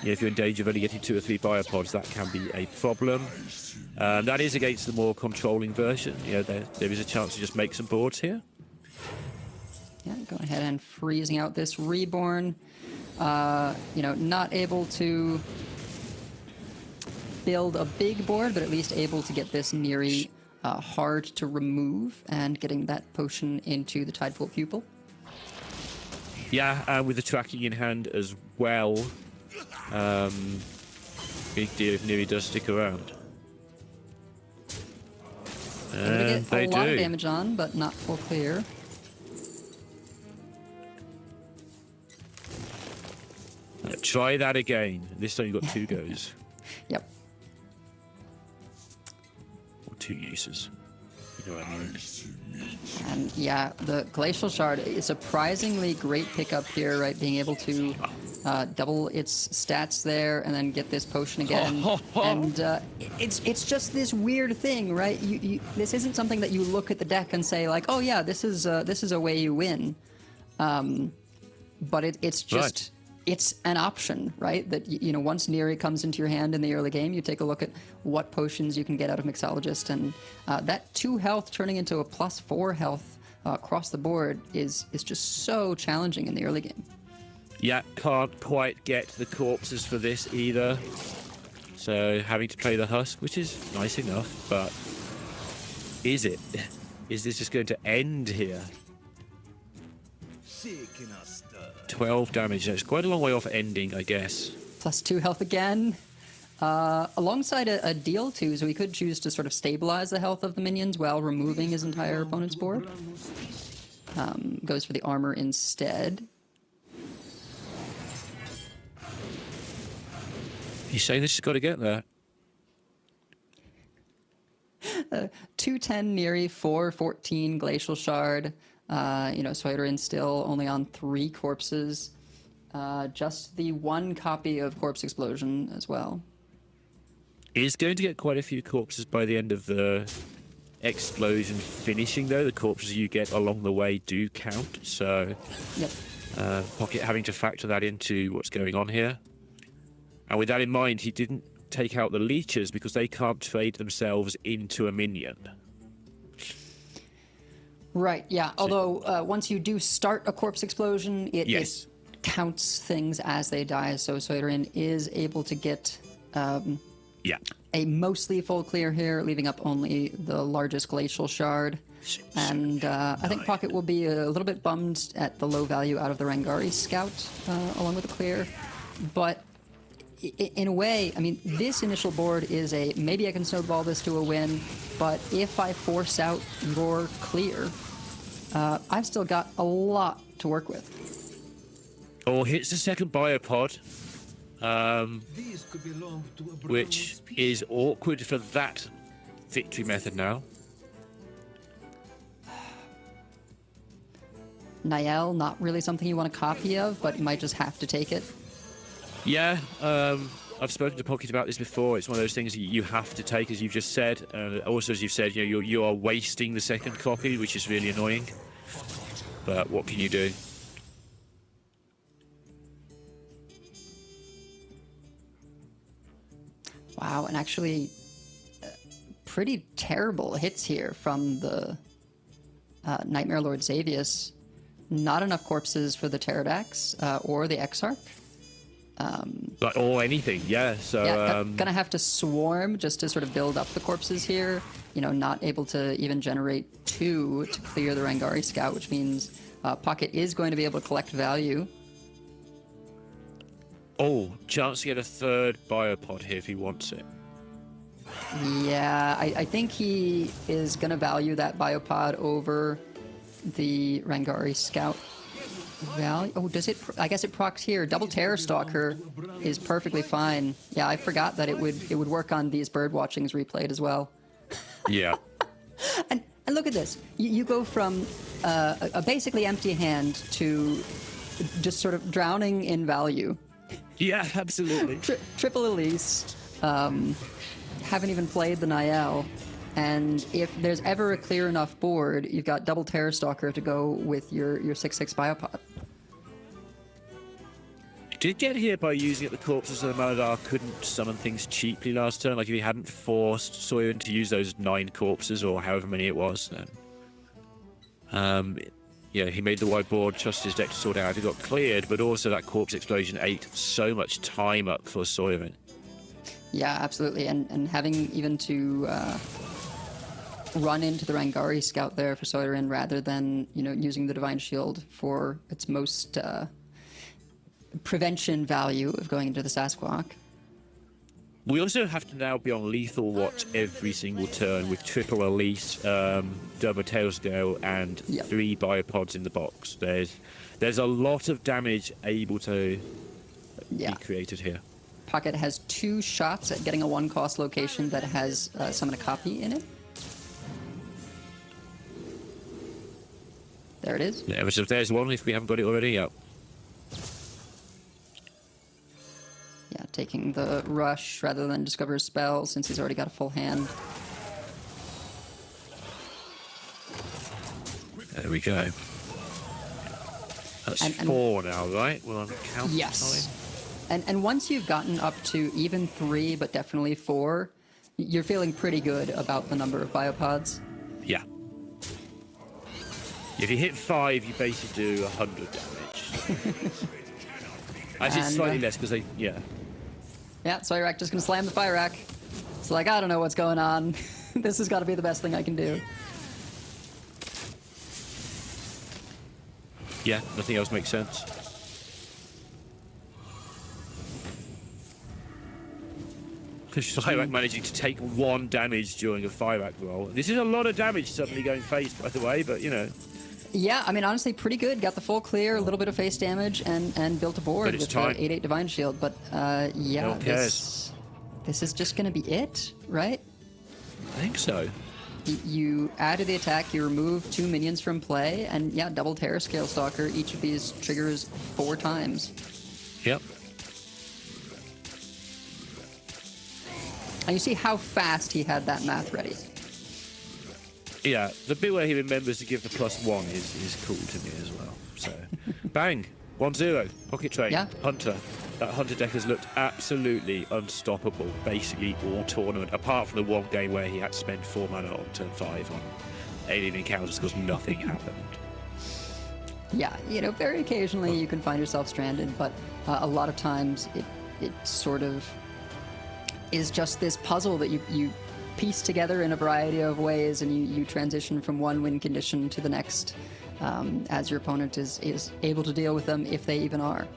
if you're in danger of only getting 2 or 3 Biopods, that can be a problem. That is against the more controlling version. There is a chance to just make some boards here. Yeah, go ahead and freezing out this Reborn. Not able to build a big board, but at least able to get this Neri hard to remove, and getting that potion into the Tideful Pupil. Yeah, and with the tracking in hand as well. Big deal if Neri does stick around. And they get a lot of damage on, but not full clear. Yeah, try that again. This time you've got 2 goes. Yep. Or 2 uses. You know what I mean? And yeah, the Glacial Shard is surprisingly great pickup here, right? Being able to double its stats there, and then get this potion again. And it's just this weird thing, right? This isn't something that you look at the deck and say like, oh yeah, this is a way you win. But it's just it's an option, right? That, you know, once Neri comes into your hand in the early game, you take a look at what potions you can get out of Mixologist, and that 2 health turning into a +4 health across the board is just so challenging in the early game. Yeah, can't quite get the corpses for this either. So having to play the Husk, which is nice enough, but is it? Is this just going to end here? 12 damage. That's quite a long way off ending, I guess. +2 health again. Alongside a deal too, so he could choose to sort of stabilize the health of the minions while removing his entire opponent's board. Goes for the armor instead. He's saying this has got to get there. 210 Neri, 414 Glacial Shard. You know, Sawyerin still only on 3 corpses. Just the 1 copy of Corpse Explosion as well. He's going to get quite a few corpses by the end of the explosion finishing, though. The corpses you get along the way do count, so yep. Pocket having to factor that into what's going on here. And with that in mind, he didn't take out the leeches because they can't trade themselves into a minion. Right, yeah. Although once you do start a Corpse Explosion, it counts things as they die. So Sawyerin is able to get a mostly full clear here, leaving up only the largest Glacial Shard. And I think Pocket will be a little bit bummed at the low value out of the Rangari Scout along with the clear. But in a way, I mean, this initial board is a, maybe I can snowball this to a win, but if I force out your clear, I've still got a lot to work with. Oh, hits the second biopod, which is awkward for that victory method now. Niall, not really something you want a copy of, but you might just have to take it. Yeah, I've spoken to Pocket about this before. It's one of those things you have to take, as you've just said. Also, as you've said, you know, you are wasting the second copy, which is really annoying. But what can you do? Wow, and actually, pretty terrible hits here from the Nightmare Lord Xavius. Not enough corpses for the Pterodax or the Exarch. Or anything, yeah. So yeah, gonna have to swarm just to sort of build up the corpses here. You know, not able to even generate 2 to clear the Rangari Scout, which means Pocket is going to be able to collect value. Oh, chance to get a 3rd biopod here if he wants it. Yeah, I think he is going to value that biopod over the Rangari Scout value. Oh, does it? I guess it procs here. Double Terror Stalker is perfectly fine. Yeah, I forgot that it would work on these bird watchings replayed as well. Yeah. And look at this. You go from a basically empty hand to just sort of drowning in value. Yeah, absolutely. Triple Elise. Haven't even played the Niall. And if there's ever a clear enough board, you've got double Terror Stalker to go with your 6/6 biopod. Did get here by using the corpses of the Maladar couldn't summon things cheaply last turn. Like if he hadn't forced Sawyerin to use those 9 corpses or however many it was, then yeah, he made the white board, trusted his deck to sort out. He got cleared, but also that corpse explosion ate so much time up for Sawyerin. Yeah, absolutely, and having even to run into the Rangari Scout there for Sawyerin rather than, you know, using the Divine Shield for its most prevention value of going into the Sasquatch. We also have to now be on lethal watch every single turn with triple Elise, double Tailscale, and 3 biopods in the box. There's a lot of damage able to be created here. Pocket has 2 shots at getting a 1-cost location that has summon a copy in it. There it is. Yeah, so there's one if we haven't got it already. Yeah. Yeah, taking the rush rather than discover a spell since he's already got a full hand. There we go. That's 4 now, right? We're on count yes. And once you've gotten up to even 3, but definitely 4, you're feeling pretty good about the number of biopods. Yeah. If you hit 5, you basically do 100 damage. Actually, it's slightly less because they, yeah. Yeah, Sawyerin just gonna slam the fire rack. It's like, I don't know what's going on. This has got to be the best thing I can do. Yeah, nothing else makes sense. Sawyerin managing to take 1 damage during a fire rack roll. This is a lot of damage suddenly going face, by the way, but you know. Yeah, I mean, honestly, pretty good. Got the full clear, a little bit of face damage, and built a board with the 8/8 Divine Shield. But yeah, this is just going to be it, right? I think so. You add to the attack, you remove 2 minions from play, and yeah, double Terror Scale Stalker. Each of these triggers 4 times. Yep. And you see how fast he had that math ready. Yeah, the bit where he remembers to give the +1 is cool to me as well. So, bang, 1-0, PocketTrain, Hunter. That Hunter deck has looked absolutely unstoppable, basically all tournament, apart from the one game where he had to spend 4 mana on turn 5 on alien encounters because nothing happened. Yeah, you know, very occasionally you can find yourself stranded, but a lot of times it sort of is just this puzzle that you piece together in a variety of ways, and you transition from one win condition to the next as your opponent is able to deal with them, if they even are.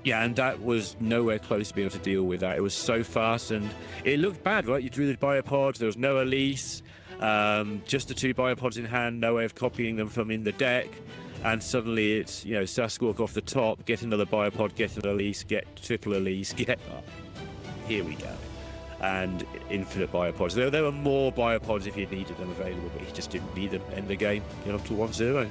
Yeah, and that was nowhere close to being able to deal with that. It was so fast, and it looked bad, right? You drew the biopods, there was no Elise, just the 2 biopods in hand, no way of copying them from in the deck, and suddenly it's, you know, Sasquatch off the top, get another biopod, get an Elise, get triple Elise, get... Oh, here we go. And infinite biopods. There were more biopods if he needed them available, but he just didn't need them. End the game, get up to 1-0.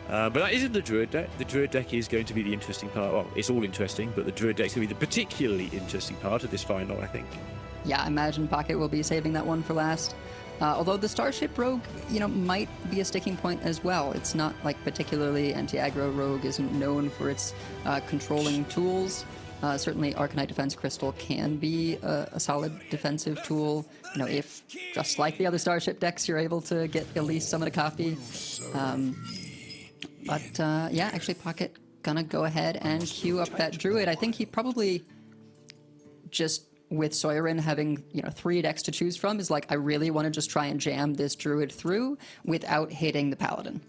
But that isn't the Druid deck. The Druid deck is going to be the interesting part. Well, it's all interesting, but the Druid deck's going to be the particularly interesting part of this final, I think. Yeah, I imagine Pocket will be saving that one for last. Although the Starship Rogue, you know, might be a sticking point as well. It's not, like, particularly anti-aggro Rogue isn't known for its controlling tools. Certainly Arcanite Defense Crystal can be a solid defensive tool. You know, if, just like the other Starship decks, you're able to get at least summon a copy. But yeah, actually Pocket gonna go ahead and queue up that Druid. I think he probably just, with Sawyerin having, you know, 3 decks to choose from, is like, I really want to just try and jam this Druid through without hitting the Paladin.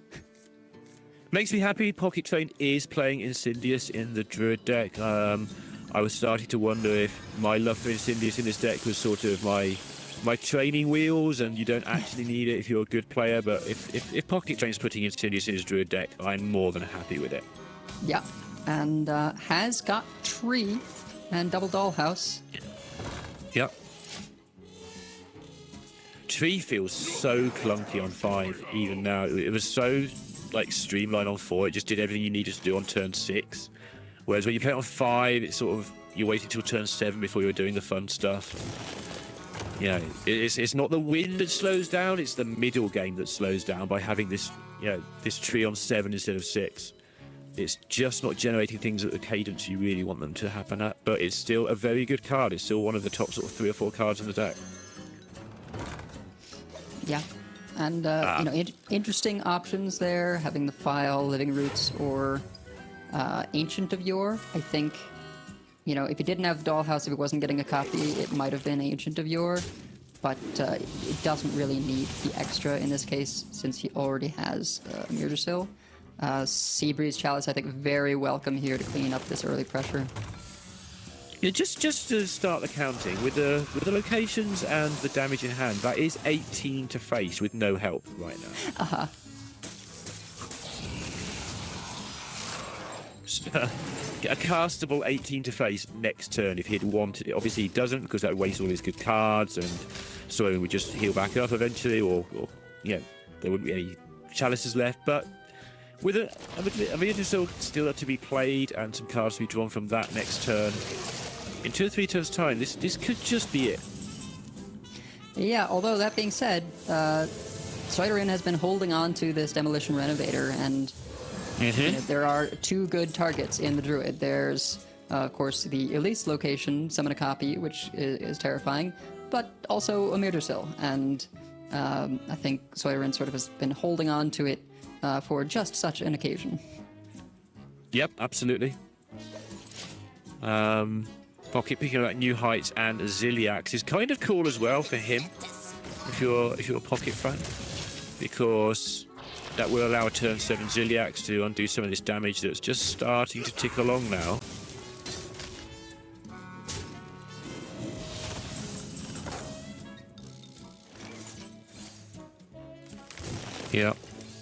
Makes me happy PocketTrain is playing Incendious in the Druid deck. I was starting to wonder if my love for Incendious in this deck was sort of my training wheels, and you don't actually need it if you're a good player, but if PocketTrain's putting Incendious in his Druid deck, I'm more than happy with it. Yeah, and has got Tree and Double Dollhouse. Yep. Tree feels so clunky on 5 even now. It was so, like, streamlined on 4. It just did everything you needed to do on turn 6. Whereas when you play it on 5, it's sort of, you're waiting till turn 7 before you're doing the fun stuff. You know, it's not the win that slows down, it's the middle game that slows down by having this, you know, this tree on 7 instead of 6. It's just not generating things at the cadence you really want them to happen at, but it's still a very good card. It's still one of the top sort of 3 or 4 cards in the deck. Yeah, and you know, interesting options there, having the File, Living Roots, or Ancient of Yore. I think, you know, if it didn't have Dollhouse, if it wasn't getting a copy, it might have been Ancient of Yore, but it doesn't really need the extra in this case, since he already has Murdersill. Seabreeze Chalice, I think, very welcome here to clean up this early pressure. Yeah, just to start the counting, with the locations and the damage in hand, that is 18 to face with no help right now. Uh-huh. A castable 18 to face next turn if he'd wanted it. Obviously he doesn't, because that would waste all his good cards, and so he would just heal back up eventually, or you know, there wouldn't be any chalices left. But with a Murdersill still to be played and some cards to be drawn from that next turn, in 2 or 3 turns' time, this could just be it. Yeah, although that being said, Sawyerin has been holding on to this Demolition Renovator, and you know, there are two good targets in the Druid. There's, of course, the Elise location, summon a copy, which is terrifying, but also a Mirdersill, and I think Sawyerin sort of has been holding on to it for just such an occasion. Yep, absolutely. Pocket picking up New Heights and Ziliax is kind of cool as well for him, if you're a Pocket fan, because that will allow a turn 7 Ziliax to undo some of this damage that's just starting to tick along now. Yeah,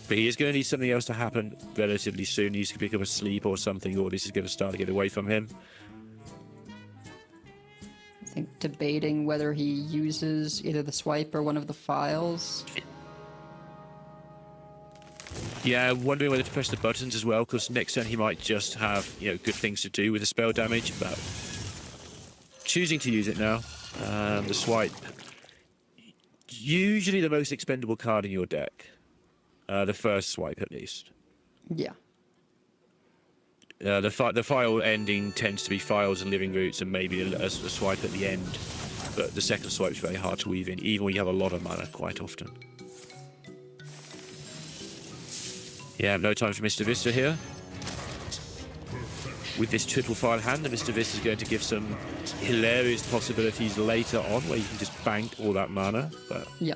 but he is going to need something else to happen relatively soon. He needs to pick up a sleep or something, or this is going to start to get away from him. I think debating whether he uses either the swipe or one of the files. Yeah, wondering whether to press the buttons as well, because next turn he might just have, you know, good things to do with the spell damage, but choosing to use it now. The swipe, usually the most expendable card in your deck. The first swipe, at least. Yeah. The file ending tends to be files and living roots, and maybe a swipe at the end. But the second swipe is very hard to weave in, even when you have a lot of mana, quite often. Yeah, no time for Mr. Vista here. With this triple file hand, Mr. Vista is going to give some hilarious possibilities later on, where you can just bank all that mana. But yeah.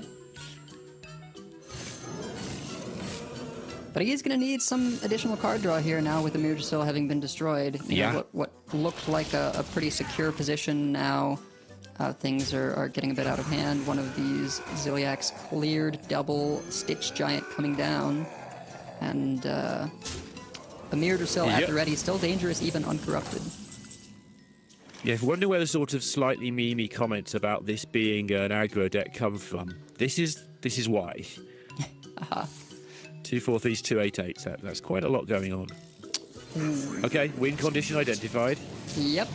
But he is going to need some additional card draw here now with the Mirdersill having been destroyed. You know, what looked like a pretty secure position now. Things are getting a bit out of hand. One of these Ziliax cleared, double Stitch Giant coming down. And a Mirdersill at the ready, still dangerous, even uncorrupted. Yeah, I wonder where the sort of slightly memey comments about this being an aggro deck come from. This is why. 2 4-3s, 2 8-8s. That's quite a lot going on. Okay, win condition identified. Yep.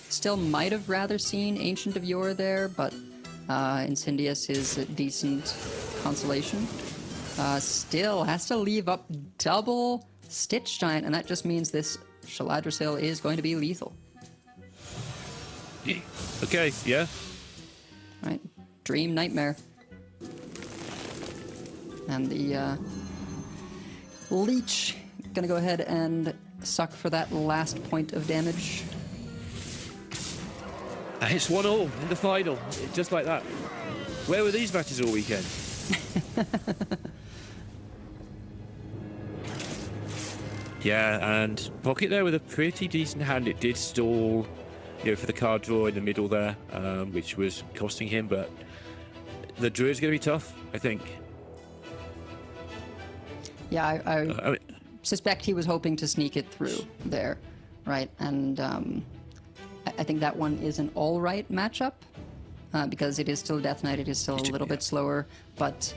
Still might have rather seen Ancient of Yore there, but Incendius is a decent consolation. Still has to leave up double Stitch Giant, and that just means this Shaladrisil is going to be lethal. Okay, yeah. All right, Dream Nightmare. And the Leech gonna go ahead and suck for that last point of damage. It's 1-1 in the final, just like that. Where were these matches all weekend? Yeah, and Pocket there with a pretty decent hand. It did stall, you know, for the card draw in the middle there, which was costing him, but the Druid's going to be tough, I think. Yeah, I suspect he was hoping to sneak it through there, right? And I think that one is an all-right matchup because it is still Death Knight. It is still a little bit slower, but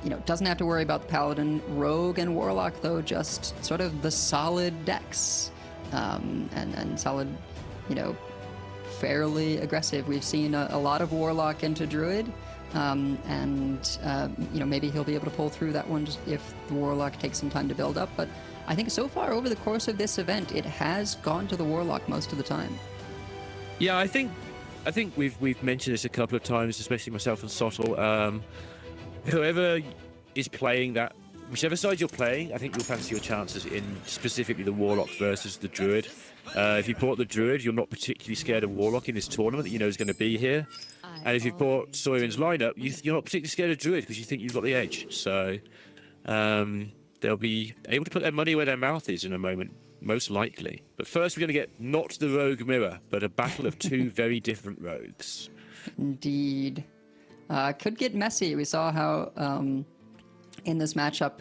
you know, doesn't have to worry about the Paladin. Rogue and Warlock, though, just sort of the solid decks and solid, you know, fairly aggressive. We've seen a lot of Warlock into Druid. And you know, maybe he'll be able to pull through that one just if the Warlock takes some time to build up. But I think so far over the course of this event, it has gone to the Warlock most of the time. Yeah, I think we've mentioned this a couple of times, especially myself and Sottle. Whoever is playing that, whichever side you're playing, I think you'll fancy your chances in specifically the Warlock versus the Druid. If you bought the Druid, you're not particularly scared of Warlock in this tournament that you know is going to be here. And if you've bought Sawyerin's lineup, you're not particularly scared of Druid because you think you've got the edge. So they'll be able to put their money where their mouth is in a moment, most likely. But first, we're going to get not the Rogue Mirror, but a battle of two very different rogues. Indeed. Could get messy. We saw how in this matchup,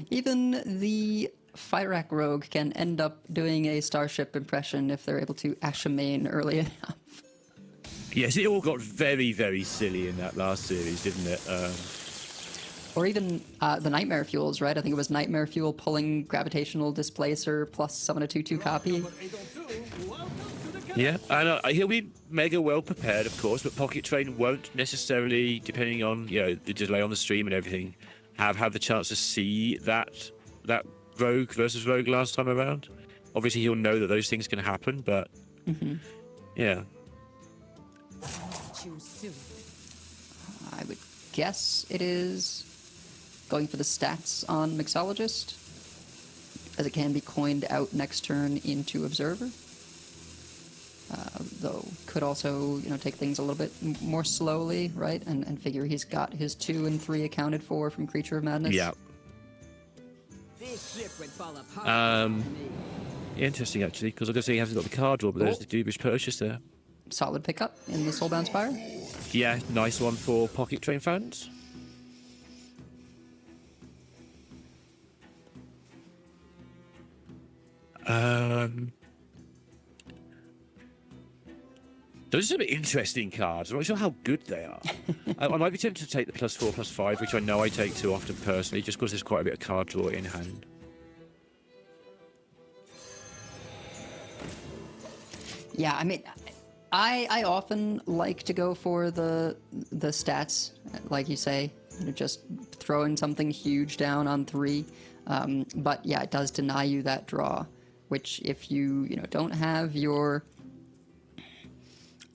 even the Fyrakk Rogue can end up doing a Starship impression if they're able to Ashamain early enough. Yes, it all got very, very silly in that last series, didn't it? Or even the Nightmare Fuels, right? I think it was Nightmare Fuel pulling Gravitational Displacer plus summon a 2/2 copy. Yeah, and he'll be mega well prepared, of course, but PocketTrain won't necessarily, depending on the delay on the stream and everything, have had the chance to see that Rogue versus Rogue last time around. Obviously, he'll know that those things can happen, but yeah. I would guess it is going for the stats on Mixologist, as it can be coined out next turn into Observer. Though could also take things a little bit more slowly, right? And figure he's got his 2 and 3 accounted for from Creature of Madness. Yeah. This ship would fall apart. Interesting, actually, because I was going to say he hasn't got the card draw, but there's the dubious purchase there. Solid pickup in the Soulbound Spire. Yeah, nice one for PocketTrain fans. Those are some interesting cards. I'm not sure how good they are. I might be tempted to take the +4/+5, which I know I take too often personally, just because there's quite a bit of card draw in hand. Yeah, I mean, I often like to go for the stats, like you say, just throwing something huge down on 3. But yeah, it does deny you that draw, which if you don't have your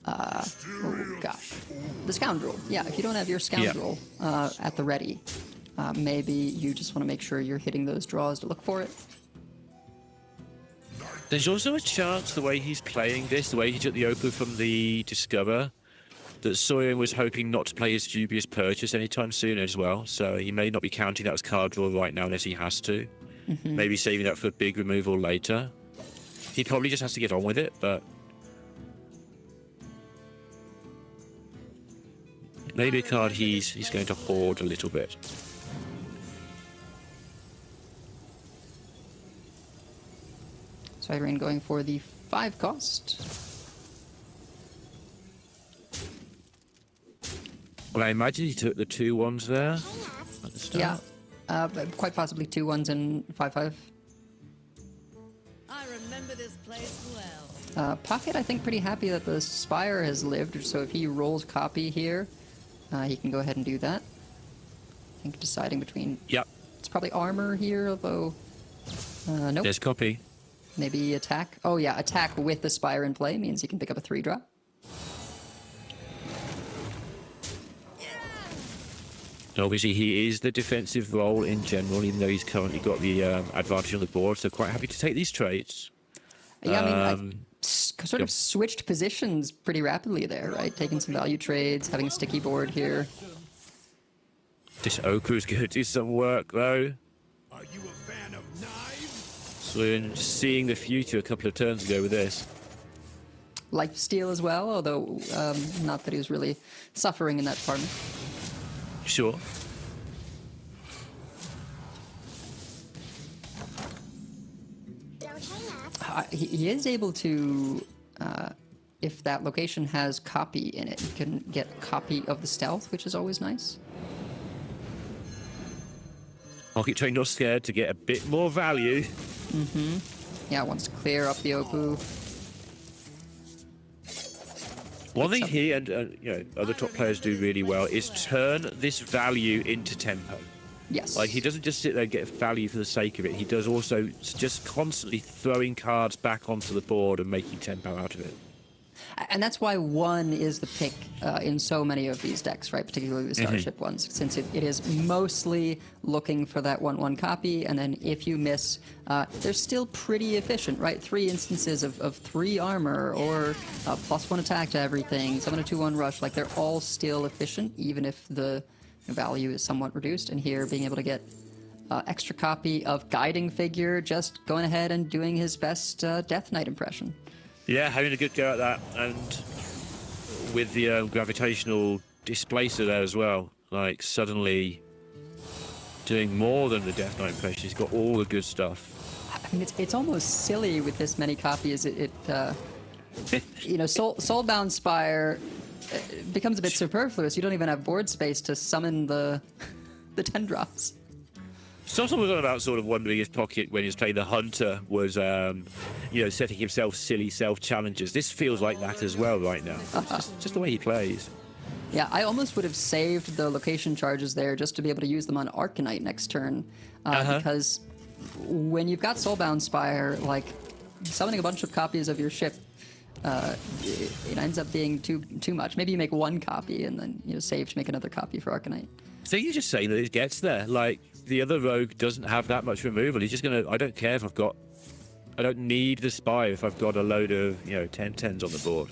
the Scoundrel. Yeah, if you don't have your Scoundrel at the ready, maybe you just want to make sure you're hitting those draws to look for it. There's also a chance, the way he's playing this, the way he took the Opal from the Discover, that Sawyerin was hoping not to play his dubious purchase anytime soon as well, so he may not be counting that as card draw right now unless he has to. Maybe saving that for a big removal later. He probably just has to get on with it, but maybe a card he's going to hoard a little bit. Sawyerin going for the 5 cost. Well, I imagine he took the 2 1s there at the start. Yeah, quite possibly 2 1s and 5/5. I remember this place well. Pocket, I think, pretty happy that the Spire has lived, so if he rolls copy here, he can go ahead and do that. I think deciding between... Yep. It's probably armor here, although... nope. There's copy. Maybe attack. Oh yeah, attack with the Spire in play means you can pick up a 3-drop. Obviously, he is the defensive role in general, even though he's currently got the advantage on the board, so quite happy to take these trades. Yeah, I mean, sort of switched positions pretty rapidly there, right? Taking some value trades, having a sticky board here. This Oku's going to do some work, though. Are you a fan of knives? So we're seeing the future a couple of turns ago with this. Lifesteal as well, although not that he was really suffering in that department. Sure. He is able to, if that location has copy in it, you can get a copy of the stealth, which is always nice. PocketTrain not scared to get a bit more value. Yeah, wants to clear up the Opu. One thing he and other top players do really well is turn this value into tempo. Yes. Like, he doesn't just sit there and get value for the sake of it. He does also just constantly throwing cards back onto the board and making tempo out of it. And that's why 1 is the pick in so many of these decks, right? Particularly the Starship ones, since it is mostly looking for that 1/1 copy, and then if you miss, they're still pretty efficient, right? 3 instances of 3 armor, or +1 attack to everything, 7 to 2/1 rush, like they're all still efficient, even if the value is somewhat reduced. And here, being able to get extra copy of Guiding Figure, just going ahead and doing his best Death Knight impression. Yeah, having a good go at that, and with the gravitational displacer there as well, like suddenly doing more than the Death Knight impression. He's got all the good stuff. I mean, it's almost silly with this many copies. Soulbound Spire becomes a bit superfluous. You don't even have board space to summon the 10 drops. Someone was on about sort of wondering if Pocket, when he was playing the Hunter, was, setting himself silly self-challenges. This feels like that as well right now. Just the way he plays. Yeah, I almost would have saved the location charges there just to be able to use them on Arcanite next turn. Because when you've got Soulbound Spire, like, summoning a bunch of copies of your ship, it ends up being too much. Maybe you make one copy and then save to make another copy for Arcanite. So you're just saying that it gets there. Like, the other rogue doesn't have that much removal. He's just going to... I don't care if I've got... I don't need the Spire if I've got a load of, 10/10s on the board.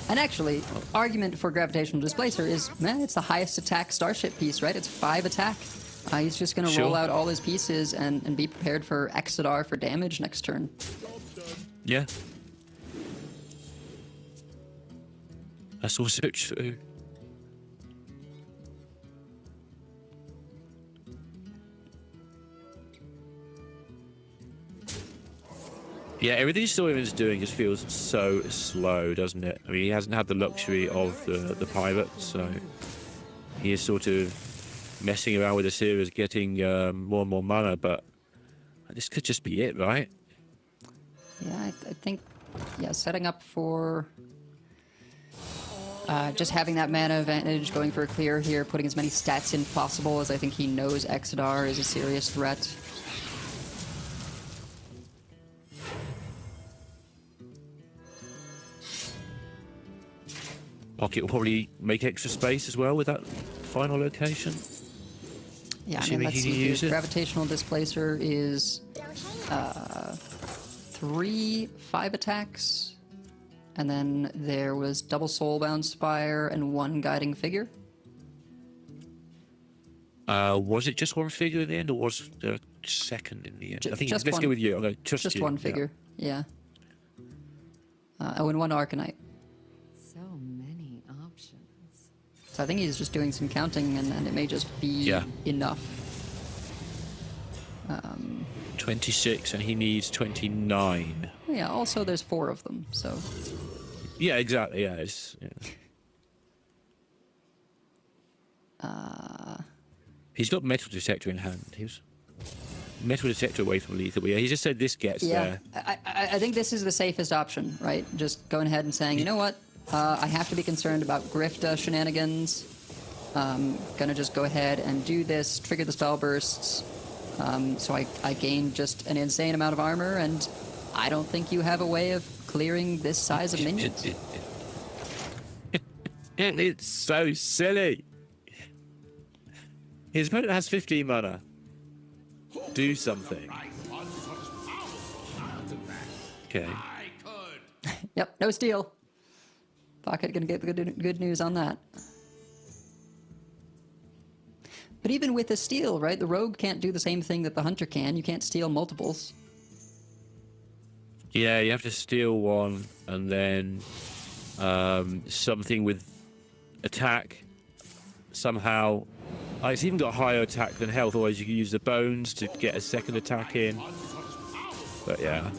And actually, argument for Gravitational Displacer is, it's the highest attack starship piece, right? It's 5 attack. He's just going to roll out all his pieces and be prepared for Exodar for damage next turn. Yeah. That's also true. Yeah, everything Sawyerin's doing just feels so slow, doesn't it? I mean, he hasn't had the luxury of the pirate, so he is sort of messing around with the series, getting more and more mana, but this could just be it, right? Yeah, I think, setting up for just having that mana advantage, going for a clear here, putting as many stats in possible, as I think he knows Exodar is a serious threat. Pocket will probably make extra space as well with that final location. Yeah, I mean, let's see here. Gravitational Displacer is 3 5 attacks, and then there was double Soulbound Spire and 1 Guiding Figure. Was it just 1 figure in the end, or was there a second in the end? I think just let's one, go with you. I'm going to trust just you. 1 figure, yeah. And 1 Arcanite. So many options. So I think he's just doing some counting, and it may just be enough. 26, and he needs 29. Yeah, also there's 4 of them, so... Yeah, exactly, yeah. He's got Metal Detector in hand. He was Metal Detector away from lethal, but he just said this gets there. I think this is the safest option, right? Just going ahead and saying, you know what? I have to be concerned about Grifta shenanigans. Gonna just go ahead and do this, trigger the spell bursts. So I gain just an insane amount of armor, and I don't think you have a way of clearing this size of minions. It's so silly. His opponent has 15 mana. Do something. Okay. Yep, no steal. Pocket gonna get good news on that. But even with a steal, right, the rogue can't do the same thing that the hunter can. You can't steal multiples. Yeah, you have to steal 1, and then something with attack somehow. It's even got higher attack than health, otherwise you can use the bones to get a second attack in. But yeah.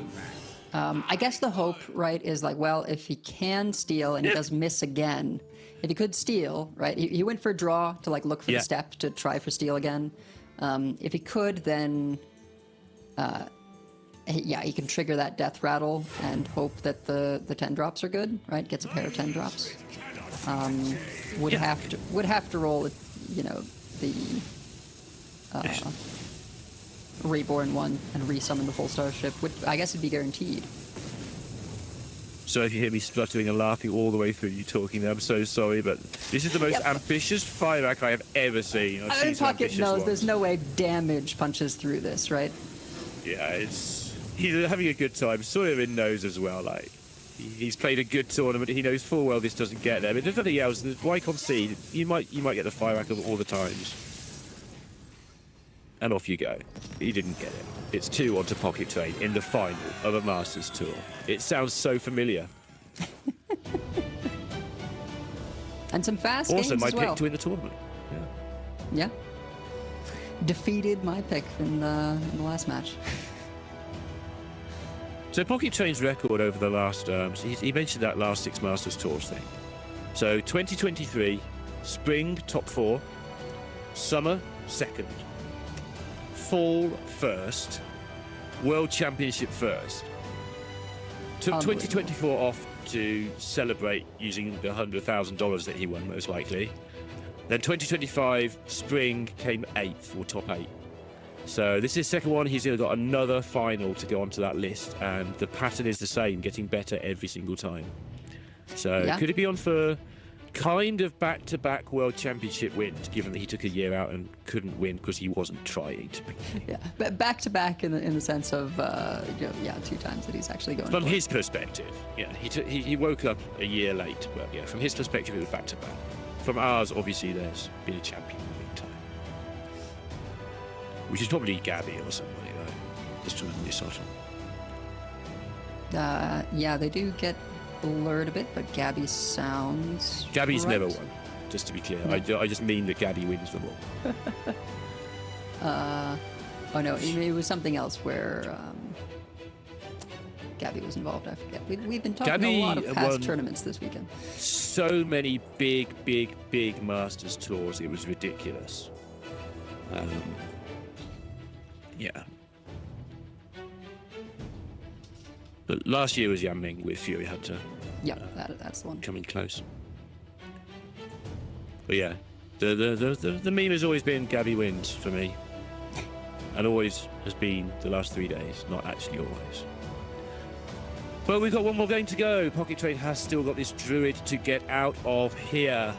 I guess the hope, right, is like, well, if he can steal and he does miss again, if he could steal, right, he went for a draw to like look for the step to try for steal again. If he could, then he can trigger that death rattle and hope that the 10 drops are good, right? Gets a pair of 10 drops. Would have to roll, the Reborn one and resummon the full starship, which I guess would be guaranteed. So if you hear me spluttering and laughing all the way through you talking, I'm so sorry, but this is the most ambitious fireback I have ever seen. Pocket knows there's no way damage punches through this, right? Yeah, he's having a good time. Sawyerin knows as well, like, he's played a good tournament. He knows full well this doesn't get there. But there's nothing else. Why concede? You might get the fireback of all the times. And off you go. He didn't get it. It's 2 onto PocketTrain in the final of a Masters Tour. It sounds so familiar. And some fast also, games my as well. pick to win the tournament. Yeah. Defeated my pick in the last match. So PocketTrain's record over the last... he mentioned that last 6 Masters Tours thing. So 2023, Spring, top 4. Summer, 2nd. fall first, World Championship first. Took 2024 off to celebrate using the $100,000 that he won, most likely. Then 2025 spring came 8th or top 8. So this is his second one. He's got another final to go onto that list, and the pattern is the same, getting better every single time. So could it be on for kind of back-to-back World Championship wins, given that he took a year out and couldn't win because he wasn't trying to? Yeah, but back-to-back in the sense of, 2 times that he's actually going. From his perspective, yeah, he woke up a year late. Well, yeah, from his perspective, it was back-to-back. From ours, obviously, there's been a champion in the meantime. Which is probably Gabby or somebody, right? Just to be subtle. Yeah, they do get blurred a bit, but Gabby sounds Gabby's right. never won, just to be clear. No. I just mean that Gabby wins them all. Oh no, it was something else where Gabby was involved. I forget. We've been talking Gabby a lot of past tournaments this weekend. So many big Masters tours, it was ridiculous. Yeah. But last year was Yamming with Fury Hunter. Yeah, that's the one. Coming close. But yeah, the meme has always been Gabby wins for me. And always has been the last 3 days, not actually always. But we've got one more game to go. PocketTrain has still got this Druid to get out of here.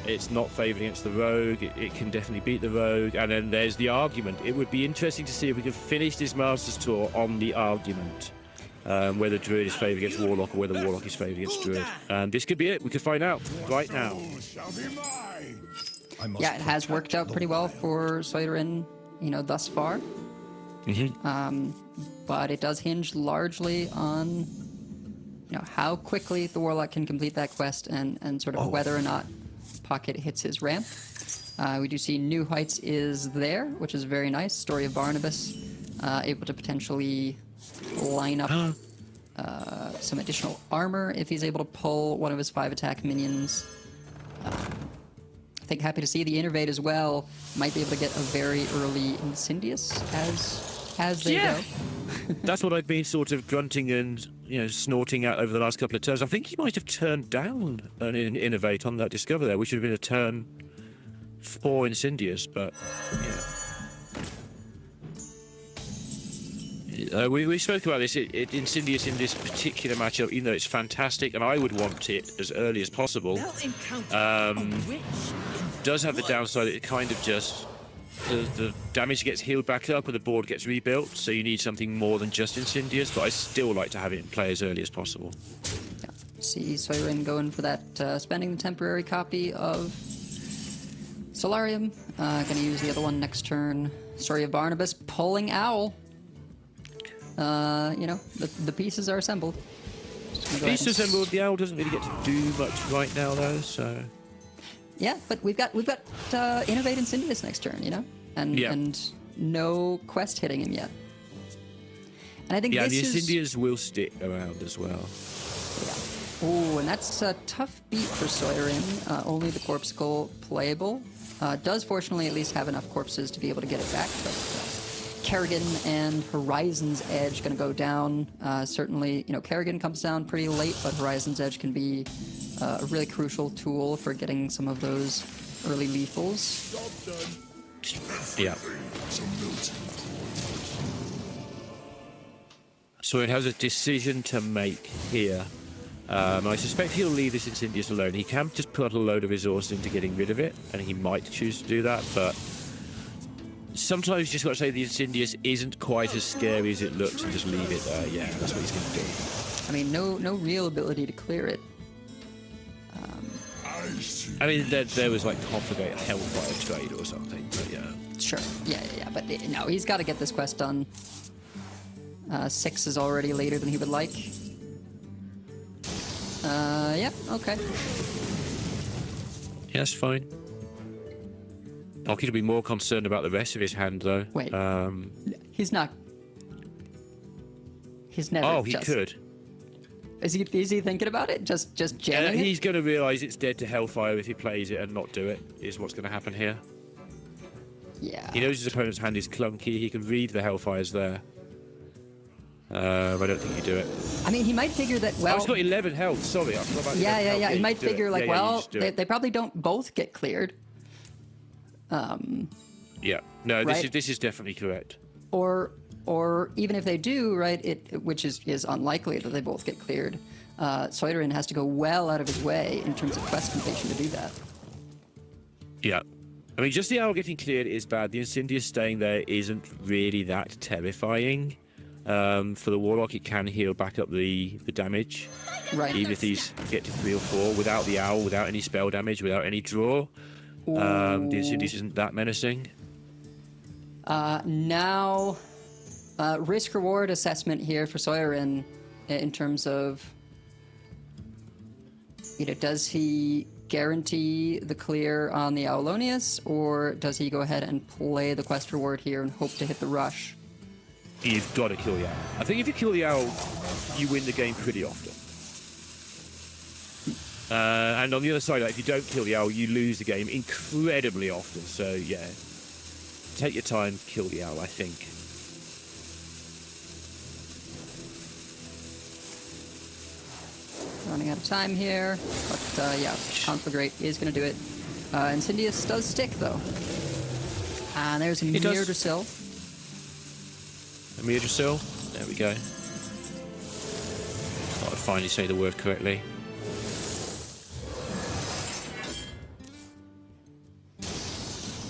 It's not favoured against the Rogue. It can definitely beat the Rogue. And then there's the argument. It would be interesting to see if we could finish this Masters Tour on the argument. Whether Druid is favoured against Warlock or whether Warlock is favoured against Druid. And this could be it. We could find out right now. Yeah, it has worked out pretty well for Sawyerin, thus far. But it does hinge largely on, how quickly the Warlock can complete that quest and sort of whether or not Pocket hits his ramp. We do see New Heights is there, which is very nice. Story of Barnabas, able to potentially line up some additional armor if he's able to pull one of his 5 attack minions. I think happy to see the Innervate as well. Might be able to get a very early Incendious as they go. That's what I've been sort of grunting and snorting out over the last couple of turns. I think he might have turned down an Innervate on that Discover there, which would have been a turn 4 Incendious, but we spoke about this. Incendious in this particular matchup, even though it's fantastic, and I would want it as early as possible, does have the downside that it kind of just the damage gets healed back up and the board gets rebuilt, so you need something more than just Incendious, but I still like to have it in play as early as possible. Yeah. See Sawyerin going for that, spending the temporary copy of Solarium. Gonna use the other one next turn. Story of Barnabas, pulling Owl. The pieces are assembled. Pieces assembled, the Owl doesn't really get to do much right now though, so... Yeah, but we've got Innervate Incendious next turn, and no quest hitting him yet. And I think the Incendious will stick around as well. Yeah. Oh, and that's a tough beat for Sawyerin. Only the Corpse Skull playable. Does fortunately at least have enough corpses to be able to get it back, but Kerrigan and Horizon's Edge going to go down. Certainly, Kerrigan comes down pretty late, but Horizon's Edge can be a really crucial tool for getting some of those early lethals. Yeah. So it has a decision to make here. I suspect he'll leave this Incendious alone. He can just put a load of resources into getting rid of it, and he might choose to do that, but sometimes you just got to say the Incendious isn't quite as scary as it looks and just leave it there. Yeah, that's what he's going to do. I mean, no real ability to clear it. I mean, there was like Configate a Hellfire trade or something, but yeah. Sure, yeah, but no, he's got to get this quest done. 6 is already later than he would like. Yeah, okay. Yeah, that's fine. Pocket will be more concerned about the rest of his hand, though. Wait, he's not. He's never. Oh, he could. Is he thinking about it? Just jamming He's going to realise it's dead to Hellfire if he plays it and not do it, is what's going to happen here. Yeah. He knows his opponent's hand is clunky. He can read the Hellfires there. I don't think you do it. I mean, he might figure that, well... Oh, it's got 11 health, sorry. I forgot about 11 health. Yeah. He might figure, like, well, you they probably don't both get cleared. Yeah. No, Right? this is definitely correct. Or even if they do, right, which is unlikely that they both get cleared, Sawyerin has to go well out of his way in terms of quest completion to do that. Yeah. I mean, just the owl getting cleared is bad. The Incendious staying there isn't really that terrifying. For the Warlock, it can heal back up the damage. Right. Even if these get to 3 or 4 without the owl, without any spell damage, without any draw. The Incendious isn't that menacing. Now, risk-reward assessment here for Sawyerin in terms of, does he guarantee the clear on the Aulonius, or does he go ahead and play the quest reward here and hope to hit the rush? You've got to kill the owl. I think if you kill the owl, you win the game pretty often. And on the other side, if you don't kill the owl, you lose the game incredibly often. So, yeah. Take your time, kill the owl, I think. Running out of time here, but yeah, Conflagrate is going to do it. Incendious does stick, though. And there's a Mirdrasil. A Mirdrasil? There we go. Thought I'd finally say the word correctly.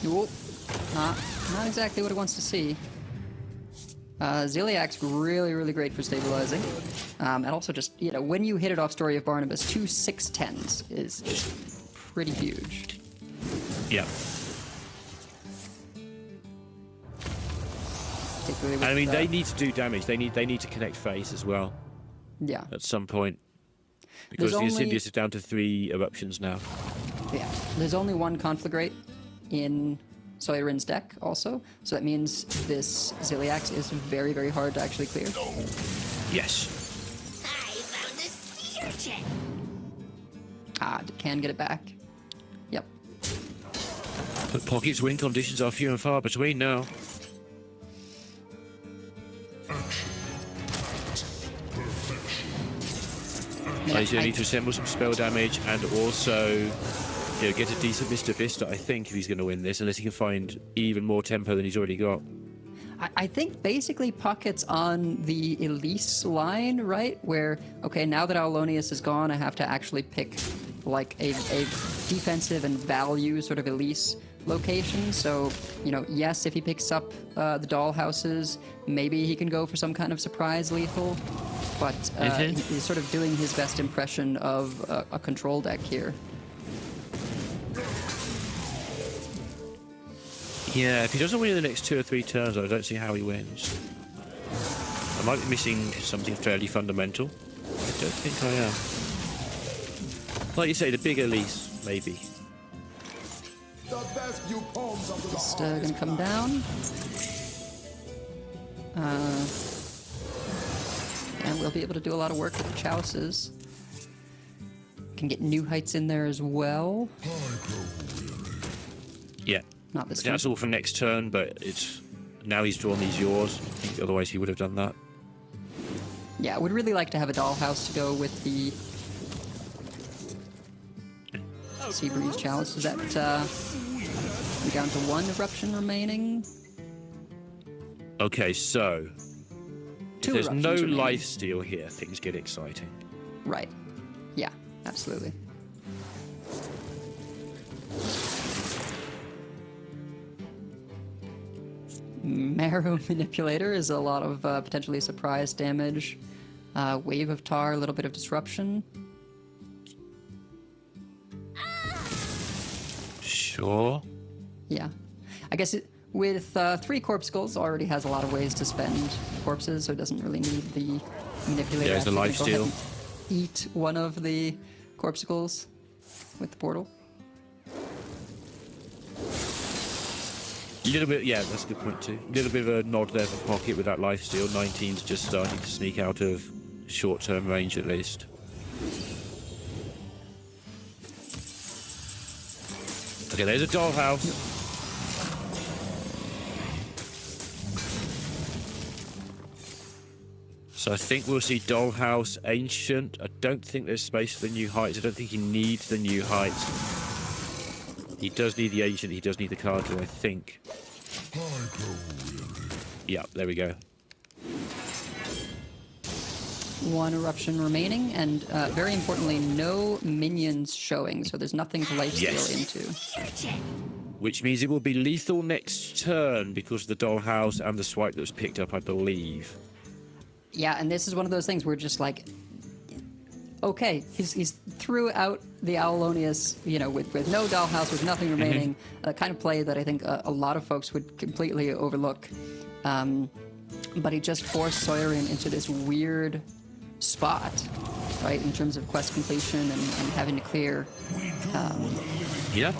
Whoop. Not exactly what it wants to see. Ziliak's really great for stabilizing. And also just, when you hit it off Story of Barnabas, 2 6/10s is pretty huge. Yeah. Particularly with, I mean, they need to do damage. They need to connect face as well. Yeah. At some point. Because the Incendious is down to 3 eruptions now. Yeah. There's only one Conflagrate in Sawyerin's deck also, so that means this Ziliax is very hard to actually clear. Yes. I found a sea urchin. Can get it back. Yep. But Pocket's win conditions are few and far between now. Yeah, He's going to need to assemble some spell damage and also get a decent Mr. Vista, I think, if he's going to win this, unless he can find even more tempo than he's already got. I think basically Pocket's on the Elise line, right? Where, okay, now that Aulonius is gone, I have to actually pick like a defensive and value sort of Elise location. So, yes, if he picks up the dollhouses, maybe he can go for some kind of surprise lethal. But he's sort of doing his best impression of a control deck here. Yeah, if he doesn't win in the next 2 or 3 turns, I don't see how he wins. I might be missing something fairly fundamental. I don't think I am. Like you say, the big Elise, maybe. Just gonna come down. And we'll be able to do a lot of work with the chalices. Can get New Heights in there as well. Yeah. Not this turn. That's all for next turn, but it's now he's drawn these yours. I think otherwise he would have done that. Yeah, I would really like to have a dollhouse to go with the Seabreeze Chalice. Is that we're down to 1 eruption remaining? Okay, so if 2 there's no eruptions remaining. lifesteal here, things get exciting. Right. Yeah, absolutely. Marrow Manipulator is a lot of potentially surprise damage. Wave of Tar, a little bit of disruption. Sure. Yeah. I guess with 3 Corpse Skulls already has a lot of ways to spend corpses, so it doesn't really need the Manipulator. There's the Actually, go ahead lifesteal. and eat one of the Corpsicles with the portal. A little bit, yeah, that's a good point too. A little bit of a nod there for Pocket with that lifesteal. 19's just starting to sneak out of short-term range at least. Okay, there's a dollhouse. So I think we'll see Dollhouse, Ancient. I don't think there's space for the new heights. I don't think he needs the new heights. He does need the Ancient. He does need the card draw, I think. Yeah, there we go. One eruption remaining, and very importantly, no minions showing, so there's nothing to lifesteal into. Which means it will be lethal next turn because of the Dollhouse and the swipe that was picked up, I believe. Yeah, and this is one of those things where just like, okay, he's threw out the Aulonius, you know, with no Dollhouse, with nothing remaining, the kind of play that I think a lot of folks would completely overlook. But he just forced Sawyerin into this weird spot, right, in terms of quest completion and having to clear. Yeah.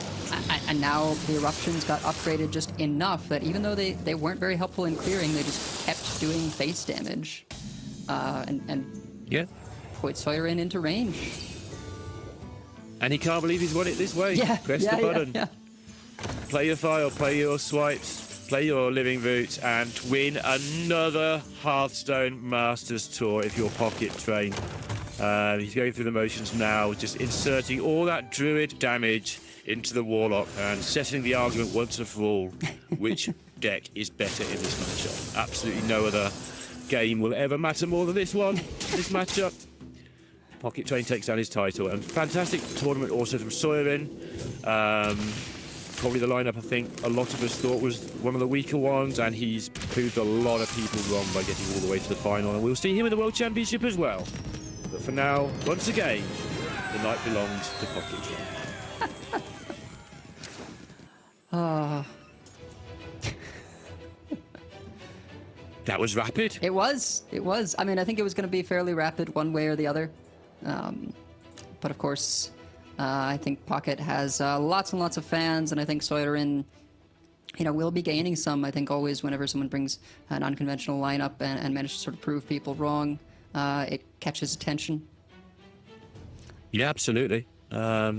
And now the eruptions got upgraded just enough that even though they weren't very helpful in clearing, they just kept doing face damage. And yeah, put Sawyerin into range. And he can't believe he's won it this way. Yeah, Press the button. Yeah. Play your file, play your swipes, play your living roots, and win another Hearthstone Masters Tour if you're PocketTrain. He's going through the motions now, just inserting all that Druid damage into the Warlock and settling the argument once and for all, which deck is better in this matchup. Absolutely no other game will ever matter more than this one, this matchup. PocketTrain takes down his title, and fantastic tournament also from Sawyerin. Probably the lineup I think a lot of us thought was one of the weaker ones, and he's proved a lot of people wrong by getting all the way to the final, and we'll see him in the World Championship as well. But for now, once again, the night belongs to PocketTrain. That was rapid. It was. I mean, I think it was going to be fairly rapid one way or the other. But of course, I think Pocket has lots and lots of fans, and I think Sawyerin, you know, will be gaining some. I think always whenever someone brings an unconventional lineup and manages to sort of prove people wrong, it catches attention. Yeah, absolutely. I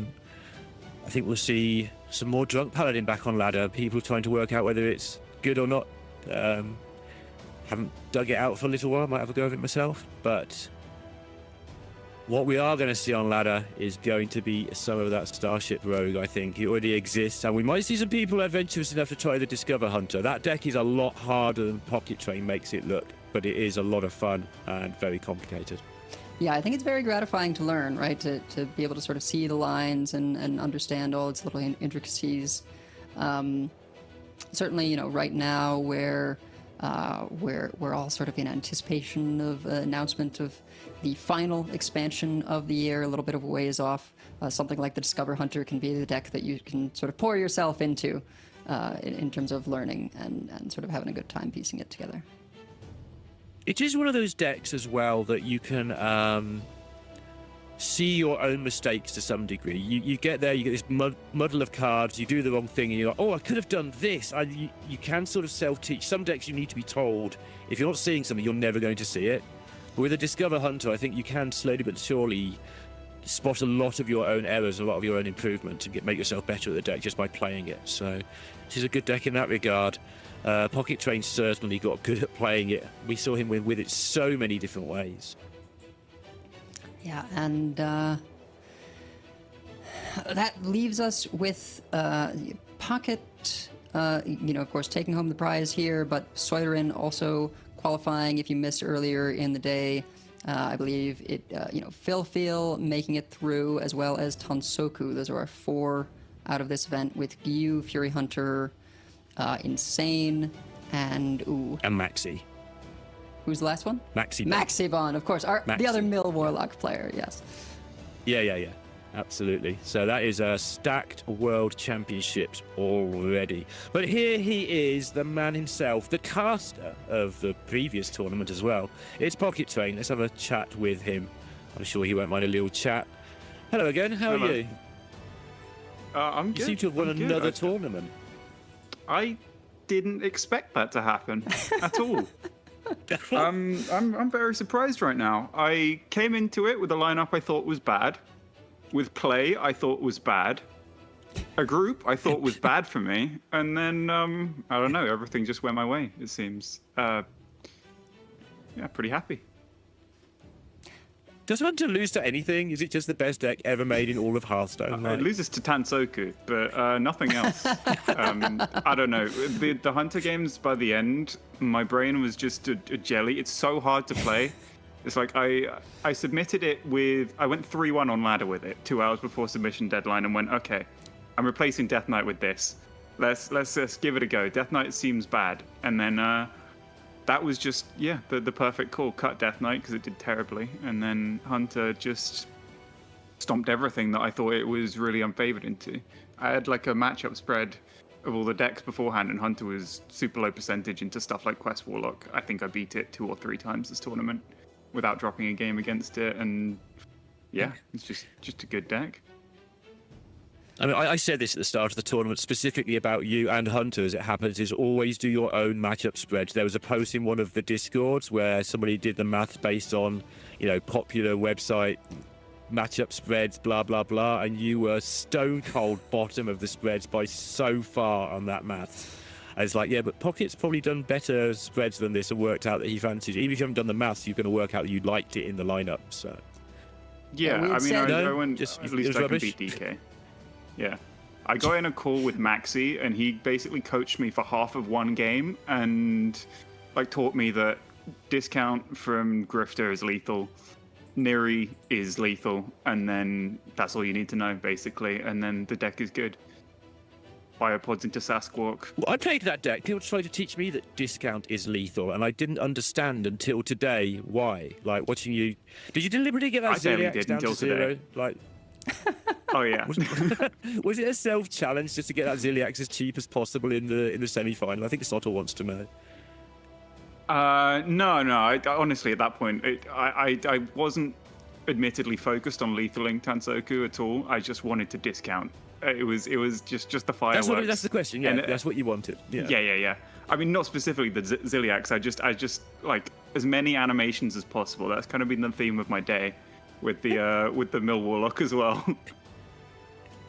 think we'll see some more drunk Paladin back on ladder. People trying to work out whether it's good or not. Haven't dug it out for a little while. Might have a go of it myself. But what we are going to see on ladder is going to be some of that Starship Rogue, I think. It already exists. And we might see some people adventurous enough to try the Discover Hunter. That deck is a lot harder than PocketTrain makes it look. But it is a lot of fun and very complicated. Yeah, I think it's very gratifying to learn, right? To be able to sort of see the lines and understand all its little intricacies. Certainly, you know, right now we're all sort of in anticipation of announcement of the final expansion of the year, a little bit of a ways off. Something like the Discover Hunter can be the deck that you can sort of pour yourself into in terms of learning and sort of having a good time piecing it together. It is one of those decks as well that you can see your own mistakes to some degree. You get there, you get this muddle of cards, you do the wrong thing, and you're like, oh, I could have done this. You can sort of self-teach. Some decks you need to be told. If you're not seeing something, you're never going to see it. But with a Discover Hunter, I think you can slowly but surely spot a lot of your own errors, a lot of your own improvement, and make yourself better at the deck just by playing it. So it is a good deck in that regard. PocketTrain certainly got good at playing it. We saw him win with it so many different ways. Yeah, and that leaves us with Pocket, you know, of course, taking home the prize here, but Sawyerin also qualifying if you missed earlier in the day. I believe it, you know, FilFeel making it through, as well as Tonsoku. Those are our 4 out of this event, with Gyu, Fury Hunter, Insane, and Maxi. Who's the last one? Maxibon, of course. The other Mill Warlock player, yes. Yeah. Absolutely. So that is a stacked World Championships already. But here he is, the man himself, the caster of the previous tournament as well. It's PocketTrain. Let's have a chat with him. I'm sure he won't mind a little chat. Hello again. How are you? I'm good. You seem to have won another tournament. I didn't expect that to happen at all. I'm very surprised right now. I came into it with a lineup I thought was bad. With play, I thought was bad. A group I thought was bad for me. And then, I don't know, everything just went my way, it seems. Yeah, pretty happy. Does Hunter lose to anything? Is it just the best deck ever made in all of Hearthstone? It loses to Tonsoku, but nothing else. I don't know. The Hunter games, by the end, my brain was just a jelly. It's so hard to play. It's like I submitted it with... I went 3-1 on ladder with it 2 hours before submission deadline and went, okay, I'm replacing Death Knight with this. Let's just give it a go. Death Knight seems bad. And then that was just, the perfect call. Cut Death Knight because it did terribly. And then Hunter just stomped everything that I thought it was really unfavored into. I had like a matchup spread of all the decks beforehand, and Hunter was super low percentage into stuff like Quest Warlock. I think I beat it 2 or 3 times this tournament without dropping a game against it. And it's just a good deck. I mean, I said this at the start of the tournament, specifically about you and Hunter, as it happens, is always do your own matchup spreads. There was a post in one of the Discords where somebody did the math based on, popular website matchup spreads, blah, blah, blah, and you were stone cold bottom of the spreads by so far on that math. And it's like, but Pocket's probably done better spreads than this and worked out that he fancied it. Even if you haven't done the maths, you're going to work out that you liked it in the lineup, so... Yeah, I mean, I went, at least I can beat DK. Yeah. I got in a call with Maxi, and he basically coached me for half of one game and taught me that discount from Grifter is lethal, Neri is lethal, and then that's all you need to know, basically, and then the deck is good. Biopods into Sasquatch. Well, I played that deck. People tried to teach me that discount is lethal, and I didn't understand until today why. Like, watching you... Did you deliberately get that Ziliax down to 0? Like... Oh yeah. Was it a self-challenge just to get that Ziliax as cheap as possible in the semi-final? I think Soto wants to know. No. I honestly, at that point, I wasn't admittedly focused on lethaling Tonsoku at all. I just wanted to discount. It was just the fireworks. That's the question. Yeah, that's what you wanted. Yeah. I mean, not specifically the Ziliax. I just like as many animations as possible. That's kind of been the theme of my day. With the Mill Warlock as well.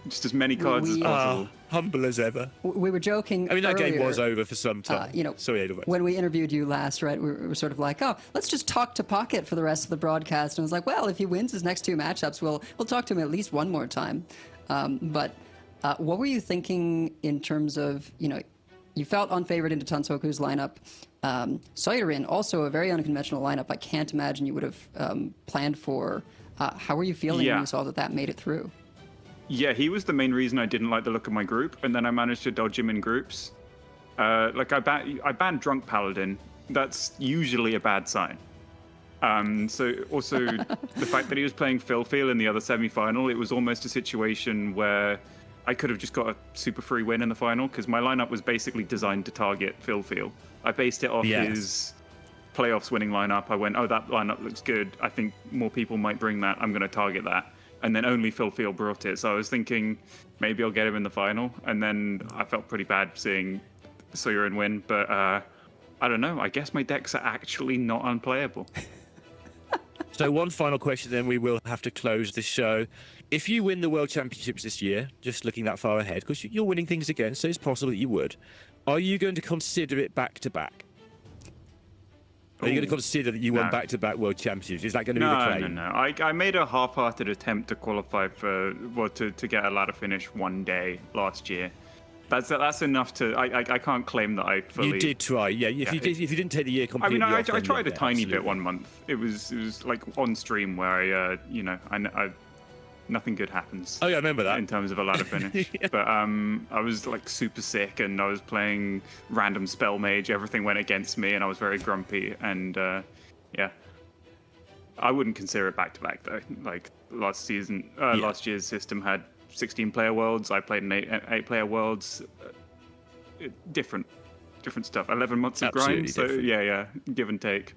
Just as many cards as possible. Humble as ever. We were joking. I mean, that earlier, game was over for some time. Sorry, when we interviewed you last, right, we were sort of like, oh, let's just talk to Pocket for the rest of the broadcast. And I was like, well, if he wins his next 2 matchups, we'll talk to him at least one more time. But what were you thinking in terms of, you felt unfavored into Tonsoku's lineup. Sawyerin, also a very unconventional lineup. I can't imagine you would have planned for. How were you feeling when you saw that made it through? Yeah, he was the main reason I didn't like the look of my group, and then I managed to dodge him in groups. I banned Drunk Paladin. That's usually a bad sign. So also the fact that he was playing FilFeel in the other semi-final, it was almost a situation where I could have just got a super free win in the final because my lineup was basically designed to target FilFeel. I based it off his playoffs winning lineup. I went, that lineup looks good. I think more people might bring that. I'm going to target that. And then only FilFeel brought it. So I was thinking maybe I'll get him in the final. And then I felt pretty bad seeing Sawyerin win. But I don't know. I guess my decks are actually not unplayable. So one final question, then we will have to close the show. If you win the World Championships this year, just looking that far ahead, because you're winning things again, so it's possible that you would, are you going to consider it back-to-back? Are you going to consider that you won back-to-back World Championships? Is that going to be the claim? No. I made a half-hearted attempt to qualify for, to get a ladder finish one day last year. That's enough to. I can't claim that I fully. You did try, yeah. If you didn't take the year completely. I tried a tiny bit one month. It was like on stream where I nothing good happens. Oh yeah, I remember that. In terms of a ladder finish. But I was like super sick and I was playing random spell mage. Everything went against me and I was very grumpy and I wouldn't consider it back to back though. Like last year's system had 16-player worlds. I played in 8-player worlds. Different stuff. 11 months of grind. So different. Give and take.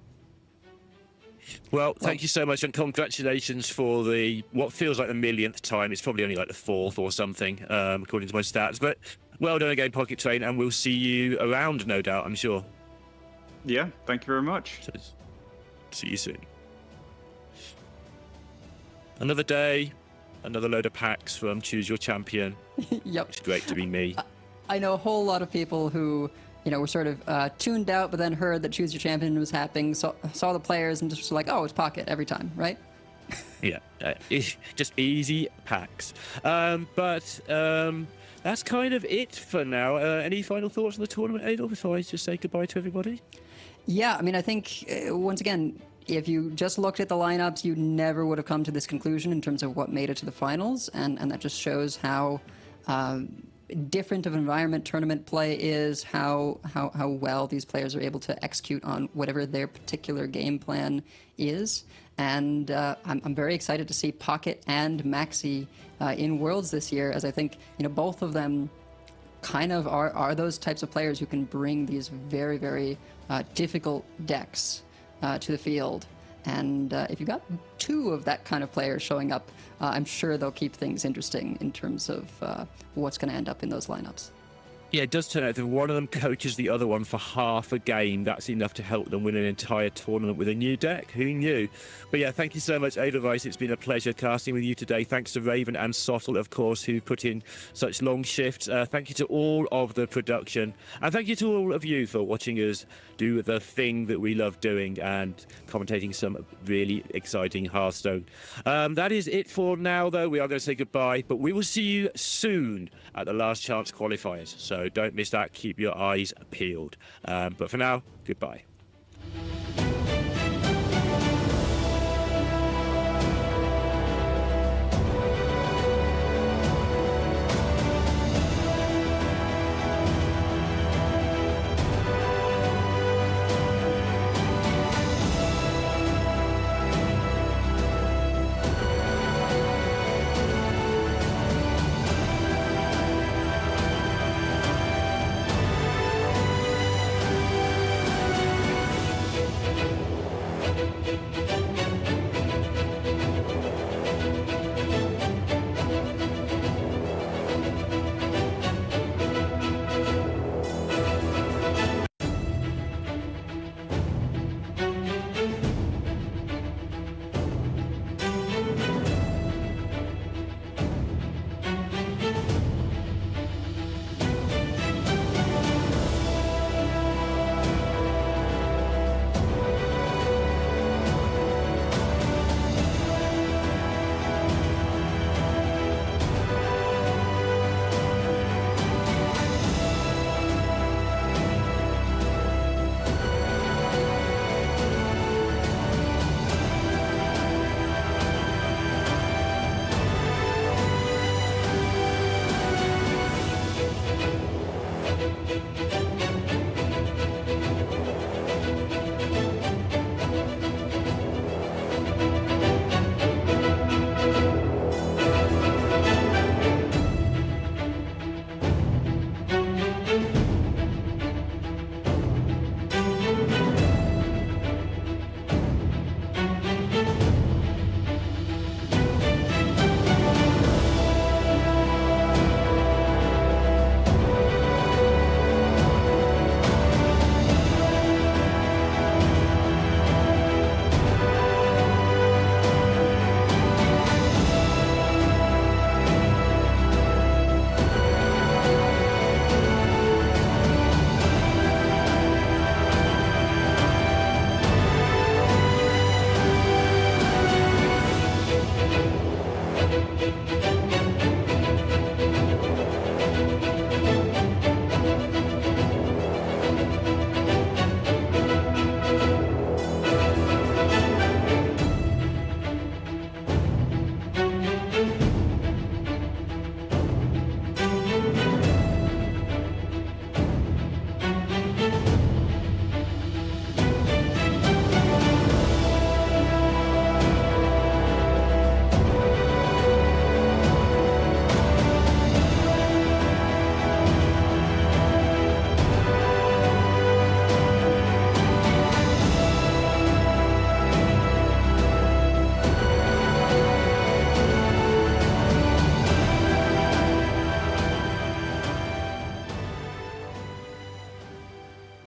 Well, thank you so much, and congratulations for what feels like the millionth time. It's probably only like the 4th or something, according to my stats. But well done again, PocketTrain, and we'll see you around, no doubt, I'm sure. Yeah, thank you very much. So, see you soon. Another day, another load of packs from Choose Your Champion. Yep. It's great to be me. I know a whole lot of people who... were sort of tuned out, but then heard that Choose Your Champion was happening, saw the players, and just like, oh, it's Pocket every time, right? Yeah, it's just easy packs. But that's kind of it for now. Any final thoughts on the tournament, Adol, before I just say goodbye to everybody? Yeah, I mean, I think, once again, if you just looked at the lineups, you never would have come to this conclusion in terms of what made it to the finals, and that just shows how different of environment tournament play is, how well these players are able to execute on whatever their particular game plan is. And I'm very excited to see Pocket and Maxi in Worlds this year, as I think, you know, both of them kind of are those types of players who can bring these very, very difficult decks to the field. And if you got two of that kind of player showing up, I'm sure they'll keep things interesting in terms of what's going to end up in those lineups. Yeah, it does turn out that one of them coaches the other one for half a game. That's enough to help them win an entire tournament with a new deck. Who knew? But yeah, thank you so much, Edelweiss. It's been a pleasure casting with you today. Thanks to Raven and Sottle, of course, who put in such long shifts. Thank you to all of the production. And thank you to all of you for watching us do the thing that we love doing and commentating some really exciting Hearthstone. That is it for now, though. We are going to say goodbye, but we will see you soon at the Last Chance qualifiers. So don't miss that. Keep your eyes peeled. But for now, goodbye.